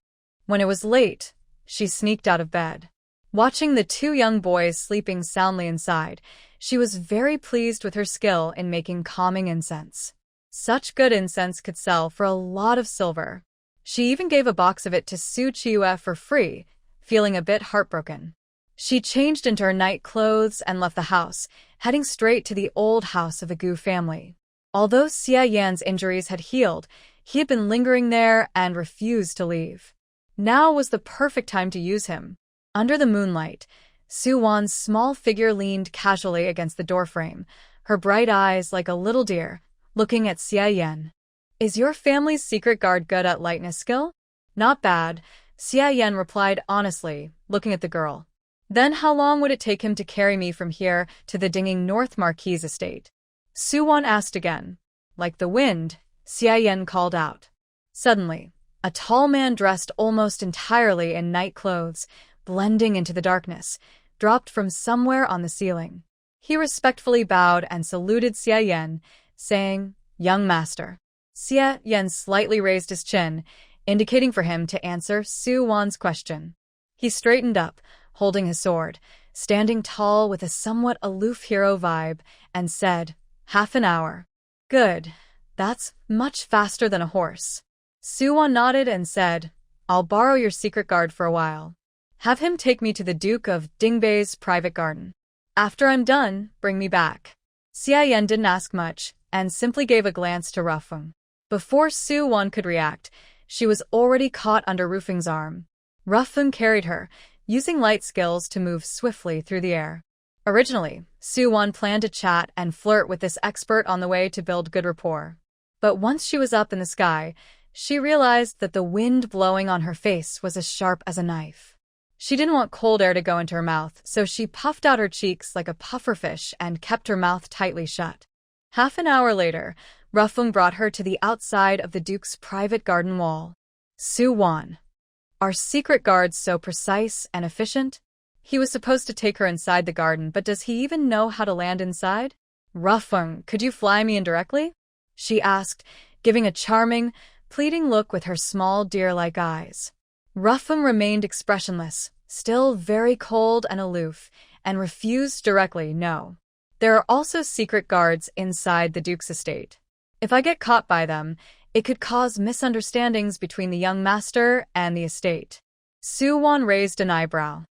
When it was late, she sneaked out of bed. Watching the 2 young boys sleeping soundly inside, she was very pleased with her skill in making calming incense. Such good incense could sell for a lot of silver. She even gave a box of it to Su Qiyue for free, feeling a bit heartbroken. She changed into her night clothes and left the house, heading straight to the old house of the Gu family. Although Xia Yan's injuries had healed, he had been lingering there and refused to leave. Now was the perfect time to use him. Under the moonlight, Su Wan's small figure leaned casually against the doorframe, her bright eyes like a little deer, looking at Xia Yan. "Is your family's secret guard good at lightness skill?" "Not bad," Xia Yan replied honestly, looking at the girl. "Then how long would it take him to carry me from here to the dinging North Marquis estate?" Su Wan asked again. Like the wind, Xia Yan called out. Suddenly, a tall man dressed almost entirely in night clothes, blending into the darkness, dropped from somewhere on the ceiling. He respectfully bowed and saluted Xia Yan, saying, "Young master." Xia Yan slightly raised his chin, indicating for him to answer Su Wan's question. He straightened up, holding his sword, standing tall with a somewhat aloof hero vibe, and said, "Half an hour." "Good. That's much faster than a horse." Su Wan nodded and said, "I'll borrow your secret guard for a while. Have him take me to the Duke of Dingbei's private garden. After I'm done, bring me back." Xia Yan didn't ask much and simply gave a glance to Rufeng. Before Su Wan could react, she was already caught under Rufeng's arm. Rufeng carried her, using light skills to move swiftly through the air. Originally, Su Wan planned to chat and flirt with this expert on the way to build good rapport. But once she was up in the sky, she realized that the wind blowing on her face was as sharp as a knife. She didn't want cold air to go into her mouth, so she puffed out her cheeks like a pufferfish and kept her mouth tightly shut. Half an hour later, Rufeng brought her to the outside of the Duke's private garden wall. Su Wan. Are secret guards so precise and efficient? He was supposed to take her inside the garden, but does he even know how to land inside? Rufeng, could you fly me in directly? She asked, giving a charming, pleading look with her small deer-like eyes. Rufeng remained expressionless, still very cold and aloof, and refused directly no. There are also secret guards inside the Duke's estate. If I get caught by them, it could cause misunderstandings between the young master and the estate. Su Wan raised an eyebrow.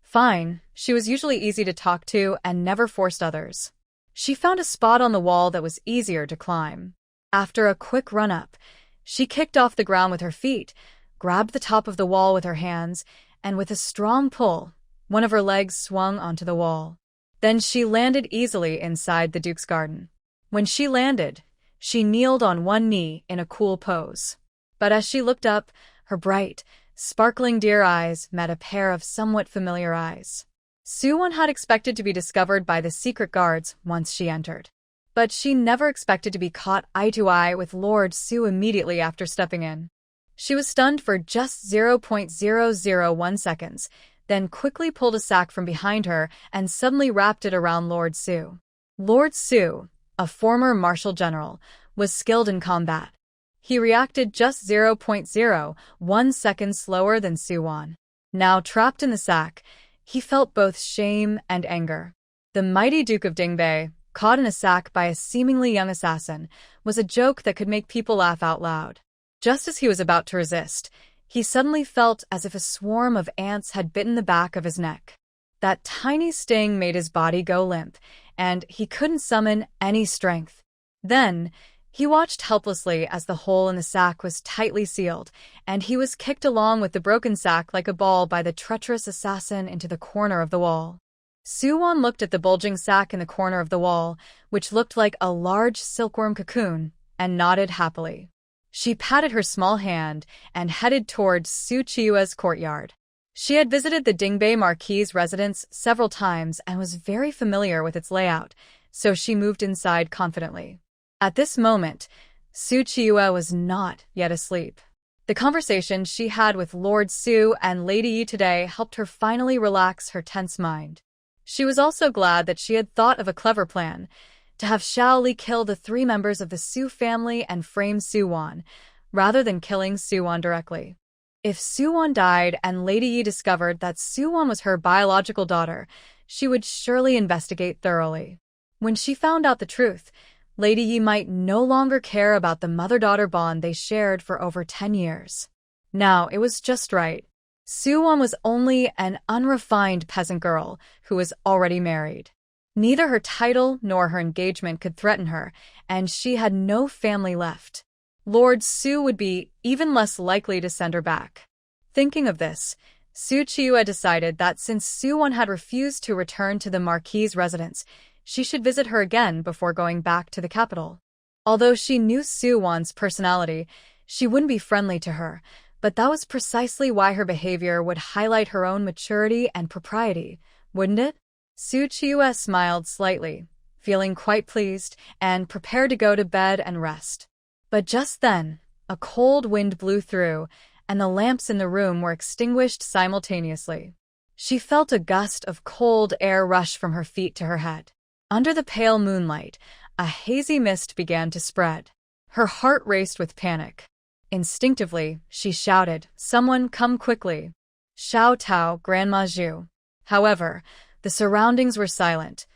Fine, she was usually easy to talk to and never forced others. She found a spot on the wall that was easier to climb. After a quick run-up, she kicked off the ground with her feet, grabbed the top of the wall with her hands, and with a strong pull, one of her legs swung onto the wall. Then she landed easily inside the Duke's garden. When she landed, she kneeled on one knee in a cool pose. But as she looked up, her bright, sparkling deer eyes met a pair of somewhat familiar eyes. Su Wan had expected to be discovered by the secret guards once she entered. But she never expected to be caught eye-to-eye with Lord Su immediately after stepping in. She was stunned for just 0.001 seconds, then quickly pulled a sack from behind her and suddenly wrapped it around Lord Su. Lord Su, a former martial general, was skilled in combat. He reacted just 0.01 seconds slower than Su Wan. Now trapped in the sack, he felt both shame and anger. The mighty Duke of Dingbei, caught in a sack by a seemingly young assassin, was a joke that could make people laugh out loud. Just as he was about to resist, he suddenly felt as if a swarm of ants had bitten the back of his neck. That tiny sting made his body go limp, and he couldn't summon any strength. Then, he watched helplessly as the hole in the sack was tightly sealed, and he was kicked along with the broken sack like a ball by the treacherous assassin into the corner of the wall. Su Wan looked at the bulging sack in the corner of the wall, which looked like a large silkworm cocoon, and nodded happily. She patted her small hand and headed towards Su Qiyue's courtyard. She had visited the Dingbei Marquis's residence several times and was very familiar with its layout, so she moved inside confidently. At this moment, Su Qiyue was not yet asleep. The conversation she had with Lord Su and Lady Yi today helped her finally relax her tense mind. She was also glad that she had thought of a clever plan, to have Xiao Li kill the 3 members of the Su family and frame Su Wan, rather than killing Su Wan directly. If Su Wan died and Lady Yi discovered that Su Wan was her biological daughter, she would surely investigate thoroughly. When she found out the truth, Lady Yi might no longer care about the mother-daughter bond they shared for over 10 years. Now, it was just right. Su Wan was only an unrefined peasant girl who was already married. Neither her title nor her engagement could threaten her, and she had no family left. Lord Su would be even less likely to send her back. Thinking of this, Su Qiyue decided that since Su Wan had refused to return to the Marquis's residence, she should visit her again before going back to the capital. Although she knew Su Wan's personality, she wouldn't be friendly to her, but that was precisely why her behavior would highlight her own maturity and propriety, wouldn't it? Su Qiyue smiled slightly, feeling quite pleased, and prepared to go to bed and rest. But just then, a cold wind blew through, and the lamps in the room were extinguished simultaneously. She felt a gust of cold air rush from her feet to her head. Under the pale moonlight, a hazy mist began to spread. Her heart raced with panic. Instinctively, she shouted, "Someone come quickly!" Xiao Tao, Grandma Zhu. However, the surroundings were silent,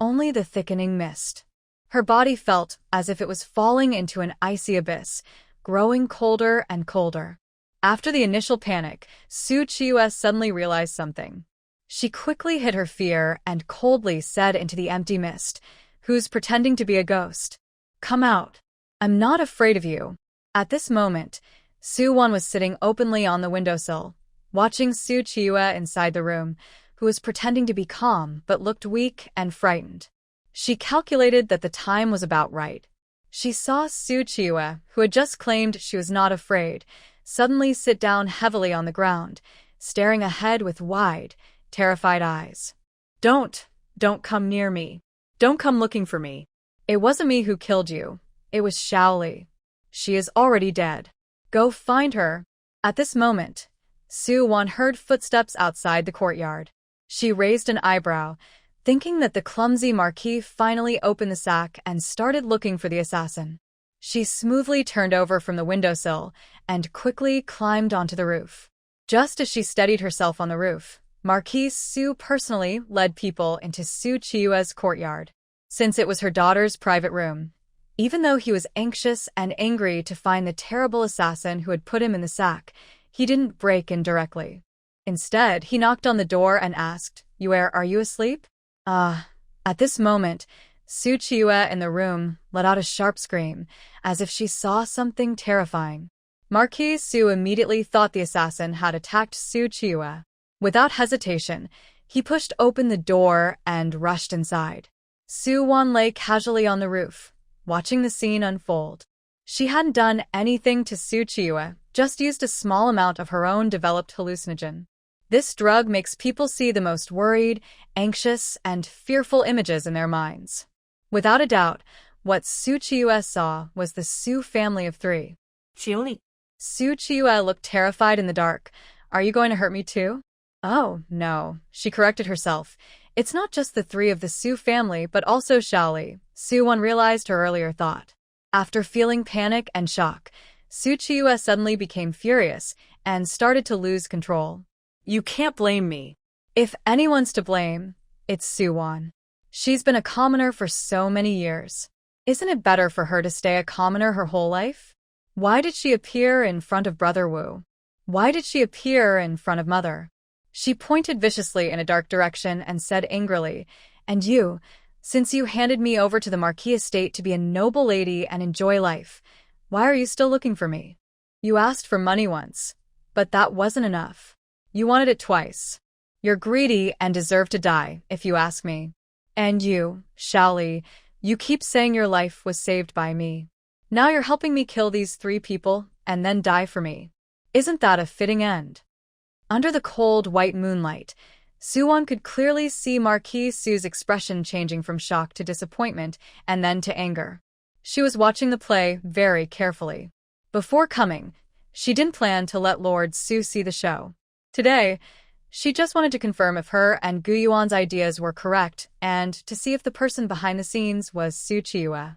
only the thickening mist. Her body felt as if it was falling into an icy abyss, growing colder and colder. After the initial panic, Su Qiyue suddenly realized something. She quickly hid her fear and coldly said into the empty mist, who's pretending to be a ghost. Come out. I'm not afraid of you. At this moment, Su-won was sitting openly on the windowsill, watching Qiyue inside the room, who was pretending to be calm but looked weak and frightened. She calculated that the time was about right. She saw Qiyue, who had just claimed she was not afraid, suddenly sit down heavily on the ground, staring ahead with wide, terrified eyes. Don't come near me. Don't come looking for me. It wasn't me who killed you. It was Shaoli. She is already dead. Go find her. At this moment, Su-won heard footsteps outside the courtyard. She raised an eyebrow, thinking that the clumsy Marquis finally opened the sack and started looking for the assassin. She smoothly turned over from the windowsill and quickly climbed onto the roof. Just as she steadied herself on the roof, Marquise Su personally led people into Qiyue's courtyard. Since it was her daughter's private room, even though he was anxious and angry to find the terrible assassin who had put him in the sack, he didn't break in directly. Instead, he knocked on the door and asked, "Yue, are you asleep?" At this moment, Qiyue in the room let out a sharp scream, as if she saw something terrifying. Marquis Su immediately thought the assassin had attacked Qiyue. Without hesitation, he pushed open the door and rushed inside. Su-won lay casually on the roof, watching the scene unfold. She hadn't done anything to Qiyue, just used a small amount of her own developed hallucinogen. This drug makes people see the most worried, anxious, and fearful images in their minds. Without a doubt, what Qiyue saw was the Su family of three. Qiyue looked terrified in the dark. Are you going to hurt me too? Oh, no, she corrected herself. It's not just the three of the Su family, but also Shaoli. Su-won realized her earlier thought. After feeling panic and shock, Qiyue suddenly became furious and started to lose control. You can't blame me. If anyone's to blame, it's Su-won. She's been a commoner for so many years. Isn't it better for her to stay a commoner her whole life? Why did she appear in front of Brother Wu? Why did she appear in front of Mother? She pointed viciously in a dark direction and said angrily, "And you, since you handed me over to the Marquis estate to be a noble lady and enjoy life, why are you still looking for me? You asked for money once, but that wasn't enough. You wanted it twice. You're greedy and deserve to die, if you ask me. And you, Shaoli, you keep saying your life was saved by me. Now you're helping me kill these three people and then die for me. Isn't that a fitting end?" Under the cold, white moonlight, Su-won could clearly see Marquis Su's expression changing from shock to disappointment and then to anger. She was watching the play very carefully. Before coming, she didn't plan to let Lord Su see the show. Today, she just wanted to confirm if her and Gu Yuan's ideas were correct and to see if the person behind the scenes was Qiyue.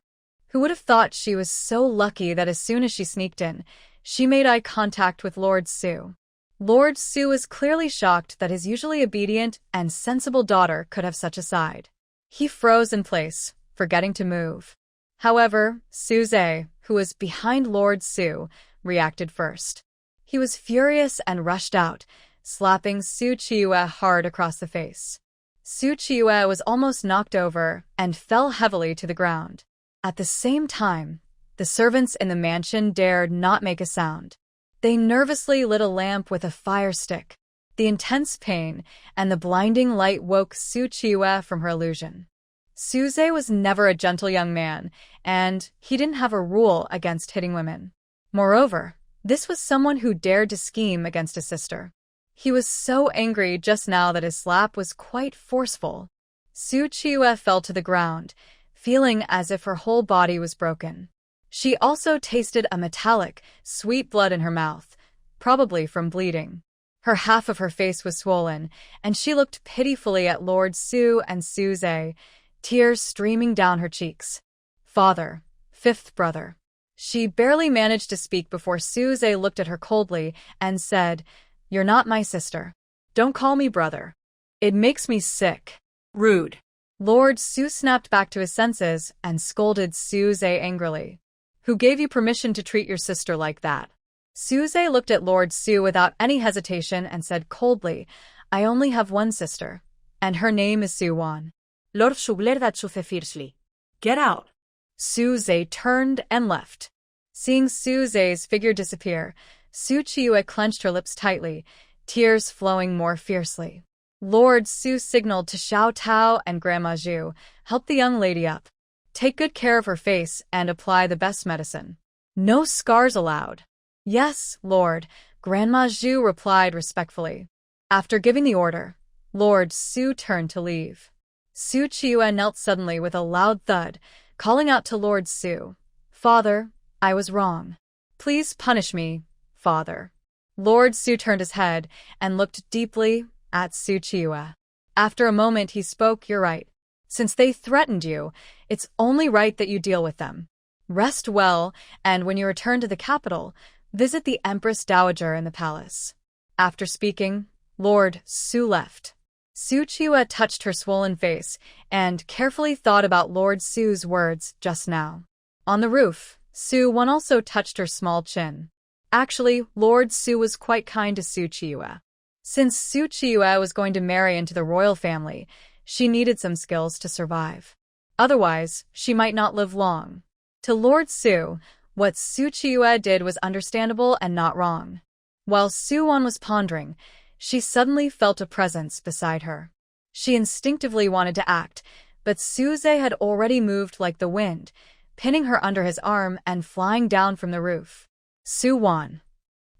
Who would have thought she was so lucky that as soon as she sneaked in, she made eye contact with Lord Su. Lord Su was clearly shocked that his usually obedient and sensible daughter could have such a side. He froze in place, forgetting to move. However, Su-ze, who was behind Lord Su, reacted first. He was furious and rushed out, slapping Qiyue hard across the face. Qiyue was almost knocked over and fell heavily to the ground. At the same time, the servants in the mansion dared not make a sound. They nervously lit a lamp with a fire stick. The intense pain and the blinding light woke Qiyue from her illusion. Su-ze was never a gentle young man, and he didn't have a rule against hitting women. Moreover, this was someone who dared to scheme against his sister. He was so angry just now that his slap was quite forceful. Qiyue fell to the ground, feeling as if her whole body was broken. She also tasted a metallic, sweet blood in her mouth, probably from bleeding. Her half of her face was swollen, and she looked pitifully at Lord Su and Su-ze, tears streaming down her cheeks. Father, fifth brother. She barely managed to speak before Su-ze looked at her coldly and said, "You're not my sister. Don't call me brother. It makes me sick." Rude. Lord Su snapped back to his senses and scolded Su-ze angrily. Who gave you permission to treat your sister like that? Su-ze looked at Lord Su without any hesitation and said coldly, "I only have one sister, and her name is Su-won." Lord Shubler that fiercely. Get out. Su Zhe turned and left. Seeing Su Zhe's figure disappear, Qiyue clenched her lips tightly, tears flowing more fiercely. Lord Su signaled to Xiao Tao and Grandma Zhu, "Help the young lady up. Take good care of her face and apply the best medicine. No scars allowed." "Yes, Lord," Grandma Zhu replied respectfully. After giving the order, Lord Su turned to leave. Qiyue knelt suddenly with a loud thud, calling out to Lord Su, "Father, I was wrong. Please punish me, Father." Lord Su turned his head and looked deeply at Qiyue. After a moment he spoke, "You're right. Since they threatened you, it's only right that you deal with them. Rest well, and when you return to the capital, visit the Empress Dowager in the palace." After speaking, Lord Su left. Qiyue touched her swollen face and carefully thought about Lord Su's words just now. On the roof, Su-won also touched her small chin. Actually, Lord Su was quite kind to Qiyue. Since Qiyue was going to marry into the royal family, she needed some skills to survive. Otherwise, she might not live long. To Lord Su, what Qiyue did was understandable and not wrong. While Su-won was pondering, she suddenly felt a presence beside her. She instinctively wanted to act, but Su Zhe had already moved like the wind, pinning her under his arm and flying down from the roof. Su-won.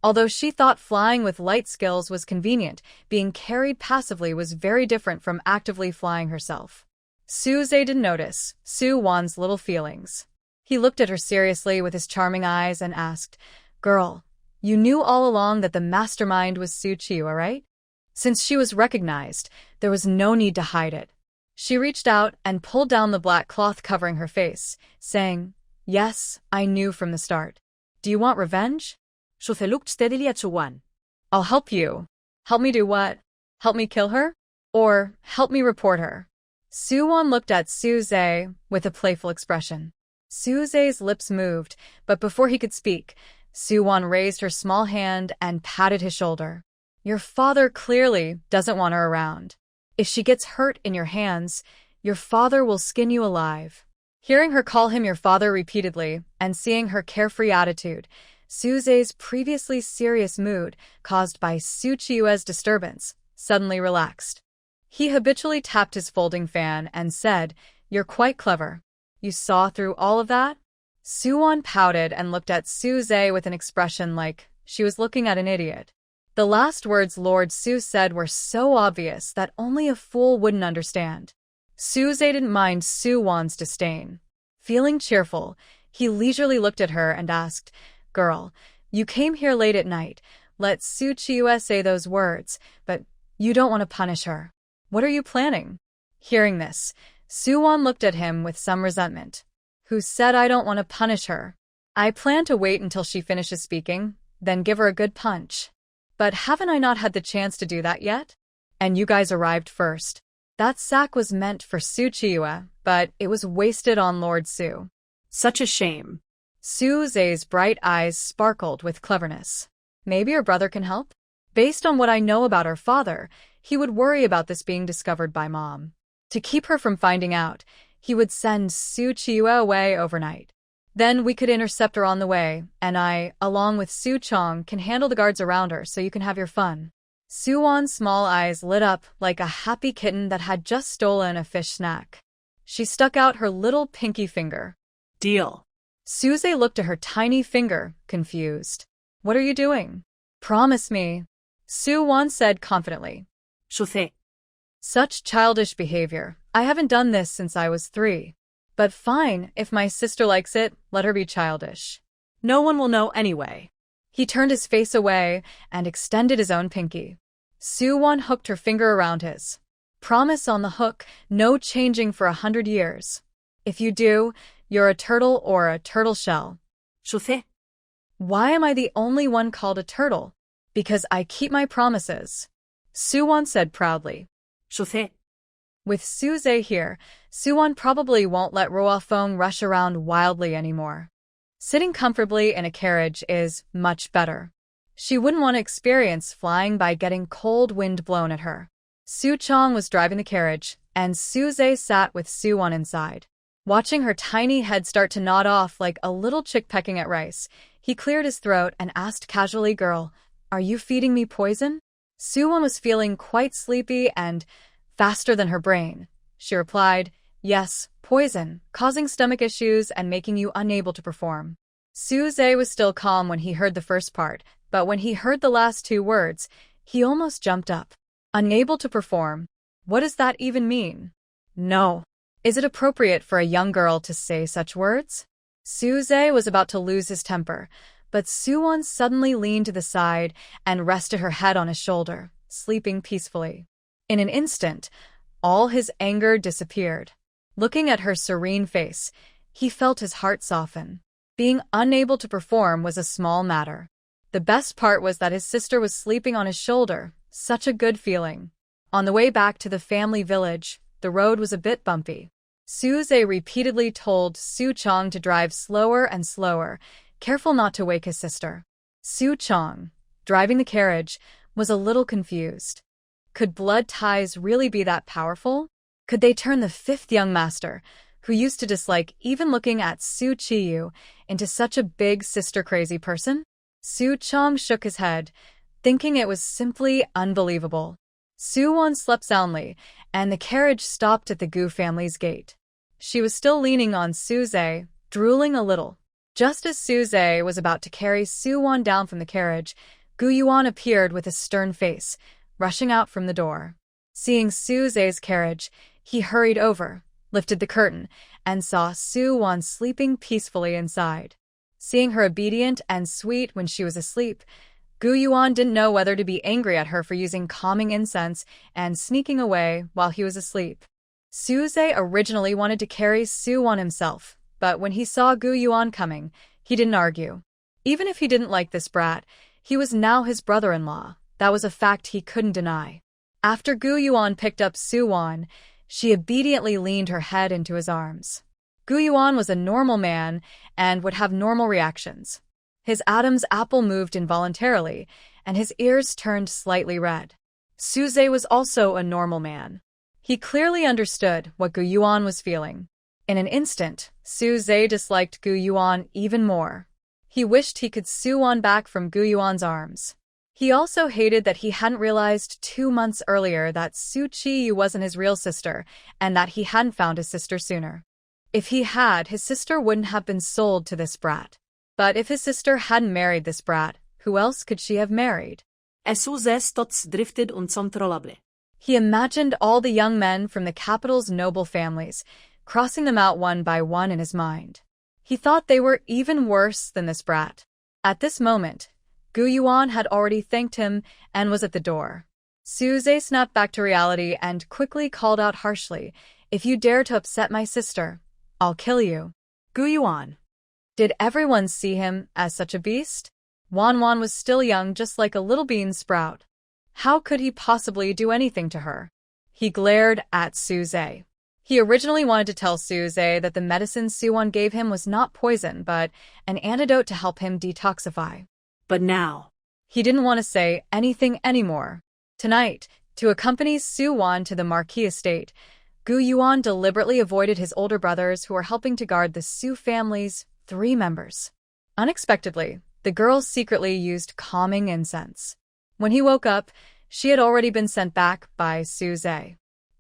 Although she thought flying with light skills was convenient, being carried passively was very different from actively flying herself. Su Zhe didn't notice Su-won's little feelings. He looked at her seriously with his charming eyes and asked, "Girl, you knew all along that the mastermind was Qiyue, right?" Since she was recognized, there was no need to hide it. She reached out and pulled down the black cloth covering her face, saying, "Yes, I knew from the start. Do you want revenge?" Shuthe looked steadily at Yuan. "I'll help you." "Help me do what? Help me kill her? Or help me report her?" Su-won looked at Su Zhe with a playful expression. Su Zhe's lips moved, but before he could speak, Su-won raised her small hand and patted his shoulder. "Your father clearly doesn't want her around. If she gets hurt in your hands, your father will skin you alive." Hearing her call him your father repeatedly and seeing her carefree attitude, Su Zhe's previously serious mood, caused by Qiyue's disturbance, suddenly relaxed. He habitually tapped his folding fan and said, "You're quite clever. You saw through all of that?" Su-won pouted and looked at Su Zhe with an expression like she was looking at an idiot. The last words Lord Su said were so obvious that only a fool wouldn't understand. Su Zhe didn't mind Su-won's disdain. Feeling cheerful, he leisurely looked at her and asked, "Girl, you came here late at night. Let Qiyue say those words, but you don't want to punish her. What are you planning?" Hearing this, Su-won looked at him with some resentment. "Who said I don't want to punish her? I plan to wait until she finishes speaking, then give her a good punch. But haven't I not had the chance to do that yet? And you guys arrived first. That sack was meant for Qiyue, but it was wasted on Lord Su." Such a shame. Su Zhe's bright eyes sparkled with cleverness. "Maybe her brother can help? Based on what I know about her father, he would worry about this being discovered by Mom. To keep her from finding out, he would send Qiyue away overnight. Then we could intercept her on the way, and I, along with Su Chong, can handle the guards around her so you can have your fun." Su-won's small eyes lit up like a happy kitten that had just stolen a fish snack. She stuck out her little pinky finger. "Deal." Su Zhe looked at her tiny finger, confused. "What are you doing?" "Promise me," Su-won said confidently. Shuthe. "Such childish behavior. I haven't done this since I was 3. But fine, if my sister likes it, let her be childish." "No one will know anyway." He turned his face away and extended his own pinky. Su-won hooked her finger around his. "Promise on the hook, no changing for 100 years. If you do, you're a turtle or a turtle shell." Shuthe. "Why am I the only one called a turtle?" "Because I keep my promises," Su-won said proudly. Shuthe. With Su Zhe here, Su-won probably won't let Ruofeng rush around wildly anymore. Sitting comfortably in a carriage is much better. She wouldn't want to experience flying by getting cold wind blown at her. Su Chong was driving the carriage, and Su Zhe sat with Su-won inside. Watching her tiny head start to nod off like a little chick pecking at rice, he cleared his throat and asked casually, "Girl, are you feeding me poison?" Suwon was feeling quite sleepy and faster than her brain. She replied, "Yes, poison, causing stomach issues and making you unable to perform." Suze was still calm when he heard the first part, but when he heard the last two words, he almost jumped up. Unable to perform? What does that even mean? No. Is it appropriate for a young girl to say such words? Suze was about to lose his temper, but Suwon suddenly leaned to the side and rested her head on his shoulder, sleeping peacefully. In an instant, all his anger disappeared. Looking at her serene face, he felt his heart soften. Being unable to perform was a small matter. The best part was that his sister was sleeping on his shoulder, such a good feeling. On the way back to the family village, the road was a bit bumpy. Suze repeatedly told Su Chong to drive slower and slower, careful not to wake his sister. Su Chong, driving the carriage, was a little confused. Could blood ties really be that powerful? Could they turn the fifth young master, who used to dislike even looking at Su Qiyue, into such a big sister-crazy person? Su Chong shook his head, thinking it was simply unbelievable. Suwon slept soundly, and the carriage stopped at the Gu family's gate. She was still leaning on Suze, drooling a little. Just as Suze was about to carry Suwon down from the carriage, Yuan appeared with a stern face, rushing out from the door. Seeing Suze's carriage, he hurried over, lifted the curtain, and saw Suwon sleeping peacefully inside. Seeing her obedient and sweet when she was asleep, Yuan didn't know whether to be angry at her for using calming incense and sneaking away while he was asleep. Suze originally wanted to carry Suwon himself, but when he saw Yuan coming, he didn't argue. Even if he didn't like this brat, he was now his brother-in-law. That was a fact he couldn't deny. After Yuan picked up Suwon, she obediently leaned her head into his arms. Yuan was a normal man and would have normal reactions. His Adam's apple moved involuntarily, and his ears turned slightly red. Suze was also a normal man. He clearly understood what Yuan was feeling. In an instant, Suze disliked Yuan even more. He wished he could Suwon back from Yuan's arms. He also hated that he hadn't realized 2 months earlier that Su Qiyue wasn't his real sister, and that he hadn't found his sister sooner. If he had, his sister wouldn't have been sold to this brat. But if his sister hadn't married this brat, who else could she have married? Tots drifted uncontrollably. He imagined all the young men from the capital's noble families, crossing them out one by one in his mind. He thought they were even worse than this brat. At this moment, Yuan had already thanked him and was at the door. Suze snapped back to reality and quickly called out harshly, "If you dare to upset my sister, I'll kill you." Yuan. Did everyone see him as such a beast? Wan was still young, just like a little bean sprout. How could he possibly do anything to her? He glared at Suze. He originally wanted to tell Suze that the medicine Suwon gave him was not poison, but an antidote to help him detoxify. But now, he didn't want to say anything anymore. Tonight, to accompany Suwon to the Marquis estate, Yuan deliberately avoided his older brothers who were helping to guard the Su family's 3 members. Unexpectedly, the girls secretly used calming incense. When he woke up, she had already been sent back by Suze.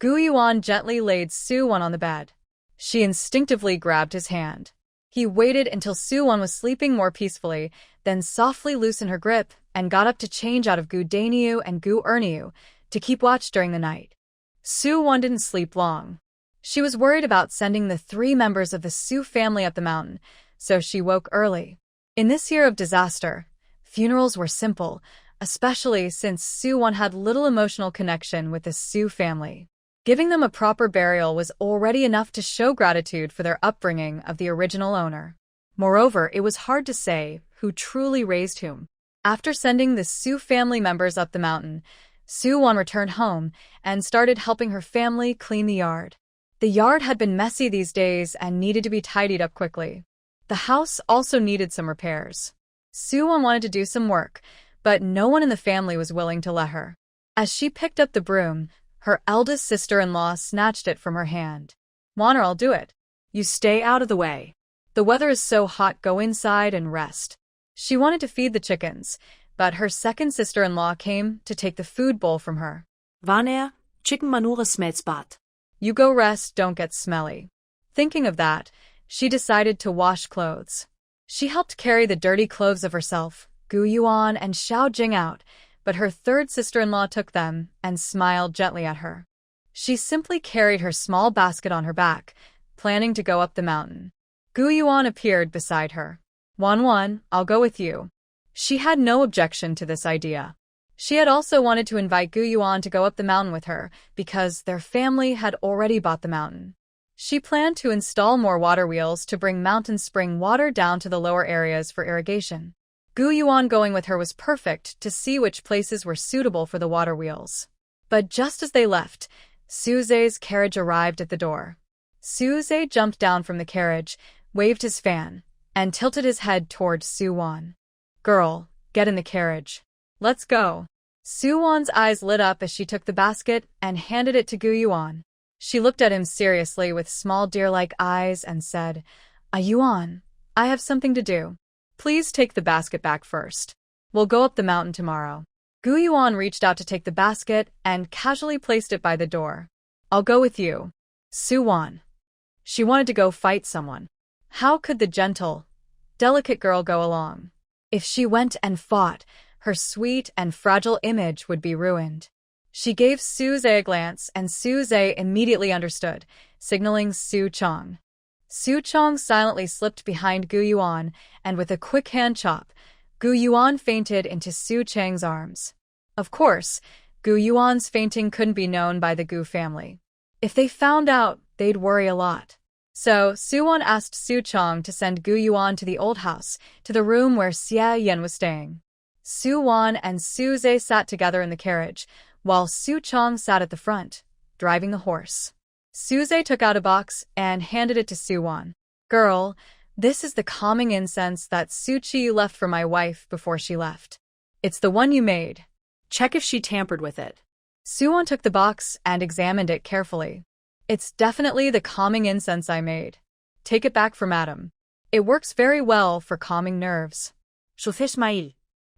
Yuan gently laid Suwon on the bed. She instinctively grabbed his hand. He waited until Suwon was sleeping more peacefully, then softly loosened her grip and got up to change out of Gu Dainyu and Gu Erniu to keep watch during the night. Suwon didn't sleep long. She was worried about sending the 3 members of the Su family up the mountain, so she woke early. In this year of disaster, funerals were simple, especially since Suwon had little emotional connection with the Su family. Giving them a proper burial was already enough to show gratitude for their upbringing of the original owner. Moreover, it was hard to say who truly raised whom. After sending the Su family members up the mountain, Suwon returned home and started helping her family clean the yard. The yard had been messy these days and needed to be tidied up quickly. The house also needed some repairs. Suwon wanted to do some work, but no one in the family was willing to let her. As she picked up the broom, her eldest sister-in-law snatched it from her hand. "Wanner, I'll do it." You stay out of the way. The weather is so hot, go inside and rest. She wanted to feed the chickens, but her second sister-in-law came to take the food bowl from her. Wanneer, chicken manure smeltsbad. You go rest, don't get smelly. Thinking of that, she decided to wash clothes. She helped carry the dirty clothes of herself, Yuan and Jing out, but her third sister-in-law took them and smiled gently at her. She simply carried her small basket on her back, planning to go up the mountain. Yuan appeared beside her. Wan, I'll go with you. She had no objection to this idea. She had also wanted to invite Yuan to go up the mountain with her because their family had already bought the mountain. She planned to install more water wheels to bring mountain spring water down to the lower areas for irrigation. Yuan going with her was perfect to see which places were suitable for the water wheels. But just as they left, Suze's carriage arrived at the door. Suze jumped down from the carriage, waved his fan, and tilted his head toward Suwan. Girl, get in the carriage. Let's go. Suwan's eyes lit up as she took the basket and handed it to Yuan. She looked at him seriously with small deer-like eyes and said, Yuan, I have something to do. Please take the basket back first. We'll go up the mountain tomorrow. Yuan reached out to take the basket and casually placed it by the door. I'll go with you. Suwan. She wanted to go fight someone. How could the gentle, delicate girl go along? If she went and fought, her sweet and fragile image would be ruined. She gave Suze a glance, and Suze immediately understood, signaling Su Chong. Su Chong silently slipped behind Yuan, and with a quick hand chop, Yuan fainted into Su Chang's arms. Of course, Yuan's fainting couldn't be known by the Gu family. If they found out, they'd worry a lot. So, Suwan asked Su Chong to send Yuan to the old house, to the room where Xie Yan was staying. Suwan and Suze sat together in the carriage, while Su Chong sat at the front, driving the horse. Suze took out a box and handed it to Suwan. Girl, this is the calming incense that Su Qiyue left for my wife before she left. It's the one you made. Check if she tampered with it. Suwan took the box and examined it carefully. It's definitely the calming incense I made. Take it back for madam. It works very well for calming nerves. Ismail.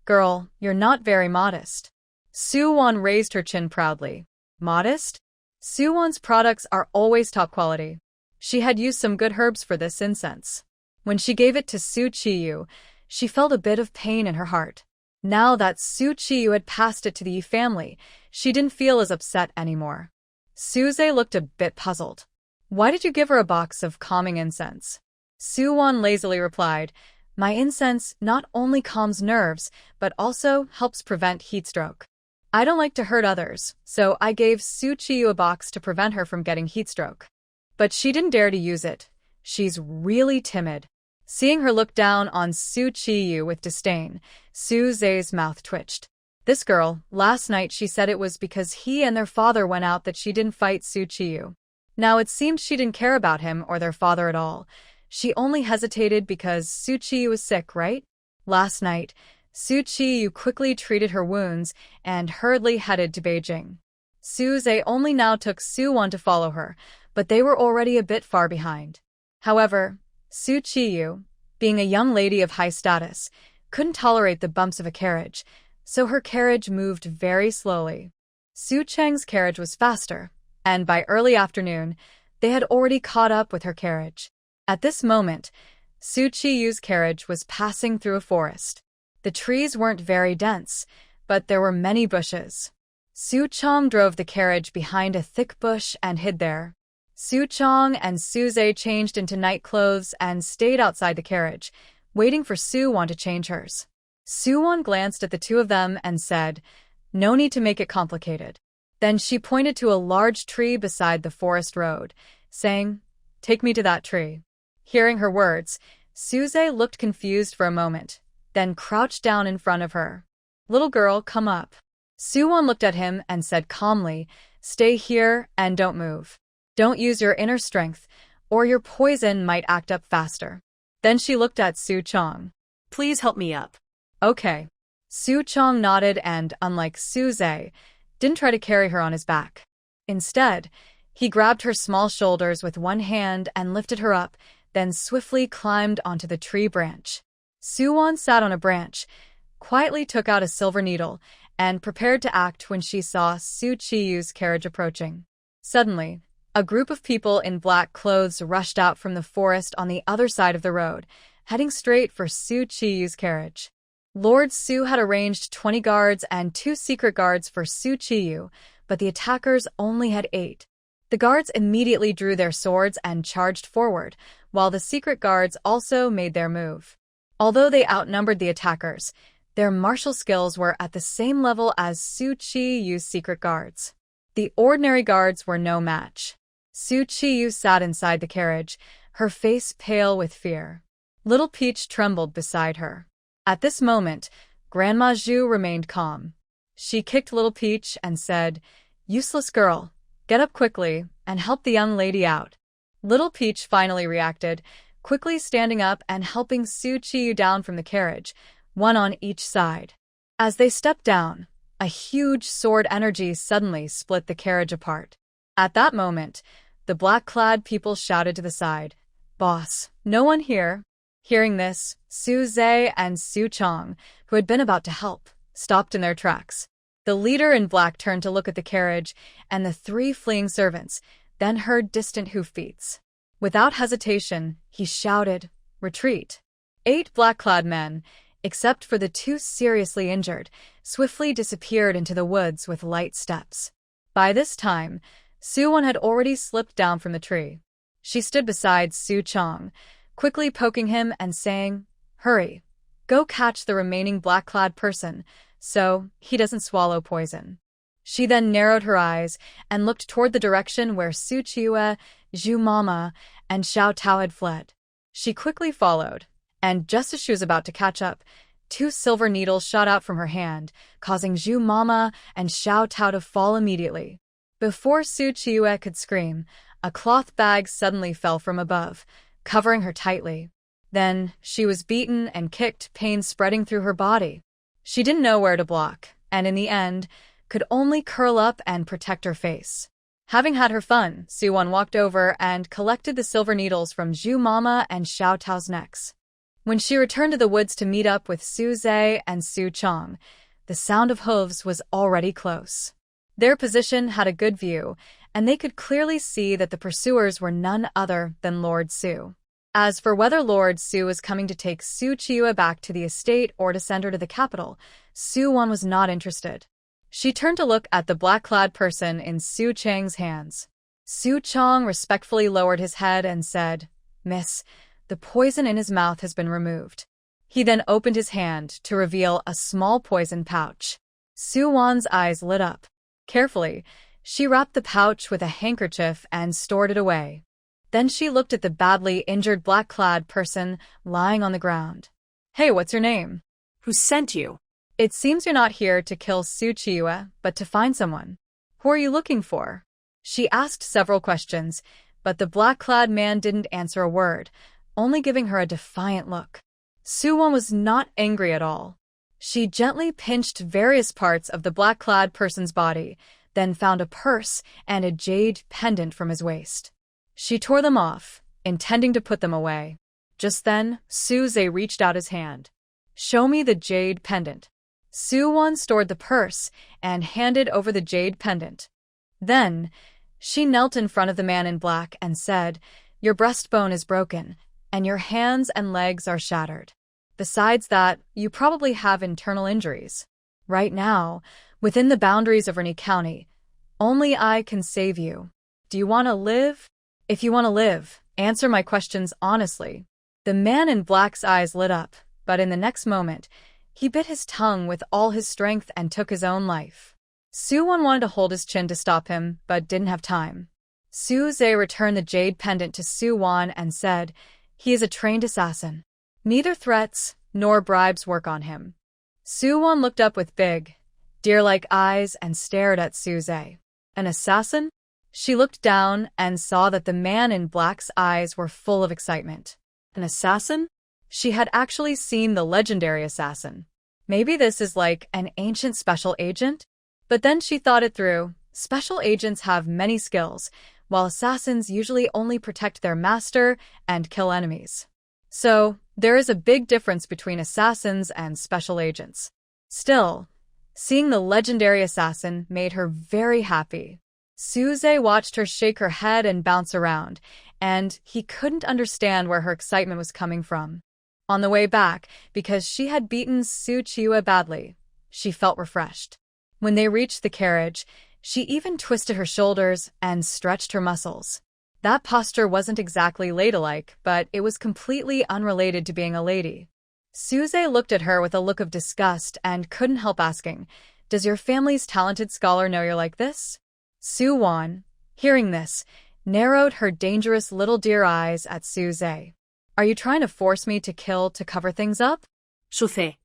Girl, you're not very modest. Suwan raised her chin proudly. Modest? Suwan's products are always top quality. She had used some good herbs for this incense. When she gave it to Su Qiyue, she felt a bit of pain in her heart. Now that Su Qiyue had passed it to the Yi family, she didn't feel as upset anymore. Suze looked a bit puzzled. Why did you give her a box of calming incense? Suwan lazily replied, my incense not only calms nerves, but also helps prevent heat stroke. I don't like to hurt others, so I gave Su Qiyue a box to prevent her from getting heat stroke. But she didn't dare to use it. She's really timid. Seeing her look down on Su Qiyue with disdain, Suze's mouth twitched. This girl, last night she said it was because he and their father went out that she didn't fight Su Qiyue. Now it seemed she didn't care about him or their father at all. She only hesitated because Su Qiyue was sick, right? Last night, Su Qiyue quickly treated her wounds and hurriedly headed to Beijing. Suze only now took Suwan to follow her, but they were already a bit far behind. However, Su Qiyue, being a young lady of high status, couldn't tolerate the bumps of a carriage, so her carriage moved very slowly. Su Cheng's carriage was faster, and by early afternoon, they had already caught up with her carriage. At this moment, Su Qiyue's carriage was passing through a forest. The trees weren't very dense, but there were many bushes. Su Chong drove the carriage behind a thick bush and hid there. Su Chong and Suze changed into night clothes and stayed outside the carriage, waiting for Suwan to change hers. Suwan glanced at the two of them and said, no need to make it complicated. Then she pointed to a large tree beside the forest road, saying, take me to that tree. Hearing her words, Suze looked confused for a moment, then crouched down in front of her. Little girl, come up. Suwan looked at him and said calmly, stay here and don't move. Don't use your inner strength, or your poison might act up faster. Then she looked at Su Chong. Please help me up. Okay. Su Chong nodded and, unlike Suze, didn't try to carry her on his back. Instead, He grabbed her small shoulders with one hand and lifted her up, then swiftly climbed onto the tree branch. Suwon sat on a branch, quietly took out a silver needle, and prepared to act when she saw Su Qiyue's carriage approaching. Suddenly, a group of people in black clothes rushed out from the forest on the other side of the road, heading straight for Su Qiyue's carriage. Lord Su had arranged 20 guards and 2 secret guards for Su Qiyue, but the attackers only had 8. The guards immediately drew their swords and charged forward, while the secret guards also made their move. Although they outnumbered the attackers, their martial skills were at the same level as Su Qiyue's secret guards. The ordinary guards were no match. Su Qiyue sat inside the carriage, her face pale with fear. Little Peach trembled beside her. At this moment, Grandma Zhu remained calm. She kicked Little Peach and said, "Useless girl, get up quickly and help the young lady out." Little Peach finally reacted, quickly standing up and helping Su Qiyue down from the carriage, one on each side. As they stepped down, a huge sword energy suddenly split the carriage apart. At that moment, the black-clad people shouted to the side, "Boss, no one here." Hearing this, Su Zhe and Su Chong, who had been about to help, stopped in their tracks. The leader in black turned to look at the carriage and the 3 fleeing servants, then heard distant hoofbeats. Without hesitation, he shouted, "Retreat!" 8 black-clad men, except for the 2 seriously injured, swiftly disappeared into the woods with light steps. By this time, Suwon had already slipped down from the tree. She stood beside Su Chong, quickly poking him and saying, "Hurry, go catch the remaining black-clad person, so he doesn't swallow poison." She then narrowed her eyes and looked toward the direction where Su Qiyue, Zhu Mama, and Xiao Tao had fled. She quickly followed, and just as she was about to catch up, 2 silver needles shot out from her hand, causing Zhu Mama and Xiao Tao to fall immediately. Before Su Qiyue could scream, a cloth bag suddenly fell from above, covering her tightly. Then she was beaten and kicked, pain spreading through her body. She didn't know where to block, and in the end, could only curl up and protect her face. Having had her fun, Suwon walked over and collected the silver needles from Zhu Mama and Xiao Tao's necks. When she returned to the woods to meet up with Su Zhe and Su Chong, the sound of hooves was already close. Their position had a good view, and they could clearly see that the pursuers were none other than Lord Su. As for whether Lord Su was coming to take Su Qiyue back to the estate or to send her to the capital, Suwon was not interested. She turned to look at the black-clad person in Su Chang's hands. Su Chong respectfully lowered his head and said, "Miss, the poison in his mouth has been removed." He then opened his hand to reveal a small poison pouch. Suwon's eyes lit up. Carefully, she wrapped the pouch with a handkerchief and stored it away. Then she looked at the badly injured black-clad person lying on the ground. "Hey, what's your name?" Who sent you? "It seems you're not here to kill Su Qiyue, but to find someone. Who are you looking for?" She asked several questions, but the black-clad man didn't answer a word, only giving her a defiant look. Suwon was not angry at all. She gently pinched various parts of the black-clad person's body, then found a purse and a jade pendant from his waist. She tore them off, intending to put them away. Just then, Su Zhe reached out his hand. "Show me the jade pendant." Suwon stored the purse and handed over the jade pendant. Then, she knelt in front of the man in black and said, "Your breastbone is broken, and your hands and legs are shattered. Besides that, you probably have internal injuries. Right now, within the boundaries of Rini County, only I can save you. Do you want to live? If you want to live, answer my questions honestly." The man in black's eyes lit up, but in the next moment, he bit his tongue with all his strength and took his own life. Suwon wanted to hold his chin to stop him, but didn't have time. Su Zhe returned the jade pendant to Suwon and said, "He is a trained assassin. Neither threats nor bribes work on him." Suwon looked up with big, deer-like eyes and stared at Su Zhe. "An assassin?" She looked down and saw that the man in black's eyes were full of excitement. An assassin? She had actually seen the legendary assassin. Maybe this is like an ancient special agent? But then she thought it through. Special agents have many skills. while assassins usually only protect their master and kill enemies. So, there is a big difference between assassins and special agents. Still, seeing the legendary assassin made her very happy. Suze watched her shake her head and bounce around, and he couldn't understand where her excitement was coming from. On the way back, because she had beaten Qiyue badly, she felt refreshed. When they reached the carriage, she even twisted her shoulders and stretched her muscles. That posture wasn't exactly ladylike, but it was completely unrelated to being a lady. Suze looked at her with a look of disgust and couldn't help asking, "Does your family's talented scholar know you're like this?" Yuan, hearing this, narrowed her dangerous little deer eyes at Suze. "Are you trying to force me to kill to cover things up?" Shufe.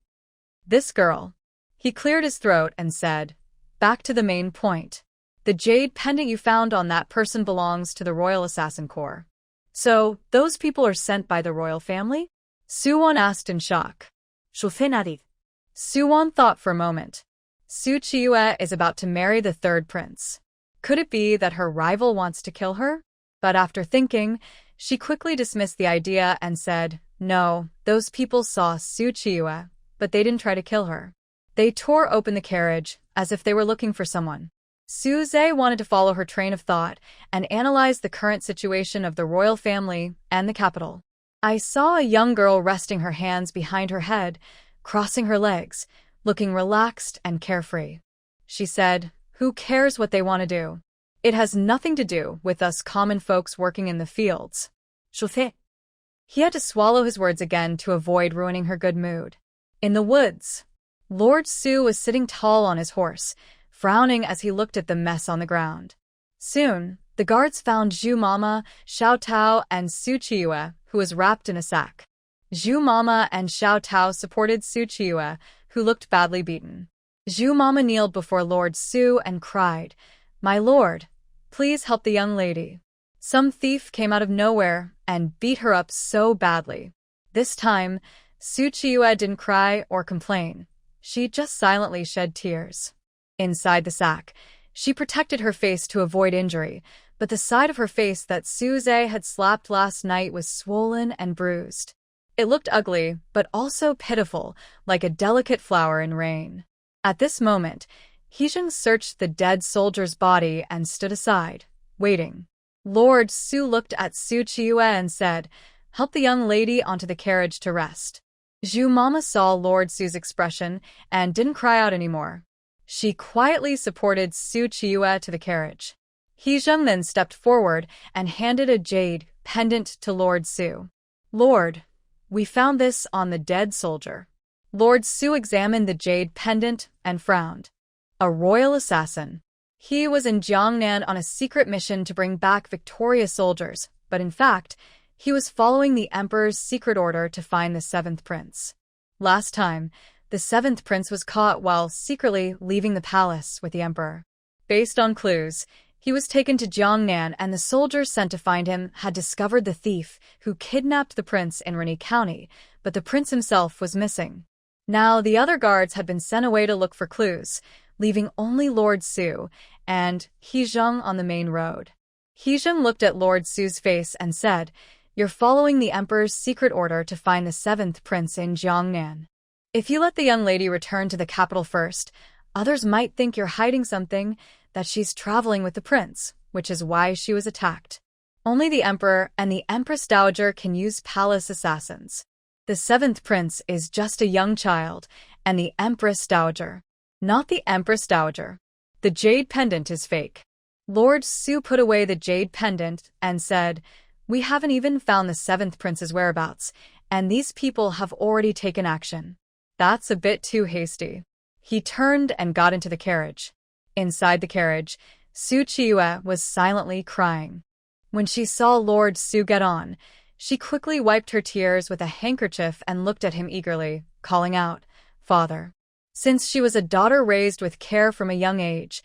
This girl. He cleared his throat and said, "Back to the main point. The jade pendant you found on that person belongs to the Royal Assassin Corps. So, those people are sent by the royal family?" Suwon asked in shock. Shufe nodded. Suwon thought for a moment. Qiyue is about to marry the third prince. Could it be that her rival wants to kill her? But after thinking, she quickly dismissed the idea and said, "No, those people saw Qiyue, but they didn't try to kill her. They tore open the carriage, as if they were looking for someone." Suze wanted to follow her train of thought and analyze the current situation of the royal family and the capital. "I saw a young girl resting her hands behind her head, crossing her legs, looking relaxed and carefree. She said, 'Who cares what they want to do? It has nothing to do with us common folks working in the fields.'" Shufe. He had to swallow his words again to avoid ruining her good mood. In the woods, Lord Su was sitting tall on his horse, frowning as he looked at the mess on the ground. Soon, the guards found Zhu Mama, Xiao Tao, and Qiyue, who was wrapped in a sack. Zhu Mama and Xiao Tao supported Qiyue, who looked badly beaten. Zhu Mama kneeled before Lord Su and cried, "My lord, please help the young lady. Some thief came out of nowhere and beat her up so badly." This time, Qiyue didn't cry or complain. She just silently shed tears. Inside the sack, she protected her face to avoid injury, but the side of her face that Suze had slapped last night was swollen and bruised. It looked ugly, but also pitiful, like a delicate flower in rain. At this moment, He Xin searched the dead soldier's body and stood aside, waiting. Lord Su looked at Qiyue and said, "Help the young lady onto the carriage to rest." Zhu Mama saw Lord Su's expression and didn't cry out anymore. She quietly supported Qiyue to the carriage. He Xin then stepped forward and handed a jade pendant to Lord Su. "Lord, we found this on the dead soldier." Lord Su examined the jade pendant and frowned. A royal assassin. He was in Jiangnan on a secret mission to bring back victorious soldiers, but in fact, he was following the emperor's secret order to find the seventh prince. Last time, the seventh prince was caught while secretly leaving the palace with the emperor. Based on clues, he was taken to Jiangnan, and the soldiers sent to find him had discovered the thief who kidnapped the prince in Renyi County, but the prince himself was missing. Now, the other guards had been sent away to look for clues, leaving only Lord Su and He Xin on the main road. He Xin looked at Lord Su's face and said, "You're following the emperor's secret order to find the seventh prince in Jiangnan. If you let the young lady return to the capital first, others might think you're hiding something, that she's traveling with the prince, which is why she was attacked. Only the emperor and the empress dowager can use palace assassins. The seventh prince is just a young child, and the empress dowager, not the empress dowager. The jade pendant is fake." Lord Su put away the jade pendant and said, "We haven't even found the seventh prince's whereabouts, and these people have already taken action. That's a bit too hasty." He turned and got into the carriage. Inside the carriage, Qiyue was silently crying. When she saw Lord Su get on, she quickly wiped her tears with a handkerchief and looked at him eagerly, calling out, "Father." Since she was a daughter raised with care from a young age,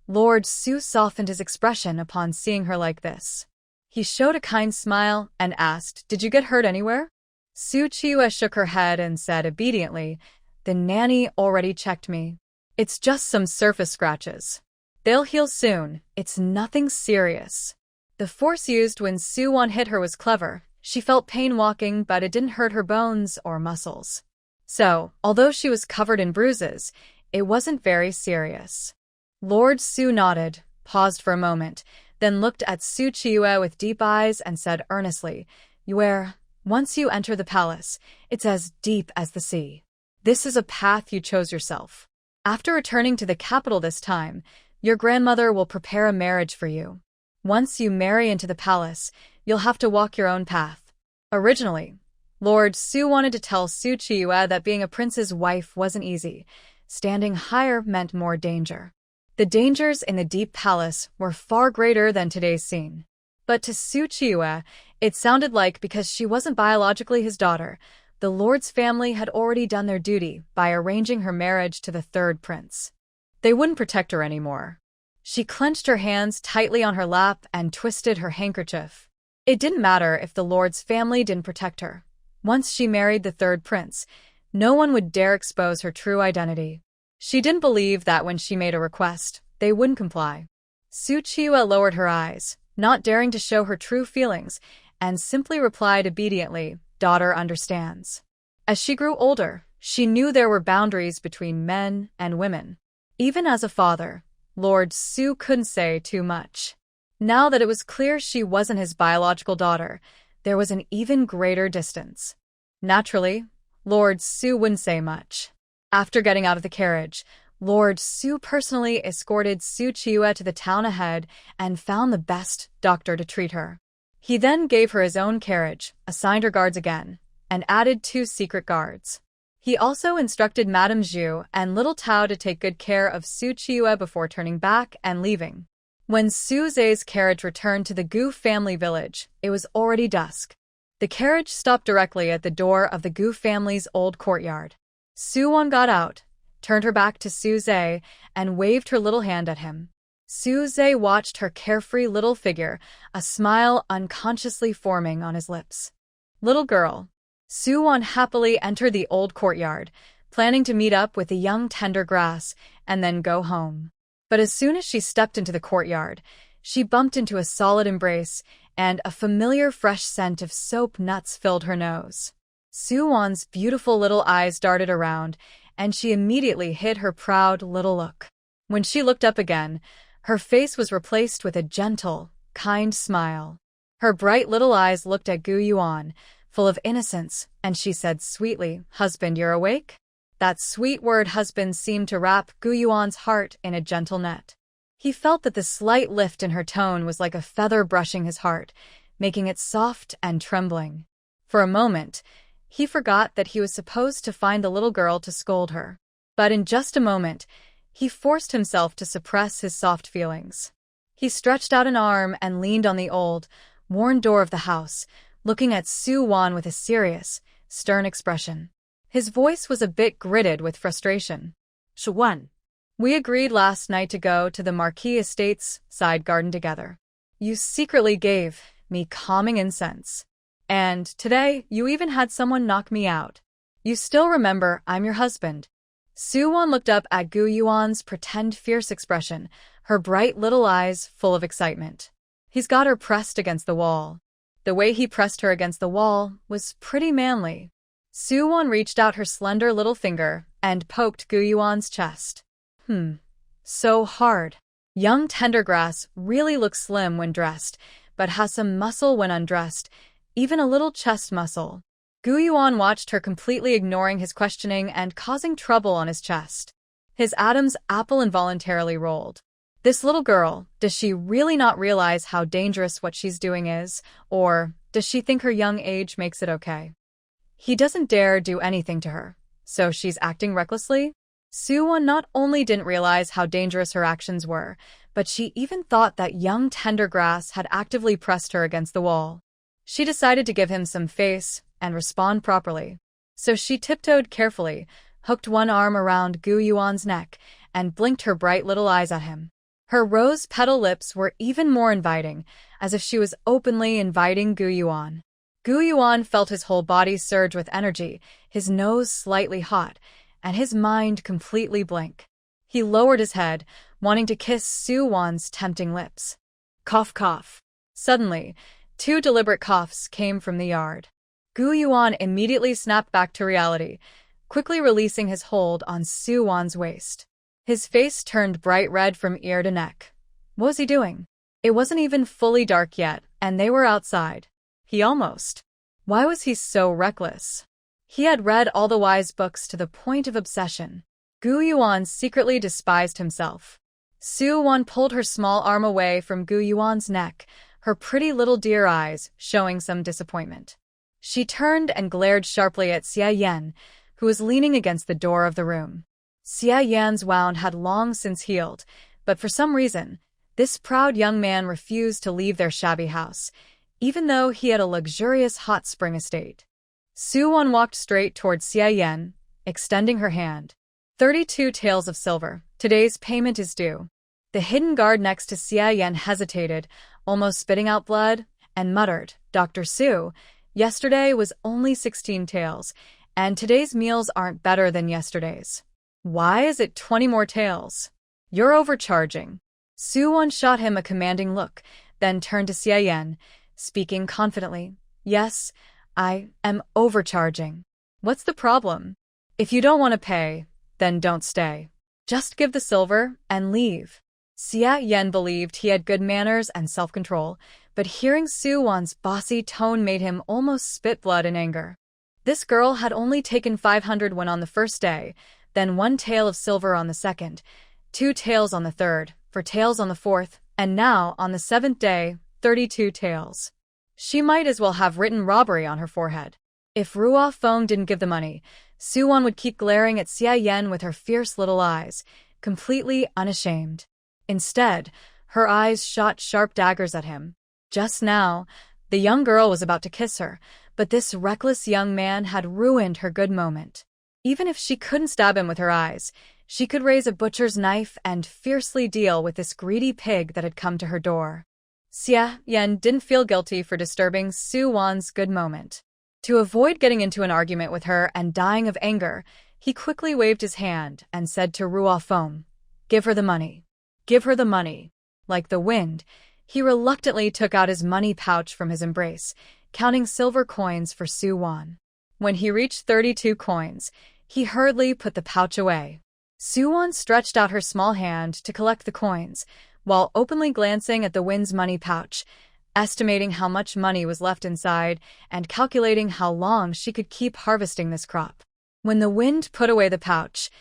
Lord Su softened his expression upon seeing her like this. He showed a kind smile and asked, "Did you get hurt anywhere?" Qiyue shook her head and said obediently, "The nanny already checked me. It's just some surface scratches. They'll heal soon. It's nothing serious." The force used when Su-won hit her was clever. She felt pain walking, but it didn't hurt her bones or muscles. So, although she was covered in bruises, it wasn't very serious. Lord Su nodded, paused for a moment, then looked at Su Qiyue with deep eyes and said earnestly, "Yue, once you enter the palace, it's as deep as the sea. This is a path you chose yourself. After returning to the capital this time, your grandmother will prepare a marriage for you. Once you marry into the palace, you'll have to walk your own path." Originally, Lord Su wanted to tell Su Qiyue that being a prince's wife wasn't easy. Standing higher meant more danger. The dangers in the deep palace were far greater than today's scene. But to Su Qiyue, it sounded like because she wasn't biologically his daughter, the Lord's family had already done their duty by arranging her marriage to the third prince. They wouldn't protect her anymore. She clenched her hands tightly on her lap and twisted her handkerchief. It didn't matter if the Lord's family didn't protect her. Once she married the third prince, no one would dare expose her true identity. She didn't believe that when she made a request, they wouldn't comply. Su Qiyue lowered her eyes, not daring to show her true feelings, and simply replied obediently, "Daughter understands." As she grew older, she knew there were boundaries between men and women. Even as a father, Lord Su couldn't say too much. Now that it was clear she wasn't his biological daughter, there was an even greater distance. Naturally, Lord Su wouldn't say much. After getting out of the carriage, Lord Su personally escorted Su Qiyue to the town ahead and found the best doctor to treat her. He then gave her his own carriage, assigned her guards again, and added 2 secret guards. He also instructed Madame Zhu and Little Tao to take good care of Su Qiyue before turning back and leaving. When Su Zhe's carriage returned to the Gu family village, it was already dusk. The carriage stopped directly at the door of the Gu family's old courtyard. Su-won got out, turned her back to Su Zhe, and waved her little hand at him. Su Zhe watched her carefree little figure, a smile unconsciously forming on his lips. "Little girl." Su-won happily entered the old courtyard, planning to meet up with the young tender grass and then go home. But as soon as she stepped into the courtyard, she bumped into a solid embrace, and a familiar fresh scent of soap nuts filled her nose. Su-won's beautiful little eyes darted around, and she immediately hid her proud little look. When she looked up again, her face was replaced with a gentle, kind smile. Her bright little eyes looked at Yuan, full of innocence, and she said sweetly, "Husband, you're awake?" That sweet word husband seemed to wrap Yuan's heart in a gentle net. He felt that the slight lift in her tone was like a feather brushing his heart, making it soft and trembling. For a moment, he forgot that he was supposed to find the little girl to scold her. But in just a moment, he forced himself to suppress his soft feelings. He stretched out an arm and leaned on the old, worn door of the house, looking at Su-won with a serious, stern expression. His voice was a bit gritted with frustration. "Yuan, We agreed last night to go to the Marquis Estate's side garden together. You secretly gave me calming incense. And today, you even had someone knock me out. You still remember I'm your husband." Su-won looked up at Yuan's pretend fierce expression, her bright little eyes full of excitement. He's got her pressed against the wall. The way he pressed her against the wall was pretty manly. Su-won reached out her slender little finger and poked Yuan's chest. So hard. Young Tendergrass really looks slim when dressed, but has some muscle when undressed, even a little chest muscle. Yuan watched her, completely ignoring his questioning and causing trouble on his chest. His Adam's apple involuntarily rolled. This little girl, does she really not realize how dangerous what she's doing is, or does she think her young age makes it okay? He doesn't dare do anything to her, so she's acting recklessly? Su-won not only didn't realize how dangerous her actions were, but she even thought that young Tendergrass had actively pressed her against the wall. She decided to give him some face and respond properly. So she tiptoed carefully, hooked one arm around Yuan's neck, and blinked her bright little eyes at him. Her rose-petal lips were even more inviting, as if she was openly inviting Yuan. Yuan felt his whole body surge with energy, his nose slightly hot, and his mind completely blank. He lowered his head, wanting to kiss Su-won's tempting lips. Cough, cough. Suddenly, 2 deliberate coughs came from the yard. Yuan immediately snapped back to reality, quickly releasing his hold on Wan's waist. His face turned bright red from ear to neck. What was he doing? It wasn't even fully dark yet, and they were outside. Why was he so reckless? He had read all the wise books to the point of obsession. Yuan secretly despised himself. Wan pulled her small arm away from Yuan's neck, her pretty little deer eyes showing some disappointment. She turned and glared sharply at Yan, who was leaning against the door of the room. Yan's wound had long since healed, but for some reason, this proud young man refused to leave their shabby house, even though he had a luxurious hot spring estate. Wan walked straight towards Yan, extending her hand. 32 taels of silver. Today's payment is due. The hidden guard next to Yan hesitated, almost spitting out blood, and muttered, Dr. Su, yesterday was only 16 taels, and today's meals aren't better than yesterday's. Why is it 20 more taels? You're overcharging. Wan shot him a commanding look, then turned to Yan, speaking confidently. Yes, I am overcharging. What's the problem? If you don't want to pay, then don't stay. Just give the silver and leave. Yan believed he had good manners and self-control, but hearing Wan's bossy tone made him almost spit blood in anger. This girl had only taken 500 when on the first day, then 1 tael of silver on the second, 2 taels on the third, 4 taels on the fourth, and now, on the 7th day, 32 taels. She might as well have written robbery on her forehead. If Ruo Feng didn't give the money, Wan would keep glaring at Yan with her fierce little eyes, completely unashamed. Instead, her eyes shot sharp daggers at him. Just now, the young girl was about to kiss her, but this reckless young man had ruined her good moment. Even if she couldn't stab him with her eyes, she could raise a butcher's knife and fiercely deal with this greedy pig that had come to her door. Yan didn't feel guilty for disturbing Wan's good moment. To avoid getting into an argument with her and dying of anger, he quickly waved his hand and said to Ruo Feng, Give her the money. Give her the money. Like the wind, he reluctantly took out his money pouch from his embrace, counting silver coins for Wan. When he reached 32 coins, he hurriedly put the pouch away. Wan stretched out her small hand to collect the coins, while openly glancing at the wind's money pouch, estimating how much money was left inside and calculating how long she could keep harvesting this crop. When the wind put away the pouch,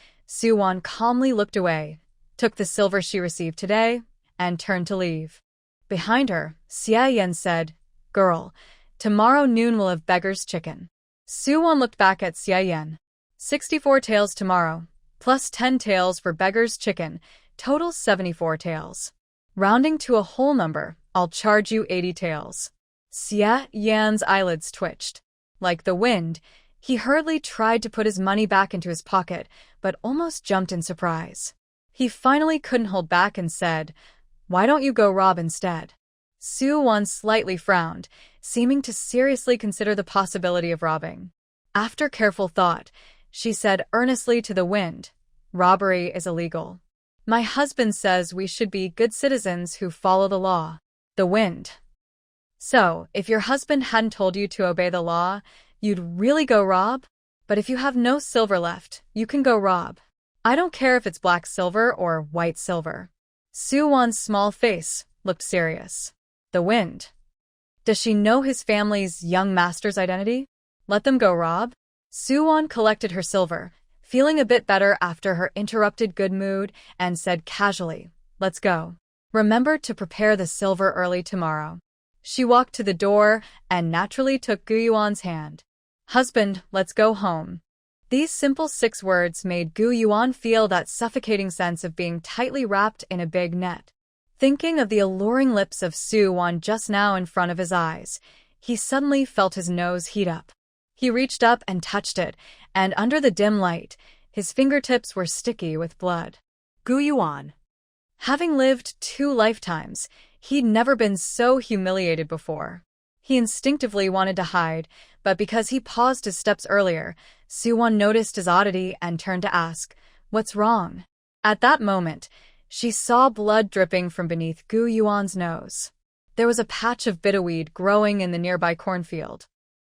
Wan calmly looked away, took the silver she received today, and turned to leave. Behind her, Yan said, Girl, tomorrow noon we'll have beggar's chicken. Wan looked back at Yan. 64 taels tomorrow, plus 10 taels for beggar's chicken, total 74 taels. Rounding to a whole number, I'll charge you 80 taels. Yan's eyelids twitched. Like the wind, he hurriedly tried to put his money back into his pocket, but almost jumped in surprise. He finally couldn't hold back and said, Why don't you go rob instead? Wan slightly frowned, seeming to seriously consider the possibility of robbing. After careful thought, she said earnestly to the wind, Robbery is illegal. My husband says we should be good citizens who follow the law. The wind. So, if your husband hadn't told you to obey the law, you'd really go rob? But if you have no silver left, you can go rob. I don't care if it's black silver or white silver. Wan's small face looked serious. The wind. Does she know his family's young master's identity? Let them go rob? Wan collected her silver, feeling a bit better after her interrupted good mood, and said casually, Let's go. Remember to prepare the silver early tomorrow. She walked to the door and naturally took Yuan's hand. Husband, let's go home. These simple 6 words made Yuan feel that suffocating sense of being tightly wrapped in a big net. Thinking of the alluring lips of Wan just now in front of his eyes, he suddenly felt his nose heat up. He reached up and touched it, and under the dim light, his fingertips were sticky with blood. Yuan. Having lived 2 lifetimes, he'd never been so humiliated before. He instinctively wanted to hide, but because he paused his steps earlier, Wan noticed his oddity and turned to ask, What's wrong? At that moment, she saw blood dripping from beneath Yuan's nose. there was a patch of bitterweed growing in the nearby cornfield.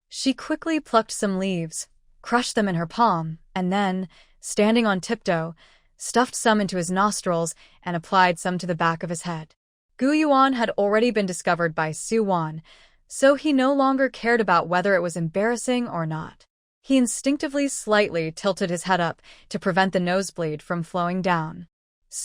She quickly plucked some leaves, crushed them in her palm, and then, standing on tiptoe, stuffed some into his nostrils and applied some to the back of his head. Yuan had already been discovered by Yuan, so he no longer cared about whether it was embarrassing or not. He instinctively slightly tilted his head up to prevent the nosebleed from flowing down.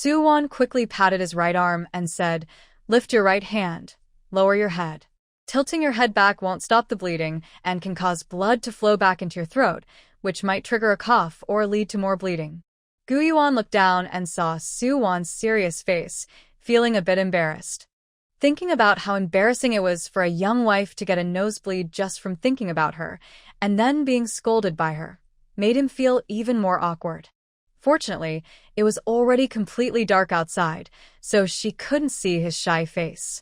Yuan quickly patted his right arm and said, "Lift your right hand, lower your head." Tilting your head back won't stop the bleeding and can cause blood to flow back into your throat, which might trigger a cough or lead to more bleeding. Yuan looked down and saw Yuan's serious face, feeling a bit embarrassed. Thinking about how embarrassing it was for a young wife to get a nosebleed just from thinking about her, and then being scolded by her, made him feel even more awkward. Fortunately, it was already completely dark outside, so she couldn't see his shy face.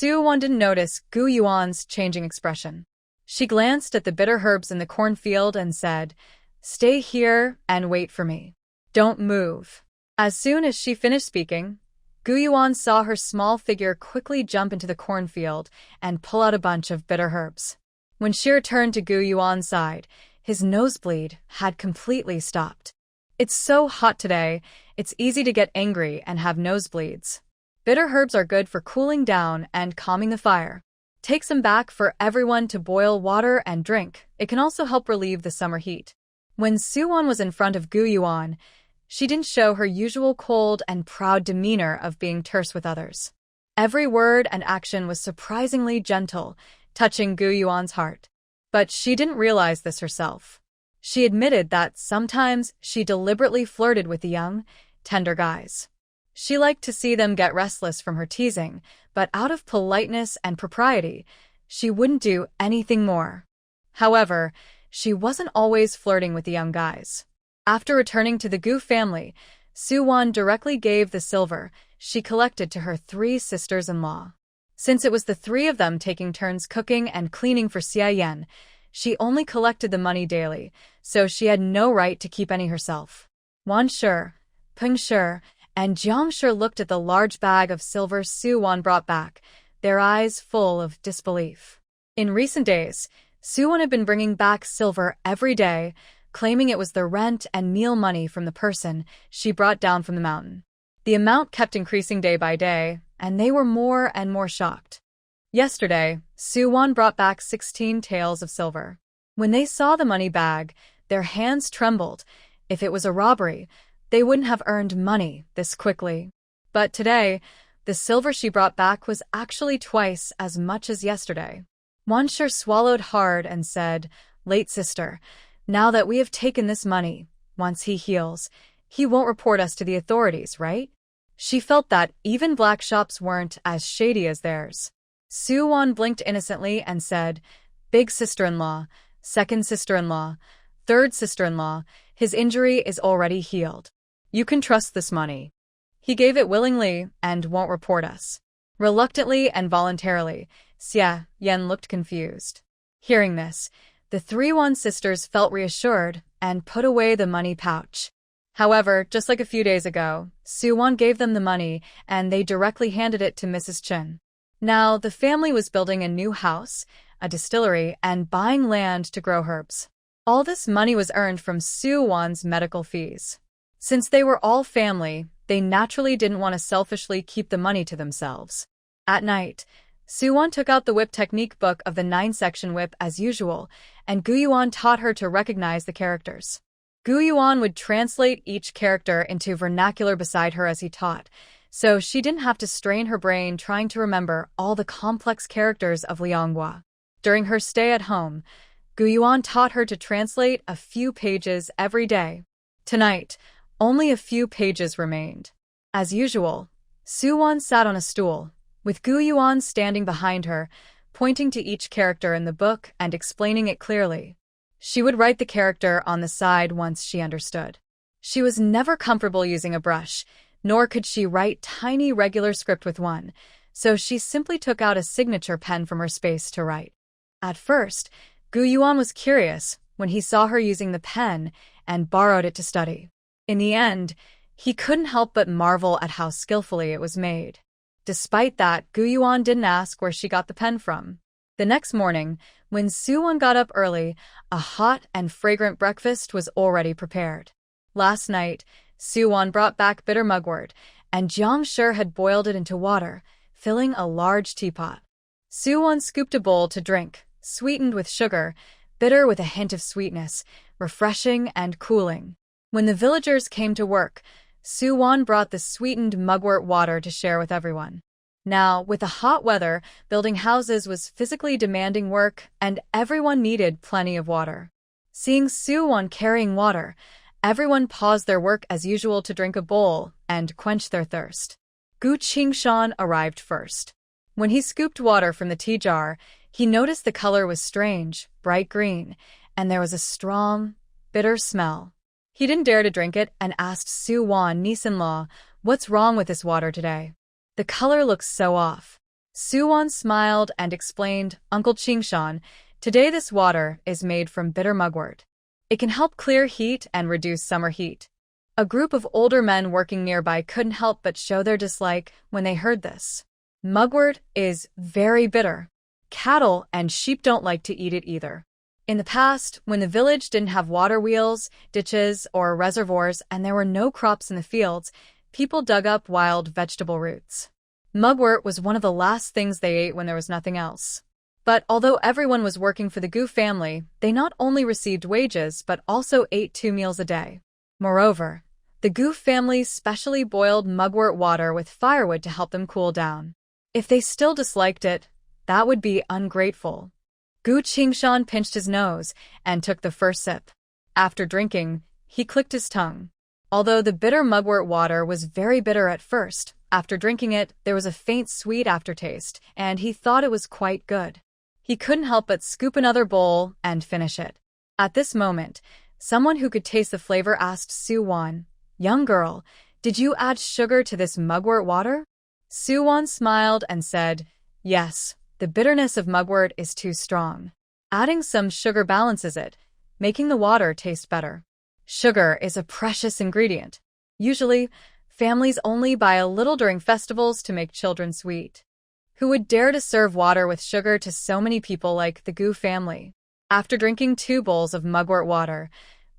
Yuan didn't notice Yuan's changing expression. She glanced at the bitter herbs in the cornfield and said, "Stay here and wait for me. Don't move." As soon as she finished speaking, Yuan saw her small figure quickly jump into the cornfield and pull out a bunch of bitter herbs. When she returned to Yuan's side, his nosebleed had completely stopped. "It's so hot today, it's easy to get angry and have nosebleeds. Bitter herbs are good for cooling down and calming the fire. Take some back for everyone to boil water and drink. It can also help relieve the summer heat." When Yuan was in front of Yuan, she didn't show her usual cold and proud demeanor of being terse with others. Every word and action was surprisingly gentle, touching Yuan's heart. But she didn't realize this herself. She admitted that sometimes she deliberately flirted with the young, tender guys. She liked to see them get restless from her teasing, but out of politeness and propriety, she wouldn't do anything more. However, she wasn't always flirting with the young guys. After returning to the Gu family, Yuan directly gave the silver she collected to her 3 sisters-in-law. Since it was the 3 of them taking turns cooking and cleaning for Xiaoyan, she only collected the money daily, so she had no right to keep any herself. Wan Shi, Peng Shi, and Jiang Shi looked at the large bag of silver Yuan brought back, their eyes full of disbelief. In recent days, Yuan had been bringing back silver every day, claiming it was the rent and meal money from the person she brought down from the mountain. The amount kept increasing day by day, and they were more and more shocked. Yesterday, Yuan brought back 16 taels of silver. When they saw the money bag, their hands trembled. If it was a robbery, they wouldn't have earned money this quickly. But today, the silver she brought back was actually twice as much as yesterday. Wan Shi swallowed hard and said, "Late sister, now that we have taken this money, once he heals, he won't report us to the authorities, right?" She felt that even black shops weren't as shady as theirs. Yuan blinked innocently and said, "Big sister-in-law, second sister-in-law, third sister-in-law, his injury is already healed. You can trust this money. He gave it willingly and won't report us." Reluctantly and voluntarily, Xiaoyan looked confused. Hearing this, the 3 Wan sisters felt reassured and put away the money pouch. However, just like a few days ago, Yuan gave them the money and they directly handed it to Mrs. Chen. Now, the family was building a new house, a distillery, and buying land to grow herbs. All this money was earned from Yuan's medical fees. Since they were all family, they naturally didn't want to selfishly keep the money to themselves. At night, Yuan took out the whip technique book of the 9-section whip as usual, and Yuan taught her to recognize the characters. Yuan would translate each character into vernacular beside her as he taught, so she didn't have to strain her brain trying to remember all the complex characters of Lianghua. During her stay at home, Yuan taught her to translate a few pages every day. Tonight, only a few pages remained. As usual, Yuan sat on a stool, with Yuan standing behind her, pointing to each character in the book and explaining it clearly. She would write the character on the side once she understood. She was never comfortable using a brush, nor could she write tiny regular script with one, so she simply took out a signature pen from her space to write. At first, Yuan was curious when he saw her using the pen and borrowed it to study. In the end, he couldn't help but marvel at how skillfully it was made. Despite that, Gu Yuan didn't ask where she got the pen from. The next morning, when Suwon got up early, a hot and fragrant breakfast was already prepared. Last night, Suwon brought back bitter mugwort, and Jiang Shi had boiled it into water, filling a large teapot. Suwon scooped a bowl to drink, sweetened with sugar, bitter with a hint of sweetness, refreshing and cooling. When the villagers came to work, Suwon brought the sweetened mugwort water to share with everyone. Now, with the hot weather, building houses was physically demanding work, and everyone needed plenty of water. Seeing Suwon carrying water, everyone paused their work as usual to drink a bowl and quench their thirst. Gu Qingshan arrived first. When he scooped water from the tea jar, he noticed the color was strange, bright green, and there was a strong, bitter smell. He didn't dare to drink it and asked Suwon, niece-in-law, "What's wrong with this water today? The color looks so off." Suwon smiled and explained, "Uncle Qingshan, today this water is made from bitter mugwort. It can help clear heat and reduce summer heat." A group of older men working nearby couldn't help but show their dislike when they heard this. Mugwort is very bitter. Cattle and sheep don't like to eat it either. In the past, when the village didn't have water wheels, ditches, or reservoirs and there were no crops in the fields, people dug up wild vegetable roots. Mugwort was one of the last things they ate when there was nothing else. But although everyone was working for the Gu family, they not only received wages but also ate 2 meals a day. Moreover, the Gu family specially boiled mugwort water with firewood to help them cool down. If they still disliked it, that would be ungrateful. Gu Qingshan pinched his nose and took the first sip. After drinking, he clicked his tongue. Although the bitter mugwort water was very bitter at first, after drinking it, there was a faint sweet aftertaste, and he thought it was quite good. He couldn't help but scoop another bowl and finish it. At this moment, someone who could taste the flavor asked Suwon, "Young girl, did you add sugar to this mugwort water?" Suwon smiled and said, "Yes, the bitterness of mugwort is too strong. Adding some sugar balances it, making the water taste better." Sugar is a precious ingredient. Usually, families only buy a little during festivals to make children sweet. Who would dare to serve water with sugar to so many people like the Gu family? After drinking 2 bowls of mugwort water,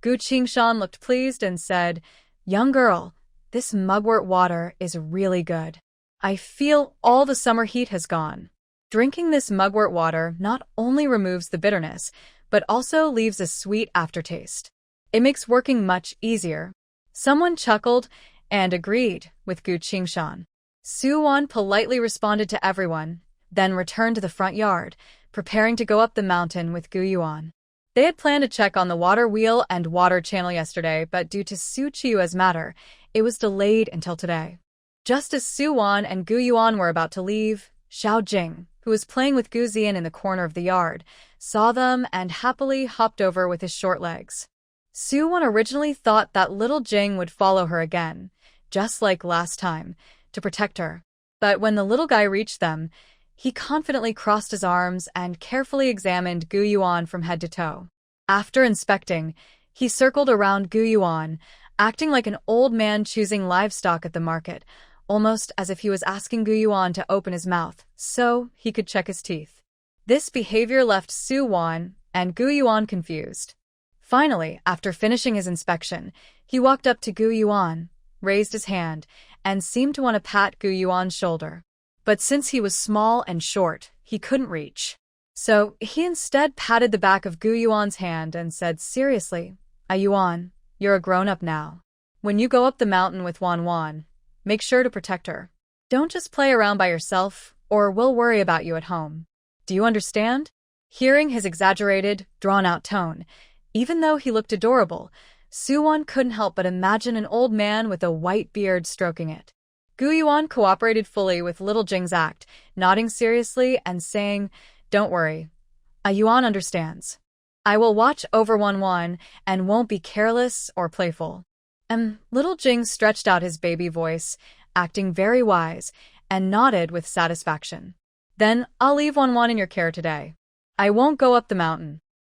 Gu Qingshan looked pleased and said, "Young girl, this mugwort water is really good. I feel all the summer heat has gone." Drinking this mugwort water not only removes the bitterness, but also leaves a sweet aftertaste. It makes working much easier. Someone chuckled and agreed with Gu Qingshan. Suwon politely responded to everyone, then returned to the front yard, preparing to go up the mountain with Gu Yuan. They had planned to check on the water wheel and water channel yesterday, but due to Qiyue's matter, it was delayed until today. Just as Suwon and Gu Yuan were about to leave, Xiao Jing, who was playing with Gu Zian in the corner of the yard, saw them and happily hopped over with his short legs. Suwon originally thought that little Jing would follow her again, just like last time, to protect her. But when the little guy reached them, he confidently crossed his arms and carefully examined Gu Yuan from head to toe. After inspecting, he circled around Gu Yuan, acting like an old man choosing livestock at the market, almost as if he was asking Gu Yuan to open his mouth so he could check his teeth. This behavior left Suwon and Gu Yuan confused. Finally, after finishing his inspection, he walked up to Gu Yuan, raised his hand, and seemed to want to pat Gu Yuan's shoulder. But since he was small and short, he couldn't reach. So he instead patted the back of Gu Yuan's hand and said seriously, Yuan, you're a grown-up now. When you go up the mountain with Wan, make sure to protect her. Don't just play around by yourself, or we'll worry about you at home. Do you understand?" Hearing his exaggerated, drawn-out tone, even though he looked adorable, Suwon couldn't help but imagine an old man with a white beard stroking it. Gu Yuan cooperated fully with little Jing's act, nodding seriously and saying, "Don't worry. Yuan understands. I will watch over Wan and won't be careless or playful." Little Jing stretched out his baby voice, acting very wise, and nodded with satisfaction. "Then I'll leave Wan in your care today. I won't go up the mountain."